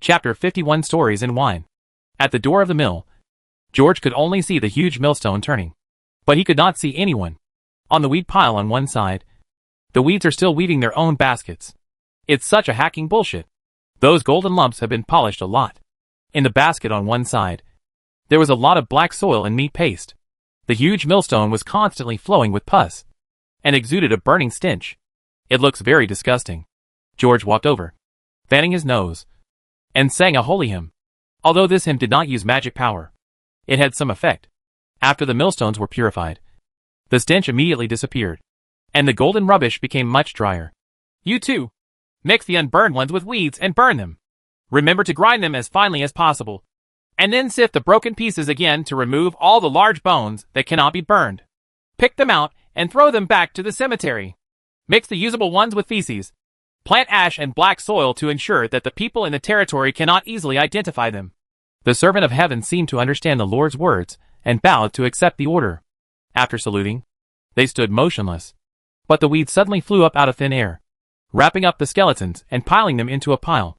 Chapter 51 Stories and Wine. At the door of the mill, George could only see the huge millstone turning. But he could not see anyone. On the weed pile on one side, the weeds are still weaving their own baskets. It's such a hacking bullshit. Those golden lumps have been polished a lot. In the basket on one side, there was a lot of black soil and meat paste. The huge millstone was constantly flowing with pus, and exuded a burning stench. It looks very disgusting. George walked over, fanning his nose, and sang a holy hymn. Although this hymn did not use magic power, it had some effect. After the millstones were purified, the stench immediately disappeared, and the golden rubbish became much drier. You too. Mix the unburned ones with weeds and burn them. Remember to grind them as finely as possible, and then sift the broken pieces again to remove all the large bones that cannot be burned. Pick them out and throw them back to the cemetery. Mix the usable ones with feces. Plant ash and black soil to ensure that the people in the territory cannot easily identify them. The servant of heaven seemed to understand the Lord's words and bowed to accept the order. After saluting, they stood motionless. But the weeds suddenly flew up out of thin air, wrapping up the skeletons and piling them into a pile.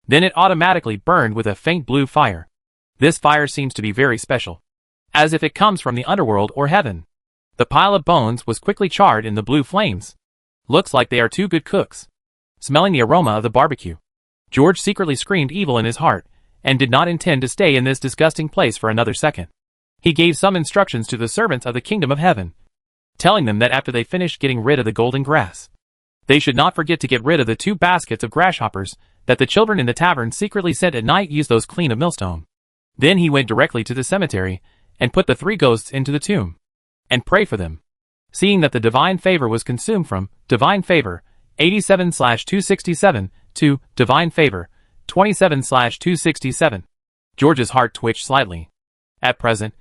Then it automatically burned with a faint blue fire. This fire seems to be very special, as if it comes from the underworld or heaven. The pile of bones was quickly charred in the blue flames. Looks like they are two good cooks. Smelling the aroma of the barbecue, George secretly screamed evil in his heart, and did not intend to stay in this disgusting place for another second. He gave some instructions to the servants of the kingdom of heaven, telling them that after they finished getting rid of the golden grass, they should not forget to get rid of the 2 baskets of grasshoppers that the children in the tavern secretly said at night use those clean of millstone. Then he went directly to the cemetery, and put the 3 ghosts into the tomb, and prayed for them. Seeing that the divine favor was consumed from Divine Favor 87/267 to Divine Favor 27/267, George's heart twitched slightly. At present,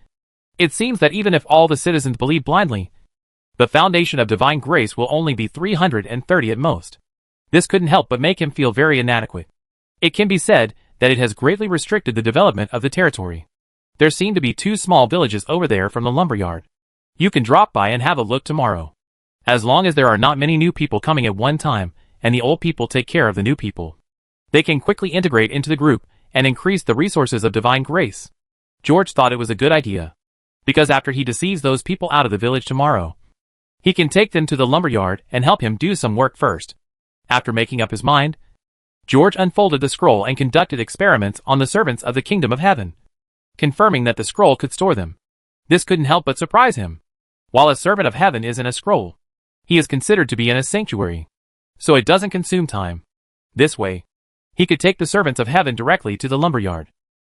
it seems that even if all the citizens believe blindly, the foundation of divine grace will only be 330 at most. This couldn't help but make him feel very inadequate. It can be said that it has greatly restricted the development of the territory. There seem to be 2 small villages over there from the lumberyard. You can drop by and have a look tomorrow. As long as there are not many new people coming at one time, and the old people take care of the new people, they can quickly integrate into the group and increase the resources of divine grace. George thought it was a good idea, because after he deceives those people out of the village tomorrow, he can take them to the lumberyard and help him do some work first. After making up his mind, George unfolded the scroll and conducted experiments on the servants of the kingdom of heaven, confirming that the scroll could store them. This couldn't help but surprise him. While a servant of heaven is in a scroll, he is considered to be in a sanctuary, so it doesn't consume time. This way, he could take the servants of heaven directly to the lumberyard.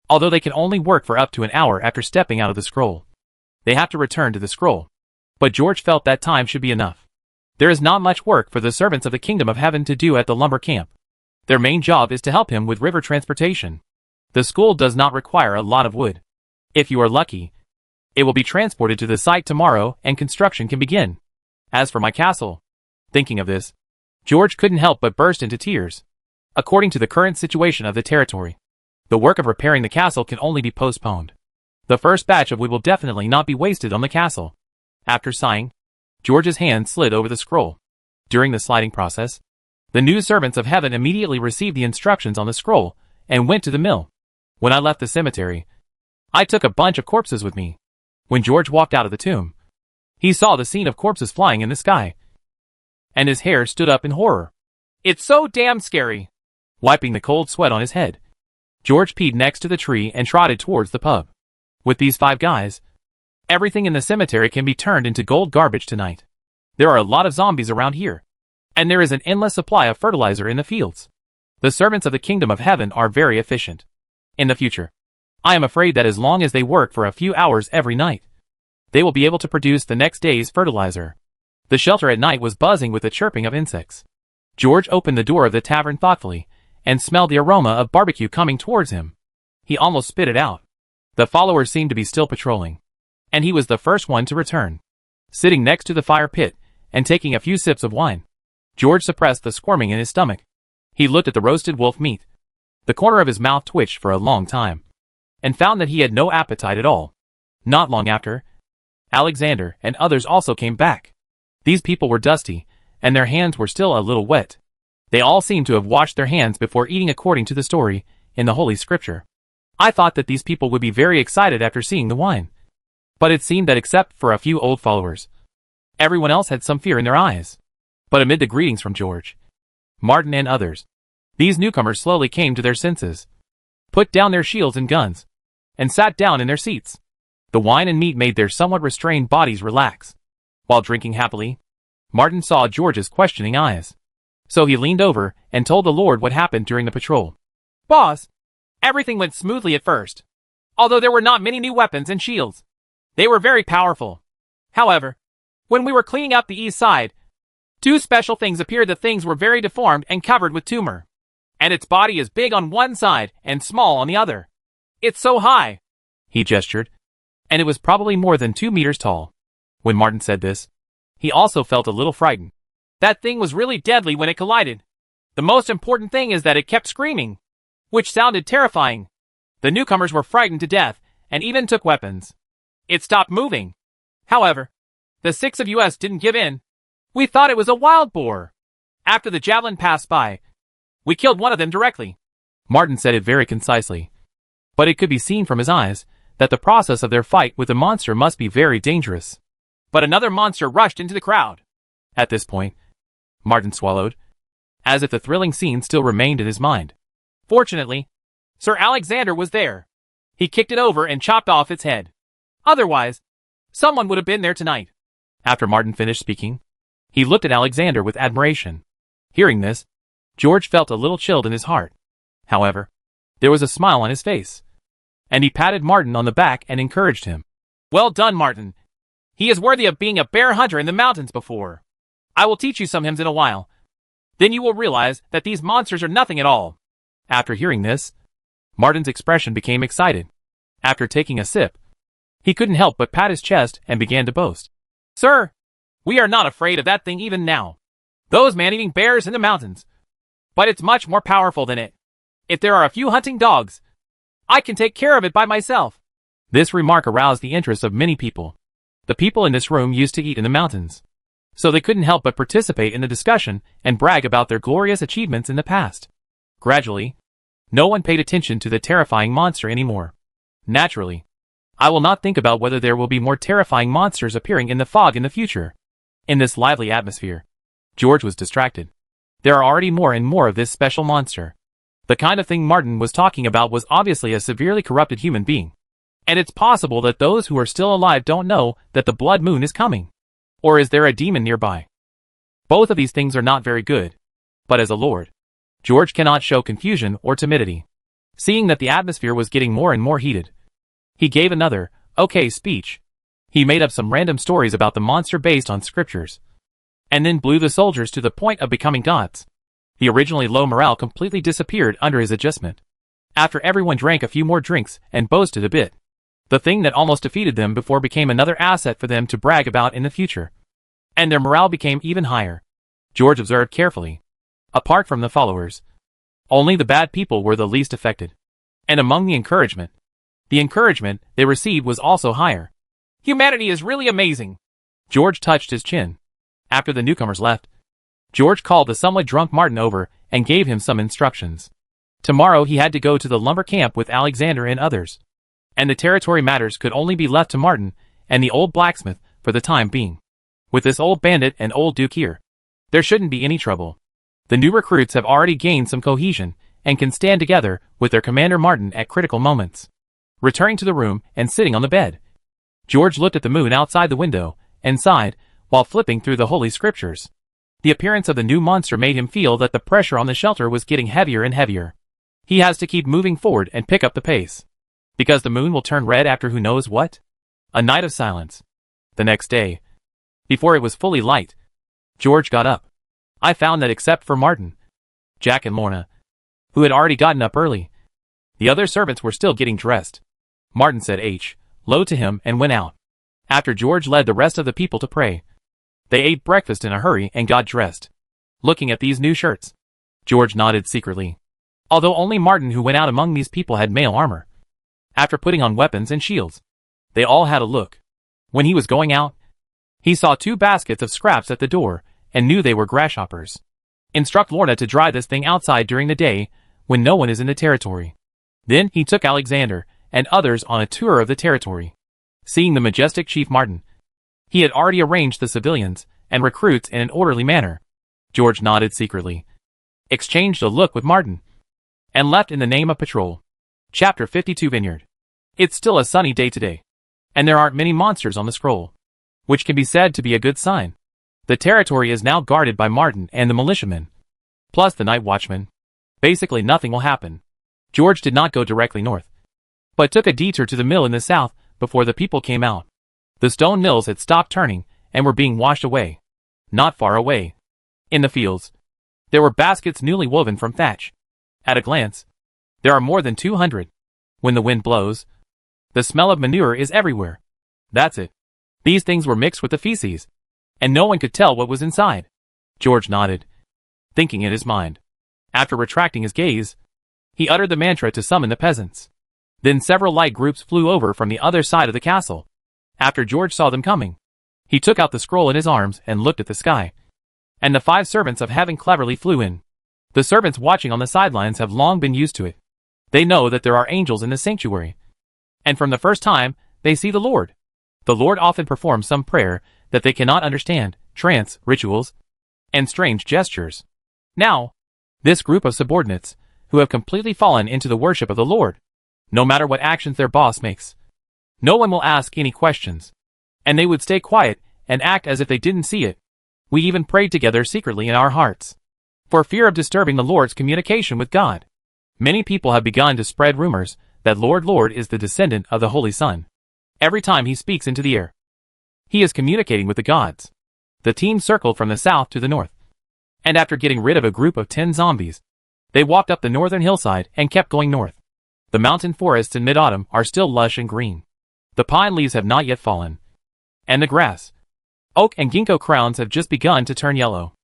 Although they can only work for up to an hour after stepping out of the scroll, they have to return to the scroll. But George felt that time should be enough. There is not much work for the servants of the kingdom of heaven to do at the lumber camp. Their main job is to help him with river transportation. The school does not require a lot of wood. If you are lucky, it will be transported to the site tomorrow and construction can begin. As for my castle, thinking of this, George couldn't help but burst into tears. According to the current situation of the territory, the work of repairing the castle can only be postponed. The first batch of wood will definitely not be wasted on the castle. After sighing, George's hand slid over the scroll. During the sliding process, the new servants of heaven immediately received the instructions on the scroll and went to the mill. When I left the cemetery, I took a bunch of corpses with me. When George walked out of the tomb, he saw the scene of corpses flying in the sky, and his hair stood up in horror. It's so damn scary. Wiping the cold sweat on his head, George peed next to the tree and trotted towards the pub. With these 5 guys, everything in the cemetery can be turned into gold garbage tonight. There are a lot of zombies around here, and there is an endless supply of fertilizer in the fields. The servants of the kingdom of heaven are very efficient. In the future, I am afraid that as long as they work for a few hours every night, they will be able to produce the next day's fertilizer. The shelter at night was buzzing with the chirping of insects. George opened the door of the tavern thoughtfully, and smelled the aroma of barbecue coming towards him. He almost spit it out. The followers seemed to be still patrolling, and he was the first one to return. Sitting next to the fire pit, and taking a few sips of wine, George suppressed the squirming in his stomach. He looked at the roasted wolf meat. The corner of his mouth twitched for a long time, and found that he had no appetite at all. Not long after, Alexander and others also came back. These people were dusty, and their hands were still a little wet. They all seemed to have washed their hands before eating according to the story in the Holy Scripture. I thought that these people would be very excited after seeing the wine. But it seemed that except for a few old followers, everyone else had some fear in their eyes. But amid the greetings from George, Martin and others, these newcomers slowly came to their senses, put down their shields and guns, and sat down in their seats. The wine and meat made their somewhat restrained bodies relax. While drinking happily, Martin saw George's questioning eyes. So he leaned over and told the Lord what happened during the patrol. "Boss, everything went smoothly at first. Although there were not many new weapons and shields, they were very powerful. However, when we were cleaning up the east side, two special things appeared. The things were very deformed and covered with tumor. And its body is big on one side and small on the other. It's so high," he gestured, "and it was probably more than 2 meters tall." When Martin said this, he also felt a little frightened. That thing was really deadly when it collided. The most important thing is that it kept screaming, which sounded terrifying. The newcomers were frightened to death and even took weapons. It stopped moving. However, the 6 of us didn't give in. We thought it was a wild boar. After the javelin passed by, we killed one of them directly. Martin said it very concisely, but it could be seen from his eyes that the process of their fight with the monster must be very dangerous. But another monster rushed into the crowd. At this point, Martin swallowed, as if the thrilling scene still remained in his mind. Fortunately, Sir Alexander was there. He kicked it over and chopped off its head. Otherwise, someone would have been there tonight. After Martin finished speaking, he looked at Alexander with admiration. Hearing this, George felt a little chilled in his heart. However, there was a smile on his face, and he patted Martin on the back and encouraged him. "Well done, Martin. He is worthy of being a bear hunter in the mountains before. I will teach you some hymns in a while. Then you will realize that these monsters are nothing at all." After hearing this, Martin's expression became excited. After taking a sip, he couldn't help but pat his chest and began to boast. "Sir, we are not afraid of that thing even now. Those man-eating bears in the mountains. But it's much more powerful than it. If there are a few hunting dogs, I can take care of it by myself." This remark aroused the interest of many people. The people in this room used to eat in the mountains, so they couldn't help but participate in the discussion and brag about their glorious achievements in the past. Gradually, no one paid attention to the terrifying monster anymore. Naturally, I will not think about whether there will be more terrifying monsters appearing in the fog in the future. In this lively atmosphere, George was distracted. There are already more and more of this special monster. The kind of thing Martin was talking about was obviously a severely corrupted human being. And it's possible that those who are still alive don't know that the blood moon is coming. Or is there a demon nearby? Both of these things are not very good. But as a lord, George cannot show confusion or timidity. Seeing that the atmosphere was getting more and more heated, he gave another, okay speech. He made up some random stories about the monster based on scriptures, and then blew the soldiers to the point of becoming gods. The originally low morale completely disappeared under his adjustment. After everyone drank a few more drinks and boasted a bit, the thing that almost defeated them before became another asset for them to brag about in the future. And their morale became even higher. George observed carefully. Apart from the followers, only the bad people were the least affected. And among the encouragement they received was also higher. "Humanity is really amazing." George touched his chin. After the newcomers left, George called the somewhat drunk Martin over and gave him some instructions. Tomorrow he had to go to the lumber camp with Alexander and others, and the territory matters could only be left to Martin and the old blacksmith for the time being. With this old bandit and old duke here, there shouldn't be any trouble. The new recruits have already gained some cohesion and can stand together with their commander Martin at critical moments. Returning to the room and sitting on the bed, George looked at the moon outside the window and sighed while flipping through the Holy Scriptures. The appearance of the new monster made him feel that the pressure on the shelter was getting heavier and heavier. He has to keep moving forward and pick up the pace, because the moon will turn red after who knows what? A night of silence. The next day, before it was fully light, George got up. I found that except for Martin, Jack and Lorna, who had already gotten up early, the other servants were still getting dressed. Martin said hello to him and went out. After George led the rest of the people to pray, they ate breakfast in a hurry and got dressed. Looking at these new shirts, George nodded secretly. Although only Martin who went out among these people had mail armor. After putting on weapons and shields, they all had a look. When he was going out, he saw 2 baskets of scraps at the door and knew they were grasshoppers. Instruct Lorna to dry this thing outside during the day when no one is in the territory. Then he took Alexander and others on a tour of the territory. Seeing the majestic Chief Martin, he had already arranged the civilians and recruits in an orderly manner. George nodded secretly, exchanged a look with Martin, and left in the name of patrol. Chapter 52 Vineyard. It's still a sunny day today, and there aren't many monsters on the scroll, which can be said to be a good sign. The territory is now guarded by Martin and the militiamen, plus the night watchman. Basically nothing will happen. George did not go directly north, but took a detour to the mill in the south before the people came out. The stone mills had stopped turning and were being washed away. Not far away, in the fields, there were baskets newly woven from thatch. At a glance, there are more than 200. When the wind blows, the smell of manure is everywhere. That's it. These things were mixed with the feces, and no one could tell what was inside. George nodded, thinking in his mind. After retracting his gaze, he uttered the mantra to summon the peasants. Then several light groups flew over from the other side of the castle. After George saw them coming, he took out the scroll in his arms and looked at the sky. And the 5 servants of heaven cleverly flew in. The servants watching on the sidelines have long been used to it. They know that there are angels in the sanctuary. And from the first time, they see the Lord. The Lord often performs some prayer that they cannot understand, trance, rituals, and strange gestures. Now, this group of subordinates, who have completely fallen into the worship of the Lord, no matter what actions their boss makes, no one will ask any questions, and they would stay quiet and act as if they didn't see it. We even prayed together secretly in our hearts, for fear of disturbing the Lord's communication with God. Many people have begun to spread rumors that Lord is the descendant of the Holy Son. Every time he speaks into the air, he is communicating with the gods. The team circled from the south to the north, and after getting rid of a group of 10 zombies, they walked up the northern hillside and kept going north. The mountain forests in mid-autumn are still lush and green. The pine leaves have not yet fallen, and the grass, oak and ginkgo crowns have just begun to turn yellow.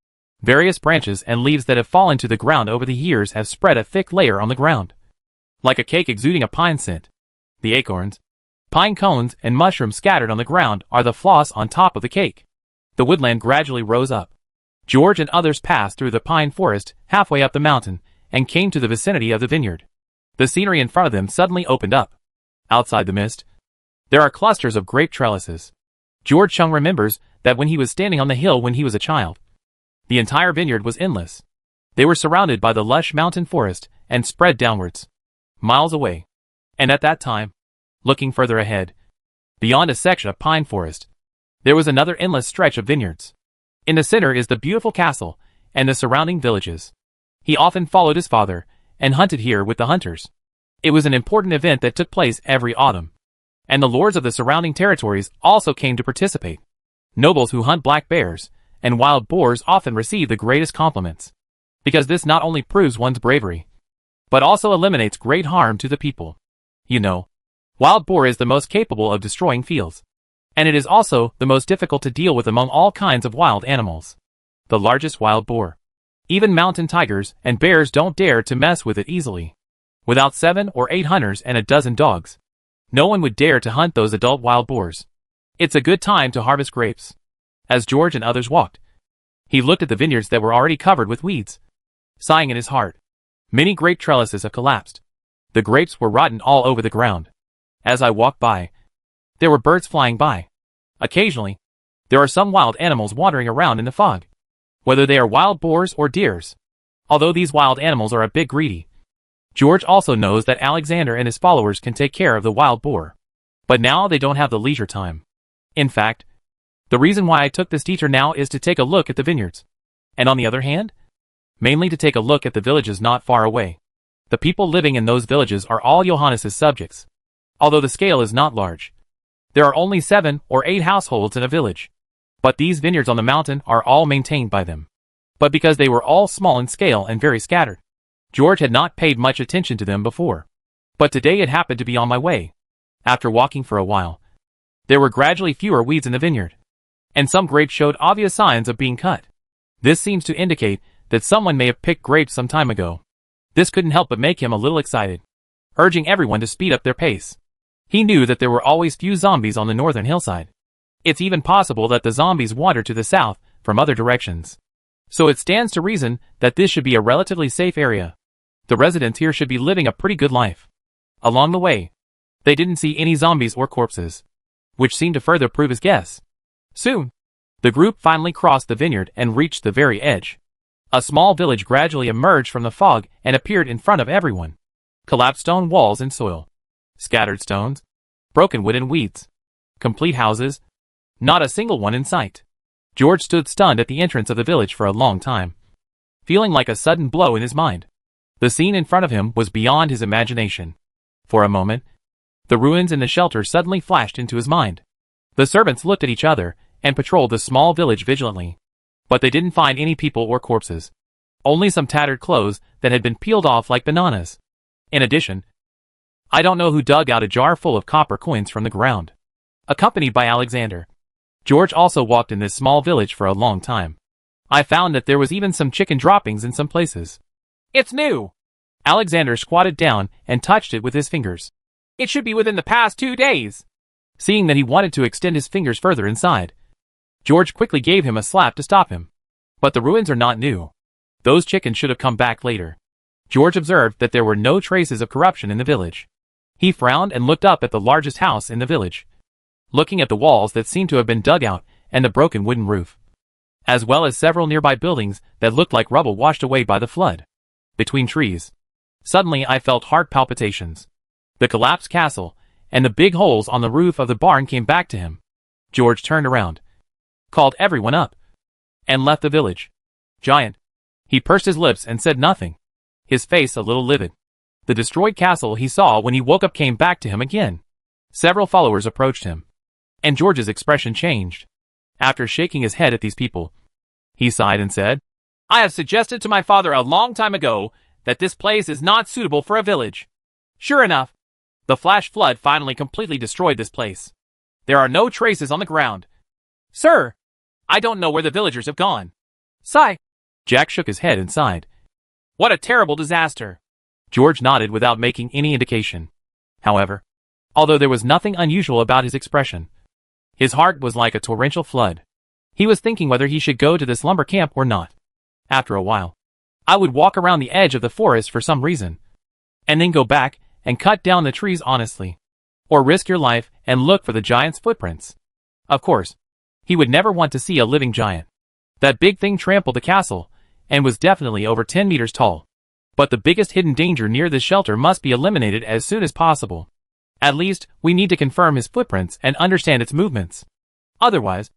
Various branches and leaves that have fallen to the ground over the years have spread a thick layer on the ground, like a cake exuding a pine scent. The acorns, pine cones, and mushrooms scattered on the ground are the floss on top of the cake. The woodland gradually rose up. George and others passed through the pine forest halfway up the mountain and came to the vicinity of the vineyard. The scenery in front of them suddenly opened up. Outside the mist, there are clusters of grape trellises. George Chung remembers that when he was standing on the hill when he was a child, the entire vineyard was endless. They were surrounded by the lush mountain forest and spread downwards, miles away. And at that time, looking further ahead, beyond a section of pine forest, there was another endless stretch of vineyards. In the center is the beautiful castle and the surrounding villages. He often followed his father and hunted here with the hunters. It was an important event that took place every autumn, and the lords of the surrounding territories also came to participate. Nobles who hunt black bears and wild boars often receive the greatest compliments, because this not only proves one's bravery, but also eliminates great harm to the people. You know, wild boar is the most capable of destroying fields, and it is also the most difficult to deal with among all kinds of wild animals. The largest wild boar. Even mountain tigers and bears don't dare to mess with it easily. Without 7 or 8 hunters and a dozen dogs, no one would dare to hunt those adult wild boars. It's a good time to harvest grapes. As George and others walked, he looked at the vineyards that were already covered with weeds, sighing in his heart. Many grape trellises have collapsed. The grapes were rotten all over the ground. As I walked by, there were birds flying by. Occasionally, there are some wild animals wandering around in the fog, whether they are wild boars or deers. Although these wild animals are a bit greedy, George also knows that Alexander and his followers can take care of the wild boar. But now they don't have the leisure time. In fact, the reason why I took this detour now is to take a look at the vineyards. And on the other hand, mainly to take a look at the villages not far away. The people living in those villages are all Johannes' subjects. Although the scale is not large, there are only 7 or 8 households in a village. But these vineyards on the mountain are all maintained by them. But because they were all small in scale and very scattered, George had not paid much attention to them before. But today it happened to be on my way. After walking for a while, there were gradually fewer weeds in the vineyard, and some grapes showed obvious signs of being cut. This seems to indicate that someone may have picked grapes some time ago. This couldn't help but make him a little excited, urging everyone to speed up their pace. He knew that there were always few zombies on the northern hillside. It's even possible that the zombies wandered to the south from other directions. So it stands to reason that this should be a relatively safe area. The residents here should be living a pretty good life. Along the way, they didn't see any zombies or corpses, which seemed to further prove his guess. Soon, the group finally crossed the vineyard and reached the very edge. A small village gradually emerged from the fog and appeared in front of everyone. Collapsed stone walls and soil, scattered stones, broken wood and weeds, complete houses, not a single one in sight. George stood stunned at the entrance of the village for a long time, feeling like a sudden blow in his mind. The scene in front of him was beyond his imagination. For a moment, the ruins in the shelter suddenly flashed into his mind. The servants looked at each other and patrolled the small village vigilantly. But they didn't find any people or corpses. Only some tattered clothes that had been peeled off like bananas. In addition, I don't know who dug out a jar full of copper coins from the ground. Accompanied by Alexander, George also walked in this small village for a long time. I found that there was even some chicken droppings in some places. It's new! Alexander squatted down and touched it with his fingers. It should be within the past 2 days. Seeing that he wanted to extend his fingers further inside, George quickly gave him a slap to stop him. But the ruins are not new. Those chickens should have come back later. George observed that there were no traces of corruption in the village. He frowned and looked up at the largest house in the village, looking at the walls that seemed to have been dug out and the broken wooden roof, as well as several nearby buildings that looked like rubble washed away by the flood. Between trees, suddenly I felt heart palpitations. The collapsed castle and the big holes on the roof of the barn came back to him. George turned around, called everyone up, and left the village. Giant. He pursed his lips and said nothing, his face a little livid. The destroyed castle he saw when he woke up came back to him again. Several followers approached him, and George's expression changed. After shaking his head at these people, he sighed and said, I have suggested to my father a long time ago that this place is not suitable for a village. Sure enough, the flash flood finally completely destroyed this place. There are no traces on the ground. Sir, I don't know where the villagers have gone. Sigh. Jack shook his head and sighed. What a terrible disaster. George nodded without making any indication. However, although there was nothing unusual about his expression, his heart was like a torrential flood. He was thinking whether he should go to this lumber camp or not. After a while, I would walk around the edge of the forest for some reason, and then go back and cut down the trees honestly, or risk your life and look for the giant's footprints. Of course, he would never want to see a living giant. That big thing trampled the castle, and was definitely over 10 meters tall. But the biggest hidden danger near this shelter must be eliminated as soon as possible. At least, we need to confirm his footprints and understand its movements. Otherwise,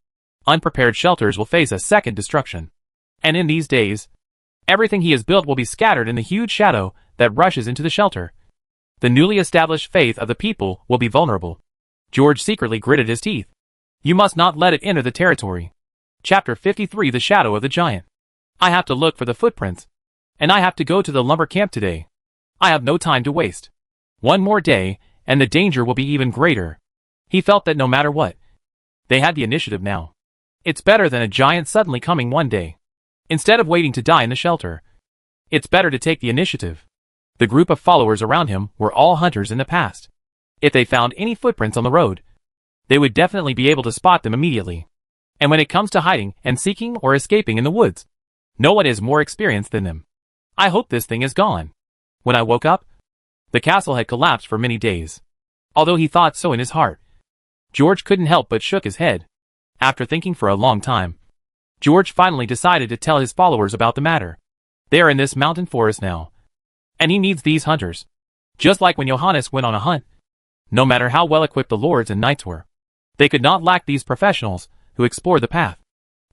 unprepared shelters will face a second destruction. And in these days, everything he has built will be scattered in the huge shadow that rushes into the shelter. The newly established faith of the people will be vulnerable. George secretly gritted his teeth. You must not let it enter the territory. Chapter 53 The Shadow of the Giant. I have to look for the footprints, and I have to go to the lumber camp today. I have no time to waste. One more day, and the danger will be even greater. He felt that no matter what, they had the initiative now. It's better than a giant suddenly coming one day. Instead of waiting to die in the shelter, it's better to take the initiative. The group of followers around him were all hunters in the past. If they found any footprints on the road, they would definitely be able to spot them immediately. And when it comes to hiding and seeking or escaping in the woods, no one is more experienced than them. I hope this thing is gone. When I woke up, the castle had collapsed for many days. Although he thought so in his heart, George couldn't help but shook his head. After thinking for a long time, George finally decided to tell his followers about the matter. They are in this mountain forest now, and he needs these hunters. Just like when Johannes went on a hunt. No matter how well equipped the lords and knights were, they could not lack these professionals who explored the path.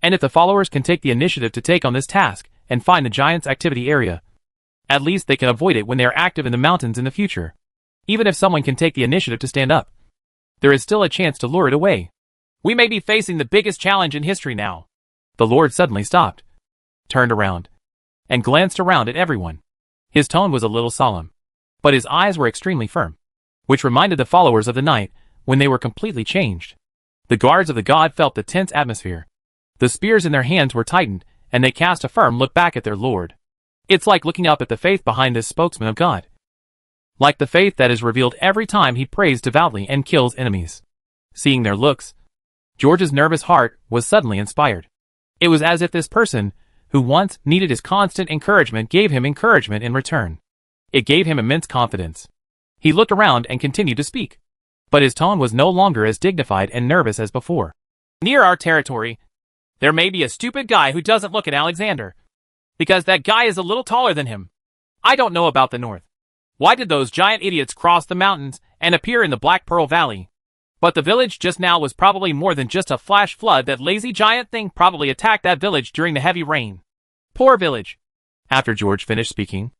And if the followers can take the initiative to take on this task and find the giant's activity area, at least they can avoid it when they are active in the mountains in the future. Even if someone can take the initiative to stand up, there is still a chance to lure it away. We may be facing the biggest challenge in history now. The lord suddenly stopped, turned around, and glanced around at everyone. His tone was a little solemn, but his eyes were extremely firm, which reminded the followers of the night when they were completely changed. The guards of the god felt the tense atmosphere. The spears in their hands were tightened, and they cast a firm look back at their lord. It's like looking up at the faith behind this spokesman of God. Like the faith that is revealed every time he prays devoutly and kills enemies. Seeing their looks, George's nervous heart was suddenly inspired. It was as if this person, who once needed his constant encouragement, gave him encouragement in return. It gave him immense confidence. He looked around and continued to speak. But his tone was no longer as dignified and nervous as before. Near our territory, there may be a stupid guy who doesn't look at Alexander. Because that guy is a little taller than him. I don't know about the north. Why did those giant idiots cross the mountains and appear in the Black Pearl Valley? But the village just now was probably more than just a flash flood. That lazy giant thing probably attacked that village during the heavy rain. Poor village. After George finished speaking,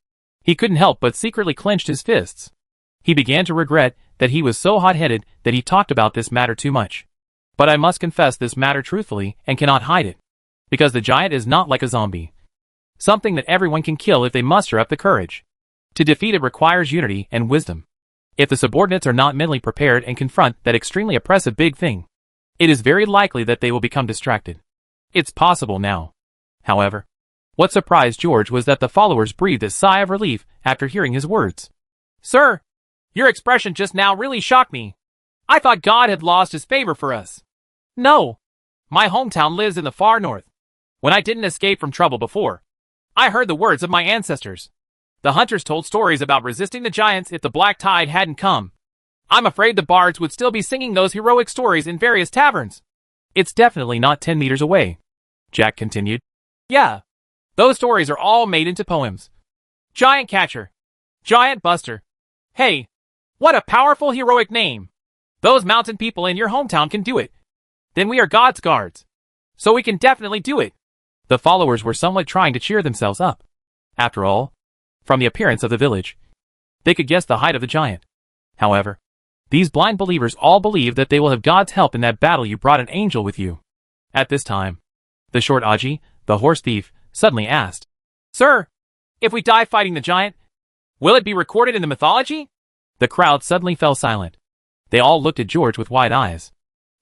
he couldn't help but secretly clenched his fists. He began to regret that he was so hot-headed that he talked about this matter too much. But I must confess this matter truthfully and cannot hide it. Because the giant is not like a zombie. Something that everyone can kill if they muster up the courage. To defeat it requires unity and wisdom. If the subordinates are not mentally prepared and confront that extremely oppressive big thing, it is very likely that they will become distracted. It's possible now. However, what surprised George was that the followers breathed a sigh of relief after hearing his words. Sir, your expression just now really shocked me. I thought God had lost his favor for us. No. My hometown lives in the far north. When I didn't escape from trouble before, I heard the words of my ancestors. The hunters told stories about resisting the giants if the black tide hadn't come. I'm afraid the bards would still be singing those heroic stories in various taverns. It's definitely not 10 meters away, Jack continued. Yeah. Those stories are all made into poems. Giant Catcher. Giant Buster. Hey, what a powerful heroic name. Those mountain people in your hometown can do it. Then we are God's guards. So we can definitely do it. The followers were somewhat trying to cheer themselves up. After all, from the appearance of the village, they could guess the height of the giant. However, these blind believers all believe that they will have God's help in that battle. You brought an angel with you. At this time, the short Aji, the horse thief, suddenly asked, Sir, if we die fighting the giant, will it be recorded in the mythology? The crowd suddenly fell silent. They all looked at George with wide eyes.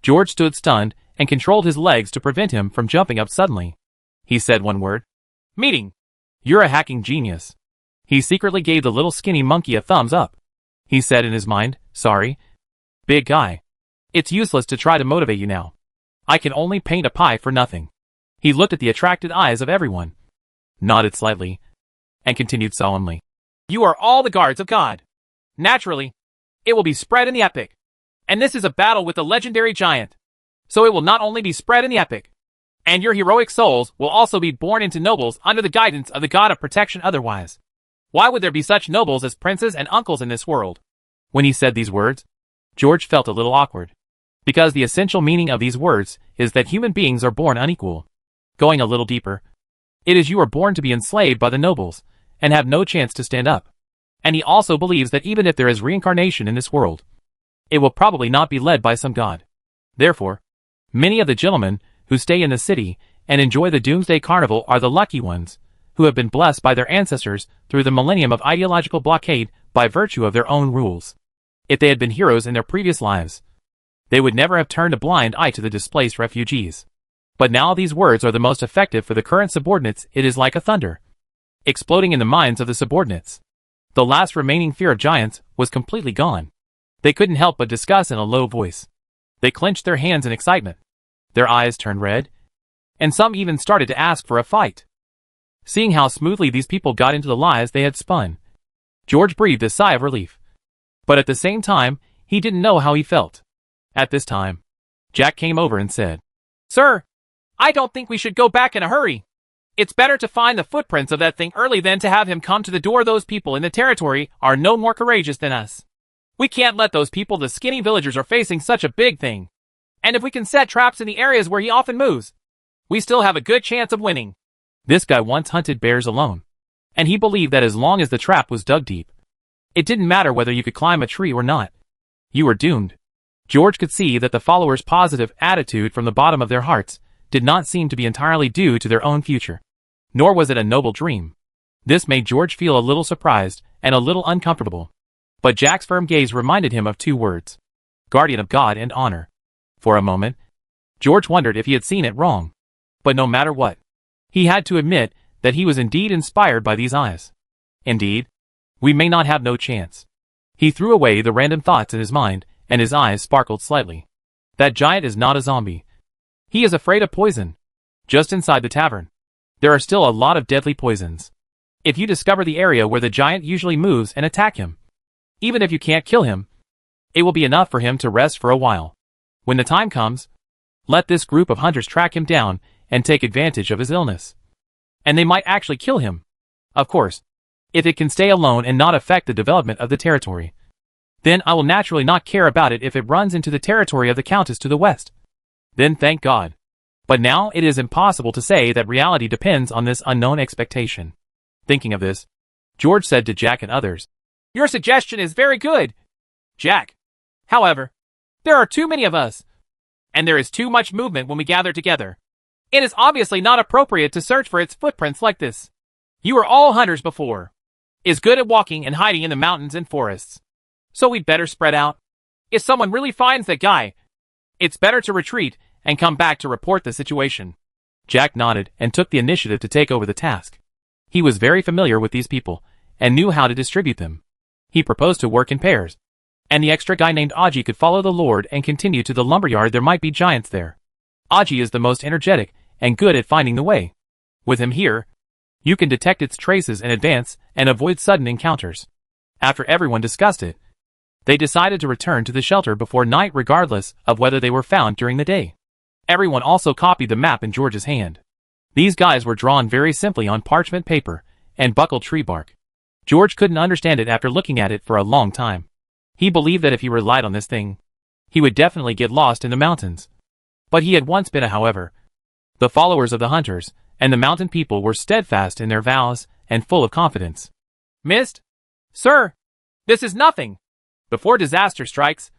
George stood stunned and controlled his legs to prevent him from jumping up suddenly. He said one word. Meeting. You're a hacking genius. He secretly gave the little skinny monkey a thumbs up. He said in his mind, Sorry, big guy. It's useless to try to motivate you now. I can only paint a pie for nothing. He looked at the attracted eyes of everyone, nodded slightly, and continued solemnly. You are all the guards of God. Naturally, it will be spread in the epic. And this is a battle with the legendary giant. So it will not only be spread in the epic, and your heroic souls will also be born into nobles under the guidance of the God of protection. Otherwise, why would there be such nobles as princes and uncles in this world? When he said these words, George felt a little awkward. Because the essential meaning of these words is that human beings are born unequal. Going a little deeper, it is you are born to be enslaved by the nobles, and have no chance to stand up. And he also believes that even if there is reincarnation in this world, it will probably not be led by some god. Therefore, many of the gentlemen who stay in the city and enjoy the Doomsday Carnival are the lucky ones, who have been blessed by their ancestors through the millennium of ideological blockade by virtue of their own rules. If they had been heroes in their previous lives, they would never have turned a blind eye to the displaced refugees. But now these words are the most effective for the current subordinates. It is like a thunder, exploding in the minds of the subordinates. The last remaining fear of giants was completely gone. They couldn't help but discuss in a low voice. They clenched their hands in excitement. Their eyes turned red, and some even started to ask for a fight. Seeing how smoothly these people got into the lies they had spun, George breathed a sigh of relief. But at the same time, he didn't know how he felt. At this time, Jack came over and said, Sir, I don't think we should go back in a hurry. It's better to find the footprints of that thing early than to have him come to the door. Those people in the territory are no more courageous than us. We can't let those people, the skinny villagers, are facing such a big thing. And if we can set traps in the areas where he often moves, we still have a good chance of winning. This guy once hunted bears alone, and he believed that as long as the trap was dug deep, it didn't matter whether you could climb a tree or not. You were doomed. George could see that the followers' positive attitude from the bottom of their hearts did not seem to be entirely due to their own future. Nor was it a noble dream. This made George feel a little surprised and a little uncomfortable. But Jack's firm gaze reminded him of two words: guardian of God and honor. For a moment, George wondered if he had seen it wrong. But no matter what, he had to admit that he was indeed inspired by these eyes. Indeed, we may not have no chance. He threw away the random thoughts in his mind, and his eyes sparkled slightly. That giant is not a zombie. He is afraid of poison. Just inside the tavern, there are still a lot of deadly poisons. If you discover the area where the giant usually moves and attack him, Even if you can't kill him, it will be enough for him to rest for a while. When the time comes, let this group of hunters track him down and take advantage of his illness. And they might actually kill him. Of course, if it can stay alone and not affect the development of the territory. Then I will naturally not care about it if it runs into the territory of the Countess to the west. Then thank God. But now it is impossible to say that reality depends on this unknown expectation. Thinking of this, George said to Jack and others, "Your suggestion is very good, Jack. However, there are too many of us, and there is too much movement when we gather together. It is obviously not appropriate to search for its footprints like this. You were all hunters before, is good at walking and hiding in the mountains and forests. So we'd better spread out. If someone really finds that guy, it's better to retreat and come back to report the situation." Jack nodded and took the initiative to take over the task. He was very familiar with these people and knew how to distribute them. He proposed to work in pairs, and the extra guy named Aji could follow the Lord and continue to the lumberyard. There might be giants there. Aji is the most energetic and good at finding the way. With him here, you can detect its traces in advance and avoid sudden encounters. After everyone discussed it, they decided to return to the shelter before night regardless of whether they were found during the day. Everyone also copied the map in George's hand. These guys were drawn very simply on parchment paper and buckled tree bark. George couldn't understand it after looking at it for a long time. He believed that if he relied on this thing, he would definitely get lost in the mountains. But he had once been however. The followers of the hunters and the mountain people were steadfast in their vows and full of confidence. "Mist? Sir, this is nothing. Before disaster strikes,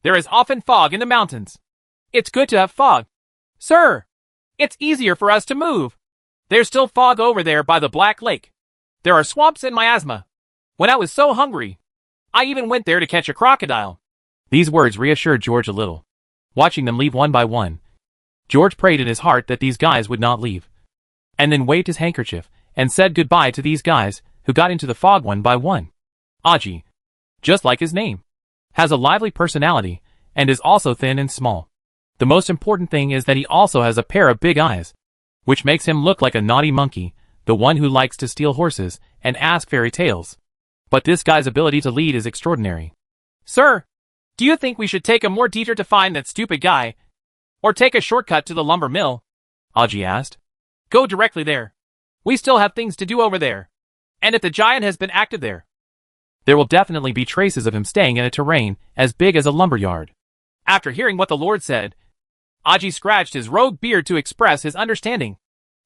there is often fog in the mountains. It's good to have fog. Sir, it's easier for us to move. There's still fog over there by the Black Lake. There are swamps in Miasma. When I was so hungry, I even went there to catch a crocodile." These words reassured George a little. Watching them leave one by one, George prayed in his heart that these guys would not leave. And then waved his handkerchief and said goodbye to these guys who got into the fog one by one. Aji, just like his name, has a lively personality and is also thin and small. The most important thing is that he also has a pair of big eyes, which makes him look like a naughty monkey, the one who likes to steal horses and ask fairy tales. But this guy's ability to lead is extraordinary. "Sir, do you think we should take a more detour to find that stupid guy, or take a shortcut to the lumber mill?" Aji asked. "Go directly there. We still have things to do over there. And if the giant has been active there, there will definitely be traces of him staying in a terrain as big as a lumberyard." After hearing what the Lord said, Aji scratched his rogue beard to express his understanding.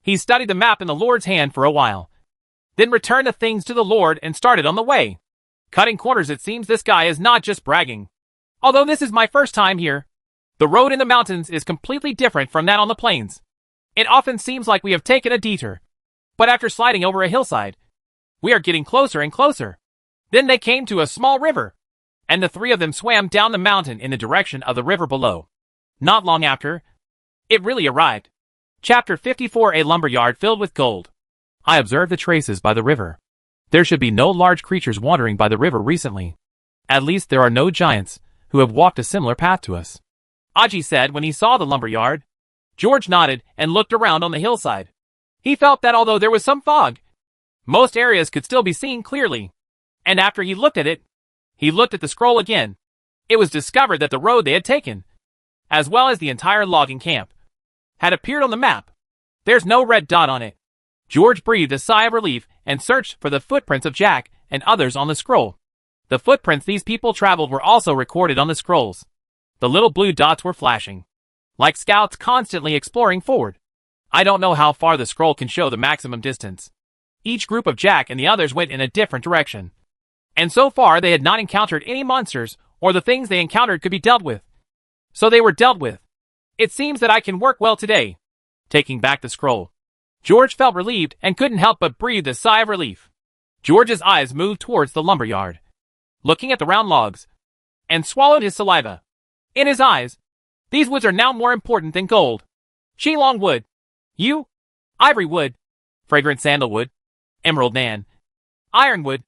He studied the map in the Lord's hand for a while, then returned the things to the Lord and started on the way. Cutting corners, it seems this guy is not just bragging. Although this is my first time here, the road in the mountains is completely different from that on the plains. It often seems like we have taken a detour, but after sliding over a hillside, we are getting closer and closer. Then they came to a small river, and the three of them swam down the mountain in the direction of the river below. Not long after, it really arrived. Chapter 54: A lumberyard filled with gold. I observed the traces by the river. There should be no large creatures wandering by the river recently. At least there are no giants who have walked a similar path to us, Aji said when he saw the lumberyard. George nodded and looked around on the hillside. He felt that although there was some fog, most areas could still be seen clearly. And after he looked at it, he looked at the scroll again. It was discovered that the road they had taken, as well as the entire logging camp, had appeared on the map. There's no red dot on it. George breathed a sigh of relief and searched for the footprints of Jack and others on the scroll. The footprints these people traveled were also recorded on the scrolls. The little blue dots were flashing, like scouts constantly exploring forward. I don't know how far the scroll can show the maximum distance. Each group of Jack and the others went in a different direction. And so far they had not encountered any monsters, or the things they encountered could be dealt with. So they were dealt with. It seems that I can work well today. Taking back the scroll, George felt relieved and couldn't help but breathe a sigh of relief. George's eyes moved towards the lumberyard, looking at the round logs, and swallowed his saliva. In his eyes, these woods are now more important than gold. Qilong wood, yew, ivory wood, fragrant sandalwood, emerald nan, ironwood,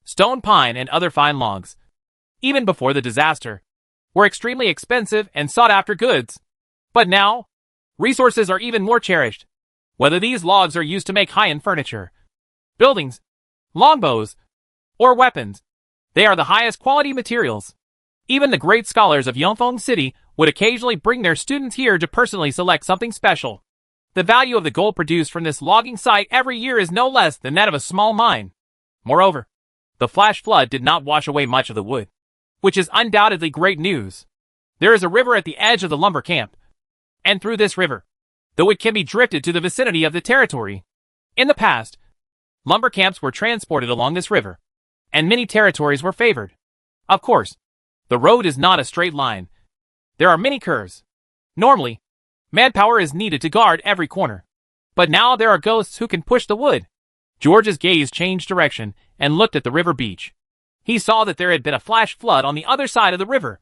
stone pine, and other fine logs, even before the disaster, were extremely expensive and sought-after goods. But now, resources are even more cherished. Whether these logs are used to make high-end furniture, buildings, longbows, or weapons, They are the highest quality materials. Even the great scholars of Yongfeng City would occasionally bring their students here to personally select something special. The value of the gold produced from this logging site every year is no less than that of a small mine. Moreover, the flash flood did not wash away much of the wood, which is undoubtedly great news. There is a river at the edge of the lumber camp, and through this river, the wood can be drifted to the vicinity of the territory. In the past, lumber camps were transported along this river, and many territories were favored. Of course, the road is not a straight line. There are many curves. Normally, manpower is needed to guard every corner. But now there are ghosts who can push the wood. George's gaze changed direction and looked at the river beach. He saw that there had been a flash flood on the other side of the river,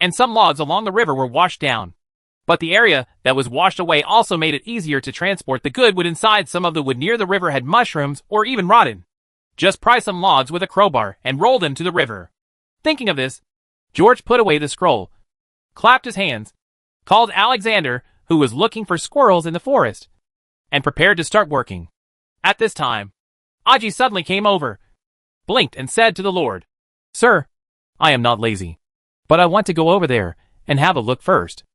and some logs along the river were washed down. But the area that was washed away also made it easier to transport the good wood inside. Some of the wood near the river had mushrooms or even rotted. Just pry some logs with a crowbar and roll them to the river. Thinking of this, George put away the scroll, clapped his hands, called Alexander, who was looking for squirrels in the forest, and prepared to start working. At this time, Aji suddenly came over, blinked and said to the Lord, "Sir, I am not lazy, but I want to go over there and have a look first."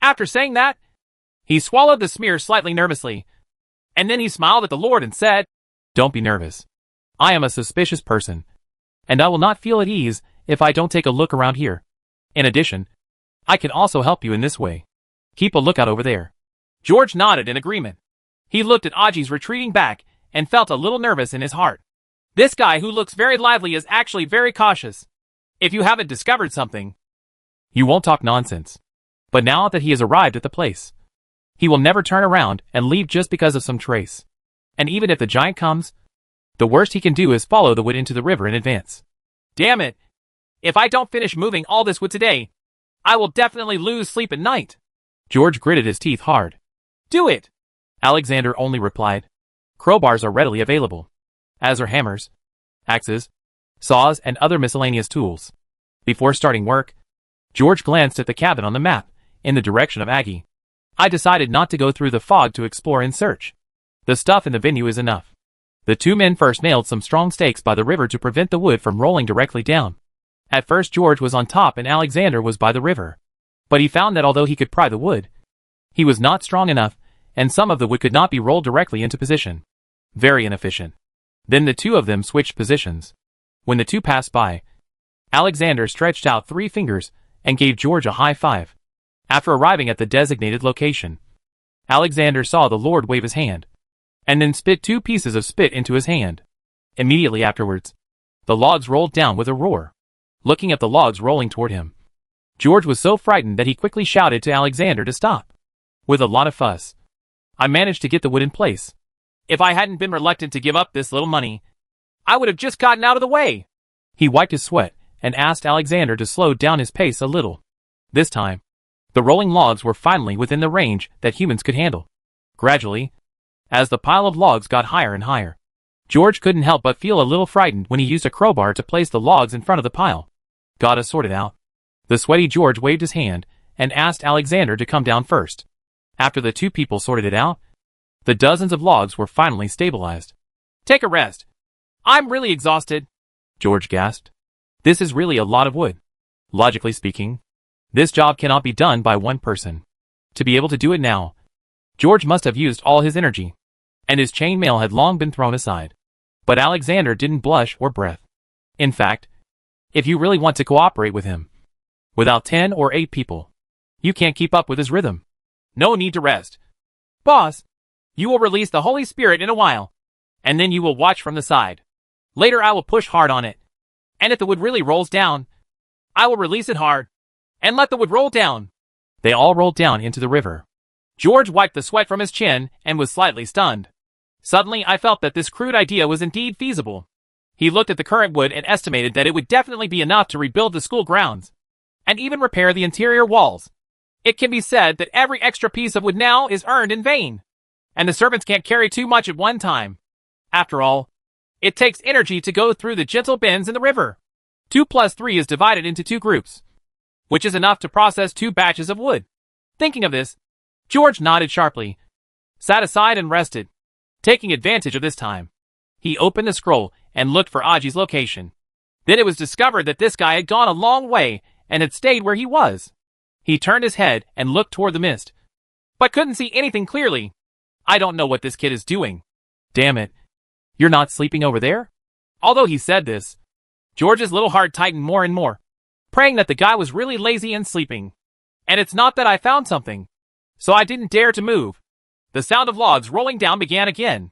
After saying that, he swallowed the smear slightly nervously, and then he smiled at the Lord and said, "Don't be nervous. I am a suspicious person, and I will not feel at ease if I don't take a look around here. In addition, I can also help you in this way. Keep a lookout over there." George nodded in agreement. He looked at Aji's retreating back and felt a little nervous in his heart. This guy who looks very lively is actually very cautious. If you haven't discovered something, you won't talk nonsense. But now that he has arrived at the place, he will never turn around and leave just because of some trace. And even if the giant comes, the worst he can do is follow the wood into the river in advance. Damn it! If I don't finish moving all this wood today, I will definitely lose sleep at night. George gritted his teeth hard. Do it! Alexander only replied. Crowbars are readily available, as are hammers, axes, saws, and other miscellaneous tools. Before starting work, George glanced at the cabin on the map, in the direction of Aggie. I decided not to go through the fog to explore and search. The stuff in the venue is enough. The two men first nailed some strong stakes by the river to prevent the wood from rolling directly down. At first George was on top and Alexander was by the river. But he found that although he could pry the wood, he was not strong enough, and some of the wood could not be rolled directly into position. Very inefficient. Then the two of them switched positions. When the two passed by, Alexander stretched out 3 fingers and gave George a high five. After arriving at the designated location, Alexander saw the Lord wave his hand, and then spit 2 pieces of spit into his hand. Immediately afterwards, the logs rolled down with a roar. Looking at the logs rolling toward him, George was so frightened that he quickly shouted to Alexander to stop. With a lot of fuss, I managed to get the wood in place. If I hadn't been reluctant to give up this little money, I would have just gotten out of the way. He wiped his sweat and asked Alexander to slow down his pace a little. This time, the rolling logs were finally within the range that humans could handle. Gradually, as the pile of logs got higher and higher, George couldn't help but feel a little frightened when he used a crowbar to place the logs in front of the pile. Got us sorted out. The sweaty George waved his hand and asked Alexander to come down first. After the two people sorted it out, the dozens of logs were finally stabilized. Take a rest. I'm really exhausted, George gasped. This is really a lot of wood. Logically speaking, this job cannot be done by one person. To be able to do it now, George must have used all his energy, and his chainmail had long been thrown aside. But Alexander didn't blush or breath. In fact, if you really want to cooperate with him, without 10 or 8 people, you can't keep up with his rhythm. No need to rest. Boss, you will release the Holy Spirit in a while, and then you will watch from the side. Later I will push hard on it, and if the wood really rolls down, I will release it hard, and let the wood roll down. They all rolled down into the river. George wiped the sweat from his chin and was slightly stunned. Suddenly I felt that this crude idea was indeed feasible. He looked at the current wood and estimated that it would definitely be enough to rebuild the school grounds, and even repair the interior walls. It can be said that every extra piece of wood now is earned in vain, and the servants can't carry too much at one time. After all, it takes energy to go through the gentle bends in the river. 2 plus 3 is divided into 2 groups, which is enough to process 2 batches of wood. Thinking of this, George nodded sharply, sat aside and rested. Taking advantage of this time, he opened the scroll and looked for Aji's location. Then it was discovered that this guy had gone a long way and had stayed where he was. He turned his head and looked toward the mist, but couldn't see anything clearly. I don't know what this kid is doing. Damn it. You're not sleeping over there? Although he said this, George's little heart tightened more and more, praying that the guy was really lazy and sleeping. And it's not that I found something, so I didn't dare to move. The sound of logs rolling down began again.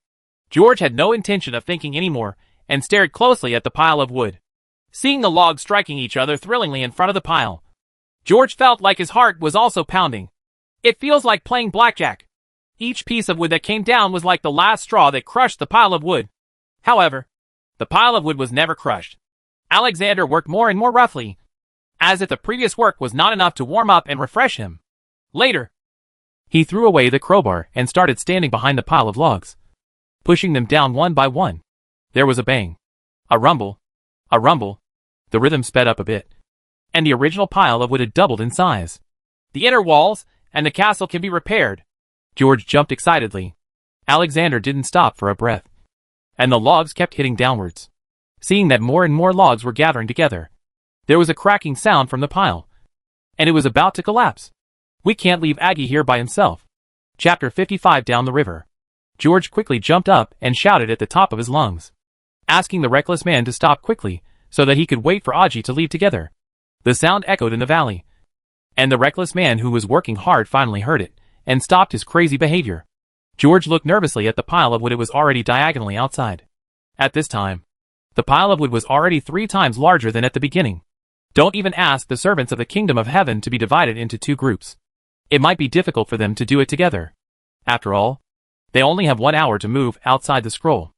George had no intention of thinking anymore and stared closely at the pile of wood. Seeing the logs striking each other thrillingly in front of the pile, George felt like his heart was also pounding. It feels like playing blackjack. Each piece of wood that came down was like the last straw that crushed the pile of wood. However, the pile of wood was never crushed. Alexander worked more and more roughly, as if the previous work was not enough to warm up and refresh him. Later, he threw away the crowbar and started standing behind the pile of logs, pushing them down one by one. There was a bang, a rumble, a rumble. The rhythm sped up a bit, and the original pile of wood had doubled in size. The inner walls and the castle can be repaired. George jumped excitedly. Alexander didn't stop for a breath, and the logs kept hitting downwards. Seeing that more and more logs were gathering together, there was a cracking sound from the pile, and it was about to collapse. We can't leave Aggie here by himself. Chapter 55. Down the river. George quickly jumped up and shouted at the top of his lungs, asking the reckless man to stop quickly so that he could wait for Aji to leave together. The sound echoed in the valley, and the reckless man who was working hard finally heard it and stopped his crazy behavior. George looked nervously at the pile of wood. It was already diagonally outside. At this time, the pile of wood was already 3 times larger than at the beginning. Don't even ask the servants of the kingdom of heaven to be divided into 2 groups. It might be difficult for them to do it together. After all, they only have 1 hour to move outside the scroll.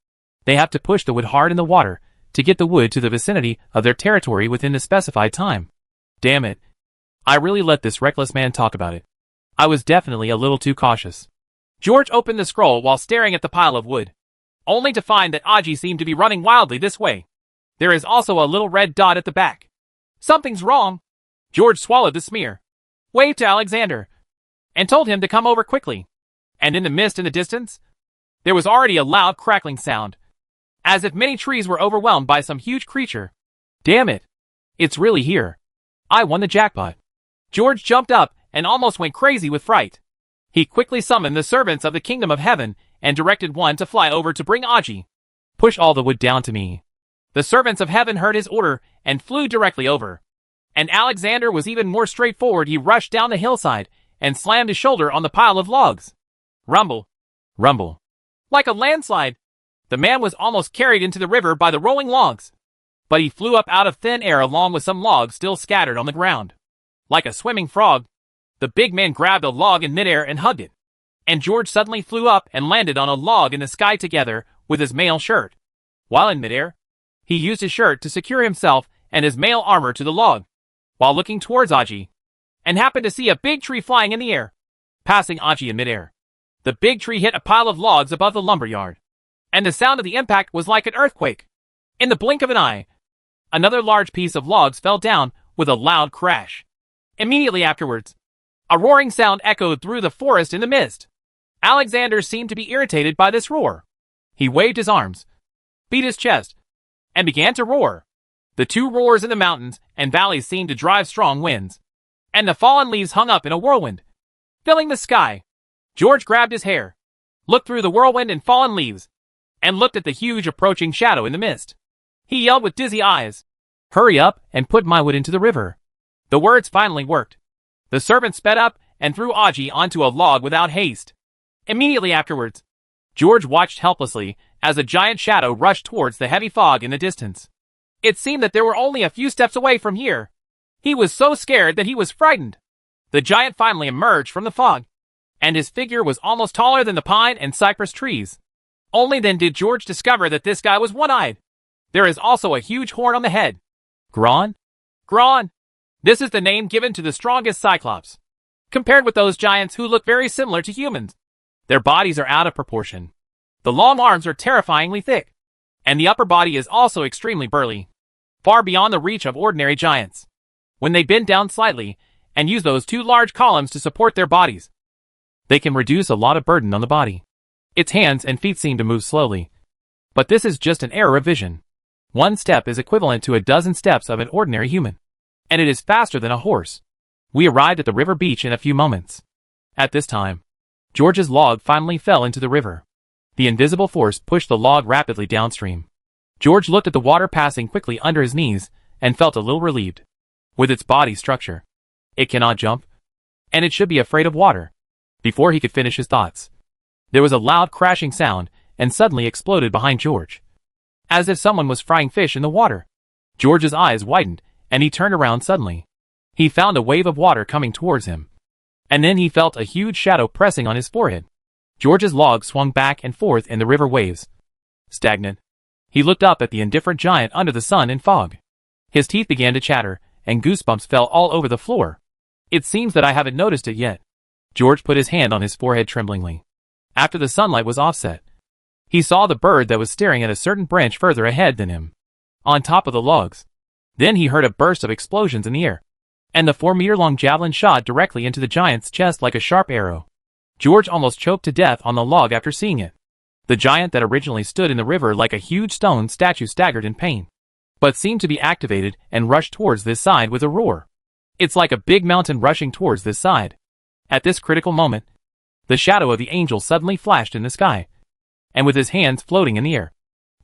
They have to push the wood hard in the water to get the wood to the vicinity of their territory within the specified time. Damn it. I really let this reckless man talk about it. I was definitely a little too cautious. George opened the scroll while staring at the pile of wood, only to find that Aji seemed to be running wildly this way. There is also a little red dot at the back. Something's wrong. George swallowed the smear, waved to Alexander, and told him to come over quickly. And in the mist in the distance, there was already a loud crackling sound, as if many trees were overwhelmed by some huge creature. Damn it. It's really here. I won the jackpot. George jumped up and almost went crazy with fright. He quickly summoned the servants of the kingdom of heaven and directed one to fly over to bring Aji. Push all the wood down to me. The servants of heaven heard his order and flew directly over. And Alexander was even more straightforward. He rushed down the hillside and slammed his shoulder on the pile of logs. Rumble. Rumble. Like a landslide, the man was almost carried into the river by the rolling logs. But he flew up out of thin air along with some logs still scattered on the ground. Like a swimming frog, the big man grabbed a log in midair and hugged it. And George suddenly flew up and landed on a log in the sky together with his mail shirt. While in midair, he used his shirt to secure himself and his mail armor to the log, while looking towards Aji, and happened to see a big tree flying in the air, passing Aji in midair. The big tree hit a pile of logs above the lumberyard, and the sound of the impact was like an earthquake. In the blink of an eye, another large piece of logs fell down with a loud crash. Immediately afterwards, a roaring sound echoed through the forest in the mist. Alexander seemed to be irritated by this roar. He waved his arms, beat his chest, and began to roar. The 2 roars in the mountains and valleys seemed to drive strong winds, and the fallen leaves hung up in a whirlwind, filling the sky. George grabbed his hair, looked through the whirlwind and fallen leaves, and looked at the huge approaching shadow in the mist. He yelled with dizzy eyes, "Hurry up and put my wood into the river." The words finally worked. The servant sped up and threw Aji onto a log without haste. Immediately afterwards, George watched helplessly as a giant shadow rushed towards the heavy fog in the distance. It seemed that there were only a few steps away from here. He was so scared that he was frightened. The giant finally emerged from the fog, and his figure was almost taller than the pine and cypress trees. Only then did George discover that this guy was one-eyed. There is also a huge horn on the head. Gron? Gron! This is the name given to the strongest Cyclops, compared with those giants who look very similar to humans. Their bodies are out of proportion. The long arms are terrifyingly thick, and the upper body is also extremely burly, far beyond the reach of ordinary giants. When they bend down slightly and use those 2 large columns to support their bodies, they can reduce a lot of burden on the body. Its hands and feet seem to move slowly, but this is just an error of vision. One step is equivalent to a dozen steps of an ordinary human. And it is faster than a horse. We arrived at the river beach in a few moments. At this time, George's log finally fell into the river. The invisible force pushed the log rapidly downstream. George looked at the water passing quickly under his knees and felt a little relieved. With its body structure, it cannot jump, and it should be afraid of water. Before he could finish his thoughts, there was a loud crashing sound and suddenly exploded behind George, as if someone was frying fish in the water. George's eyes widened and he turned around suddenly. He found a wave of water coming towards him, and then he felt a huge shadow pressing on his forehead. George's log swung back and forth in the river waves. Stagnant, he looked up at the indifferent giant under the sun and fog. His teeth began to chatter, and goosebumps fell all over the floor. It seems that I haven't noticed it yet. George put his hand on his forehead tremblingly. After the sunlight was offset, he saw the bird that was staring at a certain branch further ahead than him, on top of the logs. Then he heard a burst of explosions in the air, and the 4-meter-long javelin shot directly into the giant's chest like a sharp arrow. George almost choked to death on the log after seeing it. The giant that originally stood in the river like a huge stone statue staggered in pain, but seemed to be activated and rushed towards this side with a roar. It's like a big mountain rushing towards this side. At this critical moment, the shadow of the angel suddenly flashed in the sky, and with his hands floating in the air,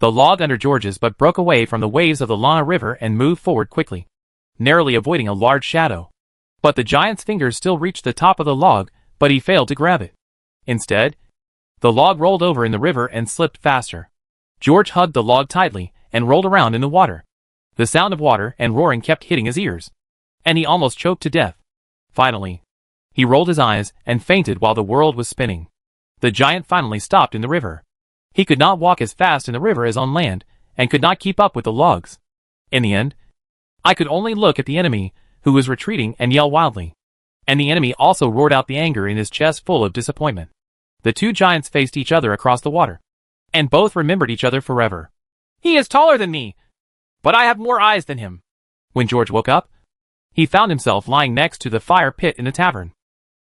the log under George's butt broke away from the waves of the Lana River and moved forward quickly, narrowly avoiding a large shadow. But the giant's fingers still reached the top of the log, but he failed to grab it. Instead, the log rolled over in the river and slipped faster. George hugged the log tightly and rolled around in the water. The sound of water and roaring kept hitting his ears, and he almost choked to death. Finally, he rolled his eyes and fainted while the world was spinning. The giant finally stopped in the river. He could not walk as fast in the river as on land, and could not keep up with the logs. In the end, I could only look at the enemy, who was retreating, and yell wildly. And the enemy also roared out the anger in his chest full of disappointment. The two giants faced each other across the water, and both remembered each other forever. He is taller than me, but I have more eyes than him. When George woke up, he found himself lying next to the fire pit in the tavern,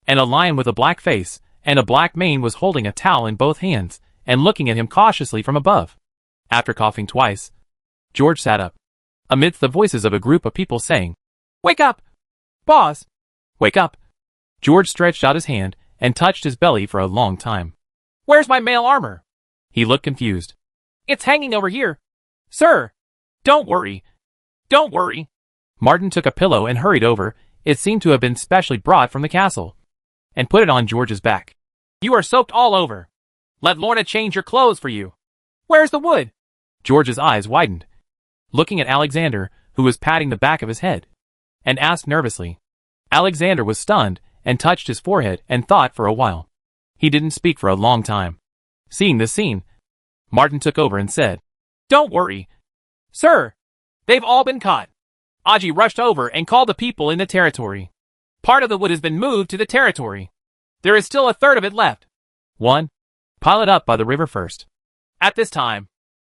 and a lion with a black face and a black mane was holding a towel in both hands and looking at him cautiously from above. After coughing twice, George sat up, amidst the voices of a group of people saying, "Wake up! Boss! Wake up!" George stretched out his hand and touched his belly for a long time. "Where's my mail armor?" He looked confused. "It's hanging over here, sir." Don't worry. Don't worry." Martin took a pillow and hurried over, it seemed to have been specially brought from the castle, and put it on George's back. "You are soaked all over. Let Lorna change your clothes for you." "Where's the wood?" George's eyes widened, looking at Alexander, who was patting the back of his head, and asked nervously. Alexander was stunned and touched his forehead and thought for a while. He didn't speak for a long time. Seeing this scene, Martin took over and said, "Don't worry, sir. They've all been caught." Aji rushed over and called the people in the territory. "Part of the wood has been moved to the territory. There is still a third of it left. 1. Pile it up by the river first." At this time,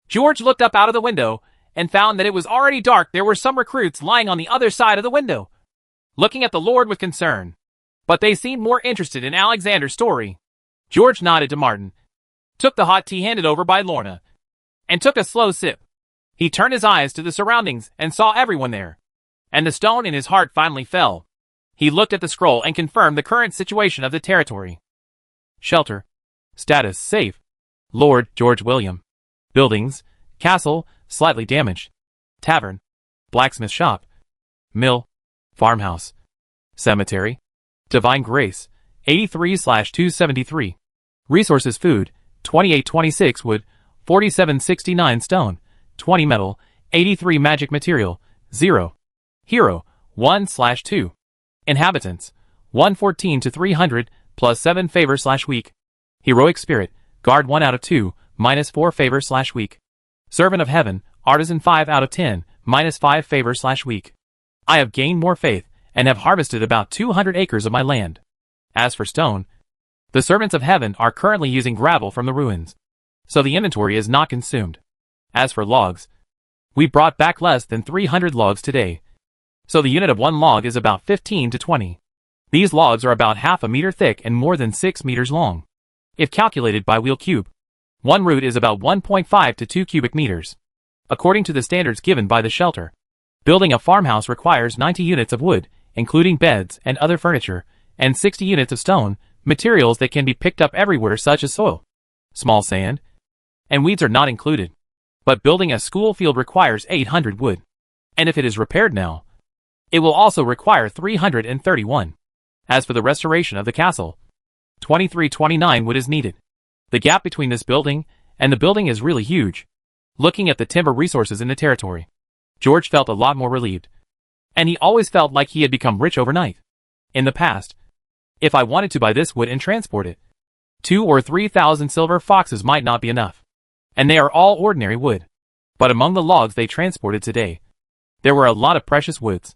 George looked up out of the window and found that it was already dark. There were some recruits lying on the other side of the window, looking at the Lord with concern, but they seemed more interested in Alexander's story. George nodded to Martin, took the hot tea handed over by Lorna, and took a slow sip. He turned his eyes to the surroundings and saw everyone there, and the stone in his heart finally fell. He looked at the scroll and confirmed the current situation of the territory. Shelter. Status: safe. Lord George William. Buildings: castle, slightly damaged. Tavern. Blacksmith shop. Mill. Farmhouse. Cemetery. Divine Grace, 83/273. Resources: food, 2826 wood, 4769 stone, 20 metal, 83 magic material, 0. Hero, 1/2. Inhabitants, 114 to 300, plus 7 favor/weak. Heroic spirit, guard 1 out of 2, minus 4 favor/weak. Servant of heaven, artisan 5 out of 10, minus 5 favor/weak. I have gained more faith, and have harvested about 200 acres of my land. As for stone, the servants of heaven are currently using gravel from the ruins, so the inventory is not consumed. As for logs, we brought back less than 300 logs today, so the unit of 1 log is about 15 to 20. These logs are about half a meter thick and more than 6 meters long. If calculated by wheel cube, 1 root is about 1.5 to 2 cubic meters. according to the standards given by the shelter. Building a farmhouse requires 90 units of wood, including beds and other furniture, and 60 units of stone, materials that can be picked up everywhere such as soil, small sand, and weeds are not included. But building a school field requires 800 wood. And if it is repaired now, it will also require 331. As for the restoration of the castle, 2329 wood is needed. The gap between this building and the building is really huge. Looking at the timber resources in the territory, George felt a lot more relieved. And he always felt like he had become rich overnight. In the past, if I wanted to buy this wood and transport it, 2,000 or 3,000 silver foxes might not be enough. And they are all ordinary wood. But among the logs they transported today, there were a lot of precious woods,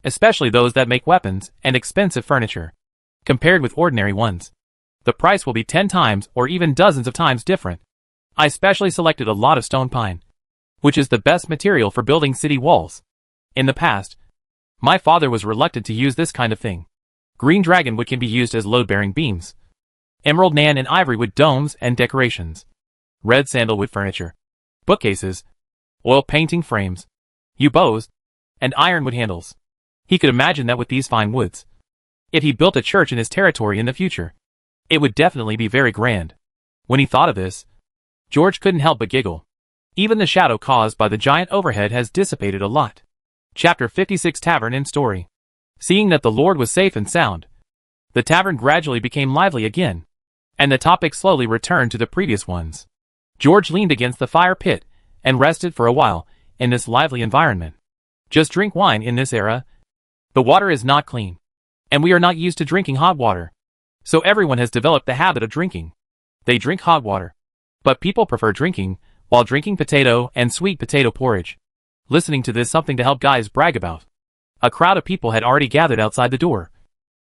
especially those that make weapons and expensive furniture. Compared with ordinary ones, the price will be 10 times or even dozens of times different. I specially selected a lot of stone pine, which is the best material for building city walls. In the past, my father was reluctant to use this kind of thing. Green dragon wood can be used as load-bearing beams. Emerald nan and ivory wood domes and decorations. Red sandalwood furniture, bookcases, oil painting frames, yew bows, and ironwood handles. He could imagine that with these fine woods, if he built a church in his territory in the future, it would definitely be very grand. When he thought of this, George couldn't help but giggle. Even the shadow caused by the giant overhead has dissipated a lot. Chapter 56 Tavern and Story. Seeing that the Lord was safe and sound, the tavern gradually became lively again, and the topic slowly returned to the previous ones. George leaned against the fire pit and rested for a while in this lively environment. Just drink wine in this era. The water is not clean, and we are not used to drinking hot water. So everyone has developed the habit of drinking. They drink hot water, but people prefer drinking while drinking potato and sweet potato porridge. Listening to this something to help guys brag about. A crowd of people had already gathered outside the door,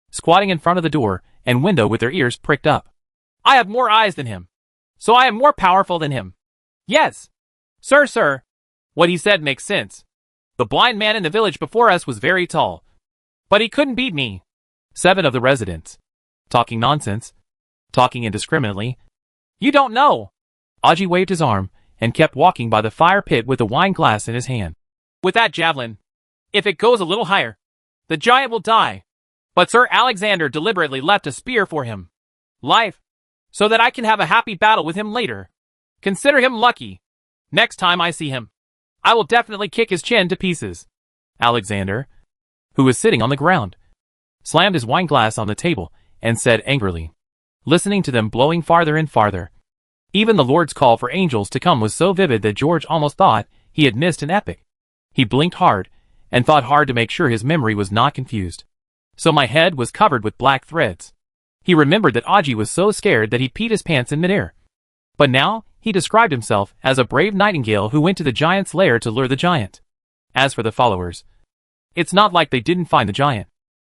squatting in front of the door and window with their ears pricked up. I have more eyes than him, so I am more powerful than him. Yes, sir. What he said makes sense. The blind man in the village before us was very tall, but he couldn't beat me. 7 of the residents. Talking nonsense. Talking indiscriminately. You don't know. Aji waved his arm and kept walking by the fire pit with a wine glass in his hand. With that javelin, if it goes a little higher, the giant will die. But Sir Alexander deliberately left a spear for him. Life. So that I can have a happy battle with him later. Consider him lucky. Next time I see him, I will definitely kick his chin to pieces. Alexander, who was sitting on the ground, slammed his wine glass on the table and said angrily, listening to them blowing farther and farther. Even the Lord's call for angels to come was so vivid that George almost thought he had missed an epic. He blinked hard and thought hard to make sure his memory was not confused. So my head was covered with black threads. He remembered that Aji was so scared that he peed his pants in midair. But now, he described himself as a brave nightingale who went to the giant's lair to lure the giant. As for the followers, it's not like they didn't find the giant.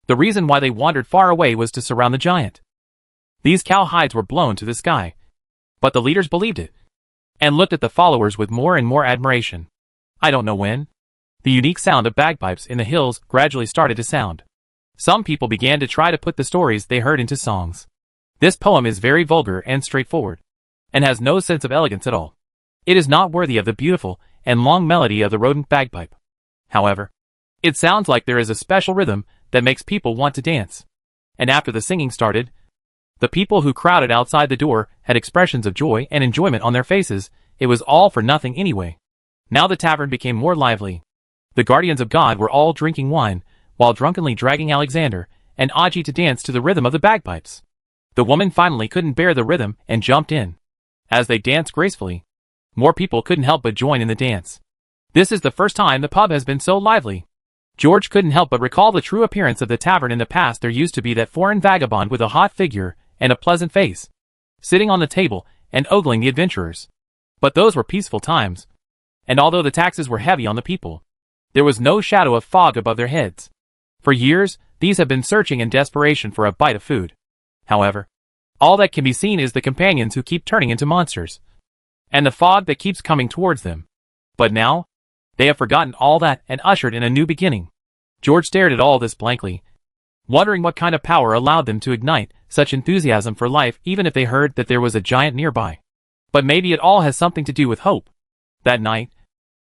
The reason why they wandered far away was to surround the giant. These cow hides were blown to the sky. But the leaders believed it, and looked at the followers with more and more admiration. I don't know when. The unique sound of bagpipes in the hills gradually started to sound. Some people began to try to put the stories they heard into songs. This poem is very vulgar and straightforward, and has no sense of elegance at all. It is not worthy of the beautiful and long melody of the rodent bagpipe. However, it sounds like there is a special rhythm that makes people want to dance. And after the singing started, the people who crowded outside the door had expressions of joy and enjoyment on their faces. It was all for nothing anyway. Now the tavern became more lively. The guardians of God were all drinking wine, while drunkenly dragging Alexander and Aji to dance to the rhythm of the bagpipes. The woman finally couldn't bear the rhythm and jumped in. As they danced gracefully, more people couldn't help but join in the dance. This is the first time the pub has been so lively. George couldn't help but recall the true appearance of the tavern in the past. There used to be that foreign vagabond with a hot figure and a pleasant face, sitting on the table and ogling the adventurers. But those were peaceful times, and although the taxes were heavy on the people, there was no shadow of fog above their heads. For years, these have been searching in desperation for a bite of food. However, all that can be seen is the companions who keep turning into monsters, and the fog that keeps coming towards them. But now, they have forgotten all that and ushered in a new beginning. George stared at all this blankly, wondering what kind of power allowed them to ignite such enthusiasm for life even if they heard that there was a giant nearby. But maybe it all has something to do with hope. That night,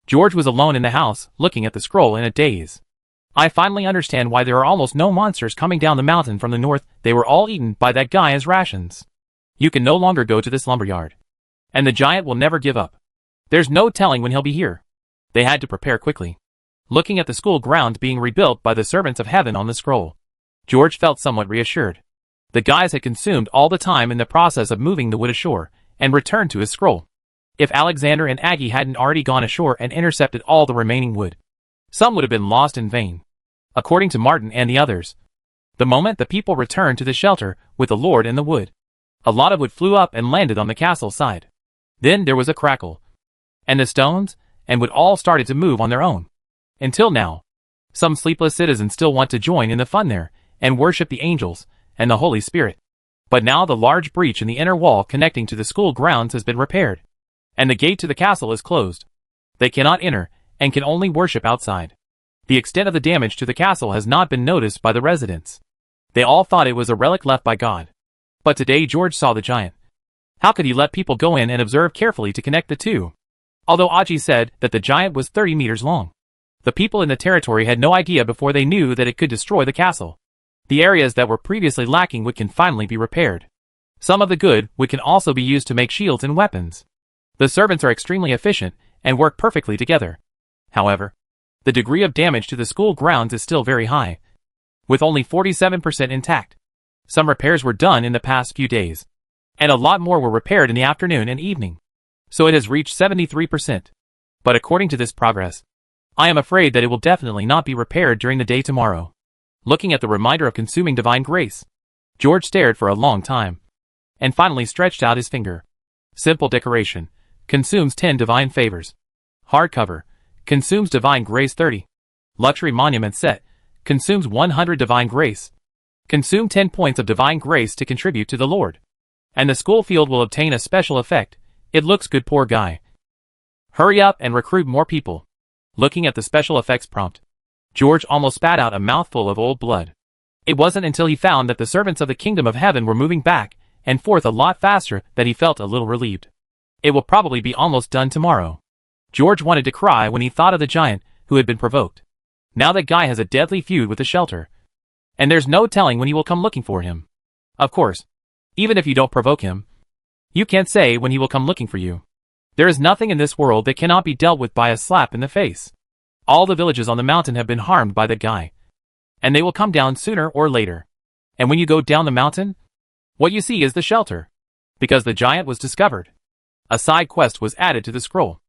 George was alone in the house, looking at the scroll in a daze. I finally understand why there are almost no monsters coming down the mountain from the north. They were all eaten by that guy as rations. You can no longer go to this lumberyard. And the giant will never give up. There's no telling when he'll be here. They had to prepare quickly. Looking at the school ground being rebuilt by the servants of heaven on the scroll, George felt somewhat reassured. The guys had consumed all the time in the process of moving the wood ashore, and returned to his scroll. If Alexander and Aggie hadn't already gone ashore and intercepted all the remaining wood, some would have been lost in vain. According to Martin and the others, the moment the people returned to the shelter with the Lord and the wood, a lot of wood flew up and landed on the castle side. Then there was a crackle, and the stones and wood all started to move on their own. Until now, some sleepless citizens still want to join in the fun there and worship the angels and the Holy Spirit. But now the large breach in the inner wall connecting to the school grounds has been repaired, and the gate to the castle is closed. They cannot enter and can only worship outside. The extent of the damage to the castle has not been noticed by the residents. They all thought it was a relic left by God. But today George saw the giant. How could he let people go in and observe carefully to connect the two? Although Aji said that the giant was 30 meters long, the people in the territory had no idea before they knew that it could destroy the castle. The areas that were previously lacking wood can finally be repaired. Some of the good wood can also be used to make shields and weapons. The servants are extremely efficient and work perfectly together. However, the degree of damage to the school grounds is still very high, with only 47% intact. Some repairs were done in the past few days, and a lot more were repaired in the afternoon and evening. So it has reached 73%. But according to this progress, I am afraid that it will definitely not be repaired during the day tomorrow. Looking at the reminder of consuming divine grace, George stared for a long time, and finally stretched out his finger. Simple decoration, consumes 10 divine favors. Hardcover, consumes divine grace 30. Luxury monument set, consumes 100 divine grace. Consume 10 points of divine grace to contribute to the Lord. And the school field will obtain a special effect. It looks good, poor guy. Hurry up and recruit more people. Looking at the special effects prompt, George almost spat out a mouthful of old blood. It wasn't until he found that the servants of the kingdom of heaven were moving back and forth a lot faster that he felt a little relieved. It will probably be almost done tomorrow. George wanted to cry when he thought of the giant who had been provoked. Now that guy has a deadly feud with the shelter, and there's no telling when he will come looking for him. Of course, even if you don't provoke him, you can't say when he will come looking for you. There is nothing in this world that cannot be dealt with by a slap in the face. All the villages on the mountain have been harmed by that guy, and they will come down sooner or later. And when you go down the mountain, what you see is the shelter, because the giant was discovered. A side quest was added to the scroll.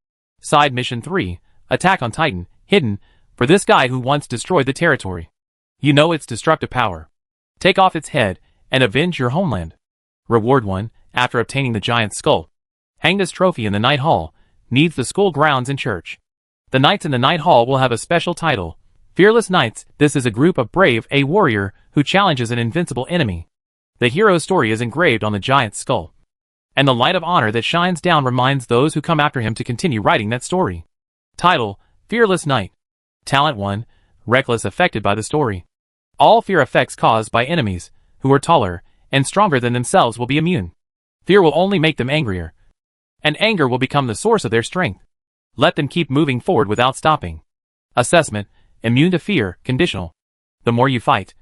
Side Mission 3, Attack on Titan, hidden, for this guy who once destroyed the territory. You know its destructive power. Take off its head, and avenge your homeland. Reward 1, after obtaining the giant's skull. Hang this trophy in the Night Hall, needs the school grounds and church. The knights in the Night Hall will have a special title. Fearless Knights. This is a group of brave, a warrior, who challenges an invincible enemy. The hero's story is engraved on the giant's skull, and the light of honor that shines down reminds those who come after him to continue writing that story. Title, Fearless Knight. Talent 1, Reckless, affected by the story. All fear effects caused by enemies, who are taller and stronger than themselves, will be immune. Fear will only make them angrier, and anger will become the source of their strength. Let them keep moving forward without stopping. Assessment, immune to fear, conditional. The more you fight,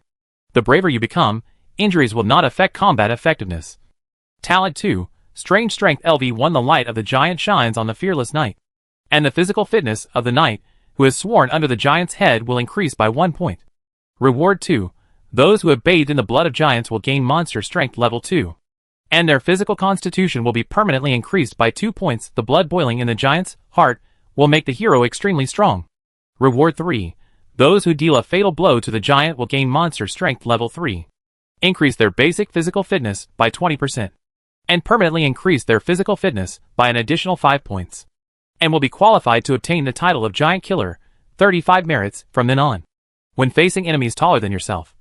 the braver you become. Injuries will not affect combat effectiveness. Talent 2, Strange Strength. LV1, the light of the giant shines on the fearless knight, and the physical fitness of the knight who is sworn under the giant's head will increase by 1 point. Reward 2, those who have bathed in the blood of giants will gain monster strength level 2, and their physical constitution will be permanently increased by 2 points. The blood boiling in the giant's heart will make the hero extremely strong. Reward 3, those who deal a fatal blow to the giant will gain monster strength level 3, increase their basic physical fitness by 20%, and permanently increase their physical fitness by an additional 5 points, and will be qualified to obtain the title of Giant Killer, 35 merits from then on. When facing enemies taller than yourself,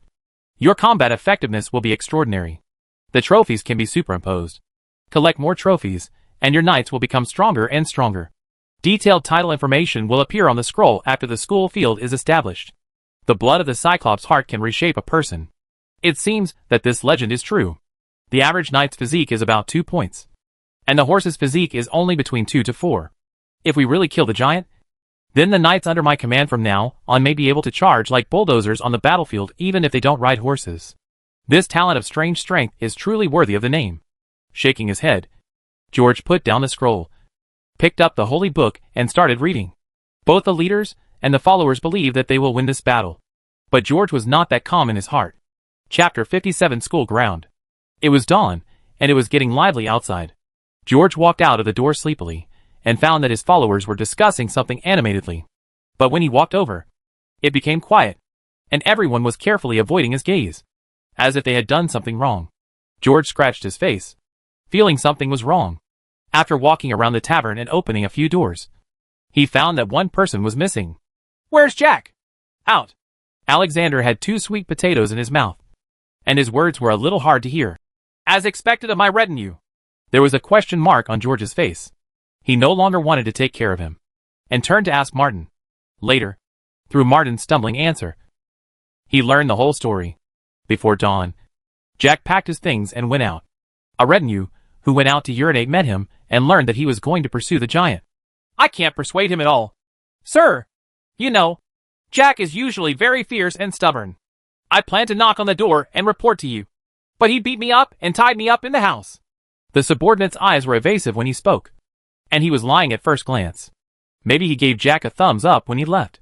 your combat effectiveness will be extraordinary. The trophies can be superimposed. Collect more trophies, and your knights will become stronger and stronger. Detailed title information will appear on the scroll after the school field is established. The blood of the Cyclops' heart can reshape a person. It seems that this legend is true. The average knight's physique is about 2 points, and the horse's physique is only between 2 to 4. If we really kill the giant, Then the knights under my command from now on may be able to charge like bulldozers on the battlefield even if they don't ride horses. This talent of strange strength is truly worthy of the name. Shaking his head, George put down the scroll, picked up the holy book, and started reading. Both the leaders and the followers believe that they will win this battle. But George was not that calm in his heart. Chapter 57 School Ground. It was dawn, and it was getting lively outside. George walked out of the door sleepily, and found that his followers were discussing something animatedly. But when he walked over, it became quiet, and everyone was carefully avoiding his gaze, as if they had done something wrong. George scratched his face, feeling something was wrong. After walking around the tavern and opening a few doors, he found that one person was missing. "Where's Jack?" "Out." Alexander had 2 sweet potatoes in his mouth, and his words were a little hard to hear. "As expected of my retinue." There was a question mark on George's face. He no longer wanted to take care of him, and turned to ask Martin. Later, through Martin's stumbling answer, he learned the whole story. Before dawn, Jack packed his things and went out. A retinue, who went out to urinate, met him and learned that he was going to pursue the giant. "I can't persuade him at all, sir. You know, Jack is usually very fierce and stubborn. I planned to knock on the door and report to you, but he beat me up and tied me up in the house." The subordinate's eyes were evasive when he spoke, and he was lying at first glance. Maybe he gave Jack a thumbs up when he left.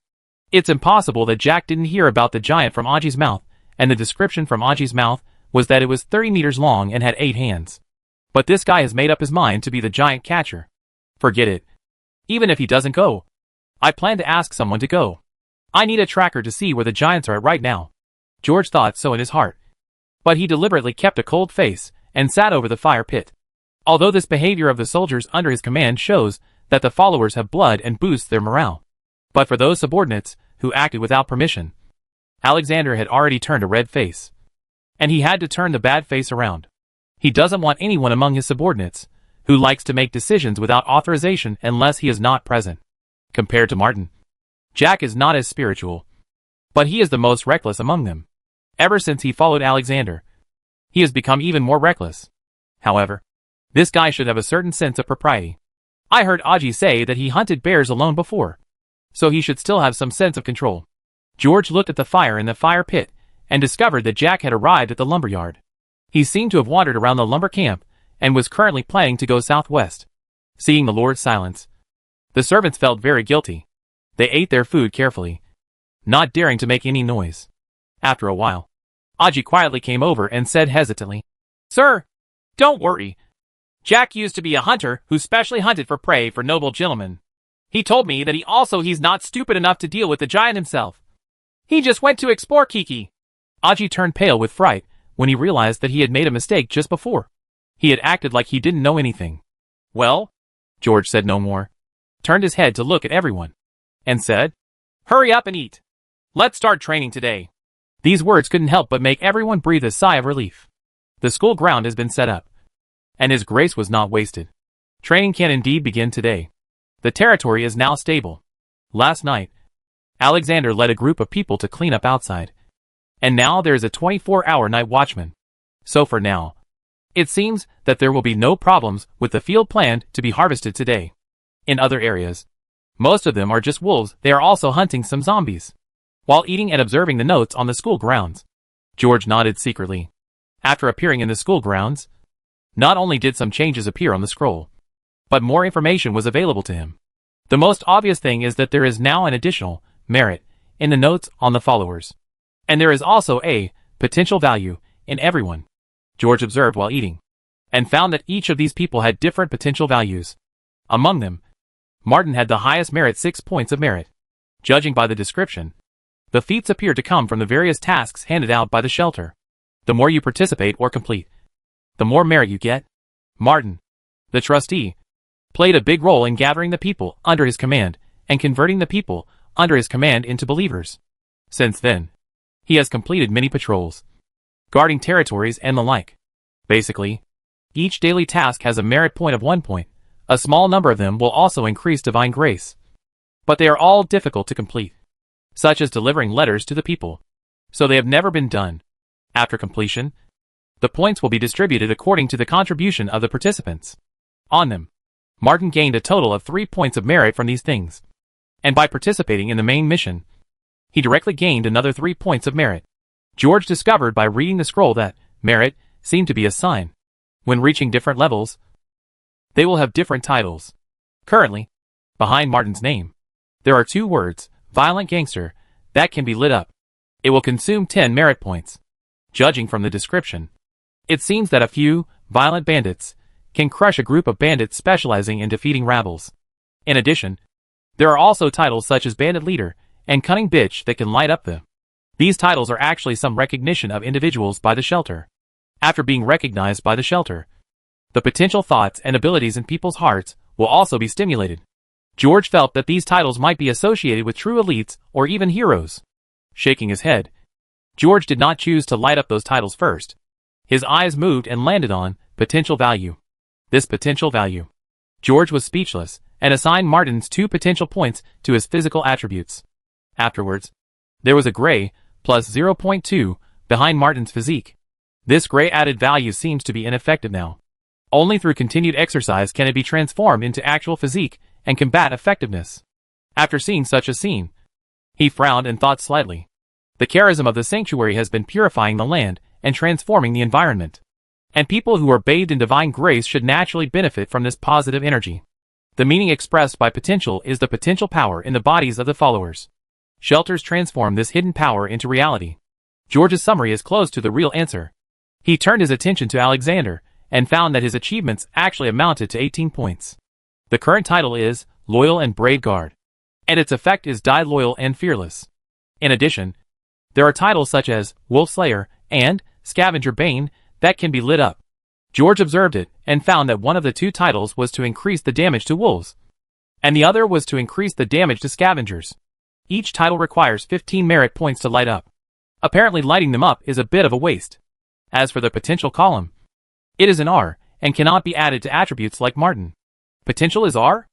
It's impossible that Jack didn't hear about the giant from Aji's mouth, and the description from Aji's mouth was that it was 30 meters long and had 8 hands. But this guy has made up his mind to be the giant catcher. Forget it. Even if he doesn't go, I plan to ask someone to go. I need a tracker to see where the giants are at right now. George thought so in his heart. But he deliberately kept a cold face and sat over the fire pit. Although this behavior of the soldiers under his command shows that the followers have blood and boosts their morale. But for those subordinates who acted without permission, Alexander had already turned a red face. And he had to turn the bad face around. He doesn't want anyone among his subordinates who likes to make decisions without authorization unless he is not present. Compared to Martin, Jack is not as spiritual, but he is the most reckless among them. Ever since he followed Alexander, he has become even more reckless. However, this guy should have a certain sense of propriety. I heard Aji say that he hunted bears alone before, so he should still have some sense of control. George looked at the fire in the fire pit and discovered that Jack had arrived at the lumberyard. He seemed to have wandered around the lumber camp and was currently planning to go southwest. Seeing the Lord's silence, the servants felt very guilty. They ate their food carefully, not daring to make any noise. After a while, Aji quietly came over and said hesitantly, "Sir, don't worry. Jack used to be a hunter who specially hunted for prey for noble gentlemen. He told me that he's not stupid enough to deal with the giant himself. He just went to explore Kiki." Aji turned pale with fright when he realized that he had made a mistake just before. He had acted like he didn't know anything. "Well?" George said no more, turned his head to look at everyone, and said, "Hurry up and eat. Let's start training today." These words couldn't help but make everyone breathe a sigh of relief. The school ground has been set up, and his grace was not wasted. Training can indeed begin today. The territory is now stable. Last night, Alexander led a group of people to clean up outside, and now there is a 24-hour night watchman. So for now, it seems that there will be no problems with the field planned to be harvested today. In other areas, most of them are just wolves. They are also hunting some zombies. While eating and observing the notes on the school grounds, George nodded secretly. After appearing in the school grounds, not only did some changes appear on the scroll, but more information was available to him. The most obvious thing is that there is now an additional merit in the notes on the followers. And there is also a potential value in everyone, George observed while eating, and found that each of these people had different potential values. Among them, Martin had the highest merit, 6 points of merit. Judging by the description, the feats appear to come from the various tasks handed out by the shelter. The more you participate or complete, the more merit you get. Martin, the trustee, played a big role in gathering the people under his command and converting the people under his command into believers. Since then, he has completed many patrols, guarding territories and the like. Basically, each daily task has a merit point of 1 point. A small number of them will also increase divine grace, but they are all difficult to complete, such as delivering letters to the people, so they have never been done. After completion, the points will be distributed according to the contribution of the participants. On them, Martin gained a total of 3 points of merit from these things. and by participating in the main mission, he directly gained another 3 points of merit. George discovered by reading the scroll that merit seemed to be a sign. When reaching different levels, they will have different titles. Currently, behind Martin's name, there are 2 words, Violent Gangster, that can be lit up. It will consume 10 merit points. Judging from the description, it seems that a few violent bandits can crush a group of bandits specializing in defeating rabbles. In addition, there are also titles such as Bandit Leader and Cunning Bitch that can light up them. These titles are actually some recognition of individuals by the shelter. After being recognized by the shelter, the potential thoughts and abilities in people's hearts will also be stimulated. George felt that these titles might be associated with true elites or even heroes. Shaking his head, George did not choose to light up those titles first. His eyes moved and landed on potential value. This potential value. George was speechless and assigned Martin's 2 potential points to his physical attributes. Afterwards, there was a gray plus 0.2 behind Martin's physique. This gray added value seems to be ineffective now. Only through continued exercise can it be transformed into actual physique and combat effectiveness. After seeing such a scene, he frowned and thought slightly. The charism of the sanctuary has been purifying the land and transforming the environment. And people who are bathed in divine grace should naturally benefit from this positive energy. The meaning expressed by potential is the potential power in the bodies of the followers. Shelters transform this hidden power into reality. George's summary is close to the real answer. He turned his attention to Alexander and found that his achievements actually amounted to 18 points. The current title is Loyal and Brave Guard, and its effect is Die Loyal and Fearless. In addition, there are titles such as Wolf Slayer and Scavenger Bane that can be lit up. George observed it and found that one of the 2 titles was to increase the damage to wolves, and the other was to increase the damage to scavengers. Each title requires 15 merit points to light up. Apparently lighting them up is a bit of a waste. As for the potential column, it is an R and cannot be added to attributes like Martin. Potential is R?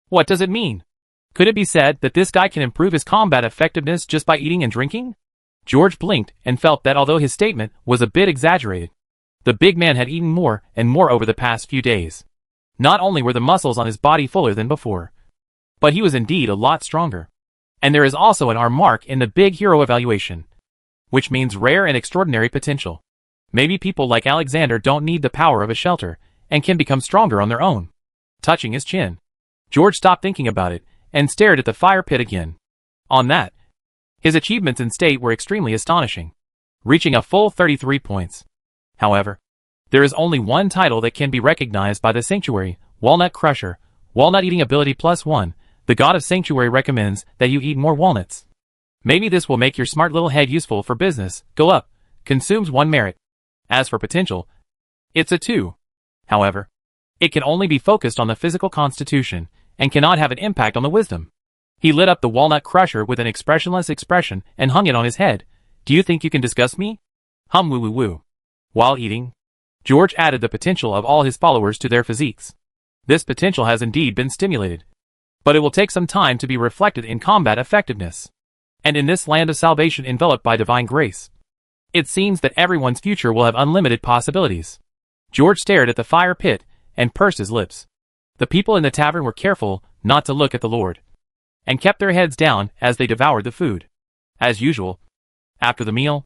What does it mean? Could it be said that this guy can improve his combat effectiveness just by eating and drinking? George blinked and felt that although his statement was a bit exaggerated, the big man had eaten more and more over the past few days. Not only were the muscles on his body fuller than before, but he was indeed a lot stronger. And there is also an R mark in the big hero evaluation, which means rare and extraordinary potential. Maybe people like Alexander don't need the power of a shelter and can become stronger on their own. Touching his chin, George stopped thinking about it and stared at the fire pit again. On that, his achievements in state were extremely astonishing, reaching a full 33 points. However, there is only one title that can be recognized by the Sanctuary, Walnut Crusher, Walnut Eating Ability +1. The God of Sanctuary recommends that you eat more walnuts. Maybe this will make your smart little head useful for business. Go up. Consumes 1 merit. As for potential, it's a 2. However, it can only be focused on the physical constitution and cannot have an impact on the wisdom. He lit up the Walnut Crusher with an expressionless expression and hung it on his head. Do you think you can discuss me? Hum woo woo woo. While eating, George added the potential of all his followers to their physiques. This potential has indeed been stimulated, but it will take some time to be reflected in combat effectiveness. And in this land of salvation enveloped by divine grace, it seems that everyone's future will have unlimited possibilities. George stared at the fire pit and pursed his lips. The people in the tavern were careful not to look at the Lord, and kept their heads down as they devoured the food. As usual, after the meal,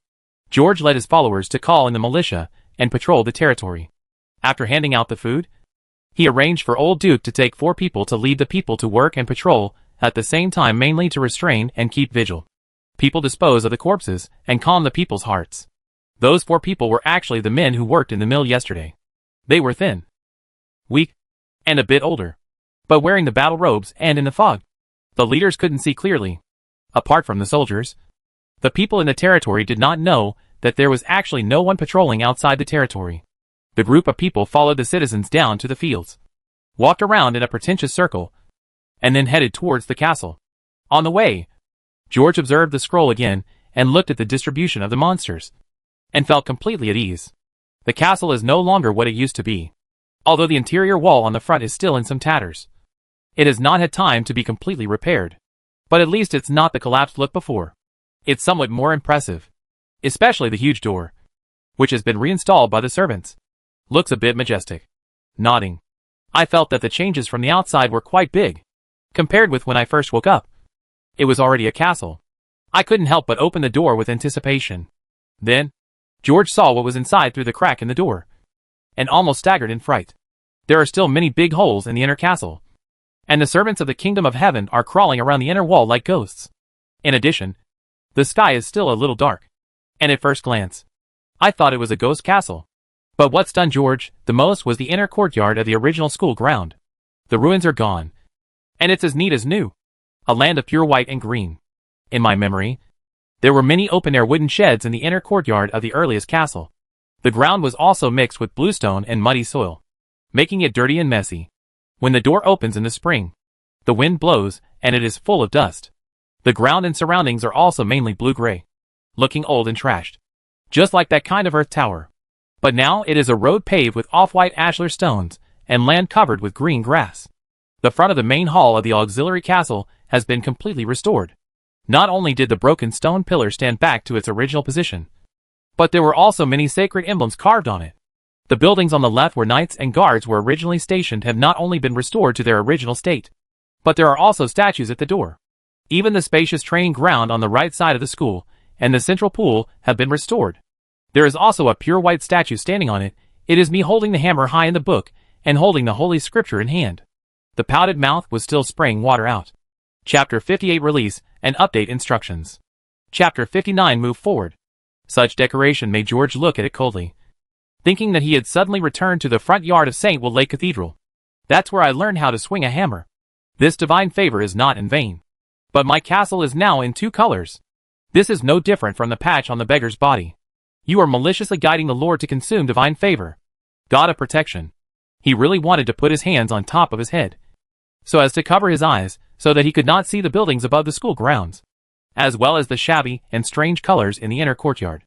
George led his followers to call in the militia and patrol the territory. After handing out the food, he arranged for Old Duke to take 4 people to lead the people to work and patrol, at the same time mainly to restrain and keep vigil. People dispose of the corpses and calm the people's hearts. Those 4 people were actually the men who worked in the mill yesterday. They were thin, weak, and a bit older, but wearing the battle robes and in the fog, the leaders couldn't see clearly. Apart from the soldiers, the people in the territory did not know that there was actually no one patrolling outside the territory. The group of people followed the citizens down to the fields, walked around in a pretentious circle, and then headed towards the castle. On the way, George observed the scroll again and looked at the distribution of the monsters, and felt completely at ease. The castle is no longer what it used to be. Although the interior wall on the front is still in some tatters, it has not had time to be completely repaired. But at least it's not the collapsed look before. It's somewhat more impressive, especially the huge door, which has been reinstalled by the servants. Looks a bit majestic. Nodding, I felt that the changes from the outside were quite big, compared with when I first woke up. It was already a castle. I couldn't help but open the door with anticipation. Then, George saw what was inside through the crack in the door, and almost staggered in fright. There are still many big holes in the inner castle, and the servants of the kingdom of heaven are crawling around the inner wall like ghosts. In addition, the sky is still a little dark, and at first glance, I thought it was a ghost castle. But what stunned George the most was the inner courtyard of the original school ground. The ruins are gone, and it's as neat as new. A land of pure white and green. In my memory, there were many open-air wooden sheds in the inner courtyard of the earliest castle. The ground was also mixed with bluestone and muddy soil, making it dirty and messy. When the door opens in the spring, the wind blows and it is full of dust. The ground and surroundings are also mainly blue-gray, looking old and trashed, just like that kind of earth tower. But now it is a road paved with off-white ashlar stones and land covered with green grass. The front of the main hall of the auxiliary castle has been completely restored. Not only did the broken stone pillar stand back to its original position, but there were also many sacred emblems carved on it. The buildings on the left where knights and guards were originally stationed have not only been restored to their original state, but there are also statues at the door. Even the spacious training ground on the right side of the school and the central pool have been restored. There is also a pure white statue standing on it. It is me holding the hammer high in the book and holding the Holy Scripture in hand. The pouted mouth was still spraying water out. Chapter 58 Release and Update Instructions. Chapter 59 Move Forward. Such decoration made George look at it coldly, thinking that he had suddenly returned to the front yard of St. Will Lake Cathedral. That's where I learned how to swing a hammer. This divine favor is not in vain. But my castle is now in 2 colors. This is no different from the patch on the beggar's body. You are maliciously guiding the Lord to consume divine favor. God of protection. He really wanted to put his hands on top of his head, so as to cover his eyes, so that he could not see the buildings above the school grounds, as well as the shabby and strange colors in the inner courtyard.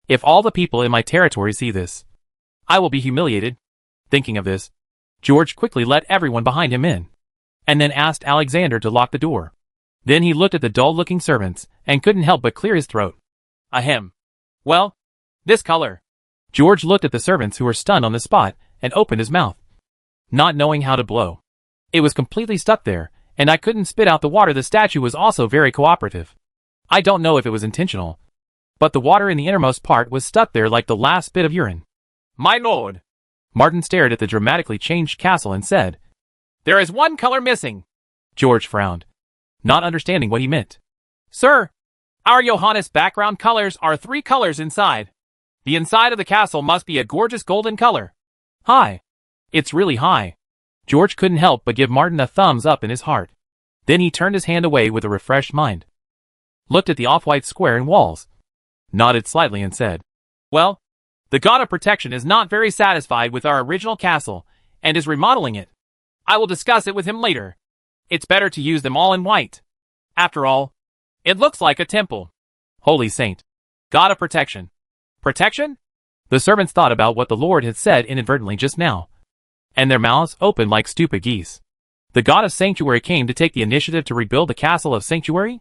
If all the people in my territory see this, I will be humiliated. Thinking of this, George quickly let everyone behind him in, and then asked Alexander to lock the door. Then he looked at the dull-looking servants, and couldn't help but clear his throat. Ahem. Well, this color. George looked at the servants who were stunned on the spot, and opened his mouth, not knowing how to blow. It was completely stuck there, and I couldn't spit out the water. The statue was also very cooperative. I don't know if it was intentional, but the water in the innermost part was stuck there like the last bit of urine. My lord! Martin stared at the dramatically changed castle and said, There is one color missing. George frowned, not understanding what he meant. Sir, our Johannes background colors are 3 colors inside. The inside of the castle must be a gorgeous golden color. High. It's really high. George couldn't help but give Martin a thumbs up in his heart. Then he turned his hand away with a refreshed mind, looked at the off-white square and walls, nodded slightly and said, Well, the God of Protection is not very satisfied with our original castle, and is remodeling it. I will discuss it with him later. It's better to use them all in white. After all, it looks like a temple. Holy Saint. God of Protection. Protection? The servants thought about what the Lord had said inadvertently just now, and their mouths opened like stupid geese. The God of Sanctuary came to take the initiative to rebuild the castle of Sanctuary?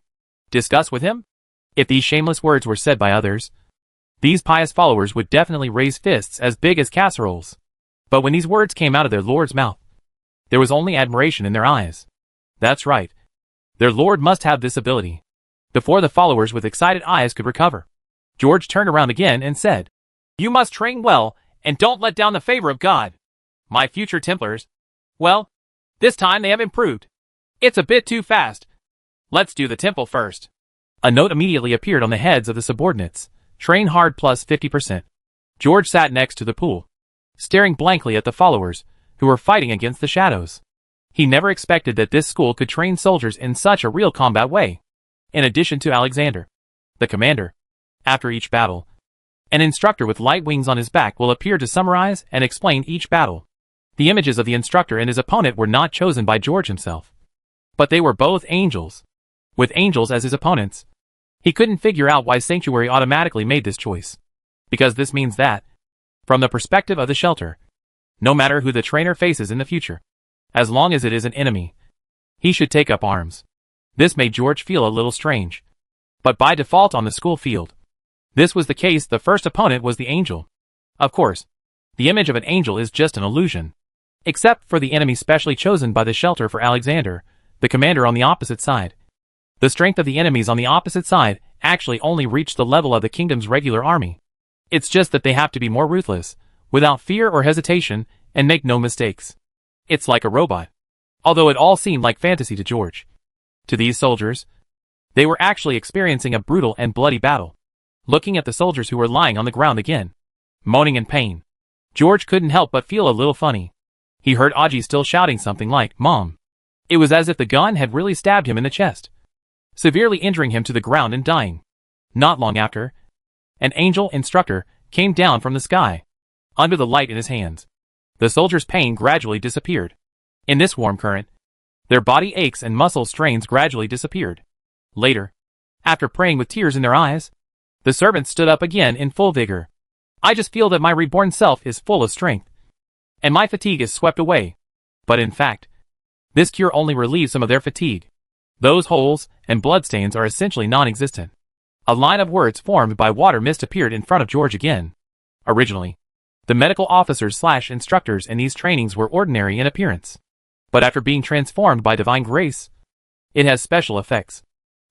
Discuss with him? If these shameless words were said by others, these pious followers would definitely raise fists as big as casseroles. But when these words came out of their Lord's mouth, there was only admiration in their eyes. That's right. Their Lord must have this ability. Before the followers with excited eyes could recover, George turned around again and said, You must train well, and don't let down the favor of God. My future Templars, well, this time they have improved. It's a bit too fast. Let's do the temple first. A note immediately appeared on the heads of the subordinates. Train hard plus 50%. George sat next to the pool, staring blankly at the followers, who were fighting against the shadows. He never expected that this school could train soldiers in such a real combat way. In addition to Alexander, the commander, after each battle, an instructor with light wings on his back will appear to summarize and explain each battle. The images of the instructor and his opponent were not chosen by George himself, but they were both angels. With angels as his opponents, he couldn't figure out why Sanctuary automatically made this choice. Because this means that, from the perspective of the shelter, no matter who the trainer faces in the future, as long as it is an enemy, he should take up arms. This made George feel a little strange. But by default on the school field, this was the case. The first opponent was the angel. Of course, the image of an angel is just an illusion, except for the enemy specially chosen by the shelter for Alexander, the commander on the opposite side. The strength of the enemies on the opposite side actually only reached the level of the kingdom's regular army. It's just that they have to be more ruthless, without fear or hesitation, and make no mistakes. It's like a robot. Although it all seemed like fantasy to George. To these soldiers, they were actually experiencing a brutal and bloody battle. Looking at the soldiers who were lying on the ground again, moaning in pain, George couldn't help but feel a little funny. He heard Aji still shouting something like, "Mom." It was as if the gun had really stabbed him in the chest, severely injuring him to the ground and dying. Not long after, an angel instructor came down from the sky, under the light in his hands. The soldiers' pain gradually disappeared. In this warm current, their body aches and muscle strains gradually disappeared. Later, after praying with tears in their eyes, the servants stood up again in full vigor. I just feel that my reborn self is full of strength, and my fatigue is swept away. But in fact, this cure only relieves some of their fatigue. Those holes and bloodstains are essentially non-existent. A line of words formed by water mist appeared in front of George again. Originally, the medical officers/instructors in these trainings were ordinary in appearance. But after being transformed by divine grace, it has special effects.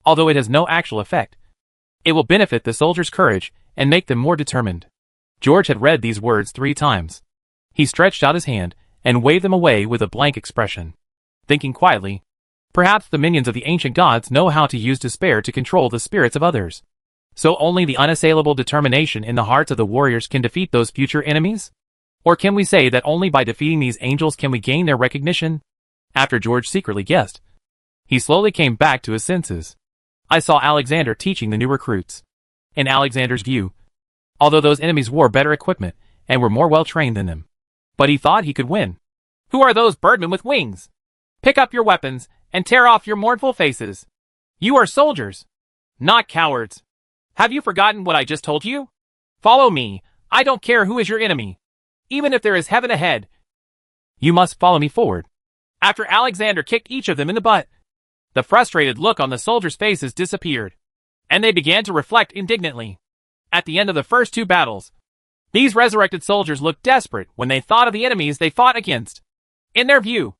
Although it has no actual effect, it will benefit the soldiers' courage and make them more determined. George had read these words 3 times. He stretched out his hand and waved them away with a blank expression, thinking quietly, perhaps the minions of the ancient gods know how to use despair to control the spirits of others. So only the unassailable determination in the hearts of the warriors can defeat those future enemies? Or can we say that only by defeating these angels can we gain their recognition? After George secretly guessed, he slowly came back to his senses. I saw Alexander teaching the new recruits. In Alexander's view, although those enemies wore better equipment and were more well-trained than them, but he thought he could win. Who are those birdmen with wings? Pick up your weapons and tear off your mournful faces. You are soldiers, not cowards. Have you forgotten what I just told you? Follow me. I don't care who is your enemy. Even if there is heaven ahead, you must follow me forward. After Alexander kicked each of them in the butt, the frustrated look on the soldiers' faces disappeared, and they began to reflect indignantly. At the end of the first 2 battles, these resurrected soldiers looked desperate when they thought of the enemies they fought against. In their view,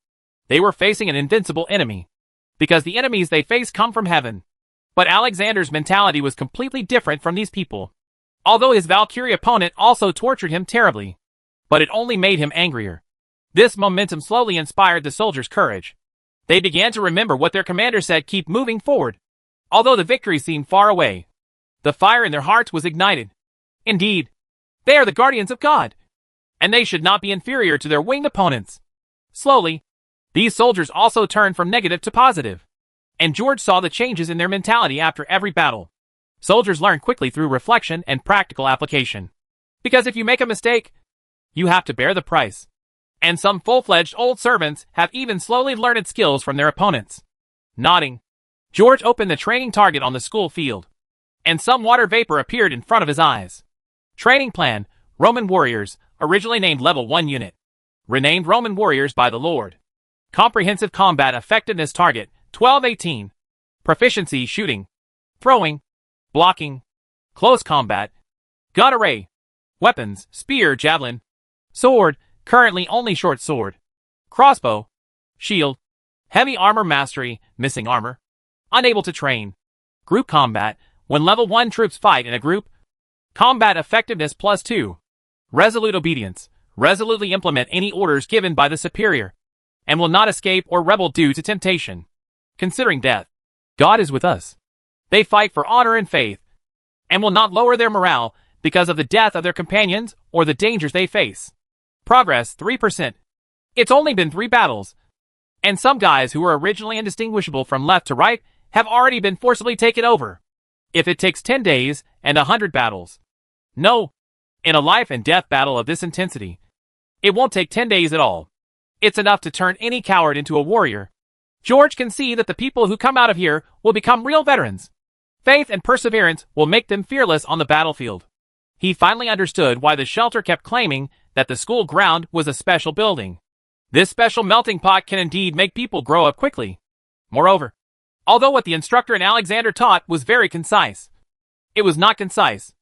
they were facing an invincible enemy, because the enemies they face come from heaven. But Alexander's mentality was completely different from these people. Although his Valkyrie opponent also tortured him terribly, but it only made him angrier. This momentum slowly inspired the soldiers' courage. They began to remember what their commander said: keep moving forward. Although the victory seemed far away, the fire in their hearts was ignited. Indeed, they are the guardians of God, and they should not be inferior to their winged opponents. Slowly, these soldiers also turned from negative to positive, and George saw the changes in their mentality after every battle. Soldiers learn quickly through reflection and practical application, because if you make a mistake, you have to bear the price. And some full-fledged old servants have even slowly learned skills from their opponents. Nodding, George opened the training target on the school field, and some water vapor appeared in front of his eyes. Training plan: Roman Warriors, originally named Level 1 Unit. Renamed Roman Warriors by the Lord. Comprehensive Combat Effectiveness Target, 1218. Proficiency: Shooting, Throwing, Blocking, Close Combat. Gun Array: Weapons, Spear, Javelin, Sword, currently only Short Sword, Crossbow, Shield. Heavy Armor Mastery, Missing Armor. Unable to train. Group Combat: when Level 1 troops fight in a group. Combat Effectiveness +2. Resolute Obedience: resolutely implement any orders given by the superior, and will not escape or rebel due to temptation. Considering death, God is with us. They fight for honor and faith, and will not lower their morale because of the death of their companions or the dangers they face. Progress 3%. It's only been 3 battles, and some guys who were originally indistinguishable from left to right have already been forcibly taken over. If it takes 10 days and 100 battles. No, in a life and death battle of this intensity, it won't take 10 days at all. It's enough to turn any coward into a warrior. George can see that the people who come out of here will become real veterans. Faith and perseverance will make them fearless on the battlefield. He finally understood why the shelter kept claiming that the school ground was a special building. This special melting pot can indeed make people grow up quickly. Moreover, although what the instructor and Alexander taught was very concise, it was not concise.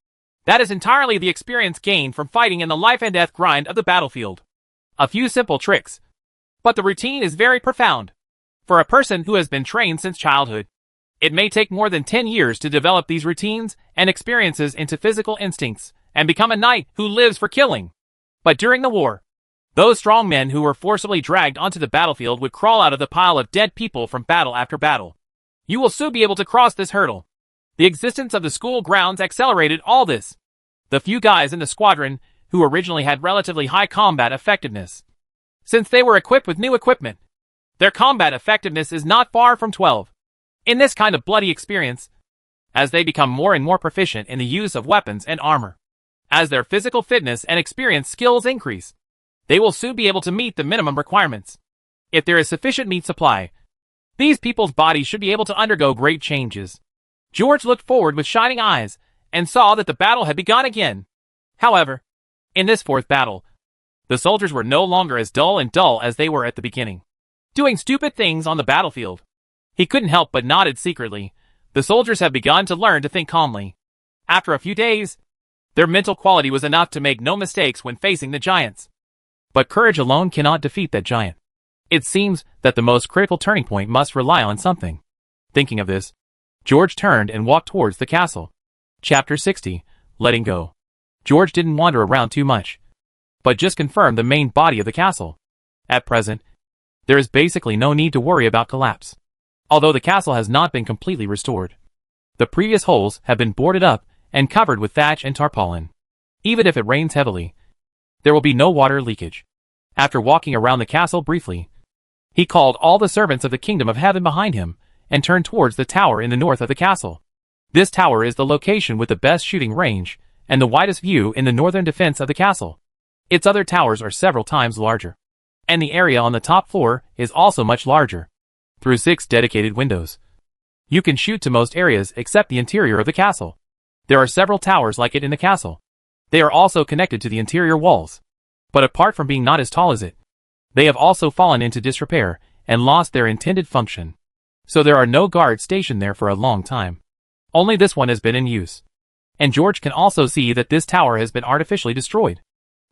That is entirely the experience gained from fighting in the life and death grind of the battlefield. A few simple tricks, but the routine is very profound. For a person who has been trained since childhood, It may take more than 10 years to develop these routines and experiences into physical instincts and become a knight who lives for killing. But during the war, those strong men who were forcibly dragged onto the battlefield would crawl out of the pile of dead people from battle after battle. You will soon be able to cross this hurdle. The existence of the school grounds accelerated all this. The few guys in the squadron who originally had relatively high combat effectiveness, since they were equipped with new equipment, their combat effectiveness is not far from 12. In this kind of bloody experience, as they become more and more proficient in the use of weapons and armor, as their physical fitness and experience skills increase, they will soon be able to meet the minimum requirements. If there is sufficient meat supply, these people's bodies should be able to undergo great changes. George looked forward with shining eyes and saw that the battle had begun again. However, in this fourth battle, the soldiers were no longer as dull as they were at the beginning, doing stupid things on the battlefield. He couldn't help but nodded secretly. The soldiers have begun to learn to think calmly. After a few days, their mental quality was enough to make no mistakes when facing the giants. But courage alone cannot defeat that giant. It seems that the most critical turning point must rely on something. Thinking of this, George turned and walked towards the castle. Chapter 60, Letting Go. George didn't wander around too much, but just confirmed the main body of the castle. At present, there is basically no need to worry about collapse. Although the castle has not been completely restored, the previous holes have been boarded up and covered with thatch and tarpaulin. Even if it rains heavily, there will be no water leakage. After walking around the castle briefly, he called all the servants of the kingdom of heaven behind him and turned towards the tower in the north of the castle. This tower is the location with the best shooting range and the widest view in the northern defense of the castle. Its other towers are several times larger, and the area on the top floor is also much larger. Through 6 dedicated windows, you can shoot to most areas except the interior of the castle. There are several towers like it in the castle. They are also connected to the interior walls. But apart from being not as tall as it, they have also fallen into disrepair and lost their intended function. So there are no guards stationed there for a long time. Only this one has been in use. And George can also see that this tower has been artificially destroyed.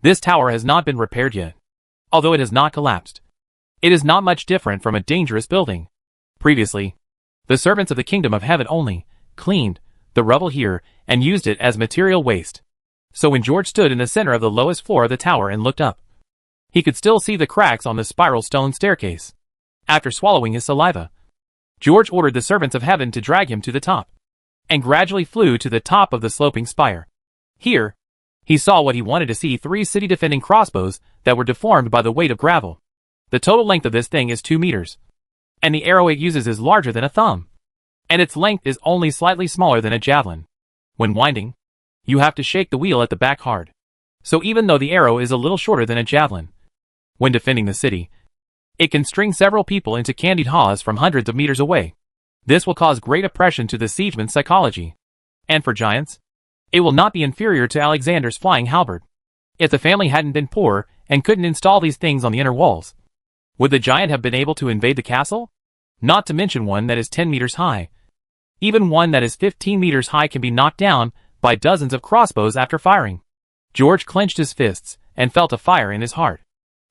This tower has not been repaired yet. Although it has not collapsed, it is not much different from a dangerous building. Previously, the servants of the kingdom of heaven only cleaned the rubble here and used it as material waste. So when George stood in the center of the lowest floor of the tower and looked up, he could still see the cracks on the spiral stone staircase. After swallowing his saliva, George ordered the servants of heaven to drag him to the top, and gradually flew to the top of the sloping spire. Here, he saw what he wanted to see: 3 city-defending crossbows that were deformed by the weight of gravel. The total length of this thing is 2 meters, and the arrow it uses is larger than a thumb, and its length is only slightly smaller than a javelin. When winding, you have to shake the wheel at the back hard. So even though the arrow is a little shorter than a javelin, when defending the city, it can string several people into candied haws from hundreds of meters away. This will cause great oppression to the siegeman's psychology. And for giants, it will not be inferior to Alexander's flying halberd. If the family hadn't been poor and couldn't install these things on the inner walls, would the giant have been able to invade the castle? Not to mention one that is 10 meters high. Even one that is 15 meters high can be knocked down by dozens of crossbows after firing. George clenched his fists and felt a fire in his heart.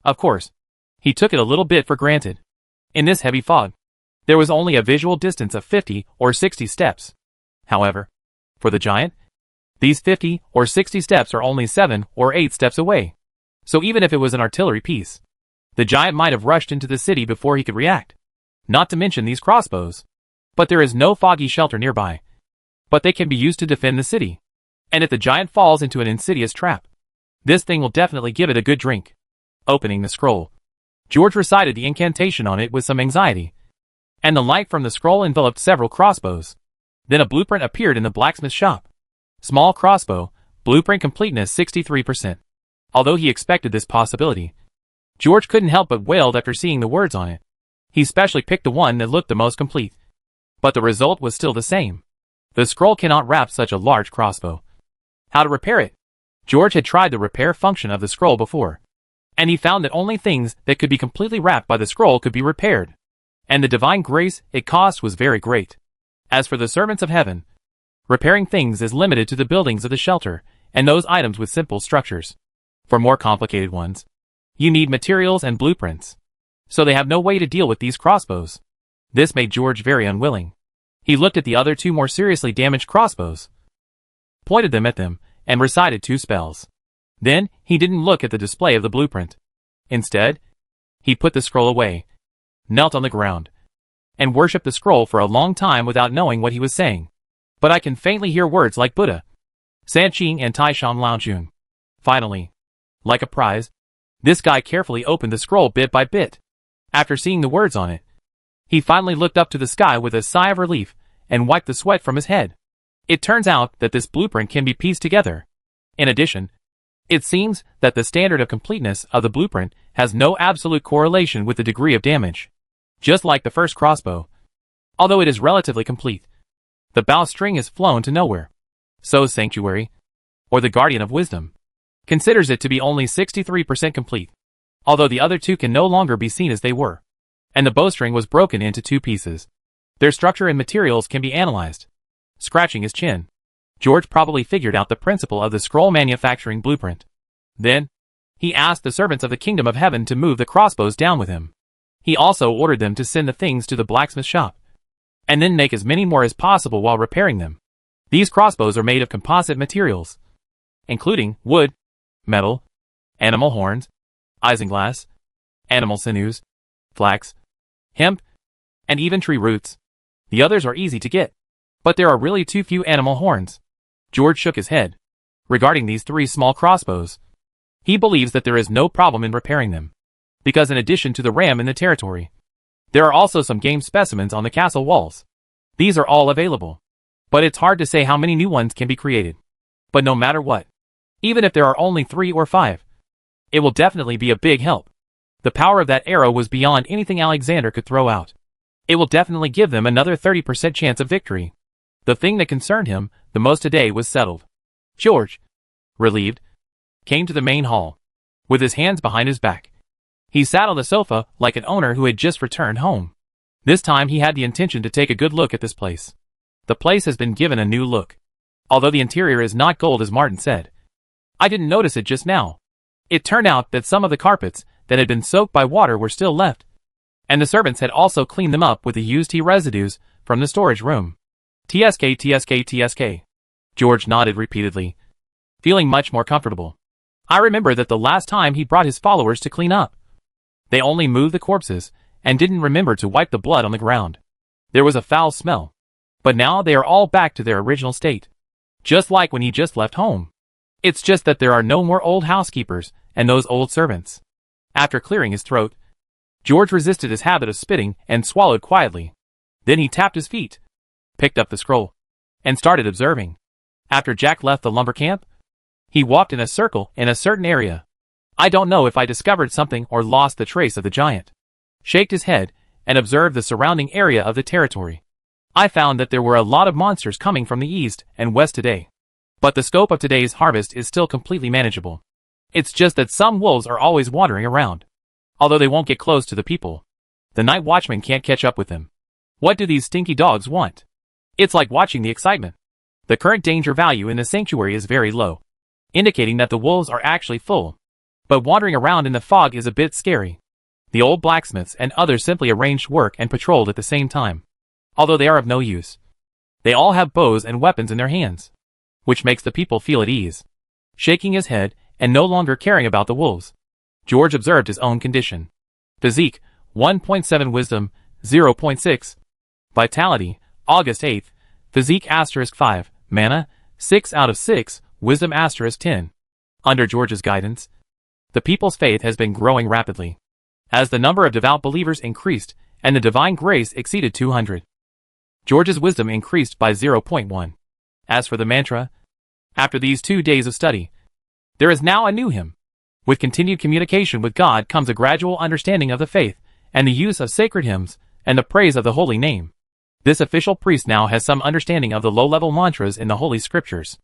Of course, he took it a little bit for granted. In this heavy fog, there was only a visual distance of 50 or 60 steps. However, for the giant, these 50 or 60 steps are only 7 or 8 steps away. So even if it was an artillery piece, the giant might have rushed into the city before he could react. Not to mention these crossbows. But there is no foggy shelter nearby. But they can be used to defend the city. And if the giant falls into an insidious trap, this thing will definitely give it a good drink. Opening the scroll, George recited the incantation on it with some anxiety, and the light from the scroll enveloped several crossbows. Then a blueprint appeared in the blacksmith shop. Small crossbow, blueprint completeness 63%. Although he expected this possibility, George couldn't help but wailed after seeing the words on it. He specially picked the one that looked the most complete. But the result was still the same. The scroll cannot wrap such a large crossbow. How to repair it? George had tried the repair function of the scroll before, and he found that only things that could be completely wrapped by the scroll could be repaired. And the divine grace it cost was very great. As for the servants of heaven, repairing things is limited to the buildings of the shelter and those items with simple structures. For more complicated ones, you need materials and blueprints. So they have no way to deal with these crossbows. This made George very unwilling. He looked at the other two more seriously damaged crossbows, pointed them at them, and recited 2 spells. Then, he didn't look at the display of the blueprint. Instead, he put the scroll away, knelt on the ground, and worshipped the scroll for a long time without knowing what he was saying. But I can faintly hear words like Buddha, Sanqing and Taishan Laojun. Finally, like a prize, this guy carefully opened the scroll bit by bit. After seeing the words on it, he finally looked up to the sky with a sigh of relief and wiped the sweat from his head. It turns out that this blueprint can be pieced together. In addition, it seems that the standard of completeness of the blueprint has no absolute correlation with the degree of damage. Just like the first crossbow, although it is relatively complete, the bowstring is flown to nowhere. So Sanctuary, or the Guardian of Wisdom, considers it to be only 63% complete, although the other two can no longer be seen as they were, and the bowstring was broken into 2 pieces. Their structure and materials can be analyzed. Scratching his chin, George probably figured out the principle of the scroll manufacturing blueprint. Then, he asked the servants of the Kingdom of Heaven to move the crossbows down with him. He also ordered them to send the things to the blacksmith shop, and then make as many more as possible while repairing them. These crossbows are made of composite materials, including wood, metal, animal horns, isinglass, animal sinews, flax, hemp, and even tree roots. The others are easy to get, but there are really too few animal horns. George shook his head. Regarding these 3 small crossbows, he believes that there is no problem in repairing them, because in addition to the ram in the territory, there are also some game specimens on the castle walls. These are all available, but it's hard to say how many new ones can be created. But no matter what, even if there are only 3 or 5, it will definitely be a big help. The power of that arrow was beyond anything Alexander could throw out. It will definitely give them another 30% chance of victory. The thing that concerned him the most today was settled. George, relieved, came to the main hall, with his hands behind his back. He sat on the sofa like an owner who had just returned home. This time he had the intention to take a good look at this place. The place has been given a new look, although the interior is not gold as Martin said. I didn't notice it just now. It turned out that some of the carpets that had been soaked by water were still left, and the servants had also cleaned them up with the used tea residues from the storage room. TSK, TSK, TSK. George nodded repeatedly, feeling much more comfortable. I remember that the last time he brought his followers to clean up, they only moved the corpses and didn't remember to wipe the blood on the ground. There was a foul smell, but now they are all back to their original state, just like when he just left home. It's just that there are no more old housekeepers and those old servants. After clearing his throat, George resisted his habit of spitting and swallowed quietly. Then he tapped his feet, picked up the scroll, and started observing. After Jack left the lumber camp, he walked in a circle in a certain area. I don't know if I discovered something or lost the trace of the giant. Shaked his head and observed the surrounding area of the territory. I found that there were a lot of monsters coming from the east and west today. But the scope of today's harvest is still completely manageable. It's just that some wolves are always wandering around. Although they won't get close to the people, the night watchman can't catch up with them. What do these stinky dogs want? It's like watching the excitement. The current danger value in the sanctuary is very low, indicating that the wolves are actually full. But wandering around in the fog is a bit scary. The old blacksmiths and others simply arranged work and patrolled at the same time. Although they are of no use, they all have bows and weapons in their hands, which makes the people feel at ease. Shaking his head and no longer caring about the wolves, George observed his own condition. Physique, 1.7 Wisdom, 0.6. Vitality, August 8th. Physique *5. Mana, 6 out of 6. Wisdom *10. Under George's guidance, the people's faith has been growing rapidly, as the number of devout believers increased and the divine grace exceeded 200. George's wisdom increased by 0.1. As for the mantra, after these 2 days of study, there is now a new hymn. With continued communication with God comes a gradual understanding of the faith and the use of sacred hymns and the praise of the holy name. This official priest now has some understanding of the low-level mantras in the Holy Scriptures.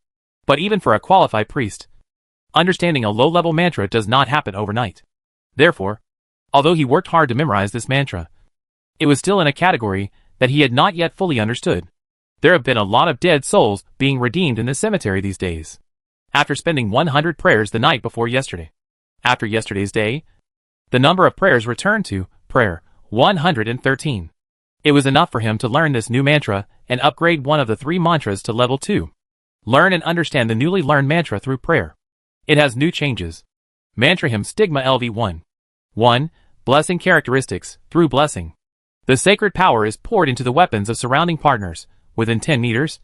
But even for a qualified priest, understanding a low-level mantra does not happen overnight. Therefore, although he worked hard to memorize this mantra, it was still in a category that he had not yet fully understood. There have been a lot of dead souls being redeemed in the cemetery these days. After spending 100 prayers the night before yesterday. After yesterday's day, the number of prayers returned to prayer 113. It was enough for him to learn this new mantra and upgrade one of the 3 mantras to level 2. Learn and understand the newly learned mantra through prayer. It has new changes. Mantra Hymn Stigma LV1. 1. Blessing characteristics. Through blessing, the sacred power is poured into the weapons of surrounding partners, within 10 meters,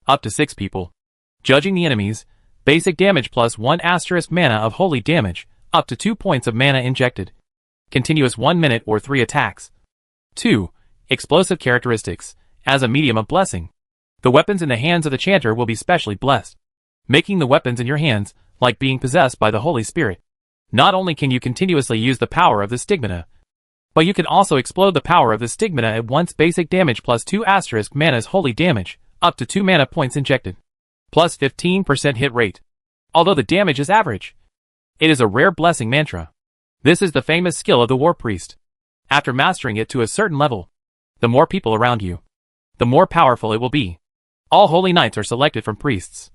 up to 6 people. Judging the enemies, basic damage plus 1 asterisk mana of holy damage, up to 2 points of mana injected. Continuous 1 minute or 3 attacks. 2. Explosive characteristics. As a medium of blessing, the weapons in the hands of the chanter will be specially blessed, making the weapons in your hands like being possessed by the Holy Spirit. Not only can you continuously use the power of the stigmata, but you can also explode the power of the stigmata at once. Basic damage plus 2 asterisk mana's holy damage, up to 2 mana points injected. Plus 15% hit rate. Although the damage is average, it is a rare blessing mantra. This is the famous skill of the war priest. After mastering it to a certain level, the more people around you, the more powerful it will be. All holy knights are selected from priests,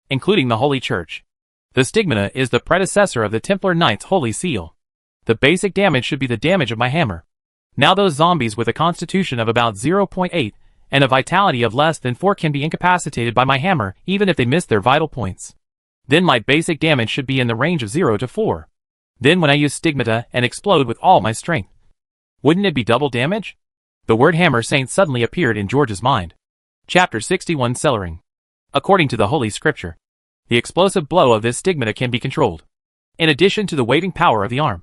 including the Holy Church. The stigmata is the predecessor of the Templar Knight's holy seal. The basic damage should be the damage of my hammer. Now those zombies with a constitution of about 0.8 and a vitality of less than 4 can be incapacitated by my hammer even if they miss their vital points. Then my basic damage should be in the range of 0 to 4. Then when I use stigmata and explode with all my strength, wouldn't it be double damage? The word hammer saint suddenly appeared in George's mind. Chapter 61 Cellaring. According to the Holy Scripture, the explosive blow of this stigmata can be controlled. In addition to the waving power of the arm,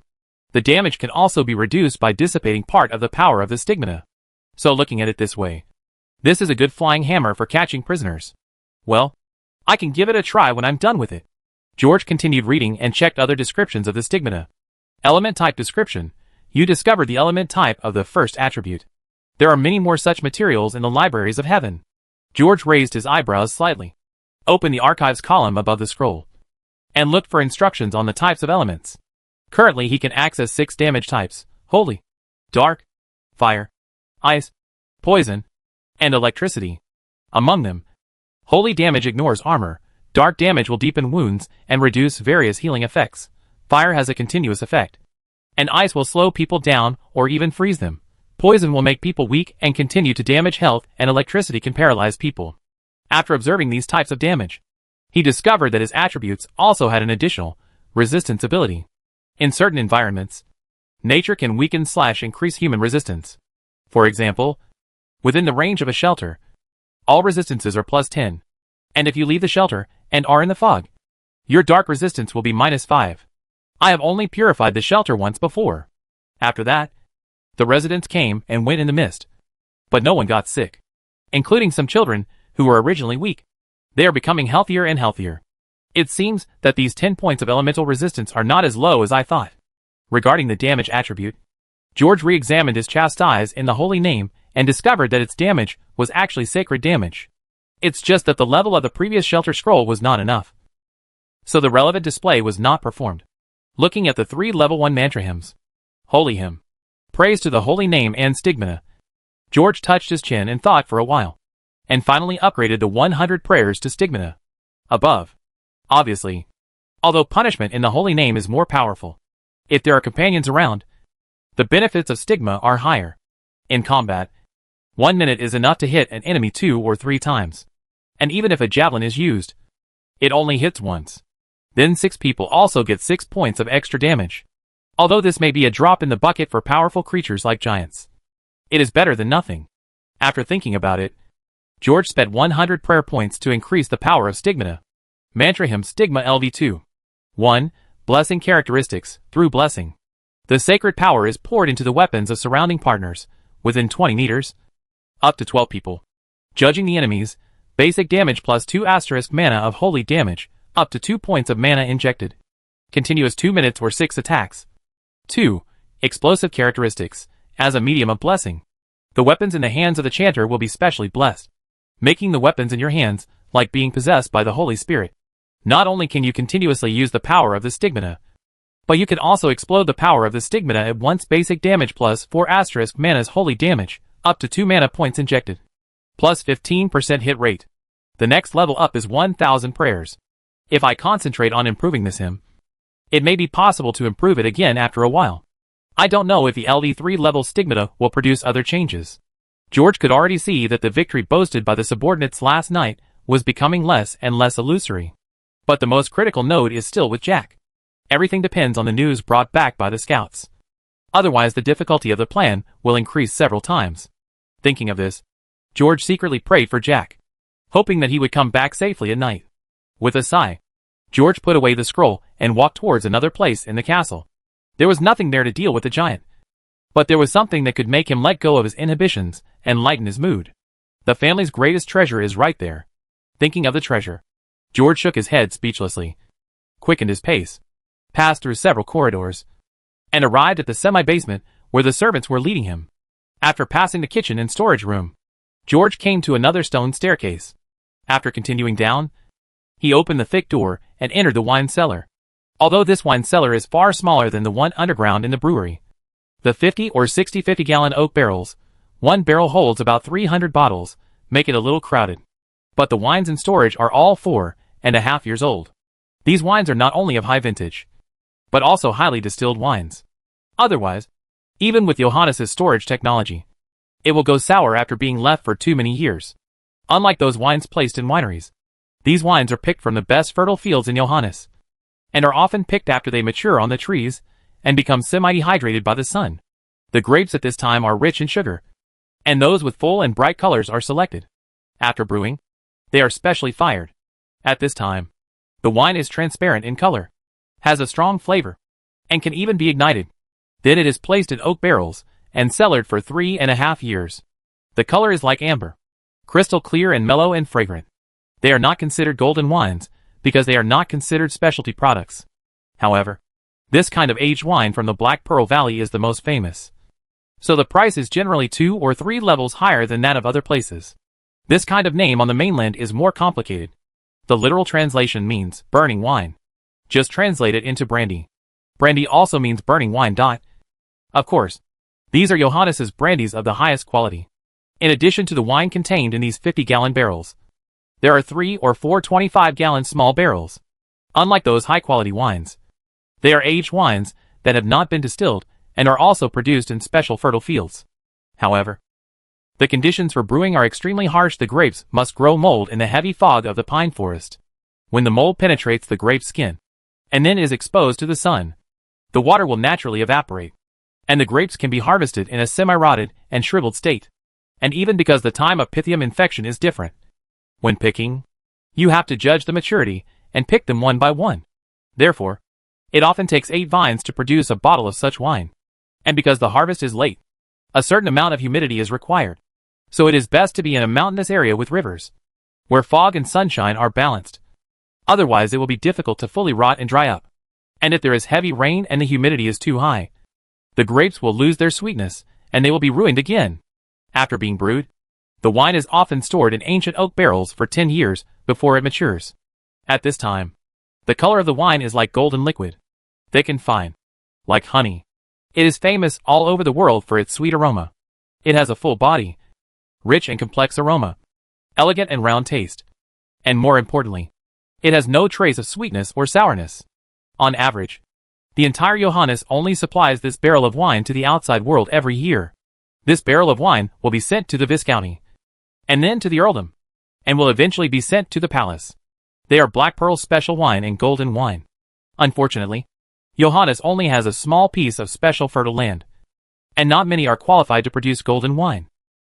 the damage can also be reduced by dissipating part of the power of the stigmata. So looking at it this way, this is a good flying hammer for catching prisoners. Well, I can give it a try when I'm done with it. George continued reading and checked other descriptions of the stigmata. Element type description. You discovered the element type of the first attribute. There are many more such materials in the libraries of heaven. George raised his eyebrows slightly, opened the archives column above the scroll, and looked for instructions on the types of elements. Currently he can access 6 damage types: holy, dark, fire, ice, poison, and electricity. Among them, holy damage ignores armor, dark damage will deepen wounds and reduce various healing effects, fire has a continuous effect, and ice will slow people down or even freeze them. Poison will make people weak and continue to damage health, and electricity can paralyze people. After observing these types of damage, he discovered that his attributes also had an additional resistance ability. In certain environments, nature can weaken/increase human resistance. For example, within the range of a shelter, all resistances are plus 10. And if you leave the shelter and are in the fog, your dark resistance will be -5. I have only purified the shelter once before. After that, the residents came and went in the mist, but no one got sick, including some children who were originally weak. They are becoming healthier and healthier. It seems that these 10 points of elemental resistance are not as low as I thought. Regarding the damage attribute, George re-examined his chastise in the holy name and discovered that its damage was actually sacred damage. It's just that the level of the previous shelter scroll was not enough, so the relevant display was not performed. Looking at the 3 level 1 mantra hymns, Holy Hymn, Praise to the Holy Name and Stigmata, George touched his chin and thought for a while, and finally upgraded the 100 prayers to stigmata. Above. Obviously, although punishment in the holy name is more powerful, if there are companions around, the benefits of stigma are higher. In combat, 1 minute is enough to hit an enemy 2 or 3 times. And even if a javelin is used, it only hits once. Then 6 people also get 6 points of extra damage. Although this may be a drop in the bucket for powerful creatures like giants, it is better than nothing. After thinking about it, George spent 100 prayer points to increase the power of stigmata. Mantra Hymn Stigma LV2. 1. Blessing characteristics. Through blessing, the sacred power is poured into the weapons of surrounding partners, within 20 meters, up to 12 people. Judging the enemies, basic damage plus 2 asterisk mana of holy damage, up to 2 points of mana injected. Continuous 2 minutes or 6 attacks. 2. Explosive characteristics. As a medium of blessing, the weapons in the hands of the chanter will be specially blessed, making the weapons in your hands like being possessed by the Holy Spirit. Not only can you continuously use the power of the stigmata, but you can also explode the power of the stigmata at once. Basic damage plus 4 asterisk mana's holy damage, up to 2 mana points injected. Plus 15% hit rate. The next level up is 1000 prayers. If I concentrate on improving this hymn, it may be possible to improve it again after a while. I don't know if the LV3 level stigmata will produce other changes. George could already see that the victory boasted by the subordinates last night was becoming less and less illusory. But the most critical note is still with Jack. Everything depends on the news brought back by the scouts. Otherwise, the difficulty of the plan will increase several times. Thinking of this, George secretly prayed for Jack, hoping that he would come back safely at night. With a sigh, George put away the scroll and walked towards another place in the castle. There was nothing there to deal with the giant, but there was something that could make him let go of his inhibitions and lighten his mood. The family's greatest treasure is right there. Thinking of the treasure, George shook his head speechlessly, quickened his pace, passed through several corridors, and arrived at the semi-basement where the servants were leading him. After passing the kitchen and storage room, George came to another stone staircase. After continuing down, he opened the thick door and entered the wine cellar. Although this wine cellar is far smaller than the one underground in the brewery, the 50 or 60 50-gallon oak barrels, one barrel holds about 300 bottles, make it a little crowded. But the wines in storage are all 4.5 years old. These wines are not only of high vintage, but also highly distilled wines. Otherwise, even with Johannes' storage technology, it will go sour after being left for too many years. Unlike those wines placed in wineries, these wines are picked from the best fertile fields in Johannes, and are often picked after they mature on the trees and become semi-dehydrated by the sun. The grapes at this time are rich in sugar, and those with full and bright colors are selected. After brewing, they are specially fired. At this time, the wine is transparent in color, has a strong flavor, and can even be ignited. Then it is placed in oak barrels and cellared for 3.5 years. The color is like amber, crystal clear and mellow and fragrant. They are not considered golden wines because they are not considered specialty products. However, this kind of aged wine from the Black Pearl Valley is the most famous, so the price is generally 2 or 3 levels higher than that of other places. This kind of name on the mainland is more complicated. The literal translation means burning wine. Just translate it into brandy. Brandy also means burning wine. Of course, these are Johannes' brandies of the highest quality. In addition to the wine contained in these 50-gallon barrels, there are 3 or 4 25-gallon small barrels. Unlike those high-quality wines, they are aged wines that have not been distilled and are also produced in special fertile fields. However, the conditions for brewing are extremely harsh. The grapes must grow mold in the heavy fog of the pine forest. When the mold penetrates the grape skin and then is exposed to the sun, the water will naturally evaporate, and the grapes can be harvested in a semi-rotted and shriveled state. And even because the time of Pythium infection is different, when picking, you have to judge the maturity and pick them one by one. Therefore, it often takes 8 vines to produce a bottle of such wine. And because the harvest is late, a certain amount of humidity is required. So it is best to be in a mountainous area with rivers, where fog and sunshine are balanced. Otherwise it will be difficult to fully rot and dry up. And if there is heavy rain and the humidity is too high, the grapes will lose their sweetness, and they will be ruined again. After being brewed, the wine is often stored in ancient oak barrels for 10 years before it matures. At this time, the color of the wine is like golden liquid, thick and fine, like honey. It is famous all over the world for its sweet aroma. It has a full body, rich and complex aroma, elegant and round taste, and more importantly, it has no trace of sweetness or sourness. On average, the entire Johannes only supplies this barrel of wine to the outside world every year. This barrel of wine will be sent to the Viscounty, and then to the earldom, and will eventually be sent to the palace. They are Black Pearl special wine and golden wine. Unfortunately, Johannes only has a small piece of special fertile land, and not many are qualified to produce golden wine.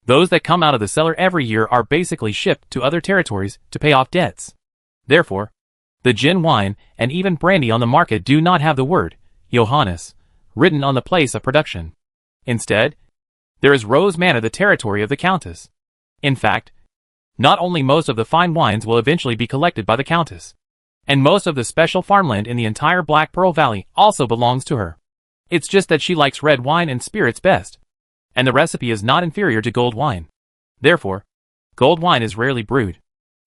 Those that come out of the cellar every year are basically shipped to other territories to pay off debts. Therefore, the gin wine and even brandy on the market do not have the word Johannes written on the place of production. Instead, there is Rose Manor, the territory of the Countess. In fact, not only most of the fine wines will eventually be collected by the Countess, and most of the special farmland in the entire Black Pearl Valley also belongs to her. It's just that she likes red wine and spirits best, and the recipe is not inferior to gold wine. Therefore, gold wine is rarely brewed.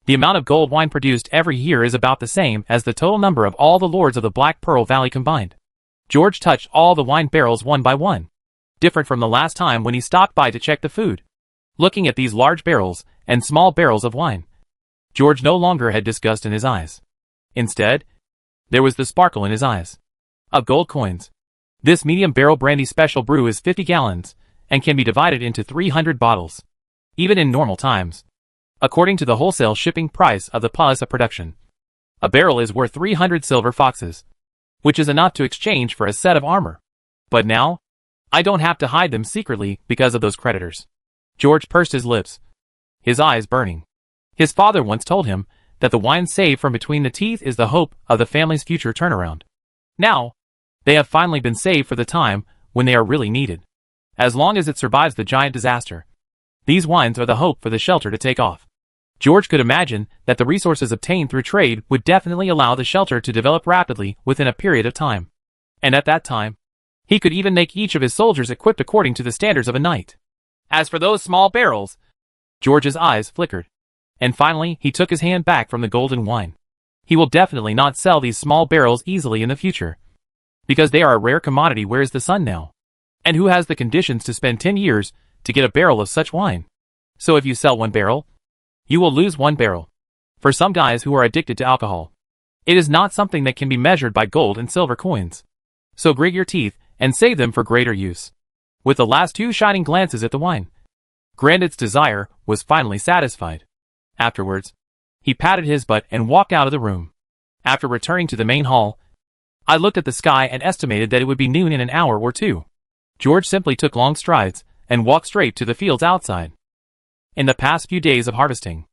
The amount of gold wine produced every year is about the same as the total number of all the lords of the Black Pearl Valley combined. George touched all the wine barrels one by one, different from the last time when he stopped by to check the food. Looking at these large barrels and small barrels of wine, George no longer had disgust in his eyes. Instead, there was the sparkle in his eyes of gold coins. This medium barrel brandy special brew is 50 gallons and can be divided into 300 bottles. even in normal times. According to the wholesale shipping price of the Palisa production, a barrel is worth 300 silver foxes, which is enough to exchange for a set of armor. But now, I don't have to hide them secretly because of those creditors. George pursed his lips, his eyes burning. His father once told him that the wine saved from between the teeth is the hope of the family's future turnaround. Now, they have finally been saved for the time when they are really needed. As long as it survives the giant disaster, these wines are the hope for the shelter to take off. George could imagine that the resources obtained through trade would definitely allow the shelter to develop rapidly within a period of time. And at that time, he could even make each of his soldiers equipped according to the standards of a knight. As for those small barrels, George's eyes flickered. And finally, he took his hand back from the golden wine. He will definitely not sell these small barrels easily in the future, because they are a rare commodity. Where's the sun now? And who has the conditions to spend 10 years to get a barrel of such wine? So if you sell one barrel, you will lose one barrel. For some guys who are addicted to alcohol, it is not something that can be measured by gold and silver coins. So grit your teeth and save them for greater use. With the last two shining glances at the wine, Grandit's desire was finally satisfied. Afterwards, he patted his butt and walked out of the room. After returning to the main hall, I looked at the sky and estimated that it would be noon in an hour or two. George simply took long strides and walked straight to the fields outside. In the past few days of harvesting,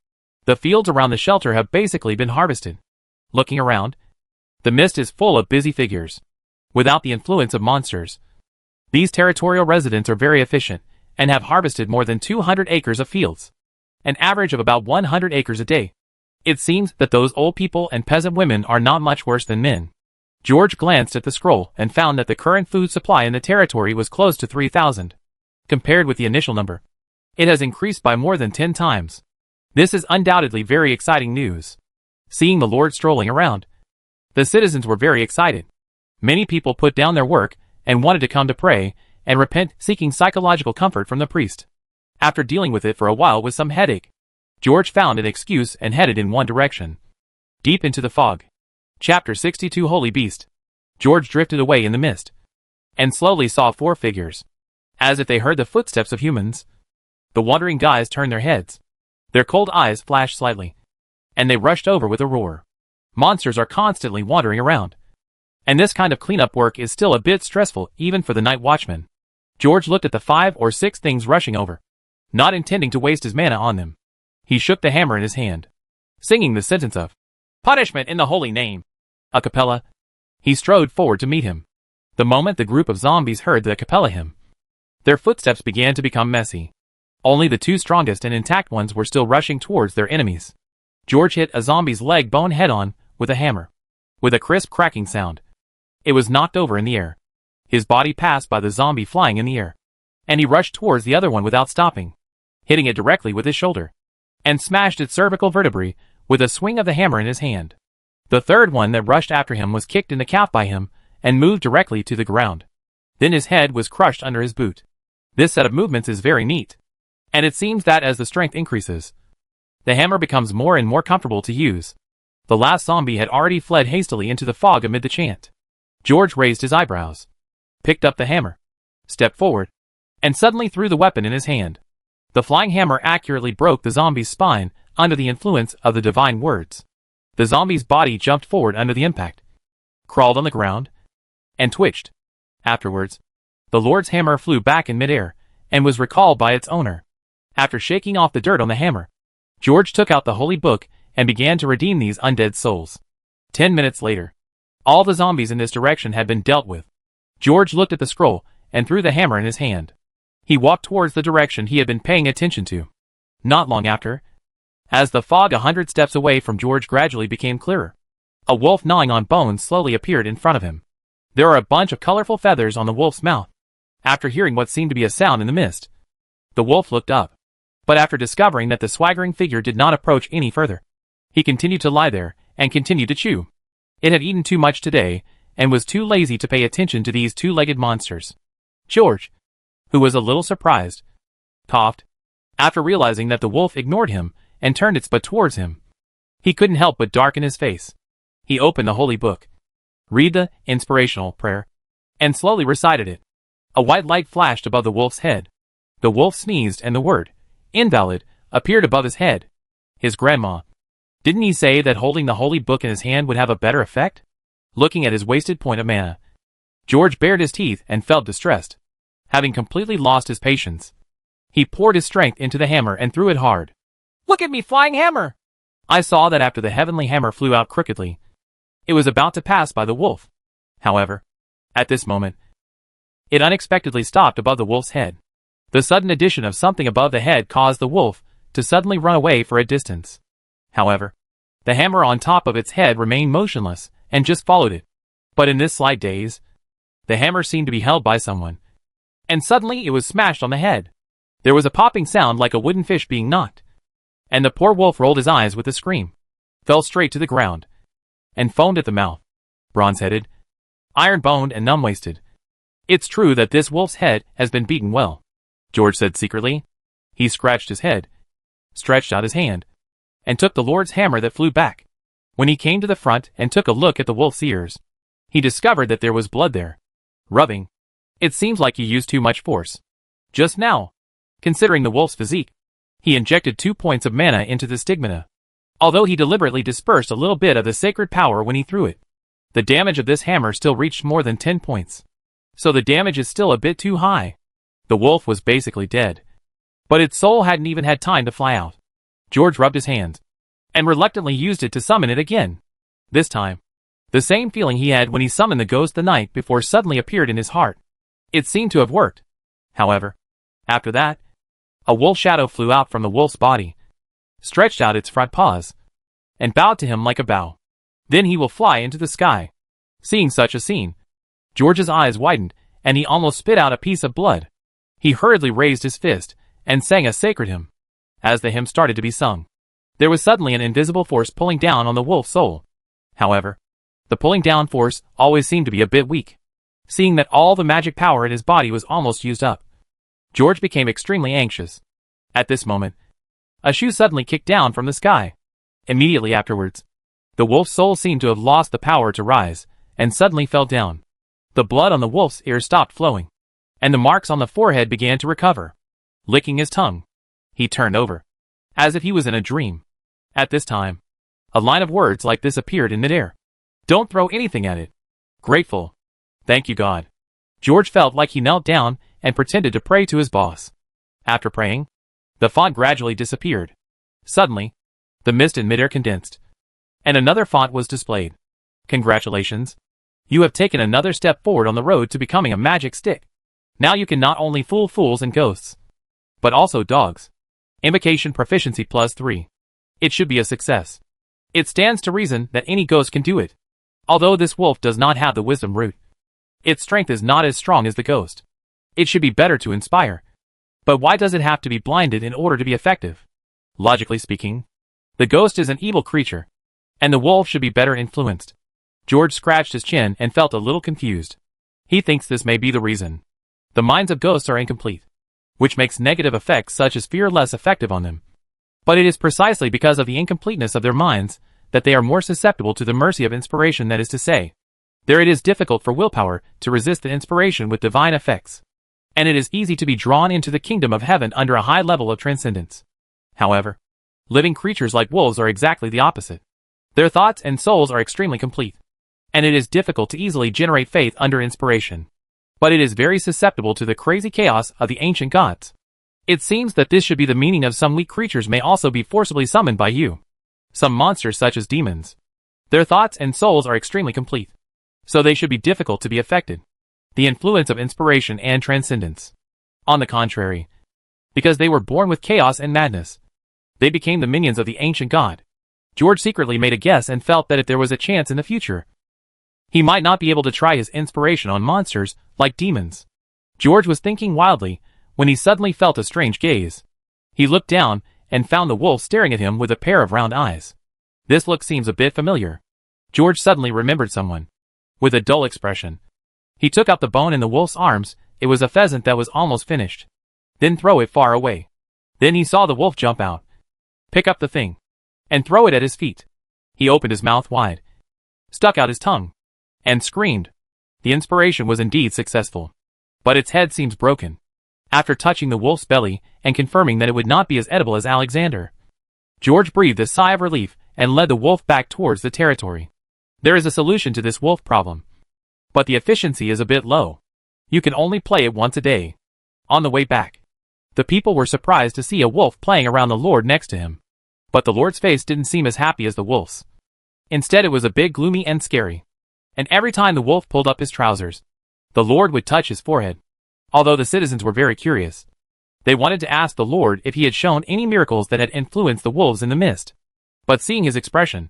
the fields around the shelter have basically been harvested. Looking around, the mist is full of busy figures. Without the influence of monsters, these territorial residents are very efficient and have harvested more than 200 acres of fields, an average of about 100 acres a day. It seems that those old people and peasant women are not much worse than men. George glanced at the scroll and found that the current food supply in the territory was close to 3,000. Compared with the initial number, it has increased by more than 10 times. This is undoubtedly very exciting news. Seeing the Lord strolling around, the citizens were very excited. Many people put down their work and wanted to come to pray and repent, seeking psychological comfort from the priest. After dealing with it for a while with some headache, George found an excuse and headed in one direction, deep into the fog. Chapter 62 Holy Beast. George drifted away in the mist and slowly saw 4 figures. As if they heard the footsteps of humans, the wandering guys turned their heads. Their cold eyes flashed slightly, and they rushed over with a roar. Monsters are constantly wandering around, and this kind of cleanup work is still a bit stressful even for the night watchman. George looked at the 5 or 6 things rushing over, not intending to waste his mana on them. He shook the hammer in his hand, singing the sentence of punishment in the holy name a cappella. He strode forward to meet him. The moment the group of zombies heard the cappella hymn, their footsteps began to become messy. Only the 2 strongest and intact ones were still rushing towards their enemies. George hit a zombie's leg bone head-on with a hammer. With a crisp cracking sound, it was knocked over in the air. His body passed by the zombie flying in the air, and he rushed towards the other one without stopping, hitting it directly with his shoulder, and smashed its cervical vertebrae with a swing of the hammer in his hand. The third one that rushed after him was kicked in the calf by him and moved directly to the ground. Then his head was crushed under his boot. This set of movements is very neat, and it seems that as the strength increases, the hammer becomes more and more comfortable to use. The last zombie had already fled hastily into the fog amid the chant. George raised his eyebrows, picked up the hammer, stepped forward, and suddenly threw the weapon in his hand. The flying hammer accurately broke the zombie's spine under the influence of the divine words. The zombie's body jumped forward under the impact, crawled on the ground, and twitched. Afterwards, the Lord's hammer flew back in midair and was recalled by its owner. After shaking off the dirt on the hammer, George took out the holy book and began to redeem these undead souls. 10 minutes later, all the zombies in this direction had been dealt with. George looked at the scroll and threw the hammer in his hand. He walked towards the direction he had been paying attention to. Not long after, as the fog 100 steps away from George gradually became clearer, a wolf gnawing on bones slowly appeared in front of him. There were a bunch of colorful feathers on the wolf's mouth. After hearing what seemed to be a sound in the mist, the wolf looked up. But after discovering that the swaggering figure did not approach any further, he continued to lie there and continued to chew. It had eaten too much today and was too lazy to pay attention to these 2-legged monsters. George, who was a little surprised, coughed after realizing that the wolf ignored him and turned its butt towards him. He couldn't help but darken his face. He opened the holy book, read the inspirational prayer, and slowly recited it. A white light flashed above the wolf's head. The wolf sneezed and the word invalid, appeared above his head. His grandma. Didn't he say that holding the holy book in his hand would have a better effect? Looking at his wasted point of mana, George bared his teeth and felt distressed. Having completely lost his patience, he poured his strength into the hammer and threw it hard. "Look at me, flying hammer!" I saw that after the heavenly hammer flew out crookedly, it was about to pass by the wolf. However, at this moment, it unexpectedly stopped above the wolf's head. The sudden addition of something above the head caused the wolf to suddenly run away for a distance. However, the hammer on top of its head remained motionless and just followed it. But in this slight daze, the hammer seemed to be held by someone, and suddenly it was smashed on the head. There was a popping sound like a wooden fish being knocked, and the poor wolf rolled his eyes with a scream, fell straight to the ground, and foamed at the mouth, bronze-headed, iron-boned and numb-wasted. "It's true that this wolf's head has been beaten well," George said secretly. He scratched his head, stretched out his hand, and took the Lord's hammer that flew back. When he came to the front and took a look at the wolf's ears, he discovered that there was blood there. Rubbing. It seems like he used too much force. Just now, considering the wolf's physique, he injected 2 points of mana into the stigmata. Although he deliberately dispersed a little bit of the sacred power when he threw it, the damage of this hammer still reached more than 10 points. So the damage is still a bit too high. The wolf was basically dead, but its soul hadn't even had time to fly out. George rubbed his hands, and reluctantly used it to summon it again. This time, the same feeling he had when he summoned the ghost the night before suddenly appeared in his heart. It seemed to have worked. However, after that, a wolf shadow flew out from the wolf's body, stretched out its front paws, and bowed to him like a bow. Then he will fly into the sky. Seeing such a scene, George's eyes widened, and he almost spit out a piece of blood. He hurriedly raised his fist, and sang a sacred hymn. As the hymn started to be sung, there was suddenly an invisible force pulling down on the wolf's soul. However, the pulling down force always seemed to be a bit weak. Seeing that all the magic power in his body was almost used up, George became extremely anxious. At this moment, a shoe suddenly kicked down from the sky. Immediately afterwards, the wolf's soul seemed to have lost the power to rise, and suddenly fell down. The blood on the wolf's ear stopped flowing, and the marks on the forehead began to recover. Licking his tongue, he turned over, as if he was in a dream. At this time, a line of words like this appeared in midair. "Don't throw anything at it. Grateful. Thank you, God." George felt like he knelt down and pretended to pray to his boss. After praying, the font gradually disappeared. Suddenly, the mist in midair condensed, and another font was displayed. "Congratulations. You have taken another step forward on the road to becoming a magic stick. Now you can not only fool fools and ghosts, but also dogs. Invocation proficiency +3. It should be a success. It stands to reason that any ghost can do it. Although this wolf does not have the wisdom root, its strength is not as strong as the ghost. It should be better to inspire. But why does it have to be blinded in order to be effective? Logically speaking, the ghost is an evil creature, and the wolf should be better influenced." George scratched his chin and felt a little confused. He thinks this may be the reason. The minds of ghosts are incomplete, which makes negative effects such as fear less effective on them. But it is precisely because of the incompleteness of their minds that they are more susceptible to the mercy of inspiration, that is to say, there it is difficult for willpower to resist the inspiration with divine effects, and it is easy to be drawn into the kingdom of heaven under a high level of transcendence. However, living creatures like wolves are exactly the opposite. Their thoughts and souls are extremely complete, and it is difficult to easily generate faith under inspiration. But it is very susceptible to the crazy chaos of the ancient gods. It seems that this should be the meaning of some weak creatures may also be forcibly summoned by you. Some monsters such as demons. Their thoughts and souls are extremely complete, so they should be difficult to be affected. The influence of inspiration and transcendence. On the contrary, because they were born with chaos and madness, they became the minions of the ancient god. George secretly made a guess and felt that if there was a chance in the future, he might not be able to try his inspiration on monsters like demons. George was thinking wildly when he suddenly felt a strange gaze. He looked down and found the wolf staring at him with a pair of round eyes. This look seems a bit familiar. George suddenly remembered someone. With a dull expression, he took up the bone in the wolf's arms. It was a pheasant that was almost finished. Then throw it far away. Then he saw the wolf jump out, pick up the thing, and throw it at his feet. He opened his mouth wide, stuck out his tongue, and screamed. The inspiration was indeed successful, but its head seems broken. After touching the wolf's belly and confirming that it would not be as edible as Alexander, George breathed a sigh of relief and led the wolf back towards the territory. There is a solution to this wolf problem, but the efficiency is a bit low. You can only play it once a day. On the way back, the people were surprised to see a wolf playing around the Lord next to him. But the Lord's face didn't seem as happy as the wolf's. Instead, it was a bit gloomy and scary. And every time the wolf pulled up his trousers, the Lord would touch his forehead. Although the citizens were very curious, they wanted to ask the Lord if he had shown any miracles that had influenced the wolves in the mist. But seeing his expression,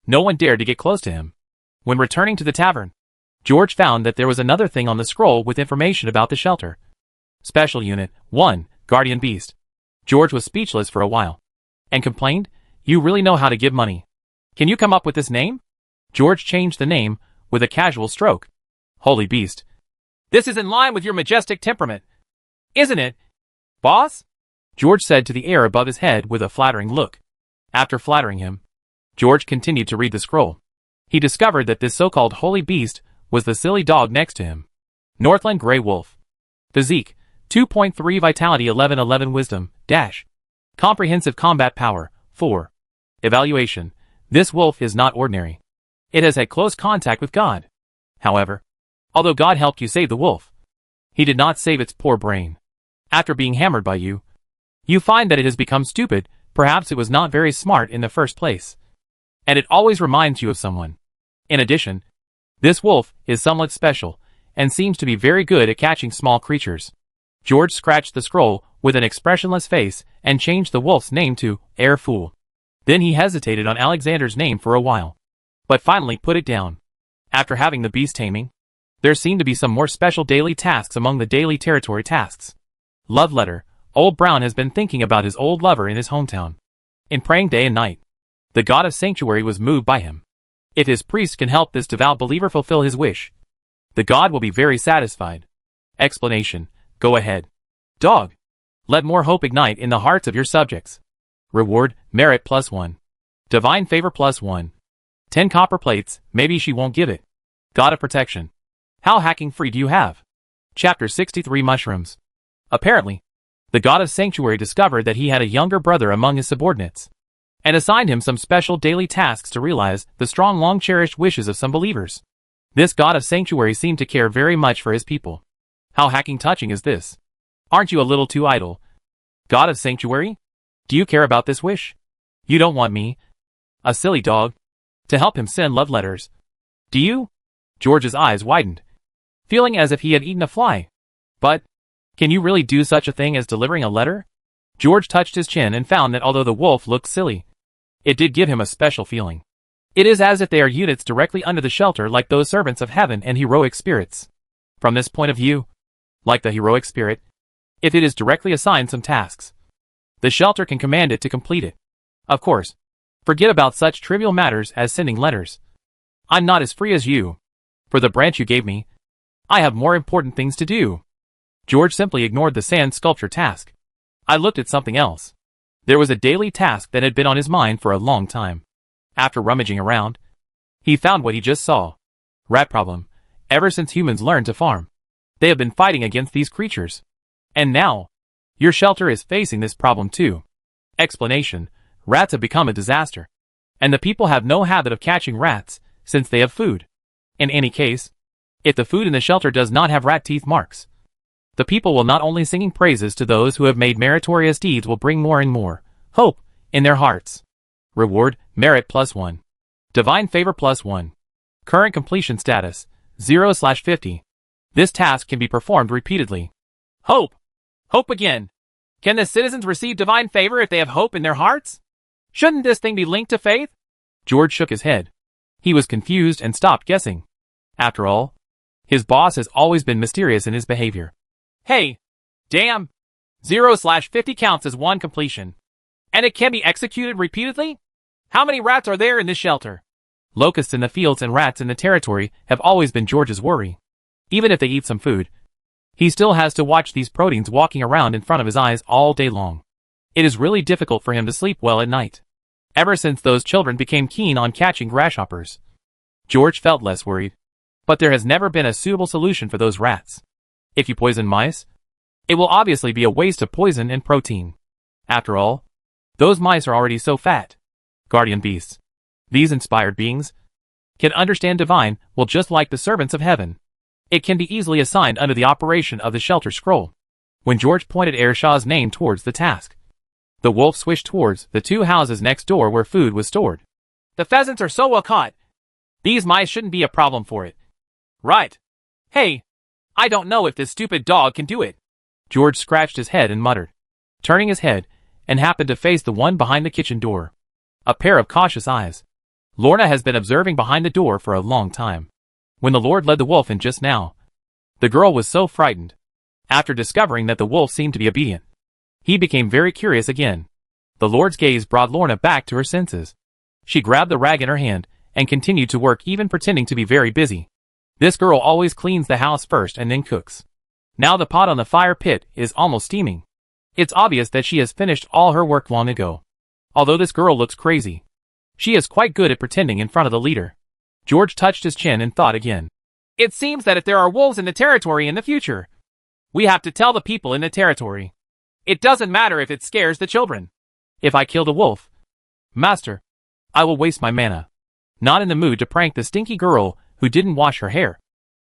no one dared to get close to him. When returning to the tavern, George found that there was another thing on the scroll with information about the shelter. Special Unit 1, Guardian Beast. George was speechless for a while, and complained, "You really know how to give money. Can you come up with this name?" George changed the name with a casual stroke. Holy Beast. This is in line with your majestic temperament, isn't it, boss? George said to the air above his head with a flattering look. After flattering him, George continued to read the scroll. He discovered that this so-called Holy Beast was the silly dog next to him. Northland Grey Wolf. Physique, 2.3 Vitality 11 Wisdom, dash. Comprehensive Combat Power, 4. Evaluation. This wolf is not ordinary. It has had close contact with God. However, although God helped you save the wolf, he did not save its poor brain. After being hammered by you, you find that it has become stupid. Perhaps it was not very smart in the first place. And it always reminds you of someone. In addition, this wolf is somewhat special, and seems to be very good at catching small creatures. George scratched the scroll with an expressionless face and changed the wolf's name to Air Fool. Then he hesitated on Alexander's name for a while, but finally put it down. After having the beast taming, there seemed to be some more special daily tasks among the daily territory tasks. Love letter. Old Brown has been thinking about his old lover in his hometown. In praying day and night, the god of sanctuary was moved by him. If his priest can help this devout believer fulfill his wish, the god will be very satisfied. Explanation. Go ahead, dog. Let more hope ignite in the hearts of your subjects. Reward, merit +1. Divine favor +1. 10 copper plates, maybe she won't give it. God of protection. How hacking free do you have? Chapter 63 Mushrooms. Apparently, the god of sanctuary discovered that he had a younger brother among his subordinates, and assigned him some special daily tasks to realize the strong long-cherished wishes of some believers. This god of sanctuary seemed to care very much for his people. How hacking touching is this? Aren't you a little too idle? God of sanctuary? Do you care about this wish? You don't want me, a silly dog, to help him send love letters, do you? George's eyes widened, feeling as if he had eaten a fly. But, can you really do such a thing as delivering a letter? George touched his chin and found that although the wolf looked silly, it did give him a special feeling. It is as if they are units directly under the shelter, like those servants of heaven and heroic spirits. From this point of view, like the heroic spirit, if it is directly assigned some tasks, the shelter can command it to complete it. Of course, forget about such trivial matters as sending letters. I'm not as free as you. For the branch you gave me, I have more important things to do. George simply ignored the sand sculpture task. I looked at something else. There was a daily task that had been on his mind for a long time. After rummaging around, he found what he just saw. Rat problem. Ever since humans learned to farm, they have been fighting against these creatures. And now, your shelter is facing this problem too. Explanation. Rats have become a disaster, and the people have no habit of catching rats, since they have food. In any case, if the food in the shelter does not have rat teeth marks, the people will not only singing praises to those who have made meritorious deeds will bring more and more hope in their hearts. Reward, merit +1. Divine favor +1. Current completion status, 0/50. This task can be performed repeatedly. Hope! Hope again! Can the citizens receive divine favor if they have hope in their hearts? Shouldn't this thing be linked to faith? George shook his head. He was confused and stopped guessing. After all, his boss has always been mysterious in his behavior. Hey! Damn! 0/50 counts as one completion. And it can be executed repeatedly? How many rats are there in this shelter? Locusts in the fields and rats in the territory have always been George's worry. Even if they eat some food, he still has to watch these proteins walking around in front of his eyes all day long. It is really difficult for him to sleep well at night. Ever since those children became keen on catching grasshoppers, George felt less worried. But there has never been a suitable solution for those rats. If you poison mice, It will obviously be a waste of poison and protein. After all, those mice are already so fat. Guardian beasts. These inspired beings can understand divine will just like the servants of heaven. It can be easily assigned under the operation of the shelter scroll. When George pointed Ershaw's name towards the task, the wolf swished towards the two houses next door where food was stored. The pheasants are so well caught. These mice shouldn't be a problem for it. Right. Hey, I don't know if this stupid dog can do it. George scratched his head and muttered, turning his head, and happened to face the one behind the kitchen door. A pair of cautious eyes. Lorna has been observing behind the door for a long time. When the Lord led the wolf in just now, the girl was so frightened. After discovering that the wolf seemed to be obedient, he became very curious again. The Lord's gaze brought Lorna back to her senses. She grabbed the rag in her hand and continued to work, even pretending to be very busy. This girl always cleans the house first and then cooks. Now the pot on the fire pit is almost steaming. It's obvious that she has finished all her work long ago. Although this girl looks crazy, she is quite good at pretending in front of the leader. George touched his chin and thought again. It seems that if there are wolves in the territory in the future, we have to tell the people in the territory. It doesn't matter if it scares the children. If I kill the wolf, master, I will waste my mana. Not in the mood to prank the stinky girl who didn't wash her hair.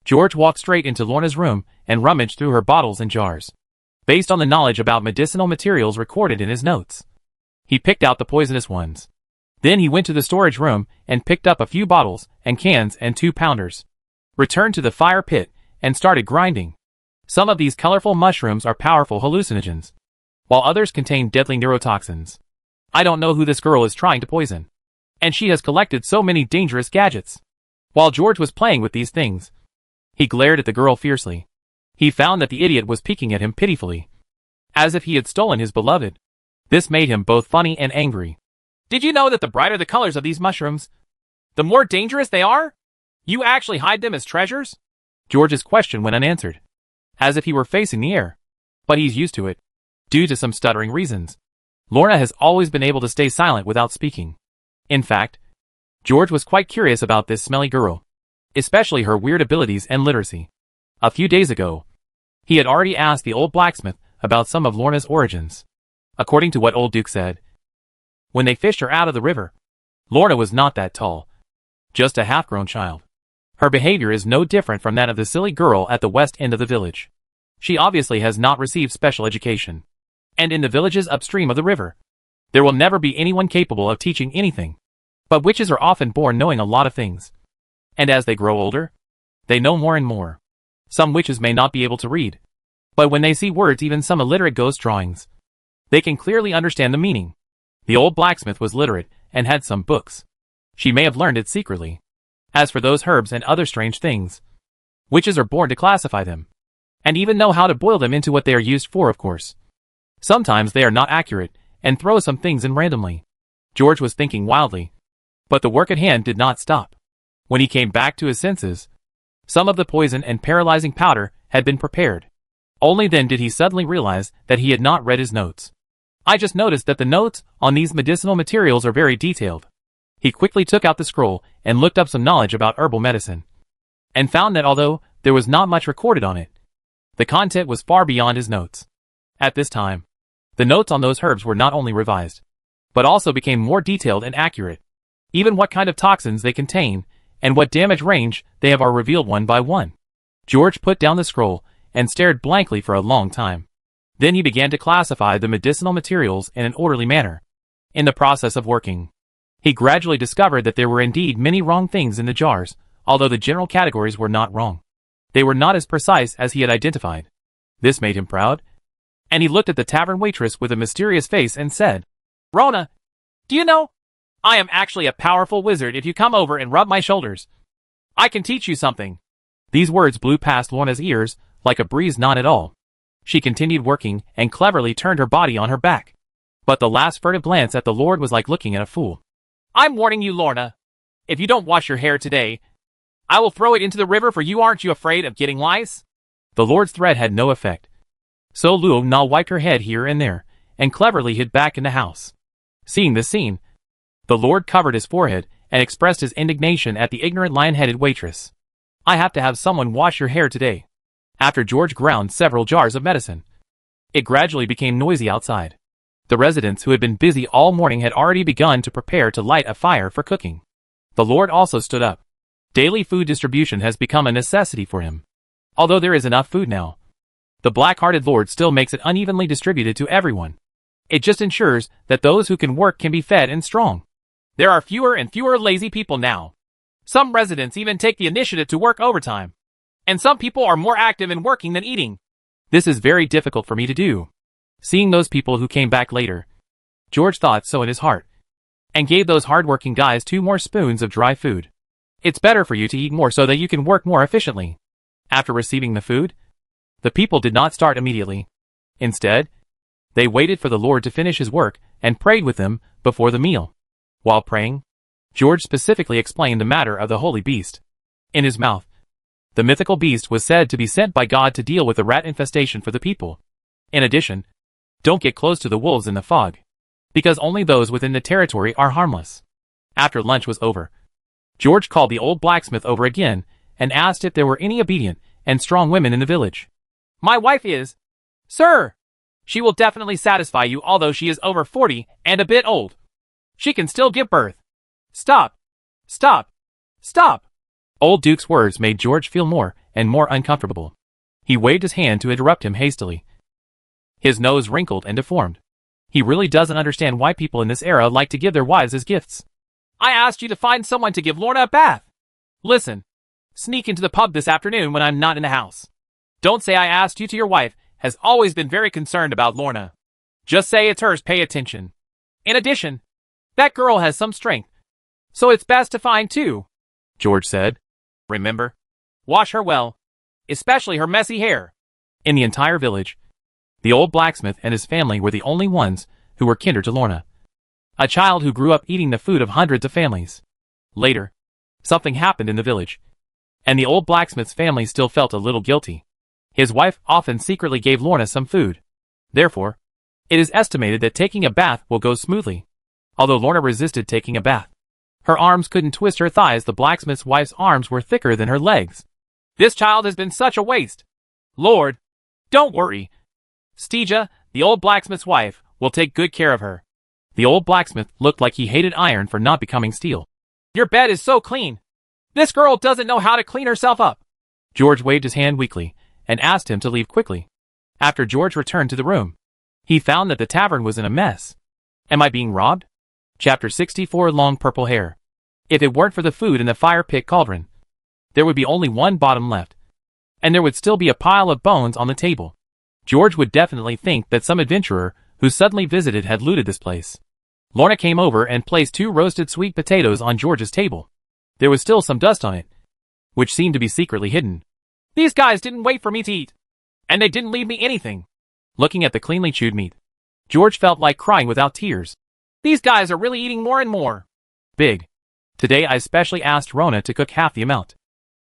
George walked straight into Lorna's room and rummaged through her bottles and jars. Based on the knowledge about medicinal materials recorded in his notes, he picked out the poisonous ones. Then he went to the storage room and picked up a few bottles and cans and 2-pounders. Returned to the fire pit and started grinding. Some of these colorful mushrooms are powerful hallucinogens, while others contain deadly neurotoxins. I don't know who this girl is trying to poison. And she has collected so many dangerous gadgets. While George was playing with these things, he glared at the girl fiercely. He found that the idiot was peeking at him pitifully, as if he had stolen his beloved. This made him both funny and angry. Did you know that the brighter the colors of these mushrooms, the more dangerous they are? You actually hide them as treasures? George's question went unanswered, as if he were facing the air. But he's used to it, due to some stuttering reasons. Lorna has always been able to stay silent without speaking. In fact, George was quite curious about this smelly girl, especially her weird abilities and literacy. A few days ago, he had already asked the old blacksmith about some of Lorna's origins. According to what old Duke said, when they fished her out of the river, Lorna was not that tall, just a half-grown child. Her behavior is no different from that of the silly girl at the west end of the village. She obviously has not received special education. And in the villages upstream of the river, there will never be anyone capable of teaching anything. But witches are often born knowing a lot of things. And as they grow older, they know more and more. Some witches may not be able to read, but when they see words, even some illiterate ghost drawings, they can clearly understand the meaning. The old blacksmith was literate and had some books. She may have learned it secretly. As for those herbs and other strange things, witches are born to classify them, and even know how to boil them into what they are used for, of course. Sometimes they are not accurate, and throw some things in randomly. George was thinking wildly, but the work at hand did not stop. When he came back to his senses, some of the poison and paralyzing powder had been prepared. Only then did he suddenly realize that he had not read his notes. I just noticed that the notes on these medicinal materials are very detailed. He quickly took out the scroll and looked up some knowledge about herbal medicine, and found that although there was not much recorded on it, the content was far beyond his notes. At this time, the notes on those herbs were not only revised, but also became more detailed and accurate. Even what kind of toxins they contain, and what damage range they have are revealed one by one. George put down the scroll and stared blankly for a long time. Then he began to classify the medicinal materials in an orderly manner. In the process of working, he gradually discovered that there were indeed many wrong things in the jars, although the general categories were not wrong. They were not as precise as he had identified. This made him proud, and he looked at the tavern waitress with a mysterious face and said, "Rona, do you know, I am actually a powerful wizard if you come over and rub my shoulders. I can teach you something." These words blew past Lorna's ears like a breeze, not at all. She continued working and cleverly turned her body on her back. But the last furtive glance at the Lord was like looking at a fool. "I'm warning you, Lorna. If you don't wash your hair today, I will throw it into the river, for you aren't you afraid of getting lice?" The Lord's threat had no effect. So Luo Na wiped her head here and there, and cleverly hid back in the house. Seeing this scene, the Lord covered his forehead and expressed his indignation at the ignorant lion-headed waitress. "I have to have someone wash your hair today." After George ground several jars of medicine, It gradually became noisy outside. The residents who had been busy all morning had already begun to prepare to light a fire for cooking. The Lord also stood up. Daily food distribution has become a necessity for him. Although there is enough food now, the black-hearted Lord still makes it unevenly distributed to everyone. It just ensures that those who can work can be fed and strong. There are fewer and fewer lazy people now. Some residents even take the initiative to work overtime. And some people are more active in working than eating. This is very difficult for me to do. Seeing those people who came back later, George thought so in his heart, and gave those hard-working guys 2 more spoons of dry food. It's better for you to eat more so that you can work more efficiently. After receiving the food, the people did not start immediately. Instead, they waited for the Lord to finish his work and prayed with him before the meal. While praying, George specifically explained the matter of the holy beast. In his mouth, the mythical beast was said to be sent by God to deal with the rat infestation for the people. In addition, don't get close to the wolves in the fog, because only those within the territory are harmless. After lunch was over, George called the old blacksmith over again and asked if there were any obedient and strong women in the village. My wife is, sir. She will definitely satisfy you, although she is over 40 and a bit old. She can still give birth. Stop. Stop. Stop. Old Duke's words made George feel more and more uncomfortable. He waved his hand to interrupt him hastily. His nose wrinkled and deformed. He really doesn't understand why people in this era like to give their wives as gifts. I asked you to find someone to give Lorna a bath. Listen. Sneak into the pub this afternoon when I'm not in the house. Don't say I asked you to. Your wife has always been very concerned about Lorna. Just say it's hers. Pay attention. In addition, that girl has some strength, so it's best to find 2, George said. Remember, wash her well, especially her messy hair. In the entire village, the old blacksmith and his family were the only ones who were kinder to Lorna, a child who grew up eating the food of hundreds of families. Later, something happened in the village, and the old blacksmith's family still felt a little guilty. His wife often secretly gave Lorna some food. Therefore, it is estimated that taking a bath will go smoothly. Although Lorna resisted taking a bath, her arms couldn't twist her thighs. The blacksmith's wife's arms were thicker than her legs. This child has been such a waste. Lord, don't worry. Stija, the old blacksmith's wife, will take good care of her. The old blacksmith looked like he hated iron for not becoming steel. Your bed is so clean. This girl doesn't know how to clean herself up. George waved his hand weakly and asked him to leave quickly. After George returned to the room, he found that the tavern was in a mess. Am I being robbed? Chapter 64. Long purple hair. If it weren't for the food in the fire pit cauldron, there would be only one bottom left, and there would still be a pile of bones on the table. George would definitely think that some adventurer who suddenly visited had looted this place. Lorna came over and placed 2 roasted sweet potatoes on George's table. There was still some dust on it, which seemed to be secretly hidden. These guys didn't wait for me to eat, and they didn't leave me anything. Looking at the cleanly chewed meat, George felt like crying without tears. These guys are really eating more and more. Big. Today I specially asked Rona to cook half the amount.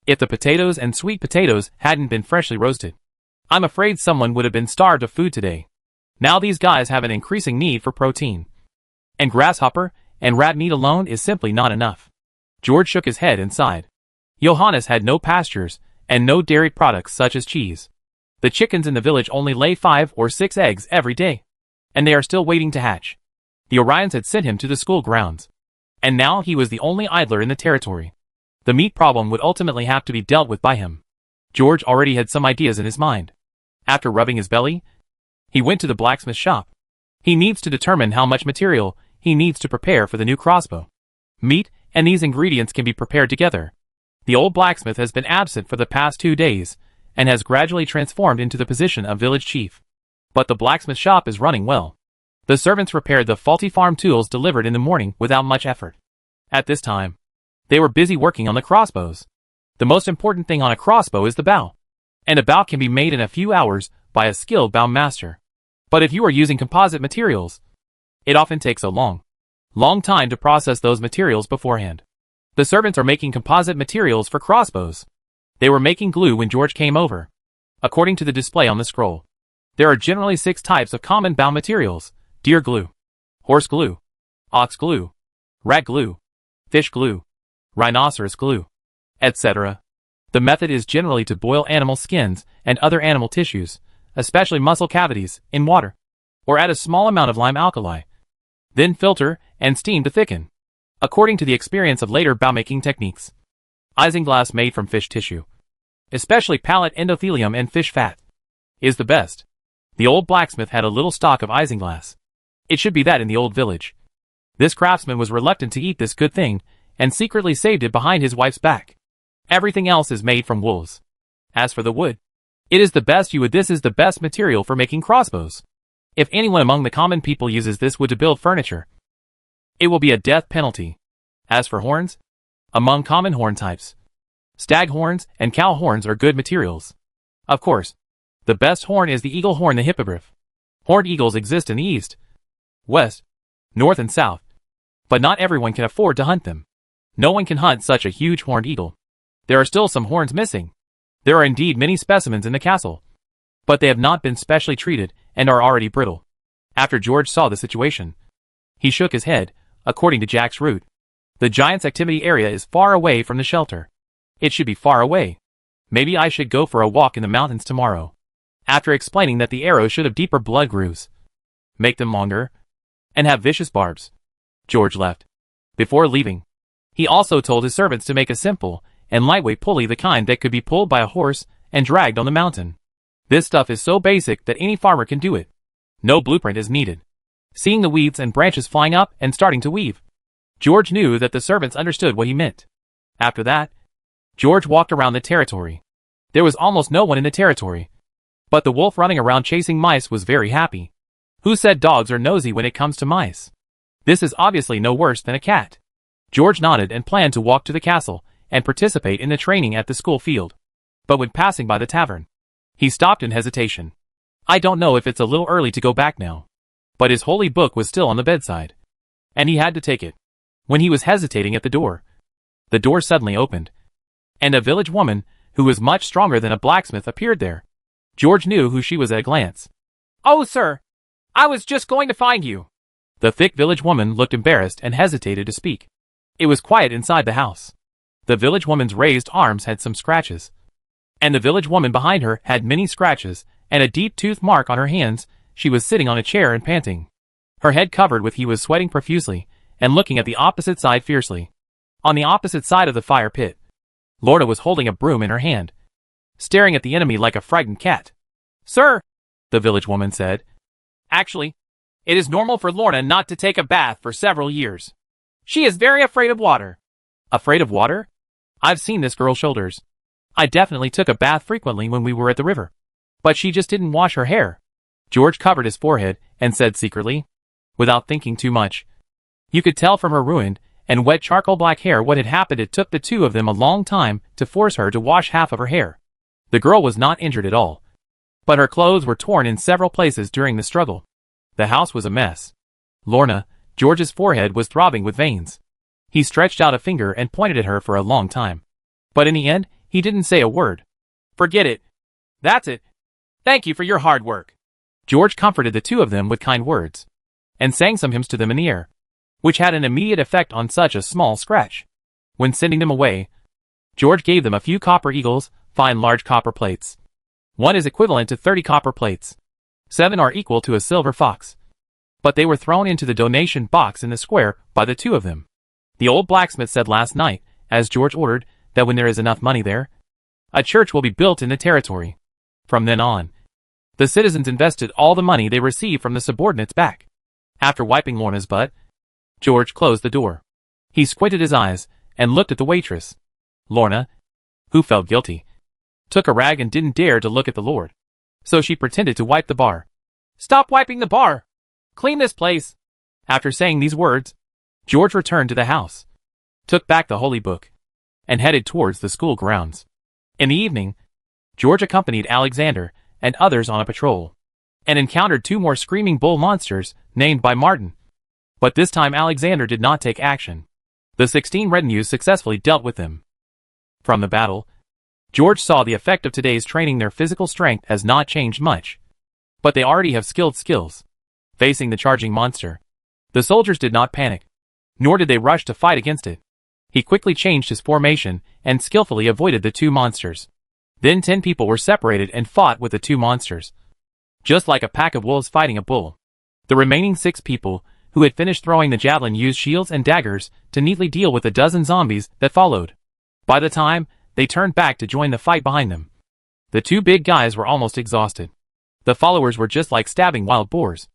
If the potatoes and sweet potatoes hadn't been freshly roasted, I'm afraid someone would have been starved of food today. Now these guys have an increasing need for protein. And grasshopper and rat meat alone is simply not enough. George shook his head and sighed. Johannes had no pastures and no dairy products such as cheese. The chickens in the village only lay 5 or 6 eggs every day, and they are still waiting to hatch. The Orions had sent him to the school grounds, and now he was the only idler in the territory. The meat problem would ultimately have to be dealt with by him. George already had some ideas in his mind. After rubbing his belly, he went to the blacksmith shop. He needs to determine how much material he needs to prepare for the new crossbow. Meat and these ingredients can be prepared together. The old blacksmith has been absent for the past 2 days, and has gradually transformed into the position of village chief. But the blacksmith shop is running well. The servants repaired the faulty farm tools delivered in the morning without much effort. At this time, they were busy working on the crossbows. The most important thing on a crossbow is the bow, and a bow can be made in a few hours by a skilled bow master. But if you are using composite materials, it often takes a long time to process those materials beforehand. The servants are making composite materials for crossbows. They were making glue when George came over. According to the display on the scroll, there are generally 6 types of common bow materials: deer glue, horse glue, ox glue, rat glue, fish glue, rhinoceros glue, etc. The method is generally to boil animal skins and other animal tissues, especially muscle cavities, in water, or add a small amount of lime alkali. Then filter and steam to thicken, according to the experience of later bow-making techniques. Isinglass made from fish tissue, especially palate endothelium and fish fat, is the best. The old blacksmith had a little stock of isinglass. It should be that in the old village. This craftsman was reluctant to eat this good thing, and secretly saved it behind his wife's back. Everything else is made from wools. As for the wood, it is the best wood. This is the best material for making crossbows. If anyone among the common people uses this wood to build furniture, it will be a death penalty. As for horns, among common horn types, stag horns and cow horns are good materials. Of course, the best horn is the eagle horn, the hippogriff. Horned eagles exist in the east, west, north and south, but not everyone can afford to hunt them. No one can hunt such a huge horned eagle. There are still some horns missing. There are indeed many specimens in the castle, but they have not been specially treated and are already brittle. After George saw the situation, he shook his head. According to Jack's route, the giant's activity area is far away from the shelter. It should be far away. Maybe I should go for a walk in the mountains tomorrow. After explaining that the arrows should have deeper blood grooves, make them longer, and have vicious barbs, George left. Before leaving, he also told his servants to make a simple and lightweight pulley, the kind that could be pulled by a horse and dragged on the mountain. This stuff is so basic that any farmer can do it. No blueprint is needed. Seeing the weeds and branches flying up and starting to weave, George knew that the servants understood what he meant. After that, George walked around the territory. There was almost no one in the territory, but the wolf running around chasing mice was very happy. Who said dogs are nosy when it comes to mice? This is obviously no worse than a cat. George nodded and planned to walk to the castle and participate in the training at the school field. But when passing by the tavern, he stopped in hesitation. I don't know if it's a little early to go back now. But his holy book was still on the bedside, and he had to take it. When he was hesitating at the door suddenly opened, and a village woman, who was much stronger than a blacksmith, appeared there. George knew who she was at a glance. "Oh, sir, I was just going to find you." The thick village woman looked embarrassed and hesitated to speak. It was quiet inside the house. The village woman's raised arms had some scratches, and the village woman behind her had many scratches and a deep tooth mark on her hands. She was sitting on a chair and panting, her head covered with he was sweating profusely and looking at the opposite side fiercely. On the opposite side of the fire pit, Lorna was holding a broom in her hand, staring at the enemy like a frightened cat. "Sir," the village woman said, "actually, it is normal for Lorna not to take a bath for several years. She is very afraid of water." "Afraid of water? I've seen this girl's shoulders. I definitely took a bath frequently when we were at the river. But she just didn't wash her hair." George covered his forehead and said secretly, without thinking too much. You could tell from her ruined and wet charcoal black hair what had happened. It took the two of them a long time to force her to wash half of her hair. The girl was not injured at all, but her clothes were torn in several places during the struggle. The house was a mess. Lorna, George's forehead was throbbing with veins. He stretched out a finger and pointed at her for a long time. But in the end, he didn't say a word. "Forget it. That's it. Thank you for your hard work." George comforted the two of them with kind words, and sang some hymns to them in the air, which had an immediate effect on such a small scratch. When sending them away, George gave them a few copper eagles, fine large copper plates. One is equivalent to 30 copper plates. 7 are equal to a silver fox. But they were thrown into the donation box in the square by the two of them. The old blacksmith said last night, as George ordered, that when there is enough money there, a church will be built in the territory. From then on, the citizens invested all the money they received from the subordinates back. After wiping Lorna's butt, George closed the door. He squinted his eyes and looked at the waitress. Lorna, who felt guilty, took a rag and didn't dare to look at the Lord. So she pretended to wipe the bar. "Stop wiping the bar! Clean this place!" After saying these words, George returned to the house, took back the holy book, and headed towards the school grounds. In the evening, George accompanied Alexander and others on a patrol, and encountered 2 more screaming bull monsters, named by Martin. But this time Alexander did not take action. The 16 retinues successfully dealt with them. From the battle, George saw the effect of today's training. Their physical strength has not changed much, but they already have skilled skills. Facing the charging monster, the soldiers did not panic, nor did they rush to fight against it. He quickly changed his formation and skillfully avoided the 2 monsters. Then 10 people were separated and fought with the 2 monsters. just like a pack of wolves fighting a bull. The remaining 6 people, who had finished throwing the javelin, used shields and daggers to neatly deal with the dozen zombies that followed. By the time they turned back to join the fight behind them, the 2 big guys were almost exhausted. The followers were just like stabbing wild boars,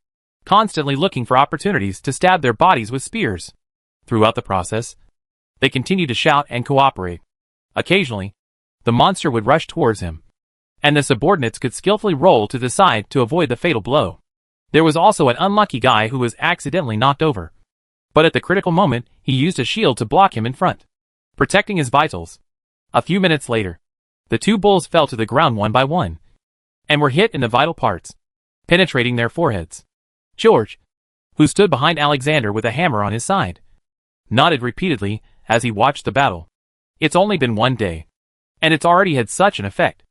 constantly looking for opportunities to stab their bodies with spears. Throughout the process, they continued to shout and cooperate. Occasionally, the monster would rush towards him, and the subordinates could skillfully roll to the side to avoid the fatal blow. There was also an unlucky guy who was accidentally knocked over, but at the critical moment, he used a shield to block him in front, protecting his vitals. A few minutes later, the 2 bulls fell to the ground one by one, and were hit in the vital parts, penetrating their foreheads. George, who stood behind Alexander with a hammer on his side, nodded repeatedly as he watched the battle. It's only been 1 day, and it's already had such an effect.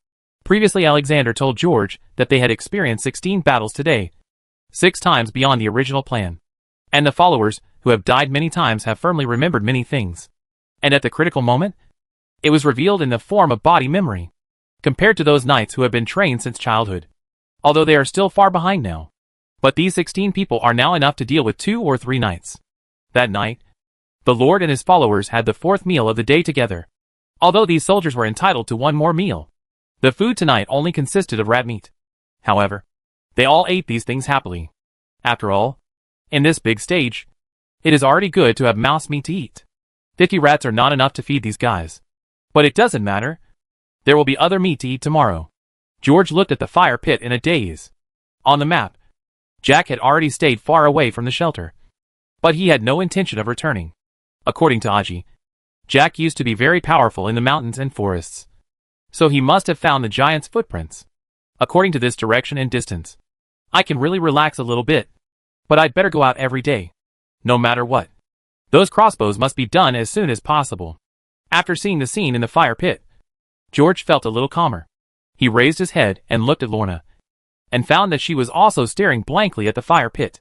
Previously, Alexander told George that they had experienced 16 battles today, 6 times beyond the original plan. And the followers, who have died many times, have firmly remembered many things. And at the critical moment, it was revealed in the form of body memory, compared to those knights who have been trained since childhood. Although they are still far behind now. But these 16 people are now enough to deal with 2 or 3 knights. That night, the Lord and his followers had the 4th meal of the day together. Although these soldiers were entitled to 1 more meal, the food tonight only consisted of rat meat. However, they all ate these things happily. After all, in this big stage, it is already good to have mouse meat to eat. 50 rats are not enough to feed these guys. But it doesn't matter. There will be other meat to eat tomorrow. George looked at the fire pit in a daze. On the map, Jack had already stayed far away from the shelter, but he had no intention of returning. According to Aji, Jack used to be very powerful in the mountains and forests, so he must have found the giant's footprints. According to this direction and distance, I can really relax a little bit, but I'd better go out every day, no matter what. Those crossbows must be done as soon as possible. After seeing the scene in the fire pit, George felt a little calmer. He raised his head and looked at Lorna, and found that she was also staring blankly at the fire pit.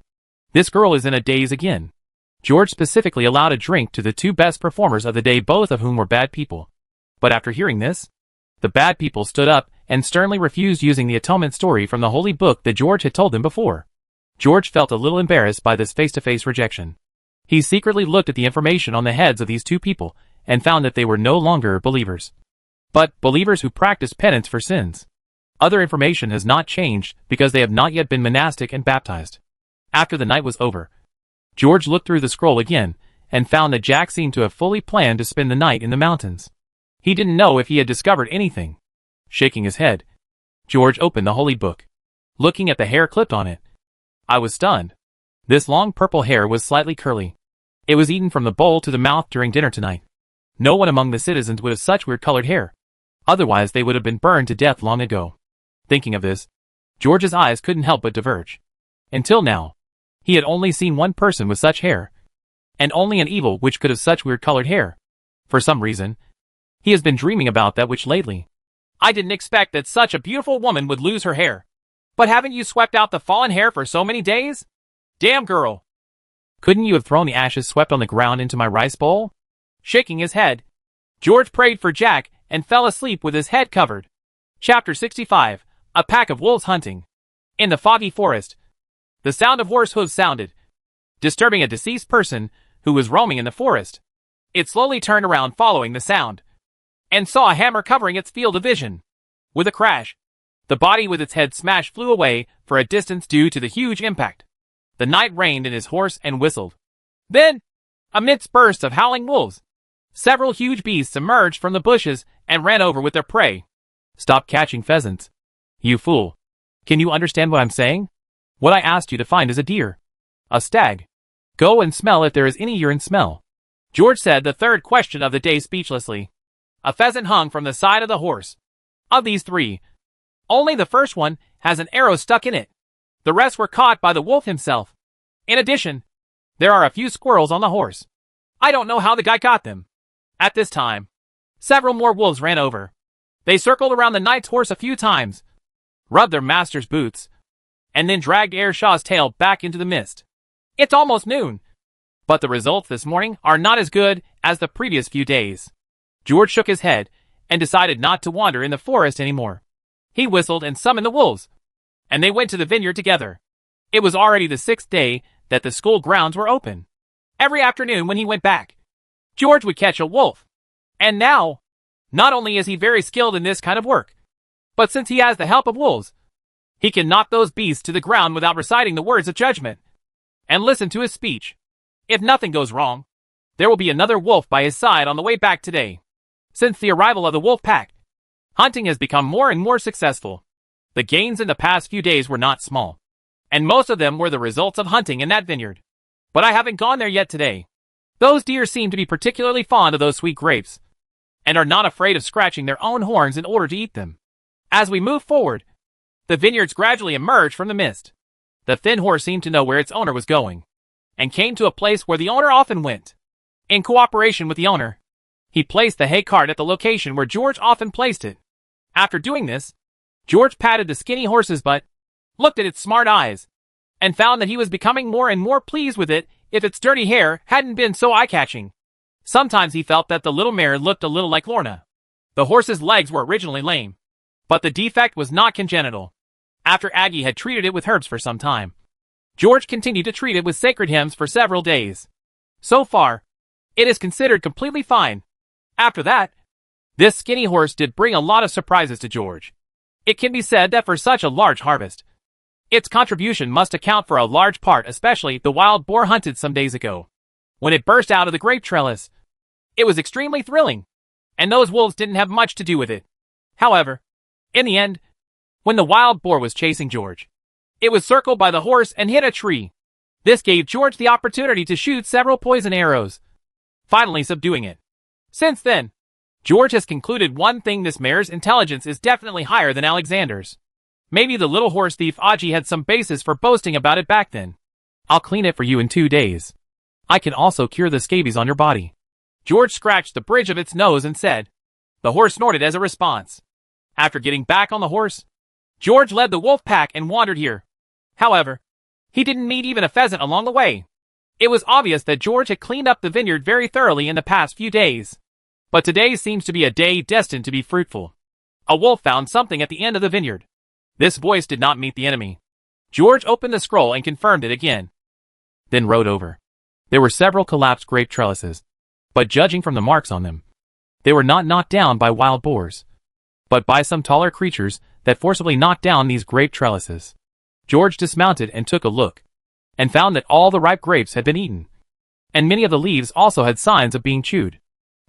This girl is in a daze again. George specifically allowed a drink to the 2 best performers of the day, both of whom were bad people. But after hearing this, the bad people stood up and sternly refused using the atonement story from the holy book that George had told them before. George felt a little embarrassed by this face-to-face rejection. He secretly looked at the information on the heads of these 2 people and found that they were no longer believers, but believers who practiced penance for sins. Other information has not changed because they have not yet been monastic and baptized. After the night was over, George looked through the scroll again and found that Jack seemed to have fully planned to spend the night in the mountains. He didn't know if he had discovered anything. Shaking his head, George opened the holy book, looking at the hair clipped on it. I was stunned. This long purple hair was slightly curly. It was eaten from the bowl to the mouth during dinner tonight. No one among the citizens would have such weird colored hair. Otherwise they would have been burned to death long ago. Thinking of this, George's eyes couldn't help but diverge. Until now, he had only seen one person with such hair, and only an evil witch could have such weird colored hair. For some reason, he has been dreaming about that witch lately. I didn't expect that such a beautiful woman would lose her hair. But haven't you swept out the fallen hair for so many days? Damn girl! Couldn't you have thrown the ashes swept on the ground into my rice bowl? Shaking his head, George prayed for Jack and fell asleep with his head covered. Chapter 65. A pack of wolves hunting. In the foggy forest, the sound of horse hooves sounded, disturbing a deceased person who was roaming in the forest. It slowly turned around following the sound, and saw a hammer covering its field of vision. With a crash, the body with its head smashed flew away for a distance due to the huge impact. The knight reined in his horse and whistled. Then, amidst bursts of howling wolves, several huge beasts emerged from the bushes and ran over with their prey. Stop catching pheasants, you fool. Can you understand what I'm saying? What I asked you to find is a deer. A stag. Go and smell if there is any urine smell. George said the third question of the day speechlessly. A pheasant hung from the side of the horse. Of these 3, only the first one has an arrow stuck in it. The rest were caught by the wolf himself. In addition, there are a few squirrels on the horse. I don't know how the guy got them. At this time, several more wolves ran over. They circled around the knight's horse a few times, rubbed their master's boots, and then dragged Airshaw's tail back into the mist. It's almost noon, but the results this morning are not as good as the previous few days. George shook his head and decided not to wander in the forest anymore. He whistled and summoned the wolves. and they went to the vineyard together. It was already the 6th day that the school grounds were open. Every afternoon when he went back, George would catch a wolf. And now, not only is he very skilled in this kind of work, but since he has the help of wolves, he can knock those beasts to the ground without reciting the words of judgment. And listen to his speech. If nothing goes wrong, there will be another wolf by his side on the way back today. Since the arrival of the wolf pack, hunting has become more and more successful. The gains in the past few days were not small, and most of them were the results of hunting in that vineyard. But I haven't gone there yet today. Those deer seem to be particularly fond of those sweet grapes, and are not afraid of scratching their own horns in order to eat them. As we move forward, the vineyards gradually emerged from the mist. The thin horse seemed to know where its owner was going, and came to a place where the owner often went. In cooperation with the owner, he placed the hay cart at the location where George often placed it. After doing this, George patted the skinny horse's butt, looked at its smart eyes, and found that he was becoming more and more pleased with it if its dirty hair hadn't been so eye-catching. Sometimes he felt that the little mare looked a little like Lorna. The horse's legs were originally lame, but the defect was not congenital. After Aggie had treated it with herbs for some time, George continued to treat it with sacred hymns for several days. So far, it is considered completely fine. After that, this skinny horse did bring a lot of surprises to George. It can be said that for such a large harvest, its contribution must account for a large part, especially the wild boar hunted some days ago. When it burst out of the grape trellis, it was extremely thrilling, and those wolves didn't have much to do with it. However, in the end, when the wild boar was chasing George, it was circled by the horse and hit a tree. This gave George the opportunity to shoot several poison arrows, finally subduing it. Since then, George has concluded one thing: this mare's intelligence is definitely higher than Alexander's. Maybe the little horse thief Aji had some basis for boasting about it back then. I'll clean it for you in 2 days. I can also cure the scabies on your body. George scratched the bridge of its nose and said. The horse snorted as a response. After getting back on the horse, George led the wolf pack and wandered here. However, he didn't meet even a pheasant along the way. It was obvious that George had cleaned up the vineyard very thoroughly in the past few days. But today seems to be a day destined to be fruitful. A wolf found something at the end of the vineyard. This voice did not meet the enemy. George opened the scroll and confirmed it again, then rode over. There were several collapsed grape trellises, but judging from the marks on them, they were not knocked down by wild boars, but by some taller creatures that forcibly knocked down these grape trellises. George dismounted and took a look, and found that all the ripe grapes had been eaten, and many of the leaves also had signs of being chewed.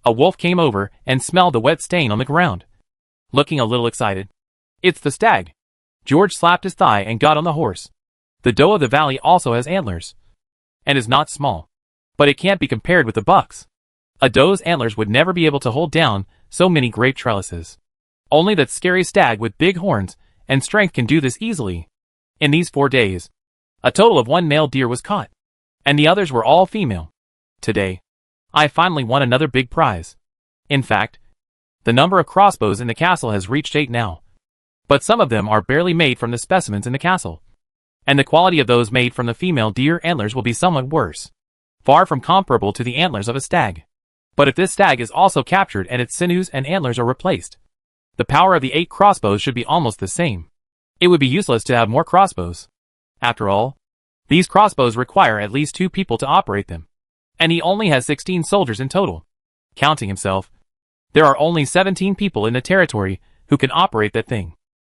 A wolf came over and smelled the wet stain on the ground. Looking a little excited. It's the stag. George slapped his thigh and got on the horse. The doe of the valley also has antlers, and is not small, but it can't be compared with the buck's. A doe's antlers would never be able to hold down so many grape trellises. Only that scary stag with big horns and strength can do this easily. In these 4 days, a total of 1 male deer was caught, and the others were all female. Today, I finally won another big prize. In fact, the number of crossbows in the castle has reached 8 now. But some of them are barely made from the specimens in the castle, and the quality of those made from the female deer antlers will be somewhat worse, far from comparable to the antlers of a stag. But if this stag is also captured and its sinews and antlers are replaced, the power of the 8 crossbows should be almost the same. It would be useless to have more crossbows. After all, these crossbows require at least 2 people to operate them, and he only has 16 soldiers in total. Counting himself, there are only 17 people in the territory who can operate that thing.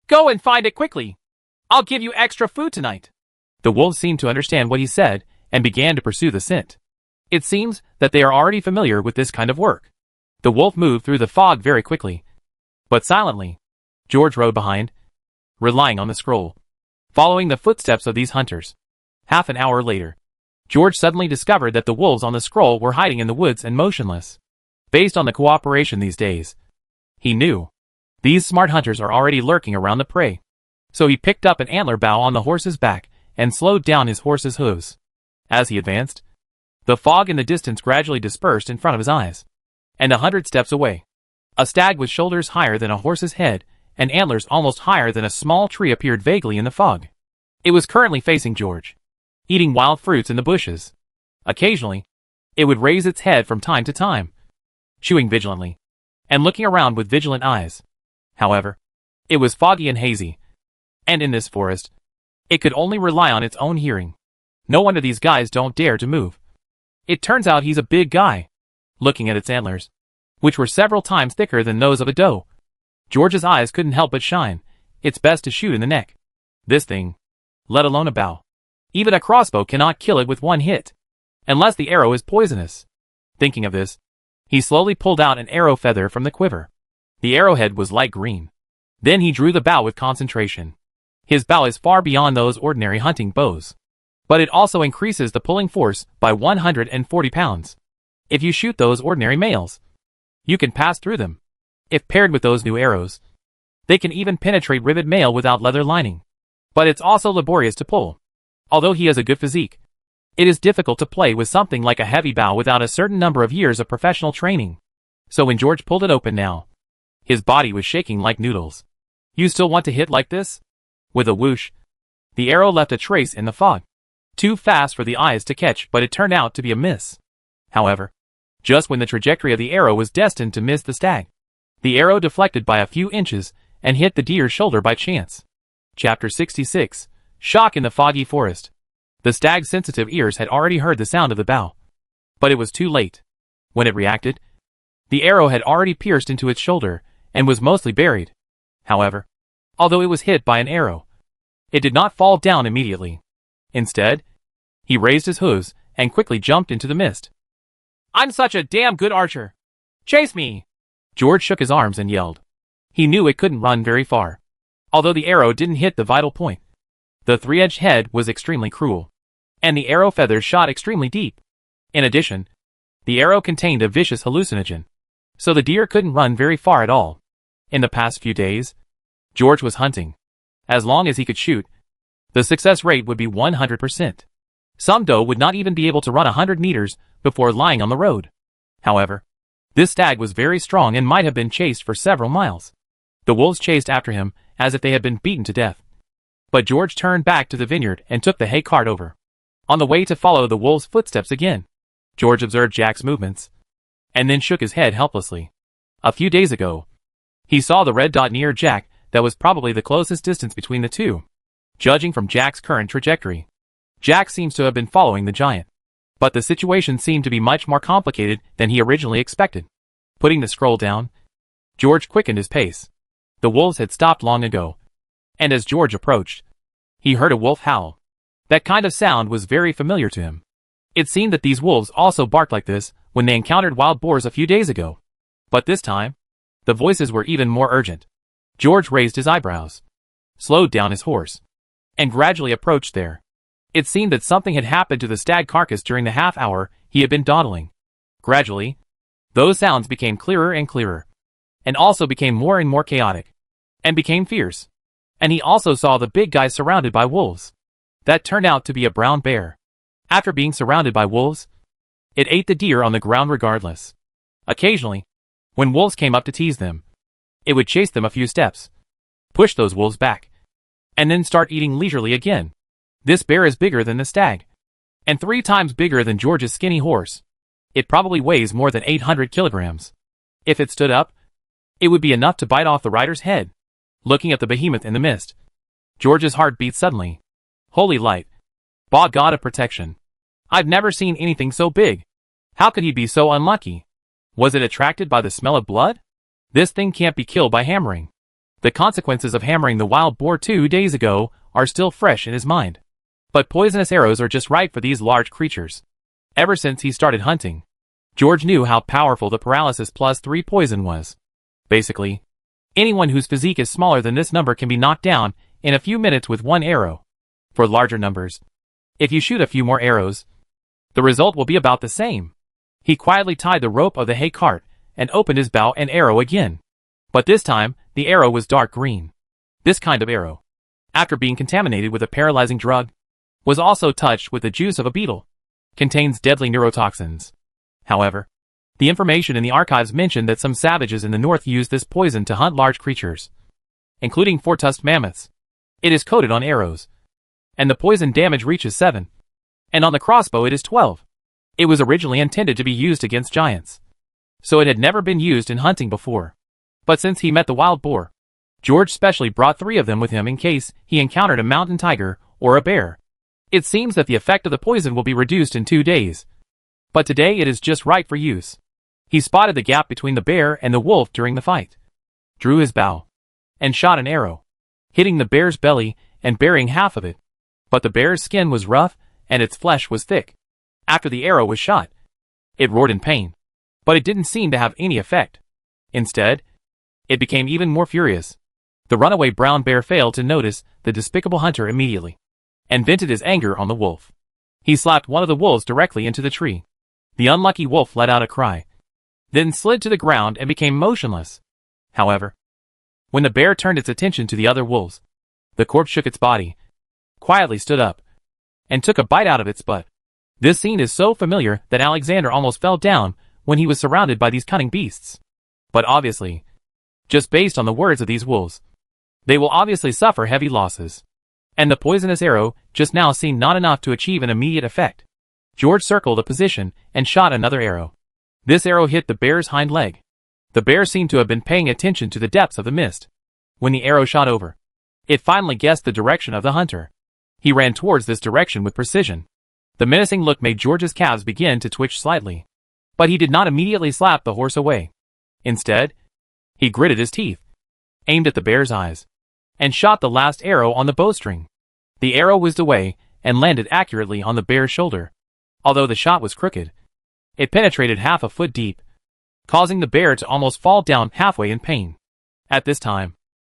Go and find it quickly. I'll give you extra food tonight. The wolves seemed to understand what he said and began to pursue the scent. It seems that they are already familiar with this kind of work. The wolf moved through the fog very quickly, but silently. George rode behind, relying on the scroll, following the footsteps of these hunters. Half an hour later, George suddenly discovered that the wolves on the scroll were hiding in the woods and motionless. Based on the cooperation these days, he knew these smart hunters are already lurking around the prey. So he picked up an antler bough on the horse's back and slowed down his horse's hooves. As he advanced, the fog in the distance gradually dispersed in front of his eyes. And 100 steps away, a stag with shoulders higher than a horse's head and antlers almost higher than a small tree appeared vaguely in the fog. It was currently facing George, eating wild fruits in the bushes. Occasionally, it would raise its head from time to time, chewing vigilantly, and looking around with vigilant eyes. However, it was foggy and hazy, And in this forest, it could only rely on its own hearing. No wonder these guys don't dare to move. It turns out he's a big guy. Looking at its antlers, which were several times thicker than those of a doe, George's eyes couldn't help but shine. It's best to shoot in the neck. This thing, let alone a bow. Even a crossbow cannot kill it with one hit, unless the arrow is poisonous. Thinking of this, he slowly pulled out an arrow feather from the quiver. The arrowhead was light green. Then he drew the bow with concentration. His bow is far beyond those ordinary hunting bows, but it also increases the pulling force by 140 pounds. If you shoot those ordinary males, you can pass through them. If paired with those new arrows, they can even penetrate rivet mail without leather lining. But it's also laborious to pull. Although he has a good physique, it is difficult to play with something like a heavy bow without a certain number of years of professional training. So when George pulled it open now, his body was shaking like noodles. You still want to hit like this? With a whoosh, the arrow left a trace in the fog. Too fast for the eyes to catch, but it turned out to be a miss. However, just when the trajectory of the arrow was destined to miss the stag, the arrow deflected by a few inches and hit the deer's shoulder by chance. Chapter 66. Shock in the Foggy Forest. The stag's sensitive ears had already heard the sound of the bow, but it was too late. When it reacted, the arrow had already pierced into its shoulder and was mostly buried. However, although it was hit by an arrow, it did not fall down immediately. Instead, he raised his hooves and quickly jumped into the mist. "I'm such a damn good archer! Chase me!" George shook his arms and yelled. He knew it couldn't run very far. Although the arrow didn't hit the vital point, the three-edged head was extremely cruel, and the arrow feathers shot extremely deep. In addition, the arrow contained a vicious hallucinogen, so the deer couldn't run very far at all. In the past few days, George was hunting. As long as he could shoot, the success rate would be 100%. Some doe would not even be able to run 100 meters before lying on the road. However, this stag was very strong and might have been chased for several miles. The wolves chased after him as if they had been beaten to death. But George turned back to the vineyard and took the hay cart over. On the way to follow the wolves' footsteps again, George observed Jack's movements, and then shook his head helplessly. A few days ago, he saw the red dot near Jack. That was probably the closest distance between the two. Judging from Jack's current trajectory, Jack seems to have been following the giant. But the situation seemed to be much more complicated than he originally expected. Putting the scroll down, George quickened his pace. The wolves had stopped long ago, and as George approached, he heard a wolf howl. That kind of sound was very familiar to him. It seemed that these wolves also barked like this when they encountered wild boars a few days ago. But this time, the voices were even more urgent. George raised his eyebrows, slowed down his horse, and gradually approached there. It seemed that something had happened to the stag carcass during the half hour he had been dawdling. Gradually, those sounds became clearer and clearer, and also became more and more chaotic, and became fierce. And he also saw the big guy surrounded by wolves. That turned out to be a brown bear. After being surrounded by wolves, it ate the deer on the ground regardless. Occasionally, when wolves came up to tease them, it would chase them a few steps, push those wolves back, and then start eating leisurely again. This bear is bigger than the stag, and 3 times bigger than George's skinny horse. It probably weighs more than 800 kilograms. If it stood up, it would be enough to bite off the rider's head. Looking at the behemoth in the mist, George's heart beat suddenly. Holy light! Bah, God of protection! I've never seen anything so big. How could he be so unlucky? Was it attracted by the smell of blood? This thing can't be killed by hammering. The consequences of hammering the wild boar 2 days ago are still fresh in his mind. But poisonous arrows are just right for these large creatures. Ever since he started hunting, George knew how powerful the paralysis plus 3 poison was. Basically, anyone whose physique is smaller than this number can be knocked down in a few minutes with 1 arrow. For larger numbers, if you shoot a few more arrows, the result will be about the same. He quietly tied the rope of the hay cart and opened his bow and arrow again. But this time, the arrow was dark green. This kind of arrow, after being contaminated with a paralyzing drug, was also touched with the juice of a beetle, contains deadly neurotoxins. However, the information in the archives mentioned that some savages in the north use this poison to hunt large creatures, including 4-tusked mammoths. It is coated on arrows, and the poison damage reaches 7. And on the crossbow it is 12. It was originally intended to be used against giants, so it had never been used in hunting before. But since he met the wild boar, George specially brought 3 of them with him in case he encountered a mountain tiger or a bear. It seems that the effect of the poison will be reduced in 2 days. But today it is just right for use. He spotted the gap between the bear and the wolf during the fight, drew his bow, and shot an arrow, hitting the bear's belly and burying half of it. But the bear's skin was rough and its flesh was thick. After the arrow was shot, it roared in pain, but it didn't seem to have any effect. Instead, it became even more furious. The runaway brown bear failed to notice the despicable hunter immediately, and vented his anger on the wolf. He slapped one of the wolves directly into the tree. The unlucky wolf let out a cry, then slid to the ground and became motionless. However, when the bear turned its attention to the other wolves, the corpse shook its body, quietly stood up, and took a bite out of its butt. This scene is so familiar that Alexander almost fell down when he was surrounded by these cunning beasts. But obviously, just based on the words of these wolves, they will obviously suffer heavy losses. And the poisonous arrow just now seemed not enough to achieve an immediate effect. George circled a position and shot another arrow. This arrow hit the bear's hind leg. The bear seemed to have been paying attention to the depths of the mist. When the arrow shot over, it finally guessed the direction of the hunter. He ran towards this direction with precision. The menacing look made George's calves begin to twitch slightly. But he did not immediately slap the horse away. Instead, he gritted his teeth, aimed at the bear's eyes, and shot the last arrow on the bowstring. The arrow whizzed away and landed accurately on the bear's shoulder. Although the shot was crooked, it penetrated half a foot deep, causing the bear to almost fall down halfway in pain. At this time,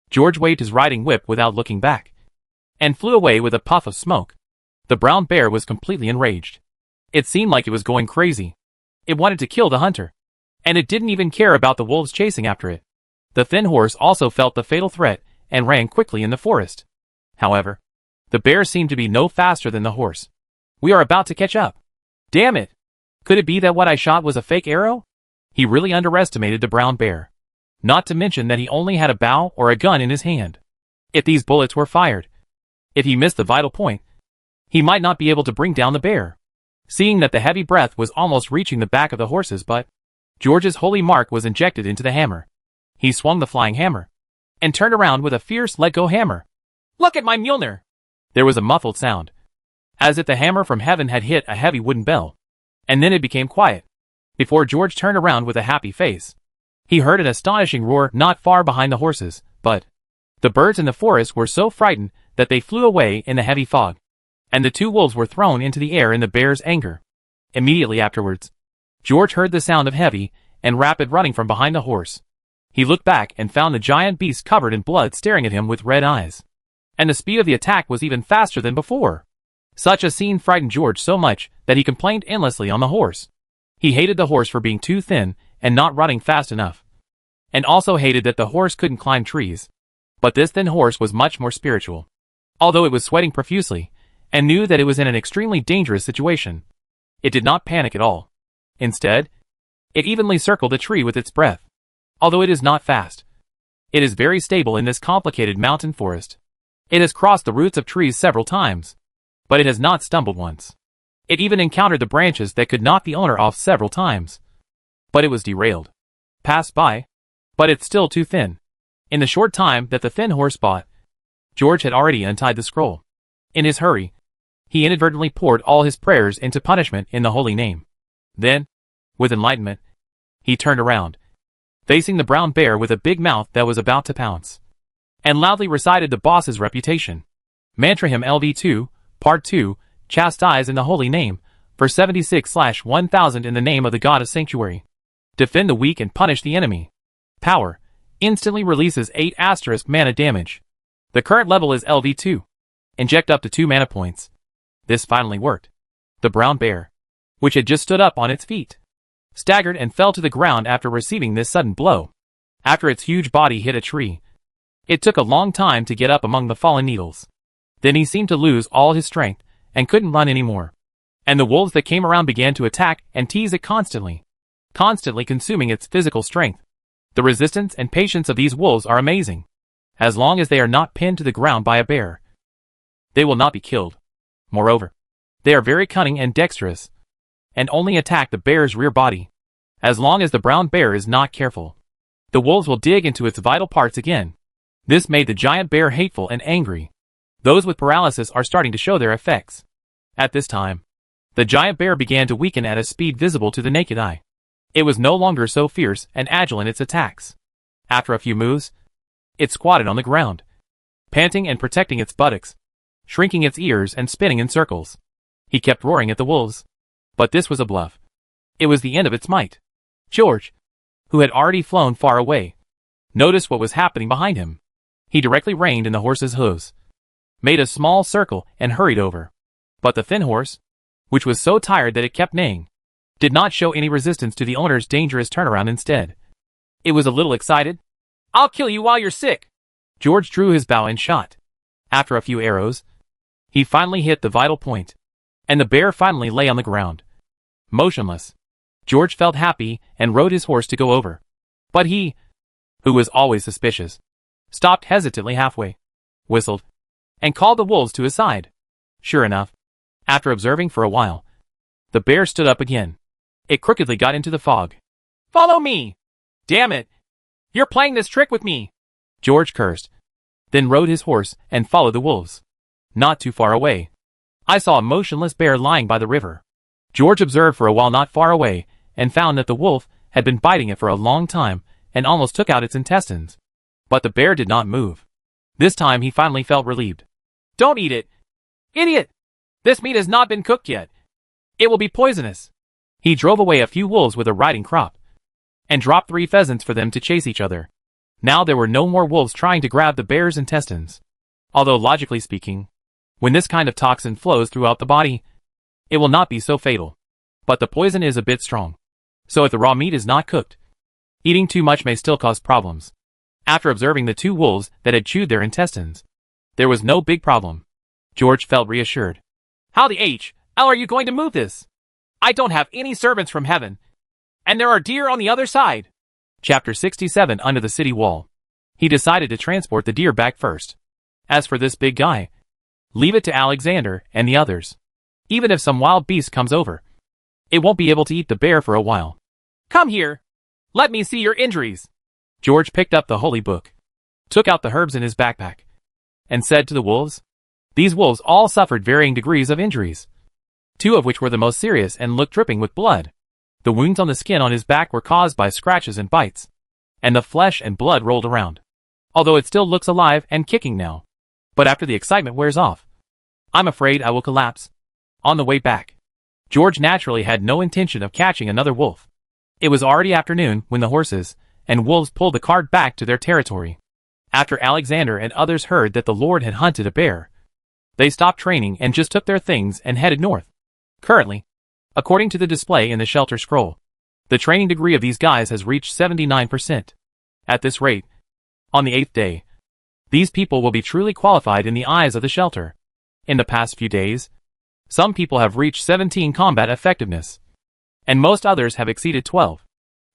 George waved his riding whip without looking back, and flew away with a puff of smoke. The brown bear was completely enraged. It seemed like it was going crazy. It wanted to kill the hunter, and it didn't even care about the wolves chasing after it. The thin horse also felt the fatal threat and ran quickly in the forest. However, the bear seemed to be no faster than the horse. We are about to catch up. Damn it! Could it be that what I shot was a fake arrow? He really underestimated the brown bear. Not to mention that he only had a bow or a gun in his hand. If these bullets were fired, if he missed the vital point, he might not be able to bring down the bear. Seeing that the heavy breath was almost reaching the back of the horse's butt, George's holy mark was injected into the hammer. He swung the flying hammer, and turned around with a fierce let-go hammer. Look at my Mjolnir! There was a muffled sound, as if the hammer from heaven had hit a heavy wooden bell. And then it became quiet, before George turned around with a happy face. He heard an astonishing roar not far behind the horses, but the birds in the forest were so frightened that they flew away in the heavy fog, and the 2 wolves were thrown into the air in the bear's anger. Immediately afterwards, George heard the sound of heavy and rapid running from behind the horse. He looked back and found the giant beast covered in blood staring at him with red eyes. And the speed of the attack was even faster than before. Such a scene frightened George so much that he complained endlessly on the horse. He hated the horse for being too thin and not running fast enough, and also hated that the horse couldn't climb trees. But this thin horse was much more spiritual. Although it was sweating profusely, and knew that it was in an extremely dangerous situation, it did not panic at all. Instead, it evenly circled a tree with its breath. Although it is not fast, it is very stable in this complicated mountain forest. It has crossed the roots of trees several times, but it has not stumbled once. It even encountered the branches that could knock the owner off several times. But it was derailed. Passed by. But it's still too thin. In the short time that the thin horse bought, George had already untied the scroll. In his hurry, he inadvertently poured all his prayers into punishment in the holy name. Then, with enlightenment, he turned around, facing the brown bear with a big mouth that was about to pounce, and loudly recited the boss's reputation. Mantrahim LV2, Part 2, Chastise in the Holy Name, for 76/1000 in the name of the God of Sanctuary. Defend the weak and punish the enemy. Power, instantly releases 8* mana damage. The current level is LV2. Inject up to 2 mana points. This finally worked. The brown bear, which had just stood up on its feet, staggered and fell to the ground after receiving this sudden blow. After its huge body hit a tree, it took a long time to get up among the fallen needles. Then he seemed to lose all his strength and couldn't run anymore. And the wolves that came around began to attack and tease it constantly consuming its physical strength. The resistance and patience of these wolves are amazing. As long as they are not pinned to the ground by a bear, they will not be killed. Moreover, they are very cunning and dexterous, and only attack the bear's rear body. As long as the brown bear is not careful, the wolves will dig into its vital parts again. This made the giant bear hateful and angry. Those with paralysis are starting to show their effects. At this time, the giant bear began to weaken at a speed visible to the naked eye. It was no longer so fierce and agile in its attacks. After a few moves, it squatted on the ground, panting and protecting its buttocks, shrinking its ears and spinning in circles. He kept roaring at the wolves. But this was a bluff. It was the end of its might. George, who had already flown far away, noticed what was happening behind him. He directly reined in the horse's hooves, made a small circle and hurried over. But the thin horse, which was so tired that it kept neighing, did not show any resistance to the owner's dangerous turnaround. Instead, it was a little excited. "I'll kill you while you're sick." George drew his bow and shot. After a few arrows, he finally hit the vital point, and the bear finally lay on the ground, motionless. George felt happy and rode his horse to go over. But he, who was always suspicious, stopped hesitantly halfway, whistled, and called the wolves to his side. Sure enough, after observing for a while, the bear stood up again. It crookedly got into the fog. "Follow me! Damn it! You're playing this trick with me!" George cursed, then rode his horse and followed the wolves. Not too far away, I saw a motionless bear lying by the river. George observed for a while not far away and found that the wolf had been biting it for a long time and almost took out its intestines. But the bear did not move. This time he finally felt relieved. "Don't eat it, idiot! This meat has not been cooked yet. It will be poisonous." He drove away a few wolves with a riding crop, and dropped 3 pheasants for them to chase each other. Now there were no more wolves trying to grab the bear's intestines. Although logically speaking, when this kind of toxin flows throughout the body, it will not be so fatal. But the poison is a bit strong. So if the raw meat is not cooked, eating too much may still cause problems. After observing the 2 wolves that had chewed their intestines, there was no big problem. George felt reassured. "How the hell are you going to move this? I don't have any servants from heaven, and there are deer on the other side." Chapter 67. Under the city wall. He decided to transport the deer back first. As for this big guy, leave it to Alexander and the others. Even if some wild beast comes over, it won't be able to eat the bear for a while. "Come here. Let me see your injuries." George picked up the holy book, took out the herbs in his backpack, and said to the wolves. These wolves all suffered varying degrees of injuries, 2 of which were the most serious and looked dripping with blood. The wounds on the skin on his back were caused by scratches and bites, and the flesh and blood rolled around. Although it still looks alive and kicking now. But after the excitement wears off, I'm afraid I will collapse. On the way back, George naturally had no intention of catching another wolf. It was already afternoon when the horses and wolves pulled the cart back to their territory. After Alexander and others heard that the Lord had hunted a bear, they stopped training and just took their things and headed north. Currently, according to the display in the shelter scroll, the training degree of these guys has reached 79%. At this rate, on the 8th day, these people will be truly qualified in the eyes of the shelter. In the past few days, some people have reached 17 combat effectiveness, and most others have exceeded 12.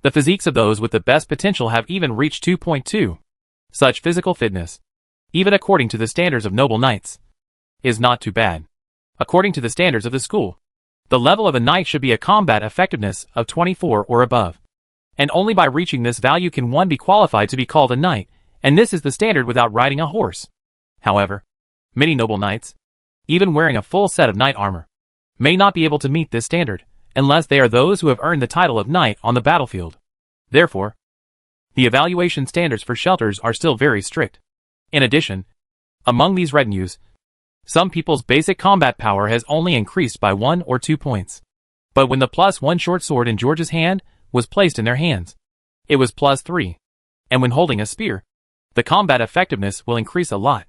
The physiques of those with the best potential have even reached 2.2. Such physical fitness, even according to the standards of noble knights, is not too bad. According to the standards of the school, the level of a knight should be a combat effectiveness of 24 or above. And only by reaching this value can one be qualified to be called a knight, and this is the standard without riding a horse. However, many noble knights, even wearing a full set of knight armor, may not be able to meet this standard, unless they are those who have earned the title of knight on the battlefield. Therefore, the evaluation standards for shelters are still very strict. In addition, among these retinues, some people's basic combat power has only increased by 1 or 2 points. But when the +1 short sword in George's hand was placed in their hands, it was +3. And when holding a spear, the combat effectiveness will increase a lot.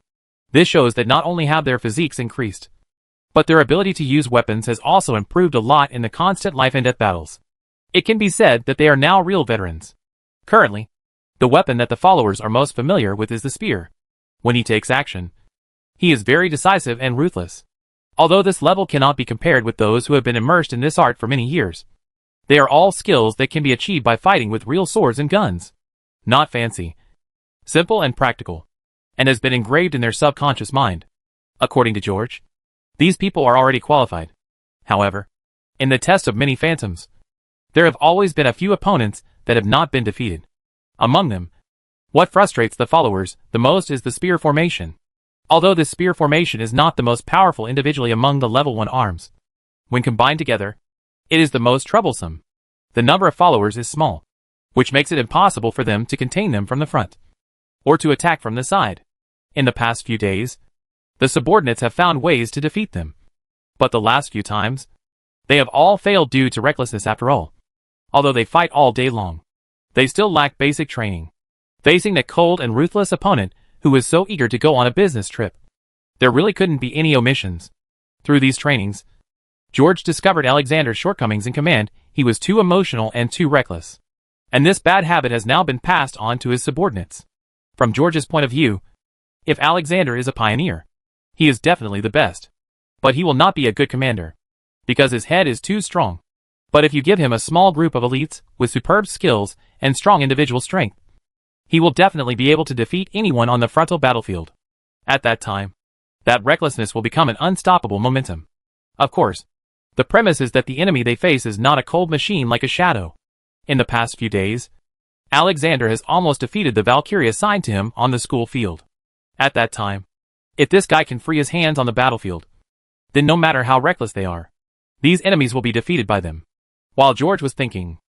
This shows that not only have their physiques increased, but their ability to use weapons has also improved a lot in the constant life and death battles. It can be said that they are now real veterans. Currently, the weapon that the followers are most familiar with is the spear. When he takes action, he is very decisive and ruthless. Although this level cannot be compared with those who have been immersed in this art for many years, they are all skills that can be achieved by fighting with real swords and guns. Not fancy, simple and practical, and has been engraved in their subconscious mind. According to George, these people are already qualified. However, in the test of many phantoms, there have always been a few opponents that have not been defeated. Among them, What frustrates the followers the most is the spear formation. Although this spear formation is not the most powerful individually among the level 1 arms, when combined together, it is the most troublesome. The number of followers is small, which makes it impossible for them to contain them from the front, or to attack from the side. In the past few days, the subordinates have found ways to defeat them. But the last few times, they have all failed due to recklessness after all. Although they fight all day long, they still lack basic training. Facing that cold and ruthless opponent who was so eager to go on a business trip, there really couldn't be any omissions. Through these trainings, George discovered Alexander's shortcomings in command. He was too emotional and too reckless. And this bad habit has now been passed on to his subordinates. From George's point of view, if Alexander is a pioneer, he is definitely the best. But he will not be a good commander, because his head is too strong. But if you give him a small group of elites with superb skills and strong individual strength, he will definitely be able to defeat anyone on the frontal battlefield. At that time, that recklessness will become an unstoppable momentum. Of course, the premise is that the enemy they face is not a cold machine like a shadow. In the past few days, Alexander has almost defeated the Valkyrie assigned to him on the school field. At that time, if this guy can free his hands on the battlefield, then no matter how reckless they are, these enemies will be defeated by them. While George was thinking,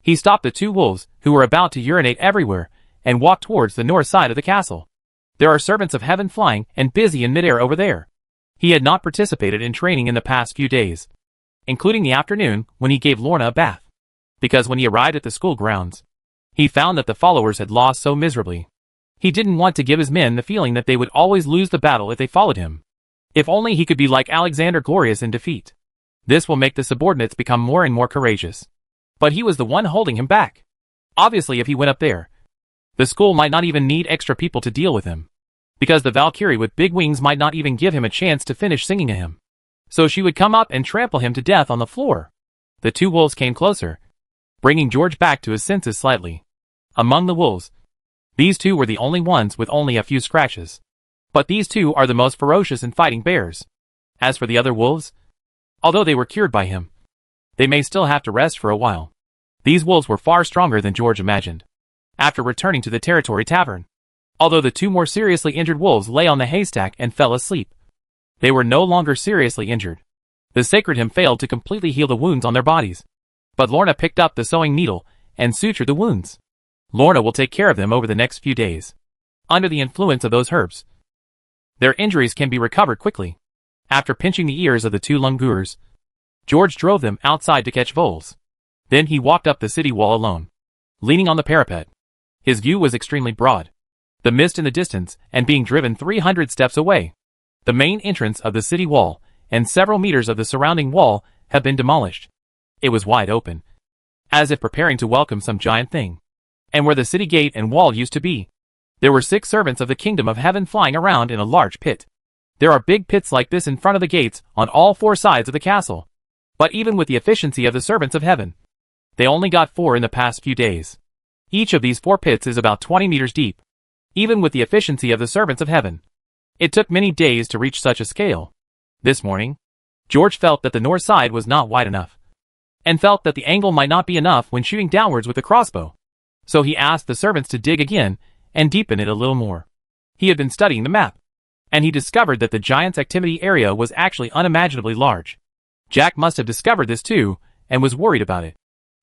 he stopped the 2 wolves who were about to urinate everywhere and walked towards the north side of the castle. There are servants of heaven flying and busy in midair over there. He had not participated in training in the past few days, including the afternoon when he gave Lorna a bath, because when he arrived at the school grounds, he found that the followers had lost so miserably. He didn't want to give his men the feeling that they would always lose the battle if they followed him. If only he could be like Alexander, glorious in defeat. This will make the subordinates become more and more courageous. But he was the one holding him back. Obviously, if he went up there, the school might not even need extra people to deal with him, because the Valkyrie with big wings might not even give him a chance to finish singing to him. So she would come up and trample him to death on the floor. The 2 wolves came closer, bringing George back to his senses slightly. Among the wolves, these 2 were the only ones with only a few scratches. But these 2 are the most ferocious in fighting bears. As for the other wolves, although they were cured by him, they may still have to rest for a while. These wolves were far stronger than George imagined. After returning to the Territory Tavern, although the 2 more seriously injured wolves lay on the haystack and fell asleep, they were no longer seriously injured. The sacred hymn failed to completely heal the wounds on their bodies, but Lorna picked up the sewing needle and sutured the wounds. Lorna will take care of them over the next few days. Under the influence of those herbs, their injuries can be recovered quickly. After pinching the ears of the 2 langurs, George drove them outside to catch voles. Then he walked up the city wall alone, leaning on the parapet. His view was extremely broad, the mist in the distance and being driven 300 steps away. The main entrance of the city wall and several meters of the surrounding wall have been demolished. It was wide open, as if preparing to welcome some giant thing. And where the city gate and wall used to be, there were 6 servants of the kingdom of heaven flying around in a large pit. There are big pits like this in front of the gates on all 4 sides of the castle. But even with the efficiency of the servants of heaven, they only got 4 in the past few days. Each of these 4 pits is about 20 meters deep. Even with the efficiency of the servants of heaven, it took many days to reach such a scale. This morning, George felt that the north side was not wide enough, and felt that the angle might not be enough when shooting downwards with the crossbow. So he asked the servants to dig again and deepen it a little more. He had been studying the map, and he discovered that the giant's activity area was actually unimaginably large. Jack must have discovered this too, and was worried about it.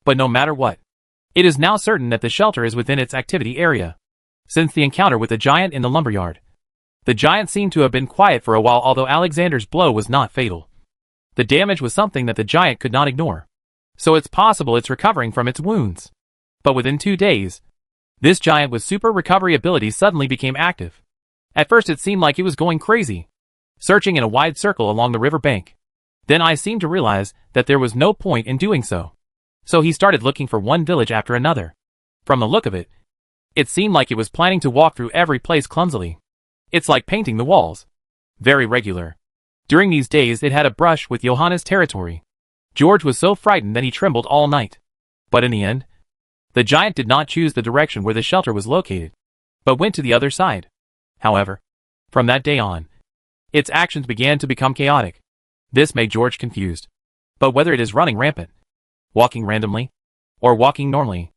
But no matter what, it is now certain that the shelter is within its activity area. Since the encounter with the giant in the lumberyard, the giant seemed to have been quiet for a while, although Alexander's blow was not fatal. The damage was something that the giant could not ignore, so it's possible it's recovering from its wounds. But within 2 days, this giant with super recovery abilities suddenly became active. At first it seemed like he was going crazy, searching in a wide circle along the river bank. Then I seemed to realize that there was no point in doing so. So he started looking for one village after another. From the look of it, it seemed like it was planning to walk through every place clumsily. It's like painting the walls. Very regular. During these days it had a brush with Johanna's territory. George was so frightened that he trembled all night. But in the end, the giant did not choose the direction where the shelter was located, but went to the other side. However, from that day on, its actions began to become chaotic. This made George confused. But whether it is running rampant, walking randomly, or walking normally,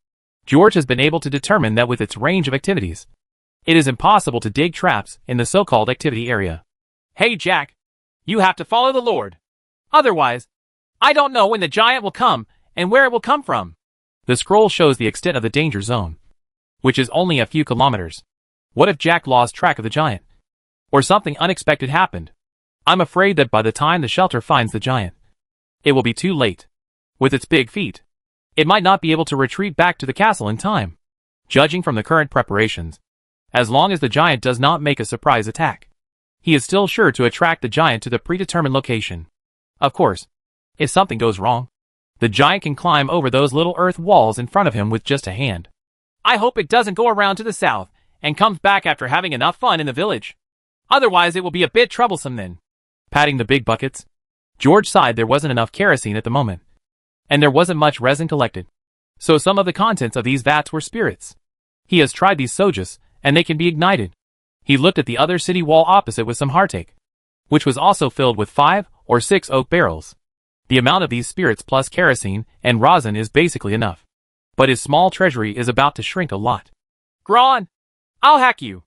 George has been able to determine that with its range of activities, It is impossible to dig traps in the so-called activity area. Hey Jack, you have to follow the Lord. Otherwise, I don't know when the giant will come and where it will come from. The scroll shows the extent of the danger zone, which is only a few kilometers. What if Jack lost track of the giant? Or something unexpected happened? I'm afraid that by the time the shelter finds the giant, it will be too late. With its big feet, it might not be able to retreat back to the castle in time. Judging from the current preparations, as long as the giant does not make a surprise attack, he is still sure to attract the giant to the predetermined location. Of course, if something goes wrong, the giant can climb over those little earth walls in front of him with just a hand. I hope it doesn't go around to the south and comes back after having enough fun in the village. Otherwise it will be a bit troublesome then. Patting the big buckets, George sighed. There wasn't enough kerosene at the moment, and there wasn't much resin collected. So some of the contents of these vats were spirits. He has tried these sojas, and they can be ignited. He looked at the other city wall opposite with some heartache, which was also filled with 5 or 6 oak barrels. The amount of these spirits plus kerosene and rosin is basically enough. But his small treasury is about to shrink a lot. Gron! I'll hack you!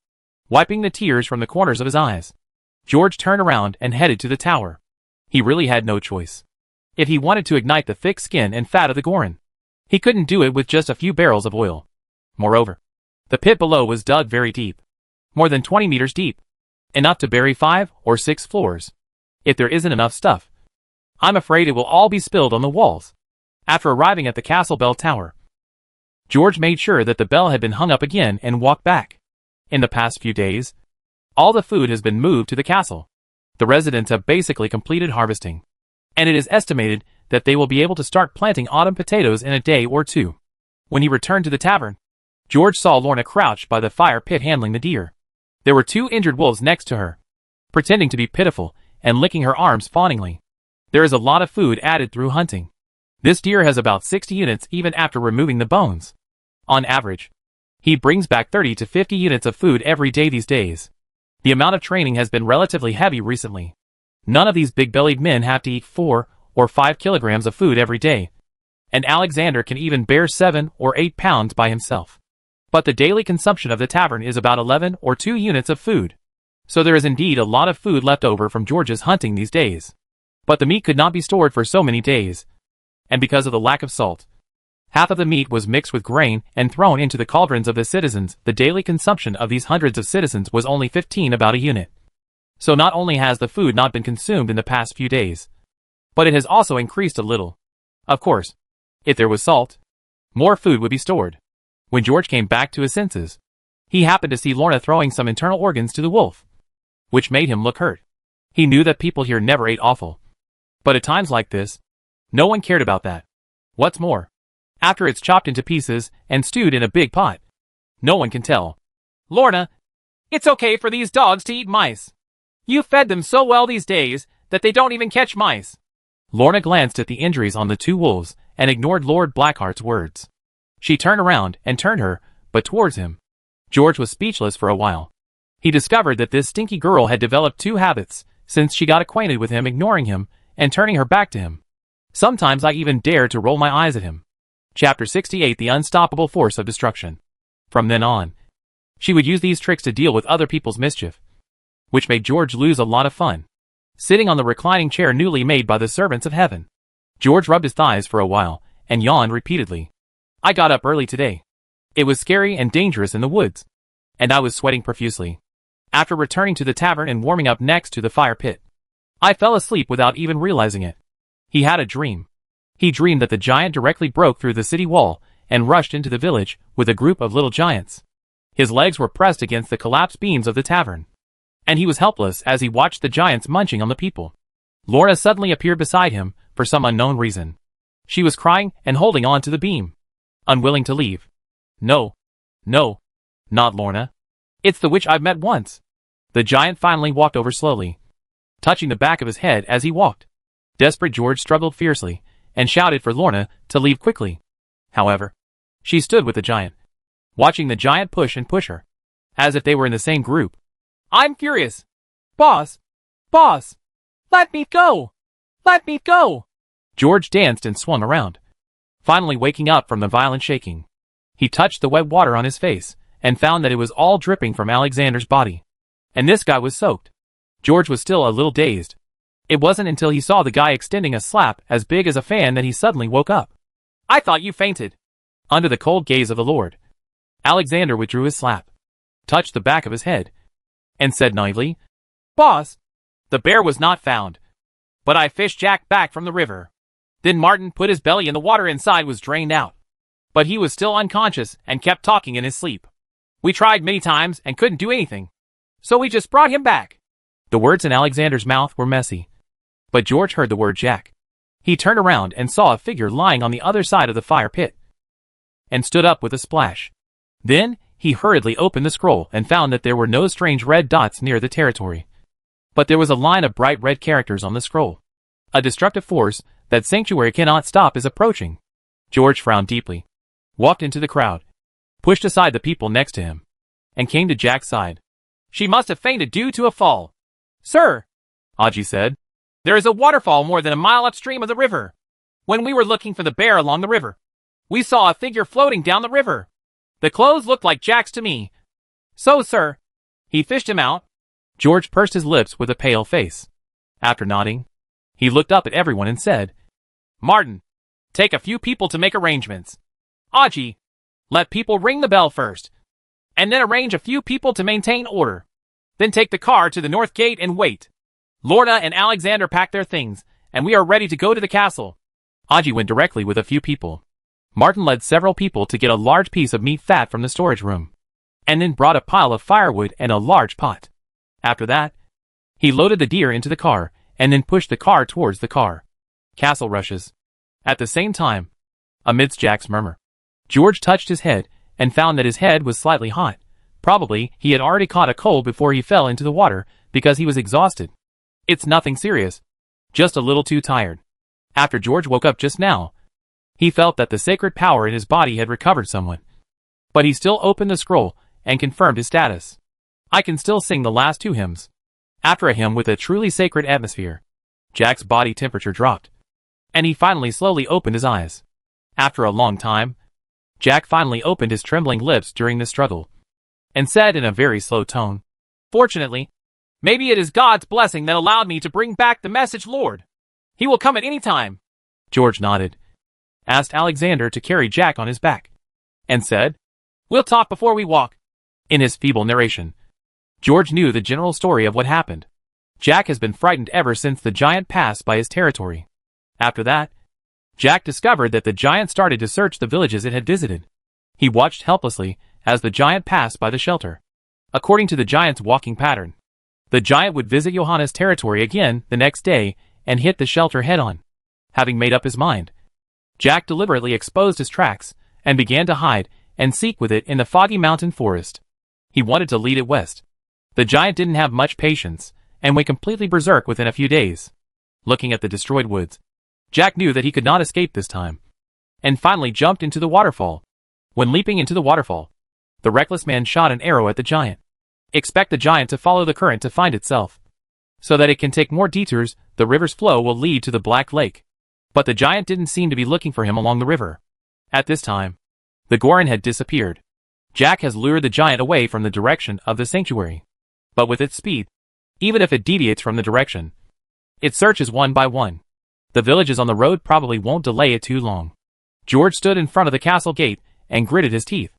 Wiping the tears from the corners of his eyes, George turned around and headed to the tower. He really had no choice. If he wanted to ignite the thick skin and fat of the Goron, he couldn't do it with just a few barrels of oil. Moreover, the pit below was dug very deep, more than 20 meters deep, enough to bury 5 or 6 floors. If there isn't enough stuff, I'm afraid it will all be spilled on the walls. After arriving at the castle bell tower, George made sure that the bell had been hung up again and walked back. In the past few days, all the food has been moved to the castle. The residents have basically completed harvesting, and it is estimated that they will be able to start planting autumn potatoes in a day or two. When he returned to the tavern, George saw Lorna crouched by the fire pit handling the deer. There were 2 injured wolves next to her, pretending to be pitiful and licking her arms fawningly. There is a lot of food added through hunting. This deer has about 60 units even after removing the bones. On average, he brings back 30 to 50 units of food every day these days. The amount of training has been relatively heavy recently. None of these big-bellied men have to eat 4 or 5 kilograms of food every day, and Alexander can even bear 7 or 8 pounds by himself. But the daily consumption of the tavern is about 11 or 2 units of food. So there is indeed a lot of food left over from George's hunting these days. But the meat could not be stored for so many days, and because of the lack of salt, half of the meat was mixed with grain and thrown into the cauldrons of the citizens. The daily consumption of these hundreds of citizens was only 15 about a unit. So not only has the food not been consumed in the past few days, but it has also increased a little. Of course, if there was salt, more food would be stored. When George came back to his senses, he happened to see Lorna throwing some internal organs to the wolf, which made him look hurt. He knew that people here never ate offal, but at times like this, no one cared about that. What's more, after it's chopped into pieces and stewed in a big pot, no one can tell. Lorna, it's okay for these dogs to eat mice. You fed them so well these days that they don't even catch mice. Lorna glanced at the injuries on the 2 wolves and ignored Lord Blackheart's words. She turned around and turned her, but towards him. George was speechless for a while. He discovered that this stinky girl had developed 2 habits since she got acquainted with him, ignoring him and turning her back to him. Sometimes I even dared to roll my eyes at him. Chapter 68: The Unstoppable Force of Destruction. From then on, she would use these tricks to deal with other people's mischief, which made George lose a lot of fun. Sitting on the reclining chair newly made by the servants of heaven, George rubbed his thighs for a while and yawned repeatedly. I got up early today. It was scary and dangerous in the woods, and I was sweating profusely. After returning to the tavern and warming up next to the fire pit, I fell asleep without even realizing it. He had a dream. He dreamed that the giant directly broke through the city wall and rushed into the village with a group of little giants. His legs were pressed against the collapsed beams of the tavern, and he was helpless as he watched the giants munching on the people. Lorna suddenly appeared beside him for some unknown reason. She was crying and holding on to the beam, unwilling to leave. No, not Lorna. It's the witch I've met once. The giant finally walked over slowly, touching the back of his head as he walked. Desperate George struggled fiercely and shouted for Lorna to leave quickly. However, she stood with the giant, watching the giant push and push her, as if they were in the same group. I'm furious. Boss, let me go. Let me go. George danced and swung around, finally waking up from the violent shaking. He touched the wet water on his face and found that it was all dripping from Alexander's body. And this guy was soaked. George was still a little dazed. It wasn't until he saw the guy extending a slap as big as a fan that he suddenly woke up. "I thought you fainted." Under the cold gaze of the Lord, Alexander withdrew his slap, touched the back of his head, and said naively, "Boss, the bear was not found, but I fished Jack back from the river." Then Martin put his belly and the water inside was drained out. But he was still unconscious and kept talking in his sleep. "We tried many times and couldn't do anything, so we just brought him back." The words in Alexander's mouth were messy, but George heard the word Jack. He turned around and saw a figure lying on the other side of the fire pit, and stood up with a splash. Then he hurriedly opened the scroll and found that there were no strange red dots near the territory, but there was a line of bright red characters on the scroll. "A destructive force that sanctuary cannot stop is approaching." George frowned deeply, walked into the crowd, pushed aside the people next to him, and came to Jack's side. "She must have fainted due to a fall." "Sir," Aji said, "there is a waterfall more than a mile upstream of the river. When we were looking for the bear along the river, we saw a figure floating down the river. The clothes looked like Jack's to me. So, sir, he fished him out." George pursed his lips with a pale face. After nodding, he looked up at everyone and said, "Martin, take a few people to make arrangements. Aji, let people ring the bell first, and then arrange a few people to maintain order. Then take the car to the north gate and wait. Lorna and Alexander pack their things, and we are ready to go to the castle." Aji went directly with a few people. Martin led several people to get a large piece of meat fat from the storage room, and then brought a pile of firewood and a large pot. After that, he loaded the deer into the car, and then pushed the car towards the castle rushes. At the same time, amidst Jack's murmur, George touched his head and found that his head was slightly hot. Probably he had already caught a cold before he fell into the water because he was exhausted. "It's nothing serious, just a little too tired." After George woke up just now, he felt that the sacred power in his body had recovered somewhat. But he still opened the scroll and confirmed his status. "I can still sing the last two hymns." After a hymn with a truly sacred atmosphere, Jack's body temperature dropped, and he finally slowly opened his eyes. After a long time, Jack finally opened his trembling lips during the struggle, and said in a very slow tone, "Fortunately, maybe it is God's blessing that allowed me to bring back the message, Lord. He will come at any time." George nodded, asked Alexander to carry Jack on his back, and said, "We'll talk before we walk." In his feeble narration, George knew the general story of what happened. Jack has been frightened ever since the giant passed by his territory. After that, Jack discovered that the giant started to search the villages it had visited. He watched helplessly as the giant passed by the shelter. According to the giant's walking pattern, the giant would visit Johanna's territory again the next day and hit the shelter head-on. Having made up his mind, Jack deliberately exposed his tracks and began to hide and seek with it in the foggy mountain forest. He wanted to lead it west. The giant didn't have much patience and went completely berserk within a few days. Looking at the destroyed woods, Jack knew that he could not escape this time, and finally jumped into the waterfall. When leaping into the waterfall, the reckless man shot an arrow at the giant. Expect the giant to follow the current to find itself, so that it can take more detours. The river's flow will lead to the Black Lake. But the giant didn't seem to be looking for him along the river. At this time, the Goron had disappeared. Jack has lured the giant away from the direction of the sanctuary. But with its speed, even if it deviates from the direction, it searches one by one. The villages on the road probably won't delay it too long. George stood in front of the castle gate and gritted his teeth.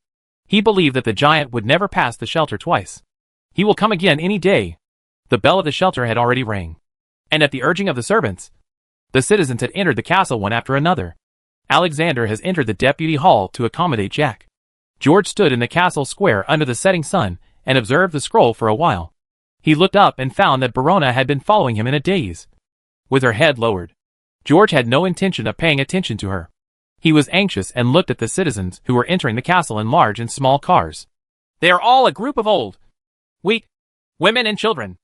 He believed that the giant would never pass the shelter twice. He will come again any day. The bell of the shelter had already rang, and at the urging of the servants, the citizens had entered the castle one after another. Alexander has entered the deputy hall to accommodate Jack. George stood in the castle square under the setting sun and observed the scroll for a while. He looked up and found that Verona had been following him in a daze. With her head lowered, George had no intention of paying attention to her. He was anxious and looked at the citizens who were entering the castle in large and small cars. They are all a group of old, weak women and children.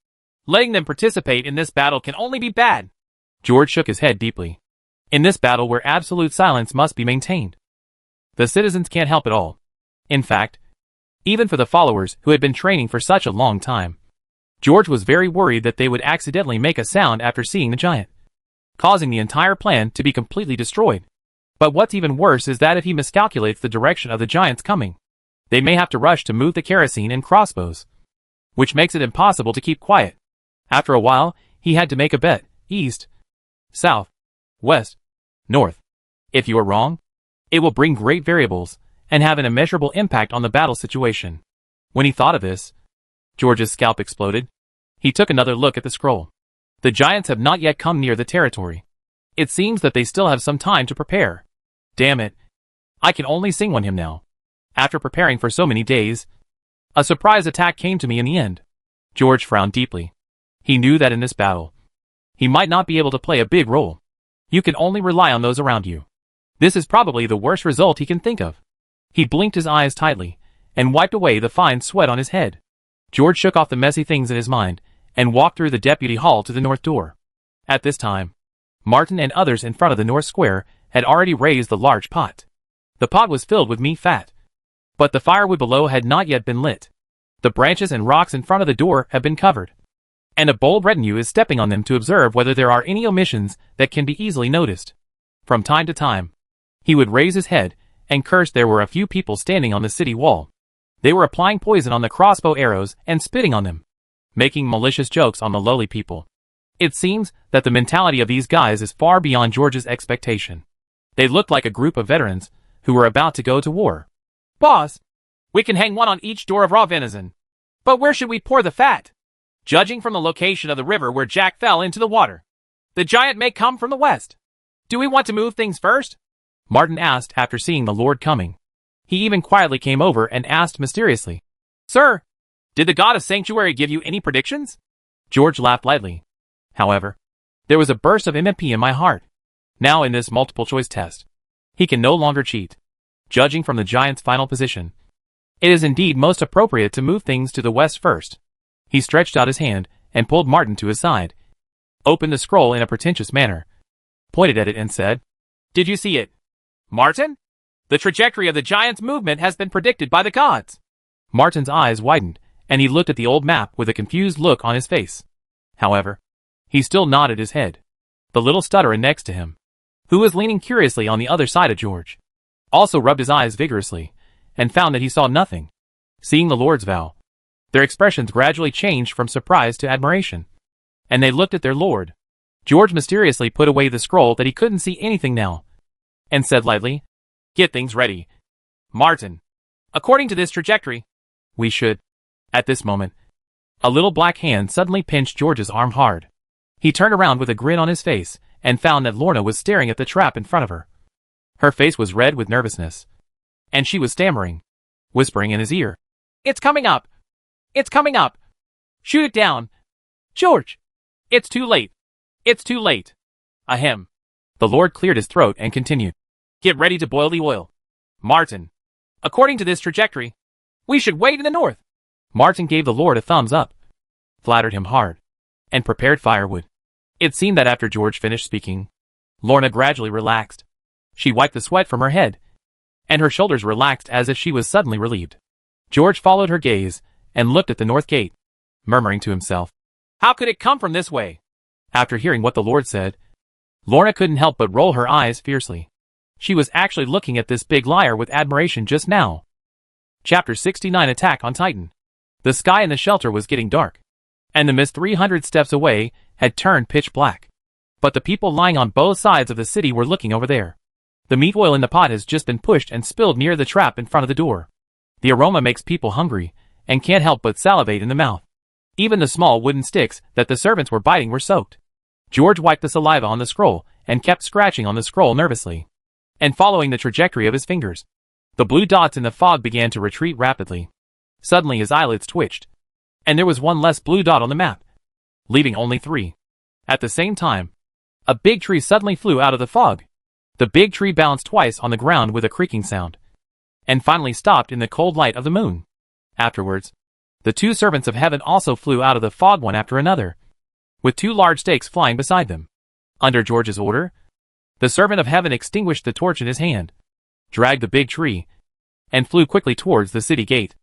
Letting them participate in this battle can only be bad. George shook his head deeply. In this battle where absolute silence must be maintained, the citizens can't help at all. In fact, even for the followers who had been training for such a long time, George was very worried that they would accidentally make a sound after seeing the giant, causing the entire plan to be completely destroyed. But what's even worse is that if he miscalculates the direction of the giant's coming, They may have to rush to move the kerosene and crossbows, which makes it impossible to keep quiet. After a while, he had to make a bet: east, south, west, north. If you are wrong, it will bring great variables and have an immeasurable impact on the battle situation. When he thought of this, George's scalp exploded. He took another look at the scroll. The giants have not yet come near the territory. It seems that they still have some time to prepare. Damn it. I can only sing one hymn now. After preparing for so many days, a surprise attack came to me in the end. George frowned deeply. He knew that in this battle, he might not be able to play a big role. You can only rely on those around you. This is probably the worst result he can think of. He blinked his eyes tightly and wiped away the fine sweat on his head. George shook off the messy things in his mind and walked through the deputy hall to the north door. At this time, Martin and others in front of the north square had already raised the large pot. The pot was filled with meat fat, but the firewood below had not yet been lit. The branches and rocks in front of the door have been covered, and a bold retinue is stepping on them to observe whether there are any omissions that can be easily noticed. From time to time, he would raise his head and curse. There were a few people standing on the city wall. They were applying poison on the crossbow arrows and spitting on them, making malicious jokes on the lowly people. It seems that the mentality of these guys is far beyond George's expectation. They looked like a group of veterans who were about to go to war. Boss, we can hang one on each door of raw venison. But where should we pour the fat? Judging from the location of the river where Jack fell into the water, the giant may come from the west. Do we want to move things first? Martin asked after seeing the Lord coming. He even quietly came over and asked mysteriously, Sir, did the god of sanctuary give you any predictions? George laughed lightly. However, there was a burst of MP in my heart. Now in this multiple choice test, he can no longer cheat. Judging from the giant's final position, it is indeed most appropriate to move things to the west first. He stretched out his hand and pulled Martin to his side, opened the scroll in a pretentious manner, pointed at it and said, Did you see it, Martin? The trajectory of the giant's movement has been predicted by the gods. Martin's eyes widened, and he looked at the old map with a confused look on his face. However, he still nodded his head. The little stutterer next to him, who was leaning curiously on the other side of George, also rubbed his eyes vigorously, and found that he saw nothing. Seeing the Lord's vow, their expressions gradually changed from surprise to admiration, and they looked at their Lord. George mysteriously put away the scroll that he couldn't see anything now, and said lightly, Get things ready, Martin. According to this trajectory, we should. At this moment, a little black hand suddenly pinched George's arm hard. He turned around with a grin on his face and found that Lorna was staring at the trap in front of her. Her face was red with nervousness, and she was stammering, whispering in his ear, It's coming up! It's coming up! Shoot it down! George! It's too late! It's too late! Ahem. The Lord cleared his throat and continued, Get ready to boil the oil, Martin. According to this trajectory, we should wait in the north. Martin gave the Lord a thumbs up, flattered him hard, and prepared firewood. It seemed that after George finished speaking, Lorna gradually relaxed. She wiped the sweat from her head, and her shoulders relaxed as if she was suddenly relieved. George followed her gaze and looked at the north gate, murmuring to himself, How could it come from this way? After hearing what the Lord said, Lorna couldn't help but roll her eyes fiercely. She was actually looking at this big liar with admiration just now. Chapter 69 Attack on Titan. The sky in the shelter was getting dark, and the mist 300 steps away had turned pitch black. But the people lying on both sides of the city were looking over there. The meat oil in the pot has just been pushed and spilled near the trap in front of the door. The aroma makes people hungry, and can't help but salivate in the mouth. Even the small wooden sticks that the servants were biting were soaked. George wiped the saliva on the scroll and kept scratching on the scroll nervously, and following the trajectory of his fingers. The blue dots in the fog began to retreat rapidly. Suddenly his eyelids twitched, and there was one less blue dot on the map, leaving only 3. At the same time, a big tree suddenly flew out of the fog. The big tree bounced twice on the ground with a creaking sound, and finally stopped in the cold light of the moon. Afterwards, the 2 servants of heaven also flew out of the fog one after another, with 2 large stakes flying beside them. Under George's order, the servant of heaven extinguished the torch in his hand, dragged the big tree, and flew quickly towards the city gate.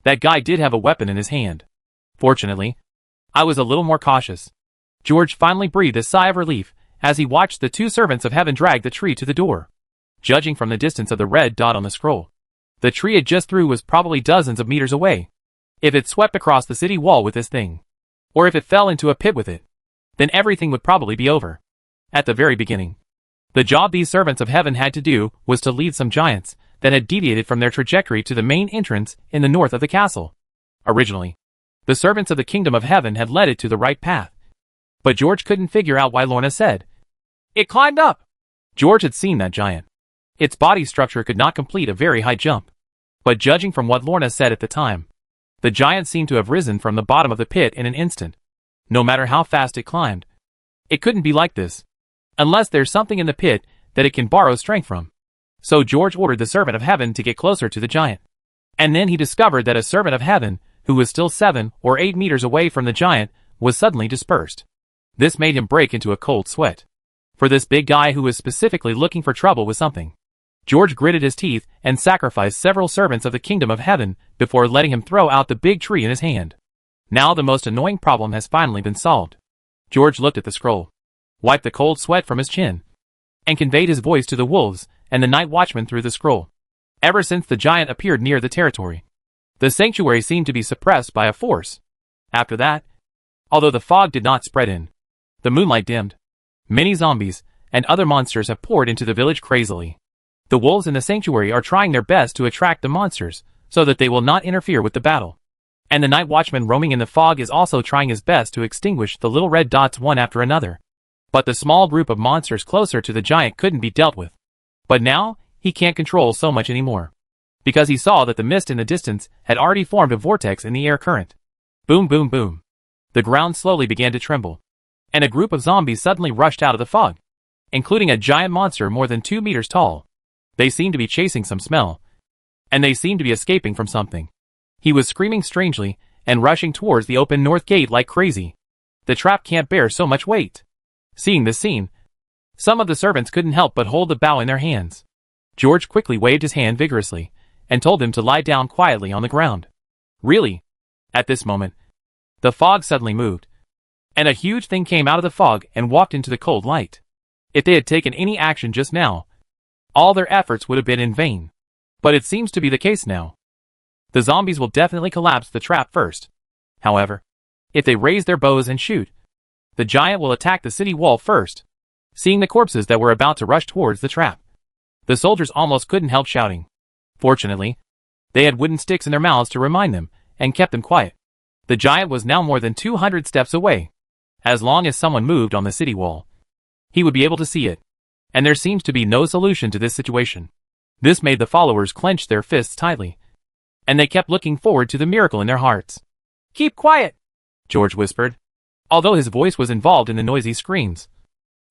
That guy did have a weapon in his hand. Fortunately, I was a little more cautious. George finally breathed a sigh of relief as he watched the 2 servants of heaven drag the tree to the door. Judging from the distance of the red dot on the scroll, The tree it just threw was probably dozens of meters away. If it swept across the city wall with this thing, or if it fell into a pit with it, then everything would probably be over. At the very beginning, the job these servants of heaven had to do was to lead some giants that had deviated from their trajectory to the main entrance in the north of the castle. Originally, the servants of the kingdom of heaven had led it to the right path. But George couldn't figure out why Lorna said, "It climbed up." George had seen that giant. Its body structure could not complete a very high jump. But judging from what Lorna said at the time, the giant seemed to have risen from the bottom of the pit in an instant. No matter how fast it climbed, it couldn't be like this, unless there's something in the pit that it can borrow strength from. So George ordered the servant of heaven to get closer to the giant. And then he discovered that a servant of heaven, who was still 7 or 8 meters away from the giant, was suddenly dispersed. This made him break into a cold sweat. For this big guy who was specifically looking for trouble was something. George gritted his teeth and sacrificed several servants of the kingdom of heaven before letting him throw out the big tree in his hand. Now the most annoying problem has finally been solved. George looked at the scroll, wiped the cold sweat from his chin, and conveyed his voice to the wolves and the night watchman through the scroll. Ever since the giant appeared near the territory, the sanctuary seemed to be suppressed by a force. After that, although the fog did not spread in, the moonlight dimmed. Many zombies and other monsters have poured into the village crazily. The wolves in the sanctuary are trying their best to attract the monsters so that they will not interfere with the battle. And the night watchman roaming in the fog is also trying his best to extinguish the little red dots one after another. But the small group of monsters closer to the giant couldn't be dealt with. But now, he can't control so much anymore, because he saw that the mist in the distance had already formed a vortex in the air current. Boom, boom, boom. The ground slowly began to tremble, and a group of zombies suddenly rushed out of the fog, including a giant monster more than 2 meters tall. They seemed to be chasing some smell, and they seemed to be escaping from something. He was screaming strangely and rushing towards the open north gate like crazy. The trap can't bear so much weight. Seeing this scene, some of the servants couldn't help but hold the bow in their hands. George quickly waved his hand vigorously and told him to lie down quietly on the ground. Really? At this moment, the fog suddenly moved, and a huge thing came out of the fog and walked into the cold light. If they had taken any action just now, all their efforts would have been in vain. But it seems to be the case now. The zombies will definitely collapse the trap first. However, if they raise their bows and shoot, the giant will attack the city wall first. Seeing the corpses that were about to rush towards the trap, the soldiers almost couldn't help shouting. Fortunately, they had wooden sticks in their mouths to remind them and kept them quiet. The giant was now more than 200 steps away. As long as someone moved on the city wall, he would be able to see it. And there seems to be no solution to this situation. This made the followers clench their fists tightly, and they kept looking forward to the miracle in their hearts. "Keep quiet," George whispered, although his voice was involved in the noisy screams.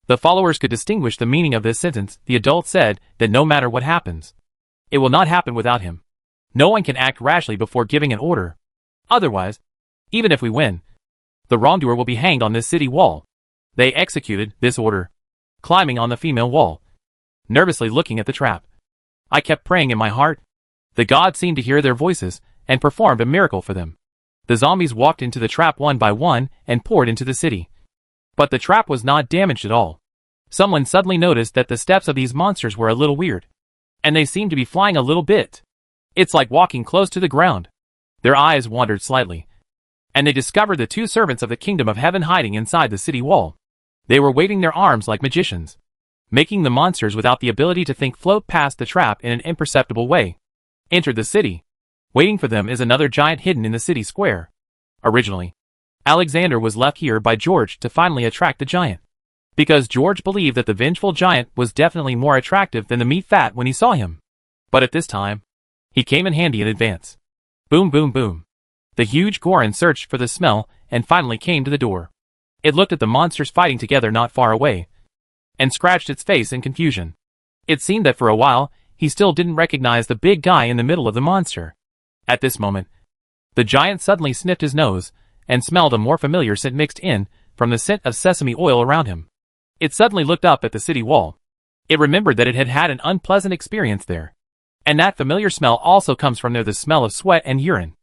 The followers could distinguish the meaning of this sentence. The adult said that no matter what happens, it will not happen without him. No one can act rashly before giving an order. Otherwise, even if we win, the wrongdoer will be hanged on this city wall. They executed this order, climbing on the female wall, nervously looking at the trap. I kept praying in my heart. The gods seemed to hear their voices and performed a miracle for them. The zombies walked into the trap one by one and poured into the city. But the trap was not damaged at all. Someone suddenly noticed that the steps of these monsters were a little weird, and they seemed to be flying a little bit. It's like walking close to the ground. Their eyes wandered slightly, and they discovered the 2 servants of the kingdom of heaven hiding inside the city wall. They were waving their arms like magicians, making the monsters without the ability to think float past the trap in an imperceptible way. Entered the city. Waiting for them is another giant hidden in the city square. Originally, Alexander was left here by George to finally attract the giant, because George believed that the vengeful giant was definitely more attractive than the meat fat when he saw him. But at this time, he came in handy in advance. Boom, boom, boom. The huge Goron searched for the smell and finally came to the door. It looked at the monsters fighting together not far away, and scratched its face in confusion. It seemed that for a while, he still didn't recognize the big guy in the middle of the monster. At this moment, the giant suddenly sniffed his nose and smelled a more familiar scent mixed in from the scent of sesame oil around him. It suddenly looked up at the city wall. It remembered that it had had an unpleasant experience there, and that familiar smell also comes from there, the smell of sweat and urine.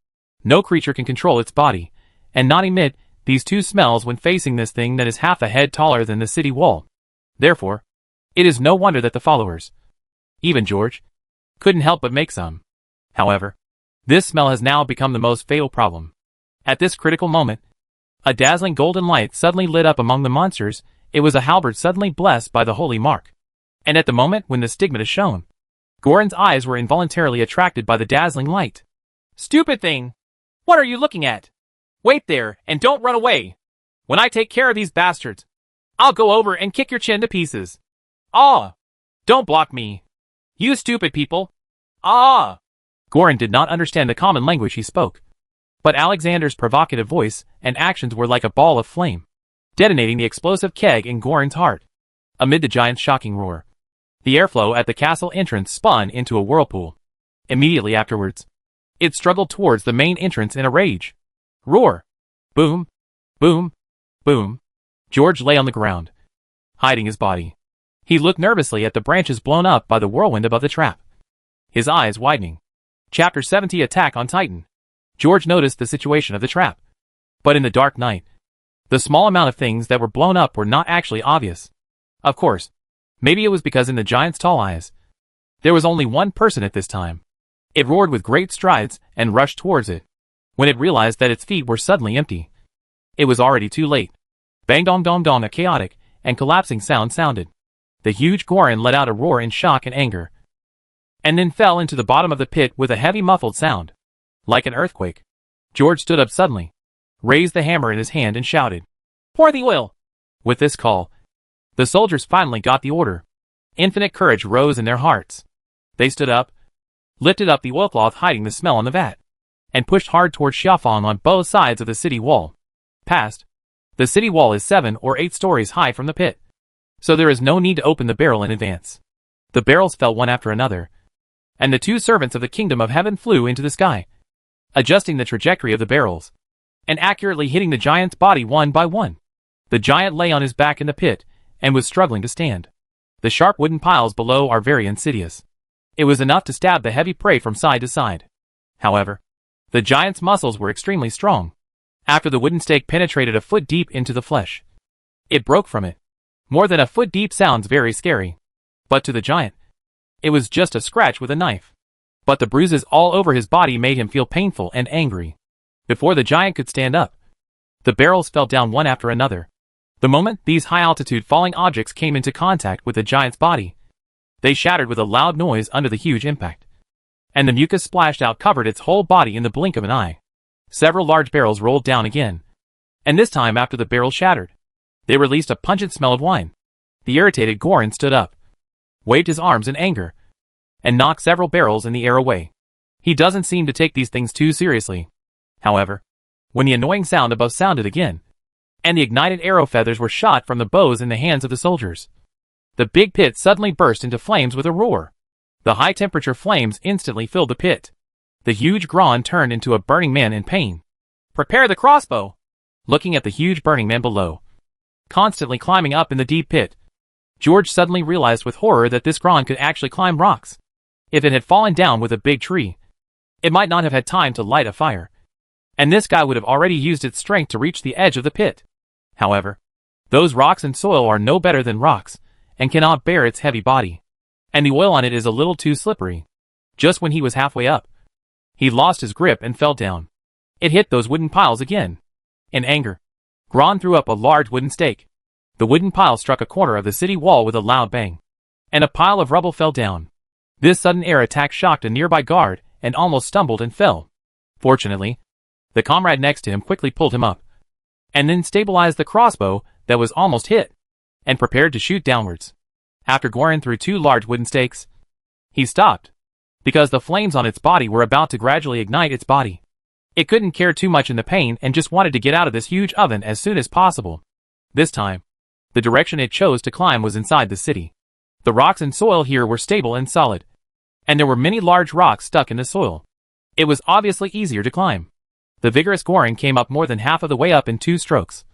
No creature can control its body and not emit these 2 smells when facing this thing that is half a head taller than the city wall. Therefore, it is no wonder that the followers, even George, couldn't help but make some However, this smell has now become the most fatal problem. At this critical moment, a dazzling golden light suddenly lit up among the monsters. It was a halberd suddenly blessed by the holy mark. And at the moment when the stigmata shone, Goran's eyes were involuntarily attracted by the dazzling light. "Stupid thing! What are you looking at? Wait there, and don't run away! When I take care of these bastards, I'll go over and kick your chin to pieces. Ah! Don't block me! You stupid people! Ah!" Goran did not understand the common language he spoke, but Alexander's provocative voice and actions were like a ball of flame, detonating the explosive keg in Goran's heart. Amid the giant's shocking roar, the airflow at the castle entrance spun into a whirlpool. Immediately afterwards, it struggled towards the main entrance in a rage. Roar! Boom! Boom! Boom! George lay on the ground, hiding his body. He looked nervously at the branches blown up by the whirlwind above the trap, his eyes widening. Chapter 70 Attack on Titan. George noticed the situation of the trap. But in the dark night, the small amount of things that were blown up were not actually obvious. Of course, maybe it was because in the giant's tall eyes, there was only one person at this time. It roared with great strides and rushed towards it. When it realized that its feet were suddenly empty, it was already too late. Bang dong dong dong, a chaotic and collapsing sound sounded. The huge Goran let out a roar in shock and anger, and then fell into the bottom of the pit with a heavy muffled sound, like an earthquake. George stood up suddenly, raised the hammer in his hand and shouted, "Pour the oil!" With this call, the soldiers finally got the order. Infinite courage rose in their hearts. They stood up, lifted up the oilcloth hiding the smell on the vat, and pushed hard towards Xiafang on both sides of the city wall. Past. The city wall is 7 or 8 stories high from the pit, so there is no need to open the barrel in advance. The barrels fell one after another, and the 2 servants of the kingdom of heaven flew into the sky, adjusting the trajectory of the barrels, and accurately hitting the giant's body one by one. The giant lay on his back in the pit, and was struggling to stand. The sharp wooden piles below are very insidious. It was enough to stab the heavy prey from side to side. However, the giant's muscles were extremely strong. After the wooden stake penetrated a foot deep into the flesh, it broke from it. More than a foot deep sounds very scary, but to the giant, it was just a scratch with a knife. But the bruises all over his body made him feel painful and angry. Before the giant could stand up, the barrels fell down one after another. The moment these high-altitude falling objects came into contact with the giant's body, they shattered with a loud noise under the huge impact, and the mucus splashed out covered its whole body in the blink of an eye. Several large barrels rolled down again, and this time after the barrels shattered, they released a pungent smell of wine. The irritated Goran stood up, waved his arms in anger, and knocked several barrels in the air away. He doesn't seem to take these things too seriously. However, when the annoying sound above sounded again, and the ignited arrow feathers were shot from the bows in the hands of the soldiers, the big pit suddenly burst into flames with a roar. The high-temperature flames instantly filled the pit. The huge Goran turned into a burning man in pain. "Prepare the crossbow!" Looking at the huge burning man below, constantly climbing up in the deep pit, George suddenly realized with horror that this Goran could actually climb rocks. If it had fallen down with a big tree, it might not have had time to light a fire, and this guy would have already used its strength to reach the edge of the pit. However, those rocks and soil are no better than rocks, and cannot bear its heavy body, and the oil on it is a little too slippery. Just when he was halfway up, he lost his grip and fell down. It hit those wooden piles again. In anger, Goran threw up a large wooden stake. The wooden pile struck a corner of the city wall with a loud bang, and a pile of rubble fell down. This sudden air attack shocked a nearby guard and almost stumbled and fell. Fortunately, the comrade next to him quickly pulled him up, and then stabilized the crossbow that was almost hit, and prepared to shoot downwards. After Goran threw 2 large wooden stakes, he stopped, because the flames on its body were about to gradually ignite its body. It couldn't care too much in the pain and just wanted to get out of this huge oven as soon as possible. This time, the direction it chose to climb was inside the city. The rocks and soil here were stable and solid, and there were many large rocks stuck in the soil. It was obviously easier to climb. The vigorous Goran came up more than half of the way up in 2 strokes,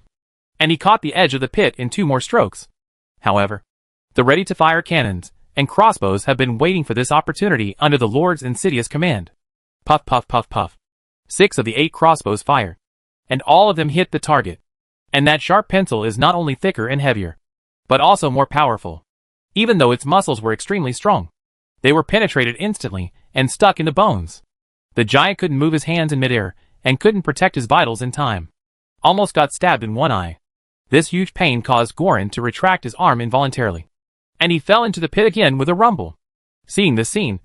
and he caught the edge of the pit in 2 more strokes. However, the ready-to-fire cannons and crossbows have been waiting for this opportunity under the Lord's insidious command. Puff puff puff puff. 6 of the 8 crossbows fired, and all of them hit the target. And that sharp pencil is not only thicker and heavier, but also more powerful. Even though its muscles were extremely strong, they were penetrated instantly and stuck in the bones. The giant couldn't move his hands in midair, and couldn't protect his vitals in time. Almost got stabbed in one eye. This huge pain caused Goran to retract his arm involuntarily. And he fell into the pit again with a rumble. Seeing this scene,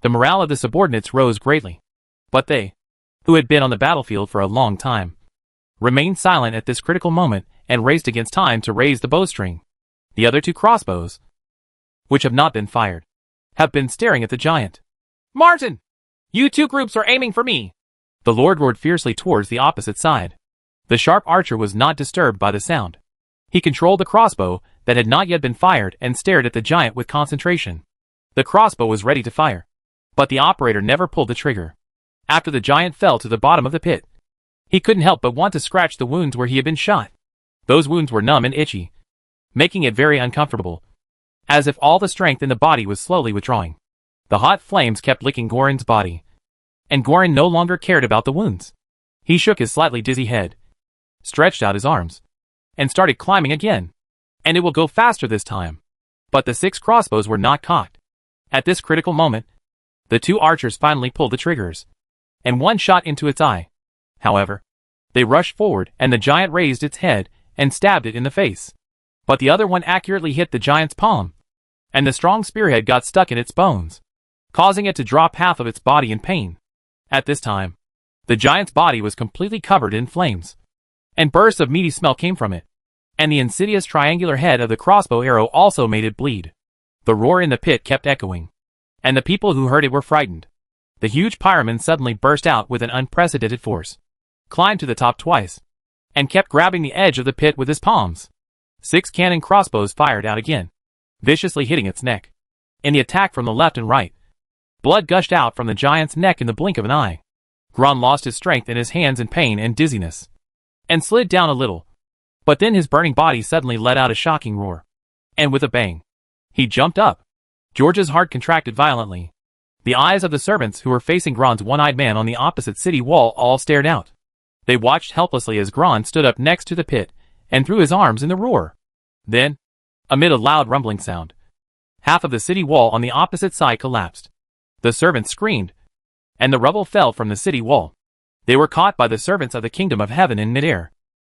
the morale of the subordinates rose greatly. But they, who had been on the battlefield for a long time, remained silent at this critical moment and raced against time to raise the bowstring. The other 2 crossbows, which have not been fired, have been staring at the giant. "Martin! You 2 groups are aiming for me!" The Lord roared fiercely towards the opposite side. The sharp archer was not disturbed by the sound. He controlled the crossbow that had not yet been fired and stared at the giant with concentration. The crossbow was ready to fire, but the operator never pulled the trigger. After the giant fell to the bottom of the pit, he couldn't help but want to scratch the wounds where he had been shot. Those wounds were numb and itchy, making it very uncomfortable, as if all the strength in the body was slowly withdrawing. The hot flames kept licking Goran's body, and Goran no longer cared about the wounds. He shook his slightly dizzy head, stretched out his arms, and started climbing again. And it will go faster this time. But the 6 crossbows were not cocked. At this critical moment, the 2 archers finally pulled the triggers, and one shot into its eye. However, they rushed forward and the giant raised its head and stabbed it in the face. But the other one accurately hit the giant's palm, and the strong spearhead got stuck in its bones, causing it to drop half of its body in pain. At this time, the giant's body was completely covered in flames, and bursts of meaty smell came from it, and the insidious triangular head of the crossbow arrow also made it bleed. The roar in the pit kept echoing, and the people who heard it were frightened. The huge pyroman suddenly burst out with an unprecedented force, climbed to the top twice, and kept grabbing the edge of the pit with his palms. 6 cannon crossbows fired out again, viciously hitting its neck. In the attack from the left and right, blood gushed out from the giant's neck in the blink of an eye. Gron lost his strength in his hands in pain and dizziness, and slid down a little. But then his burning body suddenly let out a shocking roar, and with a bang, he jumped up. George's heart contracted violently. The eyes of the servants who were facing Gron's one-eyed man on the opposite city wall all stared out. They watched helplessly as Gron stood up next to the pit and threw his arms in the roar. Then, amid a loud rumbling sound, half of the city wall on the opposite side collapsed. The servants screamed, and the rubble fell from the city wall. They were caught by the servants of the kingdom of heaven in midair.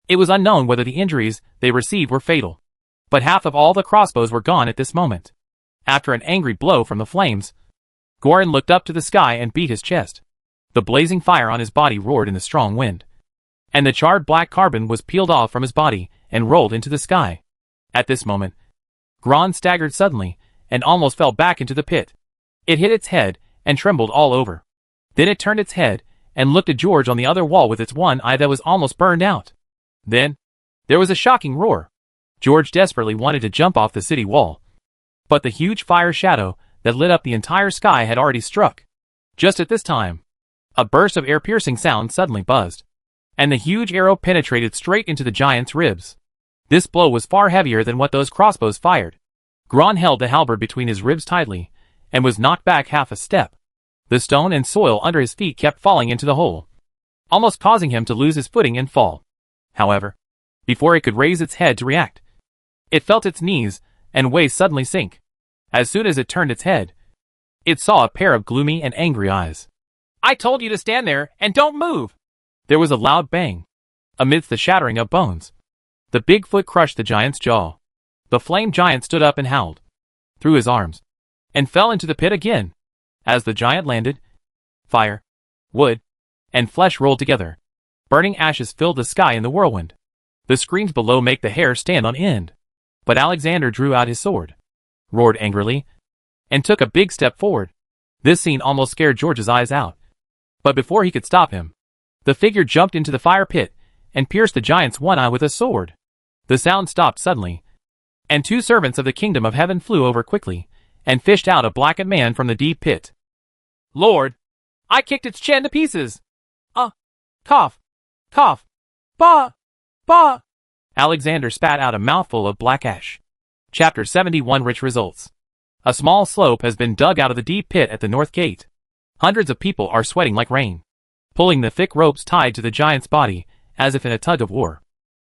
It was unknown whether the injuries they received were fatal, but half of all the crossbows were gone at this moment. After an angry blow from the flames, Goran looked up to the sky and beat his chest. The blazing fire on his body roared in the strong wind, and the charred black carbon was peeled off from his body and rolled into the sky. At this moment, Gron staggered suddenly and almost fell back into the pit. It hit its head and trembled all over. Then it turned its head and looked at George on the other wall with its one eye that was almost burned out. Then, there was a shocking roar. George desperately wanted to jump off the city wall, but the huge fire shadow that lit up the entire sky had already struck. Just at this time, a burst of air-piercing sound suddenly buzzed, and the huge arrow penetrated straight into the giant's ribs. This blow was far heavier than what those crossbows fired. Gron held the halberd between his ribs tightly, and was knocked back half a step. The stone and soil under his feet kept falling into the hole, almost causing him to lose his footing and fall. However, before it could raise its head to react, it felt its knees and waist suddenly sink. As soon as it turned its head, it saw a pair of gloomy and angry eyes. "I told you to stand there and don't move!" There was a loud bang. Amidst the shattering of bones, the big foot crushed the giant's jaw. The flame giant stood up and howled, threw his arms, and fell into the pit again. As the giant landed, fire, wood, and flesh rolled together. Burning ashes filled the sky in the whirlwind. The screams below make the hair stand on end. But Alexander drew out his sword, roared angrily, and took a big step forward. This scene almost scared George's eyes out. But before he could stop him, the figure jumped into the fire pit and pierced the giant's one eye with a sword. The sound stopped suddenly, and 2 servants of the kingdom of heaven flew over quickly and fished out a blackened man from the deep pit. "Lord, I kicked its chin to pieces. Cough, cough, bah, bah." Alexander spat out a mouthful of black ash. Chapter 71 Rich Results. A small slope has been dug out of the deep pit at the north gate. Hundreds of people are sweating like rain, pulling the thick ropes tied to the giant's body as if in a tug of war.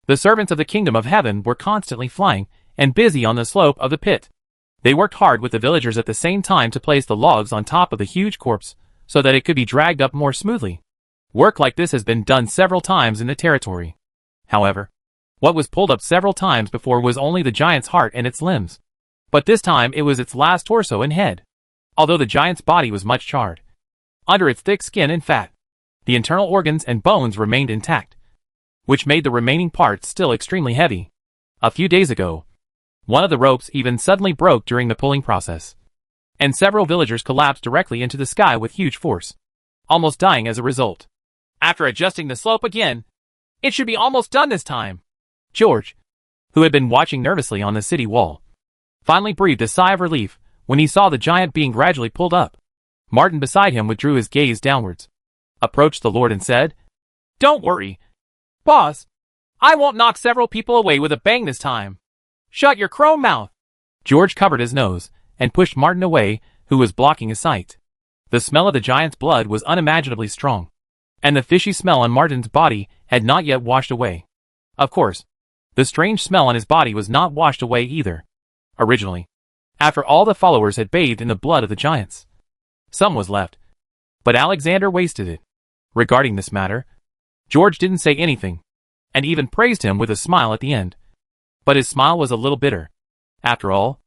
The servants of the kingdom of heaven were constantly flying and busy on the slope of the pit. They worked hard with the villagers at the same time to place the logs on top of the huge corpse, so that it could be dragged up more smoothly. Work like this has been done several times in the territory. However, what was pulled up several times before was only the giant's heart and its limbs. But this time it was its last torso and head. Although the giant's body was much charred, under its thick skin and fat, the internal organs and bones remained intact, which made the remaining parts still extremely heavy. A few days ago, one of the ropes even suddenly broke during the pulling process, and several villagers collapsed directly into the sky with huge force, almost dying as a result. After adjusting the slope again, it should be almost done this time. George, who had been watching nervously on the city wall, finally breathed a sigh of relief when he saw the giant being gradually pulled up. Martin beside him withdrew his gaze downwards, approached the Lord and said, "Don't worry, boss. I won't knock several people away with a bang this time. Shut your crow mouth." George covered his nose and pushed Martin away, who was blocking his sight. The smell of the giant's blood was unimaginably strong, and the fishy smell on Martin's body had not yet washed away. Of course, the strange smell on his body was not washed away either. Originally, after all the followers had bathed in the blood of the giants, some was left, but Alexander wasted it. Regarding this matter, George didn't say anything, and even praised him with a smile at the end. But his smile was a little bitter. After all,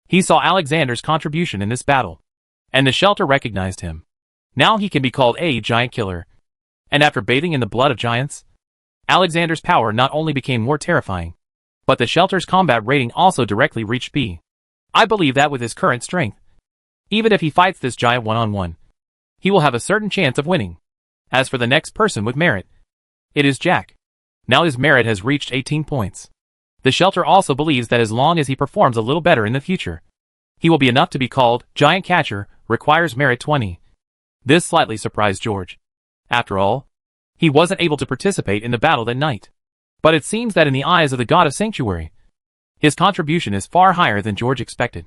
he saw Alexander's contribution in this battle, and the shelter recognized him. Now he can be called a giant killer. And after bathing in the blood of giants, Alexander's power not only became more terrifying, but the shelter's combat rating also directly reached B. I believe that with his current strength, even if he fights this giant one-on-one, he will have a certain chance of winning. As for the next person with merit, it is Jack. Now his merit has reached 18 points. The shelter also believes that as long as he performs a little better in the future, he will be enough to be called Giant Catcher, requires merit 20. This slightly surprised George. After all, he wasn't able to participate in the battle that night. But it seems that in the eyes of the god of Sanctuary, his contribution is far higher than George expected,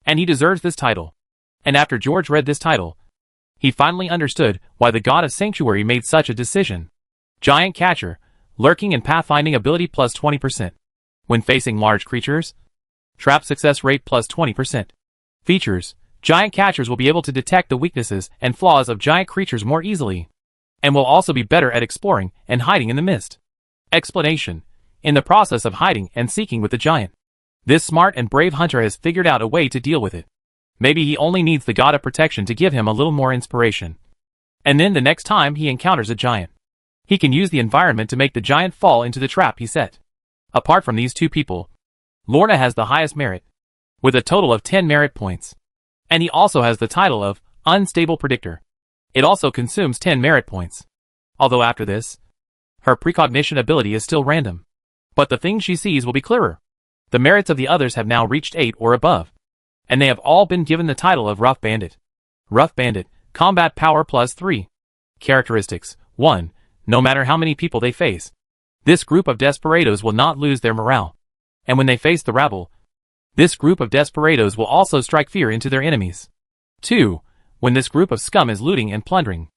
and he deserves this title. And after George read this title, he finally understood why the god of Sanctuary made such a decision. Giant Catcher, lurking and pathfinding ability plus 20%. When facing large creatures, trap success rate plus 20%. Features: Giant Catchers will be able to detect the weaknesses and flaws of giant creatures more easily, and will also be better at exploring and hiding in the mist. Explanation: in the process of hiding and seeking with the giant, this smart and brave hunter has figured out a way to deal with it. Maybe he only needs the god of protection to give him a little more inspiration. And then the next time he encounters a giant, he can use the environment to make the giant fall into the trap he set. Apart from these two people, Lorna has the highest merit, with a total of 10 merit points. And he also has the title of Unstable Predictor. It also consumes 10 merit points. Although after this, her precognition ability is still random. But the things she sees will be clearer. The merits of the others have now reached 8 or above, and they have all been given the title of Rough Bandit. Rough Bandit, combat power plus 3. Characteristics: 1. No matter how many people they face, this group of desperados will not lose their morale. And when they face the rabble, this group of desperados will also strike fear into their enemies. 2. When this group of scum is looting and plundering,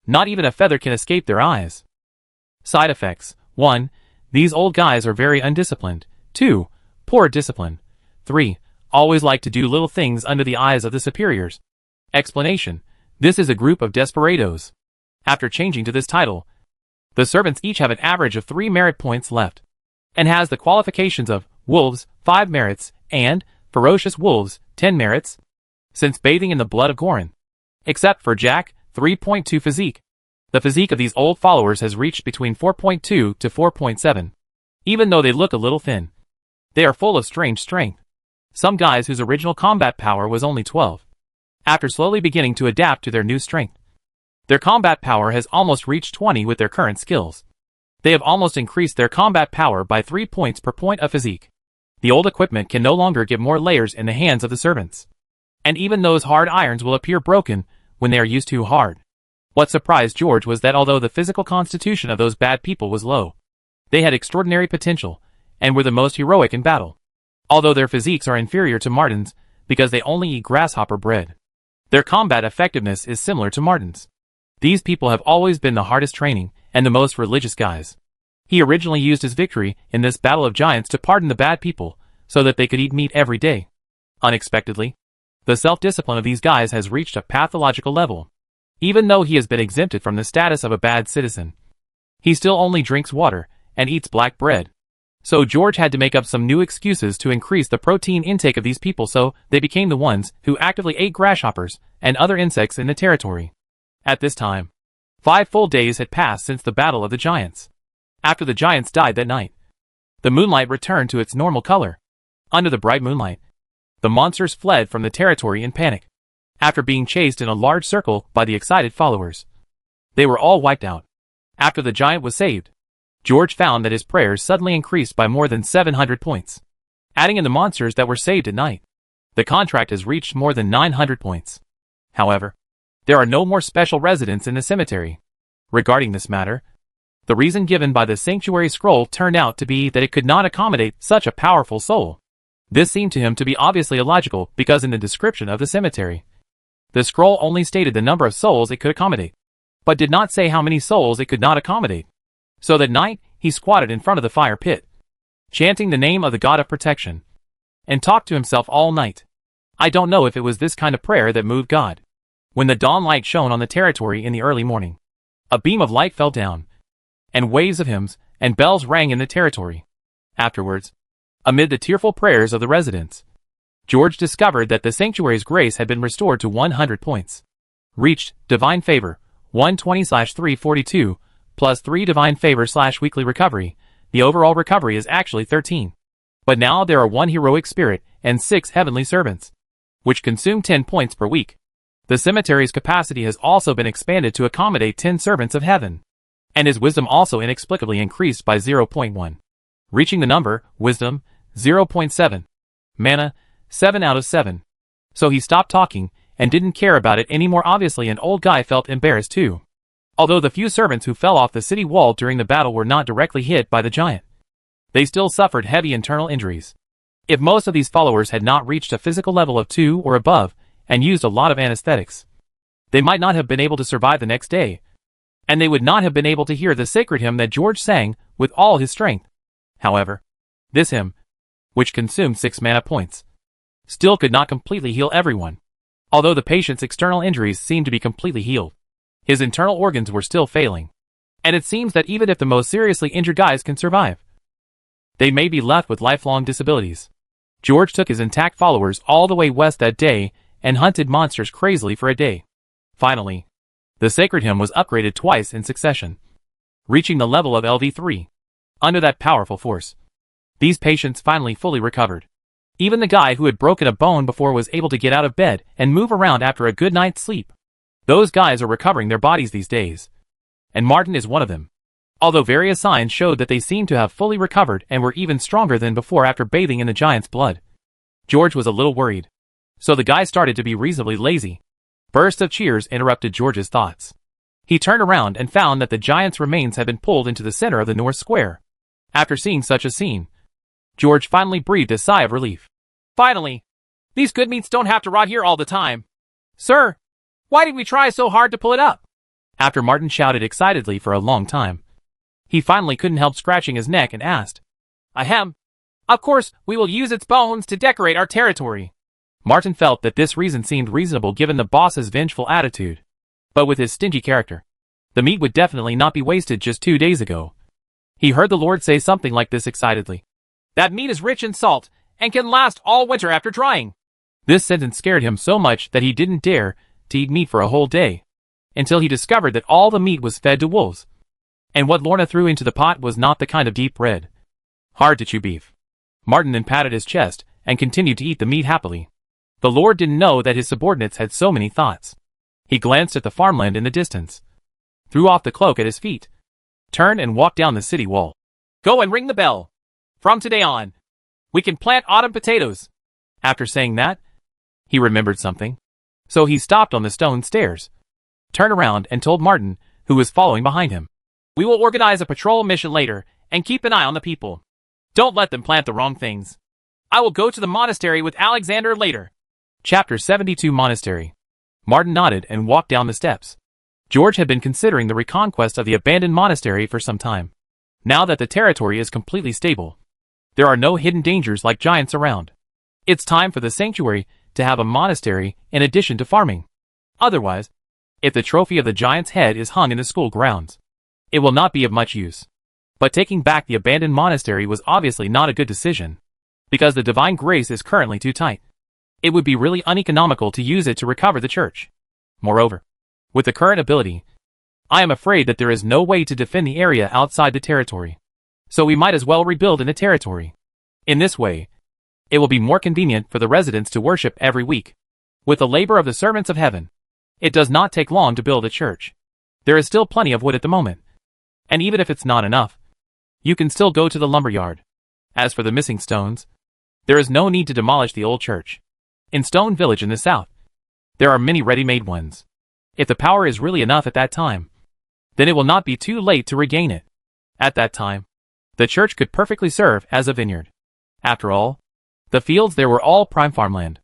not even a feather can escape their eyes. Side effects: 1. These old guys are very undisciplined. 2. Poor discipline. 3. Always like to do little things under the eyes of the superiors. Explanation: this is a group of desperados. After changing to this title, the servants each have an average of 3 merit points left, and has the qualifications of Wolves, 5 merits, and Ferocious Wolves, 10 merits, since bathing in the blood of Gorin. Except for Jack, 3.2 physique. The physique of these old followers has reached between 4.2 to 4.7. Even though they look a little thin, they are full of strange strength. Some guys whose original combat power was only 12, after slowly beginning to adapt to their new strength, their combat power has almost reached 20 with their current skills. They have almost increased their combat power by 3 points per point of physique. The old equipment can no longer give more layers in the hands of the servants. And even those hard irons will appear broken when they are used too hard. What surprised George was that although the physical constitution of those bad people was low, they had extraordinary potential, and were the most heroic in battle. Although their physiques are inferior to Martin's, because they only eat grasshopper bread, their combat effectiveness is similar to Martin's. These people have always been the hardest training, and the most religious guys. He originally used his victory in this battle of giants to pardon the bad people, so that they could eat meat every day. Unexpectedly, the self-discipline of these guys has reached a pathological level. Even though he has been exempted from the status of a bad citizen, he still only drinks water and eats black bread. So George had to make up some new excuses to increase the protein intake of these people, so they became the ones who actively ate grasshoppers and other insects in the territory. At this time, 5 full days had passed since the Battle of the Giants. After the giants died that night, the moonlight returned to its normal color. Under the bright moonlight, the monsters fled from the territory in panic. After being chased in a large circle by the excited followers, they were all wiped out. After the giant was saved, George found that his prayers suddenly increased by more than 700 points. Adding in the monsters that were saved at night, the contract has reached more than 900 points. However, there are no more special residents in the cemetery. Regarding this matter, the reason given by the sanctuary scroll turned out to be that it could not accommodate such a powerful soul. This seemed to him to be obviously illogical because in the description of the cemetery, the scroll only stated the number of souls it could accommodate, but did not say how many souls it could not accommodate. So that night, he squatted in front of the fire pit, chanting the name of the god of protection, and talked to himself all night. I don't know if it was this kind of prayer that moved God. When the dawn light shone on the territory in the early morning, a beam of light fell down, and waves of hymns and bells rang in the territory. Afterwards, amid the tearful prayers of the residents, George discovered that the sanctuary's grace had been restored to 100 points. Reached, Divine Favor, 120/342, plus 3 Divine Favor/weekly recovery. The overall recovery is actually 13. But now there are 1 heroic spirit and 6 heavenly servants, which consume 10 points per week. The cemetery's capacity has also been expanded to accommodate 10 servants of heaven, and his wisdom also inexplicably increased by 0.1, reaching the number, wisdom, 0.7, mana, 7 out of 7. So he stopped talking and didn't care about it anymore. Obviously an old guy felt embarrassed too. Although the few servants who fell off the city wall during the battle were not directly hit by the giant, they still suffered heavy internal injuries. If most of these followers had not reached a physical level of 2 or above and used a lot of anesthetics, they might not have been able to survive the next day, and they would not have been able to hear the sacred hymn that George sang with all his strength. However, this hymn, which consumed 6 mana points, still could not completely heal everyone. Although the patient's external injuries seemed to be completely healed, his internal organs were still failing. And it seems that even if the most seriously injured guys can survive, they may be left with lifelong disabilities. George took his intact followers all the way west that day and hunted monsters crazily for a day. Finally, the sacred hymn was upgraded twice in succession, reaching the level of LV3. Under that powerful force, these patients finally fully recovered. Even the guy who had broken a bone before was able to get out of bed and move around after a good night's sleep. Those guys are recovering their bodies these days, and Martin is one of them. Although various signs showed that they seemed to have fully recovered and were even stronger than before after bathing in the giant's blood, George was a little worried. So the guy started to be reasonably lazy. Bursts of cheers interrupted George's thoughts. He turned around and found that the giant's remains had been pulled into the center of the North Square. After seeing such a scene, George finally breathed a sigh of relief. Finally! These good meats don't have to rot here all the time. Sir, why did we try so hard to pull it up? After Martin shouted excitedly for a long time, he finally couldn't help scratching his neck and asked, Ahem. Of course, we will use its bones to decorate our territory. Martin felt that this reason seemed reasonable given the boss's vengeful attitude. But with his stingy character, the meat would definitely not be wasted just 2 days ago. He heard the Lord say something like this excitedly. That meat is rich in salt and can last all winter after drying. This sentence scared him so much that he didn't dare to eat meat for a whole day, until he discovered that all the meat was fed to wolves. And what Lorna threw into the pot was not the kind of deep red, hard-to-chew beef. Martin then patted his chest and continued to eat the meat happily. The Lord didn't know that his subordinates had so many thoughts. He glanced at the farmland in the distance, threw off the cloak at his feet, turned and walked down the city wall. Go and ring the bell. From today on, we can plant autumn potatoes. After saying that, he remembered something. So he stopped on the stone stairs, turned around and told Martin, who was following behind him. We will organize a patrol mission later and keep an eye on the people. Don't let them plant the wrong things. I will go to the monastery with Alexander later. Chapter 72 Monastery. Martin nodded and walked down the steps. George had been considering the reconquest of the abandoned monastery for some time. Now that the territory is completely stable, there are no hidden dangers like giants around. It's time for the sanctuary to have a monastery in addition to farming. Otherwise, If the trophy of the giant's head is hung in the school grounds, it will not be of much use. But taking back the abandoned monastery was obviously not a good decision, because the divine grace is currently too tight. It would be really uneconomical to use it to recover the church. Moreover, with the current ability, I am afraid that there is no way to defend the area outside the territory. So we might as well rebuild in the territory. In this way, it will be more convenient for the residents to worship every week. With the labor of the servants of heaven, it does not take long to build a church. There is still plenty of wood at the moment. And even if it's not enough, you can still go to the lumberyard. As for the missing stones, there is no need to demolish the old church. In Stone Village in the south, there are many ready-made ones. If the power is really enough at that time, then it will not be too late to regain it. At that time, the church could perfectly serve as a vineyard. After all, the fields there were all prime farmland.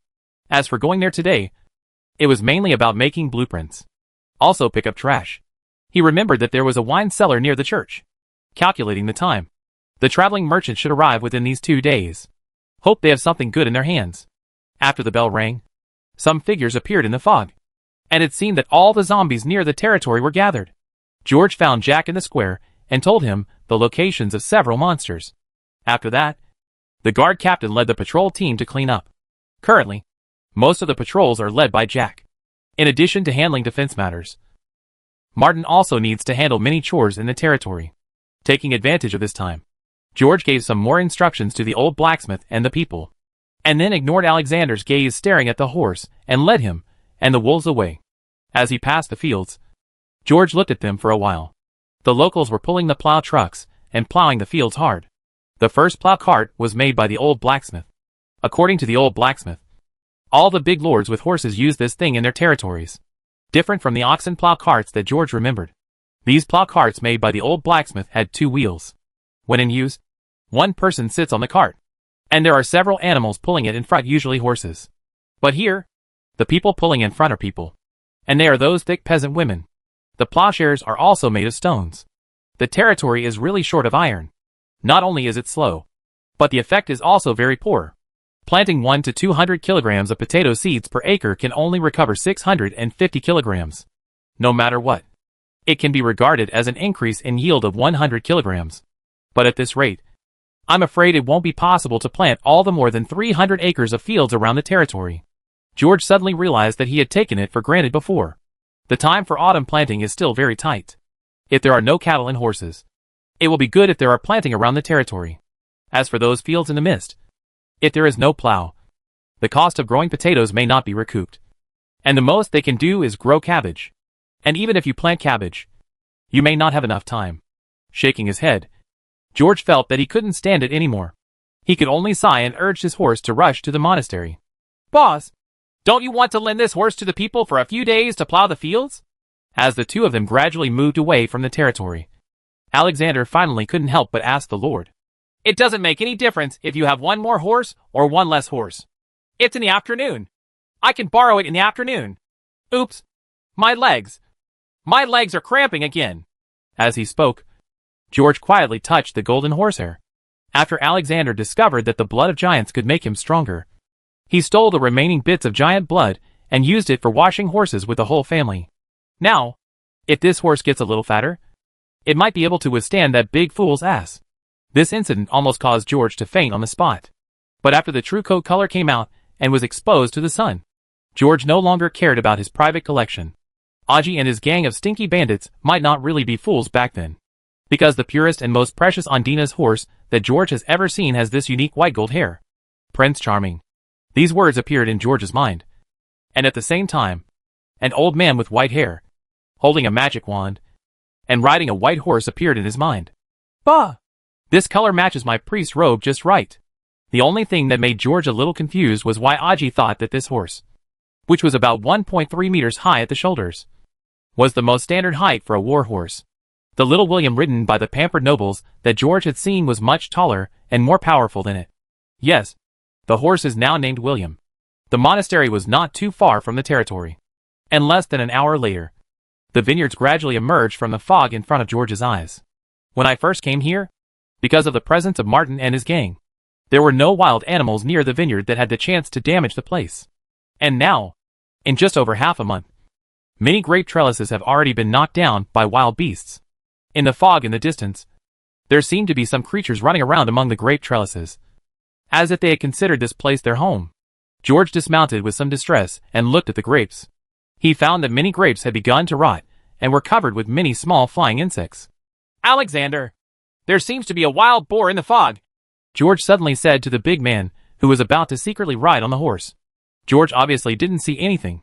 As for going there today, it was mainly about making blueprints. Also pick up trash. He remembered that there was a wine cellar near the church. Calculating the time, the traveling merchant should arrive within these 2 days. Hope they have something good in their hands. After the bell rang, some figures appeared in the fog, and it seemed that all the zombies near the territory were gathered. George found Jack in the square and told him the locations of several monsters. After that, the guard captain led the patrol team to clean up. Currently, most of the patrols are led by Jack. In addition to handling defense matters, Martin also needs to handle many chores in the territory. Taking advantage of this time, George gave some more instructions to the old blacksmith and the people, and then ignored Alexander's gaze staring at the horse and led him and the wolves away. As he passed the fields, George looked at them for a while. The locals were pulling the plow trucks and plowing the fields hard. The first plow cart was made by the old blacksmith. According to the old blacksmith, all the big lords with horses used this thing in their territories. Different from the oxen plow carts that George remembered. These plow carts made by the old blacksmith had 2 wheels. When in use, one person sits on the cart, and there are several animals pulling it in front, usually horses. But here, the people pulling in front are people, and they are those thick peasant women. The plowshares are also made of stones. The territory is really short of iron. Not only is it slow, but the effect is also very poor. Planting 1 to 200 kilograms of potato seeds per acre can only recover 650 kilograms. No matter what, it can be regarded as an increase in yield of 100 kilograms. But at this rate, I'm afraid it won't be possible to plant all the more than 300 acres of fields around the territory. George suddenly realized that he had taken it for granted before. The time for autumn planting is still very tight. If there are no cattle and horses, it will be good if there are planting around the territory. As for those fields in the mist, if there is no plow, the cost of growing potatoes may not be recouped. And the most they can do is grow cabbage. And even if you plant cabbage, you may not have enough time. Shaking his head, George felt that he couldn't stand it anymore. He could only sigh and urged his horse to rush to the monastery. "Boss, don't you want to lend this horse to the people for a few days to plow the fields?" As the two of them gradually moved away from the territory, Alexander finally couldn't help but ask the Lord, "It doesn't make any difference if you have one more horse or one less horse. It's in the afternoon. I can borrow it in the afternoon. Oops. My legs. My legs are cramping again." As he spoke, George quietly touched the golden horsehair. After Alexander discovered that the blood of giants could make him stronger, he stole the remaining bits of giant blood and used it for washing horses with the whole family. Now, if this horse gets a little fatter, it might be able to withstand that big fool's ass. This incident almost caused George to faint on the spot. But after the true coat color came out and was exposed to the sun, George no longer cared about his private collection. Aji and his gang of stinky bandits might not really be fools back then, because the purest and most precious Ondina's horse that George has ever seen has this unique white gold hair. Prince Charming. These words appeared in George's mind. And at the same time, an old man with white hair, holding a magic wand, and riding a white horse appeared in his mind. Bah! This color matches my priest's robe just right. The only thing that made George a little confused was why Aji thought that this horse, which was about 1.3 meters high at the shoulders, was the most standard height for a war horse. The little William ridden by the pampered nobles that George had seen was much taller and more powerful than it. Yes, the horse is now named William. The monastery was not too far from the territory. And less than an hour later, the vineyards gradually emerged from the fog in front of George's eyes. When I first came here, because of the presence of Martin and his gang, there were no wild animals near the vineyard that had the chance to damage the place. And now, in just over half a month, Many grape trellises have already been knocked down by wild beasts. In the fog in the distance, there seemed to be some creatures running around among the grape trellises, as if they had considered this place their home. George dismounted with some distress and looked at the grapes. He found that many grapes had begun to rot and were covered with many small flying insects. "Alexander, there seems to be a wild boar in the fog," George suddenly said to the big man who was about to secretly ride on the horse. George obviously didn't see anything,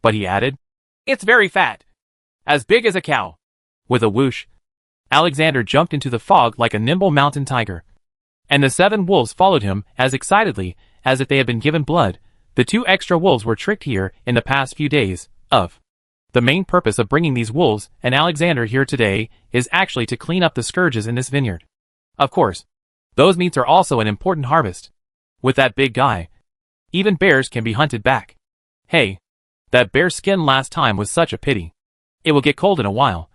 but he added, "It's very fat, as big as a cow." With a whoosh, Alexander jumped into the fog like a nimble mountain tiger, and the 7 wolves followed him as excitedly as if they had been given blood. The 2 extra wolves were tricked here in the past few days. The main purpose of bringing these wolves and Alexander here today is actually to clean up the scourges in this vineyard. Of course, those meats are also an important harvest. With that big guy, even bears can be hunted back. Hey, that bear skin last time was such a pity. It will get cold in a while,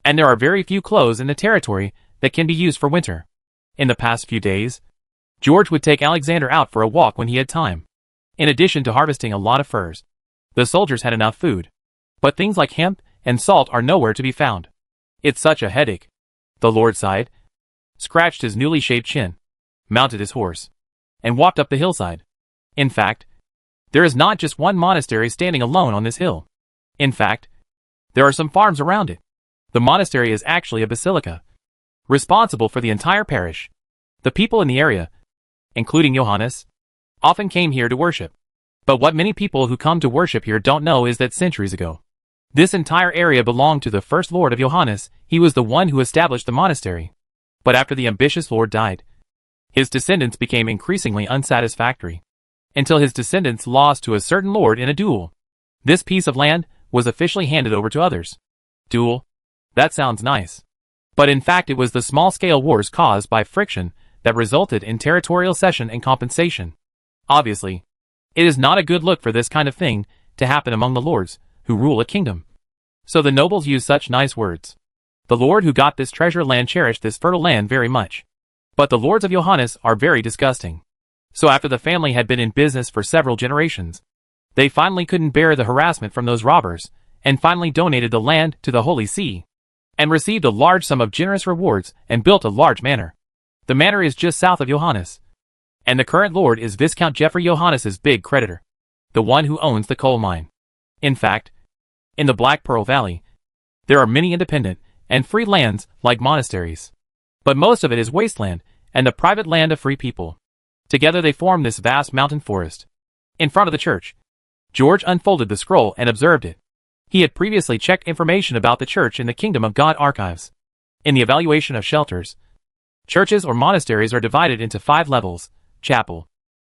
and there are very few clothes in the territory that can be used for winter. In the past few days, George would take Alexander out for a walk when he had time. In addition to harvesting a lot of furs, the soldiers had enough food, but things like hemp and salt are nowhere to be found. It's such a headache. The Lord sighed, scratched his newly shaved chin, mounted his horse, and walked up the hillside. In fact, there is not just one monastery standing alone on this hill. In fact, there are some farms around it. The monastery is actually a basilica, responsible for the entire parish. The people in the area, including Johannes, often came here to worship. But what many people who come to worship here don't know is that centuries ago, this entire area belonged to the first lord of Johannes. He was the one who established the monastery. But after the ambitious lord died, his descendants became increasingly unsatisfactory, until his descendants lost to a certain lord in a duel. This piece of land was officially handed over to others. Duel? That sounds nice. But in fact it was the small-scale wars caused by friction that resulted in territorial cession and compensation. Obviously, it is not a good look for this kind of thing to happen among the lords who rule a kingdom. So the nobles use such nice words. The lord who got this treasure land cherished this fertile land very much. But the lords of Johannes are very disgusting. So after the family had been in business for several generations, they finally couldn't bear the harassment from those robbers, and finally donated the land to the Holy See, and received a large sum of generous rewards and built a large manor. The manor is just south of Johannes, and the current lord is Viscount Geoffrey Johannes's big creditor, the one who owns the coal mine. In fact, in the Black Pearl Valley, there are many independent and free lands like monasteries, but most of it is wasteland and the private land of free people. Together they form this vast mountain forest. In front of the church, George unfolded the scroll and observed it. He had previously checked information about the church in the Kingdom of God archives. In the evaluation of shelters, churches or monasteries are divided into 5 levels: chapel,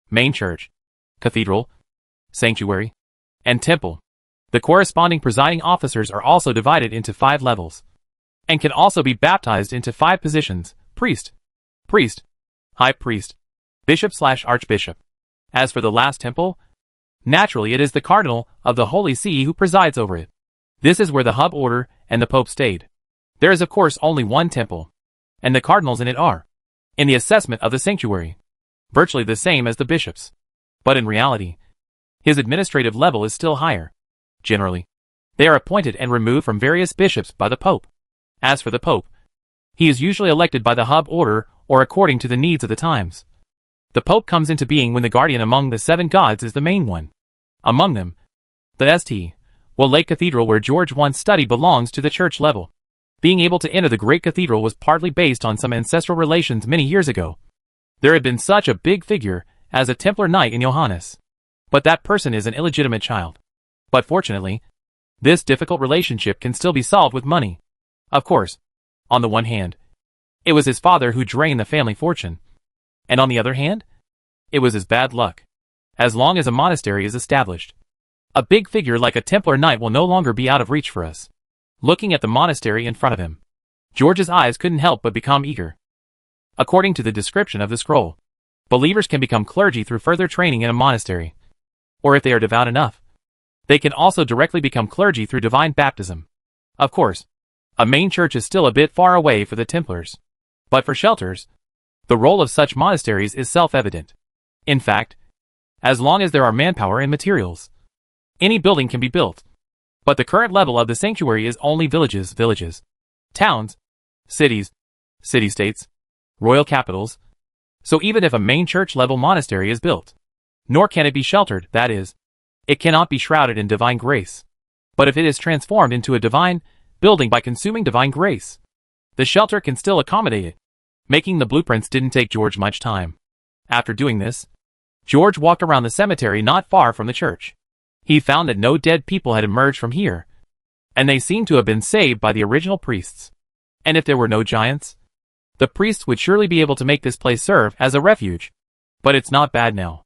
main church, cathedral, sanctuary, and temple. The corresponding presiding officers are also divided into 5 levels, and can also be baptized into 5 positions: priest, high priest, bishop/archbishop. As for the last temple, naturally it is the cardinal of the Holy See who presides over it. This is where the hub order and the pope stayed. There is of course only one temple, and the cardinals in it are, in the assessment of the sanctuary, virtually the same as the bishops. But in reality, his administrative level is still higher. Generally, they are appointed and removed from various bishops by the pope. As for the pope, he is usually elected by the hub order or according to the needs of the times. The pope comes into being when the guardian among the 7 gods is the main one. Among them, the St. Well Lake Cathedral where George once studied belongs to the church level. Being able to enter the great cathedral was partly based on some ancestral relations many years ago. There had been such a big figure as a Templar knight in Johannes, but that person is an illegitimate child. But fortunately, this difficult relationship can still be solved with money. Of course, on the one hand, it was his father who drained the family fortune, and on the other hand, it was his bad luck. As long as a monastery is established, a big figure like a Templar knight will no longer be out of reach for us. Looking at the monastery in front of him, George's eyes couldn't help but become eager. According to the description of the scroll, believers can become clergy through further training in a monastery, or if they are devout enough, they can also directly become clergy through divine baptism. Of course, a main church is still a bit far away for the Templars, but for shelters, the role of such monasteries is self-evident. In fact, as long as there are manpower and materials, any building can be built. But the current level of the sanctuary is only villages, towns, cities, city-states, royal capitals. So even if a main church-level monastery is built, nor can it be sheltered, that is, it cannot be shrouded in divine grace. But if it is transformed into a divine building by consuming divine grace, the shelter can still accommodate it. Making the blueprints didn't take George much time. After doing this, George walked around the cemetery not far from the church. He found that no dead people had emerged from here, and they seemed to have been saved by the original priests. And if there were no giants, the priests would surely be able to make this place serve as a refuge. But it's not bad now.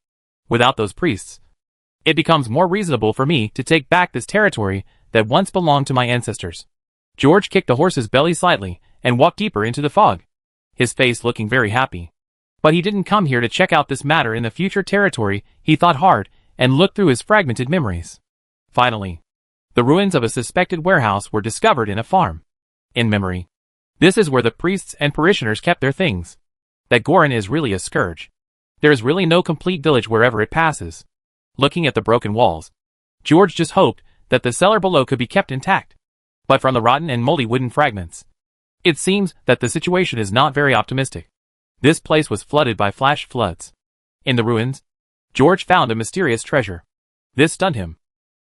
Without those priests, it becomes more reasonable for me to take back this territory that once belonged to my ancestors. George kicked the horse's belly slightly and walked deeper into the fog, his face looking very happy. But he didn't come here to check out this matter in the future territory. He thought hard and looked through his fragmented memories. Finally, the ruins of a suspected warehouse were discovered in a farm. In memory, this is where the priests and parishioners kept their things. That Goron is really a scourge. There is really no complete village wherever it passes. Looking at the broken walls, George just hoped that the cellar below could be kept intact. But from the rotten and moldy wooden fragments, it seems that the situation is not very optimistic. This place was flooded by flash floods. In the ruins, George found a mysterious treasure. This stunned him,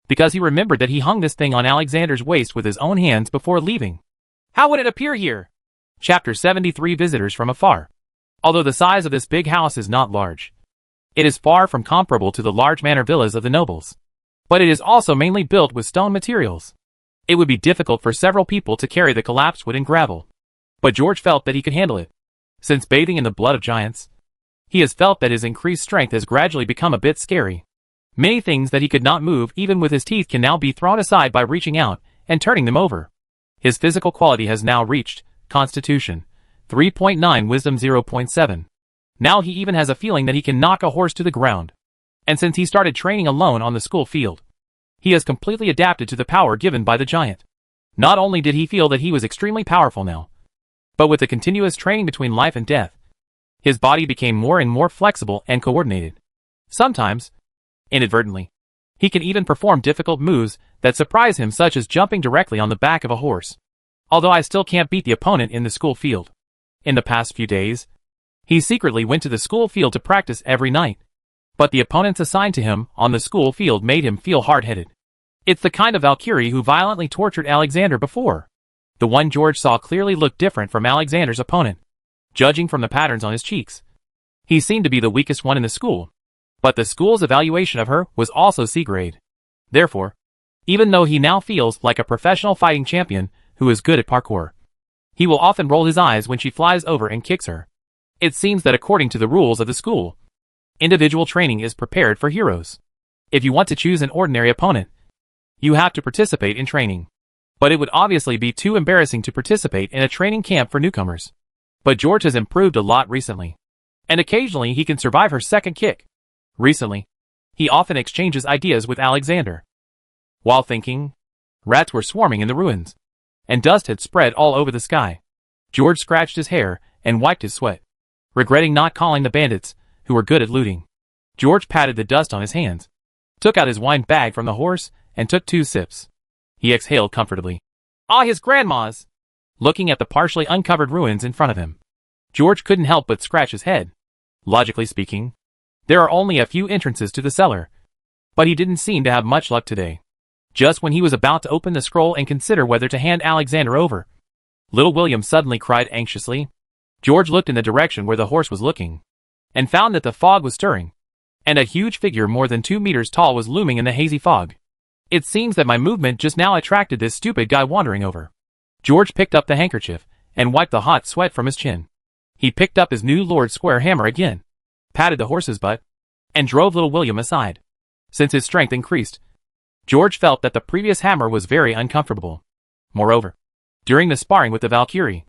because he remembered that he hung this thing on Alexander's waist with his own hands before leaving. How would it appear here? Chapter 73 Visitors from Afar. Although the size of this big house is not large, it is far from comparable to the large manor villas of the nobles. But it is also mainly built with stone materials. It would be difficult for several people to carry the collapsed wood and gravel. But George felt that he could handle it. Since bathing in the blood of giants, he has felt that his increased strength has gradually become a bit scary. Many things that he could not move even with his teeth can now be thrown aside by reaching out and turning them over. His physical quality has now reached Constitution 3.9, Wisdom 0.7. Now he even has a feeling that he can knock a horse to the ground. And since he started training alone on the school field, he has completely adapted to the power given by the giant. Not only did he feel that he was extremely powerful now, but with the continuous training between life and death, his body became more and more flexible and coordinated. Sometimes, inadvertently, he can even perform difficult moves that surprise him, such as jumping directly on the back of a horse. Although I still can't beat the opponent in the school field. In the past few days, he secretly went to the school field to practice every night. But the opponents assigned to him on the school field made him feel hard-headed. It's the kind of Valkyrie who violently tortured Alexander before. The one George saw clearly looked different from Alexander's opponent. Judging from the patterns on his cheeks, he seemed to be the weakest one in the school. But the school's evaluation of her was also C-grade. Therefore, even though he now feels like a professional fighting champion who is good at parkour, he will often roll his eyes when she flies over and kicks her. It seems that according to the rules of the school, individual training is prepared for heroes. If you want to choose an ordinary opponent, you have to participate in training. But it would obviously be too embarrassing to participate in a training camp for newcomers. But George has improved a lot recently, and occasionally he can survive her second kick. Recently, he often exchanges ideas with Alexander. While thinking, rats were swarming in the ruins, and dust had spread all over the sky. George scratched his hair and wiped his sweat, regretting not calling the bandits, who were good at looting. George patted the dust on his hands, took out his wine bag from the horse, and took 2 sips. He exhaled comfortably. Ah, his grandma's! Looking at the partially uncovered ruins in front of him, George couldn't help but scratch his head. Logically speaking, there are only a few entrances to the cellar. But he didn't seem to have much luck today. Just when he was about to open the scroll and consider whether to hand Alexander over, little William suddenly cried anxiously. George looked in the direction where the horse was looking, and found that the fog was stirring, and a huge figure more than 2 meters tall was looming in the hazy fog. It seems that my movement just now attracted this stupid guy wandering over. George picked up the handkerchief and wiped the hot sweat from his chin. He picked up his new Lord Square hammer again, patted the horse's butt, and drove little William aside. Since his strength increased, George felt that the previous hammer was very uncomfortable. Moreover, during the sparring with the Valkyrie,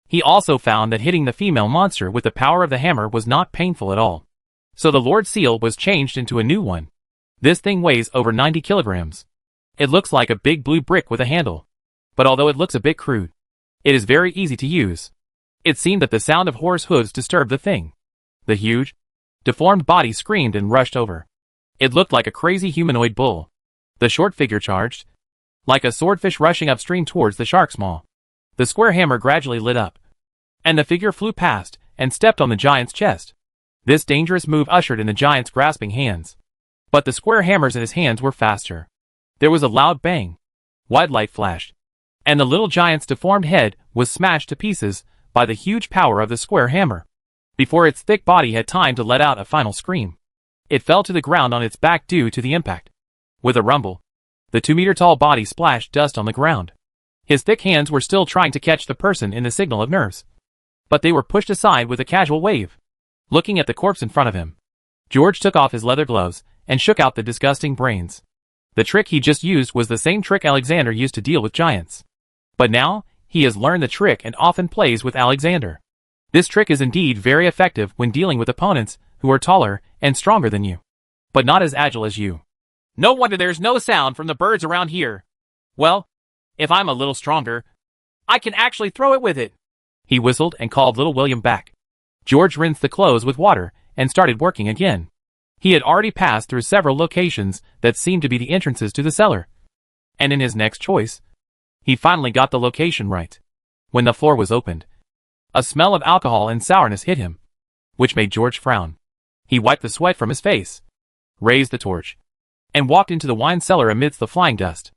he also found that hitting the female monster with the power of the hammer was not painful at all. So the Lord Seal was changed into a new one. This thing weighs over 90 kilograms. It looks like a big blue brick with a handle. But although it looks a bit crude, it is very easy to use. It seemed that the sound of horse hooves disturbed the thing. The huge, deformed body screamed and rushed over. It looked like a crazy humanoid bull. The short figure charged, like a swordfish rushing upstream towards the shark's maw. The square hammer gradually lit up, and the figure flew past and stepped on the giant's chest. This dangerous move ushered in the giant's grasping hands. But the square hammers in his hands were faster. There was a loud bang. White light flashed, and the little giant's deformed head was smashed to pieces by the huge power of the square hammer. Before its thick body had time to let out a final scream, it fell to the ground on its back due to the impact. With a rumble, the 2-meter-tall body splashed dust on the ground. His thick hands were still trying to catch the person in the signal of nerves, but they were pushed aside with a casual wave. Looking at the corpse in front of him, George took off his leather gloves and shook out the disgusting brains. The trick he just used was the same trick Alexander used to deal with giants. But now, he has learned the trick and often plays with Alexander. This trick is indeed very effective when dealing with opponents who are taller and stronger than you, but not as agile as you. No wonder there's no sound from the birds around here. Well, if I'm a little stronger, I can actually throw it with it. He whistled and called little William back. George rinsed the clothes with water and started working again. He had already passed through several locations that seemed to be the entrances to the cellar. And in his next choice, he finally got the location right. When the floor was opened, a smell of alcohol and sourness hit him, which made George frown. He wiped the sweat from his face, raised the torch, and walked into the wine cellar amidst the flying dust.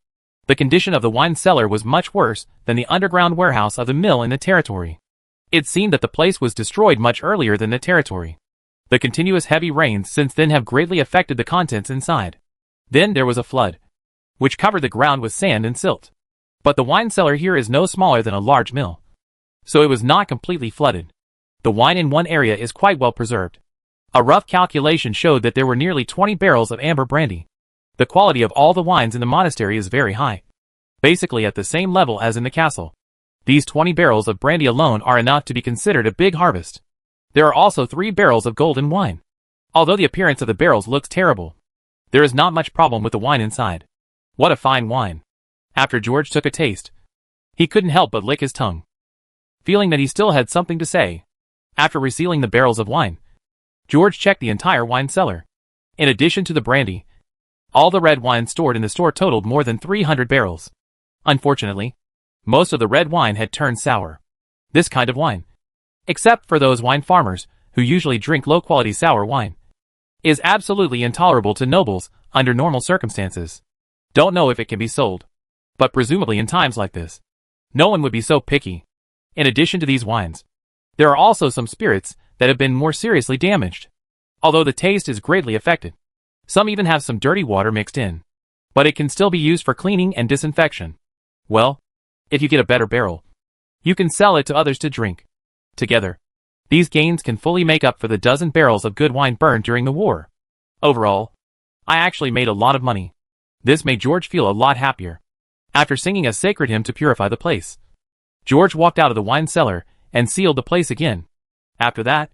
The condition of the wine cellar was much worse than the underground warehouse of the mill in the territory. It seemed that the place was destroyed much earlier than the territory. The continuous heavy rains since then have greatly affected the contents inside. Then there was a flood, which covered the ground with sand and silt. But the wine cellar here is no smaller than a large mill, so it was not completely flooded. The wine in one area is quite well preserved. A rough calculation showed that there were nearly 20 barrels of amber brandy. The quality of all the wines in the monastery is very high, basically at the same level as in the castle. These 20 barrels of brandy alone are enough to be considered a big harvest. There are also 3 barrels of golden wine. Although the appearance of the barrels looks terrible, there is not much problem with the wine inside. What a fine wine. After George took a taste, he couldn't help but lick his tongue, feeling that he still had something to say. After resealing the barrels of wine, George checked the entire wine cellar. In addition to the brandy, all the red wine stored in the store totaled more than 300 barrels. Unfortunately, most of the red wine had turned sour. This kind of wine, except for those wine farmers who usually drink low-quality sour wine, is absolutely intolerable to nobles under normal circumstances. Don't know if it can be sold, but presumably in times like this, no one would be so picky. In addition to these wines, there are also some spirits that have been more seriously damaged. Although the taste is greatly affected, some even have some dirty water mixed in, but it can still be used for cleaning and disinfection. Well, if you get a better barrel, you can sell it to others to drink. Together, these gains can fully make up for the dozen barrels of good wine burned during the war. Overall, I actually made a lot of money. This made George feel a lot happier. After singing a sacred hymn to purify the place, George walked out of the wine cellar and sealed the place again. After that,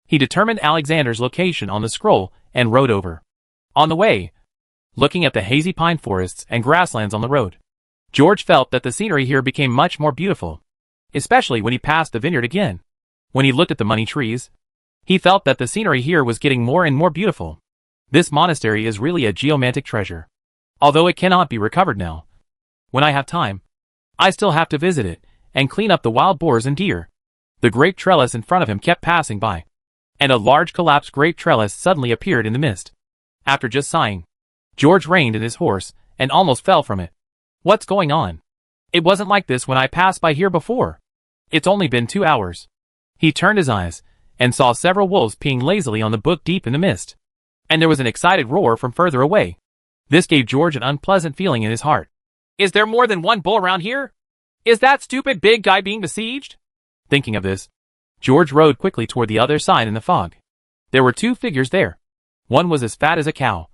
he determined Alexander's location on the scroll and rode over. On the way, looking at the hazy pine forests and grasslands on the road, George felt that the scenery here became much more beautiful, especially when he passed the vineyard again. When he looked at the money trees, he felt that the scenery here was getting more and more beautiful. This monastery is really a geomantic treasure. Although it cannot be recovered now, when I have time, I still have to visit it and clean up the wild boars and deer. The grape trellis in front of him kept passing by, and a large collapsed grape trellis suddenly appeared in the mist. After just sighing, George reined in his horse and almost fell from it. What's going on? It wasn't like this when I passed by here before. It's only been 2 hours. He turned his eyes and saw several wolves peeing lazily on the brook deep in the mist, and there was an excited roar from further away. This gave George an unpleasant feeling in his heart. Is there more than one bull around here? Is that stupid big guy being besieged? Thinking of this, George rode quickly toward the other side in the fog. There were 2 figures there. One was as fat as a cow,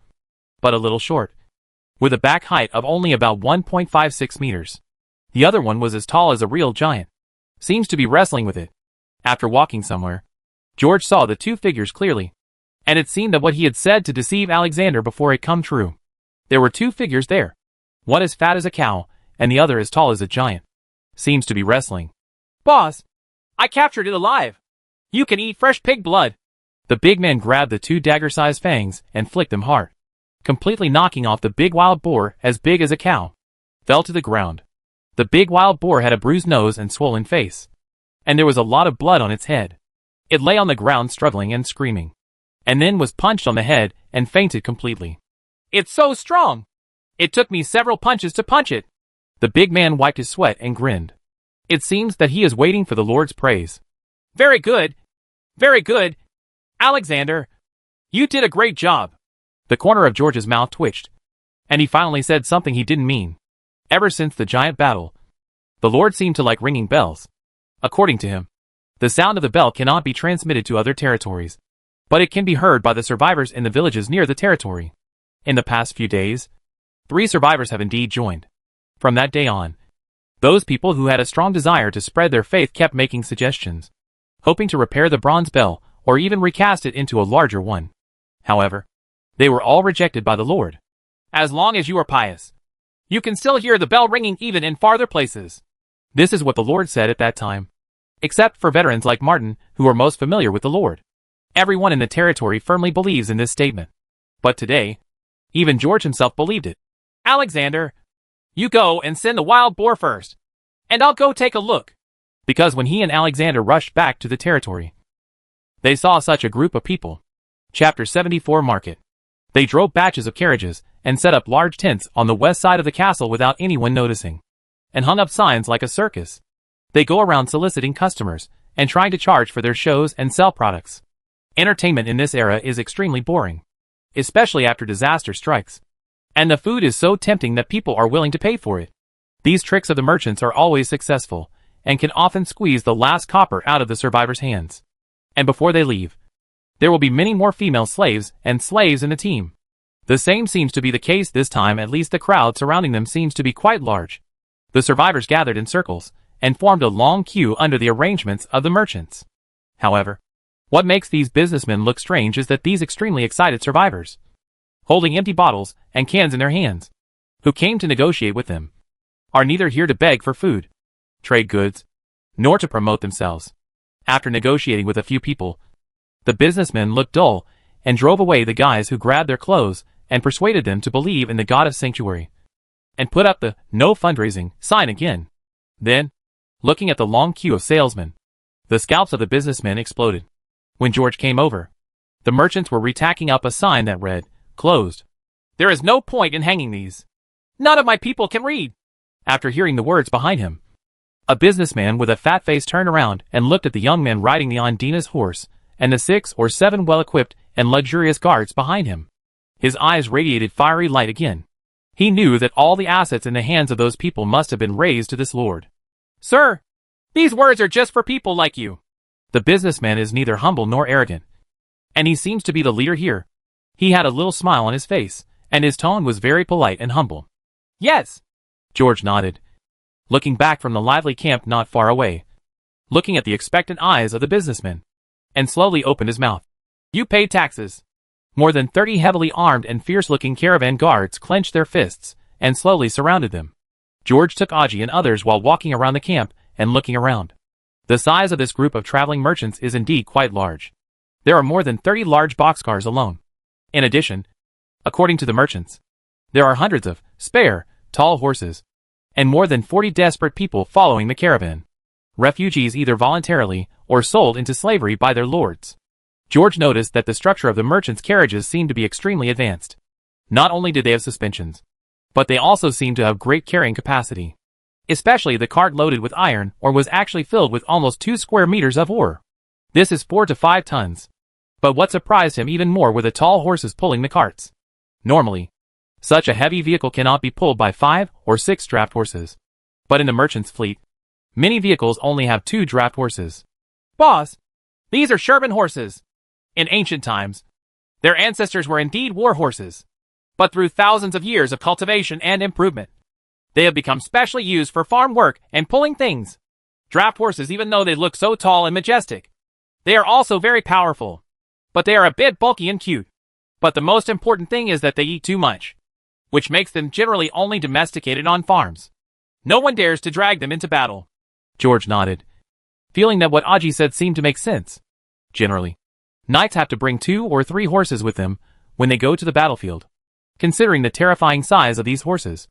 but a little short, with a back height of only about 1.56 meters. The other one was as tall as a real giant. Seems to be wrestling with it. After walking somewhere, George saw the 2 figures clearly, and it seemed that what he had said to deceive Alexander before had come true. There were 2 figures there, one as fat as a cow, and the other as tall as a giant. Seems to be wrestling. Boss, I captured it alive. You can eat fresh pig blood. The big man grabbed the 2 dagger-sized fangs and flicked them hard, completely knocking off the big wild boar as big as a cow. fell to the ground. The big wild boar had a bruised nose and swollen face, and there was a lot of blood on its head. It lay on the ground struggling and screaming, and then was punched on the head and fainted completely. "It's so strong! It took me several punches to punch it." The big man wiped his sweat and grinned. It seems that he is waiting for the Lord's praise. "Very good. Very good. Alexander, you did a great job." The corner of George's mouth twitched, and he finally said something he didn't mean. Ever since the giant battle, the Lord seemed to like ringing bells. According to him, the sound of the bell cannot be transmitted to other territories, but it can be heard by the survivors in the villages near the territory. In the past few days, 3 survivors have indeed joined. From that day on, those people who had a strong desire to spread their faith kept making suggestions, hoping to repair the bronze bell or even recast it into a larger one. However, they were all rejected by the Lord. "As long as you are pious, you can still hear the bell ringing even in farther places." This is what the Lord said at that time. Except for veterans like Martin, who are most familiar with the Lord. Everyone in the territory firmly believes in this statement. But today, even George himself believed it. "Alexander, you go and send the wild boar first, and I'll go take a look." Because when he and Alexander rushed back to the territory, they saw such a group of people. Chapter 74 Market. They drove batches of carriages and set up large tents on the west side of the castle without anyone noticing, and hung up signs like a circus. They go around soliciting customers and trying to charge for their shows and sell products. Entertainment in this era is extremely boring, especially after disaster strikes. And the food is so tempting that people are willing to pay for it. These tricks of the merchants are always successful, and can often squeeze the last copper out of the survivors' hands. And before they leave, there will be many more female slaves and slaves in the team. The same seems to be the case this time, at least the crowd surrounding them seems to be quite large. The survivors gathered in circles, and formed a long queue under the arrangements of the merchants. However, what makes these businessmen look strange is that these extremely excited survivors, holding empty bottles and cans in their hands, who came to negotiate with them, are neither here to beg for food, trade goods, nor to promote themselves. After negotiating with a few people, the businessmen looked dull and drove away the guys who grabbed their clothes and persuaded them to believe in the God of Sanctuary, and put up the "No Fundraising" sign again. Then, looking at the long queue of salesmen, the scalps of the businessmen exploded. When George came over, the merchants were retacking up a sign that read, "Closed. There is no point in hanging these. None of my people can read." After hearing the words behind him, a businessman with a fat face turned around and looked at the young man riding the Ondina's horse, and the 6 or 7 well-equipped and luxurious guards behind him. His eyes radiated fiery light again. He knew that all the assets in the hands of those people must have been raised to this Lord. "Sir, these words are just for people like you." The businessman is neither humble nor arrogant, and he seems to be the leader here. He had a little smile on his face, and his tone was very polite and humble. "Yes." George nodded, looking back from the lively camp not far away, looking at the expectant eyes of the businessman, and slowly opened his mouth. "You pay taxes." More than 30 heavily armed and fierce-looking caravan guards clenched their fists and slowly surrounded them. George took Aji and others while walking around the camp and looking around. The size of this group of traveling merchants is indeed quite large. There are more than 30 large boxcars alone. In addition, according to the merchants, there are hundreds of spare, tall horses, and more than 40 desperate people following the caravan. Refugees either voluntarily or sold into slavery by their lords. George noticed that the structure of the merchants' carriages seemed to be extremely advanced. Not only did they have suspensions, but they also seemed to have great carrying capacity. Especially the cart loaded with iron ore was actually filled with almost 2 square meters of ore. This is 4 to 5 tons. But what surprised him even more were the tall horses pulling the carts. Normally, such a heavy vehicle cannot be pulled by 5 or 6 draft horses. But in the merchant's fleet, many vehicles only have 2 draft horses. "Boss, these are Sherman horses. In ancient times, their ancestors were indeed war horses. But through thousands of years of cultivation and improvement, they have become specially used for farm work and pulling things. Draft horses, even though they look so tall and majestic, they are also very powerful. But they are a bit bulky and cute. But the most important thing is that they eat too much, which makes them generally only domesticated on farms. No one dares to drag them into battle." George nodded, feeling that what Aji said seemed to make sense. Generally, knights have to bring 2 or 3 horses with them when they go to the battlefield. Considering the terrifying size of these horses,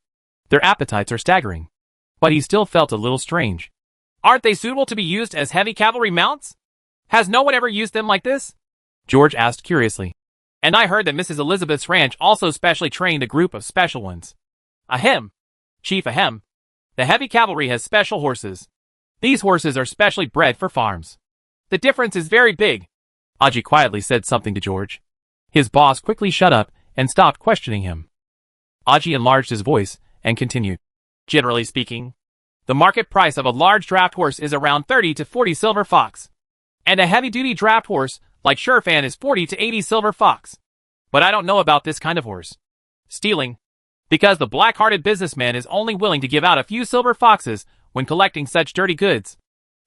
Their appetites are staggering. But he still felt a little strange. Aren't they suitable to be used as heavy cavalry mounts? Has no one ever used them like this? George asked curiously. And I heard that Mrs. Elizabeth's ranch also specially trained a group of special ones. Ahem. Chief ahem. The heavy cavalry has special horses. These horses are specially bred for farms. The difference is very big. Aji quietly said something to George. His boss quickly shut up and stopped questioning him. Aji enlarged his voice and continued. Generally speaking, the market price of a large draft horse is around 30 to 40 silver fox. And a heavy-duty draft horse like Shurfan is 40 to 80 silver fox. But I don't know about this kind of horse. Stealing. Because the black-hearted businessman is only willing to give out a few silver foxes when collecting such dirty goods.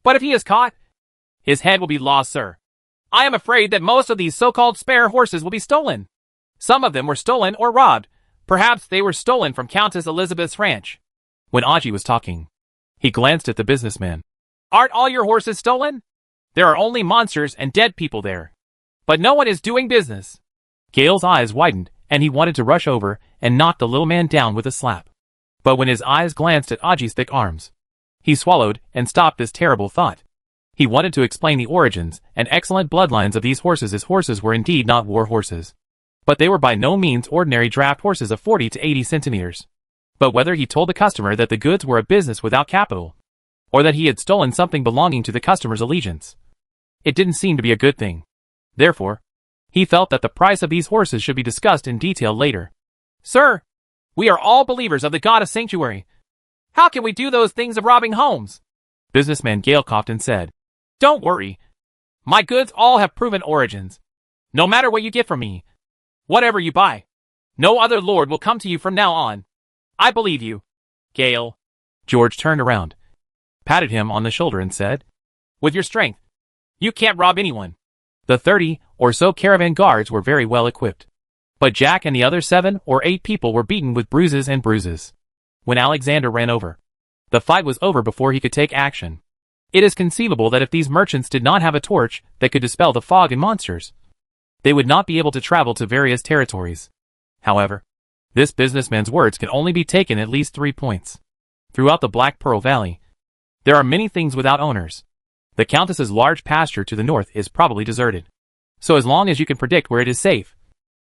But if he is caught, his head will be lost, sir. I am afraid that most of these so-called spare horses will be stolen. Some of them were stolen or robbed. Perhaps they were stolen from Countess Elizabeth's ranch. When Aji was talking, he glanced at the businessman. Aren't all your horses stolen? There are only monsters and dead people there. But no one is doing business. Gale's eyes widened, and he wanted to rush over and knock the little man down with a slap. But when his eyes glanced at Aji's thick arms, he swallowed and stopped this terrible thought. He wanted to explain the origins and excellent bloodlines of these horses. His horses were indeed not war horses. But they were by no means ordinary draft horses of 40 to 80 centimeters. But whether he told the customer that the goods were a business without capital, or that he had stolen something belonging to the customer's allegiance, it didn't seem to be a good thing. Therefore, he felt that the price of these horses should be discussed in detail later. Sir, we are all believers of the God of Sanctuary. How can we do those things of robbing homes? Businessman Gale coughed and said, Don't worry. My goods all have proven origins. No matter what you get from me, whatever you buy, no other lord will come to you from now on. I believe you, Gale. George turned around, patted him on the shoulder and said, With your strength, you can't rob anyone. The 30 or so caravan guards were very well equipped. But Jack and the other 7 or 8 people were beaten with bruises and bruises. When Alexander ran over, the fight was over before he could take action. It is conceivable that if these merchants did not have a torch that could dispel the fog and monsters, they would not be able to travel to various territories. However, this businessman's words can only be taken at least 3 points. Throughout the Black Pearl Valley, there are many things without owners. The Countess's large pasture to the north is probably deserted. So as long as you can predict where it is safe,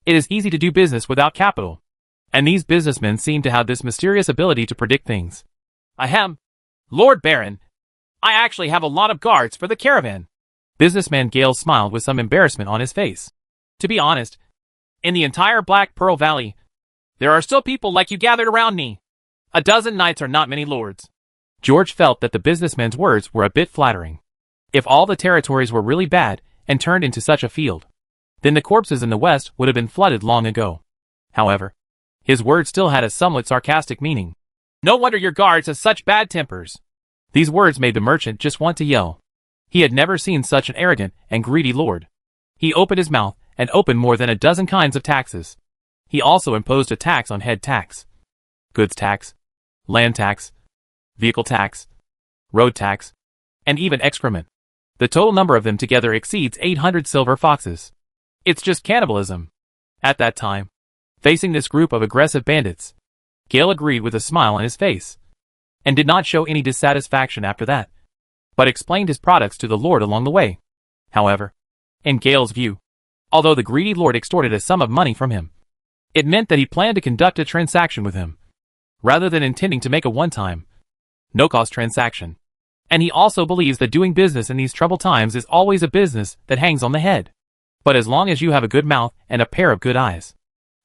it is easy to do business without capital. And these businessmen seem to have this mysterious ability to predict things. Ahem. Lord Baron, I actually have a lot of guards for the caravan. Businessman Gale smiled with some embarrassment on his face. To be honest, in the entire Black Pearl Valley, there are still people like you gathered around me. A dozen knights are not many lords. George felt that the businessman's words were a bit flattering. If all the territories were really bad and turned into such a field, then the corpses in the west would have been flooded long ago. However, his words still had a somewhat sarcastic meaning. No wonder your guards have such bad tempers. These words made the merchant just want to yell. He had never seen such an arrogant and greedy lord. He opened his mouth and opened more than a dozen kinds of taxes. He also imposed a tax on head tax, goods tax, land tax, vehicle tax, road tax, and even excrement. The total number of them together exceeds 800 silver foxes. It's just cannibalism. At that time, facing this group of aggressive bandits, Gale agreed with a smile on his face, and did not show any dissatisfaction after that, but explained his products to the lord along the way. However, in Gale's view, although the greedy lord extorted a sum of money from him, it meant that he planned to conduct a transaction with him, rather than intending to make a one-time, no-cost transaction. And he also believes that doing business in these troubled times is always a business that hangs on the head. But as long as you have a good mouth and a pair of good eyes,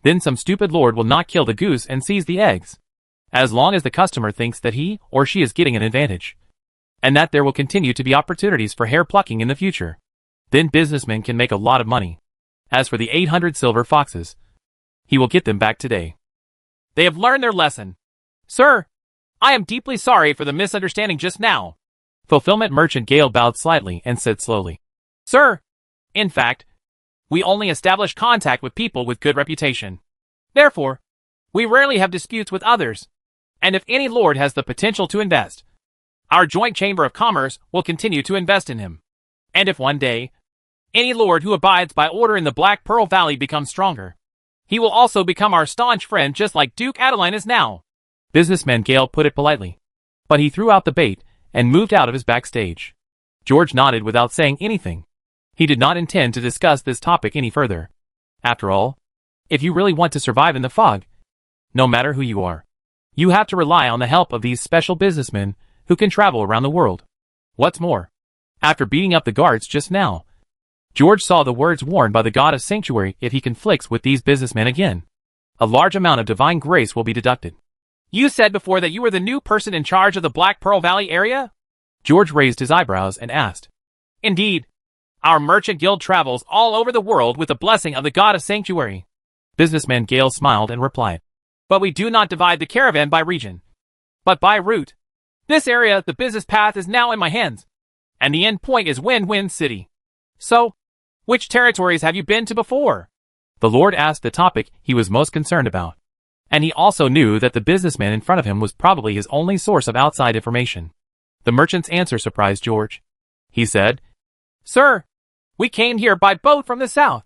then some stupid lord will not kill the goose and seize the eggs. As long as the customer thinks that he or she is getting an advantage, and that there will continue to be opportunities for hair plucking in the future, then businessmen can make a lot of money. As for the 800 silver foxes, he will get them back today. They have learned their lesson. Sir, I am deeply sorry for the misunderstanding just now. Fulfillment merchant Gale bowed slightly and said slowly, Sir, in fact, we only establish contact with people with good reputation. Therefore, we rarely have disputes with others. And if any lord has the potential to invest, our joint chamber of commerce will continue to invest in him. And if one day, any lord who abides by order in the Black Pearl Valley becomes stronger, he will also become our staunch friend just like Duke Adeline is now. Businessman Gale put it politely. But he threw out the bait and moved out of his backstage. George nodded without saying anything. He did not intend to discuss this topic any further. After all, if you really want to survive in the fog, no matter who you are, you have to rely on the help of these special businessmen who can travel around the world. What's more, after beating up the guards just now, George saw the words warned by the god of sanctuary: if he conflicts with these businessmen again, a large amount of divine grace will be deducted. You said before that you were the new person in charge of the Black Pearl Valley area? George raised his eyebrows and asked. Indeed. Our merchant guild travels all over the world with the blessing of the god of sanctuary. Businessman Gale smiled and replied. But we do not divide the caravan by region, but by route. This area, the business path, is now in my hands, and the end point is Win-Win City. So, which territories have you been to before? The Lord asked the topic he was most concerned about. And he also knew that the businessman in front of him was probably his only source of outside information. The merchant's answer surprised George. He said, Sir, we came here by boat from the south.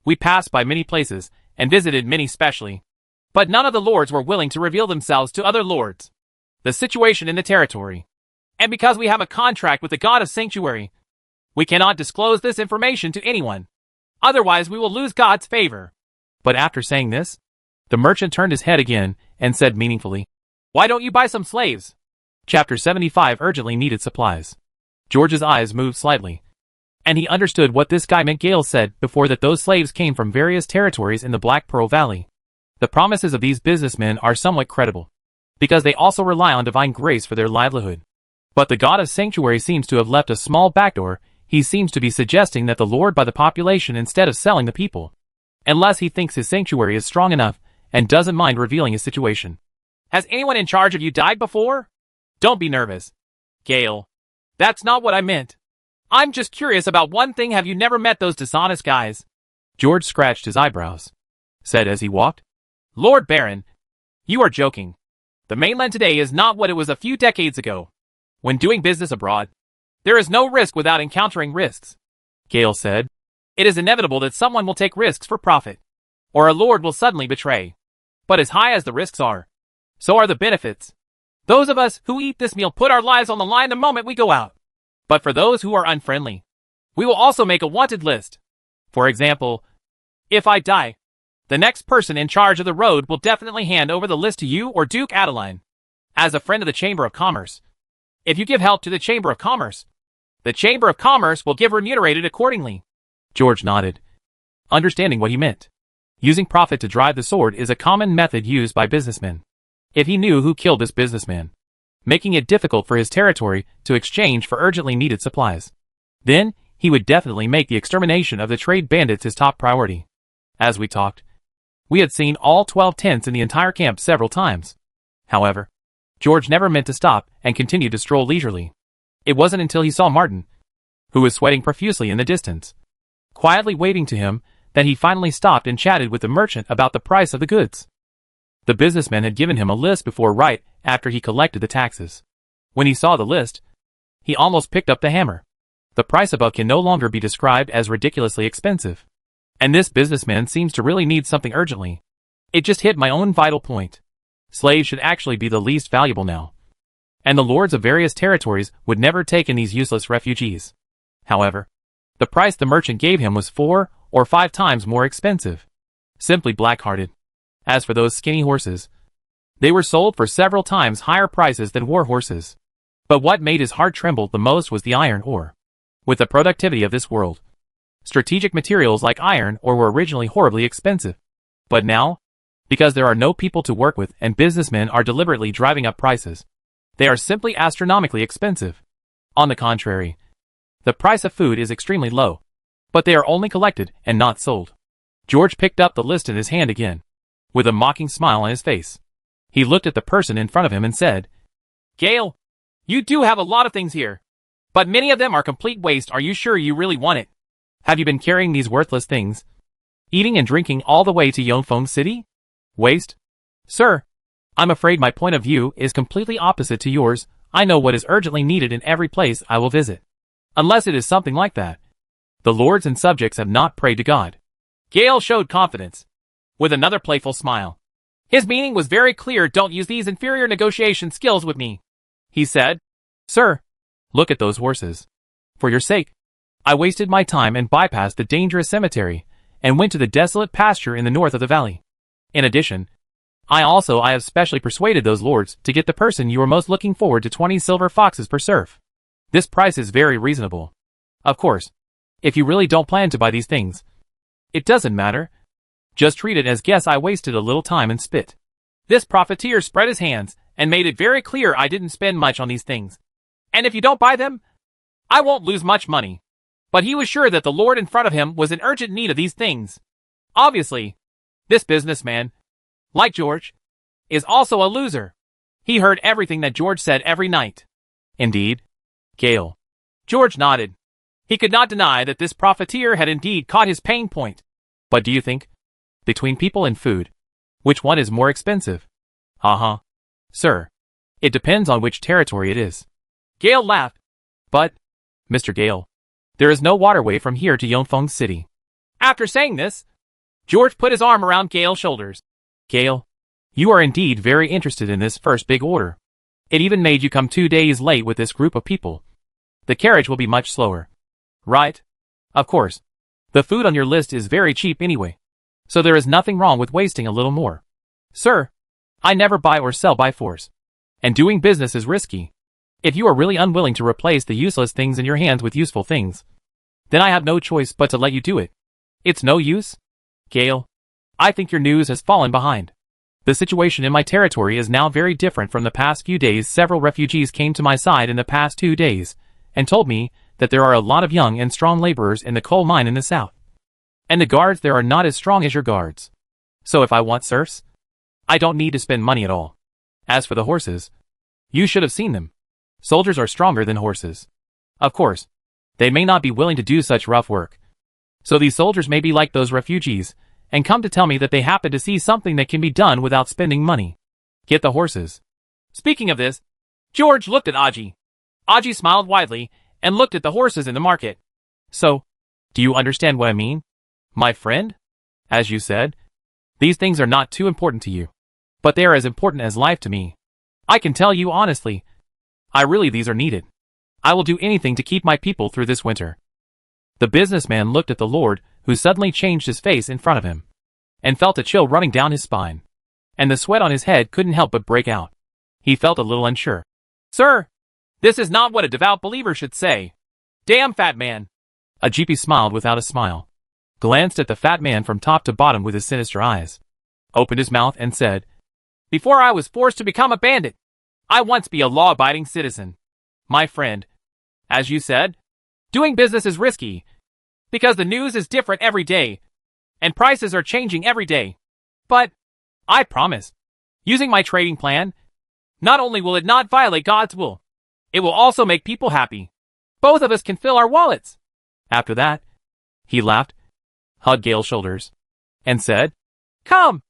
We passed by many places and visited many specially, but none of the lords were willing to reveal themselves to other lords. The situation in the territory. And because we have a contract with the god of sanctuary, we cannot disclose this information to anyone. Otherwise we will lose God's favor. But after saying this, the merchant turned his head again and said meaningfully, Why don't you buy some slaves? Chapter 75 urgently needed supplies. George's eyes moved slightly, and he understood what this guy meant. Gale said before that those slaves came from various territories in the Black Pearl Valley. The promises of these businessmen are somewhat credible, because they also rely on divine grace for their livelihood. But the god of sanctuary seems to have left a small backdoor. He seems to be suggesting that the Lord buy the population instead of selling the people, unless he thinks his sanctuary is strong enough and doesn't mind revealing his situation. Has anyone in charge of you died before? Don't be nervous, Gale. That's not what I meant. I'm just curious about one thing. Have you never met those dishonest guys? George scratched his eyebrows, said as he walked. Lord Baron, you are joking. The mainland today is not what it was a few decades ago. When doing business abroad, there is no risk without encountering risks. Gale said, It is inevitable that someone will take risks for profit, or a lord will suddenly betray. But as high as the risks are, so are the benefits. Those of us who eat this meal put our lives on the line the moment we go out. But for those who are unfriendly, we will also make a wanted list. For example, if I die, the next person in charge of the road will definitely hand over the list to you or Duke Adeline, as a friend of the Chamber of Commerce. If you give help to the Chamber of Commerce, the Chamber of Commerce will give remunerated accordingly. George nodded, understanding what he meant. Using profit to drive the sword is a common method used by businessmen. If he knew who killed this businessman, making it difficult for his territory to exchange for urgently needed supplies, then he would definitely make the extermination of the trade bandits his top priority. As we talked, we had seen all 12 tents in the entire camp several times. However, George never meant to stop and continued to stroll leisurely. It wasn't until he saw Martin, who was sweating profusely in the distance, quietly waving to him, that he finally stopped and chatted with the merchant about the price of the goods. The businessman had given him a list before, right after he collected the taxes. When he saw the list, he almost picked up the hammer. The price above can no longer be described as ridiculously expensive. And this businessman seems to really need something urgently. It just hit my own vital point. Slaves should actually be the least valuable now. And the lords of various territories would never take in these useless refugees. However, the price the merchant gave him was 4 or 5 times more expensive. Simply black-hearted. As for those skinny horses, they were sold for several times higher prices than war horses. But what made his heart tremble the most was the iron ore. With the productivity of this world, strategic materials like iron ore were originally horribly expensive. But now, because there are no people to work with and businessmen are deliberately driving up prices, they are simply astronomically expensive. On the contrary, the price of food is extremely low, but they are only collected and not sold. George picked up the list in his hand again, with a mocking smile on his face. He looked at the person in front of him and said, Gale, you do have a lot of things here, but many of them are complete waste. Are you sure you really want it? Have you been carrying these worthless things, eating and drinking all the way to Yonfeng City? Waste? Sir, I'm afraid my point of view is completely opposite to yours. I know what is urgently needed in every place I will visit. Unless it is something like that. The lords and subjects have not prayed to God. Gale showed confidence, with another playful smile. His meaning was very clear. Don't use these inferior negotiation skills with me, he said. Sir, look at those horses. For your sake, I wasted my time and bypassed the dangerous cemetery and went to the desolate pasture in the north of the valley. In addition, I have specially persuaded those lords to get the person you are most looking forward to 20 silver foxes per serf. This price is very reasonable. Of course, if you really don't plan to buy these things, it doesn't matter. Just treat it as guess I wasted a little time and spit. This profiteer spread his hands and made it very clear I didn't spend much on these things. And if you don't buy them, I won't lose much money. But he was sure that the lord in front of him was in urgent need of these things. Obviously, this businessman, like George, is also a loser. He heard everything that George said every night. Indeed, Gale. George nodded. He could not deny that this profiteer had indeed caught his pain point. But do you think, between people and food, which one is more expensive? Sir, it depends on which territory it is. Gale laughed. But, Mr. Gale, there is no waterway from here to Yongfeng City. After saying this, George put his arm around Gale's shoulders. Gale, you are indeed very interested in this first big order. It even made you come 2 days late with this group of people. The carriage will be much slower. Right? Of course. The food on your list is very cheap anyway. So there is nothing wrong with wasting a little more. Sir, I never buy or sell by force. And doing business is risky. If you are really unwilling to replace the useless things in your hands with useful things, then I have no choice but to let you do it. It's no use. Gale, I think your news has fallen behind. The situation in my territory is now very different from the past few days. Several refugees came to my side in the past 2 days and told me that there are a lot of young and strong laborers in the coal mine in the south. And the guards there are not as strong as your guards. So if I want serfs, I don't need to spend money at all. As for the horses, you should have seen them. Soldiers are stronger than horses. Of course, they may not be willing to do such rough work. So these soldiers may be like those refugees, and come to tell me that they happen to see something that can be done without spending money. Get the horses. Speaking of this, George looked at Aji. Aji smiled widely and looked at the horses in the market. So, do you understand what I mean? My friend? As you said, these things are not too important to you. But they are as important as life to me. I can tell you honestly, these are needed. I will do anything to keep my people through this winter. The businessman looked at the lord, who suddenly changed his face in front of him, and felt a chill running down his spine. And the sweat on his head couldn't help but break out. He felt a little unsure. Sir, this is not what a devout believer should say. Damn fat man. Ajipi smiled without a smile, glanced at the fat man from top to bottom with his sinister eyes, opened his mouth and said, Before I was forced to become a bandit, I once be a law-abiding citizen. My friend, as you said, doing business is risky, because the news is different every day, and prices are changing every day. But, I promise, using my trading plan, not only will it not violate God's will, it will also make people happy. Both of us can fill our wallets. After that, he laughed, hugged Gale's shoulders, and said, Come,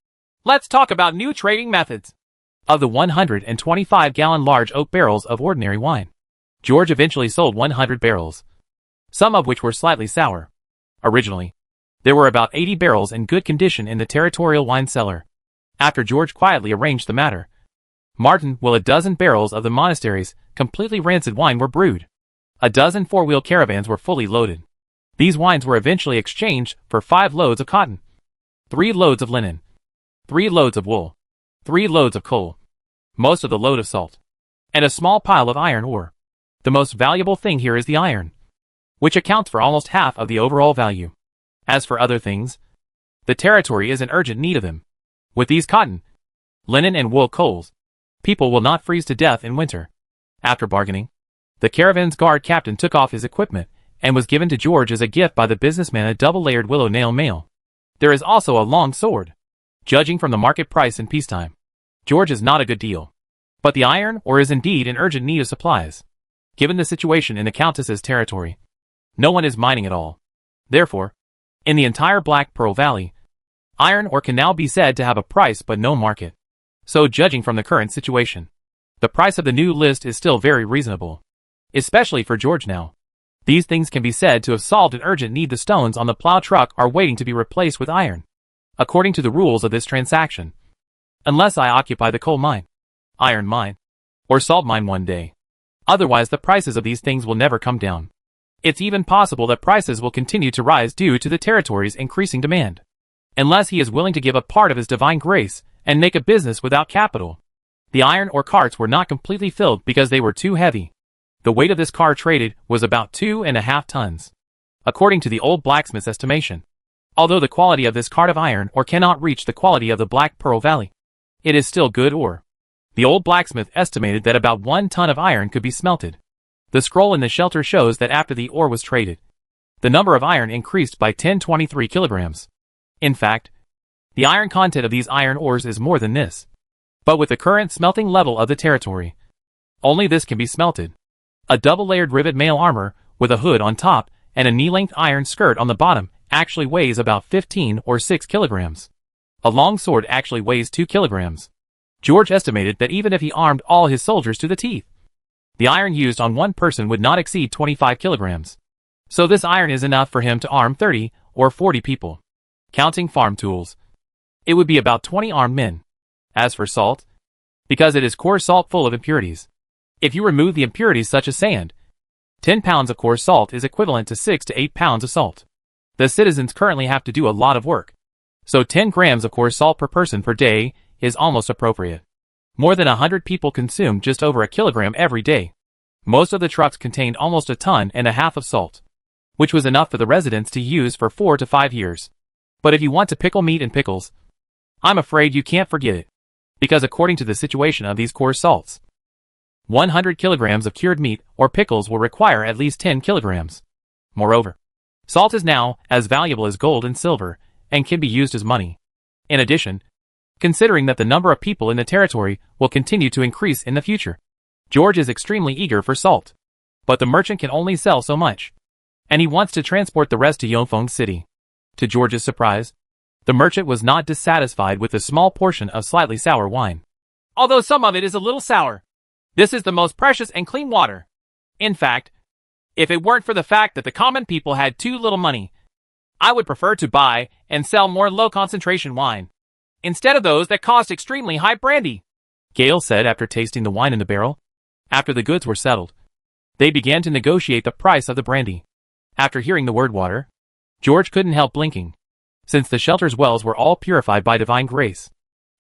let's talk about new trading methods. Of the 125-gallon large oak barrels of ordinary wine, George eventually sold 100 barrels, some of which were slightly sour. Originally, there were about 80 barrels in good condition in the territorial wine cellar. After George quietly arranged the matter, Martin will a dozen barrels of the monastery's completely rancid wine were brewed. A dozen four-wheel caravans were fully loaded. These wines were eventually exchanged for 5 loads of cotton, 3 loads of linen, 3 loads of wool, 3 loads of coal, most of the load of salt, and a small pile of iron ore. The most valuable thing here is the iron, which accounts for almost half of the overall value. As for other things, the territory is in urgent need of them. With these cotton, linen and wool coals, people will not freeze to death in winter. After bargaining, the caravan's guard captain took off his equipment and was given to George as a gift by the businessman a double-layered willow nail mail. There is also a long sword. Judging from the market price in peacetime, George is not a good deal. But the iron ore is indeed in urgent need of supplies. Given the situation in the Countess's territory, no one is mining at all. Therefore, in the entire Black Pearl Valley, iron ore can now be said to have a price but no market. So judging from the current situation, the price of the new list is still very reasonable. Especially for George now. These things can be said to have solved an urgent need. The stones on the plow truck are waiting to be replaced with iron, according to the rules of this transaction. unless I occupy the coal mine, iron mine, or salt mine one day. Otherwise the prices of these things will never come down. It's even possible that prices will continue to rise due to the territory's increasing demand, unless he is willing to give up part of his divine grace and make a business without capital. The iron ore carts were not completely filled because they were too heavy. The weight of this car traded was about 2.5 tons, according to the old blacksmith's estimation. Although the quality of this cart of iron ore cannot reach the quality of the Black Pearl Valley, it is still good ore. The old blacksmith estimated that about 1 ton of iron could be smelted. The scroll in the shelter shows that after the ore was traded, the number of iron increased by 1023 kilograms. In fact, the iron content of these iron ores is more than this. But with the current smelting level of the territory, only this can be smelted. A double-layered rivet mail armor with a hood on top and a knee-length iron skirt on the bottom actually weighs about 15 or 6 kilograms. A long sword actually weighs 2 kilograms. George estimated that even if he armed all his soldiers to the teeth, the iron used on one person would not exceed 25 kilograms. So this iron is enough for him to arm 30 or 40 people. Counting farm tools, it would be about 20 armed men. As for salt, because it is coarse salt full of impurities, if you remove the impurities such as sand, 10 pounds of coarse salt is equivalent to 6 to 8 pounds of salt. The citizens currently have to do a lot of work, so 10 grams of coarse salt per person per day is almost appropriate. More than 100 people consume just over a kilogram every day. Most of the trucks contained almost 1.5 tons of salt, which was enough for the residents to use for 4 to 5 years. But if you want to pickle meat and pickles, I'm afraid you can't forget it, because according to the situation of these coarse salts, 100 kilograms of cured meat or pickles will require at least 10 kilograms. Moreover, salt is now as valuable as gold and silver and can be used as money. In addition, considering that the number of people in the territory will continue to increase in the future, George is extremely eager for salt. But the merchant can only sell so much, and he wants to transport the rest to Yongfeng City. To George's surprise, the merchant was not dissatisfied with the small portion of slightly sour wine. Although some of it is a little sour, this is the most precious and clean water. In fact, if it weren't for the fact that the common people had too little money, I would prefer to buy and sell more low-concentration wine, instead of those that cost extremely high brandy, Gale said after tasting the wine in the barrel. After the goods were settled, they began to negotiate the price of the brandy. After hearing the word water, George couldn't help blinking. Since the shelter's wells were all purified by divine grace,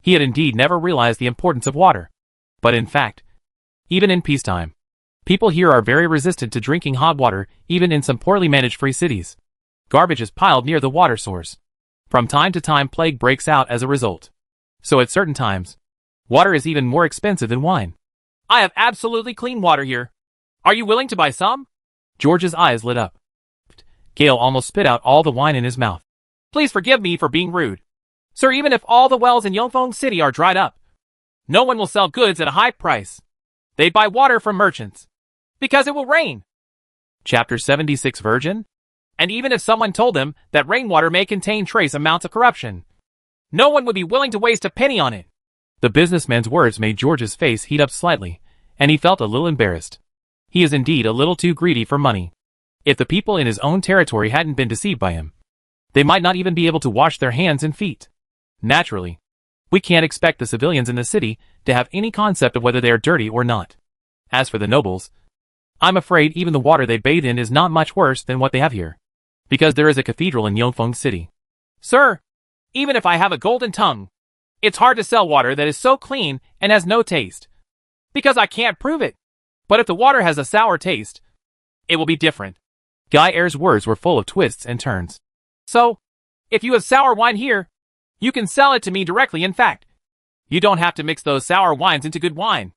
he had indeed never realized the importance of water. But in fact, even in peacetime, people here are very resistant to drinking hot water, even in some poorly managed free cities. Garbage is piled near the water source. From time to time plague breaks out as a result. So at certain times, water is even more expensive than wine. I have absolutely clean water here. Are you willing to buy some? George's eyes lit up. Gale almost spit out all the wine in his mouth. Please forgive me for being rude. Sir, even if all the wells in Yongfeng City are dried up, no one will sell goods at a high price. They buy water from merchants, because it will rain. Chapter 76 Virgin? And even if someone told them that rainwater may contain trace amounts of corruption, no one would be willing to waste a penny on it. The businessman's words made George's face heat up slightly, and he felt a little embarrassed. He is indeed a little too greedy for money. If the people in his own territory hadn't been deceived by him, they might not even be able to wash their hands and feet. Naturally, we can't expect the civilians in the city to have any concept of whether they are dirty or not. As for the nobles, I'm afraid even the water they bathe in is not much worse than what they have here, because there is a cathedral in Yongfeng City. Sir, even if I have a golden tongue, it's hard to sell water that is so clean and has no taste, because I can't prove it. But if the water has a sour taste, it will be different. Guy Ayre's words were full of twists and turns. So, if you have sour wine here, you can sell it to me directly. In fact, you don't have to mix those sour wines into good wine.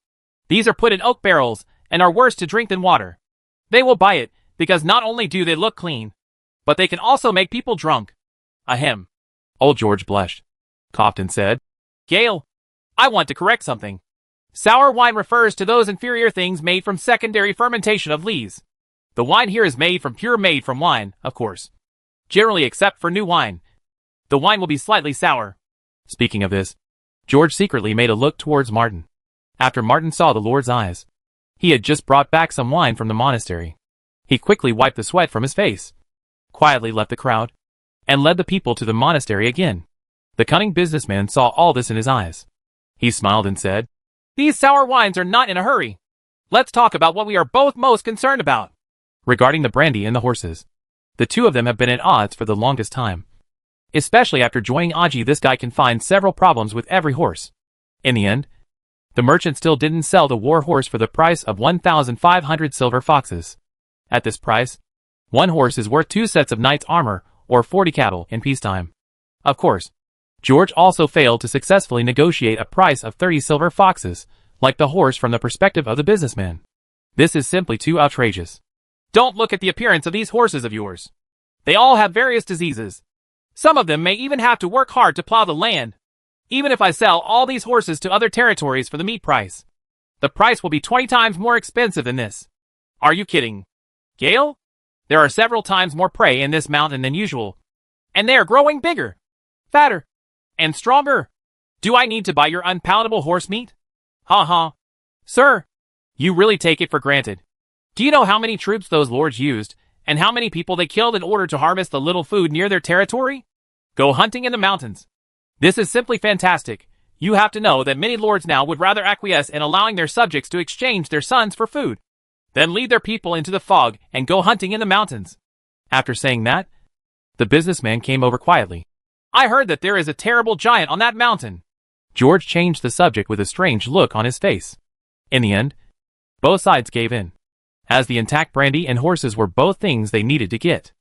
These are put in oak barrels and are worse to drink than water. They will buy it because not only do they look clean, but they can also make people drunk. Ahem. Old George blushed, coughed and said, Gale, I want to correct something. Sour wine refers to those inferior things made from secondary fermentation of lees. The wine here is made from wine, of course. Generally except for new wine. The wine will be slightly sour. Speaking of this, George secretly made a look towards Martin. After Martin saw the Lord's eyes, he had just brought back some wine from the monastery. He quickly wiped the sweat from his face, quietly left the crowd, and led the people to the monastery again. The cunning businessman saw all this in his eyes. He smiled and said, "These sour wines are not in a hurry. Let's talk about what we are both most concerned about." Regarding the brandy and the horses, the two of them have been at odds for the longest time. Especially after joining Aji, this guy can find several problems with every horse. In the end, the merchant still didn't sell the war horse for the price of 1,500 silver foxes. At this price, one horse is worth 2 sets of knight's armor or 40 cattle in peacetime. Of course, George also failed to successfully negotiate a price of 30 silver foxes, like the horse from the perspective of the businessman. This is simply too outrageous. Don't look at the appearance of these horses of yours. They all have various diseases. Some of them may even have to work hard to plow the land. Even if I sell all these horses to other territories for the meat price, the price will be 20 times more expensive than this. Are you kidding, Gale? There are several times more prey in this mountain than usual, and they are growing bigger, fatter, and stronger. Do I need to buy your unpalatable horse meat? Ha. Sir, you really take it for granted. Do you know how many troops those lords used, and how many people they killed in order to harvest the little food near their territory? Go hunting in the mountains. This is simply fantastic. You have to know that many lords now would rather acquiesce in allowing their subjects to exchange their sons for food, than lead their people into the fog and go hunting in the mountains. After saying that, the businessman came over quietly. I heard that there is a terrible giant on that mountain. George changed the subject with a strange look on his face. In the end, both sides gave in, as the intact brandy and horses were both things they needed to get.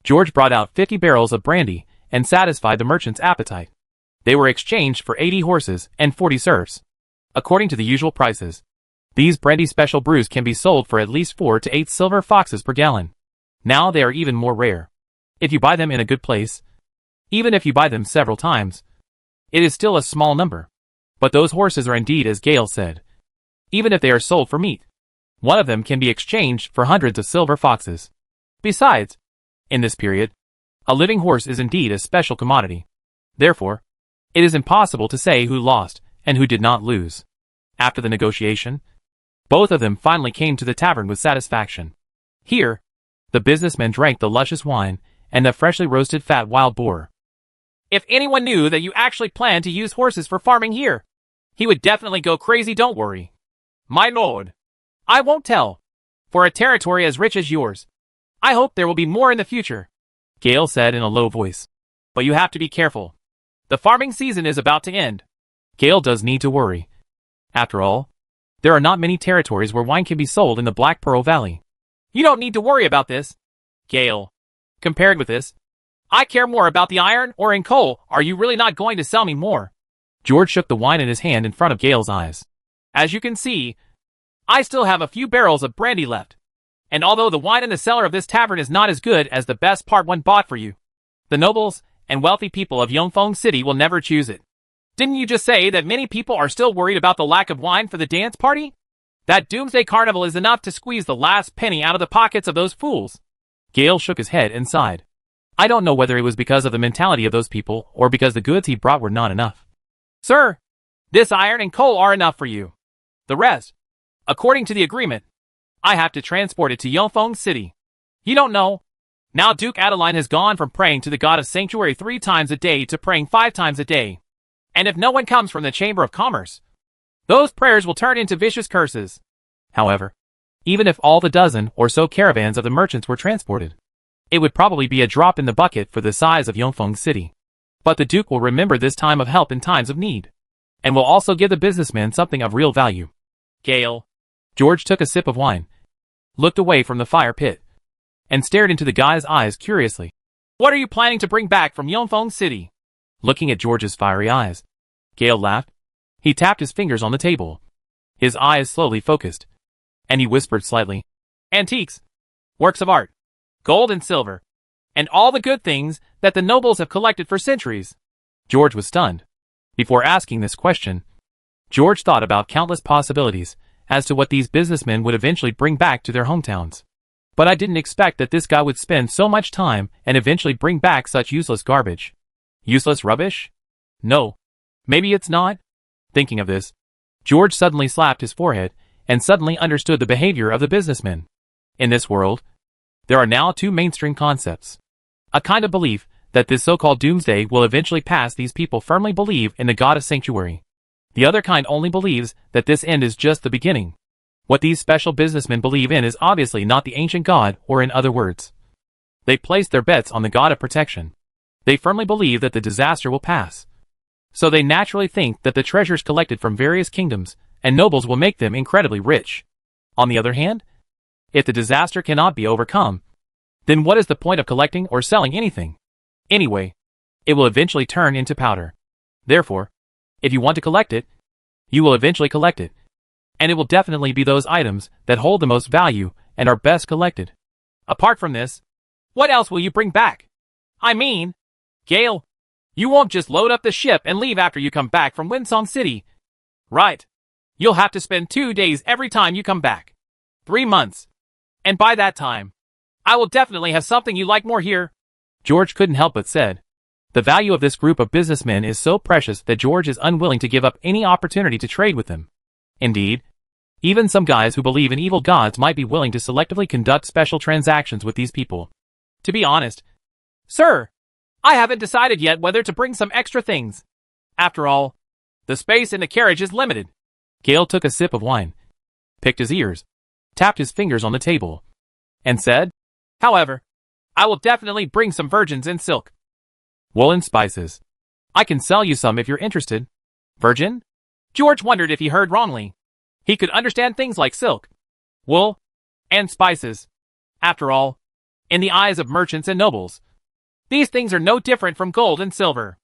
George brought out 50 barrels of brandy and satisfied the merchant's appetite. They were exchanged for 80 horses and 40 serfs. According to the usual prices, these brandy special brews can be sold for at least 4 to 8 silver foxes per gallon. Now they are even more rare. If you buy them in a good place, even if you buy them several times, it is still a small number. But those horses are indeed, as Gale said, even if they are sold for meat, one of them can be exchanged for hundreds of silver foxes. Besides, in this period, a living horse is indeed a special commodity. Therefore, it is impossible to say who lost and who did not lose. After the negotiation, both of them finally came to the tavern with satisfaction. Here, the businessman drank the luscious wine and the freshly roasted fat wild boar. If anyone knew that you actually plan to use horses for farming here, he would definitely go crazy. Don't worry, my lord. I won't tell. For a territory as rich as yours, I hope there will be more in the future, Gale said in a low voice. But you have to be careful. The farming season is about to end. Gale does need to worry. After all, there are not many territories where wine can be sold in the Black Pearl Valley. You don't need to worry about this, Gale. Compared with this, I care more about the iron or in coal. Are you really not going to sell me more? George shook the wine in his hand in front of Gale's eyes. As you can see, I still have a few barrels of brandy left. And although the wine in the cellar of this tavern is not as good as the best part one bought for you, the nobles and wealthy people of Yongfeng City will never choose it. Didn't you just say that many people are still worried about the lack of wine for the dance party? That Doomsday Carnival is enough to squeeze the last penny out of the pockets of those fools. Gale shook his head and sighed. I don't know whether it was because of the mentality of those people or because the goods he brought were not enough. Sir, this iron and coal are enough for you. The rest, according to the agreement, I have to transport it to Yongfeng City. You don't know. Now Duke Adeline has gone from praying to the god of sanctuary 3 times a day to praying 5 times a day. And if no one comes from the Chamber of Commerce, those prayers will turn into vicious curses. However, even if all the dozen or so caravans of the merchants were transported, it would probably be a drop in the bucket for the size of Yongfeng City. But the Duke will remember this time of help in times of need, and will also give the businessman something of real value. Gale. George took a sip of wine, looked away from the fire pit, and stared into the guy's eyes curiously. What are you planning to bring back from Yongfeng City? Looking at George's fiery eyes, Gale laughed. He tapped his fingers on the table. His eyes slowly focused, and he whispered slightly. Antiques, works of art, gold and silver, and all the good things that the nobles have collected for centuries. George was stunned. Before asking this question, George thought about countless possibilities as to what these businessmen would eventually bring back to their hometowns. But I didn't expect that this guy would spend so much time and eventually bring back such useless garbage. Useless rubbish? No. Maybe it's not? Thinking of this, George suddenly slapped his forehead and suddenly understood the behavior of the businessmen. In this world, there are now 2 mainstream concepts. A kind of belief that this so-called doomsday will eventually pass. These people firmly believe in the god of sanctuary. The other kind only believes that this end is just the beginning. What these special businessmen believe in is obviously not the ancient god, or in other words, they place their bets on the god of protection. They firmly believe that the disaster will pass. So they naturally think that the treasures collected from various kingdoms and nobles will make them incredibly rich. On the other hand, if the disaster cannot be overcome, then what is the point of collecting or selling anything? Anyway, it will eventually turn into powder. Therefore, if you want to collect it, you will eventually collect it. And it will definitely be those items that hold the most value and are best collected. Apart from this, what else will you bring back? I mean, Gale, you won't just load up the ship and leave after you come back from Winsong City. Right. You'll have to spend 2 days every time you come back. 3 months. And by that time, I will definitely have something you like more here. George couldn't help but said. The value of this group of businessmen is so precious that George is unwilling to give up any opportunity to trade with them. Indeed, even some guys who believe in evil gods might be willing to selectively conduct special transactions with these people. To be honest, sir, I haven't decided yet whether to bring some extra things. After all, the space in the carriage is limited. Gale took a sip of wine, picked his ears, tapped his fingers on the table, and said, however, I will definitely bring some virgins in silk. Woolen spices. I can sell you some if you're interested. Virgin? George wondered if he heard wrongly. He could understand things like silk, wool, and spices. After all, in the eyes of merchants and nobles, these things are no different from gold and silver.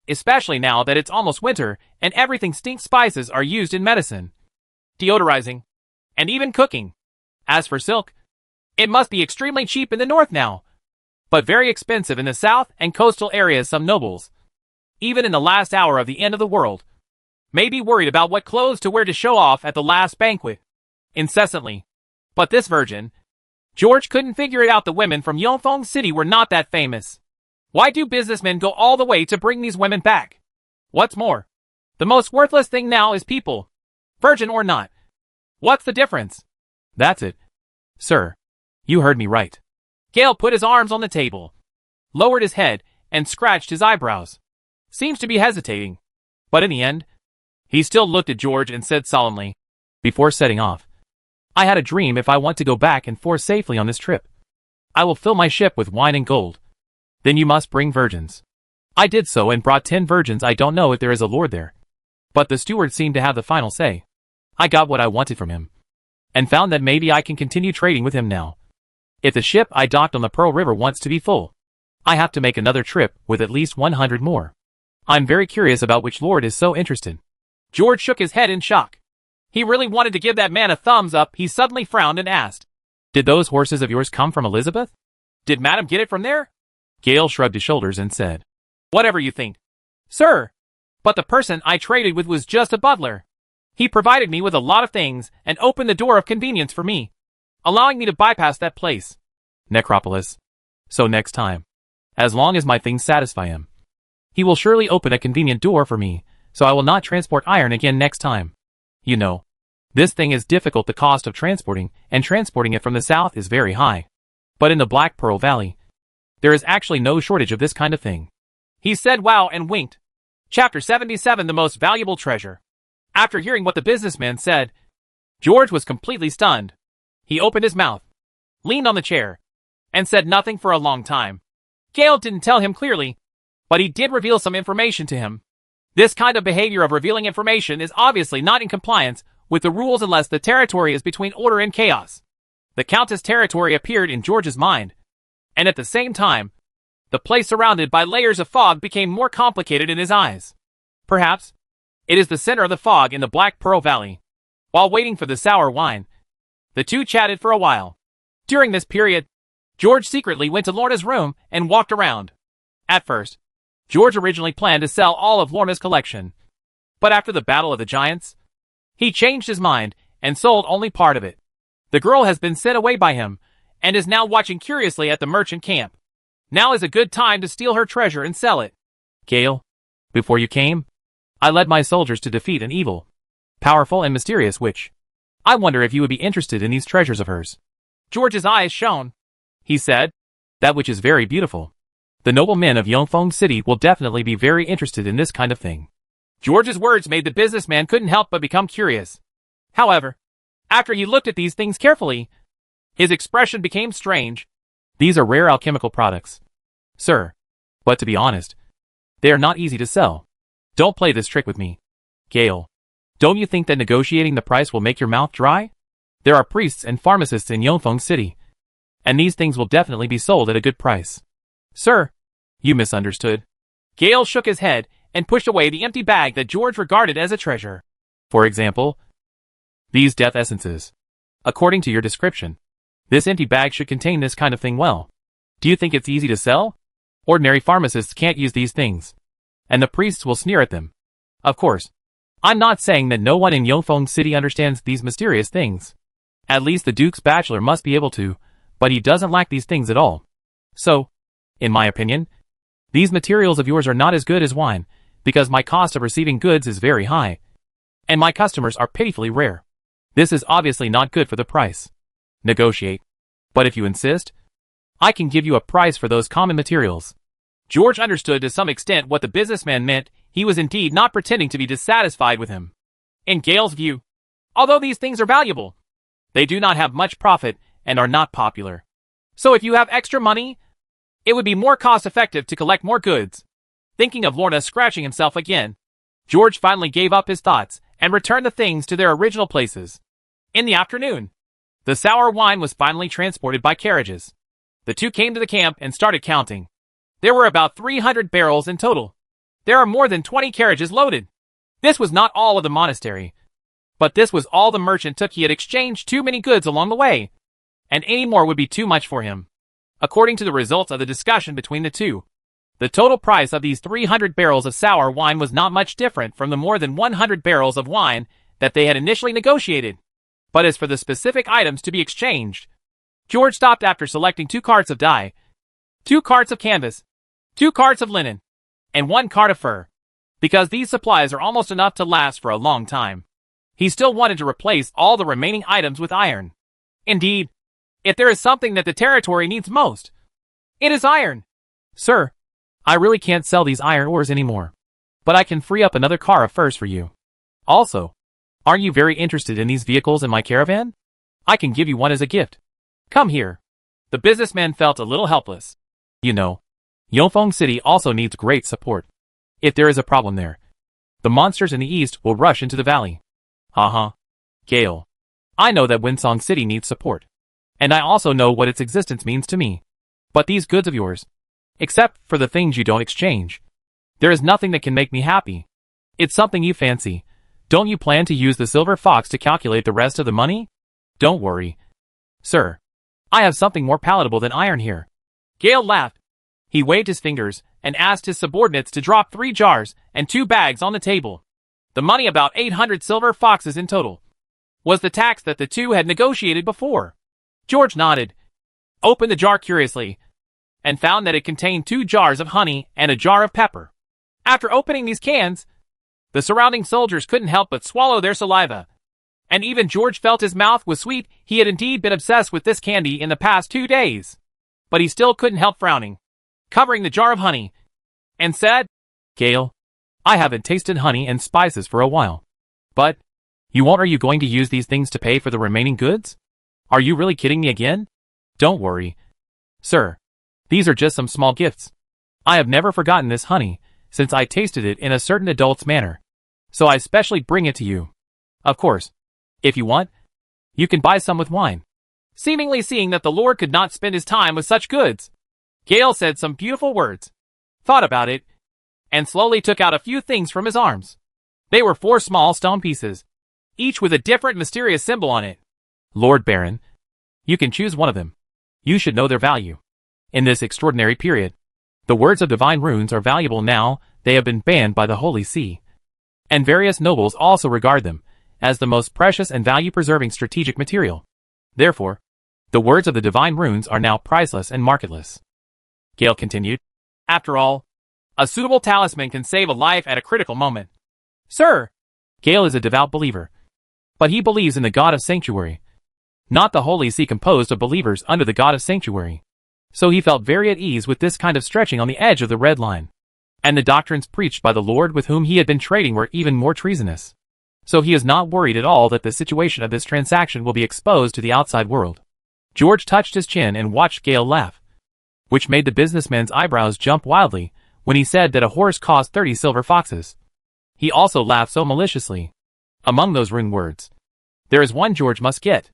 Especially now that it's almost winter and everything stinks. Spices are used in medicine, deodorizing, and even cooking. As for silk, it must be extremely cheap in the north now, but very expensive in the south and coastal areas. Some nobles, even in the last hour of the end of the world, may be worried about what clothes to wear to show off at the last banquet. Incessantly. But this virgin, George couldn't figure it out. The women from Yongfeng City were not that famous. Why do businessmen go all the way to bring these women back? What's more, the most worthless thing now is people, virgin or not. What's the difference? That's it. Sir, you heard me right. Gale put his arms on the table, lowered his head, and scratched his eyebrows. Seems to be hesitating. But in the end, he still looked at George and said solemnly, before setting off, I had a dream. If I want to go back and forth safely on this trip, I will fill my ship with wine and gold. Then you must bring virgins. I did so and brought 10 virgins. I don't know if there is a lord there, but the steward seemed to have the final say. I got what I wanted from him, and found that maybe I can continue trading with him now. If the ship I docked on the Pearl River wants to be full, I have to make another trip with at least 100 more. I'm very curious about which lord is so interested. George shook his head in shock. He really wanted to give that man a thumbs up. He suddenly frowned and asked, Did those horses of yours come from Elizabeth? Did Madam get it from there? Gale shrugged his shoulders and said, Whatever you think, sir. But the person I traded with was just a butler. He provided me with a lot of things and opened the door of convenience for me, allowing me to bypass that place. Necropolis. So next time, as long as my things satisfy him, he will surely open a convenient door for me, so I will not transport iron again next time. You know, this thing is difficult. The cost of transporting it from the south is very high. But in the Black Pearl Valley, there is actually no shortage of this kind of thing. He said wow and winked. Chapter 77, The Most Valuable Treasure. After hearing what the businessman said, George was completely stunned. He opened his mouth, leaned on the chair, and said nothing for a long time. Gale didn't tell him clearly, but he did reveal some information to him. This kind of behavior of revealing information is obviously not in compliance with the rules unless the territory is between order and chaos. The Countess' territory appeared in George's mind, and at the same time, the place surrounded by layers of fog became more complicated in his eyes. Perhaps it is the center of the fog in the Black Pearl Valley. While waiting for the sour wine, the two chatted for a while. During this period, George secretly went to Lorna's room and walked around. At first, George originally planned to sell all of Lorna's collection, but after the Battle of the Giants, he changed his mind and sold only part of it. The girl has been sent away by him, and is now watching curiously at the merchant camp. Now is a good time to steal her treasure and sell it. Gale, before you came, I led my soldiers to defeat an evil, powerful and mysterious witch. I wonder if you would be interested in these treasures of hers. George's eyes shone. He said, That witch is very beautiful. The noble men of Yongfeng City will definitely be very interested in this kind of thing. George's words made the businessman couldn't help but become curious. However, after he looked at these things carefully, his expression became strange. These are rare alchemical products, sir. But to be honest, they are not easy to sell. Don't play this trick with me. Gale, don't you think that negotiating the price will make your mouth dry? There are priests and pharmacists in Yongfeng City, and these things will definitely be sold at a good price. Sir, you misunderstood. Gale shook his head and pushed away the empty bag that George regarded as a treasure. For example, these death essences. According to your description, this empty bag should contain this kind of thing well. Do you think it's easy to sell? Ordinary pharmacists can't use these things, and the priests will sneer at them. Of course, I'm not saying that no one in Yongfeng City understands these mysterious things. At least the Duke's bachelor must be able to, but he doesn't lack these things at all. So, in my opinion, these materials of yours are not as good as wine, because my cost of receiving goods is very high, and my customers are pitifully rare. This is obviously not good for the price. Negotiate. But if you insist, I can give you a price for those common materials. George understood to some extent what the businessman meant. He was indeed not pretending to be dissatisfied with him. In Gale's view, although these things are valuable, they do not have much profit and are not popular. So if you have extra money, it would be more cost-effective to collect more goods. Thinking of Lorna scratching himself again, George finally gave up his thoughts and returned the things to their original places. In the afternoon, the sour wine was finally transported by carriages. The two came to the camp and started counting. There were about 300 barrels in total. There are more than 20 carriages loaded. This was not all of the monastery, but this was all the merchant took. He had exchanged too many goods along the way, and any more would be too much for him. According to the results of the discussion between the two, the total price of these 300 barrels of sour wine was not much different from the more than 100 barrels of wine that they had initially negotiated. But as for the specific items to be exchanged, George stopped after selecting 2 carts of dye, 2 carts of canvas, 2 carts of linen, and 1 cart of fur, because these supplies are almost enough to last for a long time. He still wanted to replace all the remaining items with iron. Indeed, if there is something that the territory needs most, it is iron. Sir, I really can't sell these iron ores anymore, but I can free up another car of furs for you. Also, aren't you very interested in these vehicles in my caravan? I can give you one as a gift. Come here. The businessman felt a little helpless. You know, Yongfeng City also needs great support. If there is a problem there, the monsters in the east will rush into the valley. Gale, I know that Winsong City needs support, and I also know what its existence means to me. But these goods of yours, except for the things you don't exchange, there is nothing that can make me happy. It's something you fancy. Don't you plan to use the silver fox to calculate the rest of the money? Don't worry, sir. I have something more palatable than iron here. Gale laughed. He waved his fingers and asked his subordinates to drop 3 jars and 2 bags on the table. The money, about 800 silver foxes in total, was the tax that the two had negotiated before. George nodded, opened the jar curiously, and found that it contained 2 jars of honey and a jar of pepper. After opening these cans, the surrounding soldiers couldn't help but swallow their saliva. And even George felt his mouth was sweet. He had indeed been obsessed with this candy in the past 2 days. But he still couldn't help frowning, covering the jar of honey, and said, Gale, I haven't tasted honey and spices for a while. But, are you going to use these things to pay for the remaining goods? Are you really kidding me again? Don't worry, sir. These are just some small gifts. I have never forgotten this honey, since I tasted it in a certain adult's manner. So I specially bring it to you. Of course, if you want, you can buy some with wine. Seemingly seeing that the Lord could not spend his time with such goods, Gale said some beautiful words, thought about it, and slowly took out a few things from his arms. They were 4 small stone pieces, each with a different mysterious symbol on it. Lord Baron, you can choose one of them. You should know their value. In this extraordinary period, the words of divine runes are valuable now. They have been banned by the Holy See, and various nobles also regard them as the most precious and value-preserving strategic material. Therefore, the words of the divine runes are now priceless and marketless. Gale continued. After all, a suitable talisman can save a life at a critical moment. Sir, Gale is a devout believer, but he believes in the God of Sanctuary, not the Holy See composed of believers under the God of Sanctuary. So he felt very at ease with this kind of stretching on the edge of the red line. And the doctrines preached by the Lord with whom he had been trading were even more treasonous. So he is not worried at all that the situation of this transaction will be exposed to the outside world. George touched his chin and watched Gale laugh, which made the businessman's eyebrows jump wildly when he said that a horse cost 30 silver foxes. He also laughed so maliciously. Among those rune words, there is one George must get.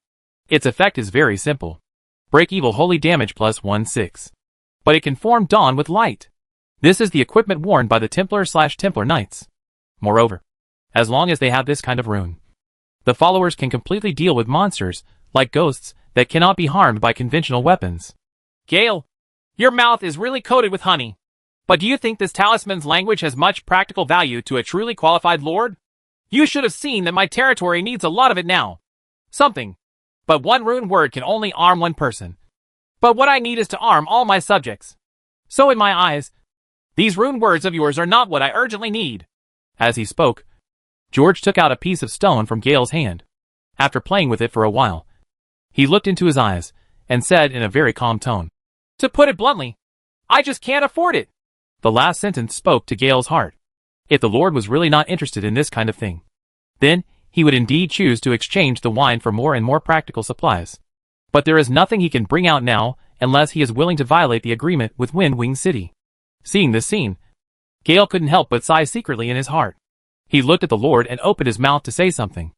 Its effect is very simple. Break evil holy damage plus 1/6. But it can form dawn with light. This is the equipment worn by the Templar/Templar Knights. Moreover, as long as they have this kind of rune, the followers can completely deal with monsters, like ghosts, that cannot be harmed by conventional weapons. Gale, your mouth is really coated with honey. But do you think this talisman's language has much practical value to a truly qualified lord? You should have seen that my territory needs a lot of it now. Something. But one rune word can only arm one person. But what I need is to arm all my subjects. So in my eyes, these rune words of yours are not what I urgently need. As he spoke, George took out a piece of stone from Gale's hand. After playing with it for a while, he looked into his eyes and said in a very calm tone, "To put it bluntly, I just can't afford it." The last sentence spoke to Gale's heart. If the Lord was really not interested in this kind of thing, then he would indeed choose to exchange the wine for more and more practical supplies. But there is nothing he can bring out now unless he is willing to violate the agreement with Windwing City. Seeing this scene, Gale couldn't help but sigh secretly in his heart. He looked at the Lord and opened his mouth to say something,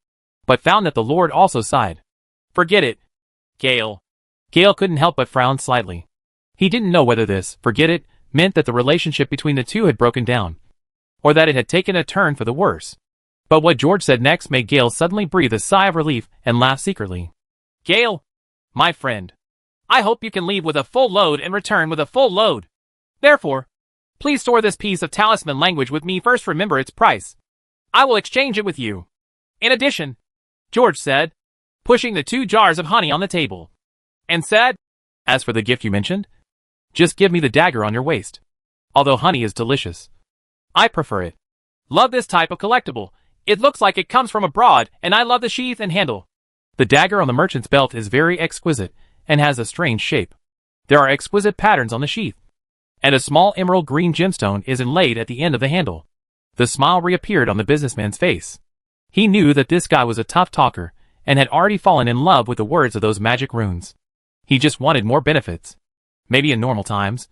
but found that the Lord also sighed. "Forget it, Gale." Gale couldn't help but frown slightly. He didn't know whether this "forget it" meant that the relationship between the two had broken down, or that it had taken a turn for the worse. But what George said next made Gale suddenly breathe a sigh of relief and laugh secretly. "Gale, my friend, I hope you can leave with a full load and return with a full load. Therefore, please store this piece of talisman language with me. First remember its price. I will exchange it with you. In addition," George said, pushing the 2 jars of honey on the table, and said, "as for the gift you mentioned, just give me the dagger on your waist. Although honey is delicious, I prefer it. Love this type of collectible. It looks like it comes from abroad, and I love the sheath and handle." The dagger on the merchant's belt is very exquisite and has a strange shape. There are exquisite patterns on the sheath, and a small emerald green gemstone is inlaid at the end of the handle. The smile reappeared on the businessman's face. He knew that this guy was a tough talker and had already fallen in love with the words of those magic runes. He just wanted more benefits. Maybe in normal times,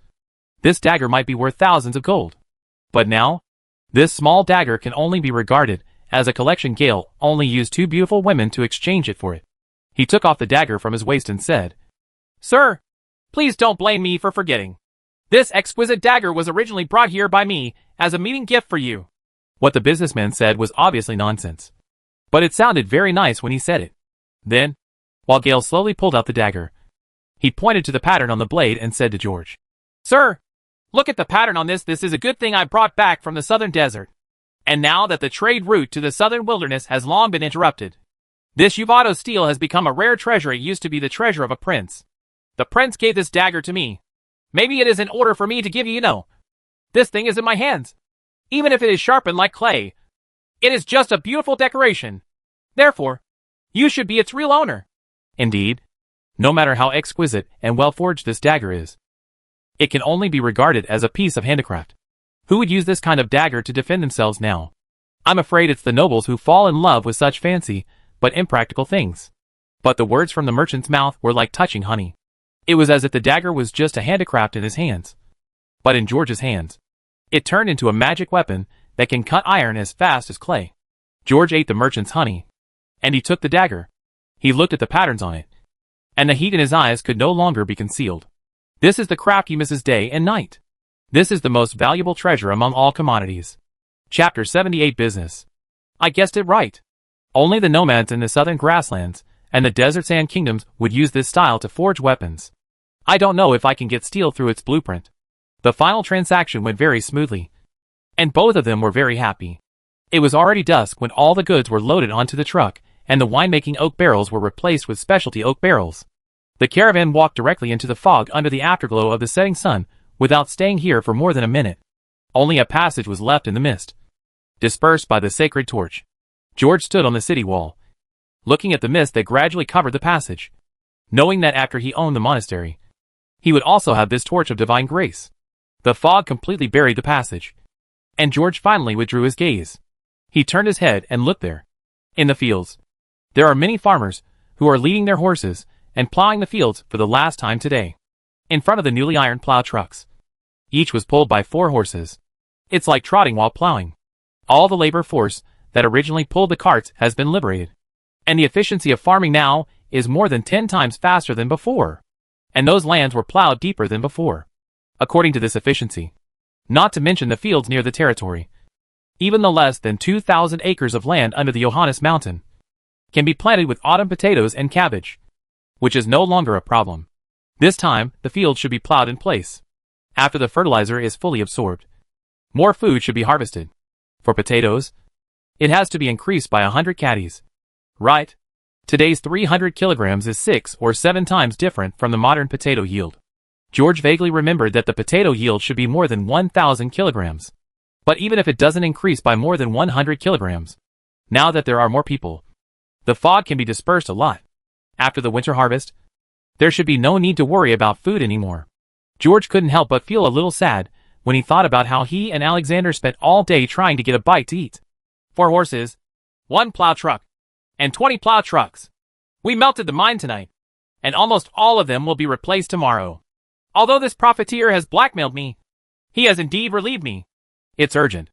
this dagger might be worth thousands of gold. But now, this small dagger can only be regarded as a collection. Gale only used 2 beautiful women to exchange it for it. He took off the dagger from his waist and said, "Sir, please don't blame me for forgetting. This exquisite dagger was originally brought here by me as a meeting gift for you." What the businessman said was obviously nonsense, but it sounded very nice when he said it. Then, while Gale slowly pulled out the dagger, he pointed to the pattern on the blade and said to George, "Sir, look at the pattern on this. This is a good thing I brought back from the southern desert. And now that the trade route to the southern wilderness has long been interrupted, this Uvato steel has become a rare treasure. It used to be the treasure of a prince. The prince gave this dagger to me. Maybe it is in order for me to give you, this thing is in my hands. Even if it is sharpened like clay, it is just a beautiful decoration. Therefore, you should be its real owner." Indeed, no matter how exquisite and well forged this dagger is, it can only be regarded as a piece of handicraft. Who would use this kind of dagger to defend themselves now? I'm afraid it's the nobles who fall in love with such fancy, but impractical things. But the words from the merchant's mouth were like touching honey. It was as if the dagger was just a handicraft in his hands. But in George's hands, it turned into a magic weapon that can cut iron as fast as clay. George ate the merchant's honey, and he took the dagger. He looked at the patterns on it, and the heat in his eyes could no longer be concealed. This is the craft he misses day and night. This is the most valuable treasure among all commodities. Chapter 78 Business. I guessed it right. Only the nomads in the southern grasslands and the desert sand kingdoms would use this style to forge weapons. I don't know if I can get steel through its blueprint. The final transaction went very smoothly, and both of them were very happy. It was already dusk when all the goods were loaded onto the truck, and the winemaking oak barrels were replaced with specialty oak barrels. The caravan walked directly into the fog under the afterglow of the setting sun, without staying here for more than a minute. Only a passage was left in the mist, dispersed by the sacred torch. George stood on the city wall, looking at the mist that gradually covered the passage, knowing that after he owned the monastery, he would also have this torch of divine grace. The fog completely buried the passage, and George finally withdrew his gaze. He turned his head and looked there. In the fields, there are many farmers who are leading their horses and plowing the fields for the last time today. In front of the newly ironed plow trucks, each was pulled by 4 horses. It's like trotting while plowing. All the labor force that originally pulled the carts has been liberated. And the efficiency of farming now is more than 10 times faster than before. And those lands were plowed deeper than before. According to this efficiency, not to mention the fields near the territory, even the less than 2,000 acres of land under the Johannes Mountain can be planted with autumn potatoes and cabbage, which is no longer a problem. This time, the fields should be plowed in place. After the fertilizer is fully absorbed, more food should be harvested. For potatoes, it has to be increased by 100 caddies. Right? Today's 300 kilograms is 6 or 7 times different from the modern potato yield. George vaguely remembered that the potato yield should be more than 1,000 kilograms. But even if it doesn't increase by more than 100 kilograms, now that there are more people, the fog can be dispersed a lot. After the winter harvest, there should be no need to worry about food anymore. George couldn't help but feel a little sad when he thought about how he and Alexander spent all day trying to get a bite to eat. 4 horses, 1 plow truck, and 20 plow trucks. We melted the mine tonight, and almost all of them will be replaced tomorrow. Although this profiteer has blackmailed me, he has indeed relieved me. It's urgent.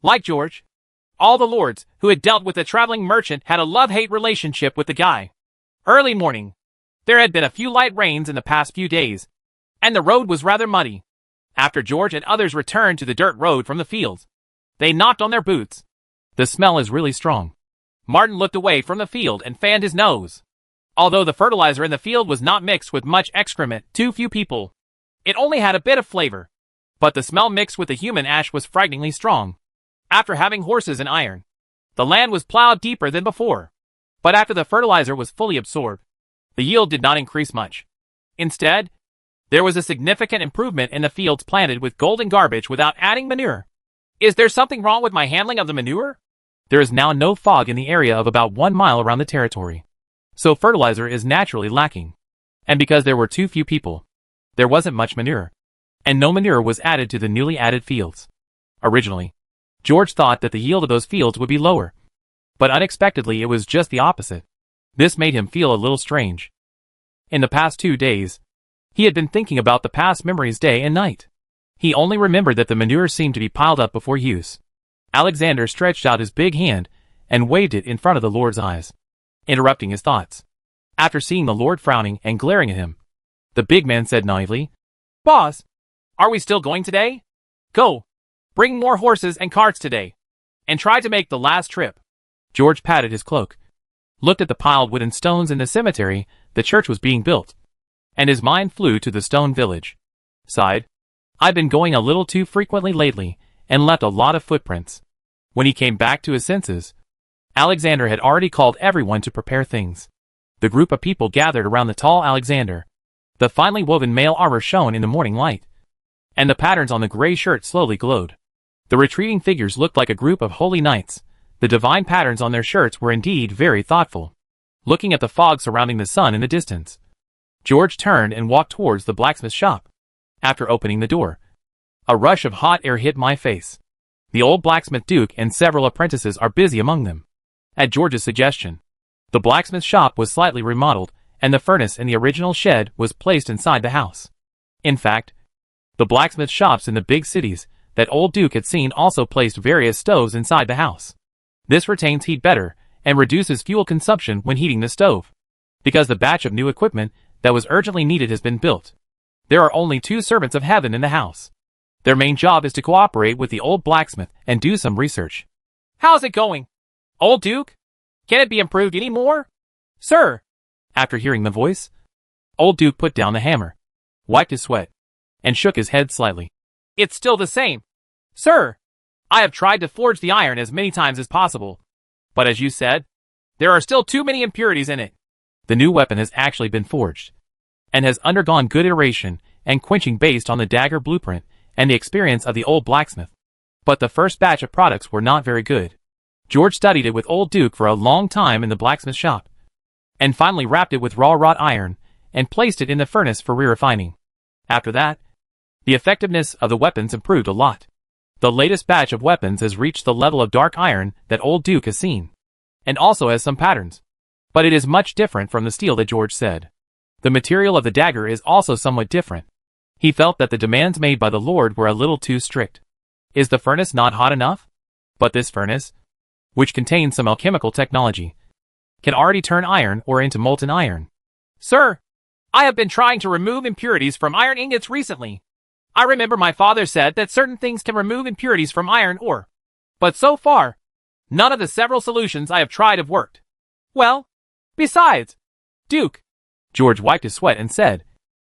Like George, all the lords who had dealt with the traveling merchant had a love-hate relationship with the guy. Early morning. There had been a few light rains in the past few days, and the road was rather muddy. After George and others returned to the dirt road from the fields, they knocked on their boots. The smell is really strong. Martin looked away from the field and fanned his nose. Although the fertilizer in the field was not mixed with much excrement, too few people, it only had a bit of flavor. But the smell mixed with the human ash was frighteningly strong. After having horses and iron, the land was plowed deeper than before. But after the fertilizer was fully absorbed, the yield did not increase much. Instead, there was a significant improvement in the fields planted with golden garbage without adding manure. Is there something wrong with my handling of the manure? There is now no fog in the area of about 1 mile around the territory, so fertilizer is naturally lacking. And because there were too few people, there wasn't much manure, and no manure was added to the newly added fields. Originally, George thought that the yield of those fields would be lower, but unexpectedly it was just the opposite. This made him feel a little strange. In the past 2 days, he had been thinking about the past memories day and night. He only remembered that the manure seemed to be piled up before use. Alexander stretched out his big hand and waved it in front of the Lord's eyes, interrupting his thoughts. After seeing the Lord frowning and glaring at him, the big man said naively, "Boss, are we still going today? Go, bring more horses and carts today, and try to make the last trip." George patted his cloak, looked at the piled wooden stones in the cemetery the church was being built, and his mind flew to the stone village. Sighed, "I've been going a little too frequently lately and left a lot of footprints." When he came back to his senses, Alexander had already called everyone to prepare things. The group of people gathered around the tall Alexander. The finely woven mail armor shone in the morning light, and the patterns on the gray shirt slowly glowed. The retreating figures looked like a group of holy knights. The divine patterns on their shirts were indeed very thoughtful. Looking at the fog surrounding the sun in the distance, George turned and walked towards the blacksmith shop. After opening the door, a rush of hot air hit my face. The old blacksmith Duke and several apprentices are busy among them. At George's suggestion, the blacksmith shop was slightly remodeled, and the furnace in the original shed was placed inside the house. In fact, the blacksmith shops in the big cities that old Duke had seen also placed various stoves inside the house. This retains heat better and reduces fuel consumption when heating the stove. Because the batch of new equipment that was urgently needed has been built, there are only 2 servants of heaven in the house. Their main job is to cooperate with the old blacksmith and do some research. "How's it going, old Duke? Can it be improved any more?" "Sir." After hearing the voice, old Duke put down the hammer, wiped his sweat, and shook his head slightly. "It's still the same, sir. I have tried to forge the iron as many times as possible, but as you said, there are still too many impurities in it." The new weapon has actually been forged, and has undergone good iteration and quenching based on the dagger blueprint and the experience of the old blacksmith. But the first batch of products were not very good. George studied it with old Duke for a long time in the blacksmith shop, and finally wrapped it with raw wrought iron and placed it in the furnace for re-refining. After that, the effectiveness of the weapons improved a lot. The latest batch of weapons has reached the level of dark iron that Old Duke has seen, and also has some patterns. But it is much different from the steel that George said. The material of the dagger is also somewhat different. He felt that the demands made by the Lord were a little too strict. Is the furnace not hot enough? But this furnace, which contains some alchemical technology, can already turn iron ore into molten iron. Sir, I have been trying to remove impurities from iron ingots recently. I remember my father said that certain things can remove impurities from iron ore. But so far, none of the several solutions I have tried have worked. Well, besides, Duke, George wiped his sweat and said,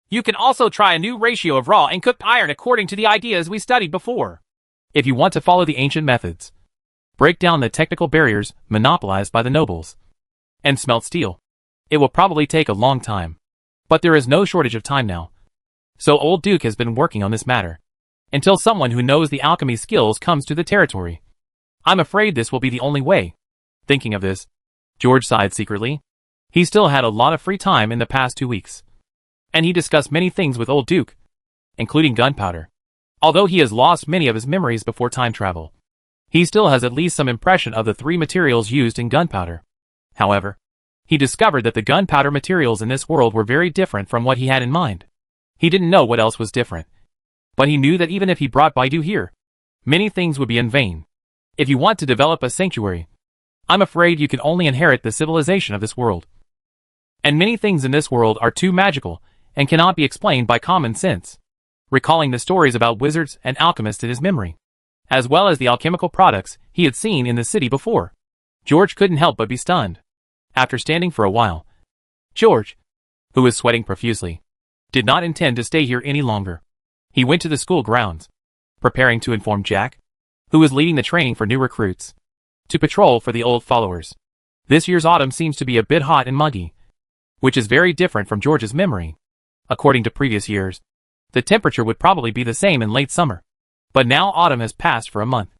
you can also try a new ratio of raw and cooked iron according to the ideas we studied before. If you want to follow the ancient methods, break down the technical barriers monopolized by the nobles, and smelt steel. It will probably take a long time. But there is no shortage of time now. So Old Duke has been working on this matter, until someone who knows the alchemy skills comes to the territory. I'm afraid this will be the only way. Thinking of this, George sighed secretly. He still had a lot of free time in the past 2 weeks. And he discussed many things with Old Duke, including gunpowder. Although he has lost many of his memories before time travel, he still has at least some impression of the 3 materials used in gunpowder. However, he discovered that the gunpowder materials in this world were very different from what he had in mind. He didn't know what else was different. But he knew that even if he brought Baidu here, many things would be in vain. If you want to develop a sanctuary, I'm afraid you can only inherit the civilization of this world. And many things in this world are too magical and cannot be explained by common sense. Recalling the stories about wizards and alchemists in his memory, as well as the alchemical products he had seen in the city before, George couldn't help but be stunned. After standing for a while, George, who was sweating profusely, did not intend to stay here any longer. He went to the school grounds, preparing to inform Jack, who was leading the training for new recruits, to patrol for the old followers. This year's autumn seems to be a bit hot and muggy, which is very different from George's memory. According to previous years, the temperature would probably be the same in late summer. But now autumn has passed for a month.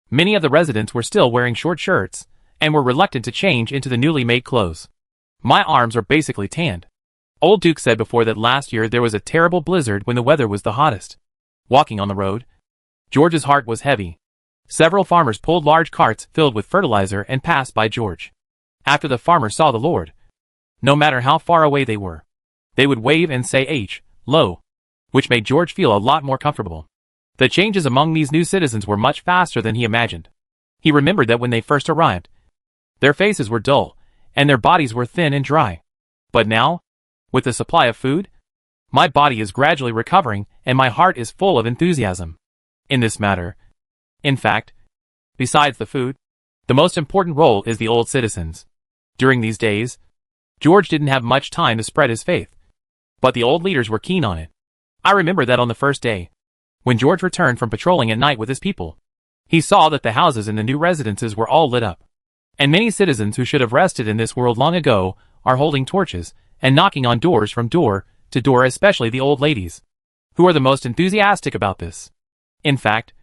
Many of the residents were still wearing short shirts, and were reluctant to change into the newly made clothes. My arms are basically tanned. Old Duke said before that last year there was a terrible blizzard when the weather was the hottest. Walking on the road, George's heart was heavy. Several farmers pulled large carts filled with fertilizer and passed by George. After the farmers saw the Lord, no matter how far away they were, they would wave and say "Lo," which made George feel a lot more comfortable. The changes among these new citizens were much faster than he imagined. He remembered that when they first arrived, their faces were dull, and their bodies were thin and dry. But now, with the supply of food, my body is gradually recovering and my heart is full of enthusiasm. In this matter, in fact, besides the food, the most important role is the old citizens. During these days, George didn't have much time to spread his faith, but the old leaders were keen on it. I remember that on the first day, when George returned from patrolling at night with his people, he saw that the houses in the new residences were all lit up. And many citizens who should have rested in this world long ago are holding torches and knocking on doors from door to door, especially the old ladies, who are the most enthusiastic about this. In fact,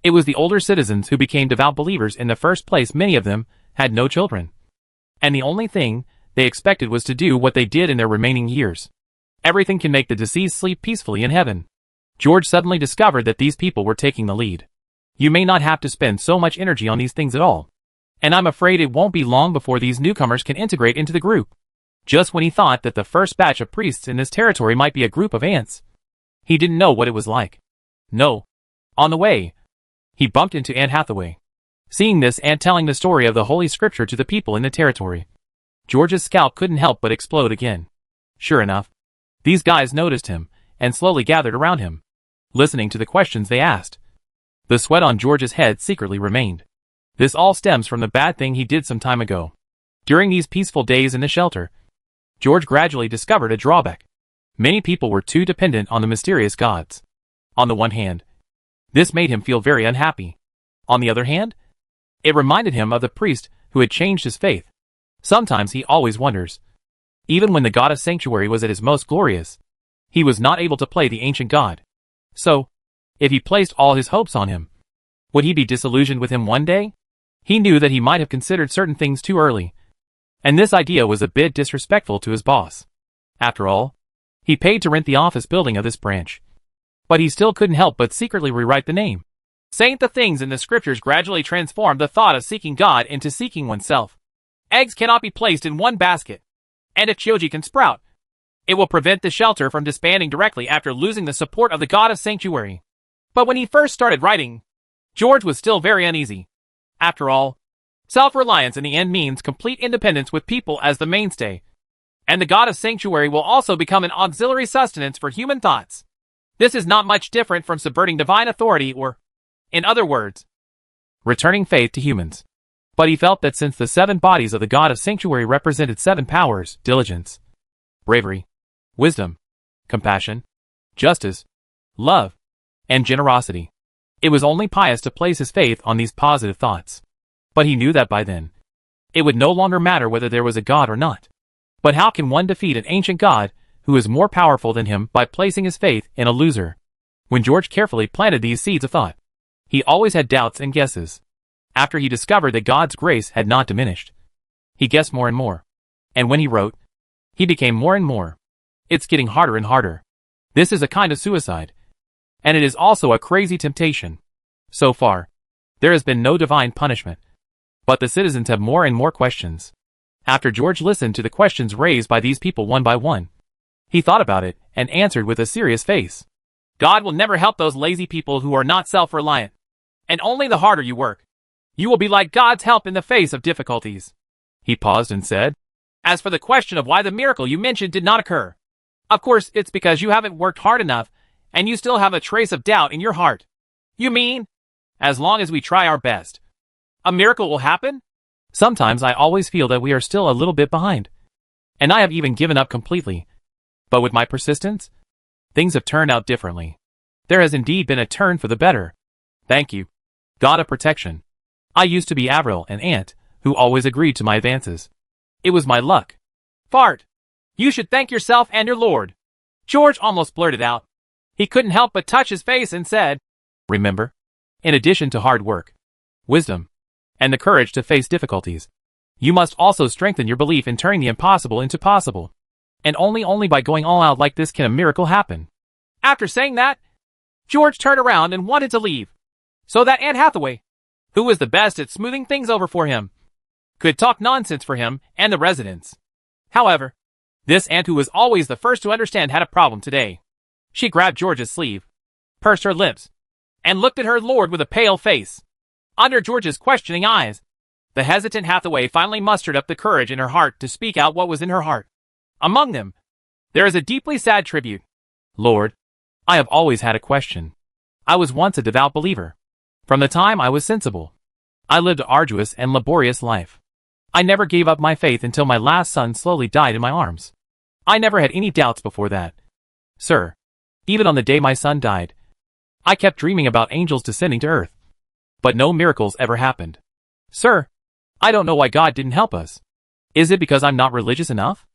it was the older citizens who became devout believers in the first place. Many of them had no children, and the only thing they expected was to do what they did in their remaining years. Everything can make the deceased sleep peacefully in heaven. George suddenly discovered that these people were taking the lead. You may not have to spend so much energy on these things at all. And I'm afraid it won't be long before these newcomers can integrate into the group. Just when he thought that the first batch of priests in this territory might be a group of ants, he didn't know what it was like. No. On the way, he bumped into Anne Hathaway. Seeing this and telling the story of the Holy Scripture to the people in the territory, George's scalp couldn't help but explode again. Sure enough, these guys noticed him and slowly gathered around him, listening to the questions they asked. The sweat on George's head secretly remained. This all stems from the bad thing he did some time ago. During these peaceful days in the shelter, George gradually discovered a drawback. Many people were too dependent on the mysterious gods. On the one hand, this made him feel very unhappy. On the other hand, it reminded him of the priest who had changed his faith. Sometimes he always wonders, even when the goddess sanctuary was at his most glorious, he was not able to play the ancient god. So, if he placed all his hopes on him, would he be disillusioned with him one day? He knew that he might have considered certain things too early, and this idea was a bit disrespectful to his boss. After all, he paid to rent the office building of this branch. But he still couldn't help but secretly rewrite the name. saying the things in the scriptures gradually transformed the thought of seeking God into seeking oneself. Eggs cannot be placed in one basket, and if Choji can sprout, it will prevent the shelter from disbanding directly after losing the support of the god of sanctuary. But when he first started writing, George was still very uneasy. After all, self-reliance in the end means complete independence with people as the mainstay, and the god of sanctuary will also become an auxiliary sustenance for human thoughts. This is not much different from subverting divine authority or, in other words, returning faith to humans. But he felt that since the 7 bodies of the god of sanctuary represented 7 powers, diligence, bravery, wisdom, compassion, justice, love, and generosity, it was only pious to place his faith on these positive thoughts. But he knew that by then, it would no longer matter whether there was a god or not. But how can one defeat an ancient god who is more powerful than him by placing his faith in a loser? When George carefully planted these seeds of thought, he always had doubts and guesses. After he discovered that God's grace had not diminished, he guessed more and more. And when he wrote, he became more and more. It's getting harder and harder. This is a kind of suicide. And it is also a crazy temptation. So far, there has been no divine punishment. But the citizens have more and more questions. After George listened to the questions raised by these people one by one, he thought about it and answered with a serious face. God will never help those lazy people who are not self-reliant. And only the harder you work, you will be like God's help in the face of difficulties. He paused and said, as for the question of why the miracle you mentioned did not occur, of course it's because you haven't worked hard enough and you still have a trace of doubt in your heart. You mean, as long as we try our best, a miracle will happen? Sometimes I always feel that we are still a little bit behind. And I have even given up completely. But with my persistence, things have turned out differently. There has indeed been a turn for the better. Thank you, God of protection. I used to be Avril, an ant, who always agreed to my advances. It was my luck. Fart! You should thank yourself and your Lord. George almost blurted out. He couldn't help but touch his face and said, remember, in addition to hard work, wisdom, and the courage to face difficulties, you must also strengthen your belief in turning the impossible into possible. And only by going all out like this can a miracle happen. After saying that, George turned around and wanted to leave. So that Anne Hathaway, who was the best at smoothing things over for him, could talk nonsense for him and the residents. However, this aunt who was always the first to understand had a problem today. She grabbed George's sleeve, pursed her lips, and looked at her lord with a pale face. Under George's questioning eyes, the hesitant Hathaway finally mustered up the courage in her heart to speak out what was in her heart. Among them, there is a deeply sad tribute. Lord, I have always had a question. I was once a devout believer. From the time I was sensible, I lived an arduous and laborious life. I never gave up my faith until my last son slowly died in my arms. I never had any doubts before that. Sir, even on the day my son died, I kept dreaming about angels descending to earth. But no miracles ever happened. Sir, I don't know why God didn't help us. Is it because I'm not religious enough?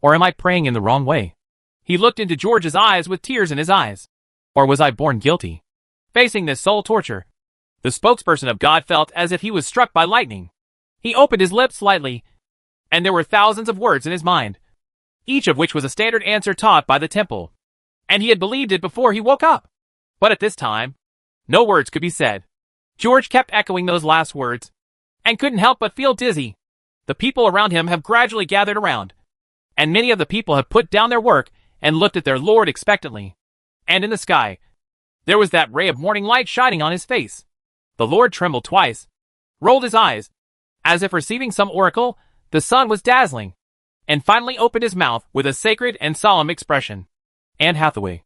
Or am I praying in the wrong way? He looked into George's eyes with tears in his eyes. Or was I born guilty? Facing this soul torture, the spokesperson of God felt as if he was struck by lightning. He opened his lips slightly, and there were thousands of words in his mind, each of which was a standard answer taught by the temple. And he had believed it before he woke up. But at this time, no words could be said. George kept echoing those last words, and couldn't help but feel dizzy. The people around him have gradually gathered around, and many of the people have put down their work and looked at their Lord expectantly. And in the sky, there was that ray of morning light shining on his face. The Lord trembled twice, rolled his eyes, as if receiving some oracle. The sun was dazzling, and finally opened his mouth with a sacred and solemn expression. Anne Hathaway,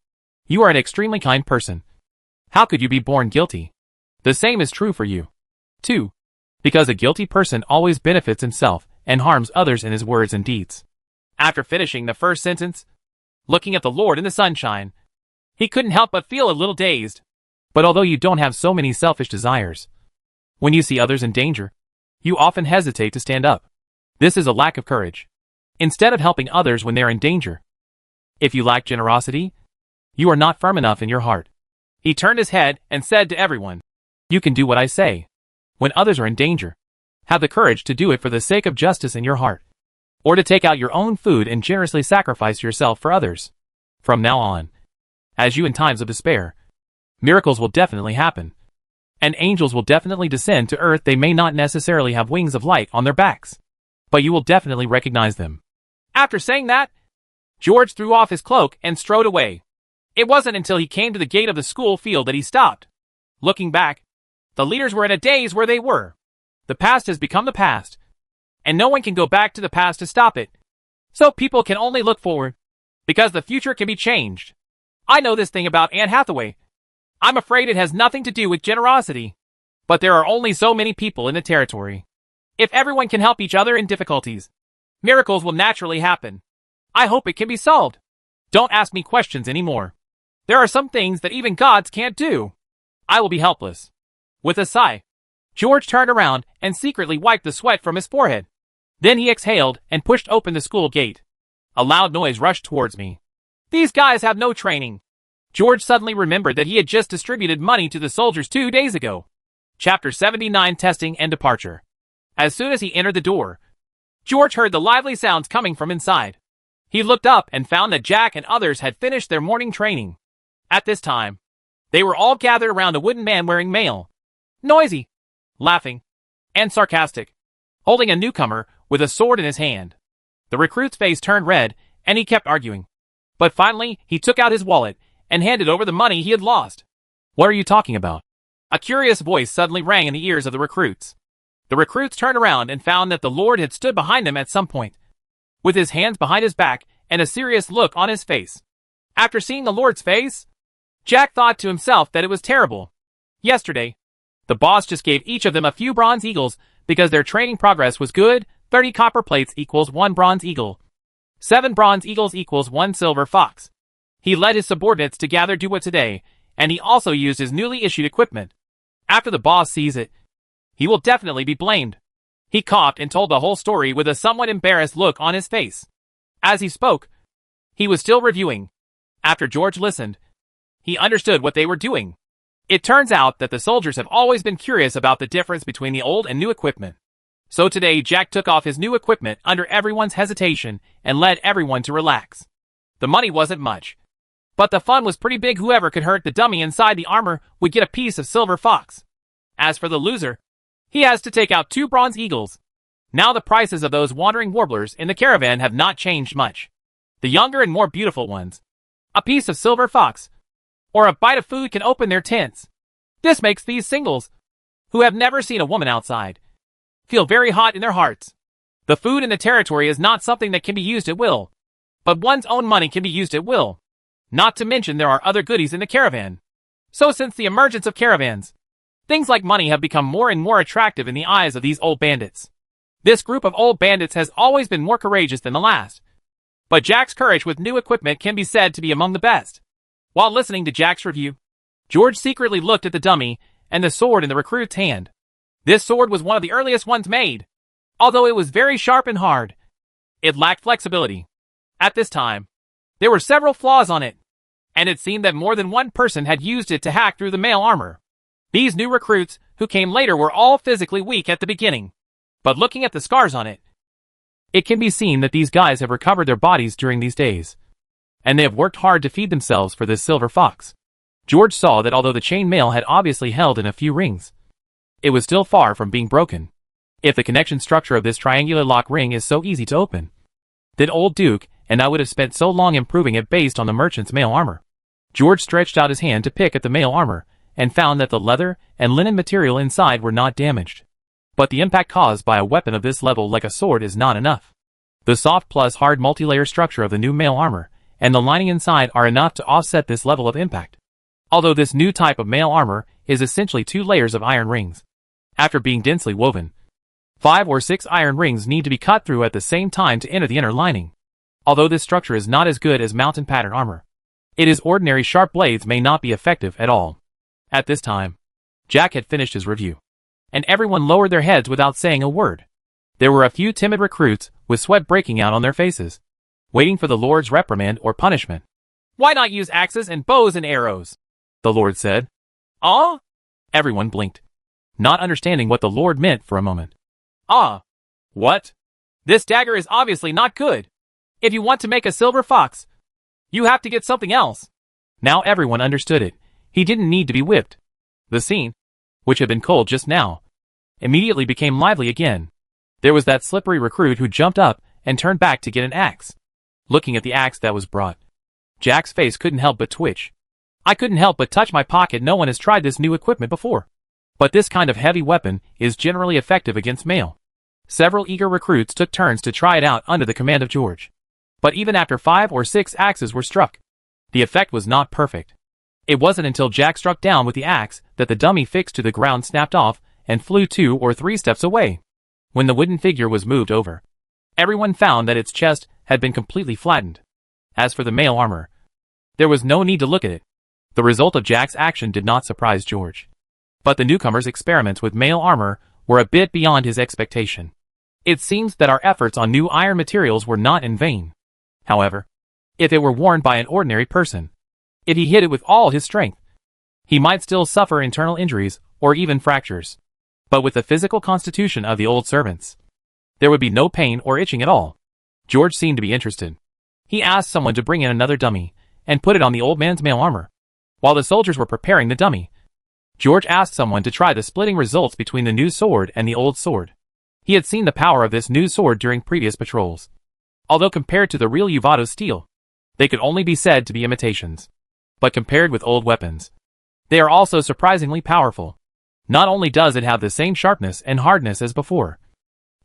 you are an extremely kind person. How could you be born guilty? The same is true for you, too, because a guilty person always benefits himself and harms others in his words and deeds. After finishing the first sentence, looking at the Lord in the sunshine, he couldn't help but feel a little dazed. But although you don't have so many selfish desires, when you see others in danger, you often hesitate to stand up. This is a lack of courage. Instead of helping others when they're in danger, if you lack generosity, you are not firm enough in your heart. He turned his head and said to everyone, you can do what I say. When others are in danger, have the courage to do it for the sake of justice in your heart, or to take out your own food and generously sacrifice yourself for others. From now on, as you in times of despair, miracles will definitely happen. And angels will definitely descend to earth. They may not necessarily have wings of light on their backs, but you will definitely recognize them. After saying that, George threw off his cloak and strode away. It wasn't until he came to the gate of the school field that he stopped. Looking back, the leaders were in a daze where they were. The past has become the past, and no one can go back to the past to stop it. So people can only look forward, because the future can be changed. I know this thing about Anne Hathaway. I'm afraid it has nothing to do with generosity. But there are only so many people in the territory. If everyone can help each other in difficulties, miracles will naturally happen. I hope it can be solved. Don't ask me questions anymore. There are some things that even gods can't do. I will be helpless. With a sigh, George turned around and secretly wiped the sweat from his forehead. Then he exhaled and pushed open the school gate. A loud noise rushed towards me. These guys have no training. George suddenly remembered that he had just distributed money to the soldiers 2 days ago. Chapter 79 Testing and Departure. As soon as he entered the door, George heard the lively sounds coming from inside. He looked up and found that Jack and others had finished their morning training. At this time, they were all gathered around a wooden man wearing mail. Noisy, laughing, and sarcastic, holding a newcomer with a sword in his hand. The recruit's face turned red, and he kept arguing. But finally, he took out his wallet and handed over the money he had lost. What are you talking about? A curious voice suddenly rang in the ears of the recruits. The recruits turned around and found that the Lord had stood behind them at some point, with his hands behind his back and a serious look on his face. After seeing the Lord's face, Jack thought to himself that it was terrible. Yesterday, the boss just gave each of them a few bronze eagles because their training progress was good. 30 copper plates equals 1 bronze eagle. 7 bronze eagles equals 1 silver fox. He led his subordinates to gather Duwa today, and he also used his newly issued equipment. After the boss sees it, he will definitely be blamed. He coughed and told the whole story with a somewhat embarrassed look on his face. As he spoke, he was still reviewing. After George listened, he understood what they were doing. It turns out that the soldiers have always been curious about the difference between the old and new equipment. So today Jack took off his new equipment under everyone's hesitation and led everyone to relax. The money wasn't much, but the fun was pretty big. Whoever could hurt the dummy inside the armor would get a piece of silver fox. As for the loser, he has to take out 2 bronze eagles. Now the prices of those wandering warblers in the caravan have not changed much. The younger and more beautiful ones, a piece of silver fox, or a bite of food can open their tents. This makes these singles, who have never seen a woman outside, feel very hot in their hearts. The food in the territory is not something that can be used at will, but one's own money can be used at will. Not to mention there are other goodies in the caravan. So since the emergence of caravans, things like money have become more and more attractive in the eyes of these old bandits. This group of old bandits has always been more courageous than the last. But Jack's courage with new equipment can be said to be among the best. While listening to Jack's review, George secretly looked at the dummy and the sword in the recruit's hand. This sword was one of the earliest ones made. Although it was very sharp and hard, it lacked flexibility. At this time, there were several flaws on it, and it seemed that more than one person had used it to hack through the mail armor. These new recruits, who came later, were all physically weak at the beginning. But looking at the scars on it, it can be seen that these guys have recovered their bodies during these days, and they have worked hard to feed themselves for this silver fox. George saw that although the chain mail had obviously held in a few rings, it was still far from being broken. If the connection structure of this triangular lock ring is so easy to open, then old Duke and I would have spent so long improving it based on the merchant's mail armor. George stretched out his hand to pick at the mail armor, and found that the leather and linen material inside were not damaged. But the impact caused by a weapon of this level like a sword is not enough. The soft plus hard multi-layer structure of the new mail armor and the lining inside are enough to offset this level of impact. Although this new type of mail armor is essentially 2 layers of iron rings. After being densely woven, 5 or 6 iron rings need to be cut through at the same time to enter the inner lining. Although this structure is not as good as mountain pattern armor, it is ordinary sharp blades may not be effective at all. At this time, Jack had finished his review, and everyone lowered their heads without saying a word. There were a few timid recruits with sweat breaking out on their faces, waiting for the Lord's reprimand or punishment. Why not use axes and bows and arrows? The Lord said. Ah? Everyone blinked, not understanding what the Lord meant for a moment. Ah. What? This dagger is obviously not good. If you want to make a silver fox, you have to get something else. Now everyone understood it. He didn't need to be whipped. The scene, which had been cold just now, immediately became lively again. There was that slippery recruit who jumped up and turned back to get an axe. Looking at the axe that was brought, Jack's face couldn't help but twitch. I couldn't help but touch my pocket. No one has tried this new equipment before. But this kind of heavy weapon is generally effective against mail. Several eager recruits took turns to try it out under the command of George. But even after 5 or 6 axes were struck, the effect was not perfect. It wasn't until Jack struck down with the axe that the dummy fixed to the ground snapped off and flew 2 or 3 steps away. When the wooden figure was moved over, everyone found that its chest had been completely flattened. As for the mail armor, there was no need to look at it. The result of Jack's action did not surprise George. But the newcomer's experiments with mail armor were a bit beyond his expectation. It seems that our efforts on new iron materials were not in vain. However, if it were worn by an ordinary person, if he hit it with all his strength, he might still suffer internal injuries or even fractures. But with the physical constitution of the old servants, there would be no pain or itching at all. George seemed to be interested. He asked someone to bring in another dummy and put it on the old man's mail armor. While the soldiers were preparing the dummy, George asked someone to try the splitting results between the new sword and the old sword. He had seen the power of this new sword during previous patrols. Although compared to the real Yuvado steel, they could only be said to be imitations. But compared with old weapons, they are also surprisingly powerful. Not only does it have the same sharpness and hardness as before,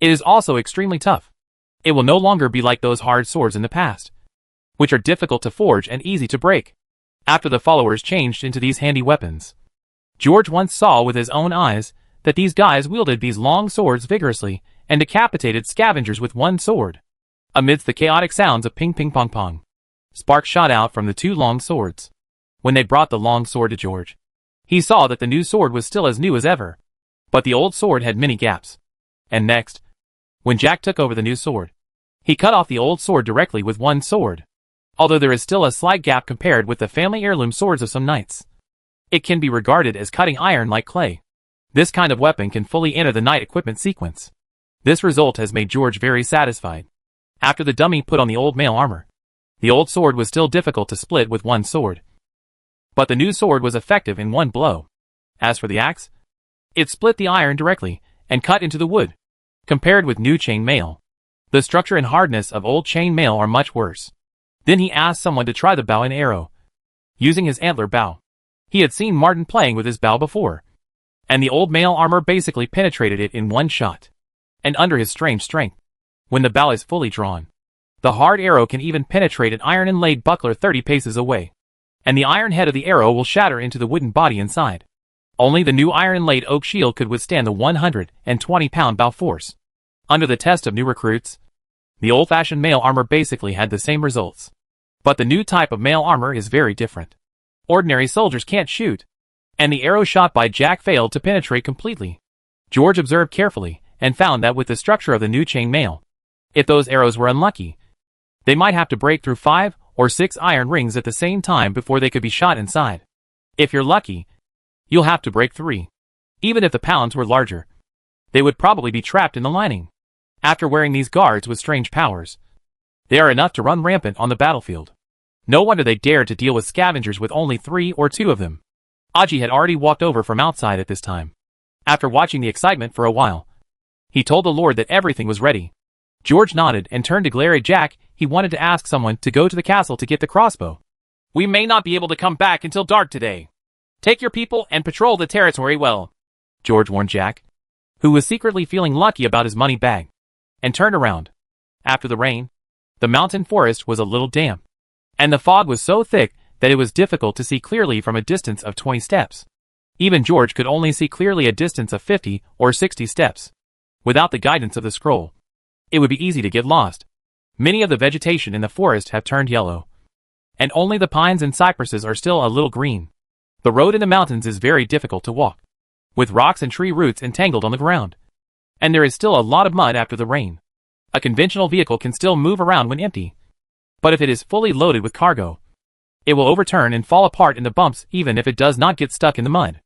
it is also extremely tough. It will no longer be like those hard swords in the past, which are difficult to forge and easy to break. After the followers changed into these handy weapons, George once saw with his own eyes that these guys wielded these long swords vigorously and decapitated scavengers with one sword. Amidst the chaotic sounds of ping ping pong pong, sparks shot out from the 2 long swords. When they brought the long sword to George, he saw that the new sword was still as new as ever, but the old sword had many gaps. And next, when Jack took over the new sword, he cut off the old sword directly with one sword. Although there is still a slight gap compared with the family heirloom swords of some knights, it can be regarded as cutting iron like clay. This kind of weapon can fully enter the knight equipment sequence. This result has made George very satisfied. After the dummy put on the old mail armor, the old sword was still difficult to split with one sword, but the new sword was effective in one blow. As for the axe, it split the iron directly and cut into the wood. Compared with new chain mail, the structure and hardness of old chain mail are much worse. Then he asked someone to try the bow and arrow, using his antler bow. He had seen Martin playing with his bow before, and the old mail armor basically penetrated it in one shot. And under his strange strength, when the bow is fully drawn, the hard arrow can even penetrate an iron inlaid buckler 30 paces away, and the iron head of the arrow will shatter into the wooden body inside. Only the new iron inlaid oak shield could withstand the 120-pound bow force. Under the test of new recruits, the old-fashioned mail armor basically had the same results. But the new type of mail armor is very different. Ordinary soldiers can't shoot, and the arrow shot by Jack failed to penetrate completely. George observed carefully and found that with the structure of the new chain mail, if those arrows were unlucky, they might have to break through 5 or 6 iron rings at the same time before they could be shot inside. If you're lucky, you'll have to break 3. Even if the pounds were larger, they would probably be trapped in the lining. After wearing these guards with strange powers, they are enough to run rampant on the battlefield. No wonder they dared to deal with scavengers with only 3 or 2 of them. Aji had already walked over from outside at this time. After watching the excitement for a while, he told the Lord that everything was ready. George nodded and turned to glare at Jack. He wanted to ask someone to go to the castle to get the crossbow. We may not be able to come back until dark today. Take your people and patrol the territory well, George warned Jack, who was secretly feeling lucky about his money bag, and turned around. After the rain, the mountain forest was a little damp, and the fog was so thick that it was difficult to see clearly from a distance of 20 steps. Even George could only see clearly a distance of 50 or 60 steps. Without the guidance of the scroll, it would be easy to get lost. Many of the vegetation in the forest have turned yellow, and only the pines and cypresses are still a little green. The road in the mountains is very difficult to walk, with rocks and tree roots entangled on the ground, and there is still a lot of mud after the rain. A conventional vehicle can still move around when empty, but if it is fully loaded with cargo, it will overturn and fall apart in the bumps even if it does not get stuck in the mud.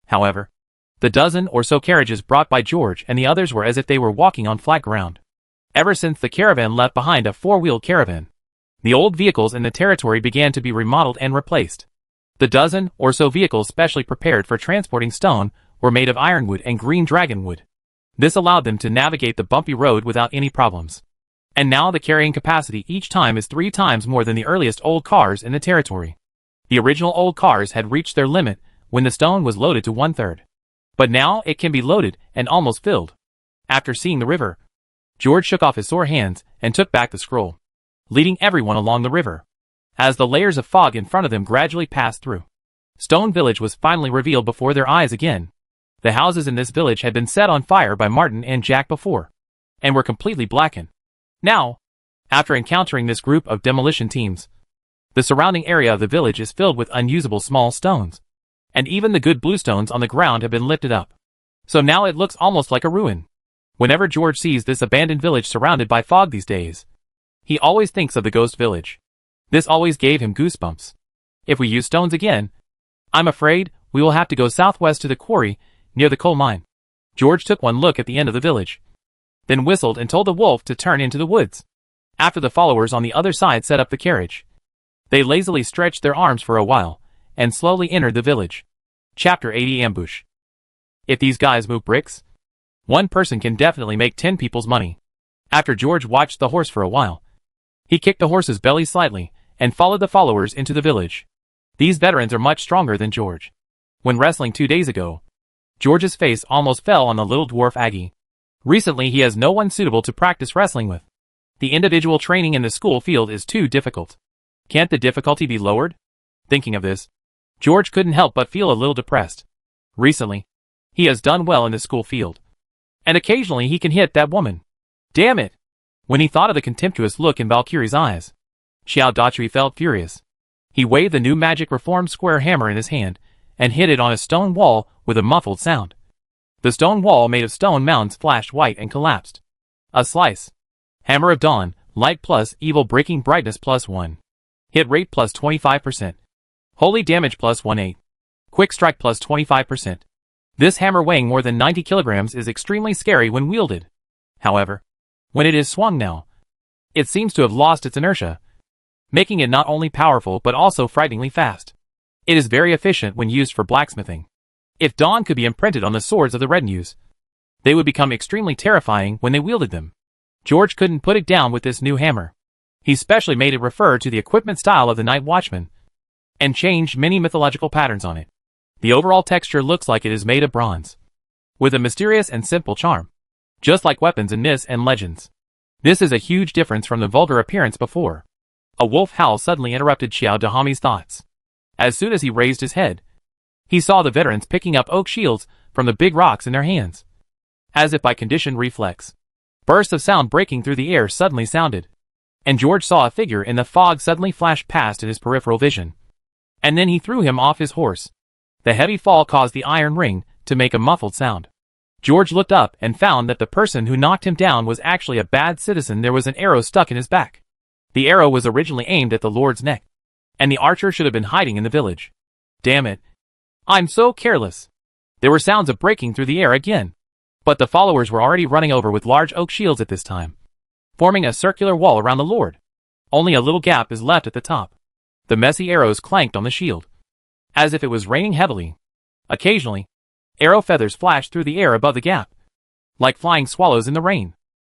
However, the dozen or so carriages brought by George and the others were as if they were walking on flat ground. Ever since the caravan left behind a 4-wheeled caravan, the old vehicles in the territory began to be remodeled and replaced. The dozen or so vehicles specially prepared for transporting stone were made of ironwood and green dragonwood. This allowed them to navigate the bumpy road without any problems. And now the carrying capacity each time is 3 times more than the earliest old cars in the territory. The original old cars had reached their limit when the stone was loaded to 1/3. But now it can be loaded and almost filled. After seeing the river, George shook off his sore hands and took back the scroll, leading everyone along the river. As the layers of fog in front of them gradually passed through, Stone Village was finally revealed before their eyes again. The houses in this village had been set on fire by Martin and Jack before, and were completely blackened. Now, after encountering this group of demolition teams, the surrounding area of the village is filled with unusable small stones, and even the good bluestones on the ground have been lifted up. So now it looks almost like a ruin. Whenever George sees this abandoned village surrounded by fog these days, he always thinks of the ghost village. This always gave him goosebumps. If we use stones again, I'm afraid we will have to go southwest to the quarry near the coal mine. George took one look at the end of the village, then whistled and told the wolf to turn into the woods. After the followers on the other side set up the carriage, they lazily stretched their arms for a while and slowly entered the village. Chapter 80 Ambush. If these guys move bricks, one person can definitely make 10 people's money. After George watched the horse for a while, he kicked the horse's belly slightly and followed the followers into the village. These veterans are much stronger than George. When wrestling 2 days ago, George's face almost fell on the little dwarf Aggie. Recently he has no one suitable to practice wrestling with. The individual training in the school field is too difficult. Can't the difficulty be lowered? Thinking of this, George couldn't help but feel a little depressed. Recently, he has done well in the school field, and occasionally he can hit that woman. Damn it! When he thought of the contemptuous look in Valkyrie's eyes, Xiao Daotri felt furious. He waved the new magic reformed square hammer in his hand and hit it on a stone wall with a muffled sound. The stone wall made of stone mounds flashed white and collapsed. A slice. Hammer of Dawn, light plus evil breaking brightness +1. Hit rate +25%. Holy damage +18. Quick strike +25%. This hammer weighing more than 90 kilograms is extremely scary when wielded. However, when it is swung now, it seems to have lost its inertia, making it not only powerful but also frighteningly fast. It is very efficient when used for blacksmithing. If Dawn could be imprinted on the swords of the Rednews, they would become extremely terrifying when they wielded them. George couldn't put it down with this new hammer. He specially made it refer to the equipment style of the Night Watchman, and changed many mythological patterns on it. The overall texture looks like it is made of bronze, with a mysterious and simple charm, just like weapons in myths and legends. This is a huge difference from the vulgar appearance before. A wolf howl suddenly interrupted Xiao Dahami's thoughts. As soon as he raised his head, he saw the veterans picking up oak shields from the big rocks in their hands. As if by conditioned reflex, bursts of sound breaking through the air suddenly sounded, and George saw a figure in the fog suddenly flash past in his peripheral vision. And then he threw him off his horse. The heavy fall caused the iron ring to make a muffled sound. George looked up and found that the person who knocked him down was actually a bad citizen. There was an arrow stuck in his back. The arrow was originally aimed at the Lord's neck, and the archer should have been hiding in the village. Damn it. I'm so careless. There were sounds of breaking through the air again, but the followers were already running over with large oak shields at this time, forming a circular wall around the Lord. Only a little gap is left at the top. The messy arrows clanked on the shield, as if it was raining heavily. Occasionally, arrow feathers flashed through the air above the gap, like flying swallows in the rain.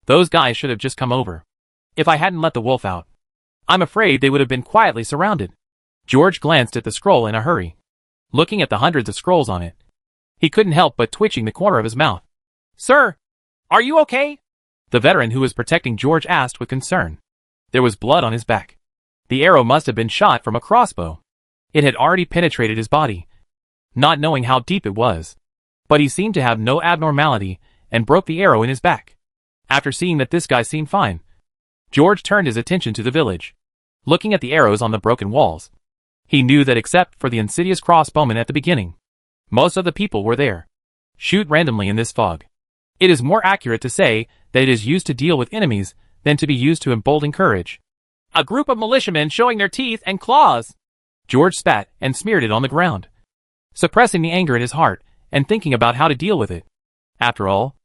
Those guys should have just come over. If I hadn't let the wolf out, I'm afraid they would have been quietly surrounded. George glanced at the scroll in a hurry. Looking at the hundreds of scrolls on it, he couldn't help but twitching the corner of his mouth. Sir, are you okay? The veteran who was protecting George asked with concern. There was blood on his back. The arrow must have been shot from a crossbow. It had already penetrated his body, not knowing how deep it was. But he seemed to have no abnormality and broke the arrow in his back. After seeing that this guy seemed fine, George turned his attention to the village. Looking at the arrows on the broken walls, he knew that except for the insidious crossbowman at the beginning, most of the people were there. Shoot randomly in this fog. It is more accurate to say that it is used to deal with enemies than to be used to embolden courage. A group of militiamen showing their teeth and claws. George spat and smeared it on the ground, suppressing the anger in his heart and thinking about how to deal with it. After all,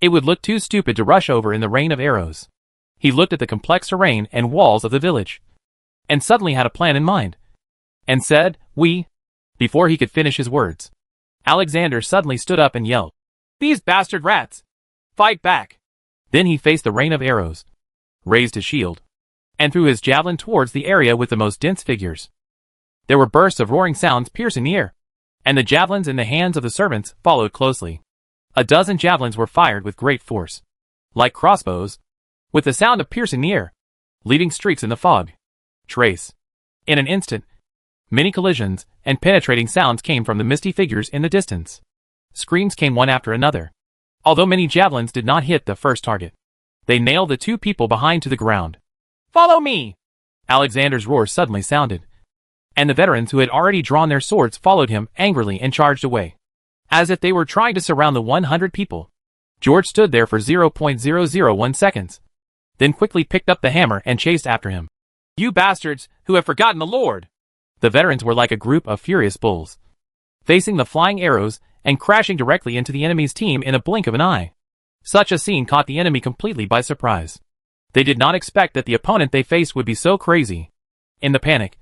it would look too stupid to rush over in the rain of arrows. He looked at the complex terrain and walls of the village, and suddenly had a plan in mind, and said, "We," before he could finish his words. Alexander suddenly stood up and yelled, "These bastard rats! Fight back!" Then he faced the rain of arrows, raised his shield, and threw his javelin towards the area with the most dense figures. There were bursts of roaring sounds piercing the air, and the javelins in the hands of the servants followed closely. A dozen javelins were fired with great force, like crossbows, with the sound of piercing the air, leaving streaks in the fog. Trace. In an instant, many collisions and penetrating sounds came from the misty figures in the distance. Screams came one after another. Although many javelins did not hit the first target, they nailed the two people behind to the ground. "Follow me!" Alexander's roar suddenly sounded, and the veterans who had already drawn their swords followed him angrily and charged away, as if they were trying to surround the 100 people. George stood there for 0.001 seconds, then quickly picked up the hammer and chased after him. "You bastards who have forgotten the Lord!" The veterans were like a group of furious bulls, facing the flying arrows and crashing directly into the enemy's team in a blink of an eye. Such a scene caught the enemy completely by surprise. They did not expect that the opponent they faced would be so crazy. In the panic,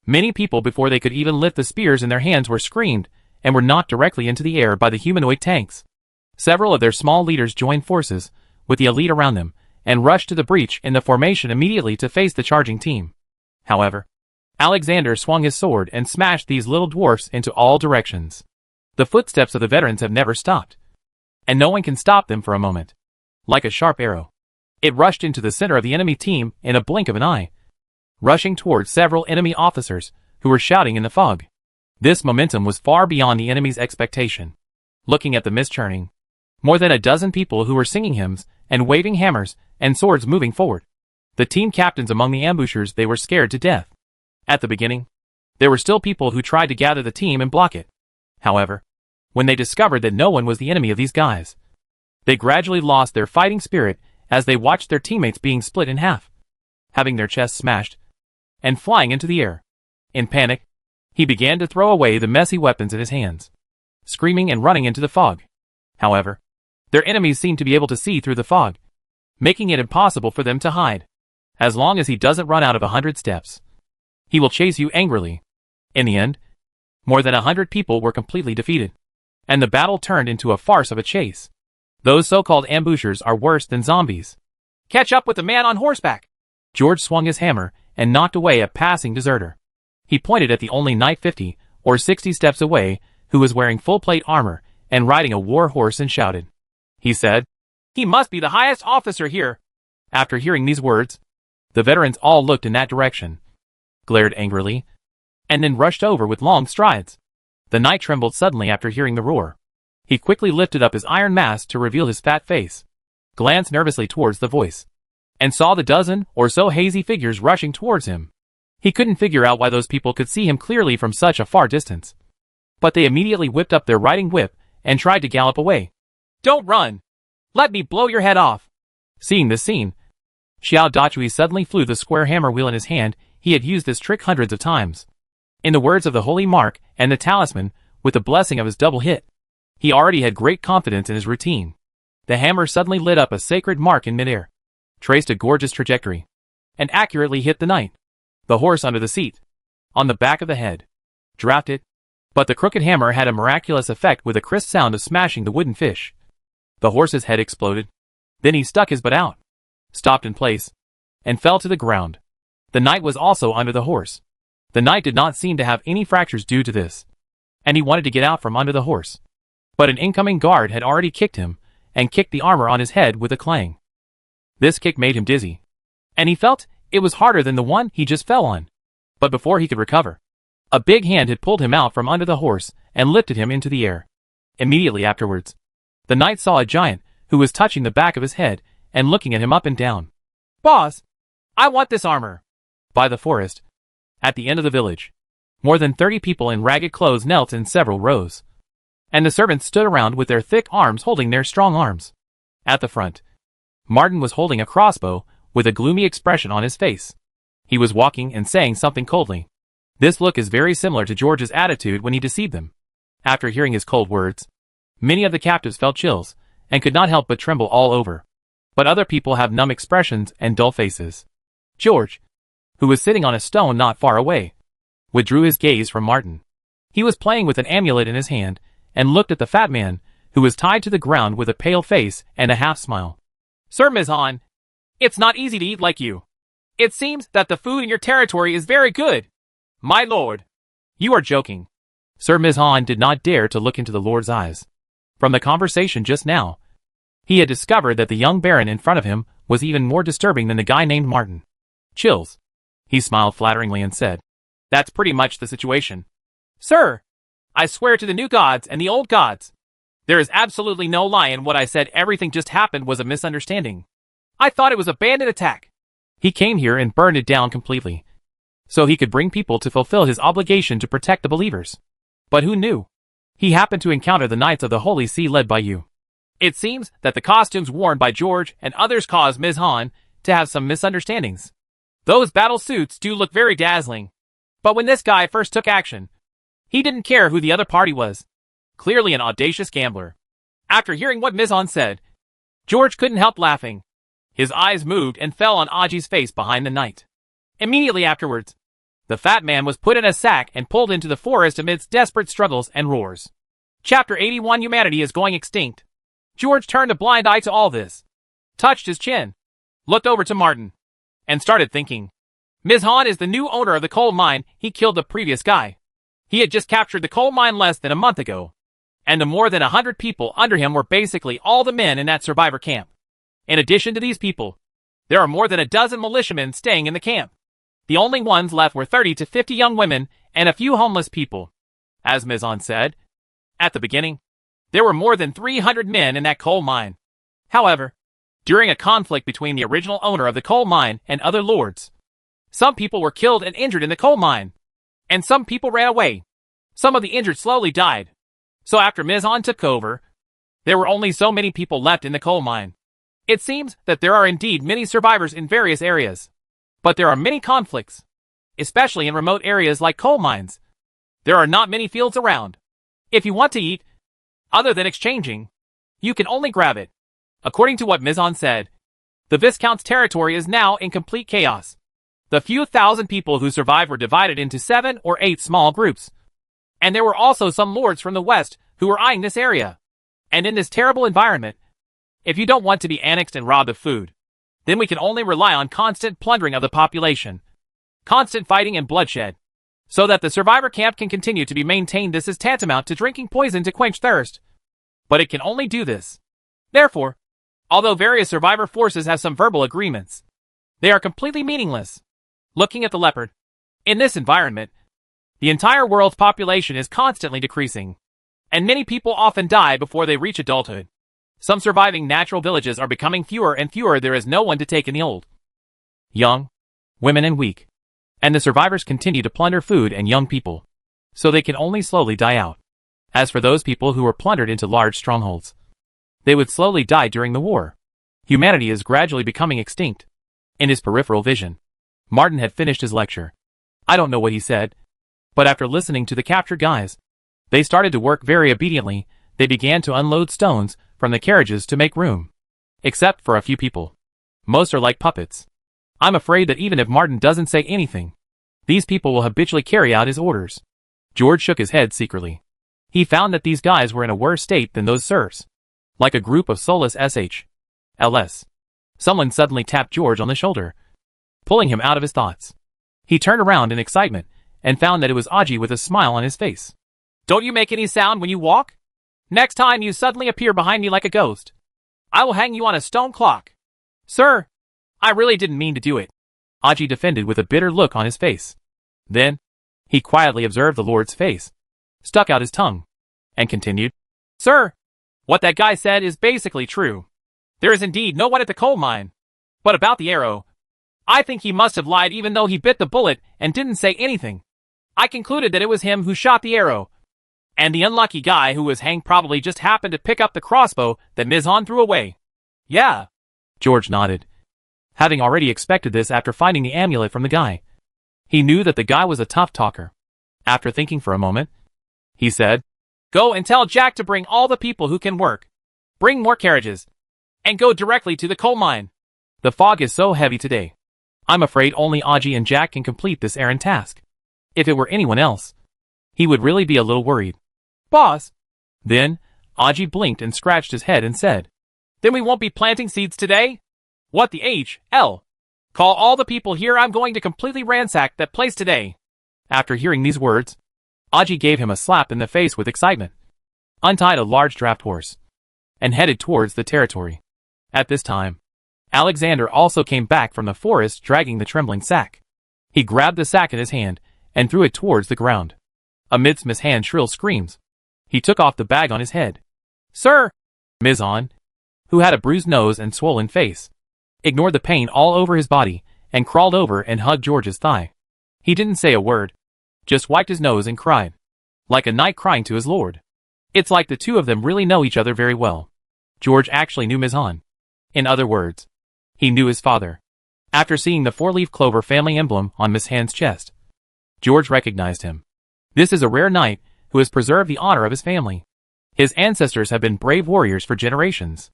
many people before they could even lift the spears in their hands were screamed and were knocked directly into the air by the humanoid tanks. Several of their small leaders joined forces with the elite around them and rushed to the breach in the formation immediately to face the charging team. However, Alexander swung his sword and smashed these little dwarfs into all directions. The footsteps of the veterans have never stopped, and no one can stop them for a moment. Like a sharp arrow, it rushed into the center of the enemy team in a blink of an eye, rushing towards several enemy officers who were shouting in the fog. This momentum was far beyond the enemy's expectation. Looking at the mist churning, more than a dozen people who were singing hymns and waving hammers and swords moving forward. The team captains among the ambushers, they were scared to death. At the beginning, there were still people who tried to gather the team and block it. However, when they discovered that no one was the enemy of these guys, they gradually lost their fighting spirit as they watched their teammates being split in half, having their chests smashed, and flying into the air. In panic, he began to throw away the messy weapons in his hands, screaming and running into the fog. However, their enemies seemed to be able to see through the fog, making it impossible for them to hide. As long as he doesn't run out of 100 steps, he will chase you angrily. In the end, more than 100 people were completely defeated, and the battle turned into a farce of a chase. Those so-called ambushers are worse than zombies. "Catch up with the man on horseback!" George swung his hammer and knocked away a passing deserter. He pointed at the only knight 50 or 60 steps away, who was wearing full plate armor and riding a war horse, and shouted. He said, "He must be the highest officer here." After hearing these words, the veterans all looked in that direction, glared angrily, and then rushed over with long strides. The knight trembled suddenly after hearing the roar. He quickly lifted up his iron mask to reveal his fat face, glanced nervously towards the voice, and saw the dozen or so hazy figures rushing towards him. He couldn't figure out why those people could see him clearly from such a far distance, but they immediately whipped up their riding whip and tried to gallop away. "Don't run! Let me blow your head off!" Seeing this scene, Xiao Dachui suddenly flew the square hammer wheel in his hand. He had used this trick hundreds of times. In the words of the holy mark and the talisman, with the blessing of his double hit, he already had great confidence in his routine. The hammer suddenly lit up a sacred mark in midair, traced a gorgeous trajectory, and accurately hit the knight, the horse under the seat, on the back of the head. Drafted, but the crooked hammer had a miraculous effect with a crisp sound of smashing the wooden fish. The horse's head exploded. Then he stuck his butt out, stopped in place, and fell to the ground. The knight was also under the horse. The knight did not seem to have any fractures due to this, and he wanted to get out from under the horse. But an incoming guard had already kicked him, and kicked the armor on his head with a clang. This kick made him dizzy, and he felt it was harder than the one he just fell on. But before he could recover, a big hand had pulled him out from under the horse and lifted him into the air. Immediately afterwards, the knight saw a giant who was touching the back of his head and looking at him up and down. "Boss, I want this armor." By the forest, at the end of the village, more than 30 people in ragged clothes knelt in several rows, and the servants stood around with their thick arms holding their strong arms. At the front, Martin was holding a crossbow with a gloomy expression on his face. He was walking and saying something coldly. This look is very similar to George's attitude when he deceived them. After hearing his cold words, many of the captives felt chills and could not help but tremble all over. But other people have numb expressions and dull faces. George, who was sitting on a stone not far away, withdrew his gaze from Martin. He was playing with an amulet in his hand and looked at the fat man, who was tied to the ground with a pale face and a half-smile. Sir Mizhan, it's not easy to eat like you. It seems that the food in your territory is very good. My lord. You are joking. Sir Mizhan did not dare to look into the lord's eyes. From the conversation just now, he had discovered that the young baron in front of him was even more disturbing than the guy named Martin. Chills. He smiled flatteringly and said, That's pretty much the situation. Sir, I swear to the new gods and the old gods. There is absolutely no lie in what I said. Everything just happened was a misunderstanding. I thought it was a bandit attack. He came here and burned it down completely, so he could bring people to fulfill his obligation to protect the believers. But who knew? He happened to encounter the Knights of the Holy See led by you. It seems that the costumes worn by George and others caused Mizhan to have some misunderstandings. Those battle suits do look very dazzling. But when this guy first took action, he didn't care who the other party was. Clearly an audacious gambler. After hearing what Mizhan said, George couldn't help laughing. His eyes moved and fell on Aji's face behind the knight. Immediately afterwards, the fat man was put in a sack and pulled into the forest amidst desperate struggles and roars. Chapter 81 Humanity is going extinct. George turned a blind eye to all this, touched his chin, looked over to Martin, and started thinking. Mizhan is the new owner of the coal mine. He killed the previous guy. He had just captured the coal mine less than a month ago, and the more than 100 people under him were basically all the men in that survivor camp. In addition to these people, there are more than a dozen militiamen staying in the camp. The only ones left were 30 to 50 young women and a few homeless people. As Mizhan said, at the beginning, there were more than 300 men in that coal mine. However, during a conflict between the original owner of the coal mine and other lords, some people were killed and injured in the coal mine, and some people ran away. Some of the injured slowly died. So after Mizhan took over, there were only so many people left in the coal mine. It seems that there are indeed many survivors in various areas, but there are many conflicts, especially in remote areas like coal mines. There are not many fields around. If you want to eat, other than exchanging, you can only grab it. According to what Mizhan said, the Viscount's territory is now in complete chaos. The few thousand people who survived were divided into 7 or 8 small groups. And there were also some lords from the west who were eyeing this area. And in this terrible environment, if you don't want to be annexed and robbed of food, then we can only rely on constant plundering of the population, constant fighting and bloodshed, so that the survivor camp can continue to be maintained. This is tantamount to drinking poison to quench thirst. But it can only do this. Therefore, although various survivor forces have some verbal agreements, they are completely meaningless. Looking at the leopard, in this environment, the entire world's population is constantly decreasing, and many people often die before they reach adulthood. Some surviving natural villages are becoming fewer and fewer. There is no one to take in the old, young, women and weak, and the survivors continue to plunder food and young people, so they can only slowly die out. As for those people who were plundered into large strongholds, they would slowly die during the war. Humanity is gradually becoming extinct. In his peripheral vision, Martin had finished his lecture. I don't know what he said, but after listening to the captured guys, they started to work very obediently. They began to unload stones from the carriages to make room. Except for a few people. Most are like puppets. I'm afraid that even if Martin doesn't say anything, these people will habitually carry out his orders. George shook his head secretly. He found that these guys were in a worse state than those serfs. Like a group of soulless SHLs. Someone suddenly tapped George on the shoulder, pulling him out of his thoughts. He turned around in excitement and found that it was Aji with a smile on his face. Don't you make any sound when you walk? Next time you suddenly appear behind me like a ghost, I will hang you on a stone clock. Sir, I really didn't mean to do it. Aji defended with a bitter look on his face. Then, he quietly observed the Lord's face, stuck out his tongue, and continued. Sir, what that guy said is basically true. There is indeed no one at the coal mine. But about the arrow, I think he must have lied even though he bit the bullet and didn't say anything. I concluded that it was him who shot the arrow. And the unlucky guy who was hanged probably just happened to pick up the crossbow that Mizhan threw away. Yeah. George nodded, having already expected this after finding the amulet from the guy. He knew that the guy was a tough talker. After thinking for a moment, he said, Go and tell Jack to bring all the people who can work. Bring more carriages. And go directly to the coal mine. The fog is so heavy today. I'm afraid only Aji and Jack can complete this errand task. If it were anyone else, he would really be a little worried. Boss, Then, Aji blinked and scratched his head and said, "Then we won't be planting seeds today? What the H.L. Call all the people here, I'm going to completely ransack that place today." After hearing these words, Aji gave him a slap in the face with excitement, untied a large draft horse, and headed towards the territory. At this time, Alexander also came back from the forest dragging the trembling sack. He grabbed the sack in his hand and threw it towards the ground. Amidst Miss Han's shrill screams, he took off the bag on his head. "Sir!" Miss Han, who had a bruised nose and swollen face, ignored the pain all over his body and crawled over and hugged George's thigh. He didn't say a word, just wiped his nose and cried, like a knight crying to his lord. It's like the two of them really know each other very well. George actually knew Miss Han. In other words, he knew his father. After seeing the four-leaf clover family emblem on Miss Han's chest, George recognized him. This is a rare knight who has preserved the honor of his family. His ancestors have been brave warriors for generations.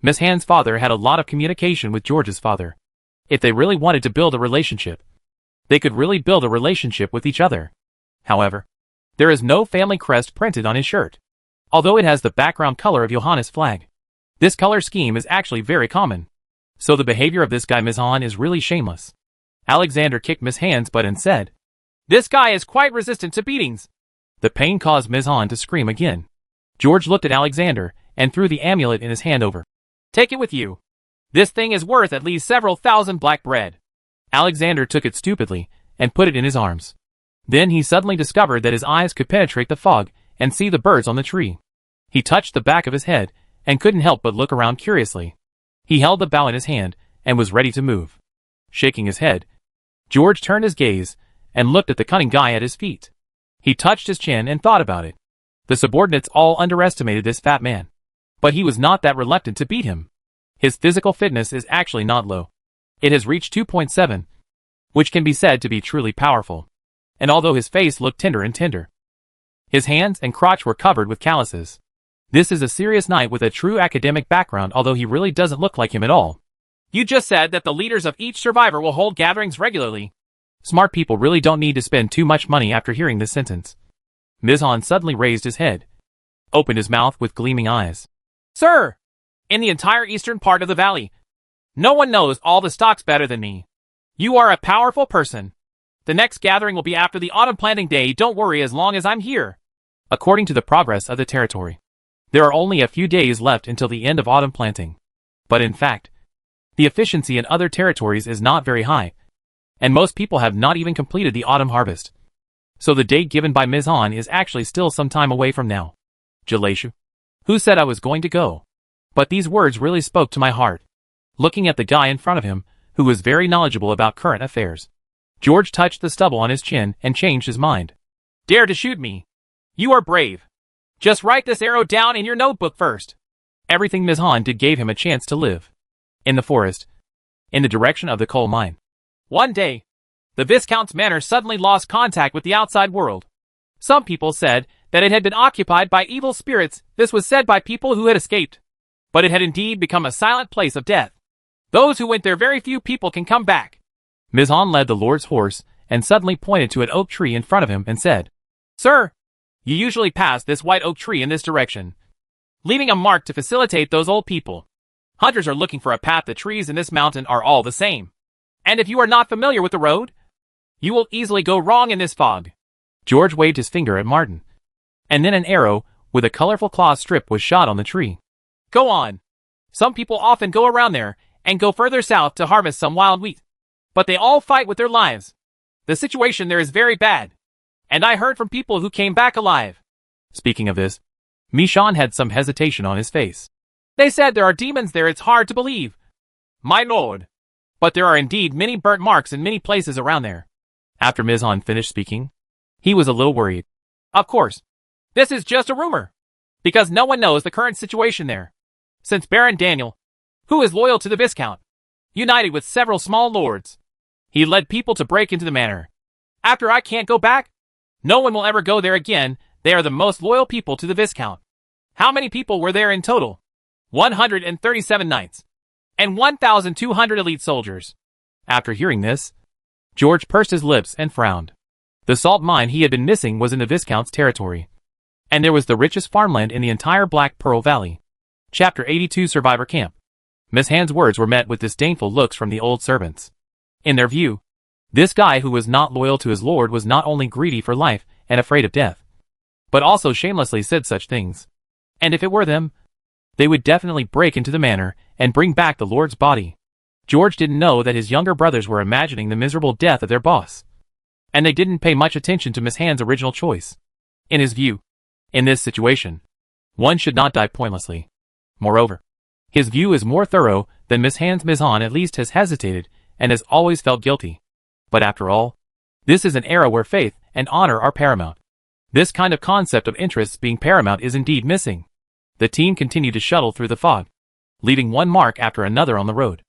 Miss Han's father had a lot of communication with George's father. If they really wanted to build a relationship, they could really build a relationship with each other. However, there is no family crest printed on his shirt, although it has the background color of Johannes' flag. This color scheme is actually very common. So the behavior of this guy Miss Han is really shameless. Alexander kicked Miss Han's butt and said, "This guy is quite resistant to beatings." The pain caused Miss Han to scream again. George looked at Alexander and threw the amulet in his hand over. "Take it with you. This thing is worth at least several thousand black bread." Alexander took it stupidly and put it in his arms. Then he suddenly discovered that his eyes could penetrate the fog and see the birds on the tree. He touched the back of his head and couldn't help but look around curiously. He held the bow in his hand and was ready to move. Shaking his head, George turned his gaze and looked at the cunning guy at his feet. He touched his chin and thought about it. The subordinates all underestimated this fat man, but he was not that reluctant to beat him. His physical fitness is actually not low. It has reached 2.7, which can be said to be truly powerful. And although his face looked tender, his hands and crotch were covered with calluses. This is a serious knight with a true academic background, although he really doesn't look like him at all. "You just said that the leaders of each survivor will hold gatherings regularly." Smart people really don't need to spend too much money after hearing this sentence. Miss Han suddenly raised his head, opened his mouth with gleaming eyes. "Sir! In the entire eastern part of the valley, no one knows all the stocks better than me. You are a powerful person. The next gathering will be after the autumn planting day. Don't worry as long as I'm here." According to the progress of the territory, there are only a few days left until the end of autumn planting. But in fact, the efficiency in other territories is not very high, and most people have not even completed the autumn harvest. So the date given by Miss Han is actually still some time away from now. Jalashu, who said I was going to go? But these words really spoke to my heart. Looking at the guy in front of him, who was very knowledgeable about current affairs, George touched the stubble on his chin and changed his mind. "Dare to shoot me? You are brave. Just write this arrow down in your notebook first." Everything Miss Han did gave him a chance to live. In the forest, in the direction of the coal mine. One day, the Viscount's manor suddenly lost contact with the outside world. Some people said that it had been occupied by evil spirits. This was said by people who had escaped. But it had indeed become a silent place of death. Those who went there, very few people can come back. Miss Han led the Lord's horse and suddenly pointed to an oak tree in front of him and said, "Sir, you usually pass this white oak tree in this direction, leaving a mark to facilitate those old people. Hunters are looking for a path. The trees in this mountain are all the same. And if you are not familiar with the road, you will easily go wrong in this fog." George waved his finger at Martin, and then an arrow with a colorful claw strip was shot on the tree. "Go on. Some people often go around there and go further south to harvest some wild wheat. But they all fight with their lives. The situation there is very bad. And I heard from people who came back alive." Speaking of this, Mishan had some hesitation on his face. "They said there are demons there. It's hard to believe, my lord. But there are indeed many burnt marks in many places around there." After Miss Han finished speaking, he was a little worried. "Of course, this is just a rumor, because no one knows the current situation there. Since Baron Daniel, who is loyal to the Viscount, united with several small lords, he led people to break into the manor. After I can't go back, no one will ever go there again. They are the most loyal people to the Viscount." "How many people were there in total?" 137 knights, and 1,200 elite soldiers. After hearing this, George pursed his lips and frowned. The salt mine he had been missing was in the Viscount's territory, And there was the richest farmland in the entire Black Pearl Valley. Chapter 82 Survivor Camp. Miss Han's words were met with disdainful looks from the old servants. In their view, this guy who was not loyal to his lord was not only greedy for life and afraid of death, but also shamelessly said such things. And if it were them, they would definitely break into the manor and bring back the lord's body. George didn't know that his younger brothers were imagining the miserable death of their boss. And they didn't pay much attention to Miss Han's original choice. In his view, in this situation, one should not die pointlessly. Moreover, his view is more thorough than Miss Han's. Miss Han at least has hesitated and has always felt guilty. But after all, this is an era where faith and honor are paramount. This kind of concept of interests being paramount is indeed missing. The team continued to shuttle through the fog, leaving one mark after another on the road.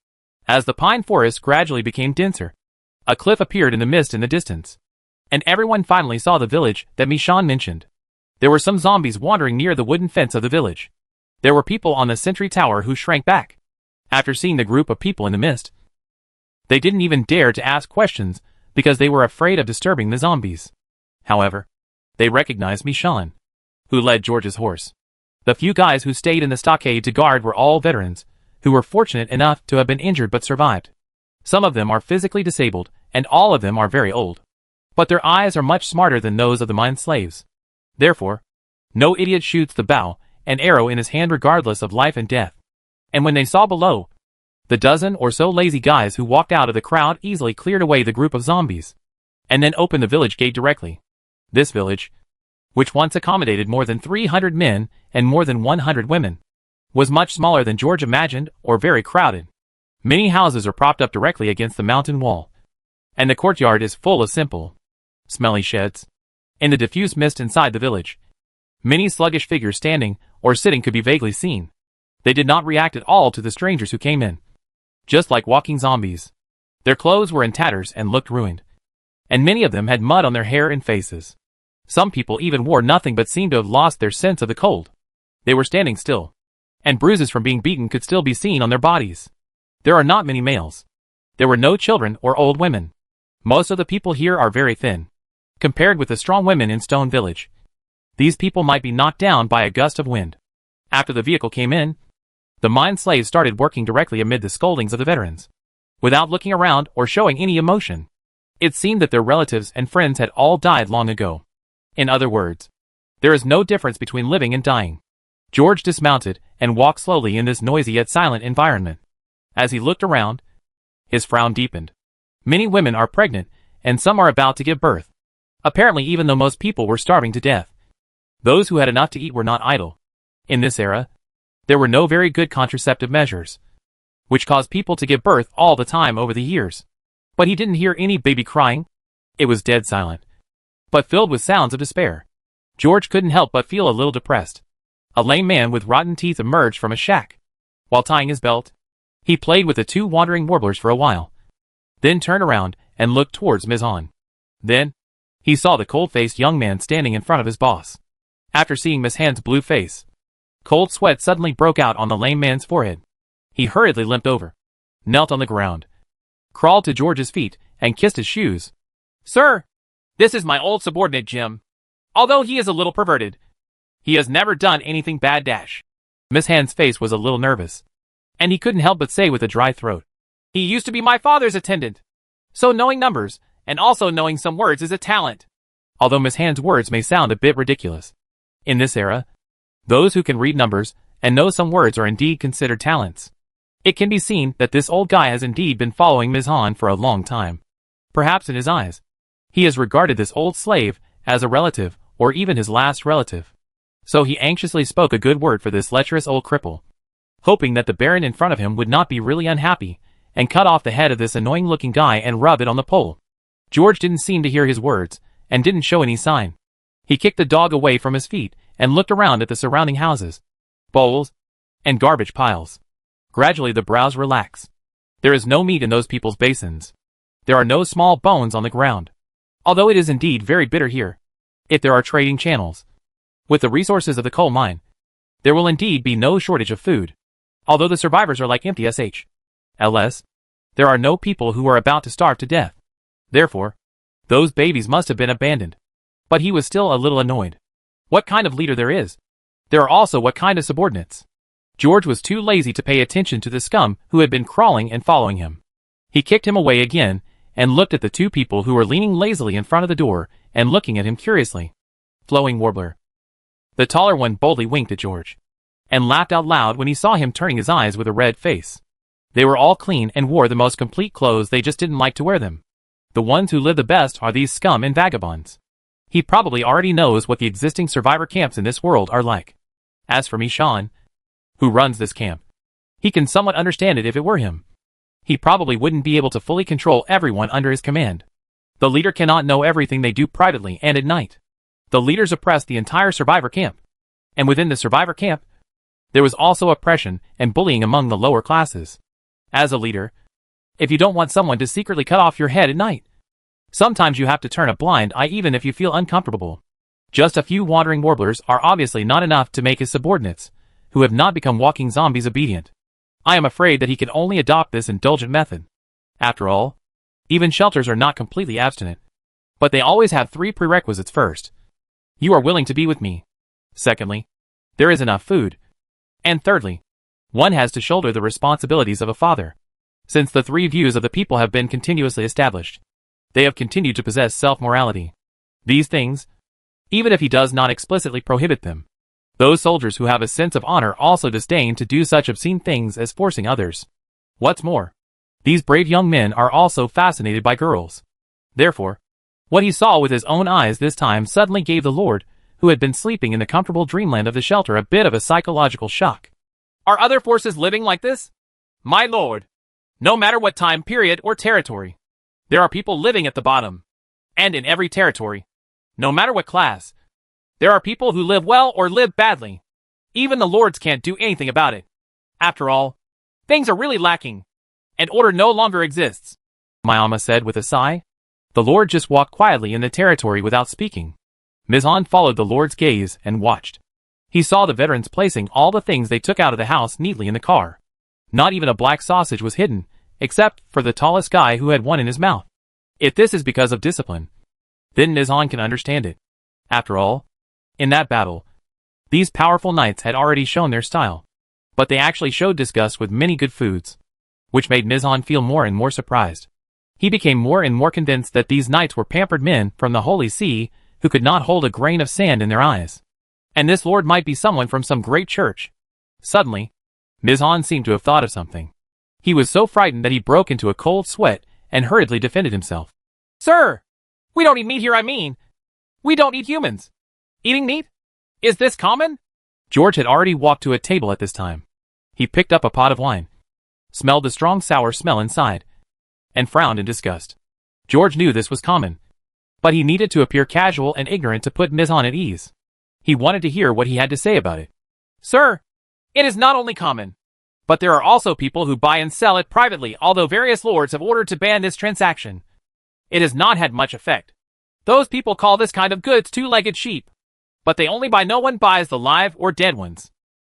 As the pine forest gradually became denser, a cliff appeared in the mist in the distance, and everyone finally saw the village that Mishan mentioned. There were some zombies wandering near the wooden fence of the village. There were people on the sentry tower who shrank back. After seeing the group of people in the mist, they didn't even dare to ask questions because they were afraid of disturbing the zombies. However, they recognized Mishan, who led George's horse. The few guys who stayed in the stockade to guard were all veterans, who were fortunate enough to have been injured but survived. Some of them are physically disabled, and all of them are very old. But their eyes are much smarter than those of the mine slaves. Therefore, no idiot shoots the bow and arrow in his hand regardless of life and death. And when they saw below, the dozen or so lazy guys who walked out of the crowd easily cleared away the group of zombies, and then opened the village gate directly. This village, which once accommodated more than 300 men and more than 100 women, was much smaller than George imagined or very crowded. Many houses are propped up directly against the mountain wall, and the courtyard is full of simple, smelly sheds. In the diffuse mist inside the village, many sluggish figures standing or sitting could be vaguely seen. They did not react at all to the strangers who came in. Just like walking zombies. Their clothes were in tatters and looked ruined, and many of them had mud on their hair and faces. Some people even wore nothing but seemed to have lost their sense of the cold. They were standing still, and bruises from being beaten could still be seen on their bodies. There are not many males. There were no children or old women. Most of the people here are very thin, compared with the strong women in Stone Village. These people might be knocked down by a gust of wind. After the vehicle came in, the mine slaves started working directly amid the scoldings of the veterans, without looking around or showing any emotion. It seemed that their relatives and friends had all died long ago. In other words, there is no difference between living and dying. George dismounted and walked slowly in this noisy yet silent environment. As he looked around, his frown deepened. Many women are pregnant, and some are about to give birth. Apparently, even though most people were starving to death, those who had enough to eat were not idle. In this era, there were no very good contraceptive measures, which caused people to give birth all the time over the years. But he didn't hear any baby crying. It was dead silent, but filled with sounds of despair. George couldn't help but feel a little depressed. A lame man with rotten teeth emerged from a shack. While tying his belt, he played with the two wandering warblers for a while, then turned around and looked towards Miss Han. Then, he saw the cold-faced young man standing in front of his boss. After seeing Miss Han's blue face, cold sweat suddenly broke out on the lame man's forehead. He hurriedly limped over, knelt on the ground, crawled to George's feet, and kissed his shoes. "Sir, this is my old subordinate Jim. Although he is a little perverted, he has never done anything bad dash." Miss Han's face was a little nervous, and he couldn't help but say with a dry throat, "He used to be my father's attendant. So knowing numbers, and also knowing some words is a talent." Although Miss Han's words may sound a bit ridiculous, in this era, those who can read numbers and know some words are indeed considered talents. It can be seen that this old guy has indeed been following Miss Han for a long time. Perhaps in his eyes, he has regarded this old slave as a relative or even his last relative. So he anxiously spoke a good word for this lecherous old cripple, hoping that the Baron in front of him would not be really unhappy and cut off the head of this annoying-looking guy and rub it on the pole. George didn't seem to hear his words and didn't show any sign. He kicked the dog away from his feet and looked around at the surrounding houses, bowls, and garbage piles. Gradually the brows relax. There is no meat in those people's basins. There are no small bones on the ground. Although it is indeed very bitter here, if there are trading channels, with the resources of the coal mine, there will indeed be no shortage of food. Although the survivors are like empty LS, there are no people who are about to starve to death. Therefore, those babies must have been abandoned. But he was still a little annoyed. what kind of leader there is. There are also what kind of subordinates. George was too lazy to pay attention to the scum who had been crawling and following him. He kicked him away again and looked at the two people who were leaning lazily in front of the door and looking at him curiously. Flowing Warbler. The taller one boldly winked at George and laughed out loud when he saw him turning his eyes with a red face. They were all clean and wore the most complete clothes, they just didn't like to wear them. The ones who live the best are these scum and vagabonds. He probably already knows what the existing survivor camps in this world are like. As for Mishan, who runs this camp, he can somewhat understand it if it were him. He probably wouldn't be able to fully control everyone under his command. The leader cannot know everything they do privately and at night. The leaders oppressed the entire survivor camp. And within the survivor camp, there was also oppression and bullying among the lower classes. As a leader, if you don't want someone to secretly cut off your head at night, sometimes you have to turn a blind eye even if you feel uncomfortable. Just a few wandering warblers are obviously not enough to make his subordinates, who have not become walking zombies, obedient. I am afraid that he can only adopt this indulgent method. After all, even shelters are not completely abstinent. But they always have 3 prerequisites. First, you are willing to be with me. Secondly, there is enough food. And thirdly, one has to shoulder the responsibilities of a father. Since the 3 views of the people have been continuously established, they have continued to possess self-morality. These things, even if he does not explicitly prohibit them, those soldiers who have a sense of honor also disdain to do such obscene things as forcing others. What's more, these brave young men are also fascinated by girls. Therefore, what he saw with his own eyes this time suddenly gave the Lord, who had been sleeping in the comfortable dreamland of the shelter, a bit of a psychological shock. Are other forces living like this? My lord, no matter what time period or territory, there are people living at the bottom. And in every territory, no matter what class, there are people who live well or live badly. Even the lords can't do anything about it. After all, things are really lacking, and order no longer exists. Mayama said with a sigh. The Lord just walked quietly in the territory without speaking. Mizhan followed the Lord's gaze and watched. He saw the veterans placing all the things they took out of the house neatly in the car. Not even a black sausage was hidden, except for the tallest guy who had one in his mouth. If this is because of discipline, then Mizhan can understand it. After all, in that battle, these powerful knights had already shown their style. But they actually showed disgust with many good foods, which made Mizhan feel more and more surprised. He became more and more convinced that these knights were pampered men from the Holy See who could not hold a grain of sand in their eyes. And this lord might be someone from some great church. Suddenly, Mizhan seemed to have thought of something. He was so frightened that he broke into a cold sweat and hurriedly defended himself. Sir, we don't eat meat here, I mean. We don't eat humans. Eating meat? Is this common? George had already walked to a table at this time. He picked up a pot of wine, smelled the strong sour smell inside, and frowned in disgust. George knew this was common, but he needed to appear casual and ignorant to put Mizhan at ease. He wanted to hear what he had to say about it. Sir, it is not only common, but there are also people who buy and sell it privately, although various lords have ordered to ban this transaction. It has not had much effect. Those people call this kind of goods two-legged sheep, but they only buy, no one buys the live or dead ones.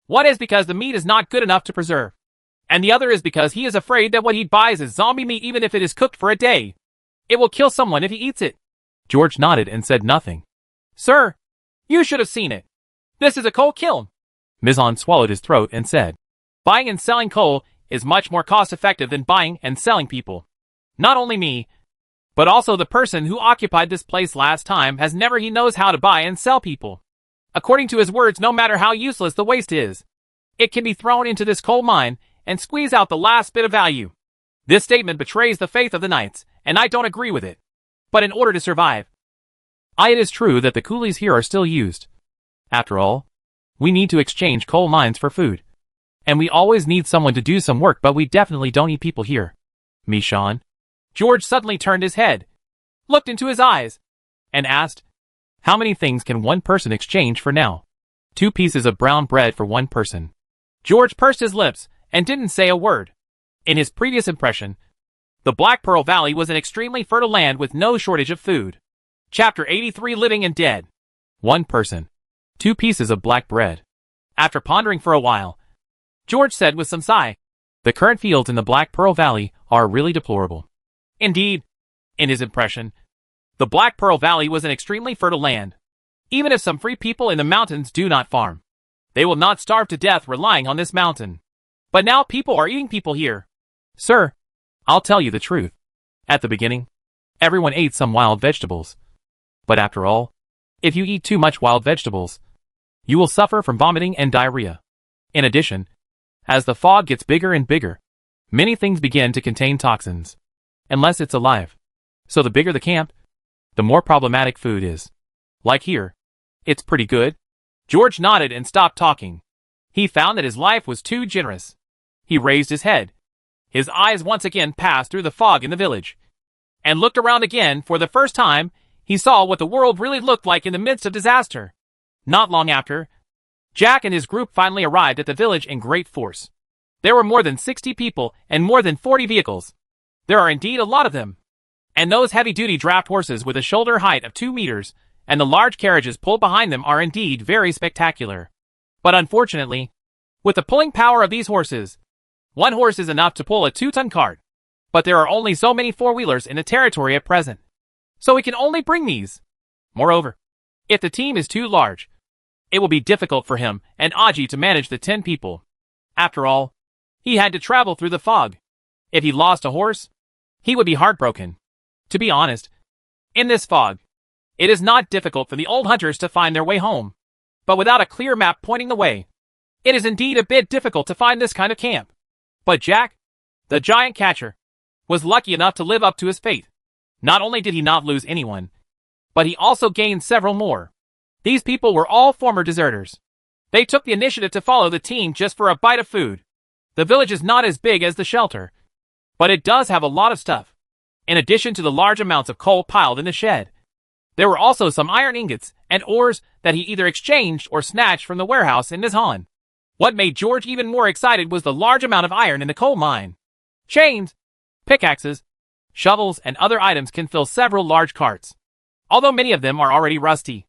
One is because the meat is not good enough to preserve, and the other is because he is afraid that what he buys is zombie meat even if it is cooked for a day. It will kill someone if he eats it. George nodded and said nothing. Sir, you should have seen it. This is a coal kiln. Mizhan swallowed his throat and said, Buying and selling coal is much more cost-effective than buying and selling people. Not only me, but also the person who occupied this place last time has never he knows how to buy and sell people. According to his words, no matter how useless the waste is, it can be thrown into this coal mine and squeeze out the last bit of value. This statement betrays the faith of the knights, and I don't agree with it. But in order to survive, it is true that the coolies here are still used. After all, we need to exchange coal mines for food. And we always need someone to do some work, but we definitely don't need people here. Mishan. George suddenly turned his head, looked into his eyes, and asked, How many things can one person exchange for now? 2 pieces of brown bread for one person. George pursed his lips and didn't say a word. In his previous impression, the Black Pearl Valley was an extremely fertile land with no shortage of food. Chapter 83, Living and Dead. 1 person. 2 pieces of black bread. After pondering for a while, George said with some sigh, The current fields in the Black Pearl Valley are really deplorable. Indeed, in his impression, the Black Pearl Valley was an extremely fertile land. Even if some free people in the mountains do not farm, they will not starve to death relying on this mountain. But now people are eating people here. Sir, I'll tell you the truth. At the beginning, everyone ate some wild vegetables. But after all, if you eat too much wild vegetables, you will suffer from vomiting and diarrhea. In addition, as the fog gets bigger and bigger, many things begin to contain toxins, unless it's alive. So the bigger the camp, the more problematic food is. Like here, it's pretty good. George nodded and stopped talking. He found that his life was too generous. He raised his head. His eyes once again passed through the fog in the village, and looked around again. For the first time, he saw what the world really looked like in the midst of disaster. Not long after, Jack and his group finally arrived at the village in great force. There were more than 60 people and more than 40 vehicles. There are indeed a lot of them. And those heavy-duty draft horses with a shoulder height of 2 meters, and the large carriages pulled behind them are indeed very spectacular. But unfortunately, with the pulling power of these horses, one horse is enough to pull a 2-ton cart. But there are only so many 4-wheelers in the territory at present, so we can only bring these. Moreover, if the team is too large, it will be difficult for him and Aji to manage the 10 people. After all, he had to travel through the fog. If he lost a horse, he would be heartbroken. To be honest, in this fog, it is not difficult for the old hunters to find their way home. But without a clear map pointing the way, it is indeed a bit difficult to find this kind of camp. But Jack, the giant catcher, was lucky enough to live up to his fate. Not only did he not lose anyone, but he also gained several more. These people were all former deserters. They took the initiative to follow the team just for a bite of food. The village is not as big as the shelter, but it does have a lot of stuff. In addition to the large amounts of coal piled in the shed, there were also some iron ingots and ores that he either exchanged or snatched from the warehouse in Nizhan. What made George even more excited was the large amount of iron in the coal mine. Chains, pickaxes, shovels, and other items can fill several large carts. Although many of them are already rusty,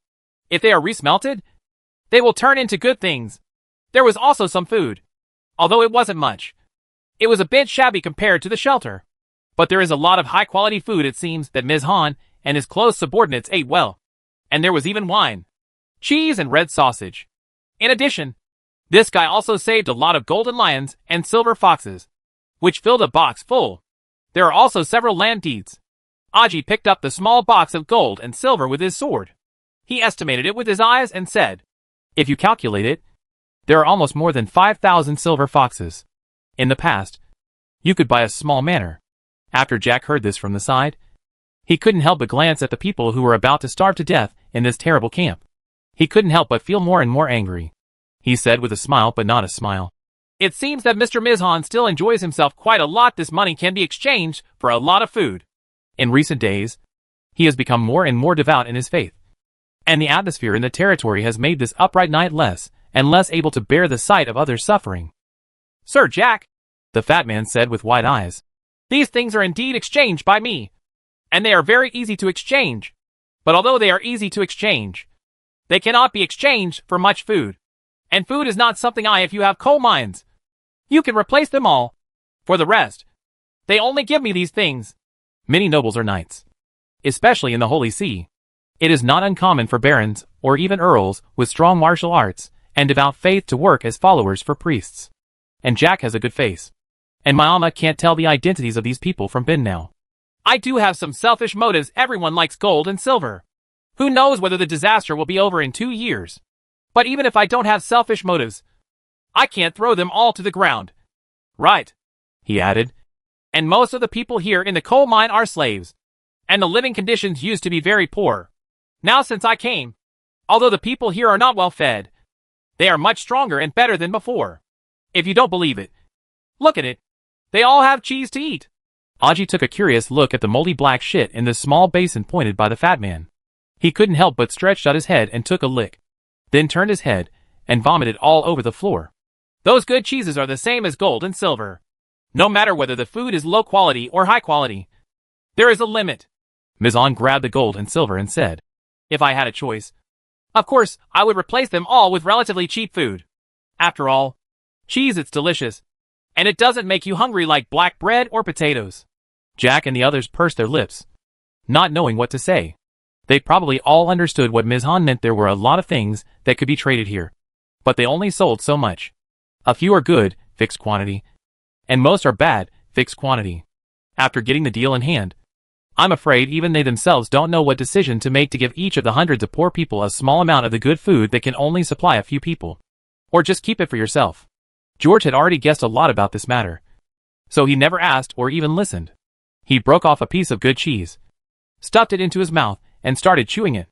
if they are resmelted, they will turn into good things. There was also some food. Although it wasn't much, it was a bit shabby compared to the shelter. But there is a lot of high-quality food. It seems that Ms. Han and his close subordinates ate well. And there was even wine, cheese, and red sausage. In addition, this guy also saved a lot of golden lions and silver foxes, which filled a box full. There are also several land deeds. Aji picked up the small box of gold and silver with his sword. He estimated it with his eyes and said, "If you calculate it, there are almost more than 5,000 silver foxes. In the past, you could buy a small manor." After Jack heard this from the side, he couldn't help but glance at the people who were about to starve to death in this terrible camp. He couldn't help but feel more and more angry. He said with a smile but not a smile, "It seems that Mr. Mizhan still enjoys himself quite a lot. This money can be exchanged for a lot of food." In recent days, he has become more and more devout in his faith. And the atmosphere in the territory has made this upright knight less and less able to bear the sight of others suffering. "Sir Jack," the fat man said with wide eyes, "these things are indeed exchanged by me. And they are very easy to exchange. But although they are easy to exchange, they cannot be exchanged for much food. And food is not something if you have coal mines, you can replace them all. For the rest, they only give me these things." Many nobles are knights, especially in the Holy See. It is not uncommon for barons or even earls with strong martial arts and devout faith to work as followers for priests. And Jack has a good face. And Mayama can't tell the identities of these people from Bin now. "I do have some selfish motives. Everyone likes gold and silver. Who knows whether the disaster will be over in 2 years? But even if I don't have selfish motives, I can't throw them all to the ground. Right," he added. "And most of the people here in the coal mine are slaves. And the living conditions used to be very poor. Now since I came, although the people here are not well fed, they are much stronger and better than before. If you don't believe it, look at it. They all have cheese to eat." Aji took a curious look at the moldy black shit in the small basin pointed by the fat man. He couldn't help but stretched out his head and took a lick, then turned his head and vomited all over the floor. "Those good cheeses are the same as gold and silver. No matter whether the food is low quality or high quality, there is a limit." Mizhan grabbed the gold and silver and said, "If I had a choice, of course, I would replace them all with relatively cheap food. After all, cheese it's delicious, and it doesn't make you hungry like black bread or potatoes." Jack and the others pursed their lips, not knowing what to say. They probably all understood what Ms. Han meant. There were a lot of things that could be traded here, but they only sold so much. A few are good, fixed quantity, and most are bad, fixed quantity. After getting the deal in hand, I'm afraid even they themselves don't know what decision to make to give each of the hundreds of poor people a small amount of the good food that can only supply a few people. Or just keep it for yourself. George had already guessed a lot about this matter, so he never asked or even listened. He broke off a piece of good cheese, stuffed it into his mouth, and started chewing it.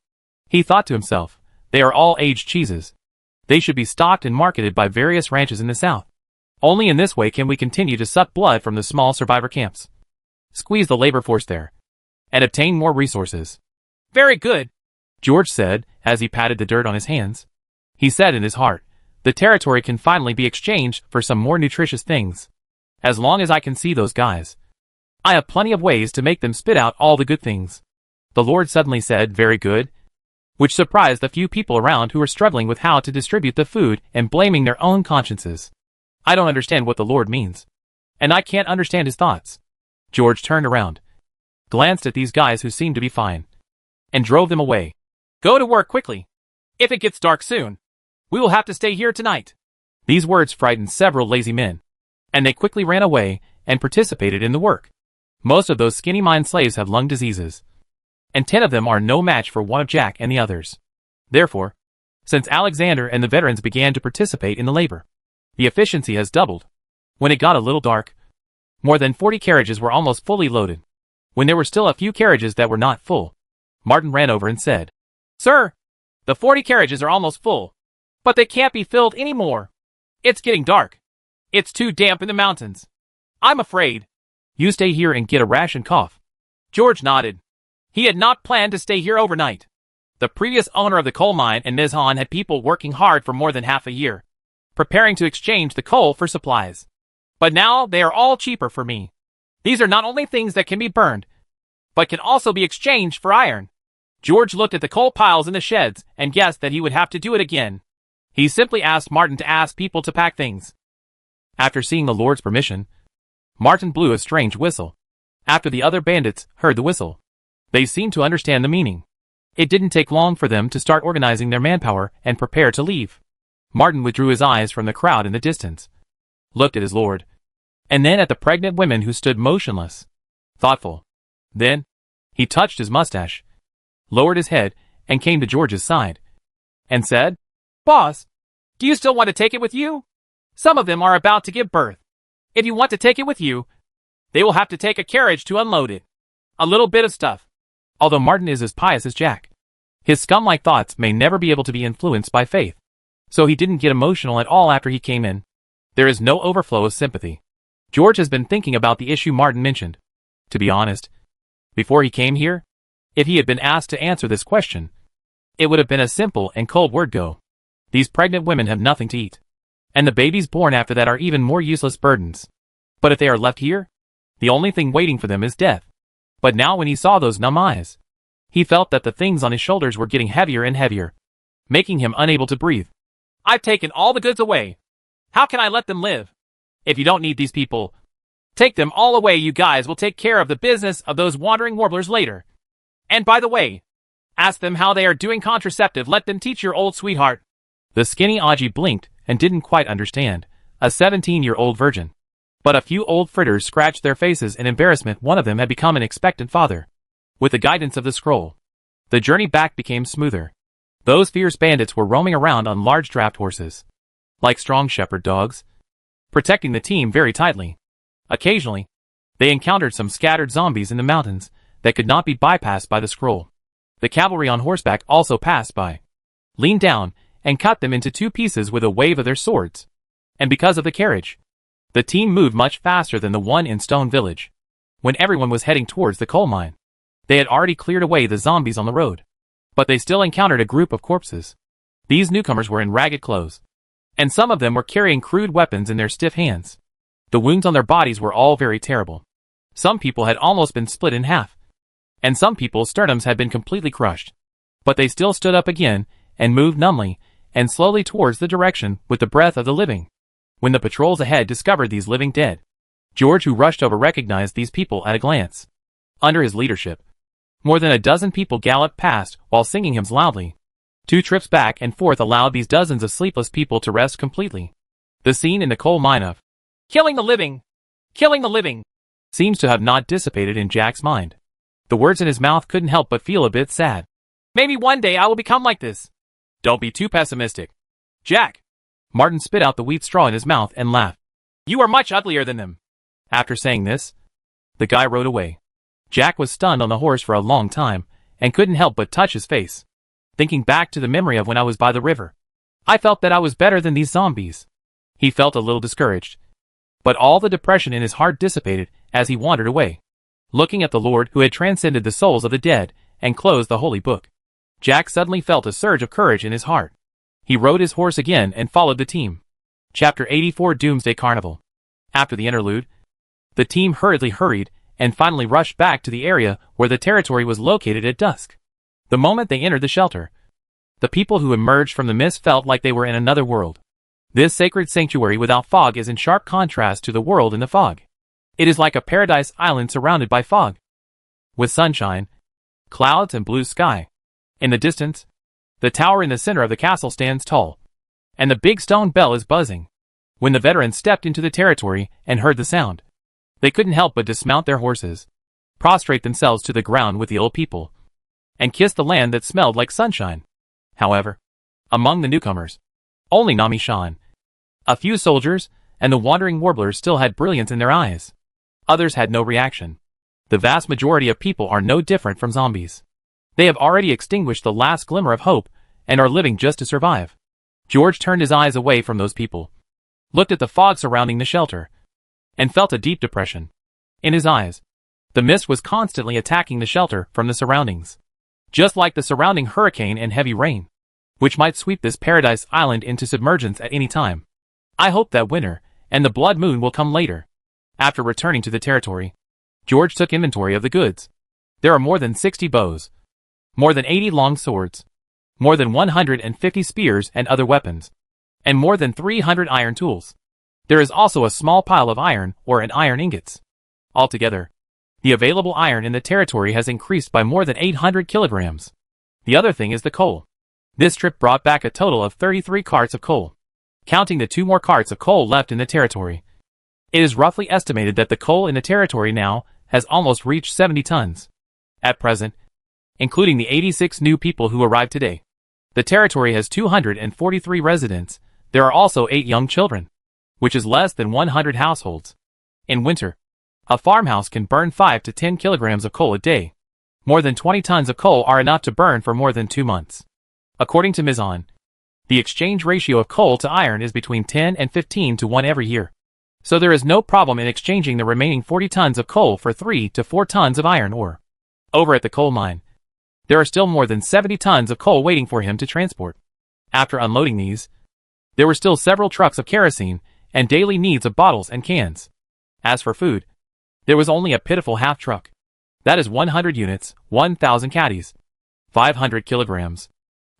He thought to himself, they are all aged cheeses. They should be stocked and marketed by various ranches in the South. Only in this way can we continue to suck blood from the small survivor camps, squeeze the labor force there, and obtain more resources. Very good, George said as he patted the dirt on his hands. He said in his heart, the territory can finally be exchanged for some more nutritious things. As long as I can see those guys, I have plenty of ways to make them spit out all the good things. The Lord suddenly said, very good, which surprised the few people around who were struggling with how to distribute the food and blaming their own consciences. I don't understand what the Lord means, and I can't understand his thoughts. George turned around, glanced at these guys who seemed to be fine, and drove them away. Go to work quickly. If it gets dark soon, we will have to stay here tonight. These words frightened several lazy men, and they quickly ran away and participated in the work. Most of those skinny mine slaves have lung diseases, and 10 of them are no match for one of Jack and the others. Therefore, since Alexander and the veterans began to participate in the labor, the efficiency has doubled. When it got a little dark, more than 40 carriages were almost fully loaded. When there were still a few carriages that were not full, Martin ran over and said, Sir, the 40 carriages are almost full, but they can't be filled anymore. It's getting dark. It's too damp in the mountains. I'm afraid. You stay here and get a ration cough. George nodded. He had not planned to stay here overnight. The previous owner of the coal mine and Ms. Han had people working hard for more than half a year, preparing to exchange the coal for supplies. But now they are all cheaper for me. These are not only things that can be burned, but can also be exchanged for iron. George looked at the coal piles in the sheds and guessed that he would have to do it again. He simply asked Martin to ask people to pack things. After seeing the Lord's permission, Martin blew a strange whistle. After the other bandits heard the whistle, they seemed to understand the meaning. It didn't take long for them to start organizing their manpower and prepare to leave. Martin withdrew his eyes from the crowd in the distance, looked at his lord, and then at the pregnant women who stood motionless, thoughtful. Then, he touched his mustache, lowered his head, and came to George's side, and said, Boss, do you still want to take it with you? Some of them are about to give birth. If you want to take it with you, they will have to take a carriage to unload it. A little bit of stuff. Although Martin is as pious as Jack, his scum-like thoughts may never be able to be influenced by faith, so he didn't get emotional at all after he came in. There is no overflow of sympathy. George has been thinking about the issue Martin mentioned. To be honest, before he came here, if he had been asked to answer this question, it would have been a simple and cold word go. These pregnant women have nothing to eat, and the babies born after that are even more useless burdens. But if they are left here, the only thing waiting for them is death. But now when he saw those numb eyes, he felt that the things on his shoulders were getting heavier and heavier, making him unable to breathe. I've taken all the goods away. How can I let them live? If you don't need these people, take them all away. You guys will take care of the business of those wandering warblers later. And by the way, ask them how they are doing contraceptive. Let them teach your old sweetheart. The skinny Aji blinked and didn't quite understand, a 17-year-old virgin. But a few old fritters scratched their faces in embarrassment. One of them had become an expectant father. With the guidance of the scroll, the journey back became smoother. Those fierce bandits were roaming around on large draft horses, like strong shepherd dogs, protecting the team very tightly. Occasionally, they encountered some scattered zombies in the mountains that could not be bypassed by the scroll. The cavalry on horseback also passed by, leaned down, and cut them into 2 pieces with a wave of their swords. And because of the carriage, the team moved much faster than the one in Stone Village. When everyone was heading towards the coal mine, they had already cleared away the zombies on the road. But they still encountered a group of corpses. These newcomers were in ragged clothes, and some of them were carrying crude weapons in their stiff hands. The wounds on their bodies were all very terrible. Some people had almost been split in half, and some people's sternums had been completely crushed. But they still stood up again and moved numbly and slowly towards the direction with the breath of the living. When the patrols ahead discovered these living dead, George, who rushed over, recognized these people at a glance. Under his leadership, More than a dozen people galloped past while singing hymns loudly. 2 trips back and forth allowed these dozens of sleepless people to rest completely. The scene in the coal mine of Killing the living! Killing the living! Seems to have not dissipated in Jack's mind. The words in his mouth couldn't help but feel a bit sad. Maybe one day I will become like this. Don't be too pessimistic, Jack. Martin spit out the wheat straw in his mouth and laughed. You are much uglier than them. After saying this, the guy rode away. Jack was stunned on the horse for a long time and couldn't help but touch his face. Thinking back to the memory of when I was by the river, I felt that I was better than these zombies. He felt a little discouraged, but all the depression in his heart dissipated as he wandered away, looking at the Lord who had transcended the souls of the dead and closed the holy book. Jack suddenly felt a surge of courage in his heart. He rode his horse again and followed the team. Chapter 84 Doomsday Carnival. After the interlude, the team hurried and finally rushed back to the area where the territory was located at dusk. The moment they entered the shelter, the people who emerged from the mist felt like they were in another world. This sacred sanctuary without fog is in sharp contrast to the world in the fog. It is like a paradise island surrounded by fog, with sunshine, clouds, and blue sky. In the distance, the tower in the center of the castle stands tall, and the big stone bell is buzzing. When the veterans stepped into the territory and heard the sound, they couldn't help but dismount their horses, prostrate themselves to the ground with the old people, and kiss the land that smelled like sunshine. However, among the newcomers, only Nami-Shan, a few soldiers, and the wandering warblers still had brilliance in their eyes. Others had no reaction. The vast majority of people are no different from zombies. They have already extinguished the last glimmer of hope and are living just to survive. George turned his eyes away from those people, looked at the fog surrounding the shelter, and felt a deep depression. In his eyes, the mist was constantly attacking the shelter from the surroundings, just like the surrounding hurricane and heavy rain, which might sweep this paradise island into submergence at any time. I hope that winter and the blood moon will come later. After returning to the territory, George took inventory of the goods. There are more than 60 bows, more than 80 long swords, more than 150 spears and other weapons, and more than 300 iron tools. There is also a small pile of iron ore and iron ingots. Altogether, the available iron in the territory has increased by more than 800 kilograms. The other thing is the coal. This trip brought back a total of 33 carts of coal, counting the 2 more carts of coal left in the territory. It is roughly estimated that the coal in the territory now has almost reached 70 tons. At present, including the 86 new people who arrived today, the territory has 243 residents. There are also 8 young children, which is less than 100 households. In winter, a farmhouse can burn 5 to 10 kilograms of coal a day. More than 20 tons of coal are enough to burn for more than 2 months. According to Mizan, the exchange ratio of coal to iron is between 10 and 15 to 1 every year. So there is no problem in exchanging the remaining 40 tons of coal for 3 to 4 tons of iron ore. Over at the coal mine, there are still more than 70 tons of coal waiting for him to transport. After unloading these, there were still several trucks of kerosene and daily needs of bottles and cans. As for food, there was only a pitiful half truck. That is 100 units, 1,000 caddies, 500 kilograms.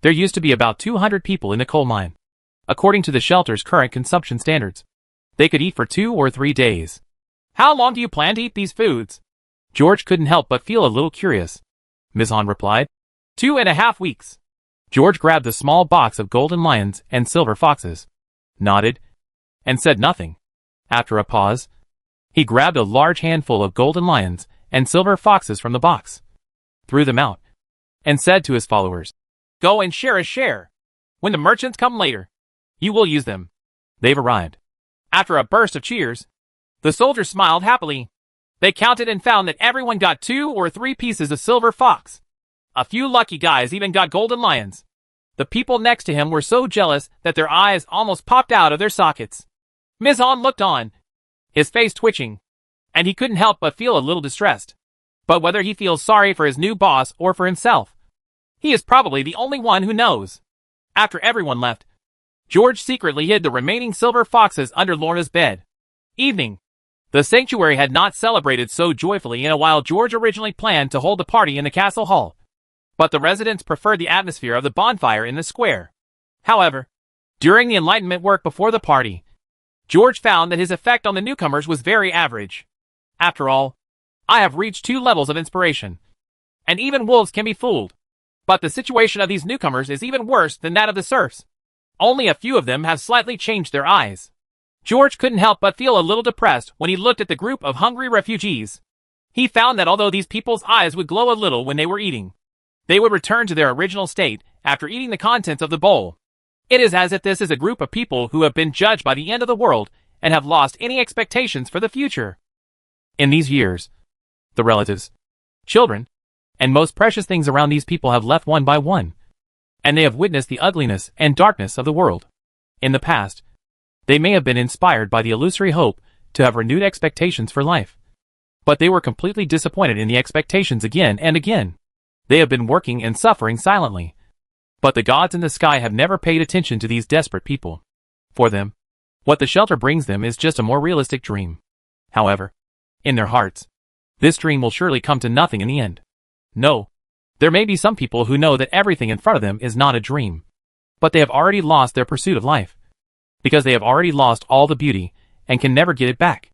There used to be about 200 people in the coal mine. According to the shelter's current consumption standards, they could eat for 2 or 3 days. How long do you plan to eat these foods? George couldn't help but feel a little curious. Mizan replied, 2.5 weeks. George grabbed the small box of golden lions and silver foxes, nodded, and said nothing. After a pause, he grabbed a large handful of golden lions and silver foxes from the box, threw them out, and said to his followers, Go and share a share. When the merchants come later, you will use them. They've arrived. After a burst of cheers, the soldiers smiled happily. They counted and found that everyone got 2 or 3 pieces of silver fox. A few lucky guys even got golden lions. The people next to him were so jealous that their eyes almost popped out of their sockets. Mizan looked on, his face twitching, and he couldn't help but feel a little distressed. But whether he feels sorry for his new boss or for himself, he is probably the only one who knows. After everyone left, George secretly hid the remaining silver foxes under Lorna's bed. Evening. The sanctuary had not celebrated so joyfully in a while. George originally planned to hold the party in the castle hall, but the residents preferred the atmosphere of the bonfire in the square. However, during the enlightenment work before the party, George found that his effect on the newcomers was very average. After all, I have reached 2 levels of inspiration, and even wolves can be fooled. But the situation of these newcomers is even worse than that of the serfs. Only a few of them have slightly changed their eyes. George couldn't help but feel a little depressed when he looked at the group of hungry refugees. He found that although these people's eyes would glow a little when they were eating, they would return to their original state after eating the contents of the bowl. It is as if this is a group of people who have been judged by the end of the world and have lost any expectations for the future. In these years, the relatives, children, and most precious things around these people have left one by one, and they have witnessed the ugliness and darkness of the world. In the past, they may have been inspired by the illusory hope to have renewed expectations for life, but they were completely disappointed in the expectations again and again. They have been working and suffering silently, but the gods in the sky have never paid attention to these desperate people. For them, what the shelter brings them is just a more realistic dream. However, in their hearts, this dream will surely come to nothing in the end. No, there may be some people who know that everything in front of them is not a dream, but they have already lost their pursuit of life, because they have already lost all the beauty and can never get it back.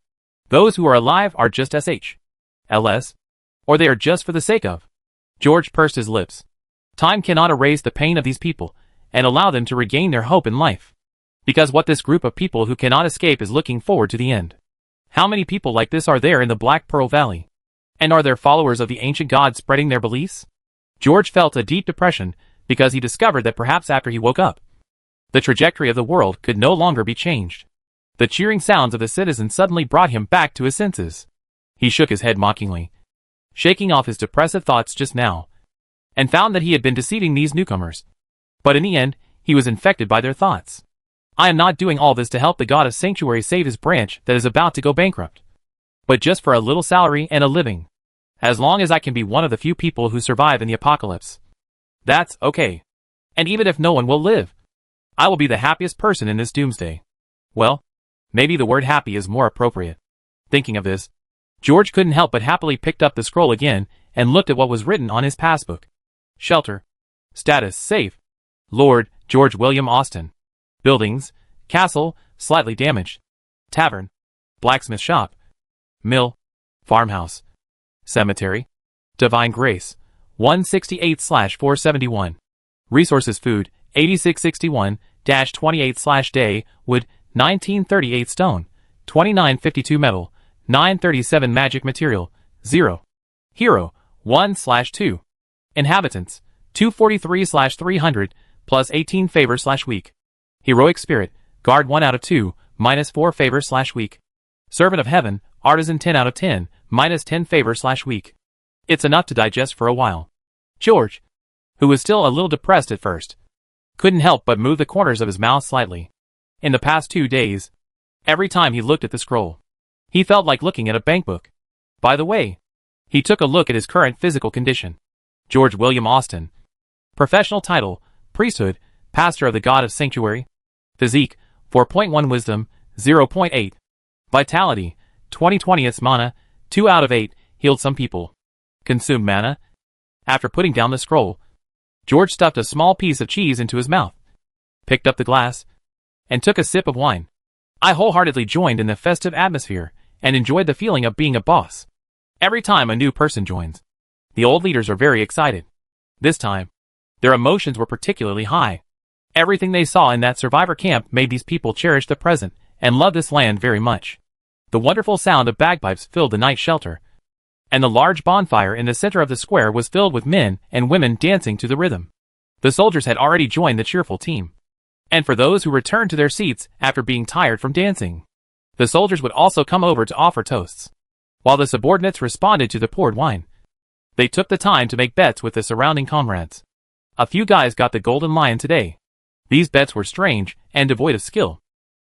Those who are alive are just SHLS, or they are just for the sake of. George pursed his lips. Time cannot erase the pain of these people and allow them to regain their hope in life, because what this group of people who cannot escape is looking forward to the end. How many people like this are there in the Black Pearl Valley? And are there followers of the ancient gods spreading their beliefs? George felt a deep depression because he discovered that perhaps after he woke up, the trajectory of the world could no longer be changed. The cheering sounds of the citizens suddenly brought him back to his senses. He shook his head mockingly, shaking off his depressive thoughts just now, and found that he had been deceiving these newcomers. But in the end, he was infected by their thoughts. I am not doing all this to help the god of Sanctuary save his branch that is about to go bankrupt, but just for a little salary and a living. As long as I can be one of the few people who survive in the apocalypse, that's okay. And even if no one will live, I will be the happiest person in this doomsday. Well, maybe the word happy is more appropriate. Thinking of this, George couldn't help but happily picked up the scroll again and looked at what was written on his passbook. Shelter. Status safe. Lord George William Austin. Buildings: castle, slightly damaged. Tavern. Blacksmith shop. Mill. Farmhouse. Cemetery. Divine Grace. 168/471. Resources: food, 8661-28/day, wood, 1938 stone, 2952 metal, 937 magic material, 0. Hero, 1/2. Inhabitants, 243/300, plus 18 favor/weak. Heroic spirit, guard 1 out of 2, -4 favor/weak. Servant of heaven, artisan 10 out of 10, -10 favor/weak. It's enough to digest for a while. George, who was still a little depressed at first, couldn't help but move the corners of his mouth slightly. In the past 2 days, every time he looked at the scroll, he felt like looking at a bankbook. By the way, he took a look at his current physical condition. George William Austin. Professional title, priesthood, pastor of the god of Sanctuary. Physique, 4.1 wisdom, 0.8. Vitality, 20/20 mana, 2 out of 8, healed some people. Consumed mana. After putting down the scroll, George stuffed a small piece of cheese into his mouth, picked up the glass, and took a sip of wine. I wholeheartedly joined in the festive atmosphere and enjoyed the feeling of being a boss. Every time a new person joins, the old leaders are very excited. This time, their emotions were particularly high. Everything they saw in that survivor camp made these people cherish the present and love this land very much. The wonderful sound of bagpipes filled the night shelter, and the large bonfire in the center of the square was filled with men and women dancing to the rhythm. The soldiers had already joined the cheerful team. And for those who returned to their seats after being tired from dancing, the soldiers would also come over to offer toasts. While the subordinates responded to the poured wine, they took the time to make bets with the surrounding comrades. A few guys got the golden lion today. These bets were strange and devoid of skill,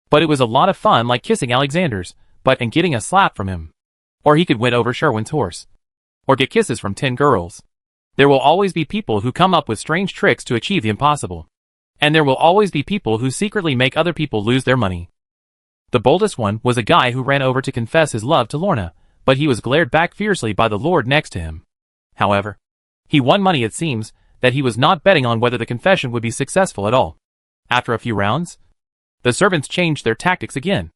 but it was a lot of fun, like kissing Alexander's butt and getting a slap from him. Or he could win over Sherwin's horse, or get kisses from 10 girls. There will always be people who come up with strange tricks to achieve the impossible. And there will always be people who secretly make other people lose their money. The boldest one was a guy who ran over to confess his love to Lorna, but he was glared back fiercely by the lord next to him. However, he won money. It seems that he was not betting on whether the confession would be successful at all. After a few rounds, the servants changed their tactics again.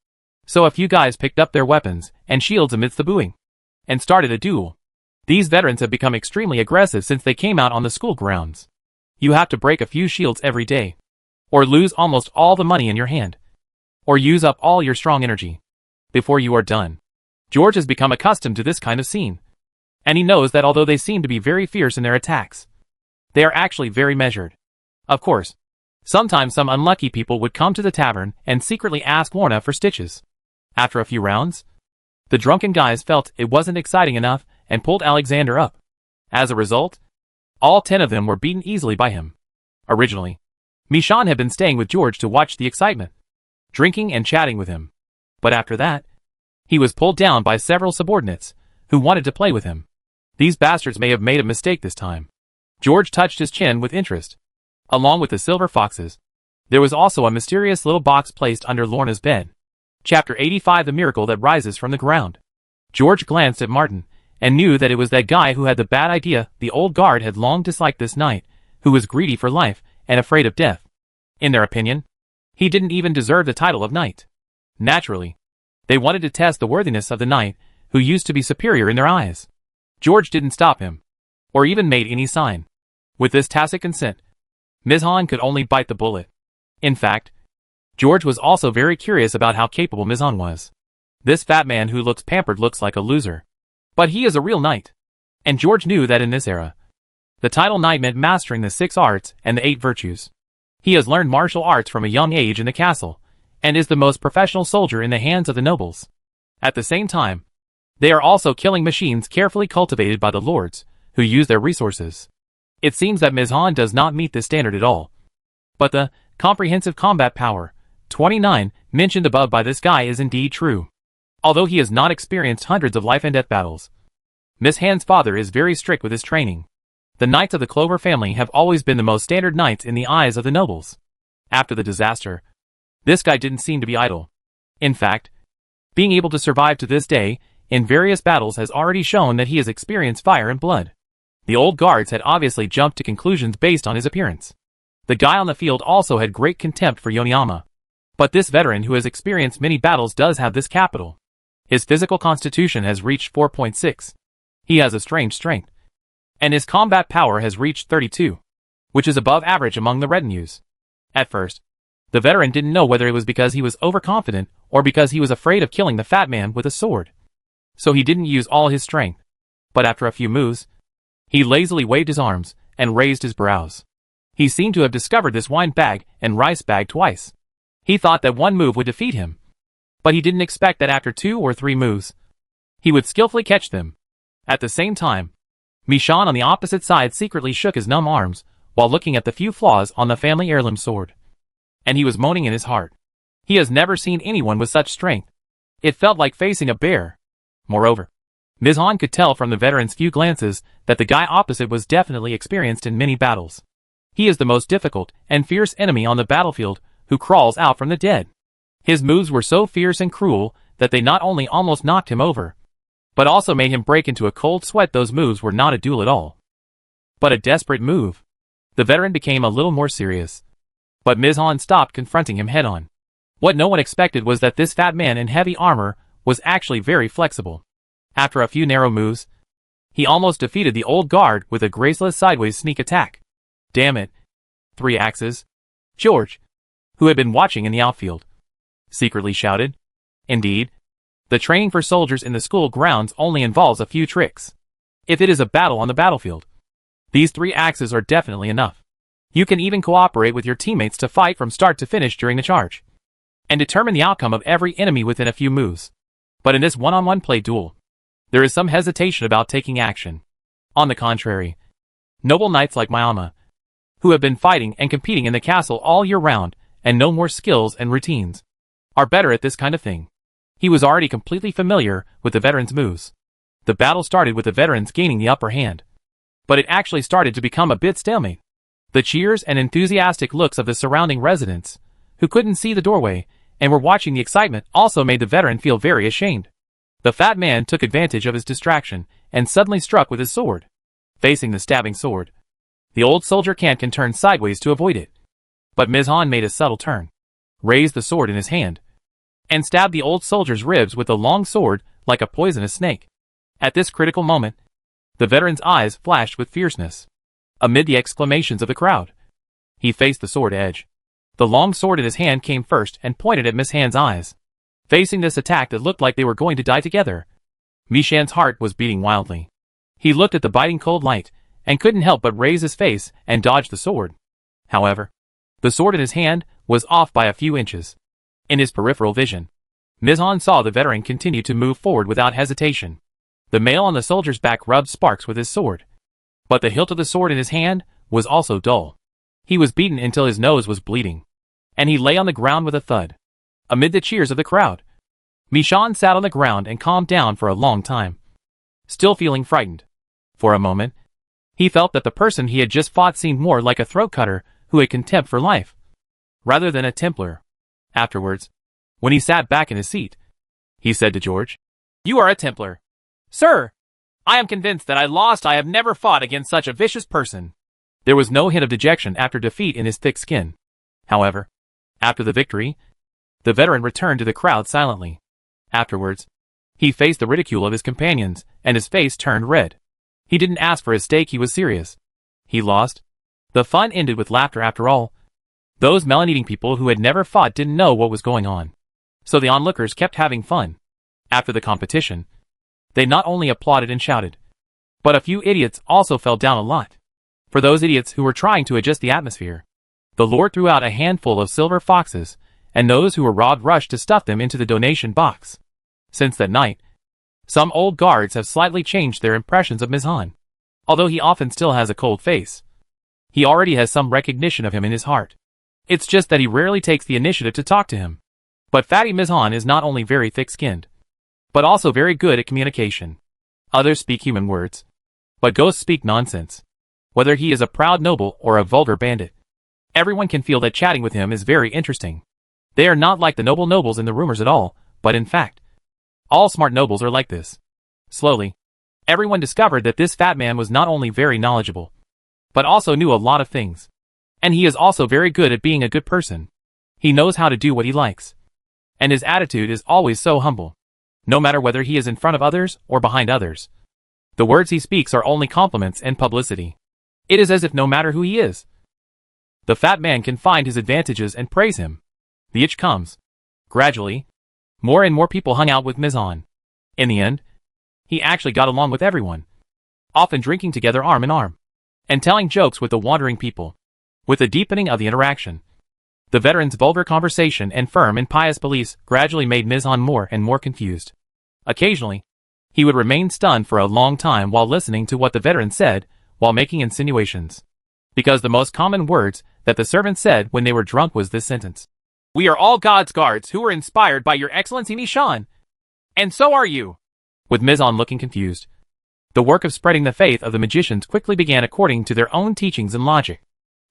So a few guys picked up their weapons and shields amidst the booing, and started a duel. These veterans have become extremely aggressive since they came out on the school grounds. You have to break a few shields every day, or lose almost all the money in your hand, or use up all your strong energy before you are done. George has become accustomed to this kind of scene, and he knows that although they seem to be very fierce in their attacks, they are actually very measured. Of course, sometimes some unlucky people would come to the tavern and secretly ask Lorna for stitches. After a few rounds, the drunken guys felt it wasn't exciting enough and pulled Alexander up. As a result, all 10 of them were beaten easily by him. Originally, Michonne had been staying with George to watch the excitement, drinking and chatting with him. But after that, he was pulled down by several subordinates who wanted to play with him. These bastards may have made a mistake this time. George touched his chin with interest. Along with the silver foxes, there was also a mysterious little box placed under Lorna's bed. Chapter 85: The Miracle That Rises from the Ground. George glanced at Martin and knew that it was that guy who had the bad idea. The old guard had long disliked this knight, who was greedy for life and afraid of death. In their opinion, he didn't even deserve the title of knight. Naturally, they wanted to test the worthiness of the knight, who used to be superior in their eyes. George didn't stop him, or even made any sign. With this tacit consent, Ms. Hahn could only bite the bullet. In fact, George was also very curious about how capable Ms. Hahn was. This fat man who looks pampered looks like a loser. But he is a real knight. And George knew that in this era, the title knight meant mastering the 6 arts and the 8 virtues. He has learned martial arts from a young age in the castle, and is the most professional soldier in the hands of the nobles. At the same time, they are also killing machines carefully cultivated by the lords, who use their resources. It seems that Ms. Hahn does not meet this standard at all. But the comprehensive combat power, 29, mentioned above by this guy is indeed true. Although he has not experienced hundreds of life and death battles, Miss Han's father is very strict with his training. The knights of the Clover family have always been the most standard knights in the eyes of the nobles. After the disaster, this guy didn't seem to be idle. In fact, being able to survive to this day in various battles has already shown that he has experienced fire and blood. The old guards had obviously jumped to conclusions based on his appearance. The guy on the field also had great contempt for Yoneyama. But this veteran who has experienced many battles does have this capital. His physical constitution has reached 4.6. He has a strange strength. And his combat power has reached 32, which is above average among the retinues. At first, the veteran didn't know whether it was because he was overconfident or because he was afraid of killing the fat man with a sword. So he didn't use all his strength. But after a few moves, he lazily waved his arms and raised his brows. He seemed to have discovered this wine bag and rice bag twice. He thought that one move would defeat him, but he didn't expect that after 2 or 3 moves, he would skillfully catch them. At the same time, Michonne on the opposite side secretly shook his numb arms while looking at the few flaws on the family heirloom sword. And he was moaning in his heart. He has never seen anyone with such strength. It felt like facing a bear. Moreover, Ms. Hahn could tell from the veteran's few glances that the guy opposite was definitely experienced in many battles. He is the most difficult and fierce enemy on the battlefield who crawls out from the dead. His moves were so fierce and cruel that they not only almost knocked him over, but also made him break into a cold sweat. Those moves were not a duel at all, but a desperate move. The veteran became a little more serious, but Ms. Hahn stopped confronting him head-on. What no one expected was that this fat man in heavy armor was actually very flexible. After a few narrow moves, he almost defeated the old guard with a graceless sideways sneak attack. Damn it. 3 axes. George, who had been watching in the outfield, secretly shouted. Indeed, the training for soldiers in the school grounds only involves a few tricks. If it is a battle on the battlefield, these 3 axes are definitely enough. You can even cooperate with your teammates to fight from start to finish during the charge, and determine the outcome of every enemy within a few moves. But in this one-on-one play duel, there is some hesitation about taking action. On the contrary, noble knights like Mayama, who have been fighting and competing in the castle all year round and know more skills and routines, are better at this kind of thing. He was already completely familiar with the veteran's moves. The battle started with the veterans gaining the upper hand, but it actually started to become a bit stalemate. The cheers and enthusiastic looks of the surrounding residents, who couldn't see the doorway and were watching the excitement, also made the veteran feel very ashamed. The fat man took advantage of his distraction and suddenly struck with his sword. Facing the stabbing sword, the old soldier can turn sideways to avoid it. But Ms. Hahn made a subtle turn, raised the sword in his hand, and stabbed the old soldier's ribs with the long sword like a poisonous snake. At this critical moment, The veteran's eyes flashed with fierceness. Amid the exclamations of the crowd, he faced the sword edge. The long sword in his hand came first and pointed at Miss Han's eyes. Facing this attack that looked like they were going to die together, Mishan's heart was beating wildly. He looked at the biting cold light, and couldn't help but raise his face and dodge the sword. However, the sword in his hand was off by a few inches. In his peripheral vision, Miss Han saw the veteran continue to move forward without hesitation. The mail on the soldier's back rubbed sparks with his sword, but the hilt of the sword in his hand was also dull. He was beaten until his nose was bleeding, and he lay on the ground with a thud. Amid the cheers of the crowd, Mishan sat on the ground and calmed down for a long time. Still feeling frightened. For a moment, he felt that the person he had just fought seemed more like a throat cutter who had contempt for life, rather than a Templar. Afterwards, when he sat back in his seat, he said to George, "You are a Templar." "Sir, I am convinced that I have never fought against such a vicious person." There was no hint of dejection after defeat in his thick skin. However, after the victory, the veteran returned to the crowd silently. Afterwards, he faced the ridicule of his companions, and his face turned red. He didn't ask for his stake, he was serious. He lost. The fun ended with laughter after all. Those melon-eating people who had never fought didn't know what was going on. So the onlookers kept having fun. After the competition, they not only applauded and shouted, but a few idiots also fell down a lot. For those idiots who were trying to adjust the atmosphere, the Lord threw out a handful of silver foxes, and those who were robbed rushed to stuff them into the donation box. Since that night, some old guards have slightly changed their impressions of Miss Han. Although he often still has a cold face, he already has some recognition of him in his heart. It's just that he rarely takes the initiative to talk to him. But Fatty Miss Han is not only very thick-skinned, but also very good at communication. Others speak human words, but ghosts speak nonsense. Whether he is a proud noble or a vulgar bandit, everyone can feel that chatting with him is very interesting. They are not like the noble nobles in the rumors at all, but in fact, all smart nobles are like this. Slowly, everyone discovered that this fat man was not only very knowledgeable, but also knew a lot of things. And he is also very good at being a good person. He knows how to do what he likes. And his attitude is always so humble. No matter whether he is in front of others or behind others, the words he speaks are only compliments and publicity. It is as if no matter who he is, the fat man can find his advantages and praise him. The itch comes. Gradually, more and more people hung out with Miss Han. In the end, he actually got along with everyone, often drinking together arm in arm, and telling jokes with the wandering people. With the deepening of the interaction, the veteran's vulgar conversation and firm and pious beliefs gradually made Miss Han more and more confused. Occasionally, he would remain stunned for a long time while listening to what the veteran said while making insinuations. Because the most common words that the servants said when they were drunk was this sentence: "We are all God's guards who were inspired by your excellency Mishan. And so are you." With Miss Han looking confused, the work of spreading the faith of the magicians quickly began according to their own teachings and logic.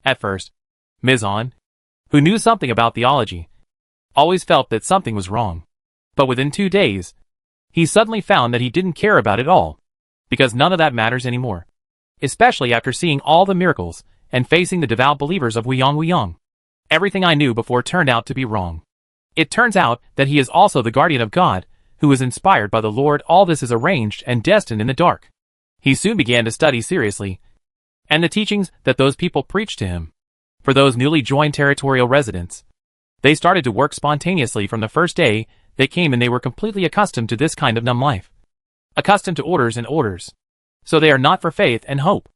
At first, Miss Han, who knew something about theology, always felt that something was wrong. But within 2 days, he suddenly found that he didn't care about it all, because none of that matters anymore. Especially after seeing all the miracles and facing the devout believers of Wuyong. Everything I knew before turned out to be wrong. It turns out that he is also the guardian of God, who is inspired by the Lord. All this is arranged and destined in the dark. He soon began to study seriously, and the teachings that those people preached to him. For those newly joined territorial residents, they started to work spontaneously from the first day they came, and they were completely accustomed to this kind of numb life. Accustomed to orders and orders. So they are not for faith and hope.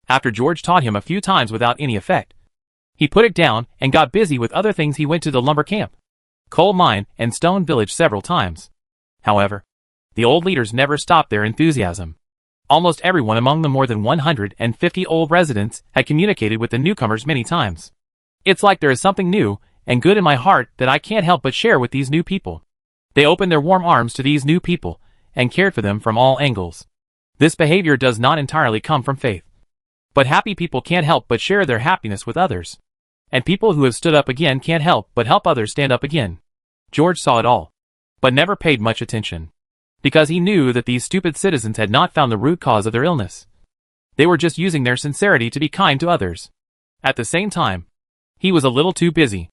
After George taught him a few times without any effect, he put it down and got busy with other things. He went to the lumber camp, coal mine, and stone village several times. However, the old leaders never stopped their enthusiasm. Almost everyone among the more than 150 old residents had communicated with the newcomers many times. It's like there is something new and good in my heart that I can't help but share with these new people. They opened their warm arms to these new people and cared for them from all angles. This behavior does not entirely come from faith. But happy people can't help but share their happiness with others. And people who have stood up again can't help but help others stand up again. George saw it all, but never paid much attention. Because he knew that these stupid citizens had not found the root cause of their illness. They were just using their sincerity to be kind to others. At the same time, he was a little too busy.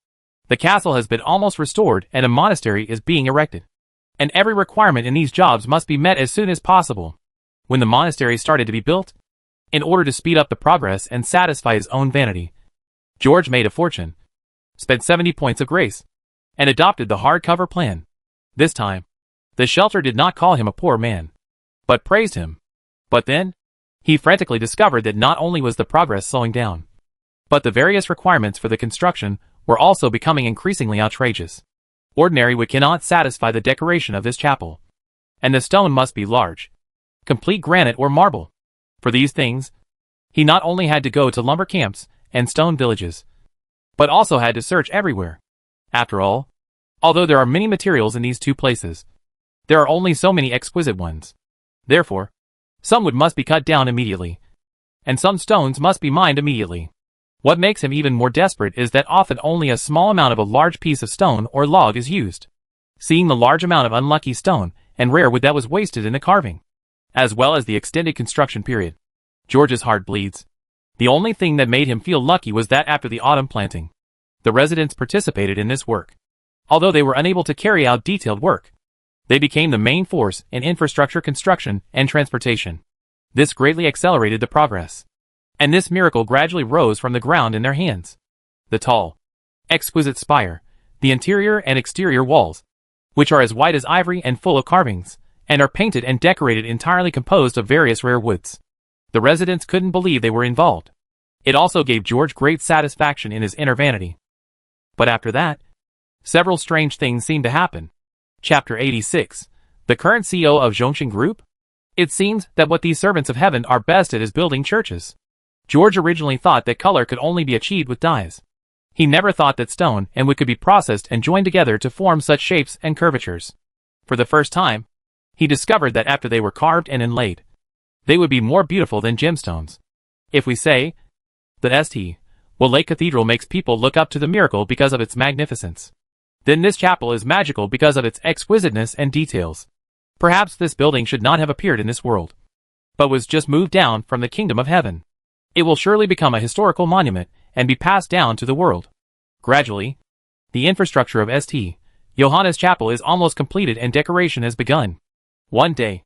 The castle has been almost restored and a monastery is being erected. And every requirement in these jobs must be met as soon as possible. when the monastery started to be built, in order to speed up the progress and satisfy his own vanity, George made a fortune, spent 70 points of grace, and adopted the hardcover plan. This time, the shelter did not call him a poor man, but praised him. But then, he frantically discovered that not only was the progress slowing down, but the various requirements for the construction were also becoming increasingly outrageous. Ordinary wood cannot satisfy the decoration of this chapel, and the stone must be large, complete granite or marble. For these things, he not only had to go to lumber camps and stone villages, but also had to search everywhere. After all, although there are many materials in these two places, there are only so many exquisite ones. Therefore, some wood must be cut down immediately, and some stones must be mined immediately. What makes him even more desperate is that often only a small amount of a large piece of stone or log is used. Seeing the large amount of unlucky stone and rare wood that was wasted in the carving, as well as the extended construction period, George's heart bleeds. The only thing that made him feel lucky was that after the autumn planting, the residents participated in this work. Although they were unable to carry out detailed work, they became the main force in infrastructure construction and transportation. This greatly accelerated the progress, and this miracle gradually rose from the ground in their hands. The tall, exquisite spire, the interior and exterior walls, which are as white as ivory and full of carvings, and are painted and decorated entirely composed of various rare woods. The residents couldn't believe they were involved. It also gave George great satisfaction in his inner vanity. But after that, several strange things seemed to happen. Chapter 86. The current CEO of Zhongxing Group? It seems that what these servants of heaven are best at is building churches. George originally thought that color could only be achieved with dyes. He never thought that stone and wood could be processed and joined together to form such shapes and curvatures. For the first time, he discovered that after they were carved and inlaid, they would be more beautiful than gemstones. If we say that St. Will Lake Cathedral makes people look up to the miracle because of its magnificence, then this chapel is magical because of its exquisiteness and details. Perhaps this building should not have appeared in this world, but was just moved down from the kingdom of heaven. It will surely become a historical monument and be passed down to the world. Gradually, the infrastructure of St. Johannes Chapel is almost completed and decoration has begun. One day,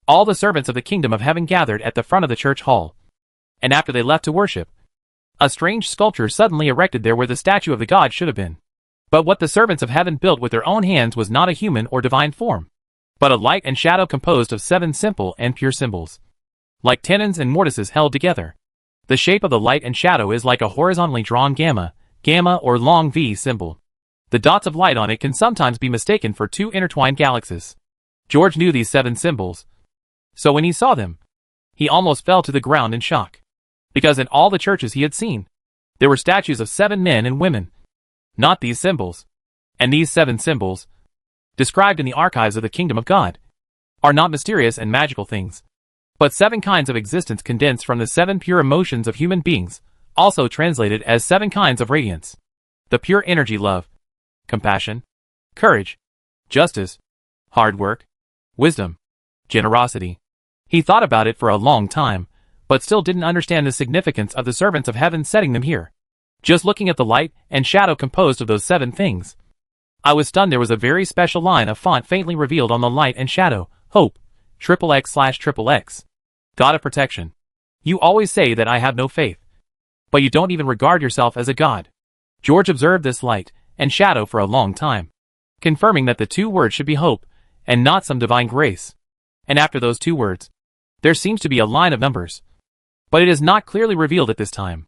all the servants of the kingdom of heaven gathered at the front of the church hall, and after they left to worship, a strange sculpture suddenly erected there where the statue of the god should have been. But what the servants of heaven built with their own hands was not a human or divine form, but a light and shadow composed of 7 simple and pure symbols, like tenons and mortises held together. The shape of the light and shadow is like a horizontally drawn gamma or long V symbol. The dots of light on it can sometimes be mistaken for 2 intertwined galaxies. George knew these 7 symbols, so when he saw them, he almost fell to the ground in shock. Because in all the churches he had seen, there were statues of 7 men and women, not these symbols. And these 7 symbols, described in the archives of the kingdom of God, are not mysterious and magical things, but 7 kinds of existence condensed from the 7 pure emotions of human beings, also translated as 7 kinds of radiance. The pure energy: love, compassion, courage, justice, hard work, wisdom, generosity. He thought about it for a long time, but still didn't understand the significance of the servants of heaven setting them here. Just looking at the light and shadow composed of those 7 things, I was stunned. There was a very special line of font faintly revealed on the light and shadow: Hope, XXX. God of protection. You always say that I have no faith, but you don't even regard yourself as a god. George observed this light and shadow for a long time, confirming that the 2 words should be hope and not some divine grace. And after those 2 words, there seems to be a line of numbers, but it is not clearly revealed at this time.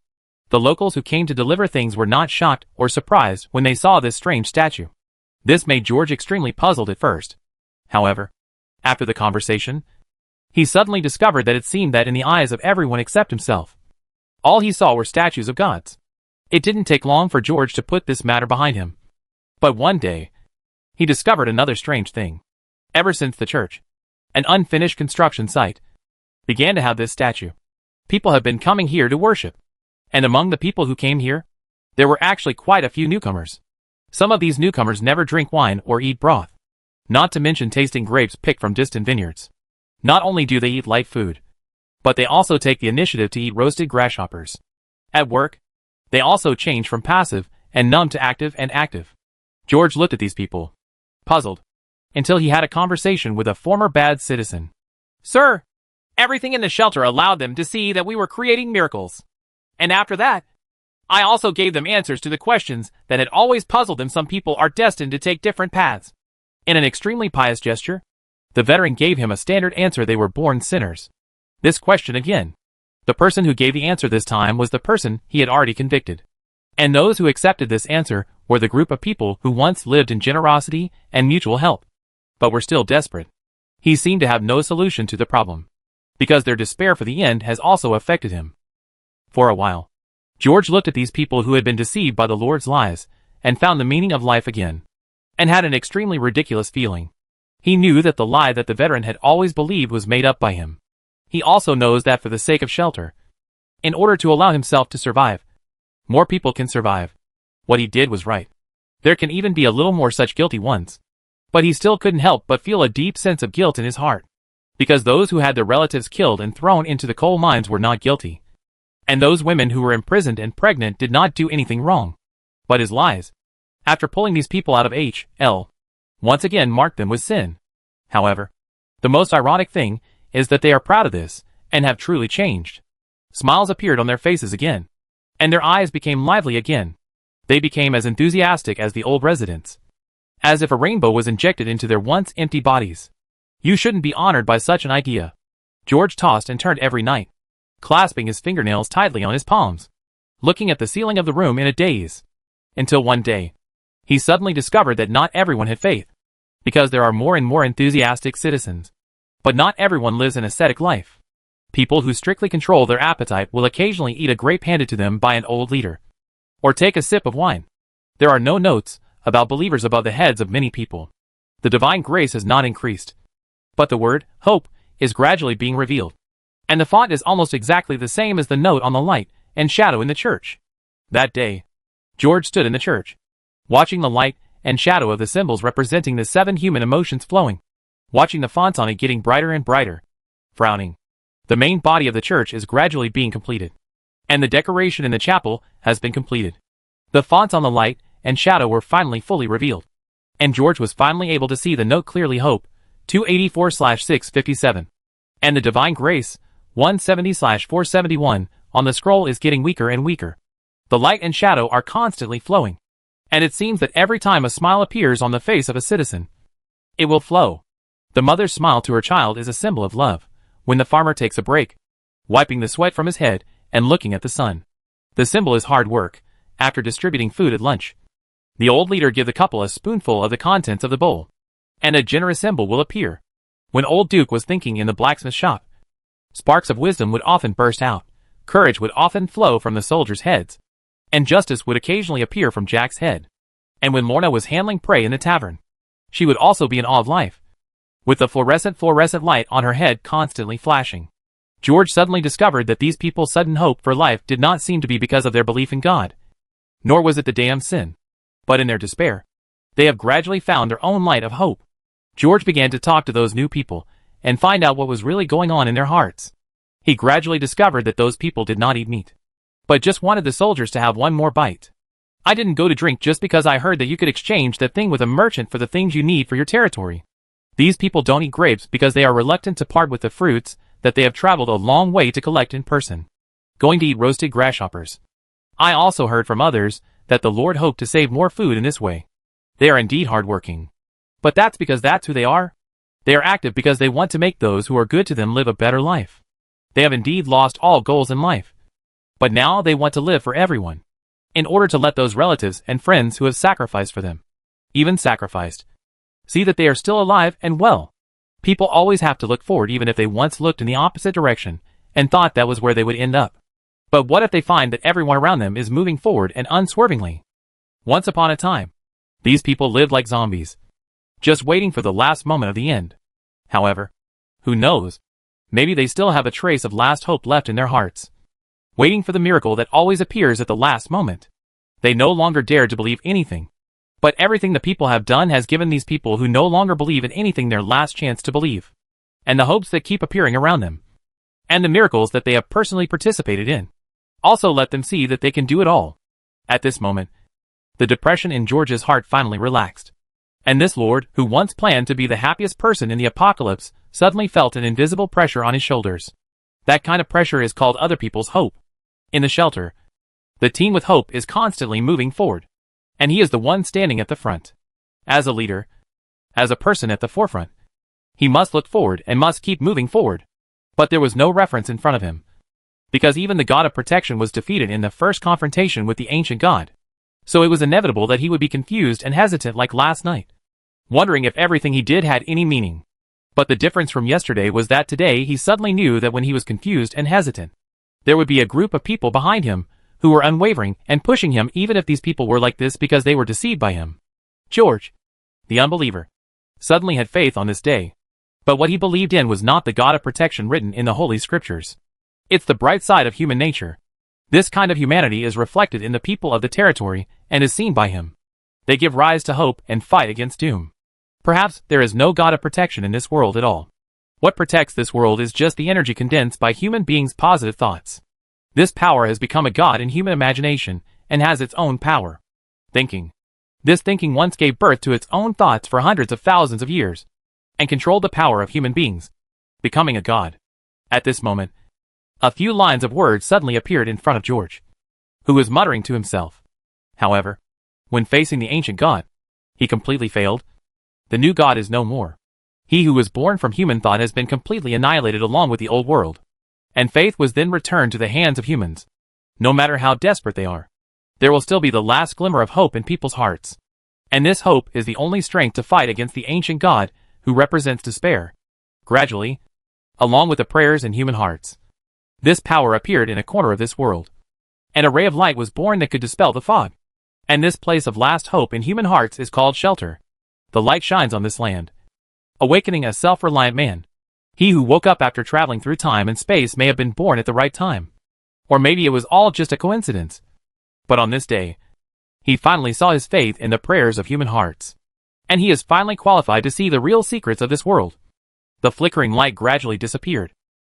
The locals who came to deliver things were not shocked or surprised when they saw this strange statue. This made George extremely puzzled at first. However, after the conversation, he suddenly discovered that it seemed that in the eyes of everyone except himself, all he saw were statues of gods. It didn't take long for George to put this matter behind him. But one day, he discovered another strange thing. Ever since the church, an unfinished construction site, began to have this statue, people have been coming here to worship. And among the people who came here, there were actually quite a few newcomers. Some of these newcomers never drink wine or eat broth, not to mention tasting grapes picked from distant vineyards. Not only do they eat light food, but they also take the initiative to eat roasted grasshoppers. At work, they also change from passive and numb to active and active. George looked at these people, puzzled, until he had a conversation with a former bad citizen. "Sir, Everything in the shelter allowed them to see that we were creating miracles. And after that, I also gave them answers to the questions that had always puzzled them. Some people are destined to take different paths. In an extremely pious gesture, the veteran gave him a standard answer: they were born sinners. This question again. The person who gave the answer this time was the person he had already convicted. And those who accepted this answer were the group of people who once lived in generosity and mutual help, but were still desperate. He seemed to have no solution to the problem, because their despair for the end has also affected him. For a while, George looked at these people who had been deceived by the Lord's lies and found the meaning of life again, and had an extremely ridiculous feeling. He knew that the lie that the veteran had always believed was made up by him. He also knows that for the sake of shelter, in order to allow himself to survive, more people can survive. What he did was right. There can even be a little more such guilty ones. But he still couldn't help but feel a deep sense of guilt in his heart, because those who had their relatives killed and thrown into the coal mines were not guilty. And those women who were imprisoned and pregnant did not do anything wrong. But his lies, after pulling these people out of H.L., once again marked them with sin. However, the most ironic thing is that they are proud of this, and have truly changed. Smiles appeared on their faces again, and their eyes became lively again. They became as enthusiastic as the old residents, as if a rainbow was injected into their once empty bodies. You shouldn't be honored by such an idea. George tossed and turned every night, clasping his fingernails tightly on his palms, looking at the ceiling of the room in a daze. Until one day, he suddenly discovered that not everyone had faith, because there are more and more enthusiastic citizens. But not everyone lives an ascetic life. People who strictly control their appetite will occasionally eat a grape handed to them by an old leader, or take a sip of wine. There are no notes about believers above the heads of many people. The divine grace has not increased, but the word, hope, is gradually being revealed. And the font is almost exactly the same as the note on the light and shadow in the church. That day, George stood in the church, watching the light and shadow of the symbols representing the 7 human emotions flowing, watching the fonts on it getting brighter and brighter, frowning. The main body of the church is gradually being completed, and the decoration in the chapel has been completed. The fonts on the light and shadow were finally fully revealed, and George was finally able to see the note clearly: Hope, 284/657. And the divine grace, 170/471, on the scroll is getting weaker and weaker. The light and shadow are constantly flowing, and it seems that every time a smile appears on the face of a citizen, it will flow. The mother's smile to her child is a symbol of love. When the farmer takes a break, wiping the sweat from his head and looking at the sun, the symbol is hard work. After distributing food at lunch, the old leader gives the couple a spoonful of the contents of the bowl, and a generous symbol will appear. When old Duke was thinking in the blacksmith shop, sparks of wisdom would often burst out, courage would often flow from the soldiers' heads, and justice would occasionally appear from Jack's head. And when Lorna was handling prey in the tavern, she would also be in awe of life, with the fluorescent light on her head constantly flashing. George suddenly discovered that these people's sudden hope for life did not seem to be because of their belief in God, nor was it the damned sin, but in their despair. They have gradually found their own light of hope. George began to talk to those new people and find out what was really going on in their hearts. He gradually discovered that those people did not eat meat, but just wanted the soldiers to have one more bite. I didn't go to drink just because I heard that you could exchange that thing with a merchant for the things you need for your territory. These people don't eat grapes because they are reluctant to part with the fruits that they have traveled a long way to collect in person, going to eat roasted grasshoppers. I also heard from others that the Lord hoped to save more food in this way. They are indeed hardworking, but that's because that's who they are. They are active because they want to make those who are good to them live a better life. They have indeed lost all goals in life, but now they want to live for everyone, in order to let those relatives and friends who have sacrificed for them, even sacrificed, see that they are still alive and well. People always have to look forward even if they once looked in the opposite direction and thought that was where they would end up. But what if they find that everyone around them is moving forward and unswervingly? Once upon a time, these people lived like zombies, just waiting for the last moment of the end. However, who knows? Maybe they still have a trace of last hope left in their hearts, waiting for the miracle that always appears at the last moment. They no longer dare to believe anything, but everything the people have done has given these people who no longer believe in anything their last chance to believe, and the hopes that keep appearing around them, and the miracles that they have personally participated in, also let them see that they can do it all. At this moment, the depression in George's heart finally relaxed, and this Lord, who once planned to be the happiest person in the apocalypse, suddenly felt an invisible pressure on his shoulders. That kind of pressure is called other people's hope. In the shelter, the team with hope is constantly moving forward, and he is the one standing at the front. As a leader, as a person at the forefront, he must look forward and must keep moving forward. But there was no reference in front of him, because even the god of protection was defeated in the first confrontation with the ancient god. So it was inevitable that he would be confused and hesitant like last night, wondering if everything he did had any meaning. But the difference from yesterday was that today he suddenly knew that when he was confused and hesitant, there would be a group of people behind him who were unwavering and pushing him, even if these people were like this because they were deceived by him. George, the unbeliever, suddenly had faith on this day. But what he believed in was not the God of protection written in the Holy Scriptures. It's the bright side of human nature. This kind of humanity is reflected in the people of the territory and is seen by him. They give rise to hope and fight against doom. Perhaps there is no God of protection in this world at all. What protects this world is just the energy condensed by human beings' positive thoughts. This power has become a god in human imagination and has its own power. Thinking. This thinking once gave birth to its own thoughts for hundreds of thousands of years, and controlled the power of human beings, becoming a god. At this moment, a few lines of words suddenly appeared in front of George, who was muttering to himself. However, when facing the ancient god, he completely failed. The new god is no more. He who was born from human thought has been completely annihilated along with the old world, and faith was then returned to the hands of humans. No matter how desperate they are, there will still be the last glimmer of hope in people's hearts. And this hope is the only strength to fight against the ancient god who represents despair. Gradually, along with the prayers in human hearts, this power appeared in a corner of this world. And a ray of light was born that could dispel the fog. And this place of last hope in human hearts is called shelter. The light shines on this land, awakening a self-reliant man. He who woke up after traveling through time and space may have been born at the right time. Or maybe it was all just a coincidence. But on this day, he finally saw his faith in the prayers of human hearts. And he is finally qualified to see the real secrets of this world. The flickering light gradually disappeared,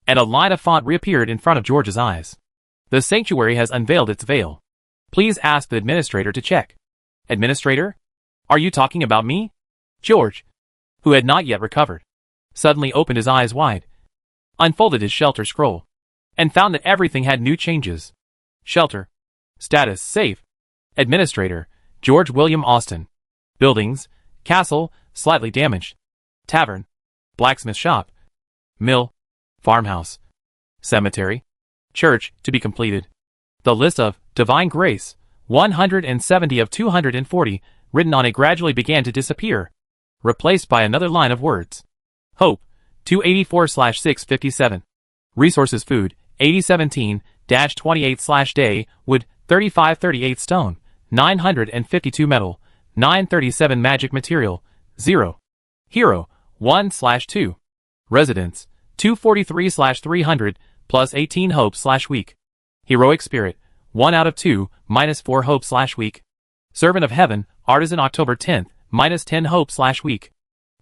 and a line of font reappeared in front of George's eyes. The sanctuary has unveiled its veil. Please ask the administrator to check. Administrator? Are you talking about me? George, who had not yet recovered, suddenly opened his eyes wide, unfolded his shelter scroll, and found that everything had new changes. Shelter. Status, safe. Administrator, George William Austin. Buildings, castle, slightly damaged. Tavern, blacksmith shop, mill, farmhouse, cemetery, church, to be completed. The list of divine grace, 170 of 240, written on it gradually began to disappear, replaced by another line of words. Hope, 284/657. Resources food, 8017-28/day, wood, 3538 stone, 952 metal, 937 magic material, 0. Hero, 1/2. Residence, 243/300, plus 18 hope/week. Heroic spirit, 1 out of 2, -4 hope/week. Servant of heaven, artisan October 10th, -10 hope/week.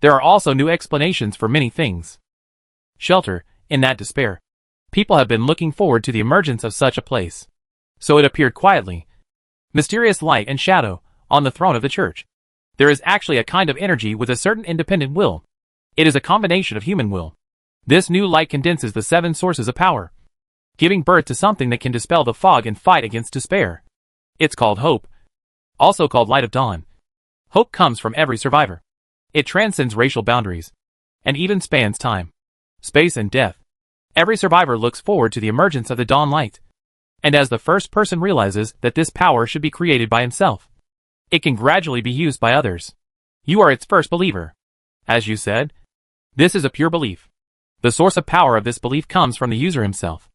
There are also new explanations for many things. Shelter, in that despair. People have been looking forward to the emergence of such a place. So it appeared quietly. Mysterious light and shadow, on the throne of the church. There is actually a kind of energy with a certain independent will. It is a combination of human will. This new light condenses the 7 sources of power, giving birth to something that can dispel the fog and fight against despair. It's called hope, also called light of dawn. Hope comes from every survivor. It transcends racial boundaries, and even spans time, space and death. Every survivor looks forward to the emergence of the dawn light. And as the first person realizes that this power should be created by himself, it can gradually be used by others. You are its first believer. As you said, this is a pure belief. The source of power of this belief comes from the user himself.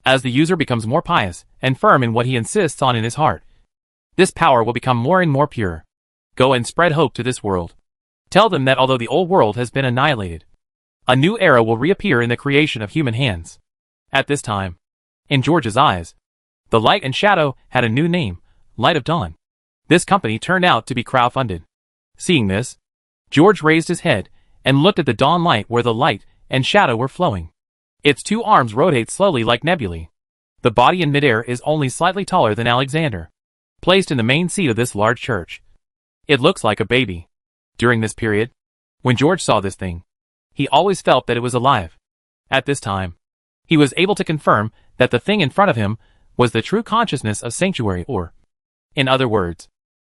As the user becomes more pious and firm in what he insists on in his heart, this power will become more and more pure. Go and spread hope to this world. Tell them that although the old world has been annihilated, a new era will reappear in the creation of human hands. At this time, in George's eyes, the light and shadow had a new name, Light of Dawn. This company turned out to be crowdfunded. Seeing this, George raised his head and looked at the dawn light where the light and shadow were flowing. Its 2 arms rotate slowly like nebulae. The body in midair is only slightly taller than Alexander, placed in the main seat of this large church. It looks like a baby. During this period, when George saw this thing, He always felt that it was alive. At this time, he was able to confirm that the thing in front of him was the true consciousness of sanctuary, or, in other words,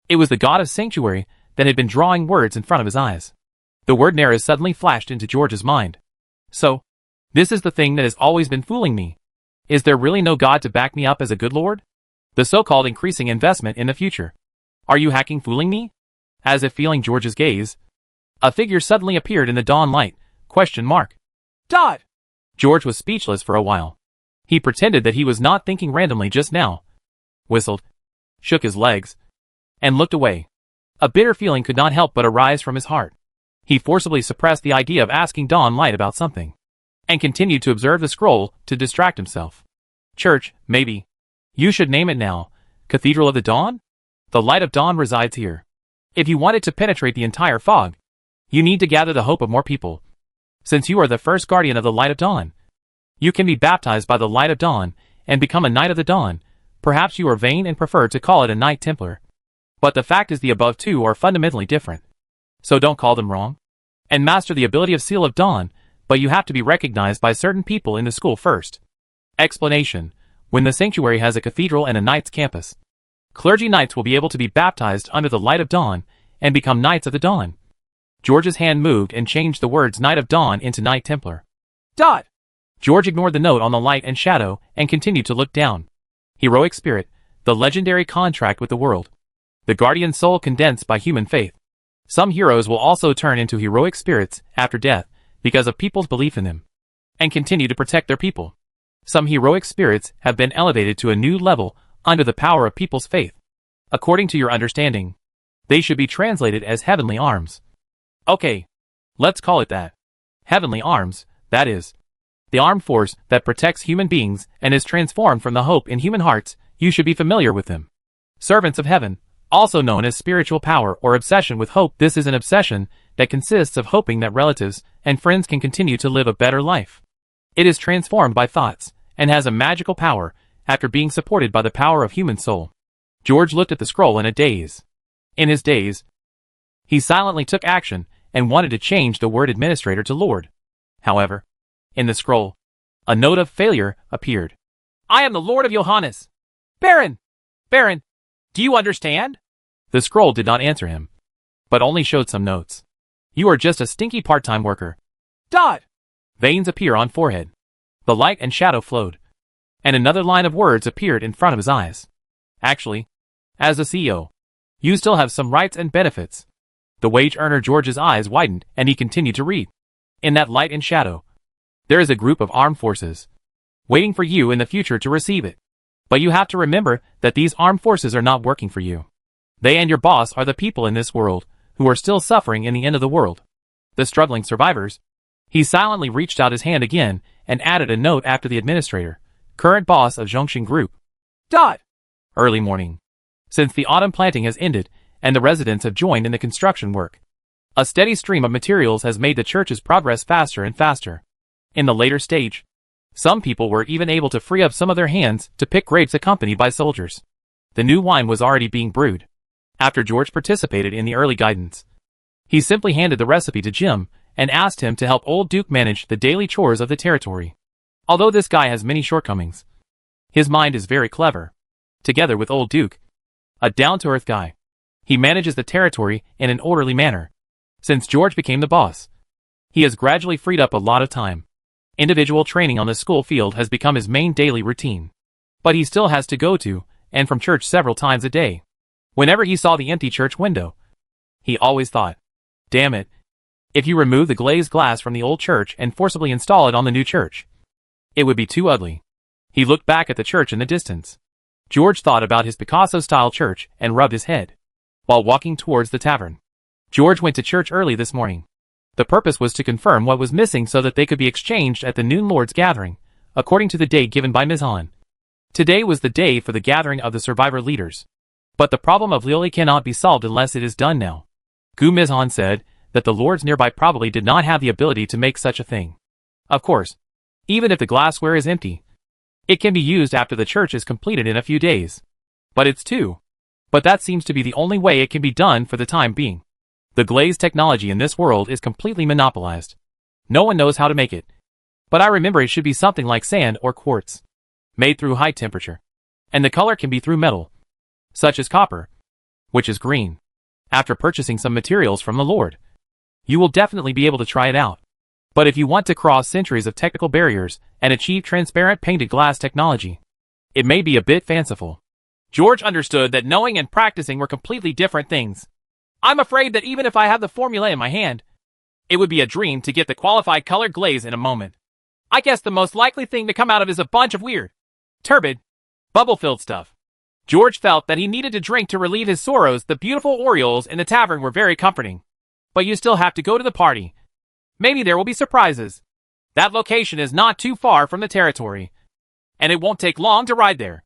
it was the god of sanctuary that had been drawing words in front of his eyes. The word Nereus suddenly flashed into George's mind. So, this is the thing that has always been fooling me. Is there really no god to back me up as a good lord? The so-called increasing investment in the future. Are you hacking fooling me? As if feeling George's gaze, a figure suddenly appeared in the dawn light. Dot! George was speechless for a while. He pretended that he was not thinking randomly just now, whistled, shook his legs, and looked away. A bitter feeling could not help but arise from his heart. He forcibly suppressed the idea of asking Dawn Light about something, and continued to observe the scroll to distract himself. Church, maybe. You should name it now. Cathedral of the Dawn? The light of dawn resides here. If you want it to penetrate the entire fog, you need to gather the hope of more people. Since you are the first guardian of the light of dawn, you can be baptized by the light of dawn and become a knight of the dawn. Perhaps you are vain and prefer to call it a Knight Templar. But the fact is the above two are fundamentally different. So don't call them wrong. And master the ability of Seal of Dawn, but you have to be recognized by certain people in the school first. Explanation. When the sanctuary has a cathedral and a knight's campus, clergy knights will be able to be baptized under the light of dawn and become knights of the dawn. George's hand moved and changed the words Knight of Dawn into Knight Templar. Dot! George ignored the note on the light and shadow and continued to look down. Heroic spirit, the legendary contract with the world. The guardian soul condensed by human faith. Some heroes will also turn into heroic spirits after death because of people's belief in them, and continue to protect their people. Some heroic spirits have been elevated to a new level under the power of people's faith. According to your understanding, they should be translated as heavenly arms. Okay, let's call it that. Heavenly arms, that is. The armed force that protects human beings and is transformed from the hope in human hearts. You should be familiar with them. Servants of heaven, also known as spiritual power or obsession with hope. This is an obsession that consists of hoping that relatives and friends can continue to live a better life. It is transformed by thoughts and has a magical power after being supported by the power of human soul. George looked at the scroll in a daze. In his daze, he silently took action and wanted to change the word administrator to Lord. However, in the scroll, a note of failure appeared. I am the Lord of Johannes. Baron! Baron! Do you understand? The scroll did not answer him, but only showed some notes. You are just a stinky part-time worker. Dot! Veins appear on forehead. The light and shadow flowed, and another line of words appeared in front of his eyes. Actually, as a CEO, you still have some rights and benefits. The wage earner George's eyes widened and he continued to read. In that light and shadow, there is a group of armed forces, waiting for you in the future to receive it. But you have to remember that these armed forces are not working for you. They and your boss are the people in this world who are still suffering in the end of the world. The struggling survivors. He silently reached out his hand again and added a note after the administrator, current boss of Zhongxing Group. Dot! Early morning. Since the autumn planting has ended and the residents have joined in the construction work, a steady stream of materials has made the church's progress faster and faster. In the later stage, some people were even able to free up some of their hands to pick grapes accompanied by soldiers. The new wine was already being brewed. After George participated in the early guidance, he simply handed the recipe to Jim and asked him to help Old Duke manage the daily chores of the territory. Although this guy has many shortcomings, his mind is very clever. Together with Old Duke, a down-to-earth guy, he manages the territory in an orderly manner. Since George became the boss, he has gradually freed up a lot of time. Individual training on the school field has become his main daily routine. But he still has to go to and from church several times a day. Whenever he saw the empty church window, he always thought, damn it, if you remove the glazed glass from the old church and forcibly install it on the new church, it would be too ugly. He looked back at the church in the distance. George thought about his Picasso-style church and rubbed his head. While walking towards the tavern, George went to church early this morning. The purpose was to confirm what was missing so that they could be exchanged at the noon Lord's gathering, according to the date given by Ms. Han. Today was the day for the gathering of the survivor leaders. But the problem of Lily cannot be solved unless it is done now. Gu Mizhan said that the lords nearby probably did not have the ability to make such a thing. Of course, even if the glassware is empty, it can be used after the church is completed in a few days. But that seems to be the only way it can be done for the time being. The glaze technology in this world is completely monopolized. No one knows how to make it. But I remember it should be something like sand or quartz, made through high temperature. And the color can be through metal, such as copper, which is green. After purchasing some materials from the Lord, you will definitely be able to try it out. But if you want to cross centuries of technical barriers and achieve transparent painted glass technology, it may be a bit fanciful. George understood that knowing and practicing were completely different things. I'm afraid that even if I had the formula in my hand, it would be a dream to get the qualified color glaze in a moment. I guess the most likely thing to come out of is a bunch of weird, turbid, bubble-filled stuff. George felt that he needed to drink to relieve his sorrows. The beautiful Orioles in the tavern were very comforting. But you still have to go to the party. Maybe there will be surprises. That location is not too far from the territory, and it won't take long to ride there.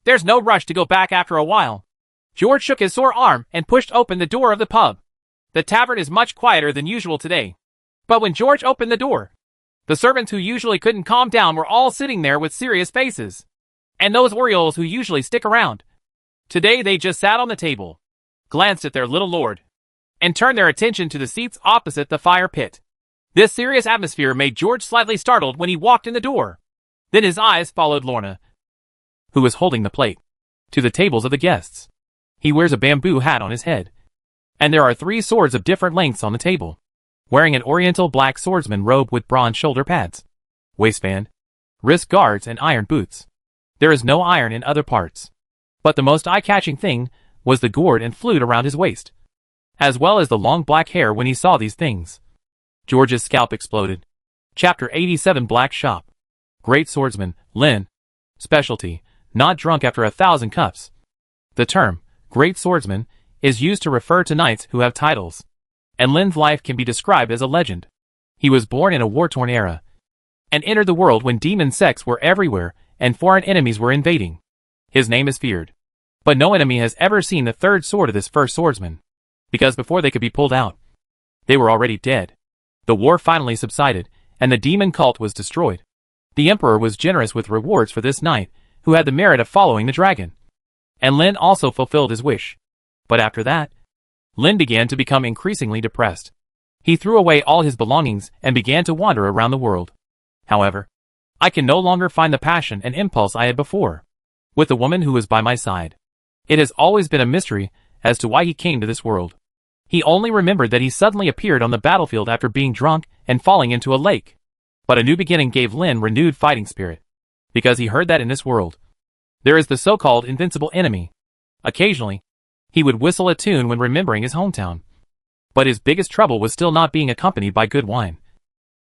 There's no rush to go back after a while. George shook his sore arm and pushed open the door of the pub. The tavern is much quieter than usual today. But when George opened the door, the servants who usually couldn't calm down were all sitting there with serious faces. And those Orioles who usually stick around, today they just sat on the table, glanced at their little lord, and turned their attention to the seats opposite the fire pit. This serious atmosphere made George slightly startled when he walked in the door. Then his eyes followed Lorna, who was holding the plate, to the tables of the guests. He wears a bamboo hat on his head, and there are 3 swords of different lengths on the table, wearing an oriental black swordsman robe with bronze shoulder pads, waistband, wrist guards, and iron boots. There is no iron in other parts. But the most eye-catching thing was the gourd and flute around his waist, as well as the long black hair. When he saw these things, George's scalp exploded. Chapter 87 Black Shop. Great swordsman, Lin. Specialty, not drunk after 1,000 cups. The term, great swordsman, is used to refer to knights who have titles, and Lin's life can be described as a legend. He was born in a war-torn era, and entered the world when demon sects were everywhere and foreign enemies were invading. His name is feared. But no enemy has ever seen the third sword of this first swordsman, because before they could be pulled out, they were already dead. The war finally subsided, and the demon cult was destroyed. The emperor was generous with rewards for this knight, who had the merit of following the dragon. And Lin also fulfilled his wish. But after that, Lin began to become increasingly depressed. He threw away all his belongings and began to wander around the world. However, I can no longer find the passion and impulse I had before, with the woman who was by my side. It has always been a mystery as to why he came to this world. He only remembered that he suddenly appeared on the battlefield after being drunk and falling into a lake. But a new beginning gave Lin renewed fighting spirit, because he heard that in this world, there is the so-called invincible enemy. Occasionally, he would whistle a tune when remembering his hometown. But his biggest trouble was still not being accompanied by good wine.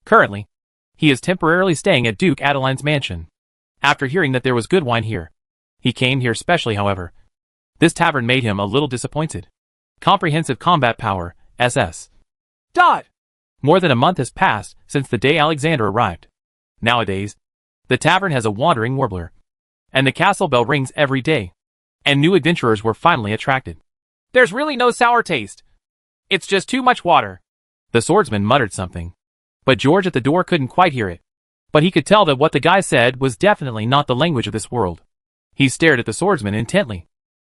Currently, he is temporarily staying at Duke Adeline's mansion. After hearing that there was good wine here, he came here specially. However, this tavern made him a little disappointed. Comprehensive Combat Power, SS. More than a month has passed since the day Alexander arrived. Nowadays, the tavern has a wandering warbler, and the castle bell rings every day, and new adventurers were finally attracted. There's really no sour taste. It's just too much water. The swordsman muttered something, but George at the door couldn't quite hear it. But he could tell that what the guy said was definitely not the language of this world. He stared at the swordsman intently,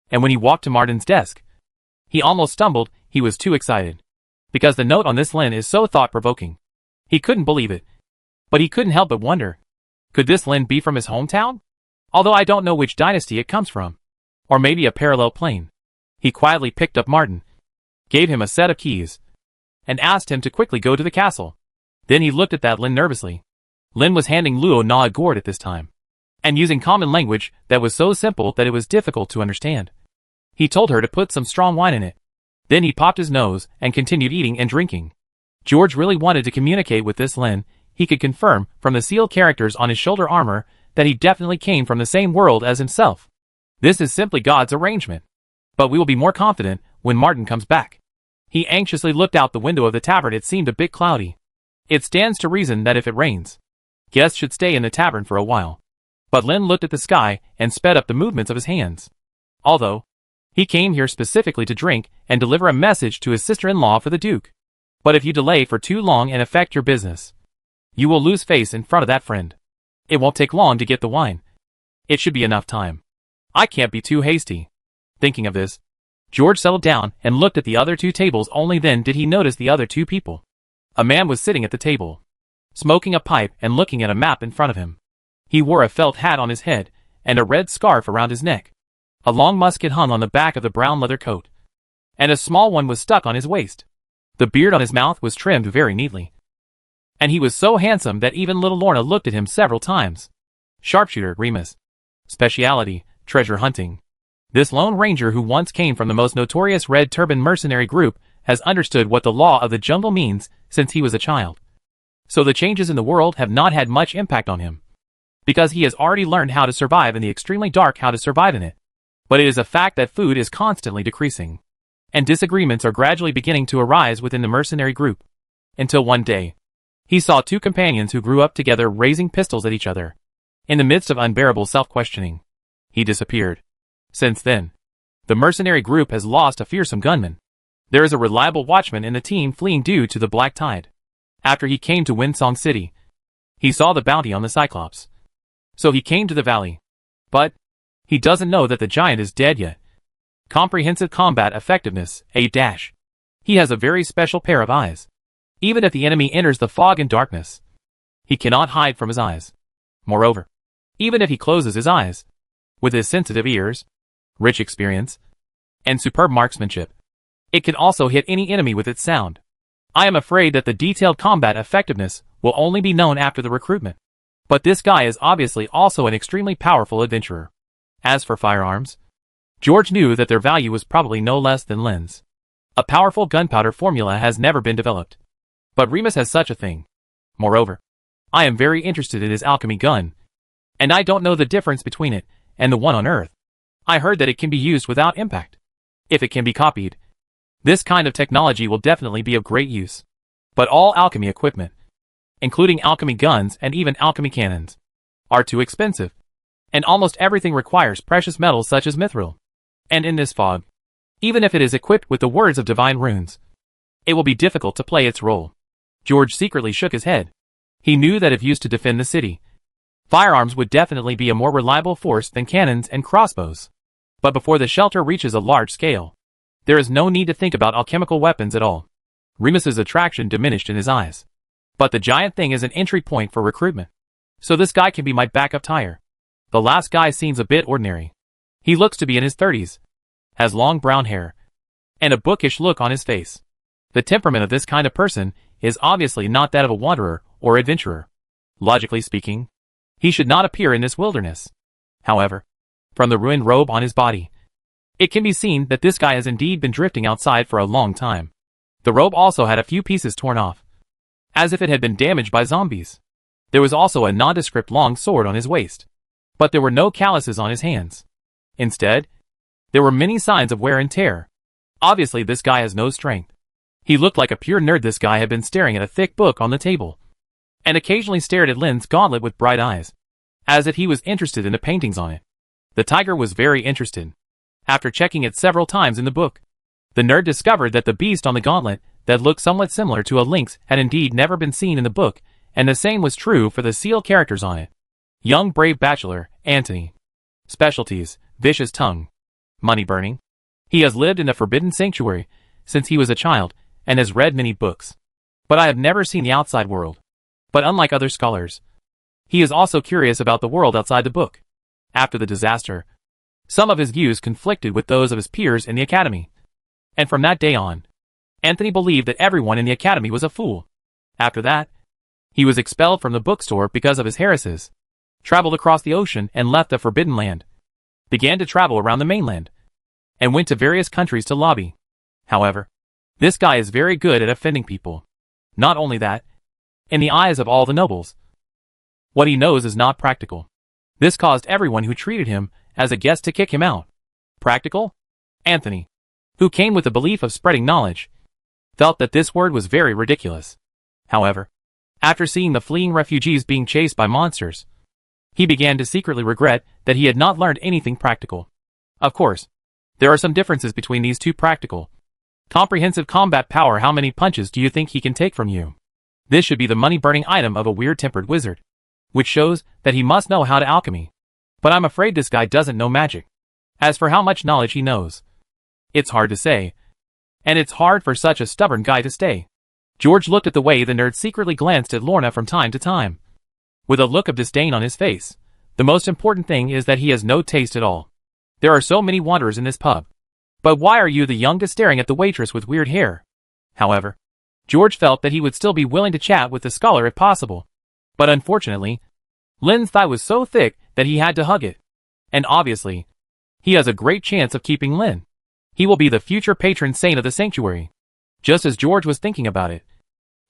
and when he walked to Martin's desk, he almost stumbled. He was too excited, because the note on this Lin is so thought-provoking. He couldn't believe it, but he couldn't help but wonder, could this Lin be from his hometown? Although I don't know which dynasty it comes from, or maybe a parallel plane. He quietly picked up Martin, gave him a set of keys, and asked him to quickly go to the castle. Then he looked at that Lin nervously. Lin was handing Luo Na a gourd at this time, and using common language that was so simple that it was difficult to understand. He told her to put some strong wine in it. Then he popped his nose and continued eating and drinking. George really wanted to communicate with this Lin. He could confirm from the seal characters on his shoulder armor that he definitely came from the same world as himself. This is simply God's arrangement. But we will be more confident when Martin comes back. He anxiously looked out the window of the tavern. It seemed a bit cloudy. It stands to reason that if it rains, guests should stay in the tavern for a while. But Lin looked at the sky and sped up the movements of his hands. Although, he came here specifically to drink and deliver a message to his sister-in-law for the Duke. But if you delay for too long and affect your business, you will lose face in front of that friend. It won't take long to get the wine. It should be enough time. I can't be too hasty. Thinking of this, George settled down and looked at the other 2 tables. Only then did he notice the other 2 people. A man was sitting at the table, smoking a pipe and looking at a map in front of him. He wore a felt hat on his head and a red scarf around his neck. A long musket hung on the back of the brown leather coat, and a small one was stuck on his waist. The beard on his mouth was trimmed very neatly, and he was so handsome that even little Lorna looked at him several times. Sharpshooter, Remus. Speciality, treasure hunting. This Lone Ranger who once came from the most notorious Red Turban mercenary group has understood what the law of the jungle means since he was a child. So the changes in the world have not had much impact on him, because he has already learned how to survive in the extremely dark, how to survive in it. But it is a fact that food is constantly decreasing, and disagreements are gradually beginning to arise within the mercenary group. Until one day, he saw two companions who grew up together raising pistols at each other. In the midst of unbearable self-questioning, he disappeared. Since then, the mercenary group has lost a fearsome gunman. There is a reliable watchman in the team fleeing due to the black tide. After he came to Winsong City, he saw the bounty on the Cyclops. So he came to the valley. But he doesn't know that the giant is dead yet. Comprehensive combat effectiveness, A-. He has a very special pair of eyes. Even if the enemy enters the fog and darkness, he cannot hide from his eyes. Moreover, even if he closes his eyes, with his sensitive ears, rich experience, and superb marksmanship, it can also hit any enemy with its sound. I am afraid that the detailed combat effectiveness will only be known after the recruitment. But this guy is obviously also an extremely powerful adventurer. As for firearms, George knew that their value was probably no less than lens. A powerful gunpowder formula has never been developed, but Remus has such a thing. Moreover, I am very interested in his alchemy gun, and I don't know the difference between it and the one on Earth. I heard that it can be used without impact. If it can be copied, this kind of technology will definitely be of great use. But all alchemy equipment, including alchemy guns and even alchemy cannons, are too expensive, and almost everything requires precious metals such as mithril. And in this fog, even if it is equipped with the words of divine runes, it will be difficult to play its role. George secretly shook his head. He knew that if used to defend the city, firearms would definitely be a more reliable force than cannons and crossbows. But before the shelter reaches a large scale, there is no need to think about alchemical weapons at all. Remus's attraction diminished in his eyes. But the giant thing is an entry point for recruitment. So this guy can be my backup tire. The last guy seems a bit ordinary. He looks to be in his 30s, has long brown hair, and a bookish look on his face. The temperament of this kind of person is obviously not that of a wanderer or adventurer. Logically speaking, he should not appear in this wilderness. However, from the ruined robe on his body, it can be seen that this guy has indeed been drifting outside for a long time. The robe also had a few pieces torn off, as if it had been damaged by zombies. There was also a nondescript long sword on his waist, but there were no calluses on his hands. Instead, there were many signs of wear and tear. Obviously this guy has no strength. He looked like a pure nerd. This guy had been staring at a thick book on the table, and occasionally stared at Lynn's gauntlet with bright eyes, as if he was interested in the paintings on it. The tiger was very interested. After checking it several times in the book, the nerd discovered that the beast on the gauntlet that looked somewhat similar to a lynx had indeed never been seen in the book, and the same was true for the seal characters on it. Young brave bachelor, Anthony. Specialties, vicious tongue. Money burning. He has lived in a forbidden sanctuary since he was a child, and has read many books. But I have never seen the outside world. But unlike other scholars, he is also curious about the world outside the book. After the disaster, some of his views conflicted with those of his peers in the academy. And from that day on, Anthony believed that everyone in the academy was a fool. After that, he was expelled from the bookstore because of his heresies, traveled across the ocean and left the forbidden land, began to travel around the mainland, and went to various countries to lobby. However, this guy is very good at offending people. Not only that, in the eyes of all the nobles, what he knows is not practical. This caused everyone who treated him as a guest to kick him out. Practical? Anthony, who came with the belief of spreading knowledge, felt that this word was very ridiculous. However, after seeing the fleeing refugees being chased by monsters, he began to secretly regret that he had not learned anything practical. Of course, there are some differences between these two. Practical, comprehensive combat power. How many punches do you think he can take from you? This should be the money-burning item of a weird-tempered wizard, which shows that he must know how to alchemy. But I'm afraid this guy doesn't know magic. As for how much knowledge he knows, it's hard to say, and it's hard for such a stubborn guy to stay. George looked at the way the nerd secretly glanced at Lorna from time to time, with a look of disdain on his face. The most important thing is that he has no taste at all. There are so many wanderers in this pub. But why are you the youngest staring at the waitress with weird hair? However, George felt that he would still be willing to chat with the scholar if possible. But unfortunately, Lin's thigh was so thick that he had to hug it. And obviously, he has a great chance of keeping Lin. He will be the future patron saint of the sanctuary. Just as George was thinking about it,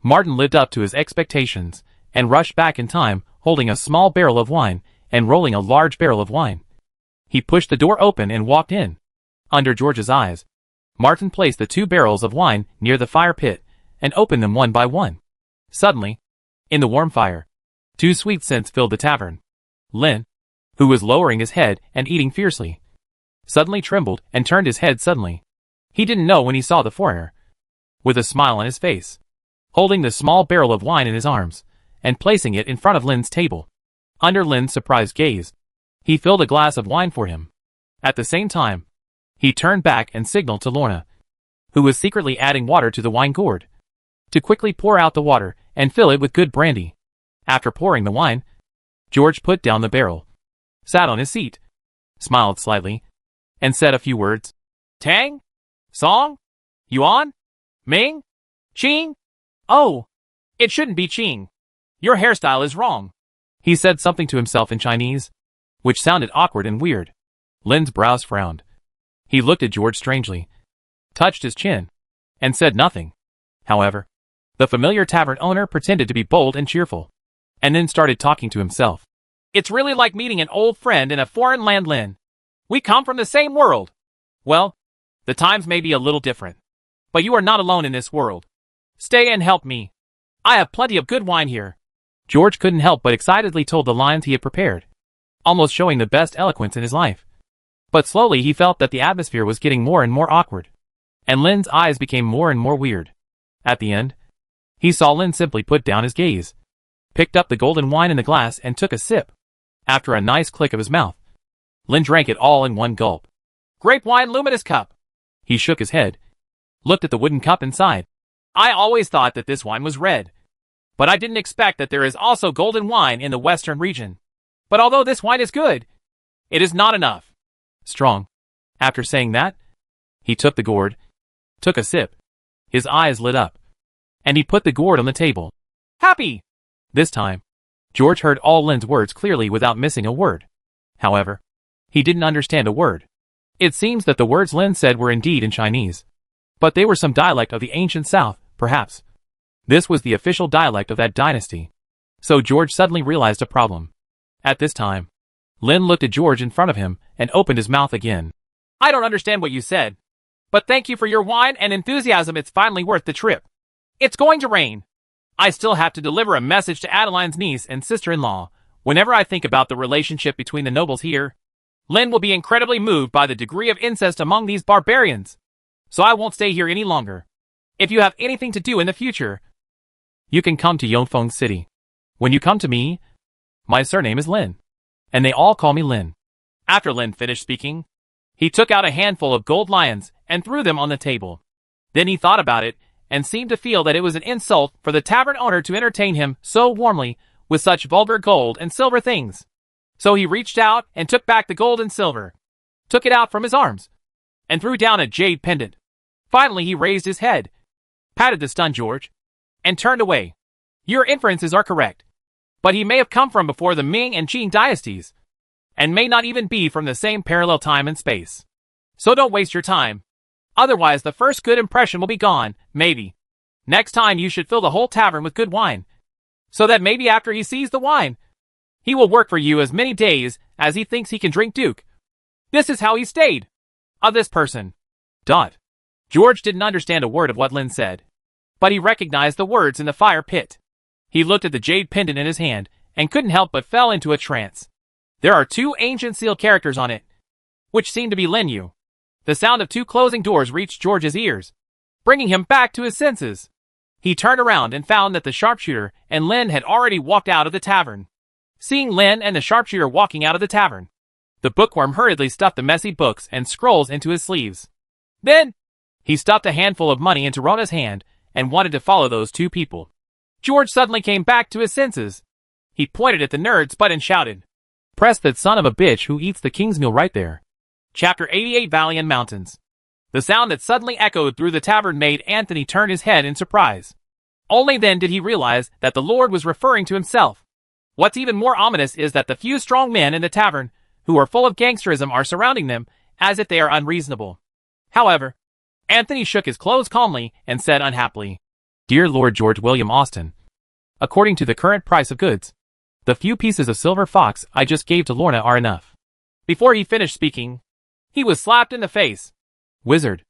Martin lived up to his expectations and rushed back in time, holding a small barrel of wine and rolling a large barrel of wine. He pushed the door open and walked in. Under George's eyes, Martin placed the 2 barrels of wine near the fire pit and opened them one by one. Suddenly, in the warm fire, 2 sweet scents filled the tavern. Lin, who was lowering his head and eating fiercely, suddenly trembled and turned his head suddenly. He didn't know when he saw the foreigner, with a smile on his face, holding the small barrel of wine in his arms and placing it in front of Lin's table. Under Lin's surprised gaze, he filled a glass of wine for him. At the same time, he turned back and signaled to Lorna, who was secretly adding water to the wine gourd, to quickly pour out the water and fill it with good brandy. After pouring the wine, George put down the barrel, sat on his seat, smiled slightly, and said a few words. Tang? Song? Yuan? Ming? Qing? Oh, it shouldn't be Qing. Your hairstyle is wrong. He said something to himself in Chinese, which sounded awkward and weird. Lin's brows frowned. He looked at George strangely, touched his chin, and said nothing. However, the familiar tavern owner pretended to be bold and cheerful, and then started talking to himself. It's really like meeting an old friend in a foreign land, Lin. We come from the same world. Well, the times may be a little different, but you are not alone in this world. Stay and help me. I have plenty of good wine here. George couldn't help but excitedly told the lines he had prepared, almost showing the best eloquence in his life. But slowly he felt that the atmosphere was getting more and more awkward, and Lin's eyes became more and more weird. At the end, he saw Lin simply put down his gaze, picked up the golden wine in the glass and took a sip. After a nice click of his mouth, Lin drank it all in one gulp. Grape wine luminous cup. He shook his head, looked at the wooden cup inside. I always thought that this wine was red, but I didn't expect that there is also golden wine in the western region. But although this wine is good, it is not enough. Strong. After saying that, he took the gourd, took a sip. His eyes lit up, and he put the gourd on the table. Happy! This time, George heard all Lin's words clearly without missing a word. However, he didn't understand a word. It seems that the words Lin said were indeed in Chinese, but they were some dialect of the ancient South, perhaps. This was the official dialect of that dynasty. So George suddenly realized a problem. At this time, Lin looked at George in front of him and opened his mouth again. I don't understand what you said, but thank you for your wine and enthusiasm. It's finally worth the trip. It's going to rain. I still have to deliver a message to Adeline's niece and sister-in-law. Whenever I think about the relationship between the nobles here, Lin will be incredibly moved by the degree of incest among these barbarians. So I won't stay here any longer. If you have anything to do in the future, you can come to Yongfeng City. When you come to me, my surname is Lin, and they all call me Lin. After Lin finished speaking, he took out a handful of gold lions and threw them on the table. Then he thought about it and seemed to feel that it was an insult for the tavern owner to entertain him so warmly with such vulgar gold and silver things. So he reached out and took back the gold and silver, took it out from his arms, and threw down a jade pendant. Finally he raised his head, patted the stunned George, and turned away. Your inferences are correct, but he may have come from before the Ming and Qing dynasties, and may not even be from the same parallel time and space. So don't waste your time. Otherwise the first good impression will be gone, maybe. Next time you should fill the whole tavern with good wine, so that maybe after he sees the wine, he will work for you as many days as he thinks he can drink Duke. This is how he stayed. Of this person. George didn't understand a word of what Lin said, but he recognized the words in the fire pit. He looked at the jade pendant in his hand and couldn't help but fell into a trance. There are 2 ancient seal characters on it, which seem to be Lin Yu. The sound of 2 closing doors reached George's ears, bringing him back to his senses. He turned around and found that the sharpshooter and Lin had already walked out of the tavern. Seeing Lin and the sharpshooter walking out of the tavern, the bookworm hurriedly stuffed the messy books and scrolls into his sleeves. Then, he stuffed a handful of money into Rona's hand and wanted to follow those two people. George suddenly came back to his senses. He pointed at the nerd's butt and shouted, "Press that son of a bitch who eats the king's meal right there." Chapter 88 Valley and Mountains. The sound that suddenly echoed through the tavern made Anthony turn his head in surprise. Only then did he realize that the Lord was referring to himself. What's even more ominous is that the few strong men in the tavern, who are full of gangsterism, are surrounding them as if they are unreasonable. However, Anthony shook his clothes calmly and said unhappily, "Dear Lord George William Austin, according to the current price of goods, the few pieces of silver fox I just gave to Lorna are enough." Before he finished speaking, he was slapped in the face. "Wizard,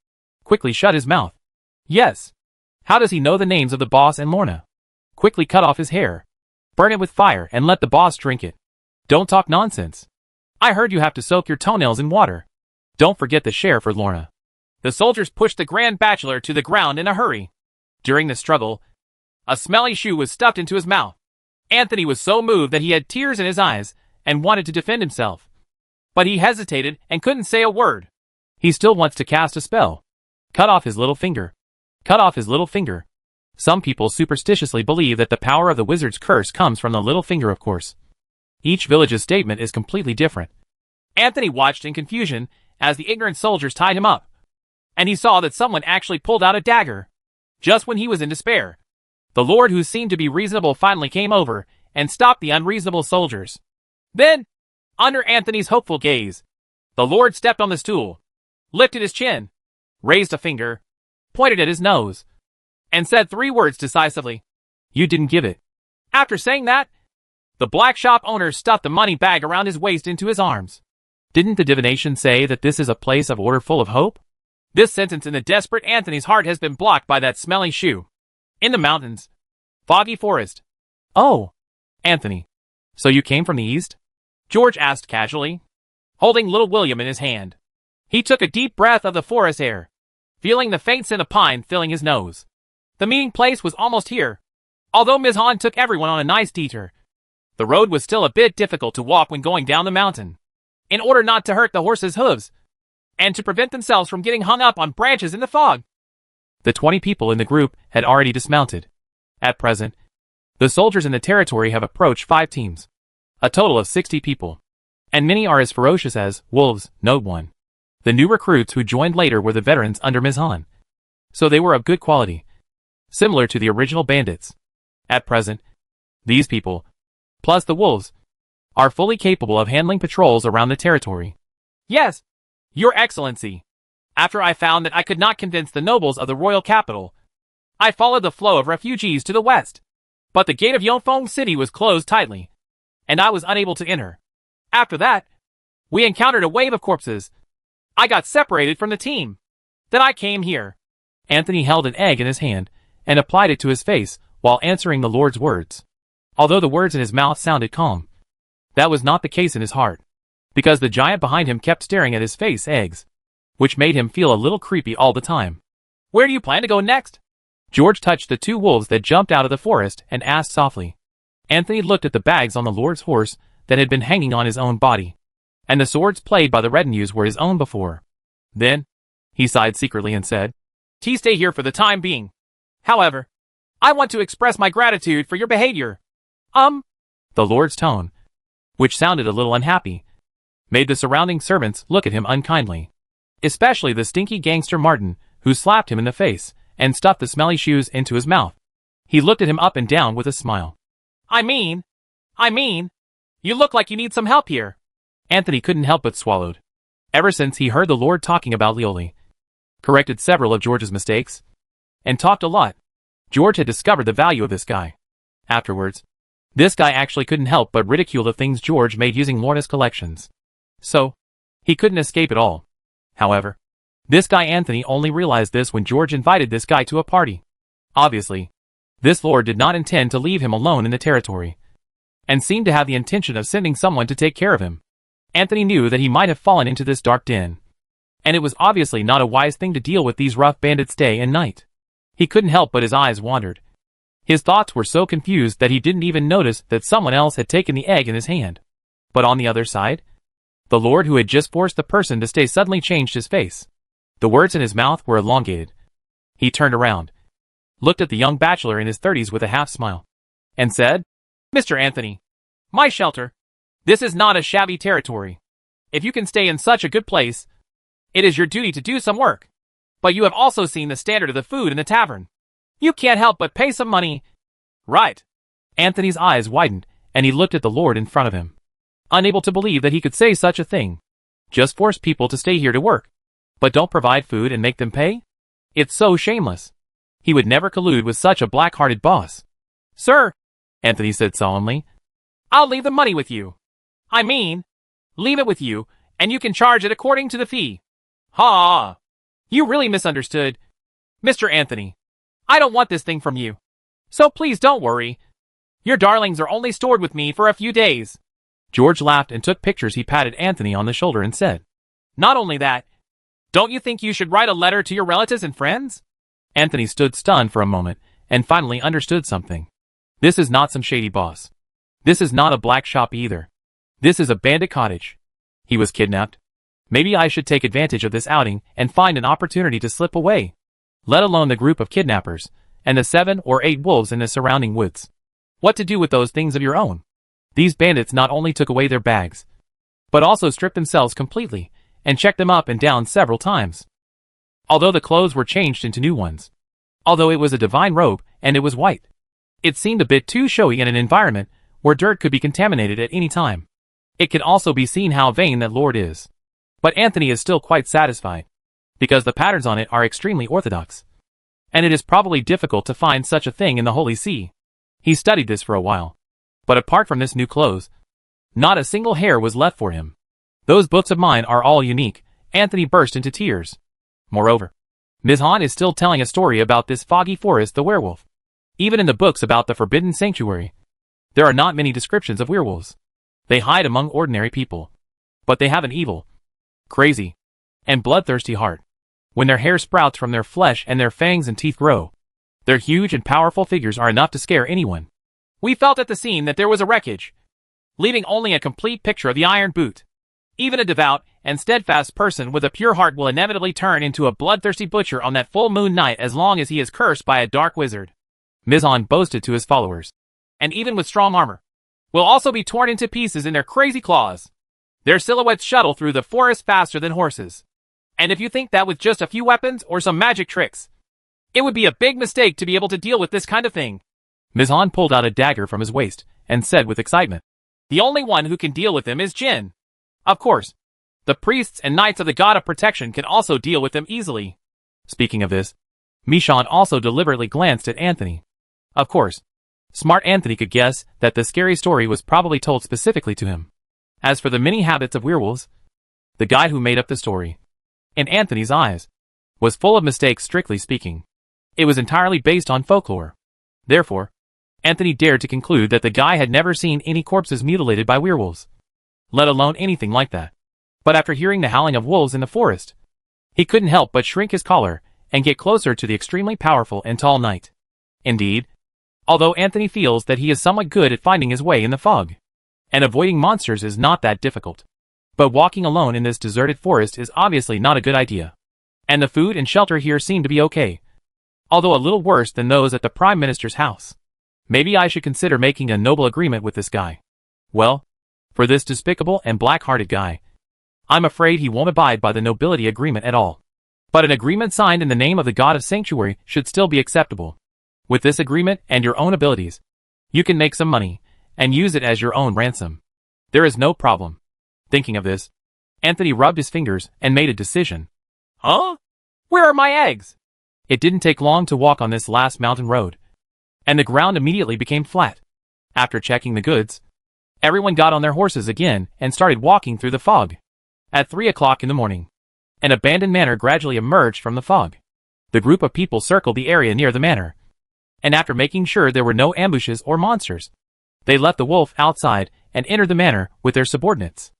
quickly shut his mouth." "Yes. How does he know the names of the boss and Lorna? Quickly cut off his hair. Burn it with fire and let the boss drink it. Don't talk nonsense. I heard you have to soak your toenails in water. Don't forget the share for Lorna." The soldiers pushed the Grand Bachelor to the ground in a hurry. During the struggle, a smelly shoe was stuffed into his mouth. Anthony was so moved that he had tears in his eyes and wanted to defend himself. But he hesitated and couldn't say a word. He still wants to cast a spell. Cut off his little finger. Cut off his little finger. Some people superstitiously believe that the power of the wizard's curse comes from the little finger, of course. Each village's statement is completely different. Anthony watched in confusion as the ignorant soldiers tied him up. And he saw that someone actually pulled out a dagger. Just when he was in despair, the Lord, who seemed to be reasonable, finally came over and stopped the unreasonable soldiers. Then, under Anthony's hopeful gaze, the Lord stepped on the stool, lifted his chin, raised a finger, pointed at his nose, and said 3 words decisively. "You didn't give it." After saying that, the black shop owner stuffed the money bag around his waist into his arms. "Didn't the divination say that this is a place of order full of hope?" This sentence in the desperate Anthony's heart has been blocked by that smelly shoe. In the mountains. Foggy forest. "Oh, Anthony. So you came from the east?" George asked casually, holding little William in his hand. He took a deep breath of the forest air, feeling the faint scent of pine filling his nose. The meeting place was almost here. Although Ms. Hahn took everyone on a nice detour, the road was still a bit difficult to walk when going down the mountain. In order not to hurt the horses' hooves, and to prevent themselves from getting hung up on branches in the fog. The 20 people in the group had already dismounted. At present, the soldiers in the territory have approached 5 teams. A total of 60 people. And many are as ferocious as wolves, note 1. The new recruits who joined later were the veterans under Ms. Hahn. So they were of good quality. Similar to the original bandits. At present, these people, plus the wolves, are fully capable of handling patrols around the territory. Yes, Your Excellency. After I found that I could not convince the nobles of the royal capital, I followed the flow of refugees to the west. But the gate of Yongfeng City was closed tightly, and I was unable to enter. After that, we encountered a wave of corpses. I got separated from the team. Then I came here. Anthony held an egg in his hand and applied it to his face while answering the Lord's words. Although the words in his mouth sounded calm, that was not the case in his heart, because the giant behind him kept staring at his face eggs, which made him feel a little creepy all the time. Where do you plan to go next? George touched the 2 wolves that jumped out of the forest and asked softly. Anthony looked at the bags on the Lord's horse that had been hanging on his own body, and the swords played by the retinues were his own before. Then, he sighed secretly and said, Stay here for the time being. However, I want to express my gratitude for your behavior. The Lord's tone, which sounded a little unhappy, made the surrounding servants look at him unkindly. Especially the stinky gangster Martin, who slapped him in the face and stuffed the smelly shoes into his mouth. He looked at him up and down with a smile. I mean, you look like you need some help here. Anthony couldn't help but swallowed. Ever since he heard the Lord talking about Leoli, corrected several of George's mistakes, and talked a lot, George had discovered the value of this guy. Afterwards, this guy actually couldn't help but ridicule the things George made using Lorna's collections. So, he couldn't escape it all. However, this guy Anthony only realized this when George invited this guy to a party. Obviously, this Lord did not intend to leave him alone in the territory, and seemed to have the intention of sending someone to take care of him. Anthony knew that he might have fallen into this dark den, and it was obviously not a wise thing to deal with these rough bandits day and night. He couldn't help but his eyes wandered. His thoughts were so confused that he didn't even notice that someone else had taken the egg in his hand. But on the other side, the Lord who had just forced the person to stay suddenly changed his face. The words in his mouth were elongated. He turned around. looked at the young bachelor in his 30s with a half smile, and said, "Mr. Anthony, my shelter. This is not a shabby territory. If you can stay in such a good place, it is your duty to do some work. But you have also seen the standard of the food in the tavern. You can't help but pay some money, right?" Anthony's eyes widened, and he looked at the lord in front of him, unable to believe that he could say such a thing. Just force people to stay here to work, but don't provide food and make them pay? It's so shameless. He would never collude with such a black-hearted boss. "Sir," Anthony said solemnly, "I'll leave the money with you. I mean, leave it with you, and you can charge it according to the fee." "Ha! You really misunderstood. Mr. Anthony, I don't want this thing from you. So please don't worry. Your darlings are only stored with me for a few days." George laughed and took pictures. He patted Anthony on the shoulder and said, "Not only that, don't you think you should write a letter to your relatives and friends?" Anthony stood stunned for a moment, and finally understood something. This is not some shady boss. This is not a black shop either. This is a bandit cottage. He was kidnapped. Maybe I should take advantage of this outing and find an opportunity to slip away. Let alone the group of kidnappers, and the 7 or 8 wolves in the surrounding woods. What to do with those things of your own? These bandits not only took away their bags, but also stripped themselves completely, and checked them up and down several times. Although the clothes were changed into new ones. Although it was a divine robe, and it was white. It seemed a bit too showy in an environment where dirt could be contaminated at any time. It can also be seen how vain that lord is. But Anthony is still quite satisfied, because the patterns on it are extremely orthodox. And it is probably difficult to find such a thing in the Holy See. He studied this for a while. But apart from this new clothes, not a single hair was left for him. "Those books of mine are all unique." Anthony burst into tears. Moreover, Ms. Han is still telling a story about this foggy forest, the werewolf. Even in the books about the Forbidden Sanctuary, there are not many descriptions of werewolves. They hide among ordinary people. But they have an evil, crazy, and bloodthirsty heart. When their hair sprouts from their flesh and their fangs and teeth grow, their huge and powerful figures are enough to scare anyone. We felt at the scene that there was a wreckage, leaving only a complete picture of the Iron Boot. Even a devout and steadfast person with a pure heart will inevitably turn into a bloodthirsty butcher on that full moon night as long as he is cursed by a dark wizard. Mizan boasted to his followers. And even with strong armor, will also be torn into pieces in their crazy claws. Their silhouettes shuttle through the forest faster than horses. And if you think that with just a few weapons or some magic tricks, it would be a big mistake to be able to deal with this kind of thing. Mizan pulled out a dagger from his waist and said with excitement, "The only one who can deal with them is Jin. Of course, the priests and knights of the God of Protection can also deal with them easily." Speaking of this, Mishan also deliberately glanced at Anthony. Of course, smart Anthony could guess that the scary story was probably told specifically to him. As for the many habits of werewolves, the guy who made up the story, in Anthony's eyes, was full of mistakes. Strictly speaking, it was entirely based on folklore. Therefore, Anthony dared to conclude that the guy had never seen any corpses mutilated by werewolves, let alone anything like that. But after hearing the howling of wolves in the forest, he couldn't help but shrink his collar and get closer to the extremely powerful and tall knight. Indeed, although Anthony feels that he is somewhat good at finding his way in the fog, and avoiding monsters is not that difficult. But walking alone in this deserted forest is obviously not a good idea. And the food and shelter here seem to be okay, although a little worse than those at the Prime Minister's house. Maybe I should consider making a noble agreement with this guy. Well, for this despicable and black-hearted guy, I'm afraid he won't abide by the nobility agreement at all. But an agreement signed in the name of the God of Sanctuary should still be acceptable. With this agreement and your own abilities, you can make some money and use it as your own ransom. There is no problem." Thinking of this, Anthony rubbed his fingers and made a decision. "Huh? Where are my eggs?" It didn't take long to walk on this last mountain road, and the ground immediately became flat. After checking the goods, everyone got on their horses again and started walking through the fog. At 3 o'clock in the morning, an abandoned manor gradually emerged from the fog. The group of people circled the area near the manor, and after making sure there were no ambushes or monsters, they left the wolf outside and entered the manor with their subordinates.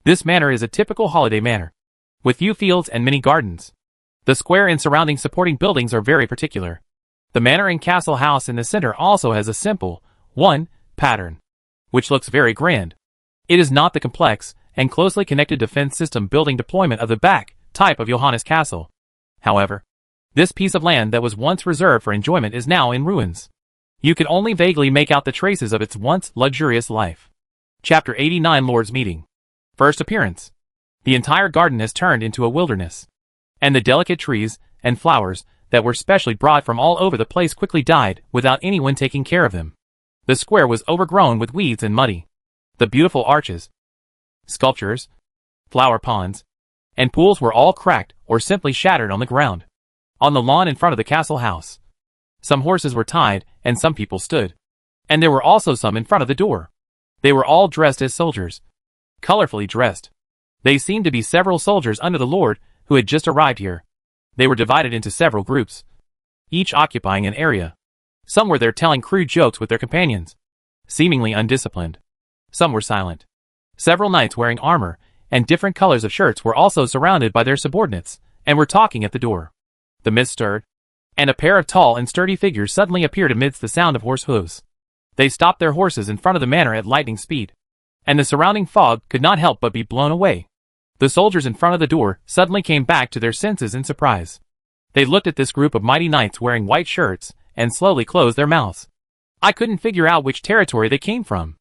This manor is a typical holiday manor, with few fields and many gardens. The square and surrounding supporting buildings are very particular. The manor and castle house in the center also has a simple, pattern, which looks very grand. It is not the complex and closely connected defense system building deployment of the back type of Johannes Castle. However, This piece of land that was once reserved for enjoyment is now in ruins. You can only vaguely make out the traces of its once luxurious life. Chapter 89 Lord's Meeting. First appearance. The entire garden has turned into a wilderness. And the delicate trees and flowers that were specially brought from all over the place quickly died without anyone taking care of them. The square was overgrown with weeds and muddy. The beautiful arches, sculptures, flower ponds, and pools were all cracked or simply shattered on the ground. On the lawn in front of the castle house, some horses were tied and some people stood. And there were also some in front of the door. They were all dressed as soldiers, colorfully dressed. They seemed to be several soldiers under the lord who had just arrived here. They were divided into several groups, each occupying an area. Some were there telling crude jokes with their companions, seemingly undisciplined. Some were silent. Several knights wearing armor and different colors of shirts were also surrounded by their subordinates and were talking at the door. The mist stirred, and a pair of tall and sturdy figures suddenly appeared amidst the sound of horse hooves. They stopped their horses in front of the manor at lightning speed, and the surrounding fog could not help but be blown away. The soldiers in front of the door suddenly came back to their senses in surprise. They looked at this group of mighty knights wearing white shirts and slowly closed their mouths. I couldn't figure out which territory they came from,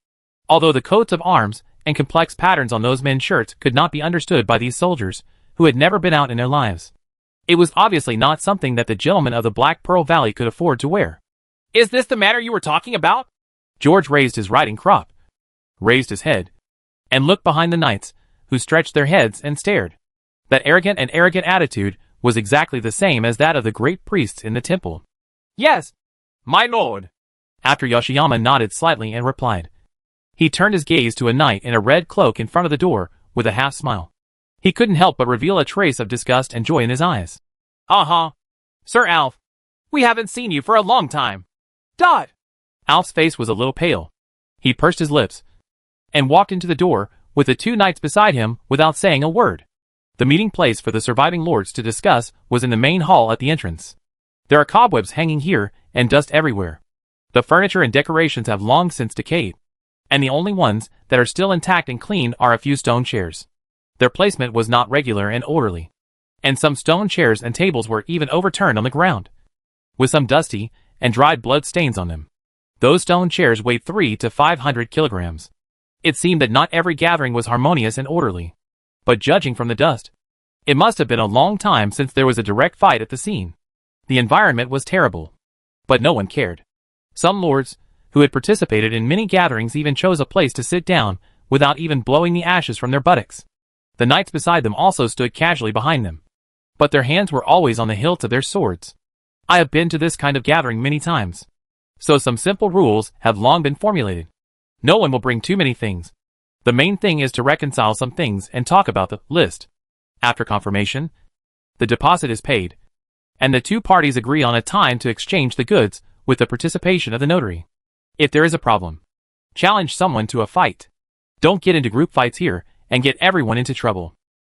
although the coats of arms and complex patterns on those men's shirts could not be understood by these soldiers who had never been out in their lives. It was obviously not something that the gentlemen of the Black Pearl Valley could afford to wear. Is this the matter you were talking about? George raised his riding crop, raised his head, and looked behind the knights, who stretched their heads and stared. That arrogant attitude was exactly the same as that of the great priests in the temple. Yes, my lord. After Yoshiyama nodded slightly and replied. He turned his gaze to a knight in a red cloak in front of the door, with a half smile. He couldn't help but reveal a trace of disgust and joy in his eyes. Sir Alf. We haven't seen you for a long time. Dot. Alf's face was a little pale. He pursed his lips and walked into the door with the two knights beside him without saying a word. The meeting place for the surviving lords to discuss was in the main hall at the entrance. There are cobwebs hanging here and dust everywhere. The furniture and decorations have long since decayed, and the only ones that are still intact and clean are a few stone chairs. Their placement was not regular and orderly, and some stone chairs and tables were even overturned on the ground, with some dusty and dried blood stains on them. Those stone chairs weighed 300 to 500 kilograms. It seemed that not every gathering was harmonious and orderly, but judging from the dust, it must have been a long time since there was a direct fight at the scene. The environment was terrible, but no one cared. Some lords, who had participated in many gatherings, even chose a place to sit down without even blowing the ashes from their buttocks. The knights beside them also stood casually behind them, but their hands were always on the hilts of their swords. I have been to this kind of gathering many times, so some simple rules have long been formulated. No one will bring too many things. The main thing is to reconcile some things and talk about the list. After confirmation, the deposit is paid, and the two parties agree on a time to exchange the goods with the participation of the notary. If there is a problem, challenge someone to a fight. Don't get into group fights here and get everyone into trouble.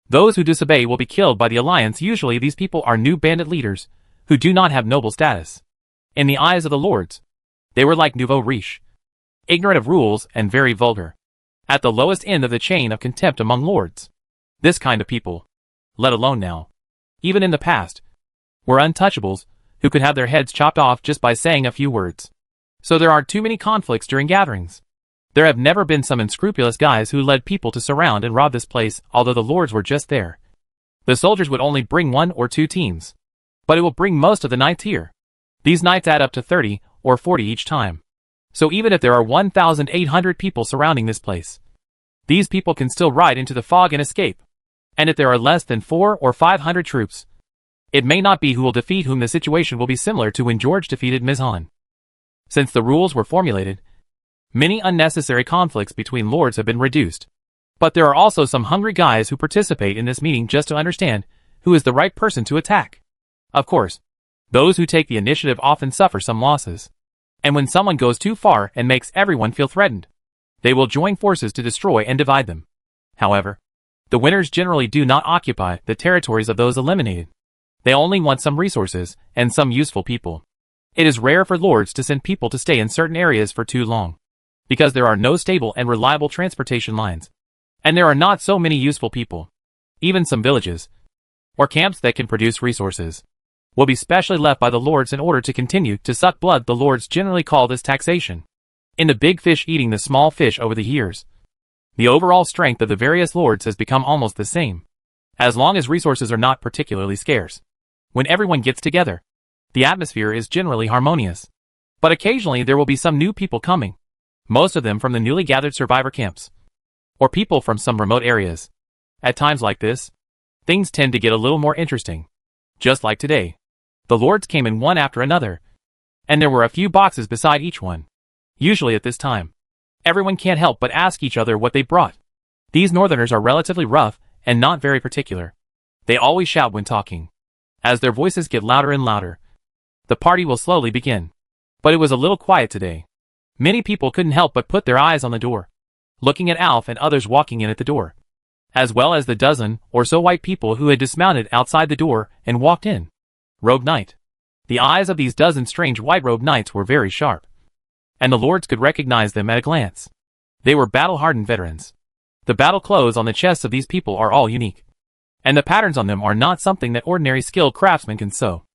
Those who disobey will be killed by the alliance. Usually these people are new bandit leaders who do not have noble status. In the eyes of the lords, they were like nouveau riche, ignorant of rules and very vulgar, at the lowest end of the chain of contempt among lords. This kind of people, let alone now, even in the past, were untouchables who could have their heads chopped off just by saying a few words. So there aren't too many conflicts during gatherings. There have never been some unscrupulous guys who led people to surround and rob this place, although the lords were just there. The soldiers would only bring 1 or 2 teams, but it will bring most of the knights here. These knights add up to 30 or 40 each time. So even if there are 1,800 people surrounding this place, these people can still ride into the fog and escape. And if there are less than 400 or 500 troops, it may not be who will defeat whom. The situation will be similar to when George defeated Mizhan. Since the rules were formulated, many unnecessary conflicts between lords have been reduced. But there are also some hungry guys who participate in this meeting just to understand who is the right person to attack. Of course, those who take the initiative often suffer some losses. And when someone goes too far and makes everyone feel threatened, they will join forces to destroy and divide them. However, the winners generally do not occupy the territories of those eliminated. They only want some resources and some useful people. It is rare for lords to send people to stay in certain areas for too long, because there are no stable and reliable transportation lines, and there are not so many useful people, even some villages or camps that can produce resources. will be specially left by the lords in order to continue to suck blood. The lords generally call this taxation. In the big fish eating the small fish over the years, the overall strength of the various lords has become almost the same, as long as resources are not particularly scarce. When everyone gets together, the atmosphere is generally harmonious. But occasionally there will be some new people coming, most of them from the newly gathered survivor camps, or people from some remote areas. At times like this, things tend to get a little more interesting. Just like today, the lords came in one after another, and there were a few boxes beside each one. Usually at this time, everyone can't help but ask each other what they brought. These northerners are relatively rough and not very particular. They always shout when talking. As their voices get louder and louder, the party will slowly begin. But it was a little quiet today. Many people couldn't help but put their eyes on the door, looking at Alf and others walking in at the door, as well as the dozen or so white people who had dismounted outside the door and walked in. Rogue Knight. The eyes of these dozen strange white-robed knights were very sharp, and the lords could recognize them at a glance. They were battle-hardened veterans. The battle clothes on the chests of these people are all unique, and the patterns on them are not something that ordinary skilled craftsmen can sew.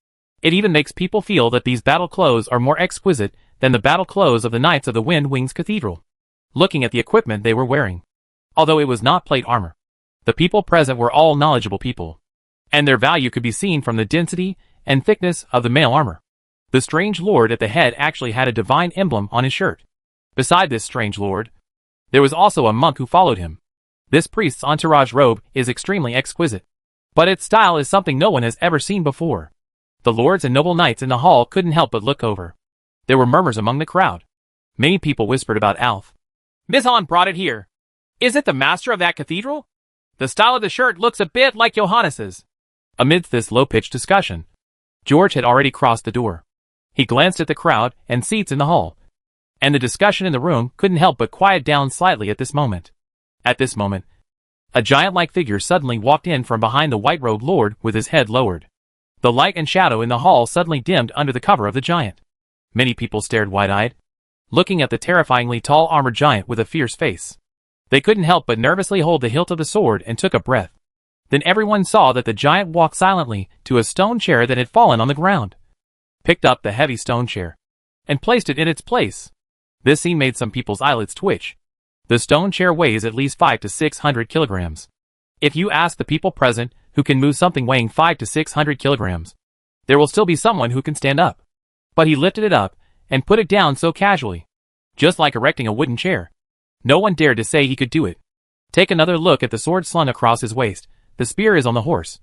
It even makes people feel that these battle clothes are more exquisite than the battle clothes of the Knights of the Wind Wings Cathedral. Looking at the equipment they were wearing, although it was not plate armor, the people present were all knowledgeable people, and their value could be seen from the density and thickness of the mail armor. The strange lord at the head actually had a divine emblem on his shirt. Beside this strange lord, there was also a monk who followed him. This priest's entourage robe is extremely exquisite, but its style is something no one has ever seen before. The lords and noble knights in the hall couldn't help but look over. There were murmurs among the crowd. Many people whispered about Alf. Mizhan brought it here. Is it the master of that cathedral? The style of the shirt looks a bit like Johannes's. Amidst this low-pitched discussion, George had already crossed the door. He glanced at the crowd and seats in the hall, and the discussion in the room couldn't help but quiet down slightly at this moment. At this moment, a giant-like figure suddenly walked in from behind the white-robed lord with his head lowered. The light and shadow in the hall suddenly dimmed under the cover of the giant. Many people stared wide-eyed, looking at the terrifyingly tall armored giant with a fierce face. They couldn't help but nervously hold the hilt of the sword and took a breath. Then everyone saw that the giant walked silently to a stone chair that had fallen on the ground, picked up the heavy stone chair, and placed it in its place. This scene made some people's eyelids twitch. The stone chair weighs at least 500 to 600 kilograms. If you ask the people present who can move something weighing 500 to 600 kilograms, there will still be someone who can stand up. But he lifted it up and put it down so casually, just like erecting a wooden chair. No one dared to say he could do it. Take another look at the sword slung across his waist. The spear is on the horse.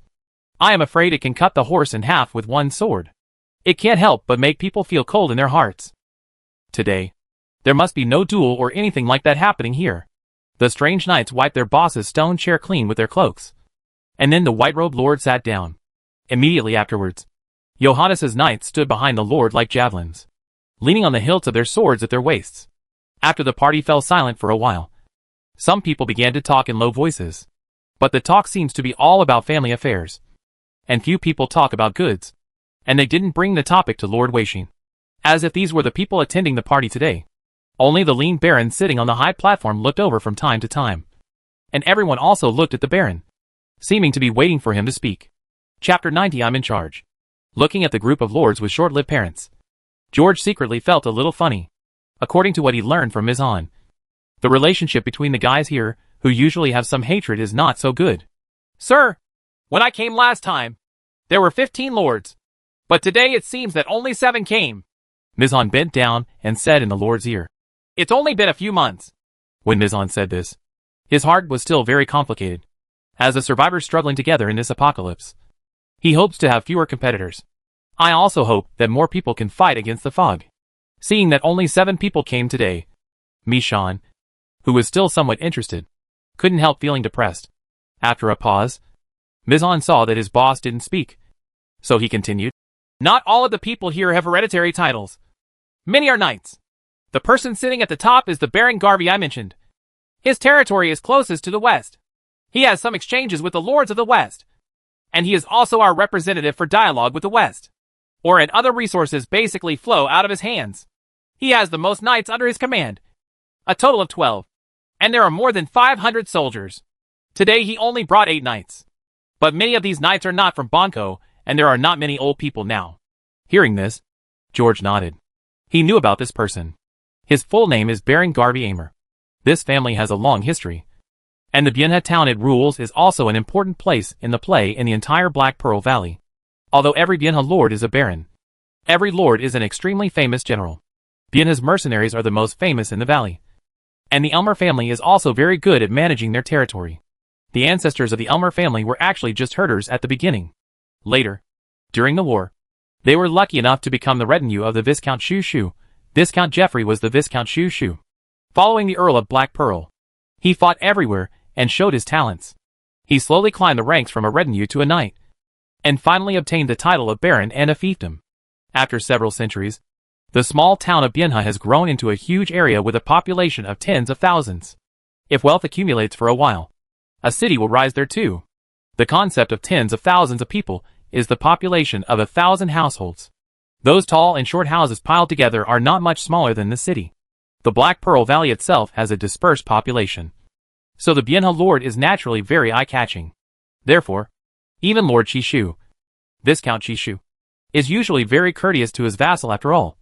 I am afraid it can cut the horse in half with one sword. It can't help but make people feel cold in their hearts. Today, there must be no duel or anything like that happening here. The strange knights wiped their boss's stone chair clean with their cloaks, and then the white-robed lord sat down. Immediately afterwards, Johannes's knights stood behind the lord like javelins, leaning on the hilts of their swords at their waists. After the party fell silent for a while, some people began to talk in low voices. But the talk seems to be all about family affairs, and few people talk about goods, and they didn't bring the topic to Lord Weishin, as if these were the people attending the party today. Only the lean baron sitting on the high platform looked over from time to time, and everyone also looked at the baron, seeming to be waiting for him to speak. Chapter 90. I'm in charge. Looking at the group of lords with short-lived parents, George secretly felt a little funny. According to what he learned from Mizhan, the relationship between the guys here, who usually have some hatred, is not so good. Sir, when I came last time, there were 15 lords, but today it seems that only 7 came. Mizhan bent down and said in the lord's ear. It's only been a few months. When Mizhan said this, his heart was still very complicated. As the survivors struggling together in this apocalypse, he hopes to have fewer competitors. I also hope that more people can fight against the fog. Seeing that only 7 people came today, Mizhan, who was still somewhat interested, couldn't help feeling depressed. After a pause, Mizhan saw that his boss didn't speak, so he continued. Not all of the people here have hereditary titles. Many are knights. The person sitting at the top is the Baron Garvey I mentioned. His territory is closest to the west. He has some exchanges with the lords of the west, and he is also our representative for dialogue with the west, or and other resources basically flow out of his hands. He has the most knights under his command, a total of 12. And there are more than 500 soldiers. Today he only brought 8 knights. But many of these knights are not from Banco, and there are not many old people now. Hearing this, George nodded. He knew about this person. His full name is Baron Garvey Aymer. This family has a long history. And the Bienha town it rules is also an important place in the play in the entire Black Pearl Valley. Although every Bienha lord is a baron, every lord is an extremely famous general. Bienha's mercenaries are the most famous in the valley. And the Elmer family is also very good at managing their territory. The ancestors of the Elmer family were actually just herders at the beginning. Later, during the war, they were lucky enough to become the retinue of the Viscount Shu Shu. Viscount Geoffrey was the Viscount Shu Shu. Following the Earl of Black Pearl, he fought everywhere and showed his talents. He slowly climbed the ranks from a retinue to a knight, and finally obtained the title of Baron and a fiefdom. After several centuries, the small town of Bienha has grown into a huge area with a population of tens of thousands. If wealth accumulates for a while, a city will rise there too. The concept of tens of thousands of people is the population of 1,000 households. Those tall and short houses piled together are not much smaller than the city. The Black Pearl Valley itself has a dispersed population. So the Bienha lord is naturally very eye-catching. Therefore, even Lord Chishu, Viscount Chishu, is usually very courteous to his vassal after all.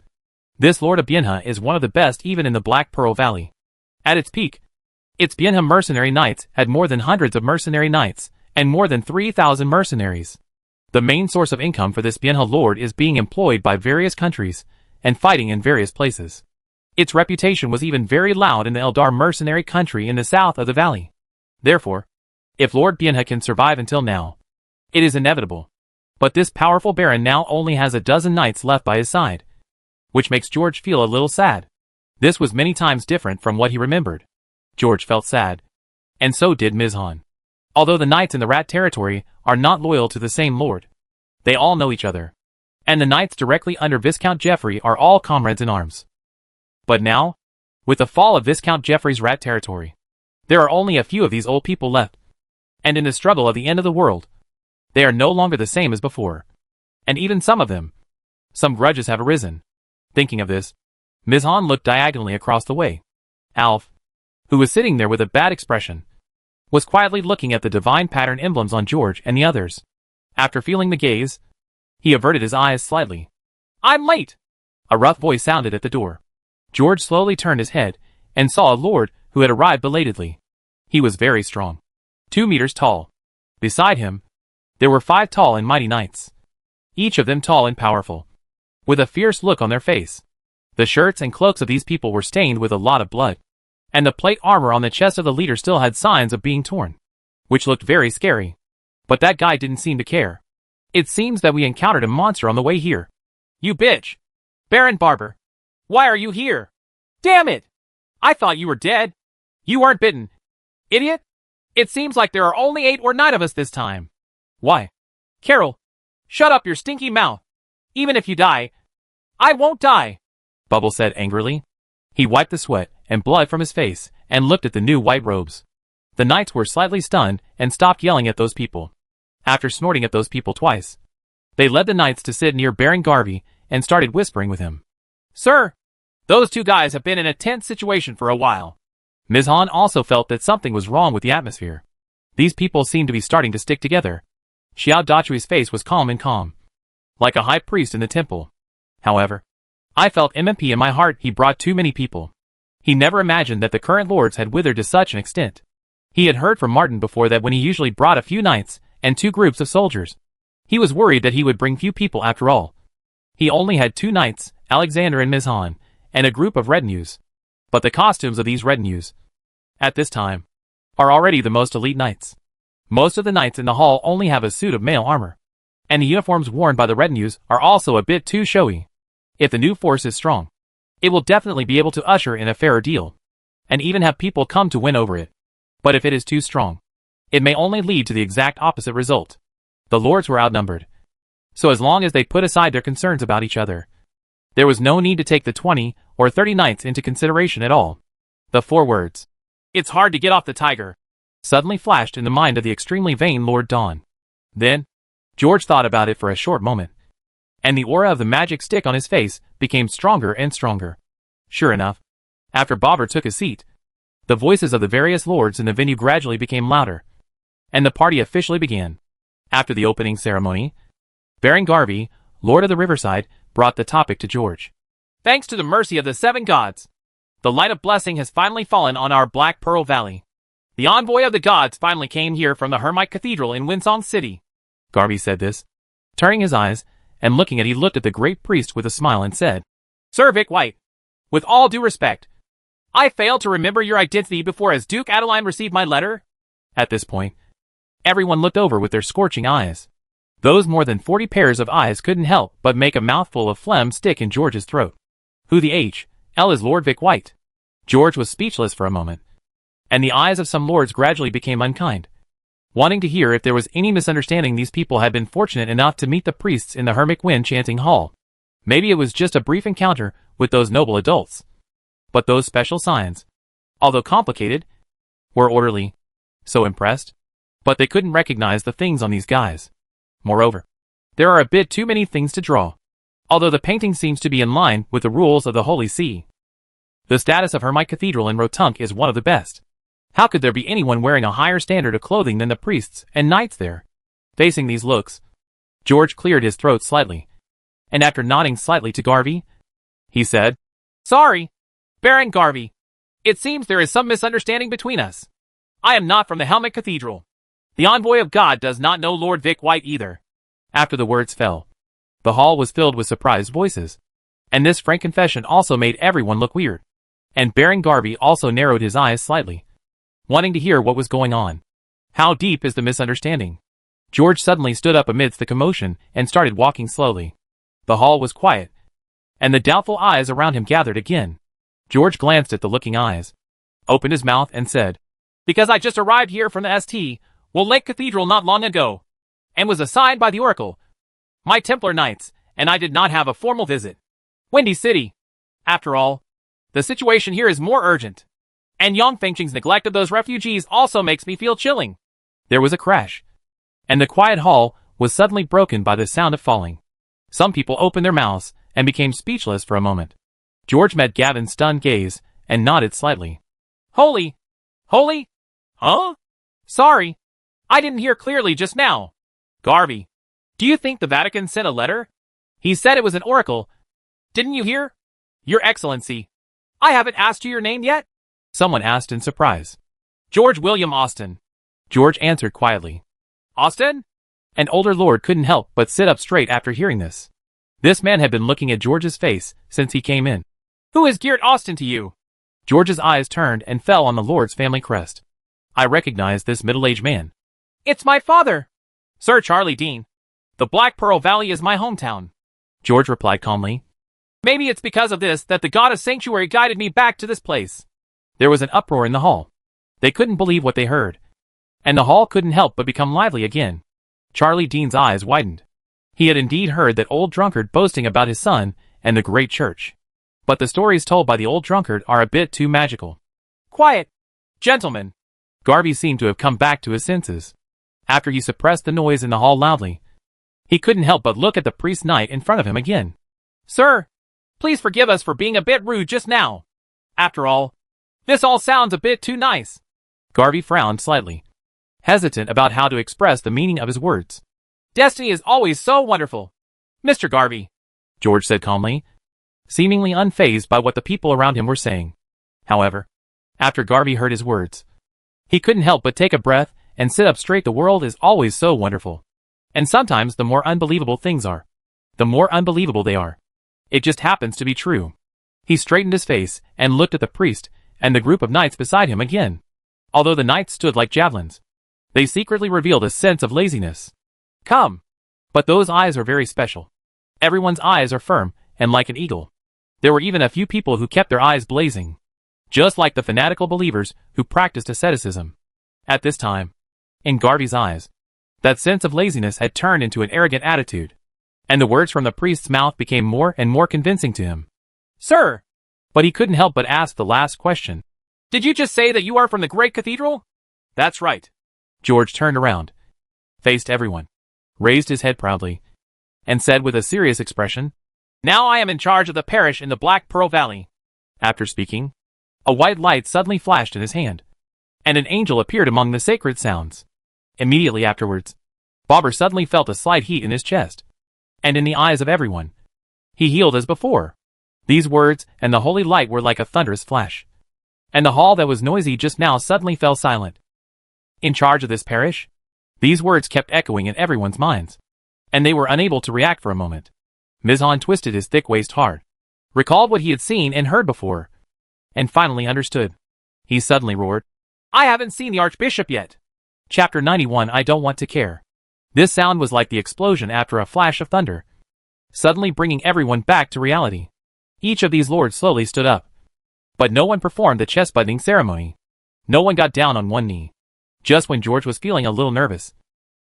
This Lord of Bienha is one of the best even in the Black Pearl Valley. At its peak, its Bienha mercenary knights had more than hundreds of mercenary knights, and more than 3,000 mercenaries. The main source of income for this Bienha lord is being employed by various countries, and fighting in various places. Its reputation was even very loud in the Eldar mercenary country in the south of the valley. Therefore, if Lord Bienha can survive until now, it is inevitable. But this powerful baron now only has a dozen knights left by his side, which makes George feel a little sad. This was many times different from what he remembered. George felt sad, and so did Mizhan. Although the knights in the Rat territory are not loyal to the same lord, they all know each other, and the knights directly under Viscount Geoffrey are all comrades in arms. But now, with the fall of Viscount Geoffrey's Rat territory, there are only a few of these old people left, and in the struggle of the end of the world, they are no longer the same as before. And even some grudges have arisen. Thinking of this, Mizhan looked diagonally across the way. Alf, who was sitting there with a bad expression, was quietly looking at the divine pattern emblems on George and the others. After feeling the gaze, he averted his eyes slightly. "I'm late!" A rough voice sounded at the door. George slowly turned his head and saw a lord who had arrived belatedly. He was very strong, 2 meters tall. Beside him, there were 5 tall and mighty knights, each of them tall and powerful, with a fierce look on their face. The shirts and cloaks of these people were stained with a lot of blood, and the plate armor on the chest of the leader still had signs of being torn, which looked very scary. But that guy didn't seem to care. "It seems that we encountered a monster on the way here." "You bitch! Baron Barber! Why are you here? Damn it! I thought you were dead. You weren't bitten. Idiot! It seems like there are only 8 or 9 of us this time." "Why? Carol, shut up your stinky mouth. Even if you die, I won't die," Bubble said angrily. He wiped the sweat and blood from his face and looked at the new white robes. The knights were slightly stunned and stopped yelling at those people. After snorting at those people twice, they led the knights to sit near Baron Garvey and started whispering with him. "Sir, those 2 guys have been in a tense situation for a while." Mizhan also felt that something was wrong with the atmosphere. These people seemed to be starting to stick together. Xiao Dachui's face was calm, like a high priest in the temple. However, I felt MMP in my heart he brought too many people. He never imagined that the current lords had withered to such an extent. He had heard from Martin before that when he usually brought a few knights and 2 groups of soldiers, he was worried that he would bring few people after all. He only had 2 knights, Alexander and Mizhan, and a group of retinues. But the costumes of these retinues, at this time, are already the most elite knights. Most of the knights in the hall only have a suit of mail armor, and the uniforms worn by the retinues are also a bit too showy. If the new force is strong, it will definitely be able to usher in a fairer deal, and even have people come to win over it. But if it is too strong, it may only lead to the exact opposite result. The lords were outnumbered, so as long as they put aside their concerns about each other, there was no need to take the 20 or 30 knights into consideration at all. The 4 words, "It's hard to get off the tiger," suddenly flashed in the mind of the extremely vain Lord Dawn. Then, George thought about it for a short moment, and the aura of the magic stick on his face became stronger and stronger. Sure enough, after Bobber took his seat, the voices of the various lords in the venue gradually became louder, and the party officially began. After the opening ceremony, Baron Garvey, Lord of the Riverside, brought the topic to George. Thanks to the mercy of the seven gods, the light of blessing has finally fallen on our Black Pearl Valley. The envoy of the gods finally came here from the Hermite Cathedral in Winsong City. Garvey said this, turning his eyes, and looking at he looked at the great priest with a smile and said, Sir Vic White, with all due respect, I failed to remember your identity before as Duke Adeline received my letter. At this point, everyone looked over with their scorching eyes. Those more than 40 pairs of eyes couldn't help but make a mouthful of phlegm stick in George's throat. Who the H.L. is Lord Vic White? George was speechless for a moment, and the eyes of some lords gradually became unkind. Wanting to hear if there was any misunderstanding, these people had been fortunate enough to meet the priests in the Hermit Wind Chanting Hall. Maybe it was just a brief encounter with those noble adults. But those special signs, although complicated, were orderly. So impressed. But they couldn't recognize the things on these guys. Moreover, there are a bit too many things to draw. Although the painting seems to be in line with the rules of the Holy See. The status of Hermite Cathedral in Rotunk is one of the best. How could there be anyone wearing a higher standard of clothing than the priests and knights there? Facing these looks, George cleared his throat slightly, and after nodding slightly to Garvey, he said, Sorry, Baron Garvey. It seems there is some misunderstanding between us. I am not from the Hermit Cathedral. The envoy of God does not know Lord Vic White either. After the words fell, the hall was filled with surprised voices, and this frank confession also made everyone look weird. And Baron Garvey also narrowed his eyes slightly, wanting to hear what was going on. How deep is the misunderstanding? George suddenly stood up amidst the commotion and started walking slowly. The hall was quiet, and the doubtful eyes around him gathered again. George glanced at the looking eyes, opened his mouth and said, Because I just arrived here from the St. Will Lake Cathedral not long ago, and was assigned by the Oracle, my Templar Knights, and I did not have a formal visit. Windy City. After all, the situation here is more urgent. And Yang Fengqing's neglect of those refugees also makes me feel chilling. There was a crash, and the quiet hall was suddenly broken by the sound of falling. Some people opened their mouths and became speechless for a moment. George met Gavin's stunned gaze and nodded slightly. Holy? Huh? Sorry, I didn't hear clearly just now. Garvey, do you think the Vatican sent a letter? He said it was an oracle. Didn't you hear? Your Excellency, I haven't asked you your name yet. Someone asked in surprise. George William Austin. George answered quietly. Austin? An older lord couldn't help but sit up straight after hearing this. This man had been looking at George's face since he came in. Who is Geert Austin to you? George's eyes turned and fell on the lord's family crest. I recognized this middle-aged man. It's my father, Sir Charlie Dean. The Black Pearl Valley is my hometown. George replied calmly. Maybe it's because of this that the goddess Sanctuary guided me back to this place. There was an uproar in the hall. They couldn't believe what they heard. And the hall couldn't help but become lively again. Charlie Dean's eyes widened. He had indeed heard that old drunkard boasting about his son and the great church. But the stories told by the old drunkard are a bit too magical. Quiet, gentlemen. Garvey seemed to have come back to his senses. After he suppressed the noise in the hall loudly, he couldn't help but look at the priest knight in front of him again. Sir, please forgive us for being a bit rude just now. After all, this all sounds a bit too nice. Garvey frowned slightly, hesitant about how to express the meaning of his words. Destiny is always so wonderful, Mr. Garvey, George said calmly, seemingly unfazed by what the people around him were saying. However, after Garvey heard his words, he couldn't help but take a breath and sit up straight. The world is always so wonderful. And sometimes the more unbelievable things are, the more unbelievable they are. It just happens to be true. He straightened his face and looked at the priest and the group of knights beside him again. Although the knights stood like javelins, they secretly revealed a sense of laziness. Come. But those eyes are very special. Everyone's eyes are firm and like an eagle. There were even a few people who kept their eyes blazing, just like the fanatical believers who practiced asceticism. At this time, in Garvey's eyes, that sense of laziness had turned into an arrogant attitude, and the words from the priest's mouth became more and more convincing to him. Sir! But he couldn't help but ask the last question. Did you just say that you are from the Great Cathedral? That's right. George turned around, faced everyone, raised his head proudly, and said with a serious expression, Now I am in charge of the parish in the Black Pearl Valley. After speaking, a white light suddenly flashed in his hand, and an angel appeared among the sacred sounds. Immediately afterwards, Bobber suddenly felt a slight heat in his chest. and in the eyes of everyone, he healed as before. These words and the holy light were like a thunderous flash, and the hall that was noisy just now suddenly fell silent. In charge of this parish? These words kept echoing in everyone's minds, and they were unable to react for a moment. Mizhan twisted his thick waist hard, recalled what he had seen and heard before, and finally understood. He suddenly roared, "I haven't seen the Archbishop yet!" Chapter 91 I Don't Want to Care. This sound was like the explosion after a flash of thunder, suddenly bringing everyone back to reality. Each of these lords slowly stood up, but no one performed the chest buttoning ceremony. No one got down on one knee. Just when George was feeling a little nervous,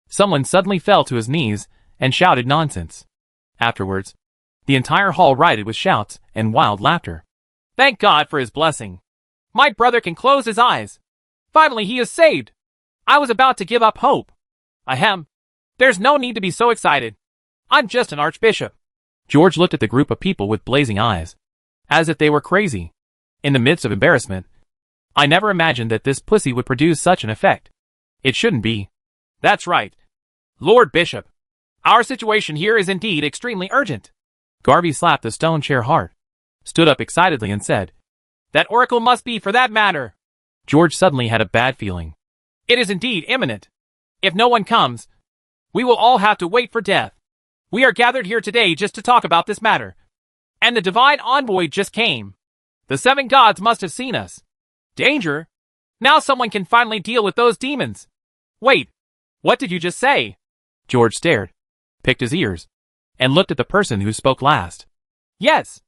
someone suddenly fell to his knees and shouted nonsense. Afterwards, the entire hall rioted with shouts and wild laughter. Thank God for his blessing. My brother can close his eyes. Finally he is saved. I was about to give up hope. Ahem. There's no need to be so excited. I'm just an archbishop. George looked at the group of people with blazing eyes, as if they were crazy. In the midst of embarrassment, I never imagined that this pussy would produce such an effect. It shouldn't be. That's right. Lord Bishop. Our situation here is indeed extremely urgent. Garvey slapped the stone chair hard, stood up excitedly and said, That oracle must be for that matter. George suddenly had a bad feeling. It is indeed imminent. If no one comes, we will all have to wait for death. We are gathered here today just to talk about this matter. And the divine envoy just came. The 7 gods must have seen us. Danger? Now someone can finally deal with those demons. Wait, what did you just say? George stared, picked his ears, and looked at the person who spoke last. Yes,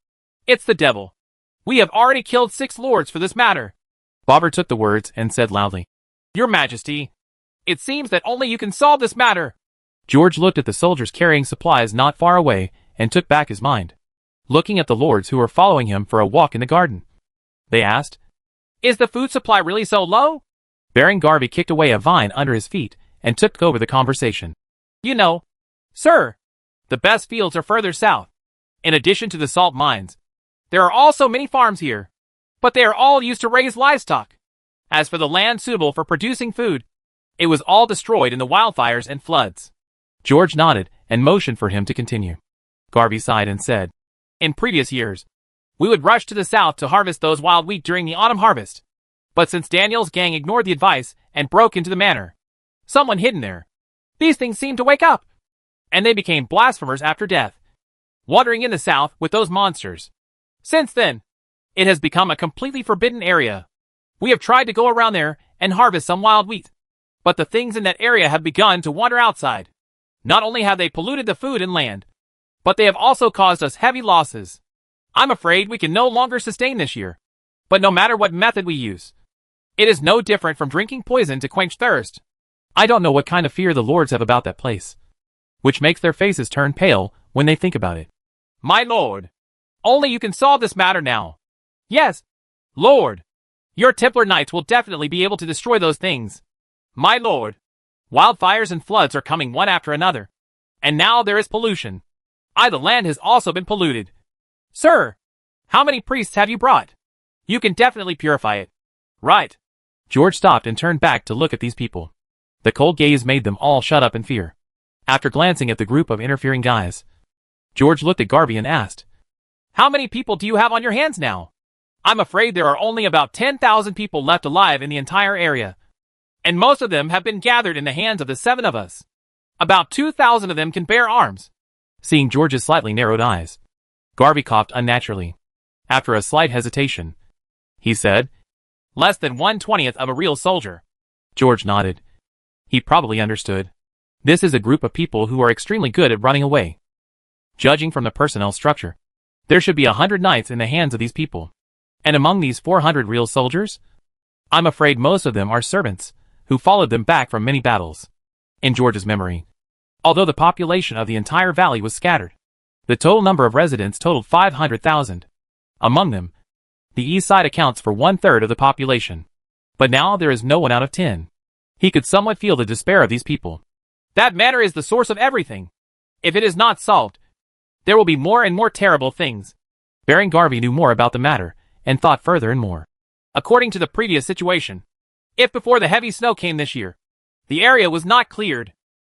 it's the devil. We have already killed 6 lords for this matter. Bobber took the words and said loudly, Your Majesty, it seems that only you can solve this matter. George looked at the soldiers carrying supplies not far away and took back his mind, looking at the lords who were following him for a walk in the garden. They asked, Is the food supply really so low? Baron Garvey kicked away a vine under his feet and took over the conversation. You know, sir, the best fields are further south. In addition to the salt mines, there are also many farms here, but they are all used to raise livestock. As for the land suitable for producing food, it was all destroyed in the wildfires and floods. George nodded and motioned for him to continue. Garvey sighed and said, In previous years, we would rush to the south to harvest those wild wheat during the autumn harvest. But since Daniel's gang ignored the advice and broke into the manor, someone hidden there, these things seemed to wake up, and they became blasphemers after death, wandering in the south with those monsters. Since then, it has become a completely forbidden area. We have tried to go around there and harvest some wild wheat, but the things in that area have begun to wander outside. Not only have they polluted the food and land, but they have also caused us heavy losses. I'm afraid we can no longer sustain this year. But no matter what method we use, it is no different from drinking poison to quench thirst. I don't know what kind of fear the lords have about that place, which makes their faces turn pale when they think about it. My lord, only you can solve this matter now. Yes, lord, your Templar Knights will definitely be able to destroy those things. My lord, wildfires and floods are coming one after another, and now there is pollution. The land has also been polluted. Sir, how many priests have you brought? You can definitely purify it. Right. George stopped and turned back to look at these people. The cold gaze made them all shut up in fear. After glancing at the group of interfering guys, George looked at Garvey and asked, How many people do you have on your hands now? I'm afraid there are only about 10,000 people left alive in the entire area, and most of them have been gathered in the hands of the 7 of us. About 2,000 of them can bear arms. Seeing George's slightly narrowed eyes, Garvey coughed unnaturally. After a slight hesitation, he said, Less than 1/20th of a real soldier. George nodded. He probably understood. This is a group of people who are extremely good at running away. Judging from the personnel structure, there should be 100 knights in the hands of these people. And among these 400 real soldiers, I'm afraid most of them are servants, who followed them back from many battles. In George's memory, although the population of the entire valley was scattered, the total number of residents totaled 500,000. Among them, the east side accounts for 1/3 of the population. But now there is no one out of 10. He could somewhat feel the despair of these people. That matter is the source of everything. If it is not solved, there will be more and more terrible things. Baron Garvey knew more about the matter, and thought further and more. According to the previous situation, if before the heavy snow came this year, the area was not cleared,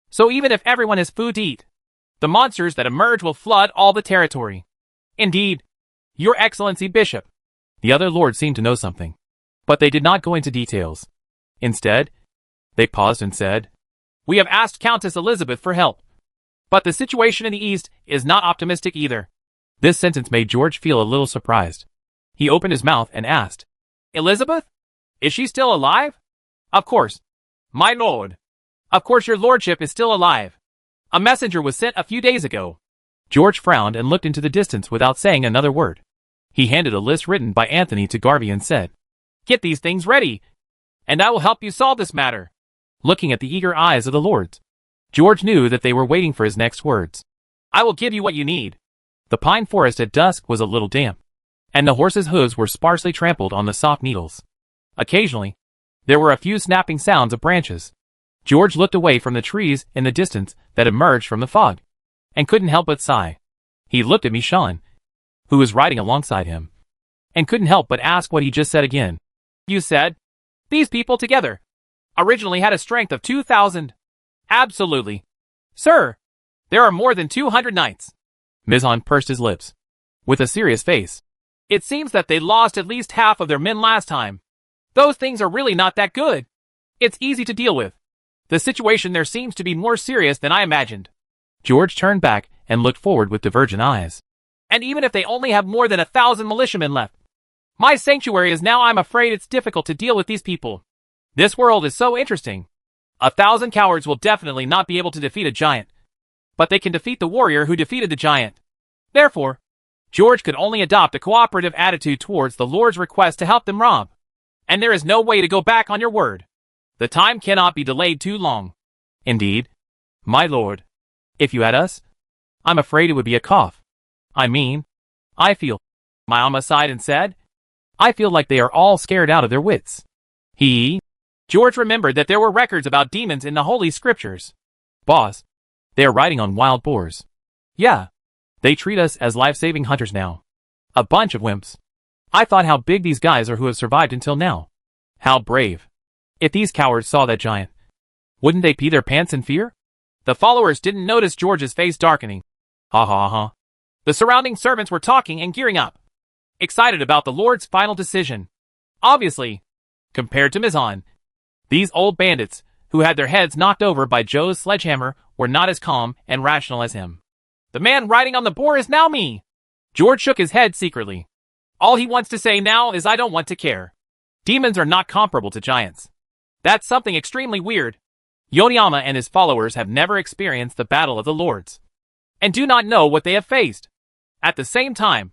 so even if everyone has food to eat, The monsters that emerge will flood all the territory. Indeed, Your Excellency Bishop. The other lords seemed to know something, but they did not go into details. Instead, they paused and said, We have asked Countess Elizabeth for help, but the situation in the east is not optimistic either. This sentence made George feel a little surprised. He opened his mouth and asked, Elizabeth? Is she still alive? Of course. My lord. Of course your lordship is still alive. A messenger was sent a few days ago. George frowned and looked into the distance without saying another word. He handed a list written by Anthony to Garvey and said, Get these things ready, and I will help you solve this matter. Looking at the eager eyes of the lords, George knew that they were waiting for his next words. I will give you what you need. The pine forest at dusk was a little damp, and the horses' hooves were sparsely trampled on the soft needles. Occasionally, there were a few snapping sounds of branches. George looked away from the trees in the distance that emerged from the fog, and couldn't help but sigh. He looked at Michonne, who was riding alongside him, and couldn't help but ask what he just said again. You said, these people together originally had a strength of 2,000. Absolutely. Sir, there are more than 200 knights. Mizhan pursed his lips, with a serious face. It seems that they lost at least half of their men last time. Those things are really not that good. It's easy to deal with. The situation there seems to be more serious than I imagined. George turned back and looked forward with divergent eyes. And even if they only have more than 1,000 militiamen left, my sanctuary is now I'm afraid it's difficult to deal with these people. This world is so interesting. 1,000 cowards will definitely not be able to defeat a giant, but they can defeat the warrior who defeated the giant. Therefore, George could only adopt a cooperative attitude towards the Lord's request to help them rob. And there is no way to go back on your word. The time cannot be delayed too long. Indeed, my lord. If you had us, I'm afraid it would be a cough. I feel. Mayama sighed and said, I feel like they are all scared out of their wits. George remembered that there were records about demons in the Holy Scriptures. Boss, they are riding on wild boars. Yeah. They treat us as life-saving hunters now. A bunch of wimps. I thought how big these guys are who have survived until now. How brave. If these cowards saw that giant, wouldn't they pee their pants in fear? The followers didn't notice George's face darkening. Ha ha ha. The surrounding servants were talking and gearing up, excited about the Lord's final decision. Obviously, compared to Mizhan, these old bandits, who had their heads knocked over by Joe's sledgehammer, were not as calm and rational as him. The man riding on the boar is now me. George shook his head secretly. All he wants to say now is I don't want to care. Demons are not comparable to giants. That's something extremely weird. Yoniyama and his followers have never experienced the battle of the lords, and do not know what they have faced. At the same time,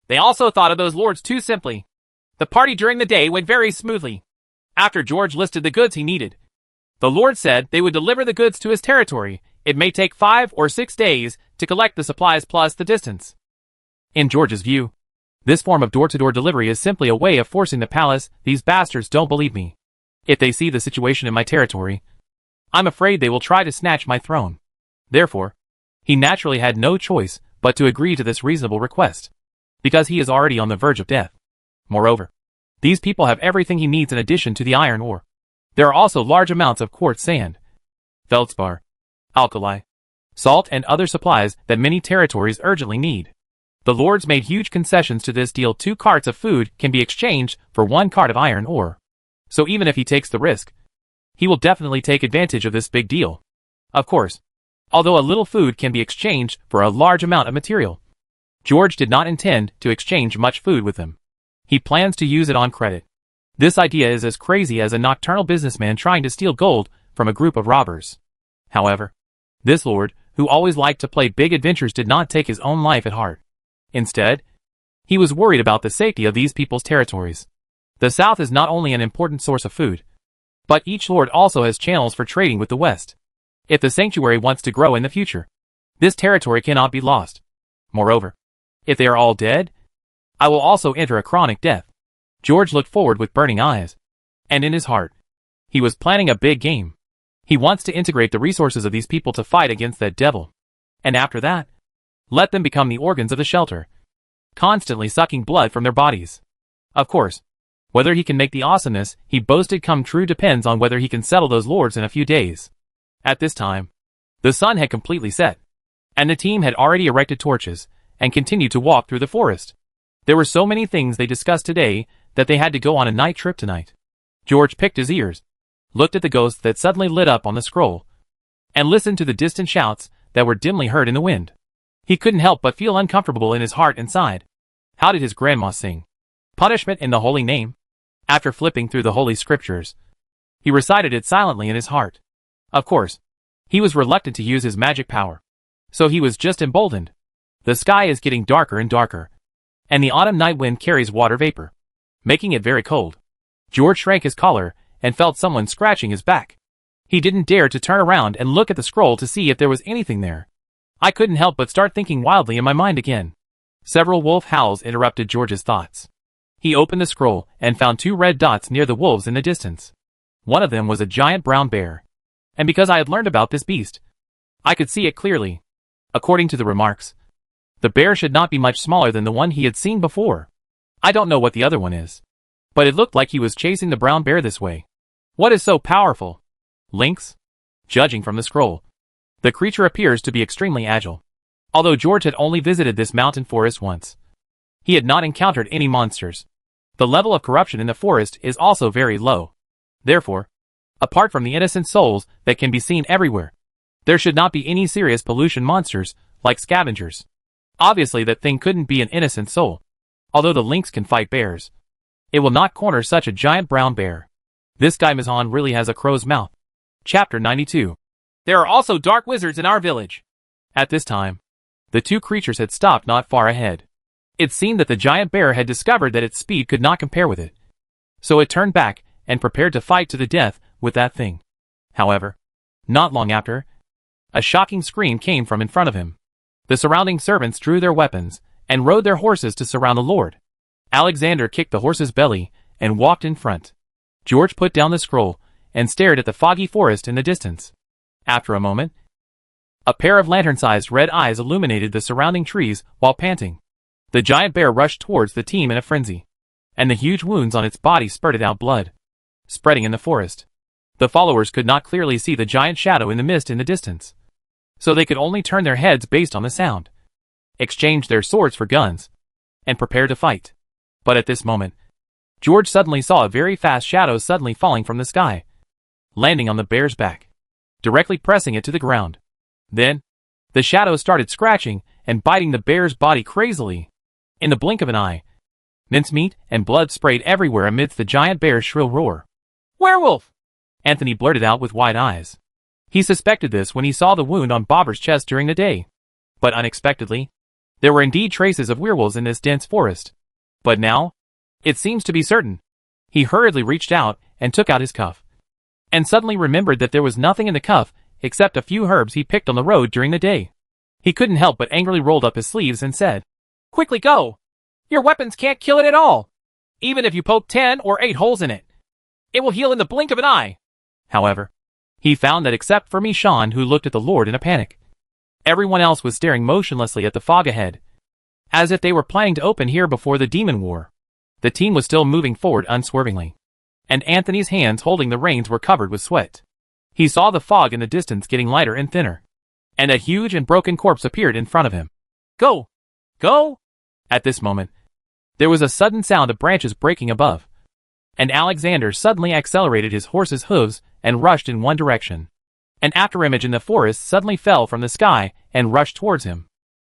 they also thought of those lords too simply. The party during the day went very smoothly. After George listed the goods he needed, the Lord said they would deliver the goods to his territory. It may take 5 or 6 days to collect the supplies plus the distance. In George's view, this form of door-to-door delivery is simply a way of forcing the palace. These bastards don't believe me. If they see the situation in my territory, I'm afraid they will try to snatch my throne. Therefore, he naturally had no choice but to agree to this reasonable request, because he is already on the verge of death. Moreover, these people have everything he needs in addition to the iron ore. There are also large amounts of quartz sand, feldspar, alkali, salt and other supplies that many territories urgently need. The lords made huge concessions to this deal. 2 carts of food can be exchanged for 1 cart of iron ore. So even if he takes the risk, he will definitely take advantage of this big deal. Of course, although a little food can be exchanged for a large amount of material, George did not intend to exchange much food with him. He plans to use it on credit. This idea is as crazy as a nocturnal businessman trying to steal gold from a group of robbers. However, this lord, who always liked to play big adventures, did not take his own life at heart. Instead, he was worried about the safety of these people's territories. The South is not only an important source of food, but each lord also has channels for trading with the West. If the sanctuary wants to grow in the future, this territory cannot be lost. Moreover, if they are all dead, I will also enter a chronic death. George looked forward with burning eyes, and in his heart, he was planning a big game. He wants to integrate the resources of these people to fight against that devil. And after that, let them become the organs of the shelter, constantly sucking blood from their bodies. Of course, whether he can make the awesomeness he boasted come true depends on whether he can settle those lords in a few days. At this time, the sun had completely set, and the team had already erected torches and continued to walk through the forest. There were so many things they discussed today that they had to go on a night trip tonight. George picked his ears, looked at the ghost that suddenly lit up on the scroll, and listened to the distant shouts that were dimly heard in the wind. He couldn't help but feel uncomfortable in his heart and sighed. How did his grandma sing? Punishment in the holy name? After flipping through the holy scriptures, he recited it silently in his heart. Of course, he was reluctant to use his magic power, so he was just emboldened. The sky is getting darker and darker, and the autumn night wind carries water vapor, making it very cold. George shrank his collar and felt someone scratching his back. He didn't dare to turn around and look at the scroll to see if there was anything there. I couldn't help but start thinking wildly in my mind again. Several wolf howls interrupted George's thoughts. He opened the scroll and found 2 red dots near the wolves in the distance. One of them was a giant brown bear, and because I had learned about this beast, I could see it clearly. According to the remarks, the bear should not be much smaller than the one he had seen before. I don't know what the other one is, but it looked like he was chasing the brown bear this way. What is so powerful? Lynx? Judging from the scroll, the creature appears to be extremely agile. Although George had only visited this mountain forest once, he had not encountered any monsters. The level of corruption in the forest is also very low. Therefore, apart from the innocent souls that can be seen everywhere, there should not be any serious pollution monsters, like scavengers. Obviously that thing couldn't be an innocent soul. Although the lynx can fight bears, it will not corner such a giant brown bear. This guy Mizhan really has a crow's mouth. Chapter 92. There are also dark wizards in our village. At this time, the 2 creatures had stopped not far ahead. It seemed that the giant bear had discovered that its speed could not compare with it, so it turned back and prepared to fight to the death with that thing. However, not long after, a shocking scream came from in front of him. The surrounding servants drew their weapons and rode their horses to surround the lord. Alexander kicked the horse's belly and walked in front. George put down the scroll and stared at the foggy forest in the distance. After a moment, a pair of lantern-sized red eyes illuminated the surrounding trees while panting. The giant bear rushed towards the team in a frenzy, and the huge wounds on its body spurted out blood, spreading in the forest. The followers could not clearly see the giant shadow in the mist in the distance, so they could only turn their heads based on the sound, exchange their swords for guns, and prepare to fight. But at this moment, George suddenly saw a very fast shadow suddenly falling from the sky, landing on the bear's back, directly pressing it to the ground. Then, the shadow started scratching and biting the bear's body crazily. In the blink of an eye, mincemeat and blood sprayed everywhere amidst the giant bear's shrill roar. Werewolf! Anthony blurted out with wide eyes. He suspected this when he saw the wound on Bobber's chest during the day. But unexpectedly, there were indeed traces of werewolves in this dense forest. But now, it seems to be certain. He hurriedly reached out and took out his cuff, and suddenly remembered that there was nothing in the cuff except a few herbs he picked on the road during the day. He couldn't help but angrily rolled up his sleeves and said, Quickly go! Your weapons can't kill it at all! Even if you poke 10 or 8 holes in it, it will heal in the blink of an eye! However, he found that except for Mizhan, who looked at the Lord in a panic, everyone else was staring motionlessly at the fog ahead, as if they were planning to open here before the demon war. The team was still moving forward unswervingly, and Anthony's hands holding the reins were covered with sweat. He saw the fog in the distance getting lighter and thinner, and a huge and broken corpse appeared in front of him. Go! Go! At this moment, there was a sudden sound of branches breaking above, and Alexander suddenly accelerated his horse's hooves and rushed in one direction. An afterimage in the forest suddenly fell from the sky and rushed towards him.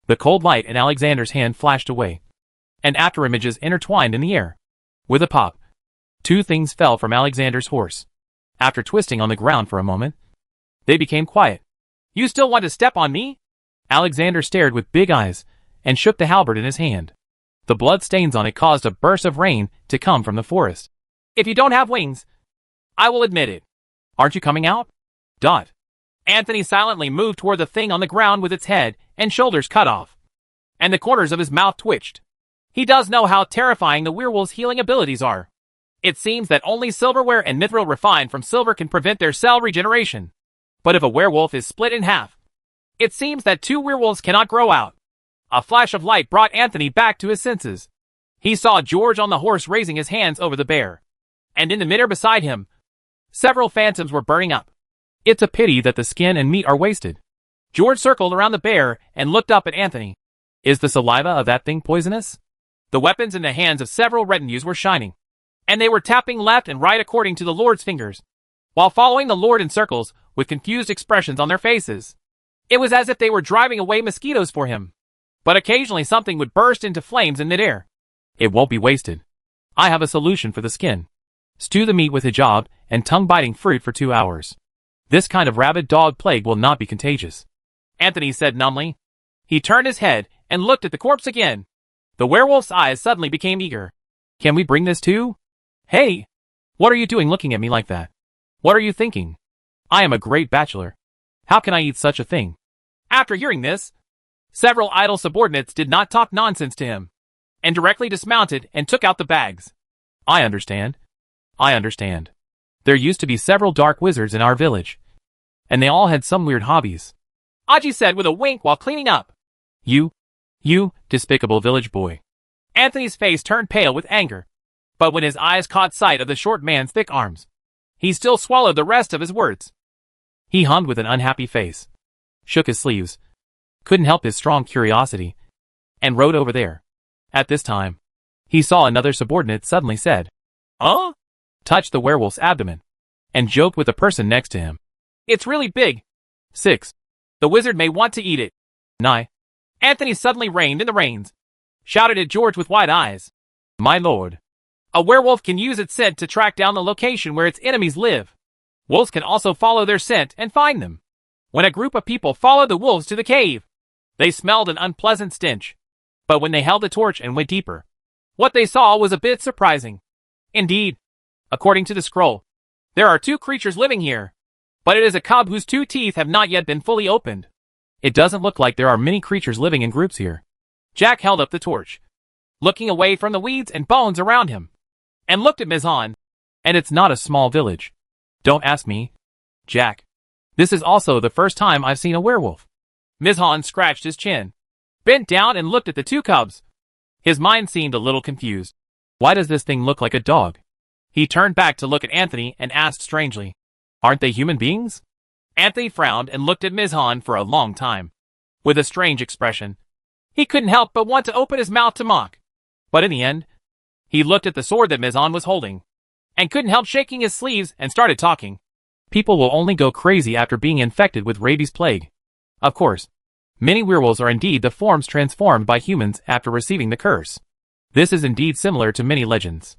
The cold light in Alexander's hand flashed away, and afterimages intertwined in the air. With a pop, 2 things fell from Alexander's horse. After twisting on the ground for a moment, they became quiet. You still want to step on me? Alexander stared with big eyes and shook the halberd in his hand. The blood stains on it caused a burst of rain to come from the forest. If you don't have wings, I will admit it. Aren't you coming out? Dot. Anthony silently moved toward the thing on the ground with its head and shoulders cut off, and the corners of his mouth twitched. He does know how terrifying the werewolf's healing abilities are. It seems that only silverware and mithril refined from silver can prevent their cell regeneration. But if a werewolf is split in half, it seems that 2 werewolves cannot grow out. A flash of light brought Anthony back to his senses. He saw George on the horse raising his hands over the bear, and in the midair beside him, several phantoms were burning up. It's a pity that the skin and meat are wasted. George circled around the bear and looked up at Anthony. Is the saliva of that thing poisonous? The weapons in the hands of several retinues were shining, and they were tapping left and right according to the Lord's fingers, while following the Lord in circles with confused expressions on their faces. It was as if they were driving away mosquitoes for him. But occasionally something would burst into flames in midair. It won't be wasted. I have a solution for the skin. Stew the meat with hijab and tongue-biting fruit for 2 hours. This kind of rabid dog plague will not be contagious, Anthony said numbly. He turned his head and looked at the corpse again. The werewolf's eyes suddenly became eager. Can we bring this too? Hey! What are you doing looking at me like that? What are you thinking? I am a great bachelor. How can I eat such a thing? After hearing this, several idle subordinates did not talk nonsense to him, and directly dismounted and took out the bags. I understand. There used to be several dark wizards in our village, and they all had some weird hobbies, Aji said with a wink while cleaning up. You despicable village boy. Anthony's face turned pale with anger, but when his eyes caught sight of the short man's thick arms, he still swallowed the rest of his words. He hummed with an unhappy face, shook his sleeves, couldn't help his strong curiosity, and rode over there. At this time, he saw another subordinate suddenly said, "Huh?" touched the werewolf's abdomen, and joked with the person next to him. "It's really big." 6. The wizard may want to eat it. 9. Anthony suddenly reined in the reins, shouted at George with wide eyes. My lord. A werewolf can use its scent to track down the location where its enemies live. Wolves can also follow their scent and find them. When a group of people followed the wolves to the cave, they smelled an unpleasant stench. But when they held a torch and went deeper, what they saw was a bit surprising. Indeed, according to the scroll, there are 2 creatures living here, but it is a cub whose 2 teeth have not yet been fully opened. It doesn't look like there are many creatures living in groups here. Jack held up the torch, looking away from the weeds and bones around him, and looked at Mizhan. And it's not a small village. Don't ask me, Jack. This is also the first time I've seen a werewolf. Mizhan scratched his chin, bent down and looked at the 2 cubs. His mind seemed a little confused. Why does this thing look like a dog? He turned back to look at Anthony and asked strangely, Aren't they human beings? Anthony frowned and looked at Mizhan for a long time, with a strange expression. He couldn't help but want to open his mouth to mock. But in the end, he looked at the sword that Mizhan was holding, and couldn't help shaking his sleeves and started talking. People will only go crazy after being infected with rabies plague. Of course, many werewolves are indeed the forms transformed by humans after receiving the curse. This is indeed similar to many legends.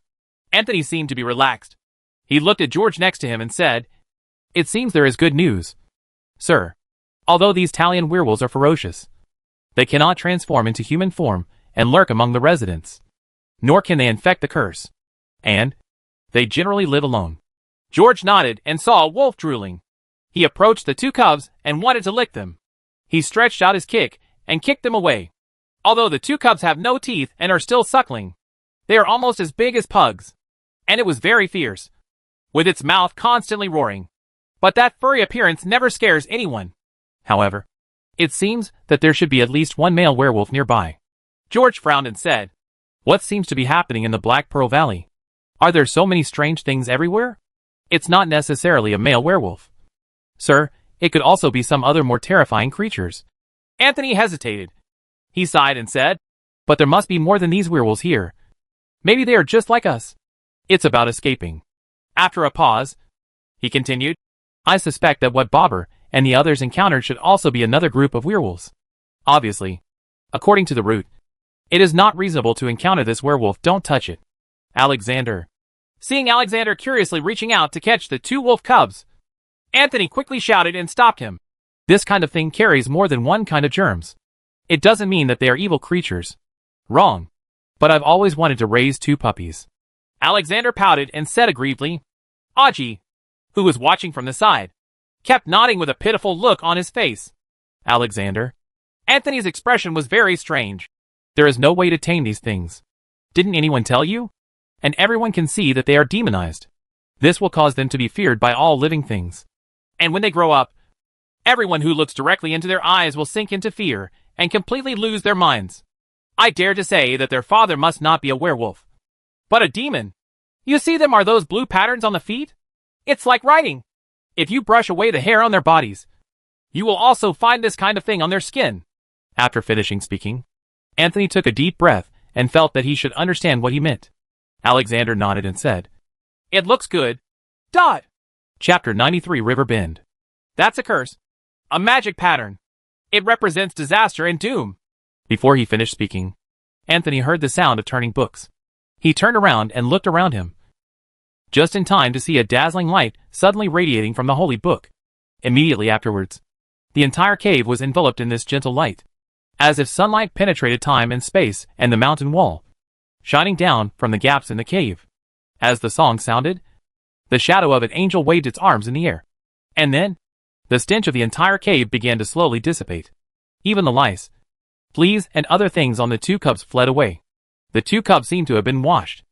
Anthony seemed to be relaxed. He looked at George next to him and said, It seems there is good news, sir. Although these Talion werewolves are ferocious, they cannot transform into human form and lurk among the residents. Nor can they infect the curse. And they generally live alone. George nodded and saw a wolf drooling. He approached the 2 cubs and wanted to lick them. He stretched out his kick and kicked them away. Although the 2 cubs have no teeth and are still suckling, they are almost as big as pugs. And it was very fierce, with its mouth constantly roaring. But that furry appearance never scares anyone. However, it seems that there should be at least one male werewolf nearby. George frowned and said, What seems to be happening in the Black Pearl Valley? Are there so many strange things everywhere? It's not necessarily a male werewolf. Sir, it could also be some other more terrifying creatures. Anthony hesitated. He sighed and said, But there must be more than these werewolves here. Maybe they are just like us. It's about escaping. After a pause, he continued, I suspect that what Bobber and the others encountered should also be another group of werewolves. Obviously, according to the root, it is not reasonable to encounter this werewolf. Don't touch it. Alexander. Seeing Alexander curiously reaching out to catch the 2 wolf cubs, Anthony quickly shouted and stopped him. This kind of thing carries more than one kind of germs. It doesn't mean that they are evil creatures. Wrong. But I've always wanted to raise 2 puppies. Alexander pouted and said aggrievedly. Aji, who was watching from the side, kept nodding with a pitiful look on his face. Alexander. Anthony's expression was very strange. There is no way to tame these things. Didn't anyone tell you? And everyone can see that they are demonized. This will cause them to be feared by all living things. And when they grow up, everyone who looks directly into their eyes will sink into fear and completely lose their minds. I dare to say that their father must not be a werewolf, but a demon. You see them are those blue patterns on the feet? It's like writing. If you brush away the hair on their bodies, You will also find this kind of thing on their skin. After finishing speaking, Anthony took a deep breath and felt that he should understand what he meant. Alexander nodded and said, It looks good. Dot. Chapter 93 River Bend. That's a curse. A magic pattern. It represents disaster and doom. Before he finished speaking, Anthony heard the sound of turning books. He turned around and looked around him, just in time to see a dazzling light suddenly radiating from the holy book. Immediately afterwards, the entire cave was enveloped in this gentle light, as if sunlight penetrated time and space and the mountain wall, shining down from the gaps in the cave. As the song sounded, the shadow of an angel waved its arms in the air. And then, the stench of the entire cave began to slowly dissipate. Even the lice, fleas, and other things on the two cubs fled away. The two cubs seemed to have been washed,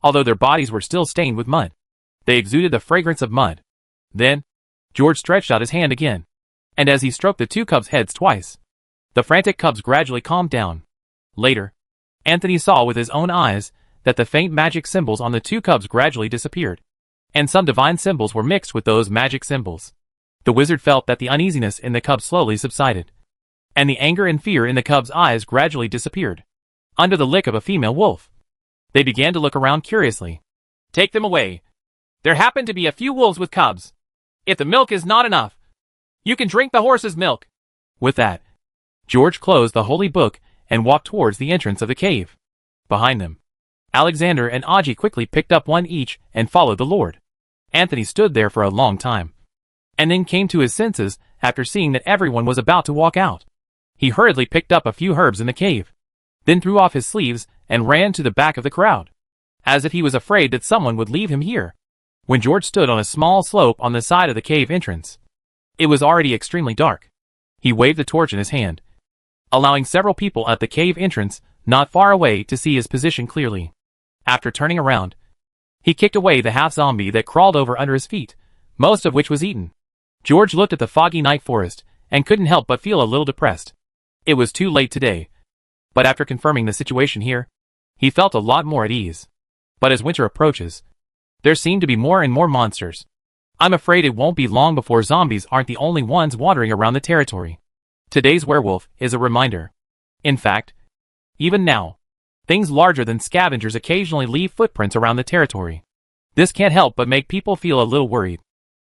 although their bodies were still stained with mud. They exuded the fragrance of mud. Then, George stretched out his hand again, and as he stroked the two cubs' heads twice, the frantic cubs gradually calmed down. Later, Anthony saw with his own eyes that the faint magic symbols on the two cubs gradually disappeared, and some divine symbols were mixed with those magic symbols. The wizard felt that the uneasiness in the cubs slowly subsided, and the anger and fear in the cubs' eyes gradually disappeared. Under the lick of a female wolf, they began to look around curiously. Take them away. There happen to be a few wolves with cubs. If the milk is not enough, you can drink the horse's milk. With that, George closed the holy book and walked towards the entrance of the cave. Behind them, Alexander and Aji quickly picked up one each and followed the Lord. Anthony stood there for a long time, and then came to his senses after seeing that everyone was about to walk out. He hurriedly picked up a few herbs in the cave, then threw off his sleeves and ran to the back of the crowd, as if he was afraid that someone would leave him here. When George stood on a small slope on the side of the cave entrance, it was already extremely dark. He waved the torch in his hand, allowing several people at the cave entrance not far away to see his position clearly. After turning around, he kicked away the half-zombie that crawled over under his feet, most of which was eaten. George looked at the foggy night forest and couldn't help but feel a little depressed. It was too late today, but after confirming the situation here, he felt a lot more at ease. But as winter approaches, there seem to be more and more monsters. I'm afraid it won't be long before zombies aren't the only ones wandering around the territory. Today's werewolf is a reminder. In fact, even now, things larger than scavengers occasionally leave footprints around the territory. This can't help but make people feel a little worried.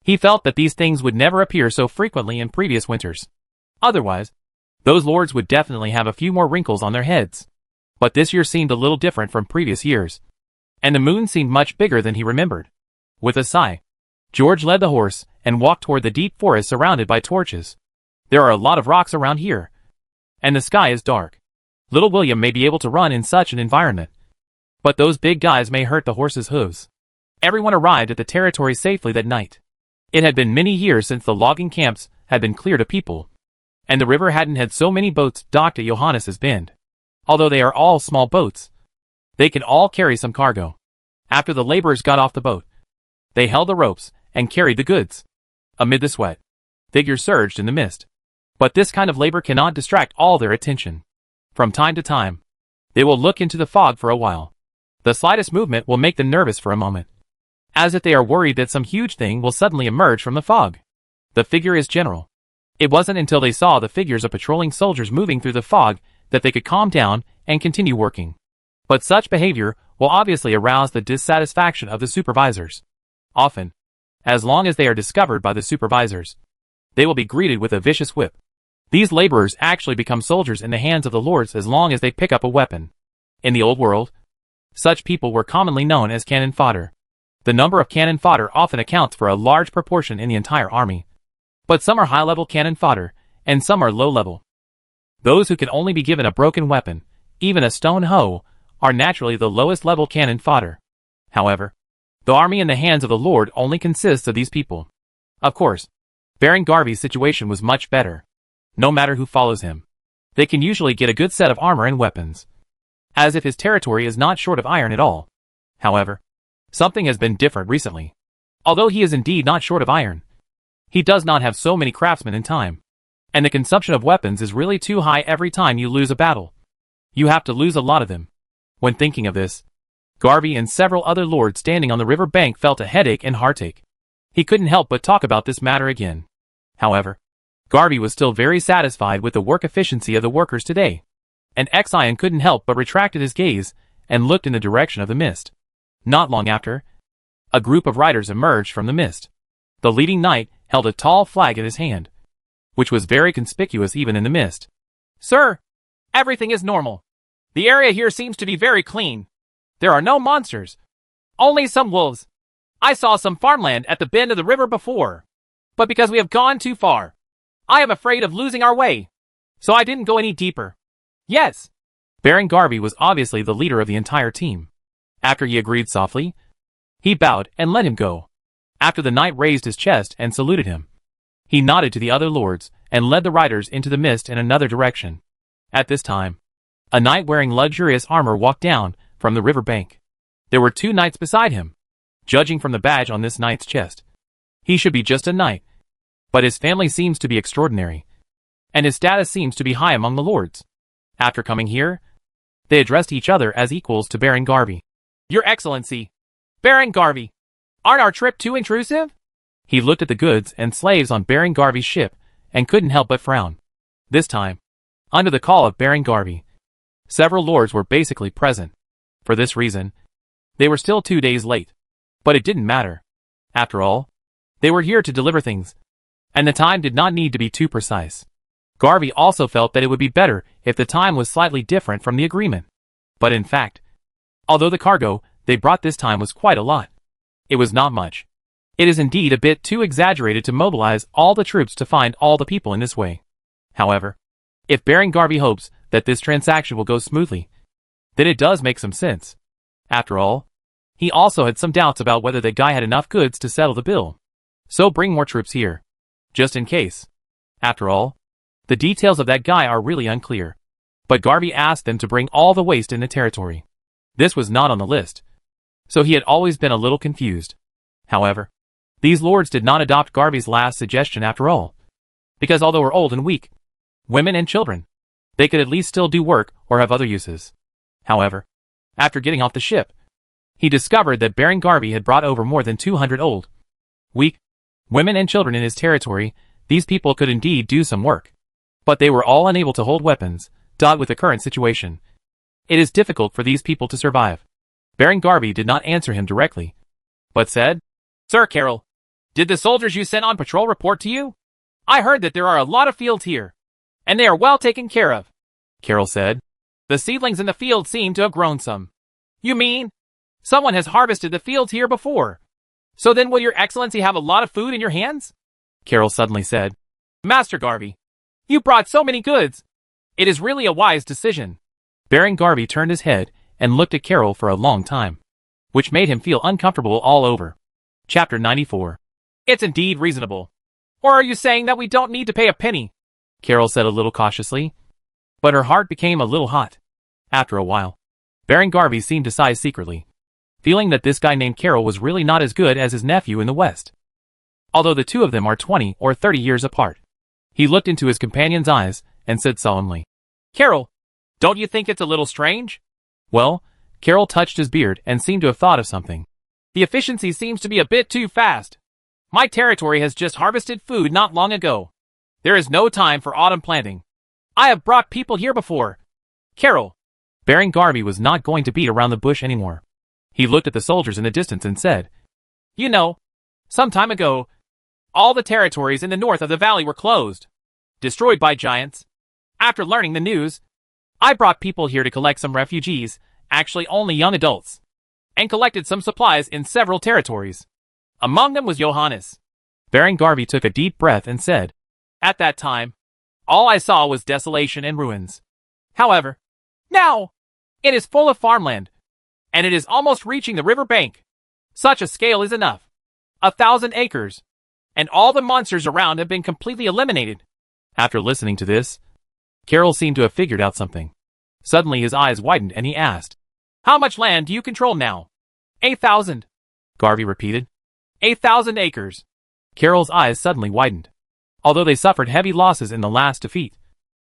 He felt that these things would never appear so frequently in previous winters. Otherwise, those lords would definitely have a few more wrinkles on their heads. But this year seemed a little different from previous years, and the moon seemed much bigger than he remembered. With a sigh, George led the horse and walked toward the deep forest surrounded by torches. There are a lot of rocks around here, and the sky is dark. Little William may be able to run in such an environment, but those big guys may hurt the horse's hooves. Everyone arrived at the territory safely that night. It had been many years since the logging camps had been cleared of people, and the river hadn't had so many boats docked at Johannes's Bend. Although they are all small boats, they can all carry some cargo. After the laborers got off the boat, they held the ropes and carried the goods. Amid the sweat, figures surged in the mist. But this kind of labor cannot distract all their attention. From time to time, they will look into the fog for a while. The slightest movement will make them nervous for a moment, as if they are worried that some huge thing will suddenly emerge from the fog. The figure is general. It wasn't until they saw the figures of patrolling soldiers moving through the fog that they could calm down and continue working. But such behavior will obviously arouse the dissatisfaction of the supervisors. Often, as long as they are discovered by the supervisors, they will be greeted with a vicious whip. These laborers actually become soldiers in the hands of the lords as long as they pick up a weapon. In the old world, such people were commonly known as cannon fodder. The number of cannon fodder often accounts for a large proportion in the entire army. But some are high-level cannon fodder, and some are low-level. Those who can only be given a broken weapon, even a stone hoe, are naturally the lowest-level cannon fodder. However, the army in the hands of the Lord only consists of these people. Of course, Baron Garvey's situation was much better. No matter who follows him, they can usually get a good set of armor and weapons, as if his territory is not short of iron at all. However, something has been different recently. Although he is indeed not short of iron, he does not have so many craftsmen in time, and the consumption of weapons is really too high every time you lose a battle. You have to lose a lot of them. When thinking of this, Garvey and several other lords standing on the river bank felt a headache and heartache. He couldn't help but talk about this matter again. However, Garvey was still very satisfied with the work efficiency of the workers today, and Exion couldn't help but retracted his gaze and looked in the direction of the mist. Not long after, a group of riders emerged from the mist. The leading knight held a tall flag in his hand, which was very conspicuous even in the mist. Sir, everything is normal. The area here seems to be very clean. There are no monsters. Only some wolves. I saw some farmland at the bend of the river before. But because we have gone too far, I am afraid of losing our way. So I didn't go any deeper. Yes. Baron Garvey was obviously the leader of the entire team. After he agreed softly, he bowed and let him go. After the knight raised his chest and saluted him, he nodded to the other lords and led the riders into the mist in another direction. At this time, a knight wearing luxurious armor walked down from the river bank. There were 2 knights beside him. Judging from the badge on this knight's chest, he should be just a knight, but his family seems to be extraordinary, and his status seems to be high among the lords. After coming here, they addressed each other as equals to Baron Garvey. Your Excellency, Baron Garvey, aren't our trip too intrusive? He looked at the goods and slaves on Baron Garvey's ship and couldn't help but frown. This time, under the call of Baron Garvey, several lords were basically present. For this reason, they were still 2 days late. But it didn't matter. After all, they were here to deliver things, and the time did not need to be too precise. Garvey also felt that it would be better if the time was slightly different from the agreement. But in fact, although the cargo they brought this time was quite a lot, it was not much. It is indeed a bit too exaggerated to mobilize all the troops to find all the people in this way. However, if Baron Garvey hopes that this transaction will go smoothly, then it does make some sense. After all, he also had some doubts about whether the guy had enough goods to settle the bill. So bring more troops here, just in case. After all, the details of that guy are really unclear. But Garvey asked them to bring all the waste in the territory. This was not on the list, so he had always been a little confused. However, these lords did not adopt Garvey's last suggestion after all, because although we're old and weak, women and children, they could at least still do work or have other uses. However, after getting off the ship, he discovered that Baron Garvey had brought over more than 200 old, weak, women and children in his territory. These people could indeed do some work, but they were all unable to hold weapons. With the current situation, it is difficult for these people to survive. Baron Garvey did not answer him directly, but said, Sir Carroll, did the soldiers you sent on patrol report to you? I heard that there are a lot of fields here, and they are well taken care of. Carroll said, The seedlings in the field seem to have grown some. You mean, someone has harvested the fields here before? So then will your Excellency have a lot of food in your hands? Carroll suddenly said, Master Garvey, you brought so many goods. It is really a wise decision. Baron Garvey turned his head and looked at Carroll for a long time, which made him feel uncomfortable all over. Chapter 94. It's indeed reasonable. Or are you saying that we don't need to pay a penny? Carroll said a little cautiously, but her heart became a little hot. After a while, Baron Garvey seemed to sigh secretly, feeling that this guy named Carroll was really not as good as his nephew in the West. Although the two of them are 20 or 30 years apart. He looked into his companion's eyes and said solemnly, Carroll, don't you think it's a little strange? Well, Carroll touched his beard and seemed to have thought of something. The efficiency seems to be a bit too fast. My territory has just harvested food not long ago. There is no time for autumn planting. I have brought people here before. Carroll. Baron Garvey was not going to beat around the bush anymore. He looked at the soldiers in the distance and said, You know, some time ago, all the territories in the north of the valley were closed, destroyed by giants. After learning the news, I brought people here to collect some refugees, actually only young adults, and collected some supplies in several territories. Among them was Johannes. Baron Garvey took a deep breath and said, At that time, all I saw was desolation and ruins. However, now, it is full of farmland, and it is almost reaching the river bank. Such a scale is enough. 1,000 acres, and all the monsters around have been completely eliminated. After listening to this, Carroll seemed to have figured out something. Suddenly his eyes widened and he asked, How much land do you control now? 8,000. Garvey repeated. 8,000 acres. Carroll's eyes suddenly widened. Although they suffered heavy losses in the last defeat,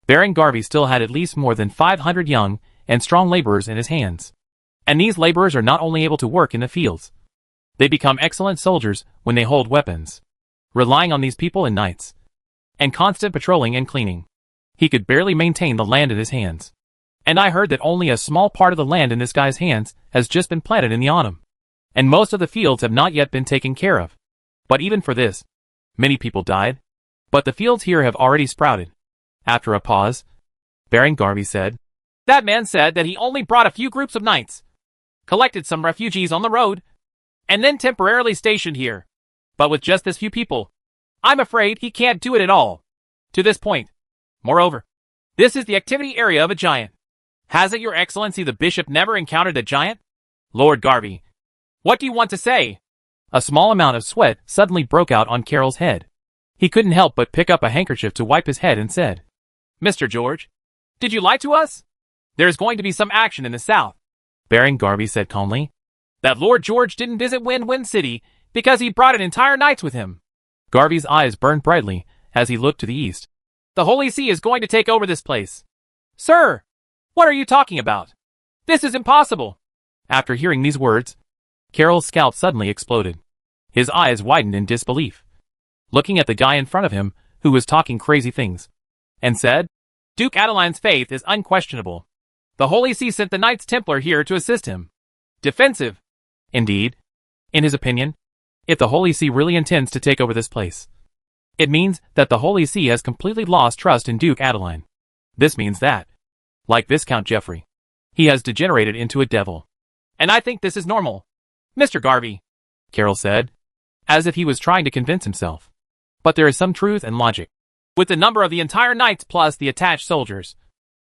Baron Garvey still had at least more than 500 young and strong laborers in his hands. And these laborers are not only able to work in the fields, they become excellent soldiers when they hold weapons. Relying on these people and knights, and constant patrolling and cleaning. He could barely maintain the land in his hands. And I heard that only a small part of the land in this guy's hands has just been planted in the autumn. And most of the fields have not yet been taken care of. But even for this, many people died. But the fields here have already sprouted. After a pause, Baron Garvey said, That man said that he only brought a few groups of knights, collected some refugees on the road, and then temporarily stationed here. But with just this few people, I'm afraid he can't do it at all. To this point. Moreover, this is the activity area of a giant. Hasn't your excellency the bishop never encountered a giant? Lord Garvey, what do you want to say? A small amount of sweat suddenly broke out on Carroll's head. He couldn't help but pick up a handkerchief to wipe his head and said, Mr. George, did you lie to us? There's going to be some action in the south. Baron Garvey said calmly. That Lord George didn't visit Wind City because he brought an entire knights with him. Garvey's eyes burned brightly as he looked to the east. The Holy See is going to take over this place. Sir, what are you talking about? This is impossible. After hearing these words, Carroll's scalp suddenly exploded. His eyes widened in disbelief, looking at the guy in front of him who was talking crazy things, and said, Duke Adeline's faith is unquestionable. The Holy See sent the Knights Templar here to assist him. Defensive. Indeed, in his opinion, if the Holy See really intends to take over this place, it means that the Holy See has completely lost trust in Duke Adeline. This means that, like Viscount Geoffrey, he has degenerated into a devil. And I think this is normal. Mr. Garvey, Carroll said, as if he was trying to convince himself. But there is some truth and logic. With the number of the entire knights plus the attached soldiers,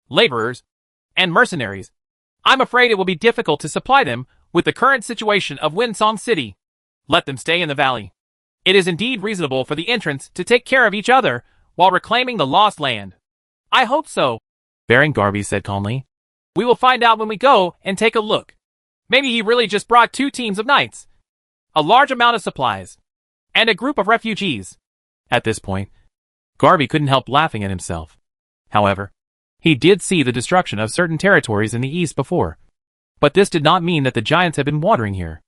laborers, and mercenaries, I'm afraid it will be difficult to supply them with the current situation of Winsong City. Let them stay in the valley. It is indeed reasonable for the entrants to take care of each other while reclaiming the lost land. I hope so, Baron Garvey said calmly. We will find out when we go and take a look. Maybe he really just brought 2 teams of knights, a large amount of supplies, and a group of refugees. At this point, Garvey couldn't help laughing at himself. However, he did see the destruction of certain territories in the east before. But this did not mean that the giants had been wandering here.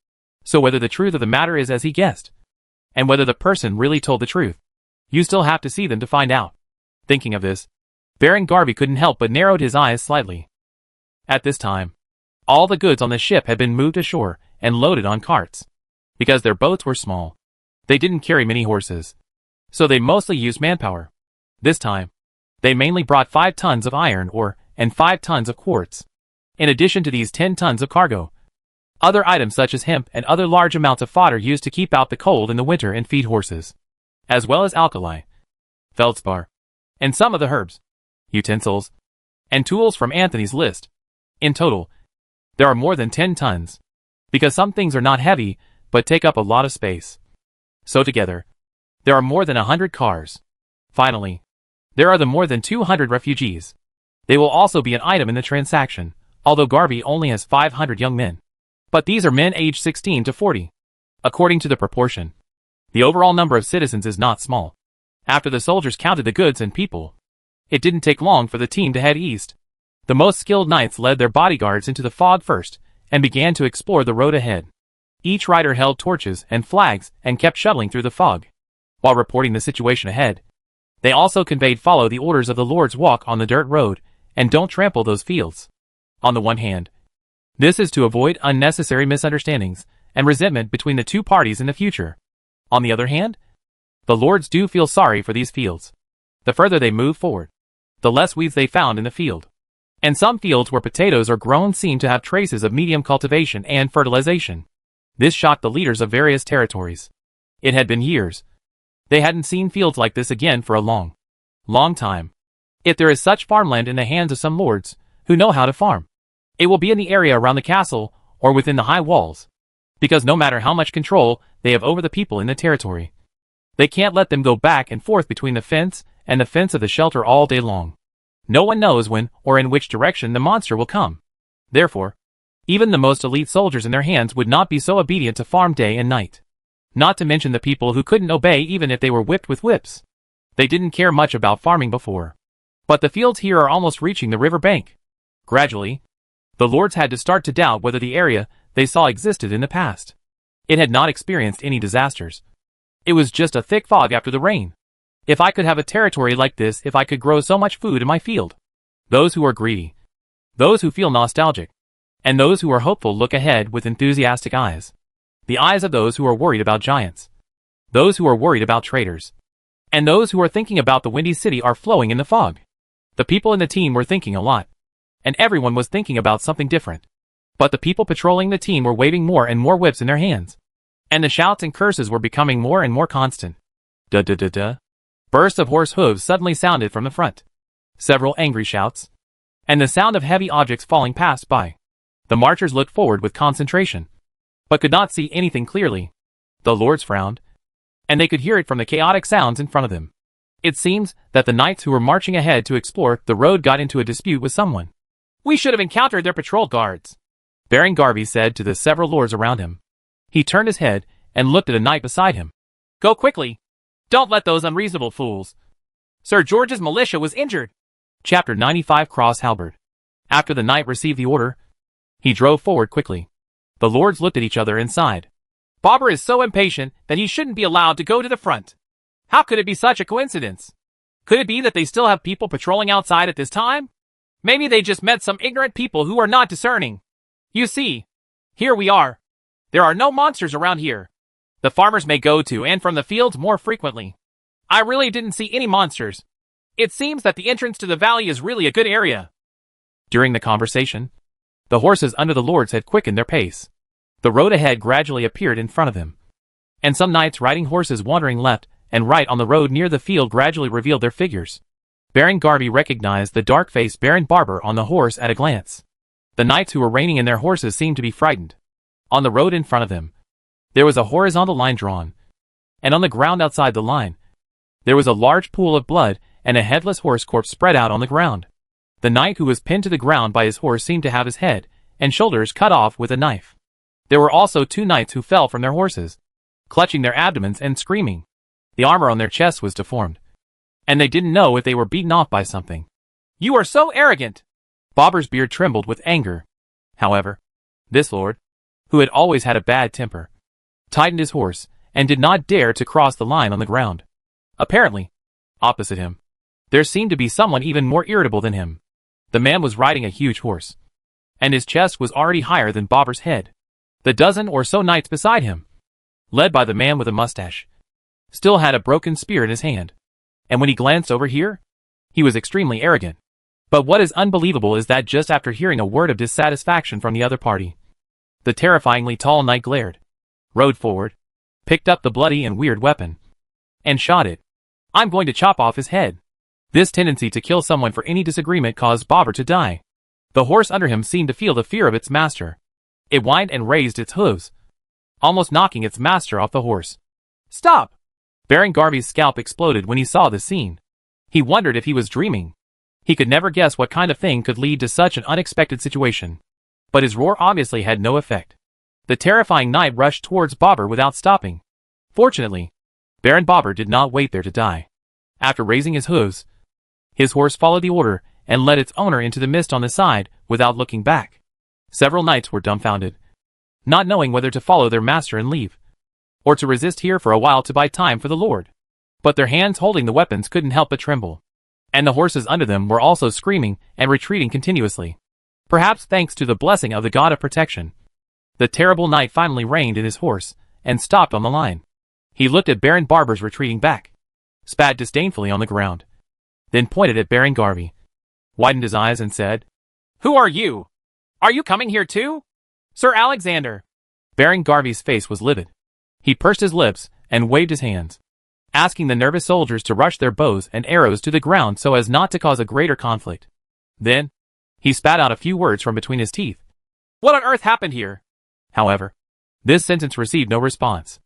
So whether the truth of the matter is as he guessed, and whether the person really told the truth, you still have to see them to find out. Thinking of this, Baron Garvey couldn't help but narrowed his eyes slightly. At this time, all the goods on the ship had been moved ashore and loaded on carts. Because their boats were small, they didn't carry many horses, so they mostly used manpower. This time, they mainly brought 5 tons of iron ore and 5 tons of quartz. In addition to these 10 tons of cargo, other items such as hemp and other large amounts of fodder used to keep out the cold in the winter and feed horses, as well as alkali, feldspar, and some of the herbs, utensils, and tools from Anthony's list. In total, there are more than 10 tons, because some things are not heavy but take up a lot of space. So together, there are more than 100 cars. Finally, there are the more than 200 refugees. They will also be an item in the transaction, although Garvey only has 500 young men. But these are men aged 16 to 40. According to the proportion, the overall number of citizens is not small. After the soldiers counted the goods and people, it didn't take long for the team to head east. The most skilled knights led their bodyguards into the fog first, and began to explore the road ahead. Each rider held torches and flags and kept shuttling through the fog, while reporting the situation ahead. They also conveyed follow the orders of the Lord's walk on the dirt road, and don't trample those fields. On the one hand, this is to avoid unnecessary misunderstandings and resentment between the two parties in the future. On the other hand, the Lords do feel sorry for these fields. The further they move forward, the less weeds they found in the field. And some fields where potatoes are grown seem to have traces of medium cultivation and fertilization. This shocked the leaders of various territories. It had been years. They hadn't seen fields like this again for a long, long time. If there is such farmland in the hands of some lords who know how to farm, it will be in the area around the castle or within the high walls. Because no matter how much control they have over the people in the territory, they can't let them go back and forth between the fence and the fence of the shelter all day long. No one knows when or in which direction the monster will come. Therefore, even the most elite soldiers in their hands would not be so obedient to farm day and night. Not to mention the people who couldn't obey even if they were whipped with whips. They didn't care much about farming before. But the fields here are almost reaching the river bank. Gradually, the lords had to start to doubt whether the area they saw existed in the past. It had not experienced any disasters. It was just a thick fog after the rain. If I could have a territory like this, if I could grow so much food in my field. Those who are greedy, those who feel nostalgic, and those who are hopeful look ahead with enthusiastic eyes. The eyes of those who are worried about giants, those who are worried about traitors, and those who are thinking about the windy city are flowing in the fog. The people in the team were thinking a lot, and everyone was thinking about something different. But the people patrolling the team were waving more and more whips in their hands, and the shouts and curses were becoming more and more constant. Duh. Bursts of horse hooves suddenly sounded from the front. Several angry shouts, and the sound of heavy objects falling passed by. The marchers looked forward with concentration, but could not see anything clearly. The lords frowned, and they could hear it from the chaotic sounds in front of them. It seems that the knights who were marching ahead to explore the road got into a dispute with someone. We should have encountered their patrol guards, Baron Garvey said to the several lords around him. He turned his head and looked at a knight beside him. Go quickly. Don't let those unreasonable fools. Sir George's militia was injured. Chapter 95 Cross Halberd. After the knight received the order, he drove forward quickly. The lords looked at each other and sighed. Bobber is so impatient that he shouldn't be allowed to go to the front. How could it be such a coincidence? Could it be that they still have people patrolling outside at this time? Maybe they just met some ignorant people who are not discerning. You see, here we are. There are no monsters around here. The farmers may go to and from the fields more frequently. I really didn't see any monsters. It seems that the entrance to the valley is really a good area. During the conversation, the horses under the lords had quickened their pace. The road ahead gradually appeared in front of them, and some knights riding horses wandering left and right on the road near the field gradually revealed their figures. Baron Garvey recognized the dark-faced Baron Barber on the horse at a glance. The knights who were reining in their horses seemed to be frightened. On the road in front of them, there was a horizontal line drawn, and on the ground outside the line, there was a large pool of blood and a headless horse corpse spread out on the ground. The knight who was pinned to the ground by his horse seemed to have his head and shoulders cut off with a knife. There were also 2 knights who fell from their horses, clutching their abdomens and screaming. The armor on their chests was deformed, and they didn't know if they were beaten off by something. You are so arrogant! Bobber's beard trembled with anger. However, this lord, who had always had a bad temper, tightened his horse and did not dare to cross the line on the ground. Apparently, opposite him, there seemed to be someone even more irritable than him. The man was riding a huge horse, and his chest was already higher than Bobber's head. The dozen or so knights beside him, led by the man with a mustache, still had a broken spear in his hand. And when he glanced over here, he was extremely arrogant. But what is unbelievable is that just after hearing a word of dissatisfaction from the other party, the terrifyingly tall knight glared, rode forward, picked up the bloody and weird weapon, and shot it. I'm going to chop off his head. This tendency to kill someone for any disagreement caused Bobber to die. The horse under him seemed to feel the fear of its master. It whined and raised its hooves, almost knocking its master off the horse. Stop! Baron Garvey's scalp exploded when he saw the scene. He wondered if he was dreaming. He could never guess what kind of thing could lead to such an unexpected situation. But his roar obviously had no effect. The terrifying knight rushed towards Bobber without stopping. Fortunately, Baron Bobber did not wait there to die. After raising his hooves, his horse followed the order and led its owner into the mist on the side without looking back. Several knights were dumbfounded, not knowing whether to follow their master and leave, or to resist here for a while to buy time for the lord. But their hands holding the weapons couldn't help but tremble, and the horses under them were also screaming and retreating continuously. Perhaps thanks to the blessing of the god of protection, the terrible knight finally reined in his horse and stopped on the line. He looked at Baron Barber's retreating back, spat disdainfully on the ground, then pointed at Baron Garvey, widened his eyes and said, "Who are you? Are you coming here too? Sir Alexander." Baron Garvey's face was livid. He pursed his lips and waved his hands, asking the nervous soldiers to rush their bows and arrows to the ground so as not to cause a greater conflict. Then, he spat out a few words from between his teeth. What on earth happened here? However, this sentence received no response.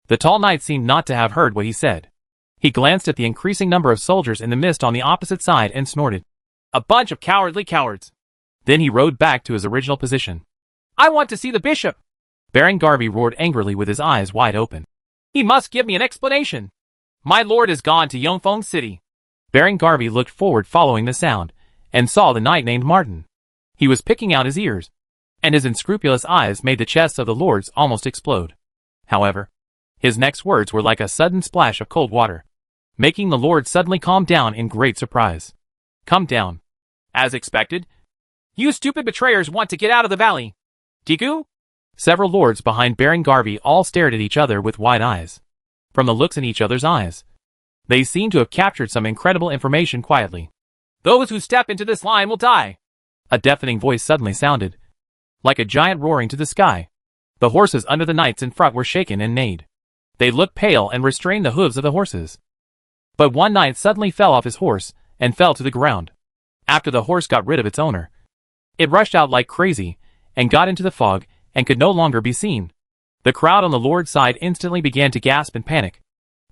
The tall knight seemed not to have heard what he said. He glanced at the increasing number of soldiers in the mist on the opposite side and snorted. A bunch of cowardly cowards. Then he rode back to his original position. I want to see the bishop. Baron Garvey roared angrily with his eyes wide open. He must give me an explanation. My lord is gone to Yongfeng City. Baron Garvey looked forward following the sound, and saw the knight named Martin. He was picking out his ears, and his unscrupulous eyes made the chests of the lords almost explode. However, his next words were like a sudden splash of cold water. making the lord suddenly calm down in great surprise. Come down. As expected. You stupid betrayers want to get out of the valley. Deku? Several lords behind Baron Garvey all stared at each other with wide eyes. From the looks in each other's eyes, they seemed to have captured some incredible information quietly. Those who step into this line will die. A deafening voice suddenly sounded, like a giant roaring to the sky. The horses under the knights in front were shaken and neighed. They looked pale and restrained the hooves of the horses. But one knight suddenly fell off his horse and fell to the ground. After the horse got rid of its owner, it rushed out like crazy and got into the fog and could no longer be seen. The crowd on the lord's side instantly began to gasp and panic.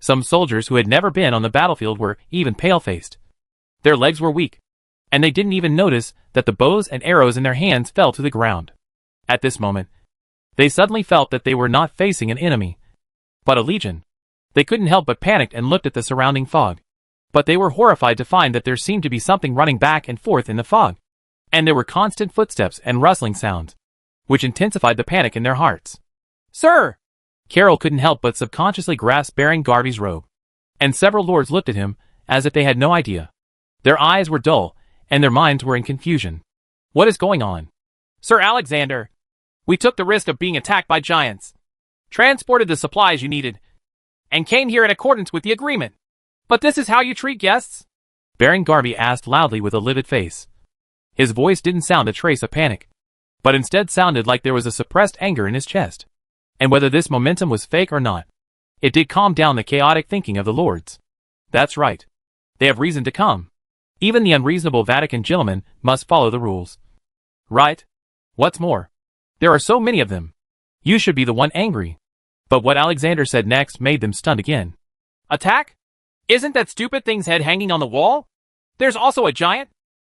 Some soldiers who had never been on the battlefield were even pale-faced. Their legs were weak, and they didn't even notice that the bows and arrows in their hands fell to the ground. At this moment, they suddenly felt that they were not facing an enemy, but a legion. They couldn't help but panic and looked at the surrounding fog. But they were horrified to find that there seemed to be something running back and forth in the fog. And there were constant footsteps and rustling sounds, which intensified the panic in their hearts. Sir! Carol couldn't help but subconsciously grasp Baron Garvey's robe. And several lords looked at him, as if they had no idea. Their eyes were dull, and their minds were in confusion. What is going on? Sir Alexander, we took the risk of being attacked by giants, transported the supplies you needed, and came here in accordance with the agreement. But this is how you treat guests? Baron Garvey asked loudly with a livid face. His voice didn't sound a trace of panic, but instead sounded like there was a suppressed anger in his chest. And whether this momentum was fake or not, it did calm down the chaotic thinking of the lords. That's right. They have reason to come. Even the unreasonable Vatican gentlemen must follow the rules. Right? What's more, there are so many of them. You should be the one angry. But what Alexander said next made them stunned again. Attack? Isn't that stupid thing's head hanging on the wall? There's also a giant?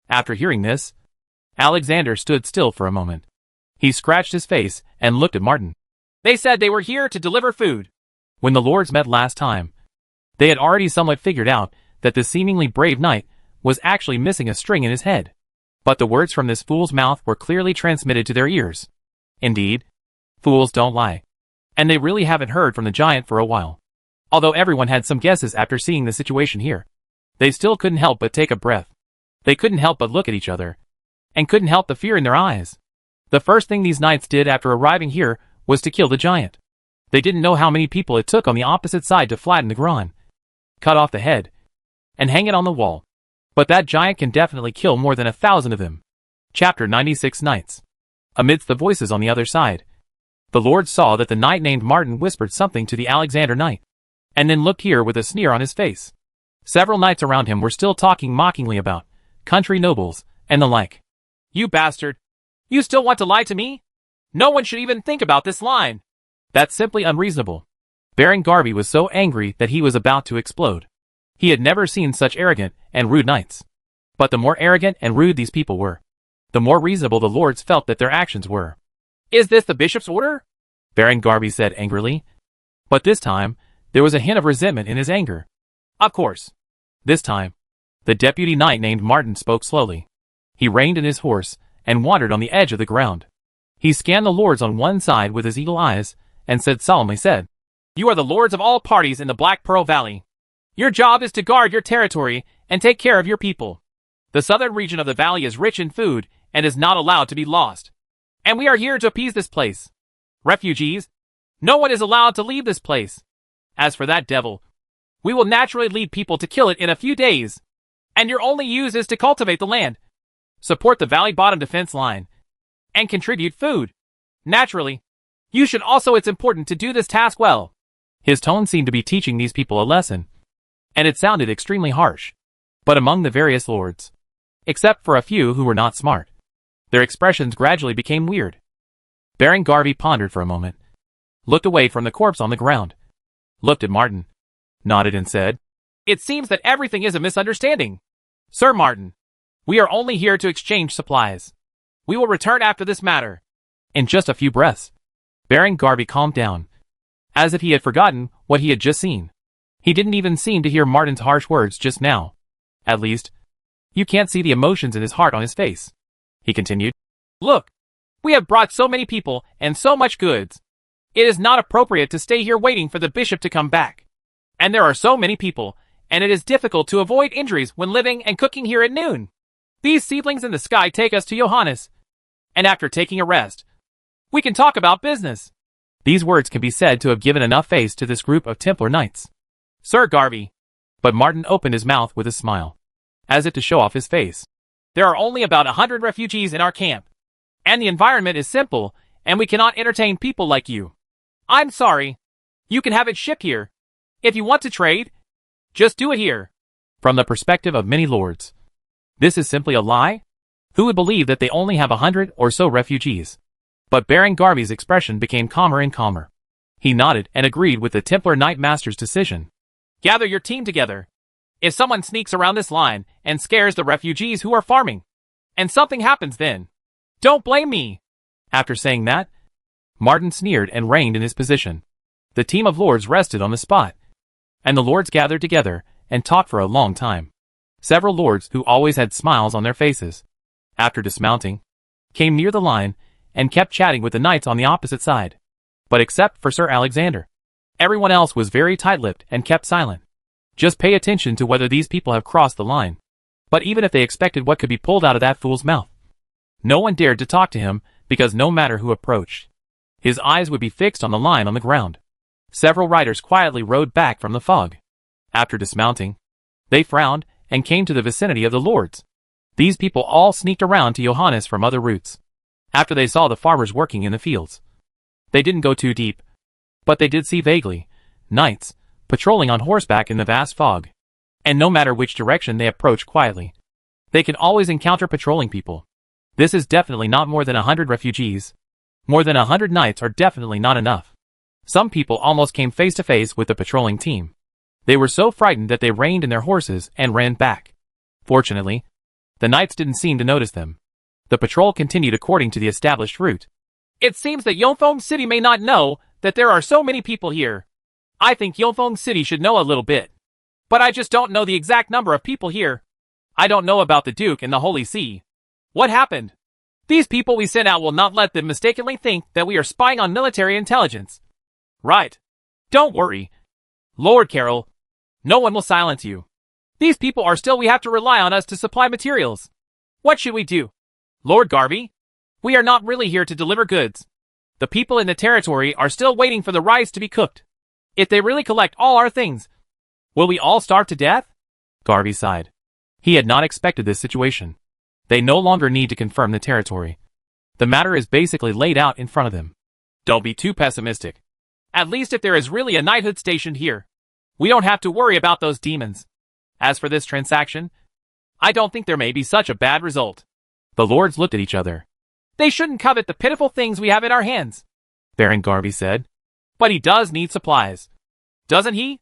After hearing this, Alexander stood still for a moment. He scratched his face and looked at Martin. They said they were here to deliver food. When the lords met last time, they had already somewhat figured out that the seemingly brave knight was actually missing a string in his head. But the words from this fool's mouth were clearly transmitted to their ears. Indeed, fools don't lie. And they really haven't heard from the giant for a while. Although everyone had some guesses after seeing the situation here, they still couldn't help but take a breath. They couldn't help but look at each other, and couldn't help the fear in their eyes. The first thing these knights did after arriving here was to kill the giant. They didn't know how many people it took on the opposite side to flatten the groin, cut off the head, and hang it on the wall. But that giant can definitely kill more than 1,000 of them. Chapter 96 Knights. Amidst the voices on the other side, the lord saw that the knight named Martin whispered something to the Alexander knight, and then looked here with a sneer on his face. Several knights around him were still talking mockingly about country nobles and the like. You bastard! You still want to lie to me? No one should even think about this line. That's simply unreasonable. Baron Garvey was so angry that he was about to explode. He had never seen such arrogant and rude knights. But the more arrogant and rude these people were, the more reasonable the lords felt that their actions were. Is this the bishop's order? Baron Garvey said angrily. But this time, there was a hint of resentment in his anger. Of course. This time, the deputy knight named Martin spoke slowly. He reined in his horse and wandered on the edge of the ground. He scanned the lords on one side with his eagle eyes and solemnly said, You are the lords of all parties in the Black Pearl Valley. Your job is to guard your territory and take care of your people. The southern region of the valley is rich in food and is not allowed to be lost. And we are here to appease this place. Refugees, no one is allowed to leave this place. As for that devil, we will naturally lead people to kill it in a few days. And your only use is to cultivate the land, support the valley bottom defense line, and contribute food. Naturally, you should also it's important to do this task well. His tone seemed to be teaching these people a lesson, and it sounded extremely harsh. But among the various lords, except for a few who were not smart, their expressions gradually became weird. Baron Garvey pondered for a moment, looked away from the corpse on the ground, looked at Martin, nodded and said, It seems that everything is a misunderstanding. Sir Martin, we are only here to exchange supplies. We will return after this matter. In just a few breaths, Baron Garvey calmed down, as if he had forgotten what he had just seen. He didn't even seem to hear Martin's harsh words just now. At least, you can't see the emotions in his heart on his face. He continued, Look, we have brought so many people and so much goods. It is not appropriate to stay here waiting for the bishop to come back. And there are so many people, and it is difficult to avoid injuries when living and cooking here at noon. These seedlings in the sky take us to Johannes, and after taking a rest, we can talk about business. These words can be said to have given enough face to this group of Templar knights. Sir Garvey. But Martin opened his mouth with a smile, as if to show off his face. There are only about 100 refugees in our camp, and the environment is simple, and we cannot entertain people like you. I'm sorry. You can have it shipped here. If you want to trade, just do it here. From the perspective of many lords, this is simply a lie? Who would believe that they only have 100 or so refugees? But Baron Garvey's expression became calmer and calmer. He nodded and agreed with the Templar Knight Master's decision. Gather your team together. If someone sneaks around this line and scares the refugees who are farming, and something happens then, don't blame me. After saying that, Martin sneered and reined in his position. The team of lords rested on the spot, and the lords gathered together and talked for a long time. Several lords who always had smiles on their faces, after dismounting, came near the line and kept chatting with the knights on the opposite side. But except for Sir Alexander, everyone else was very tight-lipped and kept silent. Just pay attention to whether these people have crossed the line. But even if they expected what could be pulled out of that fool's mouth, no one dared to talk to him because no matter who approached, his eyes would be fixed on the line on the ground. Several riders quietly rode back from the fog. After dismounting, they frowned and came to the vicinity of the lords. These people all sneaked around to Johannes from other routes. After they saw the farmers working in the fields, they didn't go too deep, but they did see vaguely knights patrolling on horseback in the vast fog. And no matter which direction they approached quietly, they can always encounter patrolling people. This is definitely not more than 100 refugees. More than 100 knights are definitely not enough. Some people almost came face to face with the patrolling team. They were so frightened that they reined in their horses and ran back. Fortunately, the knights didn't seem to notice them. The patrol continued according to the established route. It seems that Yonfong City may not know that there are so many people here. I think Yonfong City should know a little bit. But I just don't know the exact number of people here. I don't know about the Duke and the Holy See. What happened? These people we sent out will not let them mistakenly think that we are spying on military intelligence. Right. Don't worry, Lord Carroll. No one will silence you. These people are still we have to rely on us to supply materials. What should we do? Lord Garvey? We are not really here to deliver goods. The people in the territory are still waiting for the rice to be cooked. If they really collect all our things, will we all starve to death? Garvey sighed. He had not expected this situation. They no longer need to confirm the territory. The matter is basically laid out in front of them. Don't be too pessimistic. At least if there is really a knighthood stationed here, we don't have to worry about those demons. As for this transaction, I don't think there may be such a bad result. The lords looked at each other. They shouldn't covet the pitiful things we have in our hands, Baron Garvey said. But he does need supplies. Doesn't he?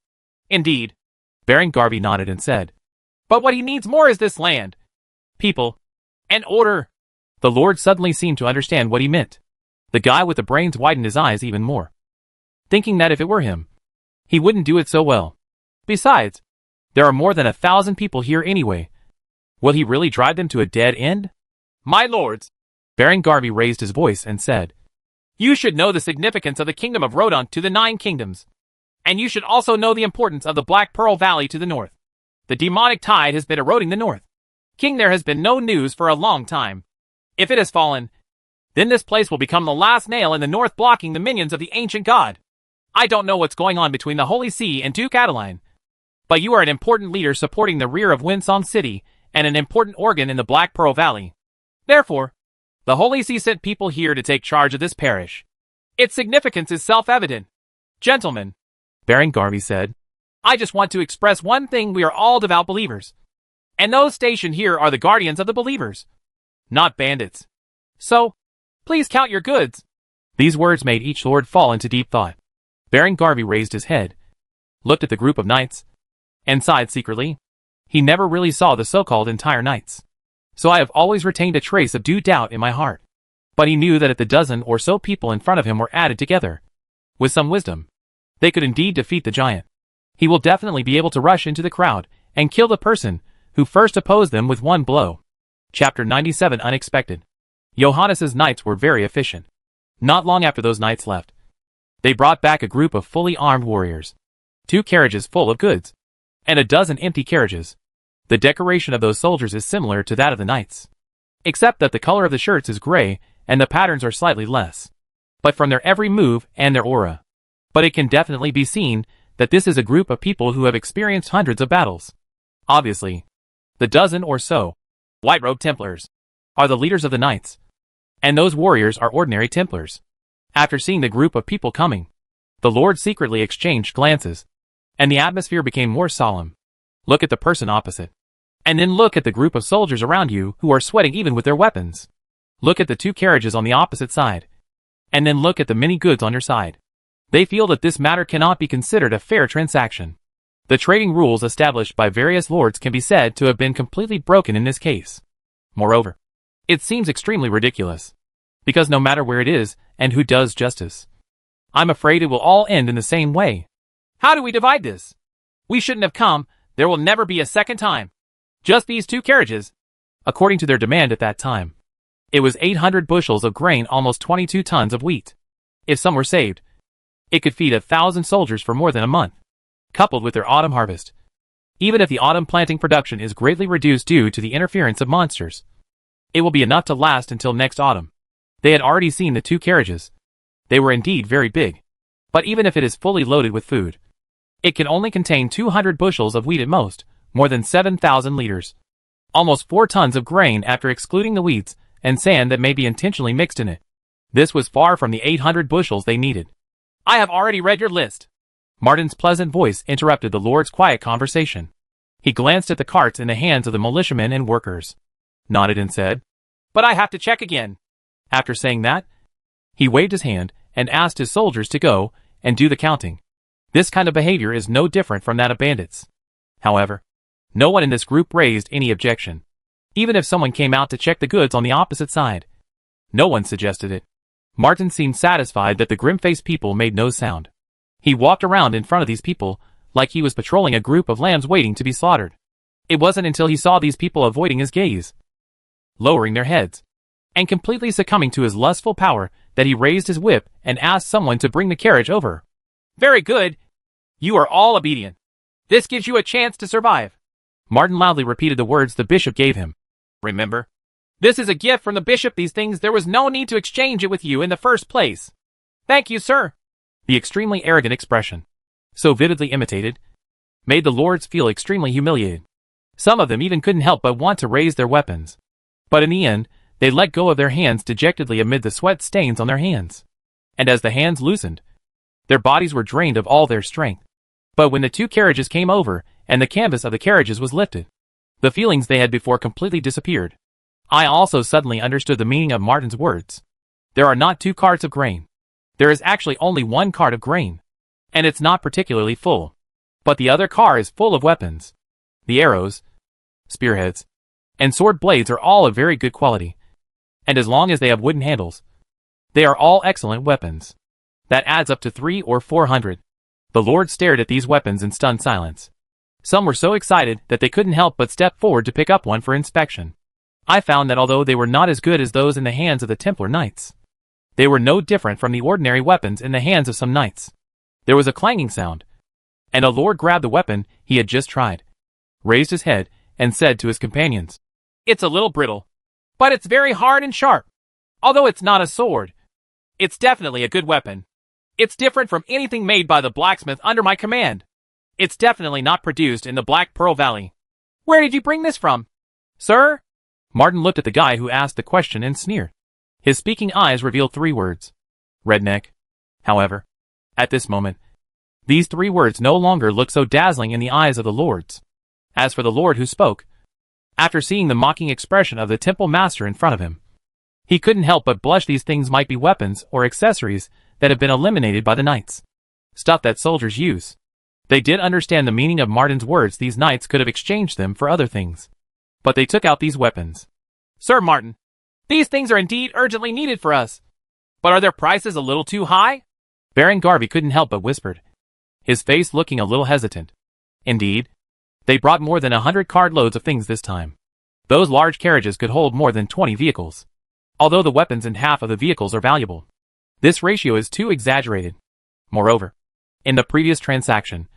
Indeed. Baron Garvey nodded and said. But what he needs more is this land, people, and order. The lord suddenly seemed to understand what he meant. The guy with the brains widened his eyes even more, thinking that if it were him, he wouldn't do it so well. Besides, there are more than 1,000 people here anyway. Will he really drive them to a dead end? My lords, Baron Garvey raised his voice and said, you should know the significance of the Kingdom of Rodon to the 9 kingdoms. And you should also know the importance of the Black Pearl Valley to the north. The demonic tide has been eroding the north. King, there has been no news for a long time. If it has fallen, then this place will become the last nail in the north blocking the minions of the ancient god. I don't know what's going on between the Holy See and Duke Adeline, but you are an important leader supporting the rear of Winsong City and an important organ in the Black Pearl Valley. Therefore, the Holy See sent people here to take charge of this parish. Its significance is self-evident. Gentlemen, Baron Garvey said, I just want to express one thing: we are all devout believers. And those stationed here are the guardians of the believers, not bandits. So, please count your goods. These words made each lord fall into deep thought. Baron Garvey raised his head, looked at the group of knights, and sighed secretly. He never really saw the so-called entire knights, so I have always retained a trace of due doubt in my heart. But he knew that if the dozen or so people in front of him were added together, with some wisdom, they could indeed defeat the giant. He will definitely be able to rush into the crowd and kill the person who first opposed them with one blow. Chapter 97 Unexpected. Johannes's knights were very efficient. Not long after those knights left, they brought back a group of fully armed warriors, 2 carriages full of goods, and a dozen empty carriages. The decoration of those soldiers is similar to that of the knights, except that the color of the shirts is gray and the patterns are slightly less. But from their every move and their aura. But it can definitely be seen that this is a group of people who have experienced hundreds of battles. Obviously, the dozen or so white-robed Templars are the leaders of the knights, and those warriors are ordinary Templars. After seeing the group of people coming, the lords secretly exchanged glances, and the atmosphere became more solemn. Look at the person opposite, and then look at the group of soldiers around you who are sweating even with their weapons. Look at the two carriages on the opposite side, and then look at the many goods on your side. They feel that this matter cannot be considered a fair transaction. The trading rules established by various lords can be said to have been completely broken in this case. Moreover, it seems extremely ridiculous, because no matter where it is and who does justice, I'm afraid it will all end in the same way. How do we divide this? We shouldn't have come, there will never be a second time. Just these two carriages, according to their demand at that time. It was 800 bushels of grain, almost 22 tons of wheat. If some were saved, it could feed 1,000 soldiers for more than a month, coupled with their autumn harvest. Even if the autumn planting production is greatly reduced due to the interference of monsters, it will be enough to last until next autumn. They had already seen the two carriages. They were indeed very big. But even if it is fully loaded with food, it can only contain 200 bushels of wheat at most, more than 7,000 liters. Almost 4 tons of grain after excluding the weeds and sand that may be intentionally mixed in it. This was far from the 800 bushels they needed. I have already read your list. Martin's pleasant voice interrupted the lord's quiet conversation. He glanced at the carts in the hands of the militiamen and workers, nodded and said, "But I have to check again." After saying that, he waved his hand and asked his soldiers to go and do the counting. This kind of behavior is no different from that of bandits. However, no one in this group raised any objection. Even if someone came out to check the goods on the opposite side, no one suggested it. Martin seemed satisfied that the grim-faced people made no sound. He walked around in front of these people like he was patrolling a group of lambs waiting to be slaughtered. It wasn't until he saw these people avoiding his gaze, lowering their heads, and completely succumbing to his lustful power that he raised his whip and asked someone to bring the carriage over. "Very good. You are all obedient. This gives you a chance to survive." Martin loudly repeated the words the bishop gave him. "Remember, this is a gift from the bishop. These things there was no need to exchange it with you in the first place." "Thank you, sir." The extremely arrogant expression, so vividly imitated, made the lords feel extremely humiliated. Some of them even couldn't help but want to raise their weapons. But in the end, they let go of their hands dejectedly amid the sweat stains on their hands. And as the hands loosened, their bodies were drained of all their strength. But when the two carriages came over and the canvas of the carriages was lifted, the feelings they had before completely disappeared. I also suddenly understood the meaning of Martin's words. There are not 2 carts of grain. There is actually only 1 cart of grain. And it's not particularly full. But the other car is full of weapons. The arrows, spearheads, and sword blades are all of very good quality. And as long as they have wooden handles, they are all excellent weapons. That adds up to 300 or 400. The lord stared at these weapons in stunned silence. Some were so excited that they couldn't help but step forward to pick up one for inspection. I found that although they were not as good as those in the hands of the Templar knights, they were no different from the ordinary weapons in the hands of some knights. There was a clanging sound, and a lord grabbed the weapon he had just tried, raised his head, and said to his companions, "It's a little brittle, but it's very hard and sharp. Although it's not a sword, it's definitely a good weapon. It's different from anything made by the blacksmith under my command. It's definitely not produced in the Black Pearl Valley. Where did you bring this from, sir?" Martin looked at the guy who asked the question and sneered. His speaking eyes revealed 3 words. Redneck. However, at this moment, these 3 words no longer looked so dazzling in the eyes of the lords. As for the lord who spoke, after seeing the mocking expression of the temple master in front of him, he couldn't help but blush. These things might be weapons or accessories that have been eliminated by the knights. Stuff that soldiers use. They did understand the meaning of Martin's words. These knights could have exchanged them for other things. But they took out these weapons. "Sir Martin, these things are indeed urgently needed for us. But are their prices a little too high?" Baron Garvey couldn't help but whispered, his face looking a little hesitant. Indeed, they brought more than 100 cartloads of things this time. Those large carriages could hold more than 20 vehicles. Although the weapons in half of the vehicles are valuable, this ratio is too exaggerated. Moreover, in the previous transaction,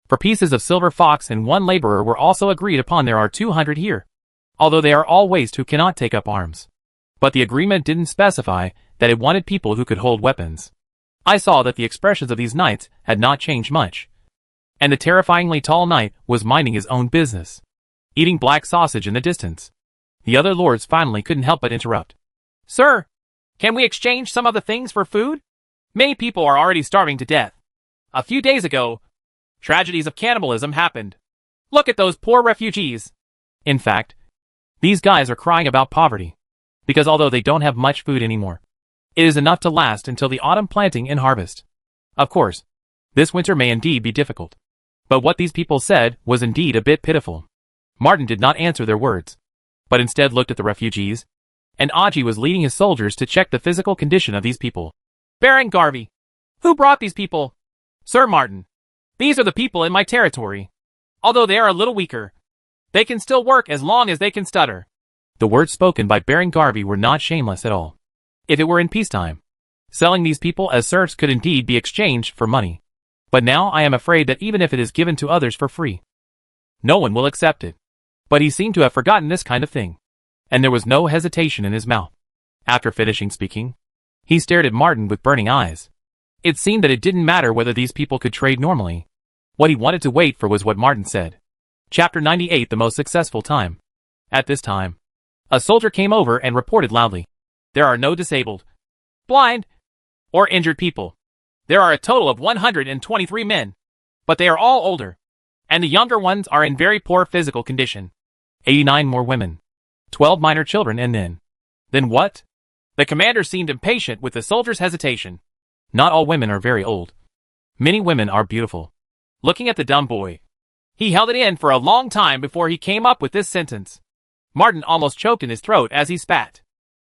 For pieces of silver fox and 1 laborer were also agreed upon. There are 200 here, although they are all waste who cannot take up arms. But the agreement didn't specify that it wanted people who could hold weapons. I saw that the expressions of these knights had not changed much. And the terrifyingly tall knight was minding his own business, eating black sausage in the distance. The other lords finally couldn't help but interrupt. Sir, can we exchange some of the things for food? Many people are already starving to death. A few days ago, tragedies of cannibalism happened. Look at those poor refugees. In fact, these guys are crying about poverty, because although they don't have much food anymore, it is enough to last until the autumn planting and harvest. Of course, this winter may indeed be difficult. But what these people said was indeed a bit pitiful. Martin did not answer their words, but instead looked at the refugees, and Aji was leading his soldiers to check the physical condition of these people. Baron Garvey, who brought these people? Sir Martin, these are the people in my territory. Although they are a little weaker, they can still work as long as they can stutter. The words spoken by Baron Garvey were not shameless at all. If it were in peacetime, selling these people as serfs could indeed be exchanged for money. But now I am afraid that even if it is given to others for free, no one will accept it. But he seemed to have forgotten this kind of thing, and there was no hesitation in his mouth. After finishing speaking, he stared at Martin with burning eyes. It seemed that it didn't matter whether these people could trade normally. What he wanted to wait for was what Martin said. Chapter 98, the most successful time. At this time, a soldier came over and reported loudly. There are no disabled, blind, or injured people. There are a total of 123 men, but they are all older, and the younger ones are in very poor physical condition. 89 more women, 12 minor children, and then what? The commander seemed impatient with the soldier's hesitation. Not all women are very old. Many women are beautiful. Looking at the dumb boy, he held it in for a long time before he came up with this sentence. Martin almost choked in his throat as he spat.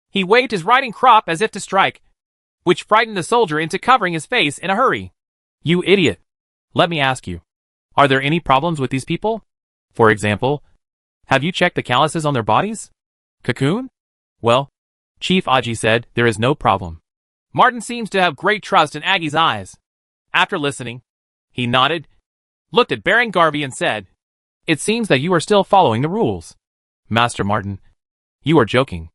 He waved his riding crop as if to strike, which frightened the soldier into covering his face in a hurry. You idiot! Let me ask you, are there any problems with these people? For example, have you checked the calluses on their bodies? Cocoon? Well, Chief Aji said there is no problem. Martin seems to have great trust in Agi's eyes. After listening, he nodded, looked at Baron Garvey and said, It seems that you are still following the rules. Master Martin, you are joking.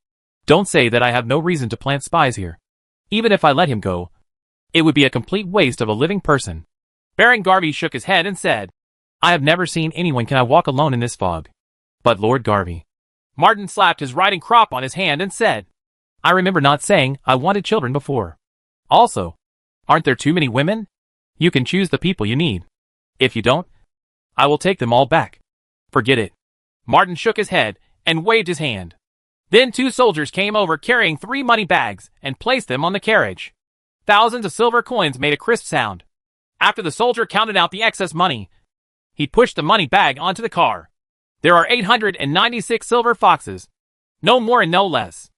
Don't say that I have no reason to plant spies here. Even if I let him go, it would be a complete waste of a living person. Baron Garvey shook his head and said, I have never seen anyone. Can I walk alone in this fog? But Lord Garvey. Martin slapped his riding crop on his hand and said, I remember not saying I wanted children before. Also, aren't there too many women? You can choose the people you need. If you don't, I will take them all back. Forget it. Martin shook his head and waved his hand. Then 2 soldiers came over carrying 3 money bags and placed them on the carriage. Thousands of silver coins made a crisp sound. After the soldier counted out the excess money, he pushed the money bag onto the car. There are 896 silver foxes. No more and no less.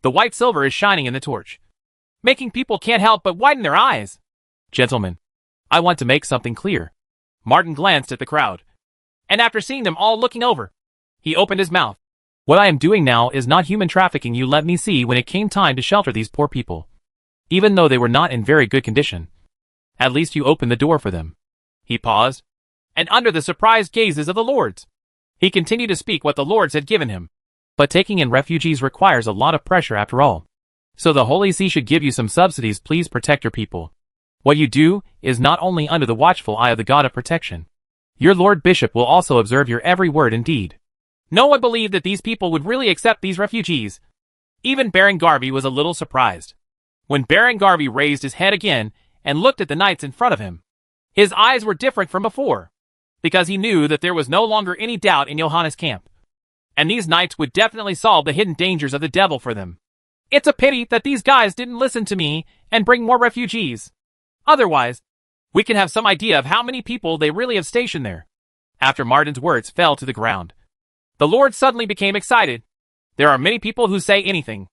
The white silver is shining in the torch, making people can't help but widen their eyes. Gentlemen, I want to make something clear. Martin glanced at the crowd, and after seeing them all looking over, he opened his mouth. What I am doing now is not human trafficking. You let me see when it came time to shelter these poor people. Even though they were not in very good condition, at least you opened the door for them. He paused, and under the surprised gazes of the lords, he continued to speak what the lords had given him. But taking in refugees requires a lot of pressure after all. So the Holy See should give you some subsidies. Please protect your people. What you do is not only under the watchful eye of the God of protection. Your Lord Bishop will also observe your every word and deed. No one believed that these people would really accept these refugees. Even Baron Garvey was a little surprised. When Baron Garvey raised his head again and looked at the knights in front of him, his eyes were different from before, because he knew that there was no longer any doubt in Johannes' camp. And these knights would definitely solve the hidden dangers of the devil for them. It's a pity that these guys didn't listen to me and bring more refugees. Otherwise, we can have some idea of how many people they really have stationed there. After Martin's words fell to the ground, the Lord suddenly became excited. There are many people who say anything,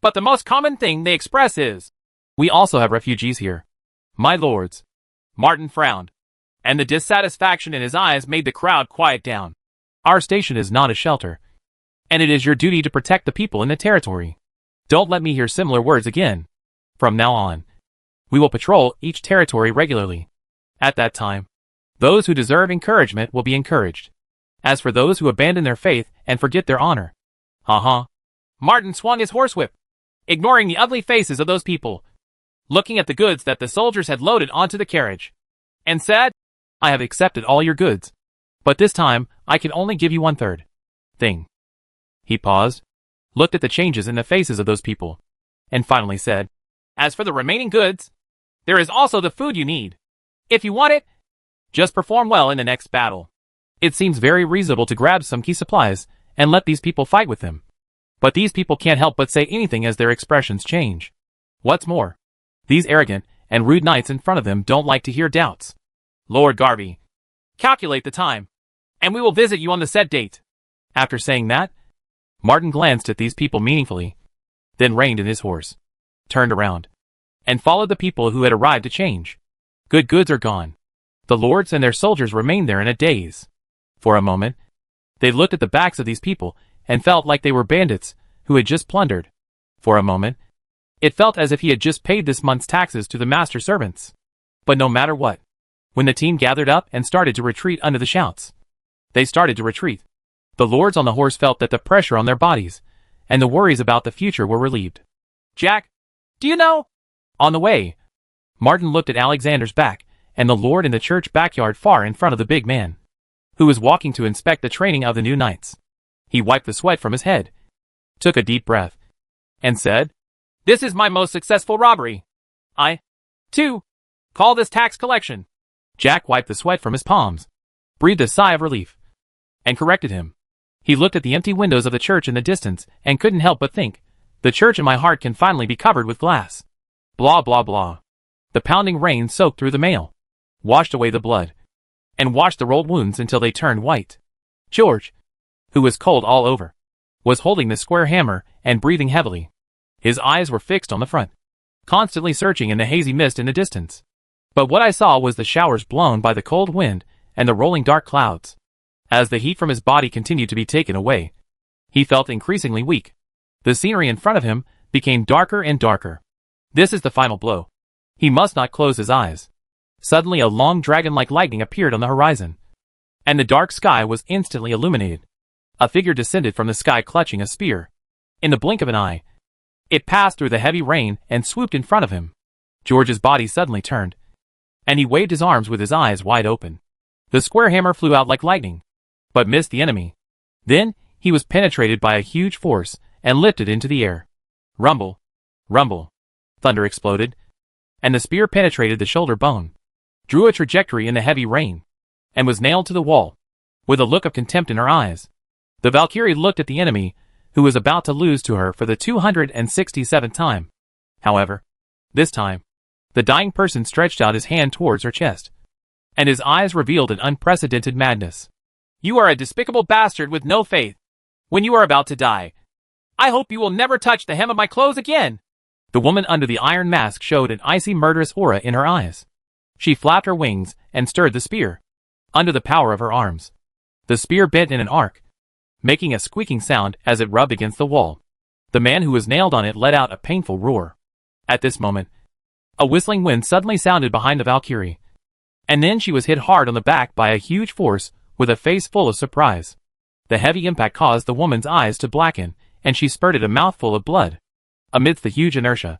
but the most common thing they express is, We also have refugees here. My lords. Martin frowned, and the dissatisfaction in his eyes made the crowd quiet down. Our station is not a shelter, and it is your duty to protect the people in the territory. Don't let me hear similar words again. From now on, we will patrol each territory regularly. At that time, Those who deserve encouragement will be encouraged. As for those who abandon their faith and forget their honor. Martin swung his horsewhip, ignoring the ugly faces of those people, looking at the goods that the soldiers had loaded onto the carriage, and said, I have accepted all your goods, but this time I can only give you 1/3. Thing. He paused, looked at the changes in the faces of those people, and finally said, As for the remaining goods, there is also the food you need. If you want it, just perform well in the next battle. It seems very reasonable to grab some key supplies and let these people fight with them. But these people can't help but say anything as their expressions change. What's more, these arrogant and rude knights in front of them don't like to hear doubts. Lord Garvey, calculate the time, and we will visit you on the set date. After saying that, Martin glanced at these people meaningfully, then reined in his horse, turned around, and followed the people who had arrived to change. Good goods are gone. The lords and their soldiers remained there in a daze. For a moment, they looked at the backs of these people and felt like they were bandits who had just plundered. For a moment, it felt as if he had just paid this month's taxes to the master servants. But no matter what, when the team gathered up and started to retreat under the shouts, they started to retreat. The lords on the horse felt that the pressure on their bodies and the worries about the future were relieved. Jack, do you know? On the way, Martin looked at Alexander's back and the lord in the church backyard far in front of the big man, who was walking to inspect the training of the new knights. He wiped the sweat from his head, took a deep breath, and said, This is my most successful robbery. I, too, call this tax collection. Jack wiped the sweat from his palms, breathed a sigh of relief, and corrected him. He looked at the empty windows of the church in the distance and couldn't help but think, the church in my heart can finally be covered with glass. Blah blah blah. The pounding rain soaked through the mail, washed away the blood, and washed the rolled wounds until they turned white. George, who was cold all over, was holding the square hammer and breathing heavily. His eyes were fixed on the front, constantly searching in the hazy mist in the distance. But what I saw was the showers blown by the cold wind and the rolling dark clouds. As the heat from his body continued to be taken away, he felt increasingly weak. The scenery in front of him became darker and darker. This is the final blow. He must not close his eyes. Suddenly a long dragon-like lightning appeared on the horizon, and the dark sky was instantly illuminated. A figure descended from the sky clutching a spear. In the blink of an eye, it passed through the heavy rain and swooped in front of him. George's body suddenly turned, and he waved his arms with his eyes wide open. The square hammer flew out like lightning, but missed the enemy. Then, he was penetrated by a huge force and lifted into the air. Rumble, rumble, thunder exploded, and the spear penetrated the shoulder bone, drew a trajectory in the heavy rain, and was nailed to the wall. With a look of contempt in her eyes, the Valkyrie looked at the enemy, who was about to lose to her for the 267th time. However, this time, the dying person stretched out his hand towards her chest, and his eyes revealed an unprecedented madness. You are a despicable bastard with no faith. When you are about to die, I hope you will never touch the hem of my clothes again. The woman under the iron mask showed an icy murderous aura in her eyes. She flapped her wings and stirred the spear. Under the power of her arms, the spear bent in an arc, making a squeaking sound as it rubbed against the wall. The man who was nailed on it let out a painful roar. At this moment, a whistling wind suddenly sounded behind the Valkyrie, and then she was hit hard on the back by a huge force with a face full of surprise. The heavy impact caused the woman's eyes to blacken, and she spurted a mouthful of blood. Amidst the huge inertia,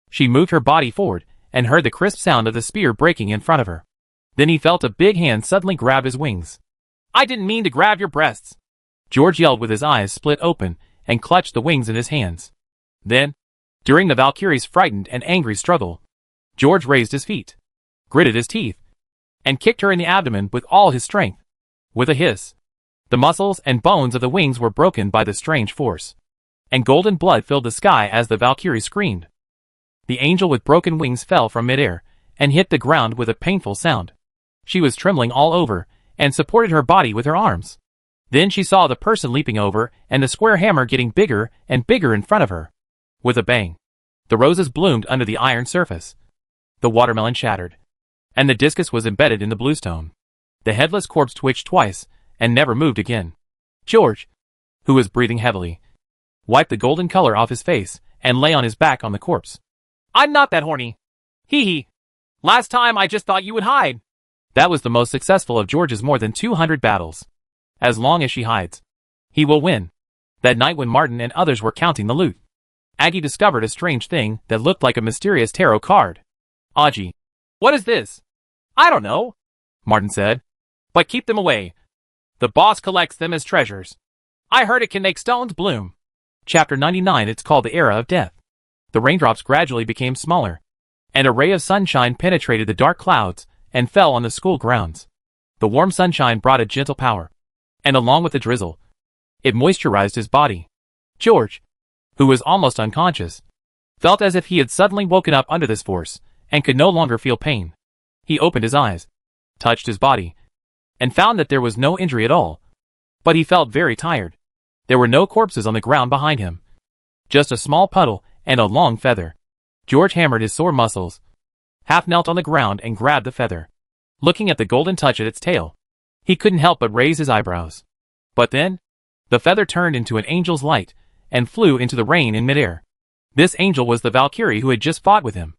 she moved her body forward and heard the crisp sound of the spear breaking in front of her. Then he felt a big hand suddenly grab his wings. I didn't mean to grab your breasts, George yelled with his eyes split open and clutched the wings in his hands. Then, during the Valkyrie's frightened and angry struggle, George raised his feet, gritted his teeth, and kicked her in the abdomen with all his strength. With a hiss, the muscles and bones of the wings were broken by the strange force, and golden blood filled the sky as the Valkyrie screamed. The angel with broken wings fell from midair and hit the ground with a painful sound. She was trembling all over and supported her body with her arms. Then she saw the person leaping over and the square hammer getting bigger and bigger in front of her. With a bang, the roses bloomed under the iron surface. The watermelon shattered, and the discus was embedded in the bluestone. The headless corpse twitched twice and never moved again. George, who was breathing heavily, wiped the golden color off his face and lay on his back on the corpse. I'm not that horny. Hee hee. Last time I just thought you would hide. That was the most successful of George's more than 200 battles. As long as she hides, he will win. That night when Martin and others were counting the loot, Aggie discovered a strange thing that looked like a mysterious tarot card. Auggie. What is this? I don't know, Martin said. But keep them away. The boss collects them as treasures. I heard it can make stones bloom. Chapter 99. It's called the Era of Death. The raindrops gradually became smaller, and a ray of sunshine penetrated the dark clouds and fell on the school grounds. The warm sunshine brought a gentle power, and along with the drizzle, it moisturized his body. George, who was almost unconscious, felt as if he had suddenly woken up under this force and could no longer feel pain. He opened his eyes, touched his body, and found that there was no injury at all. But he felt very tired. There were no corpses on the ground behind him, just a small puddle and a long feather. George hammered his sore muscles, half knelt on the ground and grabbed the feather. Looking at the golden touch at its tail, he couldn't help but raise his eyebrows. But then, the feather turned into an angel's light and flew into the rain in midair. This angel was the Valkyrie who had just fought with him.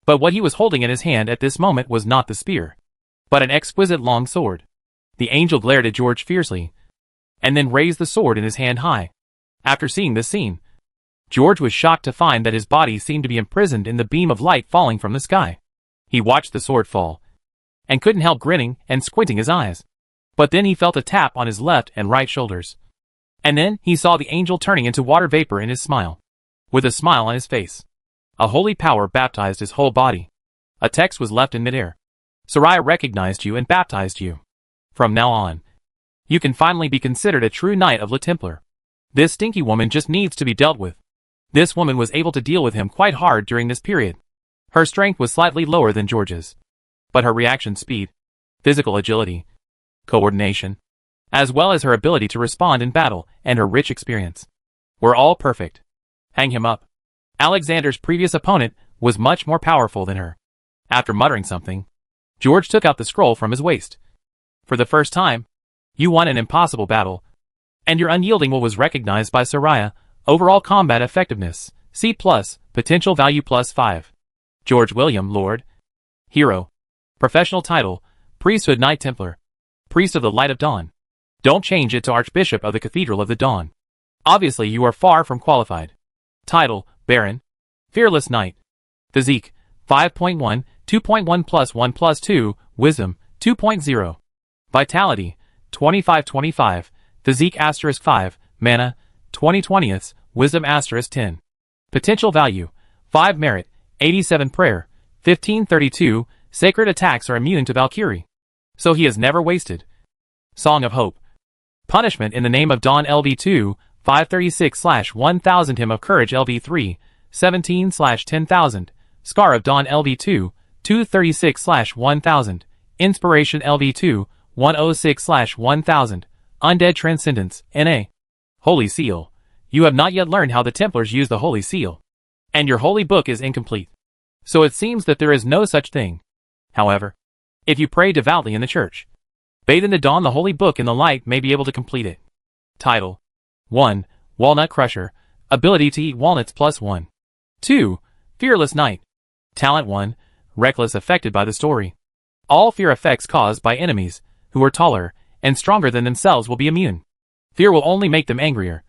But what he was holding in his hand at this moment was not the spear, but an exquisite long sword. The angel glared at George fiercely, and then raised the sword in his hand high. After seeing this scene, George was shocked to find that his body seemed to be imprisoned in the beam of light falling from the sky. He watched the sword fall, and couldn't help grinning and squinting his eyes. But then he felt a tap on his left and right shoulders. And then he saw the angel turning into water vapor in his smile. With a smile on his face, a holy power baptized his whole body. A text was left in midair. Soraya recognized you and baptized you. From now on, you can finally be considered a true knight of Le Templar. This stinky woman just needs to be dealt with. This woman was able to deal with him quite hard during this period. Her strength was slightly lower than George's, but her reaction speed, physical agility, coordination, as well as her ability to respond in battle and her rich experience, were all perfect. Hang him up. Alexander's previous opponent was much more powerful than her. After muttering something, George took out the scroll from his waist. For the first time, you won an impossible battle, and your unyielding will was recognized by Soraya. Overall combat effectiveness, C+, potential value +5. George William, Lord. Hero. Professional title, Priesthood Knight Templar. Priest of the Light of Dawn. Don't change it to Archbishop of the Cathedral of the Dawn. Obviously you are far from qualified. Title, Baron. Fearless Knight. Physique, 5.1, 2.1 + 1 + 2, Wisdom, 2.0. Vitality, 25-25, Physique *5, Mana, 20/20, Wisdom *10. Potential value, 5 Merit, 87 Prayer, 1532, Sacred attacks are immune to Valkyrie. So he is never wasted. Song of Hope. Punishment in the Name of Dawn LV2, 536/1000 Hymn of Courage LV3, 17/10,000, Scar of Dawn LV2, 236/1000, Inspiration LV2, 106/1000, Undead Transcendence, NA. Holy Seal. You have not yet learned how the Templars use the Holy Seal, and your holy book is incomplete. So it seems that there is no such thing. However, if you pray devoutly in the church, bathe in the dawn, the holy book in the light may be able to complete it. Title. 1. Walnut Crusher. Ability to eat walnuts +1. 2. Fearless Knight. Talent 1. Reckless, affected by the story. All fear effects caused by enemies who are taller and stronger than themselves will be immune. Fear will only make them angrier,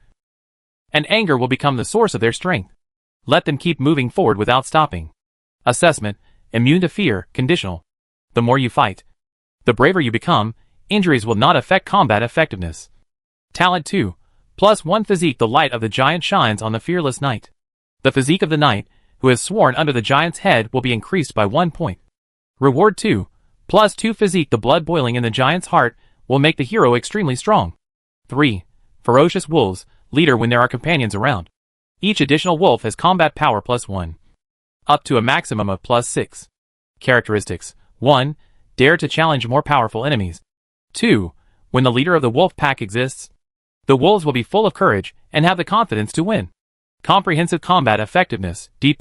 and anger will become the source of their strength. Let them keep moving forward without stopping. Assessment. Immune to fear, conditional. The more you fight, the braver you become. Injuries will not affect combat effectiveness. Talent 2. +1 Physique. The light of the giant shines on the fearless knight. The physique of the knight, who has sworn under the giant's head, will be increased by 1 point. Reward 2. +2 Physique. The blood boiling in the giant's heart will make the hero extremely strong. 3. Ferocious Wolves. Leader when there are companions around. Each additional wolf has combat power +1. Up to a maximum of +6. Characteristics. 1. Dare to challenge more powerful enemies. 2. When the leader of the wolf pack exists, the wolves will be full of courage and have the confidence to win. Comprehensive combat effectiveness, D+.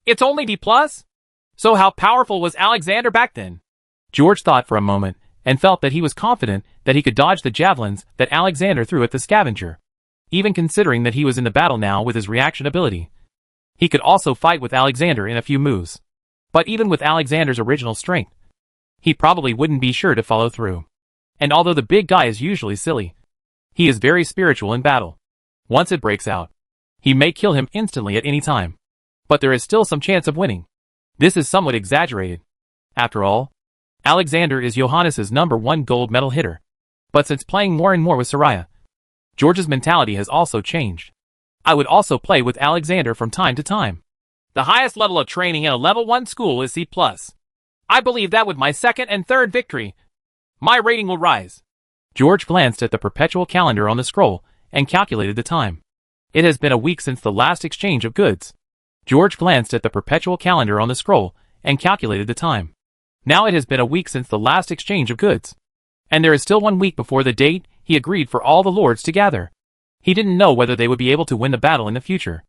It's only D+? So how powerful was Alexander back then? George thought for a moment and felt that he was confident that he could dodge the javelins that Alexander threw at the scavenger. Even considering that he was in the battle now with his reaction ability, he could also fight with Alexander in a few moves. But even with Alexander's original strength, he probably wouldn't be sure to follow through. And although the big guy is usually silly, he is very spiritual in battle. Once it breaks out, he may kill him instantly at any time. But there is still some chance of winning. This is somewhat exaggerated. After all, Alexander is Johannes's #1 gold medal hitter. But since playing more and more with Soraya, George's mentality has also changed. I would also play with Alexander from time to time. The highest level of training in a level 1 school is C+. I believe that with my second and third victory, my rating will rise. George glanced at the perpetual calendar on the scroll and calculated the time. It has been a week since the last exchange of goods. George glanced at the perpetual calendar on the scroll and calculated the time. Now it has been a week since the last exchange of goods. And there is still 1 week before the date he agreed for all the lords to gather. He didn't know whether they would be able to win the battle in the future.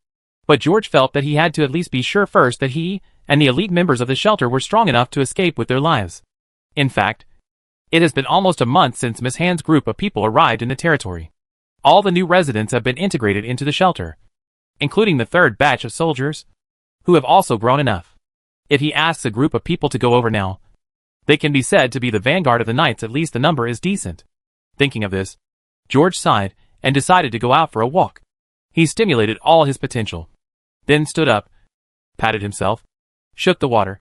But George felt that he had to at least be sure first that he and the elite members of the shelter were strong enough to escape with their lives. In fact, it has been almost a month since Miss Hand's group of people arrived in the territory. All the new residents have been integrated into the shelter, including the third batch of soldiers, who have also grown enough. If he asks a group of people to go over now, they can be said to be the vanguard of the knights. At least the number is decent. Thinking of this, George sighed and decided to go out for a walk. He stimulated all his potential, then stood up, patted himself, shook the water,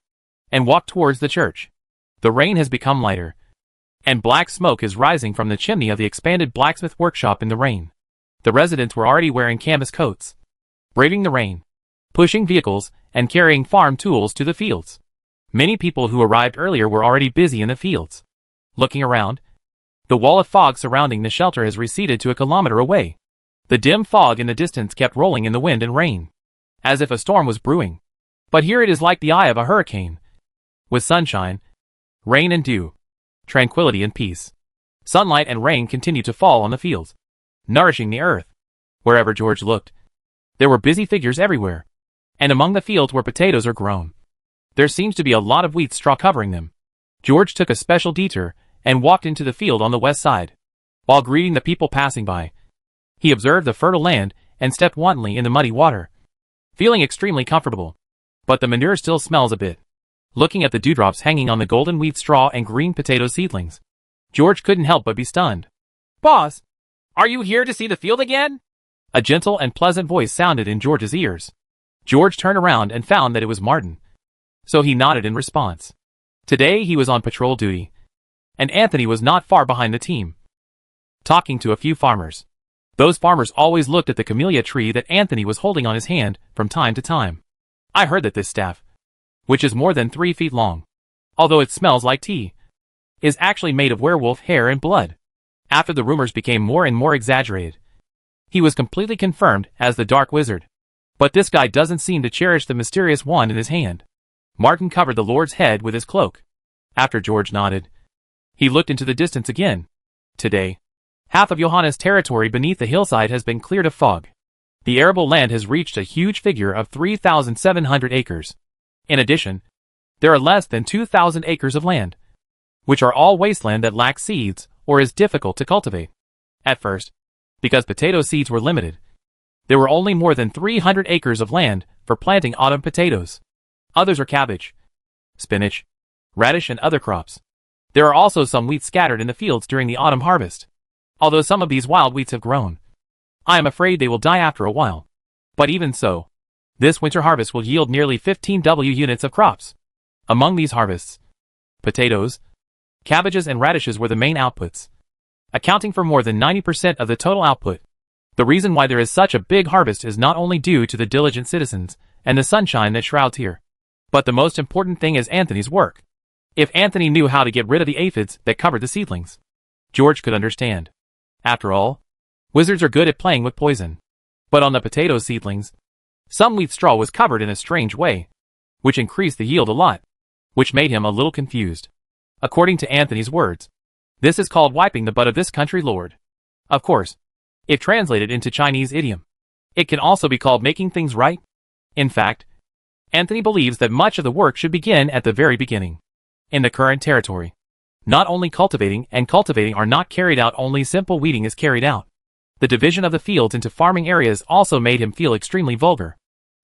and walked towards the church. The rain has become lighter, and black smoke is rising from the chimney of the expanded blacksmith workshop in the rain. The residents were already wearing canvas coats, braving the rain, pushing vehicles, and carrying farm tools to the fields. Many people who arrived earlier were already busy in the fields. Looking around, the wall of fog surrounding the shelter has receded to a kilometer away. The dim fog in the distance kept rolling in the wind and rain, as if a storm was brewing. But here it is like the eye of a hurricane, with sunshine, rain and dew, tranquility and peace. Sunlight and rain continued to fall on the fields, nourishing the earth. Wherever George looked, there were busy figures everywhere, and among the fields where potatoes are grown, there seems to be a lot of wheat straw covering them. George took a special detour and walked into the field on the west side. While greeting the people passing by, he observed the fertile land and stepped wantonly in the muddy water, feeling extremely comfortable. But the manure still smells a bit. Looking at the dewdrops hanging on the golden wheat straw and green potato seedlings, George couldn't help but be stunned. "Boss, are you here to see the field again?" A gentle and pleasant voice sounded in George's ears. George turned around and found that it was Martin, so he nodded in response. Today he was on patrol duty, and Anthony was not far behind the team, talking to a few farmers. Those farmers always looked at the camellia tree that Anthony was holding on his hand from time to time. "I heard that this staff, which is more than 3 feet long, although it smells like tea, is actually made of werewolf hair and blood." After the rumors became more and more exaggerated, he was completely confirmed as the Dark Wizard. But this guy doesn't seem to cherish the mysterious wand in his hand. Martin covered the Lord's head with his cloak. After George nodded, he looked into the distance again. Today, half of Johannes' territory beneath the hillside has been cleared of fog. The arable land has reached a huge figure of 3,700 acres. In addition, there are less than 2,000 acres of land, which are all wasteland that lacks seeds or is difficult to cultivate. At first, because potato seeds were limited, there were only more than 300 acres of land for planting autumn potatoes. Others are cabbage, spinach, radish and other crops. There are also some wheat scattered in the fields during the autumn harvest. Although some of these wild wheats have grown, I am afraid they will die after a while. But even so, this winter harvest will yield nearly 15 units of crops. Among these harvests, potatoes, cabbages and radishes were the main outputs, accounting for more than 90% of the total output. The reason why there is such a big harvest is not only due to the diligent citizens and the sunshine that shrouds here, but the most important thing is Anthony's work. If Anthony knew how to get rid of the aphids that covered the seedlings, George could understand. After all, wizards are good at playing with poison. But on the potato seedlings, some wheat straw was covered in a strange way, which increased the yield a lot, which made him a little confused. According to Anthony's words, this is called wiping the butt of this country lord. Of course, if translated into Chinese idiom, it can also be called making things right. In fact, Anthony believes that much of the work should begin at the very beginning. In the current territory, not only cultivating are not carried out, only simple weeding is carried out. The division of the fields into farming areas also made him feel extremely vulgar.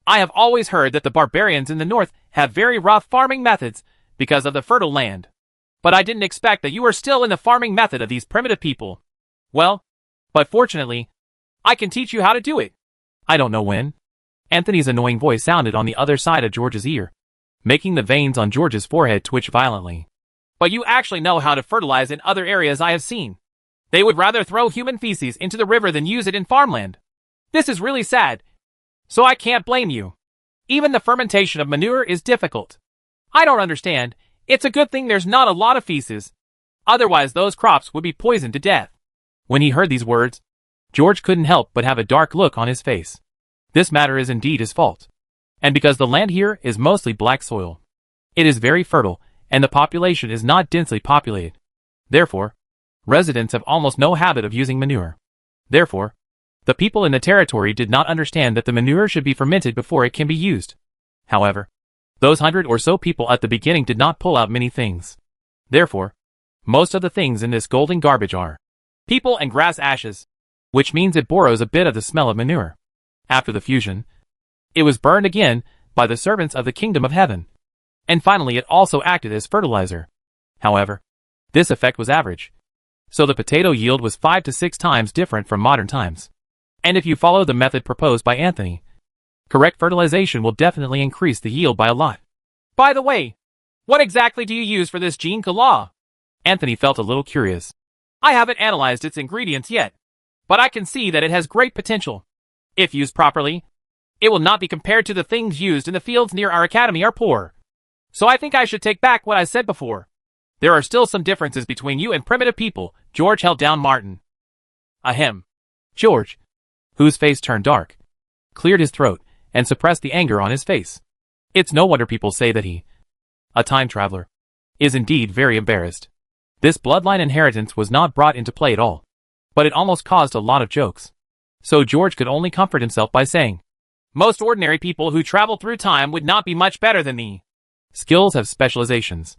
"I have always heard that the barbarians in the north have very rough farming methods because of the fertile land. But I didn't expect that you were still in the farming method of these primitive people. Well, but fortunately, I can teach you how to do it. I don't know when. Anthony's annoying voice sounded on the other side of George's ear, making the veins on George's forehead twitch violently. But you actually know how to fertilize in other areas I have seen. They would rather throw human feces into the river than use it in farmland. This is really sad. So I can't blame you. Even the fermentation of manure is difficult. I don't understand. It's a good thing there's not a lot of feces. Otherwise those crops would be poisoned to death. When he heard these words, George couldn't help but have a dark look on his face. This matter is indeed his fault. And because the land here is mostly black soil, it is very fertile, and the population is not densely populated. Therefore, residents have almost no habit of using manure. Therefore, the people in the territory did not understand that the manure should be fermented before it can be used. However, those 100 or so people at the beginning did not pull out many things. Therefore, most of the things in this golden garbage are people and grass ashes, which means it borrows a bit of the smell of manure. After the fusion, it was burned again by the servants of the kingdom of heaven. And finally it also acted as fertilizer. However, this effect was average. So the potato yield was 5 to 6 times different from modern times. And if you follow the method proposed by Anthony, correct fertilization will definitely increase the yield by a lot. By the way, what exactly do you use for this Jean Kala? Anthony felt a little curious. I haven't analyzed its ingredients yet, but I can see that it has great potential. If used properly, it will not be compared to the things used in the fields near our academy are poor. So I think I should take back what I said before. There are still some differences between you and primitive people. George held down Martin. Ahem. George, whose face turned dark, cleared his throat and suppressed the anger on his face. It's no wonder people say that he, a time traveler, is indeed very embarrassed. This bloodline inheritance was not brought into play at all, but it almost caused a lot of jokes. So George could only comfort himself by saying, most ordinary people who travel through time would not be much better than me. Skills have specializations.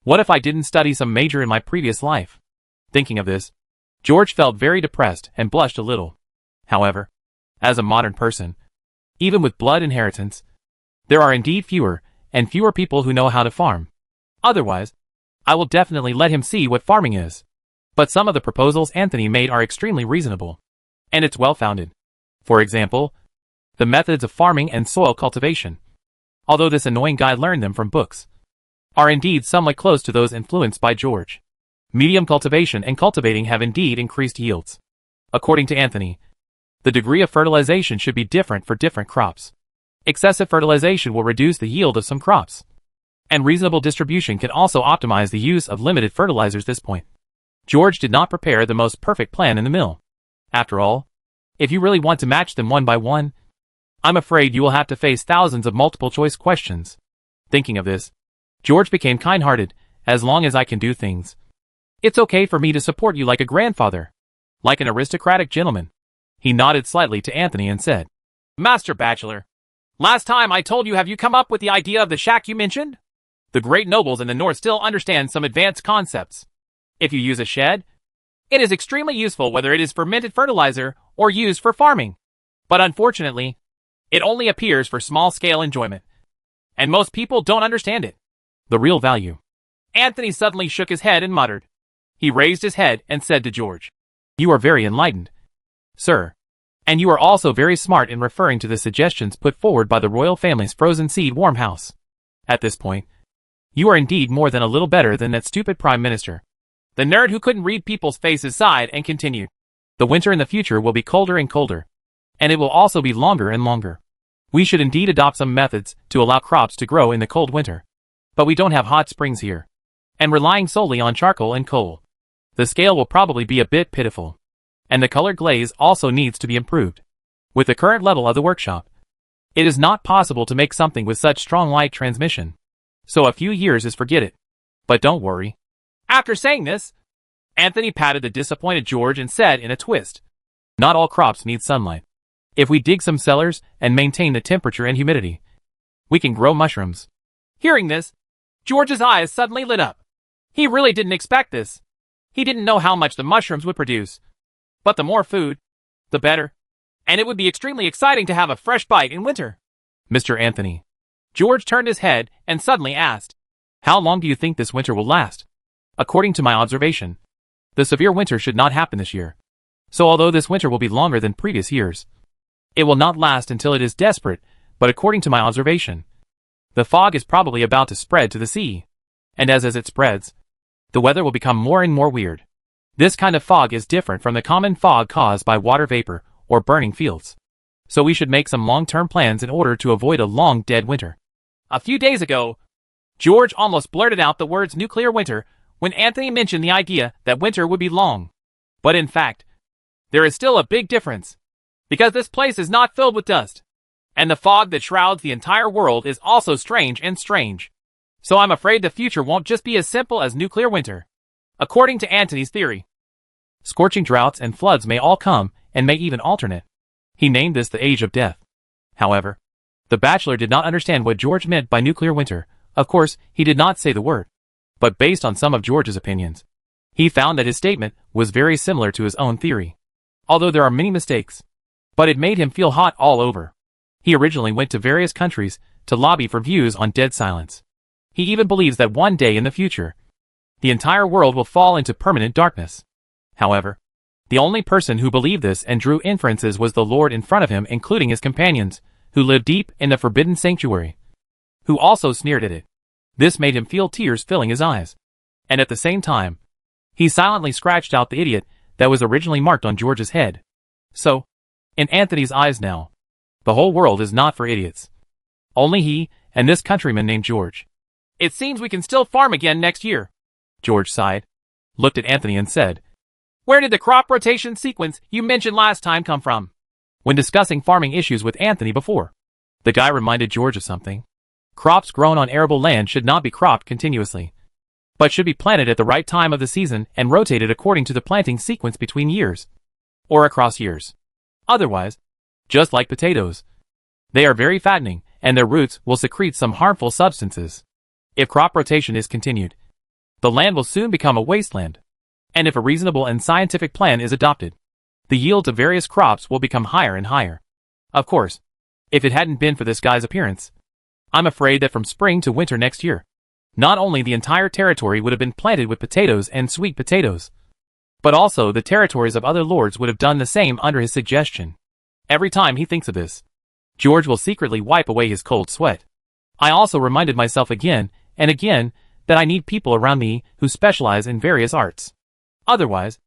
What if I didn't study some major in my previous life? Thinking of this, George felt very depressed and blushed a little. However, as a modern person, even with blood inheritance, there are indeed fewer and fewer people who know how to farm. Otherwise, I will definitely let him see what farming is. But some of the proposals Anthony made are extremely reasonable, and it's well-founded. For example, the methods of farming and soil cultivation, although this annoying guy learned them from books, are indeed somewhat close to those influenced by George. Medium cultivation and cultivating have indeed increased yields. According to Anthony, the degree of fertilization should be different for different crops. Excessive fertilization will reduce the yield of some crops, and reasonable distribution can also optimize the use of limited fertilizers. At this point, George did not prepare the most perfect plan in the mill. After all, if you really want to match them one by one, I'm afraid you will have to face thousands of multiple choice questions. Thinking of this, George became kind-hearted. As long as I can do things, it's okay for me to support you like a grandfather, like an aristocratic gentleman. He nodded slightly to Anthony and said, Master Bachelor, last time I told you, have you come up with the idea of the shack you mentioned? The great nobles in the north still understand some advanced concepts. If you use a shed, it is extremely useful whether it is fermented fertilizer or used for farming. But unfortunately, it only appears for small-scale enjoyment, and most people don't understand it. The real value. Anthony suddenly shook his head and muttered. He raised his head and said to George, You are very enlightened, sir. And you are also very smart in referring to the suggestions put forward by the royal family's frozen seed warm house. At this point, you are indeed more than a little better than that stupid prime minister. The nerd who couldn't read people's faces sighed and continued. The winter in the future will be colder and colder, and it will also be longer and longer. We should indeed adopt some methods to allow crops to grow in the cold winter. But we don't have hot springs here, and relying solely on charcoal and coal, the scale will probably be a bit pitiful. And the color glaze also needs to be improved. With the current level of the workshop, it is not possible to make something with such strong light transmission. So a few years is forget it. But don't worry. After saying this, Anthony patted the disappointed George and said in a twist, Not all crops need sunlight. If we dig some cellars and maintain the temperature and humidity, we can grow mushrooms. Hearing this, George's eyes suddenly lit up. He really didn't expect this. He didn't know how much the mushrooms would produce. But the more food, the better. And it would be extremely exciting to have a fresh bite in winter. Mr. Anthony. George turned his head and suddenly asked, How long do you think this winter will last? According to my observation, the severe winter should not happen this year. So although this winter will be longer than previous years, it will not last until it is desperate, but according to my observation, the fog is probably about to spread to the sea. And as it spreads, the weather will become more and more weird. This kind of fog is different from the common fog caused by water vapor or burning fields. So we should make some long-term plans in order to avoid a long dead winter. A few days ago, George almost blurted out the words nuclear winter when Anthony mentioned the idea that winter would be long. But in fact, there is still a big difference, because this place is not filled with dust, and the fog that shrouds the entire world is also strange. So I'm afraid the future won't just be as simple as nuclear winter. According to Anthony's theory, scorching droughts and floods may all come and may even alternate. He named this the age of death. However, the bachelor did not understand what George meant by nuclear winter. Of course, he did not say the word. But based on some of George's opinions, he found that his statement was very similar to his own theory. Although there are many mistakes, but it made him feel hot all over. He originally went to various countries to lobby for views on dead silence. He even believes that one day in the future, the entire world will fall into permanent darkness. However, the only person who believed this and drew inferences was the Lord in front of him, including his companions, who lived deep in the forbidden sanctuary, who also sneered at it. This made him feel tears filling his eyes. And at the same time, he silently scratched out the idiot that was originally marked on George's head. So, in Anthony's eyes now, the whole world is not for idiots. Only he and this countryman named George. It seems we can still farm again next year. George sighed, looked at Anthony and said, "Where did the crop rotation sequence you mentioned last time come from?" When discussing farming issues with Anthony before, the guy reminded George of something. Crops grown on arable land should not be cropped continuously, but should be planted at the right time of the season and rotated according to the planting sequence between years, or across years. Otherwise, just like potatoes, they are very fattening, and their roots will secrete some harmful substances. If crop rotation is continued, the land will soon become a wasteland. And if a reasonable and scientific plan is adopted, the yields of various crops will become higher and higher. Of course, if it hadn't been for this guy's appearance, I'm afraid that from spring to winter next year, not only the entire territory would have been planted with potatoes and sweet potatoes, but also the territories of other lords would have done the same under his suggestion. Every time he thinks of this, George will secretly wipe away his cold sweat. I also reminded myself again and again that I need people around me who specialize in various arts. Otherwise,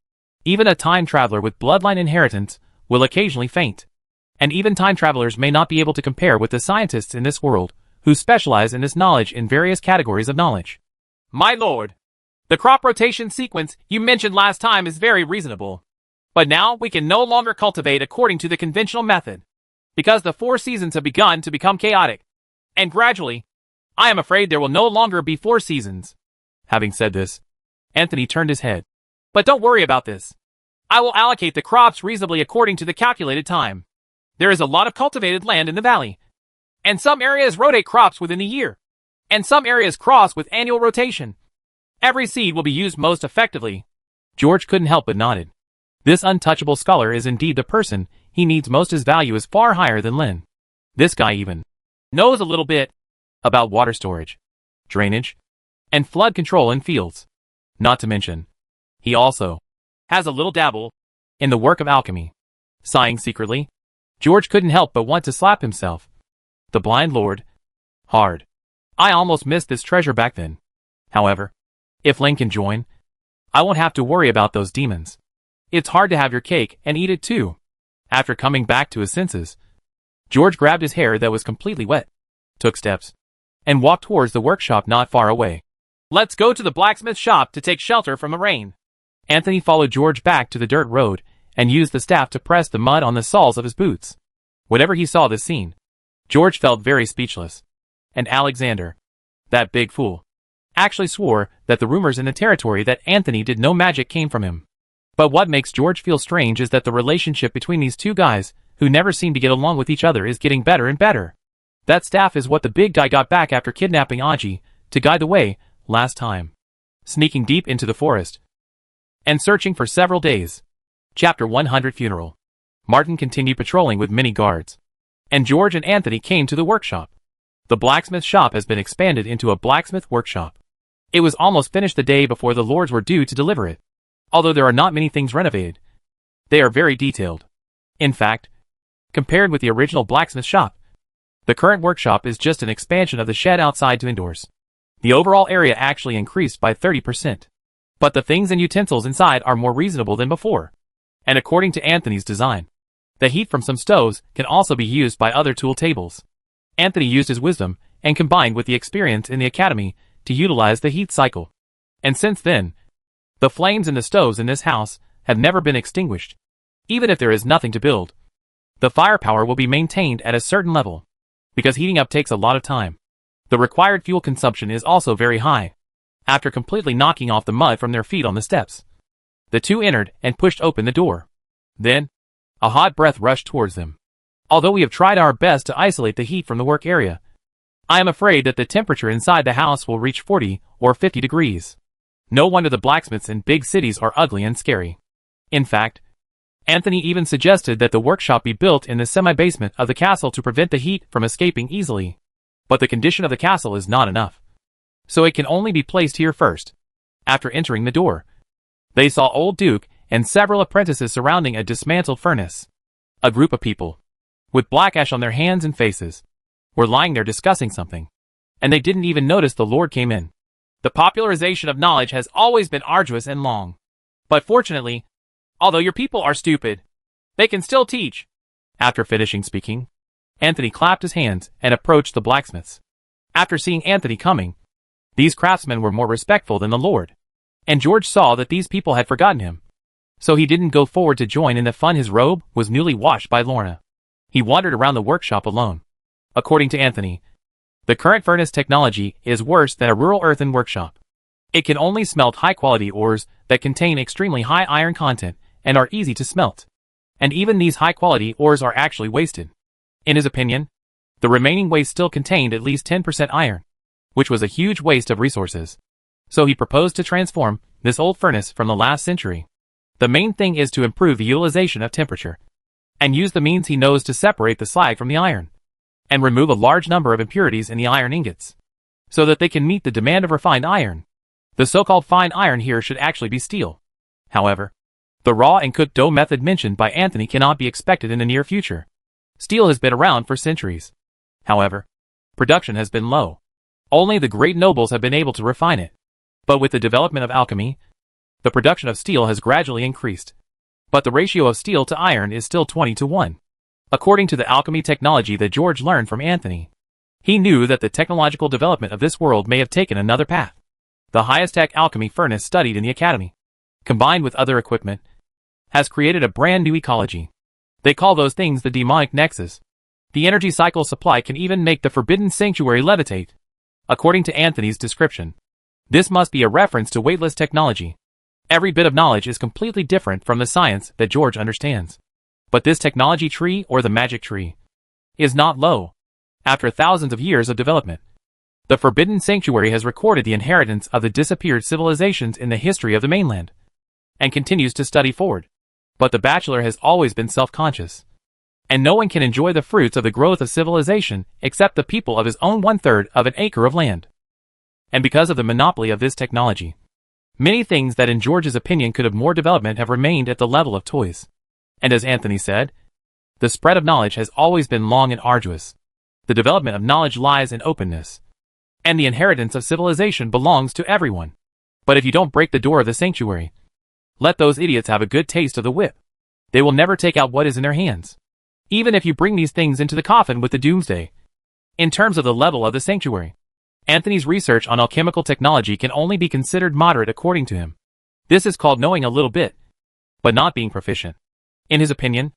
even a time traveler with bloodline inheritance will occasionally faint. And even time travelers may not be able to compare with the scientists in this world who specialize in this knowledge in various categories of knowledge. My lord, the crop rotation sequence you mentioned last time is very reasonable. But now we can no longer cultivate according to the conventional method, because the 4 seasons have begun to become chaotic. And gradually, I am afraid there will no longer be 4 seasons. Having said this, Anthony turned his head. But don't worry about this. I will allocate the crops reasonably according to the calculated time. There is a lot of cultivated land in the valley, and some areas rotate crops within a year, and some areas cross with annual rotation. Every seed will be used most effectively. George couldn't help but nodded. This untouchable scholar is indeed the person he needs most. His value is far higher than Lin. This guy even knows a little bit about water storage, drainage, and flood control in fields. Not to mention, he also has a little dabble in the work of alchemy. Sighing secretly, George couldn't help but want to slap himself. The blind lord. Hard. I almost missed this treasure back then. However, if Lin can join, I won't have to worry about those demons. It's hard to have your cake and eat it too. After coming back to his senses, George grabbed his hair that was completely wet, took steps, and walked towards the workshop not far away. Let's go to the blacksmith shop to take shelter from the rain. Anthony followed George back to the dirt road and used the staff to press the mud on the soles of his boots. Whenever he saw this scene, George felt very speechless. And Alexander, that big fool, actually swore that the rumors in the territory that Anthony did no magic came from him. But what makes George feel strange is that the relationship between these two guys, who never seem to get along with each other, is getting better and better. That staff is what the big guy got back after kidnapping Aji to guide the way last time. Sneaking deep into the forest and searching for several days. Chapter 100 Funeral. Martin continued patrolling with many guards, and George and Anthony came to the workshop. The blacksmith shop has been expanded into a blacksmith workshop. It was almost finished the day before the lords were due to deliver it. Although there are not many things renovated, they are very detailed. In fact, compared with the original blacksmith shop, the current workshop is just an expansion of the shed outside to indoors. The overall area actually increased by 30%. But the things and utensils inside are more reasonable than before. And according to Anthony's design, the heat from some stoves can also be used by other tool tables. Anthony used his wisdom and combined with the experience in the academy to utilize the heat cycle. And since then, the flames in the stoves in this house have never been extinguished. Even if there is nothing to build, the firepower will be maintained at a certain level, because heating up takes a lot of time. The required fuel consumption is also very high. After completely knocking off the mud from their feet on the steps, the two entered and pushed open the door. Then, a hot breath rushed towards them. Although we have tried our best to isolate the heat from the work area, I am afraid that the temperature inside the house will reach 40 or 50 degrees. No wonder the blacksmiths in big cities are ugly and scary. In fact, Anthony even suggested that the workshop be built in the semi-basement of the castle to prevent the heat from escaping easily. But the condition of the castle is not enough, so it can only be placed here first. After entering the door, they saw Old Duke and several apprentices surrounding a dismantled furnace. A group of people, with black ash on their hands and faces, were lying there discussing something, and they didn't even notice the Lord came in. The popularization of knowledge has always been arduous and long. But fortunately, although your people are stupid, they can still teach. After finishing speaking, Anthony clapped his hands and approached the blacksmiths. After seeing Anthony coming, these craftsmen were more respectful than the Lord. And George saw that these people had forgotten him. So he didn't go forward to join in the fun. His robe was newly washed by Lorna. He wandered around the workshop alone. According to Anthony, the current furnace technology is worse than a rural earthen workshop. It can only smelt high-quality ores that contain extremely high iron content and are easy to smelt. And even these high-quality ores are actually wasted. In his opinion, the remaining waste still contained at least 10% iron, which was a huge waste of resources. So he proposed to transform this old furnace from the last century. The main thing is to improve the utilization of temperature, and use the means he knows to separate the slag from the iron, and remove a large number of impurities in the iron ingots, so that they can meet the demand of refined iron. The so-called fine iron here should actually be steel. However, the raw and cooked dough method mentioned by Anthony cannot be expected in the near future. Steel has been around for centuries. However, production has been low. Only the great nobles have been able to refine it. But with the development of alchemy, the production of steel has gradually increased. But the ratio of steel to iron is still 20-1. According to the alchemy technology that George learned from Anthony, he knew that the technological development of this world may have taken another path. The highest tech alchemy furnace studied in the academy, combined with other equipment, has created a brand new ecology. They call those things the demonic nexus. The energy cycle supply can even make the forbidden sanctuary levitate. According to Anthony's description, this must be a reference to weightless technology. Every bit of knowledge is completely different from the science that George understands. But this technology tree, or the magic tree, is not low. After thousands of years of development, the Forbidden Sanctuary has recorded the inheritance of the disappeared civilizations in the history of the mainland, and continues to study forward. But the bachelor has always been self-conscious, and no one can enjoy the fruits of the growth of civilization except the people of his own 1/3 of an acre of land. And because of the monopoly of this technology, many things that in George's opinion could have more development have remained at the level of toys. And as Anthony said, the spread of knowledge has always been long and arduous. The development of knowledge lies in openness, and the inheritance of civilization belongs to everyone. But if you don't break the door of the sanctuary, let those idiots have a good taste of the whip. They will never take out what is in their hands, even if you bring these things into the coffin with the doomsday. In terms of the level of the sanctuary, Anthony's research on alchemical technology can only be considered moderate according to him. This is called knowing a little bit, but not being proficient. In his opinion,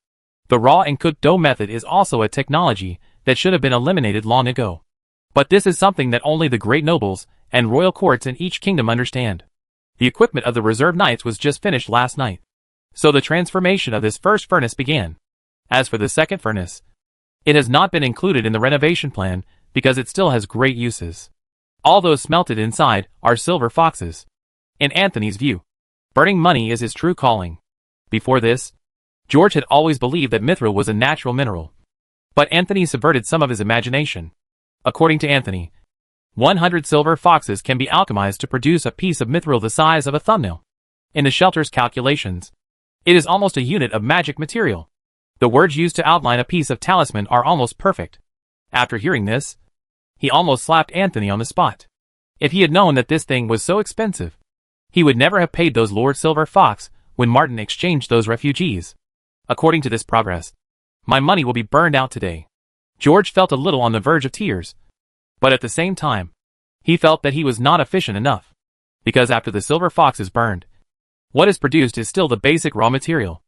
the raw and cooked dough method is also a technology that should have been eliminated long ago. But this is something that only the great nobles and royal courts in each kingdom understand. The equipment of the reserve knights was just finished last night, so the transformation of this first furnace began. As for the second furnace, it has not been included in the renovation plan because it still has great uses. All those smelted inside are silver foxes. In Anthony's view, burning money is his true calling. Before this, George had always believed that mithril was a natural mineral. But Anthony subverted some of his imagination. According to Anthony, 100 silver foxes can be alchemized to produce a piece of mithril the size of a thumbnail. In the shelter's calculations, it is almost a unit of magic material. The words used to outline a piece of talisman are almost perfect. After hearing this, he almost slapped Anthony on the spot. If he had known that this thing was so expensive, he would never have paid those Lord Silver Fox when Martin exchanged those refugees. According to this progress, my money will be burned out today. George felt a little on the verge of tears, but at the same time, he felt that he was not efficient enough, because after the Silver Fox is burned, what is produced is still the basic raw material.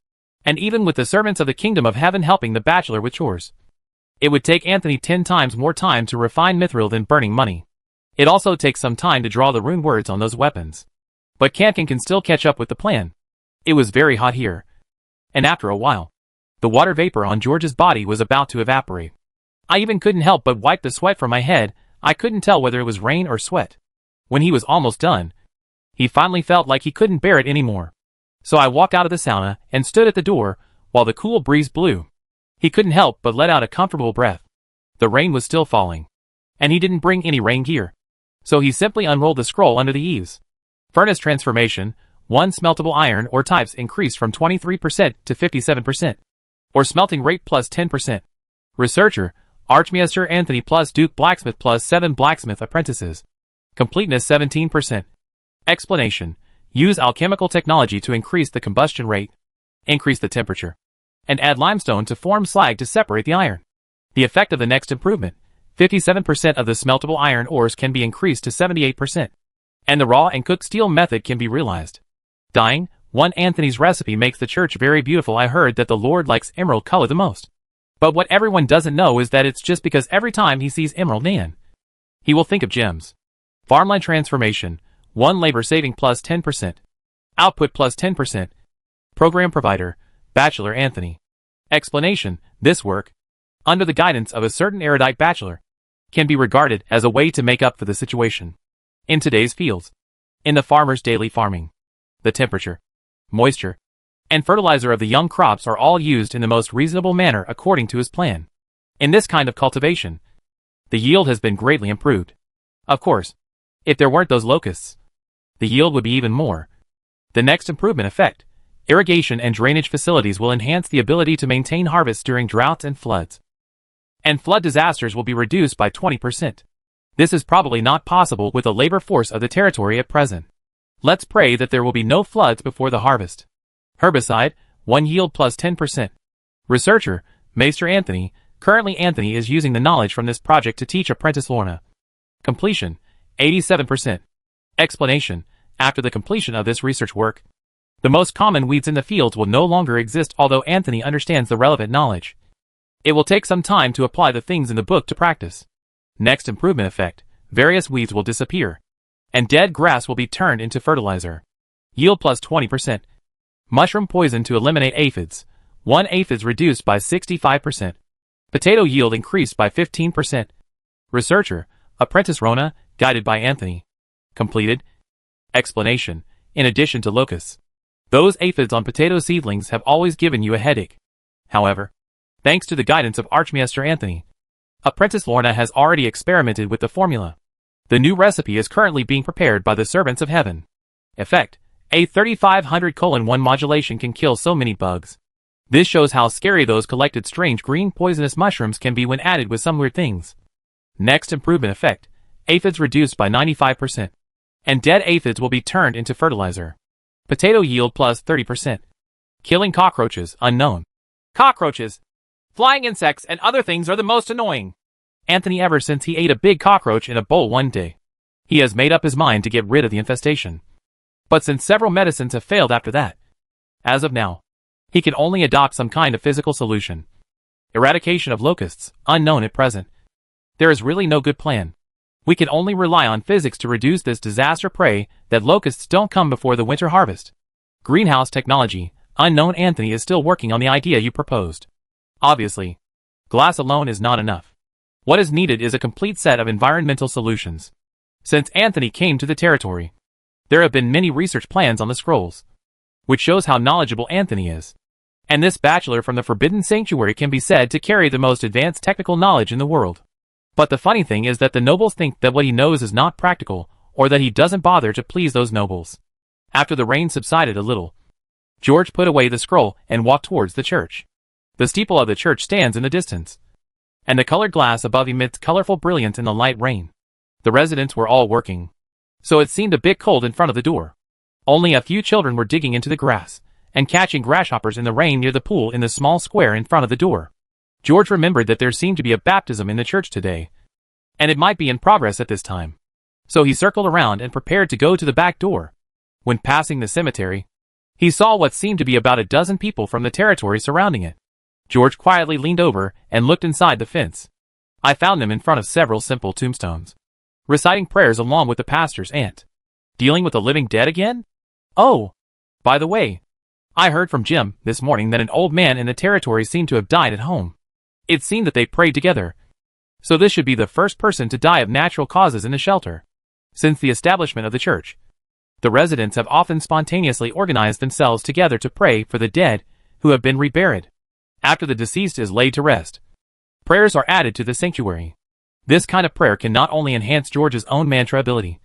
And even with the servants of the kingdom of heaven helping the bachelor with chores, it would take Anthony 10 times more time to refine mithril than burning money. It also takes some time to draw the rune words on those weapons. But Kankin can still catch up with the plan. It was very hot here. And after a while, the water vapor on George's body was about to evaporate. I even couldn't help but wipe the sweat from my head. I couldn't tell whether it was rain or sweat. When he was almost done, he finally felt like he couldn't bear it anymore. So I walked out of the sauna and stood at the door while the cool breeze blew. He couldn't help but let out a comfortable breath. The rain was still falling, and he didn't bring any rain gear. So he simply unrolled the scroll under the eaves. Furnace transformation, 1 smeltable iron ore types increased from 23% to 57%. Or smelting rate plus 10%. Researcher, Archmaester Anthony plus Duke Blacksmith plus 7 blacksmith apprentices. Completeness 17%. Explanation. Use alchemical technology to increase the combustion rate, increase the temperature, and add limestone to form slag to separate the iron. The effect of the next improvement. 57% of the smeltable iron ores can be increased to 78%. And the raw and cooked steel method can be realized. Dyeing, 1 Anthony's recipe makes the church very beautiful. I heard that the Lord likes emerald color the most. But what everyone doesn't know is that it's just because every time he sees emerald nan, he will think of gems. Farmland transformation, 1 labor saving plus 10%. Output plus 10%. Program provider, Bachelor Anthony. Explanation, this work, under the guidance of a certain erudite bachelor, can be regarded as a way to make up for the situation. In today's fields, in the farmer's daily farming, the temperature, moisture, and fertilizer of the young crops are all used in the most reasonable manner according to his plan. In this kind of cultivation, the yield has been greatly improved. Of course, if there weren't those locusts, the yield would be even more. The next improvement effect, irrigation and drainage facilities will enhance the ability to maintain harvests during droughts and floods. And flood disasters will be reduced by 20%. This is probably not possible with the labor force of the territory at present. Let's pray that there will be no floods before the harvest. Herbicide, 1 yield plus 10%. Researcher, Maester Anthony. Currently Anthony is using the knowledge from this project to teach apprentice Lorna. Completion, 87%. Explanation, after the completion of this research work, the most common weeds in the fields will no longer exist. Although Anthony understands the relevant knowledge, it will take some time to apply the things in the book to practice. Next improvement effect, various weeds will disappear, and dead grass will be turned into fertilizer. Yield plus 20%. Mushroom poison to eliminate aphids. 1 aphids reduced by 65%. Potato yield increased by 15%. Researcher, Apprentice Rona, guided by Anthony. Completed. Explanation, in addition to locusts, those aphids on potato seedlings have always given you a headache. However, thanks to the guidance of Archmaester Anthony, Apprentice Lorna has already experimented with the formula. The new recipe is currently being prepared by the servants of heaven. Effect, a 3500:1 modulation can kill so many bugs. This shows how scary those collected strange green poisonous mushrooms can be when added with some weird things. Next improvement effect, aphids reduced by 95%. And dead aphids will be turned into fertilizer. Potato yield plus 30%. Killing cockroaches, unknown. Cockroaches, flying insects and other things are the most annoying. Anthony, ever since he ate a big cockroach in a bowl one day, he has made up his mind to get rid of the infestation. But since several medicines have failed after that, as of now, he can only adopt some kind of physical solution. Eradication of locusts, unknown at present. There is really no good plan. We can only rely on physics to reduce this disaster. Pray that locusts don't come before the winter harvest. Greenhouse technology, unknown. Anthony is still working on the idea you proposed. Obviously, glass alone is not enough. What is needed is a complete set of environmental solutions. Since Anthony came to the territory, there have been many research plans on the scrolls, which shows how knowledgeable Anthony is. And this bachelor from the Forbidden Sanctuary can be said to carry the most advanced technical knowledge in the world. But the funny thing is that the nobles think that what he knows is not practical, or that he doesn't bother to please those nobles. After the rain subsided a little, George put away the scroll and walked towards the church. The steeple of the church stands in the distance, and the colored glass above emits colorful brilliance in the light rain. The residents were all working, so it seemed a bit cold in front of the door. Only a few children were digging into the grass and catching grasshoppers in the rain near the pool in the small square in front of the door. George remembered that there seemed to be a baptism in the church today, and it might be in progress at this time. So he circled around and prepared to go to the back door. When passing the cemetery, he saw what seemed to be about a dozen people from the territory surrounding it. George quietly leaned over and looked inside the fence. I found them in front of several simple tombstones, reciting prayers along with the pastor's aunt. Dealing with the living dead again? Oh, by the way, I heard from Jim this morning that an old man in the territory seemed to have died at home. It seemed that they prayed together, so this should be the first person to die of natural causes in the shelter. Since the establishment of the church, the residents have often spontaneously organized themselves together to pray for the dead who have been reburied. After the deceased is laid to rest, prayers are added to the sanctuary. This kind of prayer can not only enhance George's own mantra ability,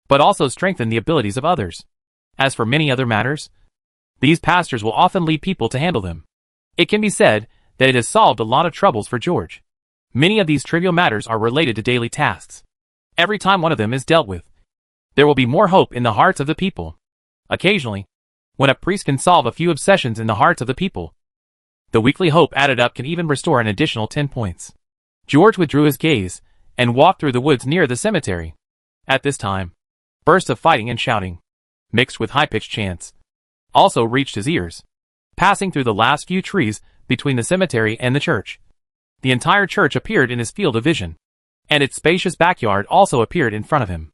but also strengthen the abilities of others. As for many other matters, these pastors will often lead people to handle them. It can be said that it has solved a lot of troubles for George. Many of these trivial matters are related to daily tasks. Every time one of them is dealt with, there will be more hope in the hearts of the people. Occasionally, when a priest can solve a few obsessions in the hearts of the people, the weekly hope added up can even restore an additional 10 points. George withdrew his gaze and walked through the woods near the cemetery. At this time, bursts of fighting and shouting, mixed with high-pitched chants, also reached his ears. Passing through the last few trees between the cemetery and the church, the entire church appeared in his field of vision, and its spacious backyard also appeared in front of him.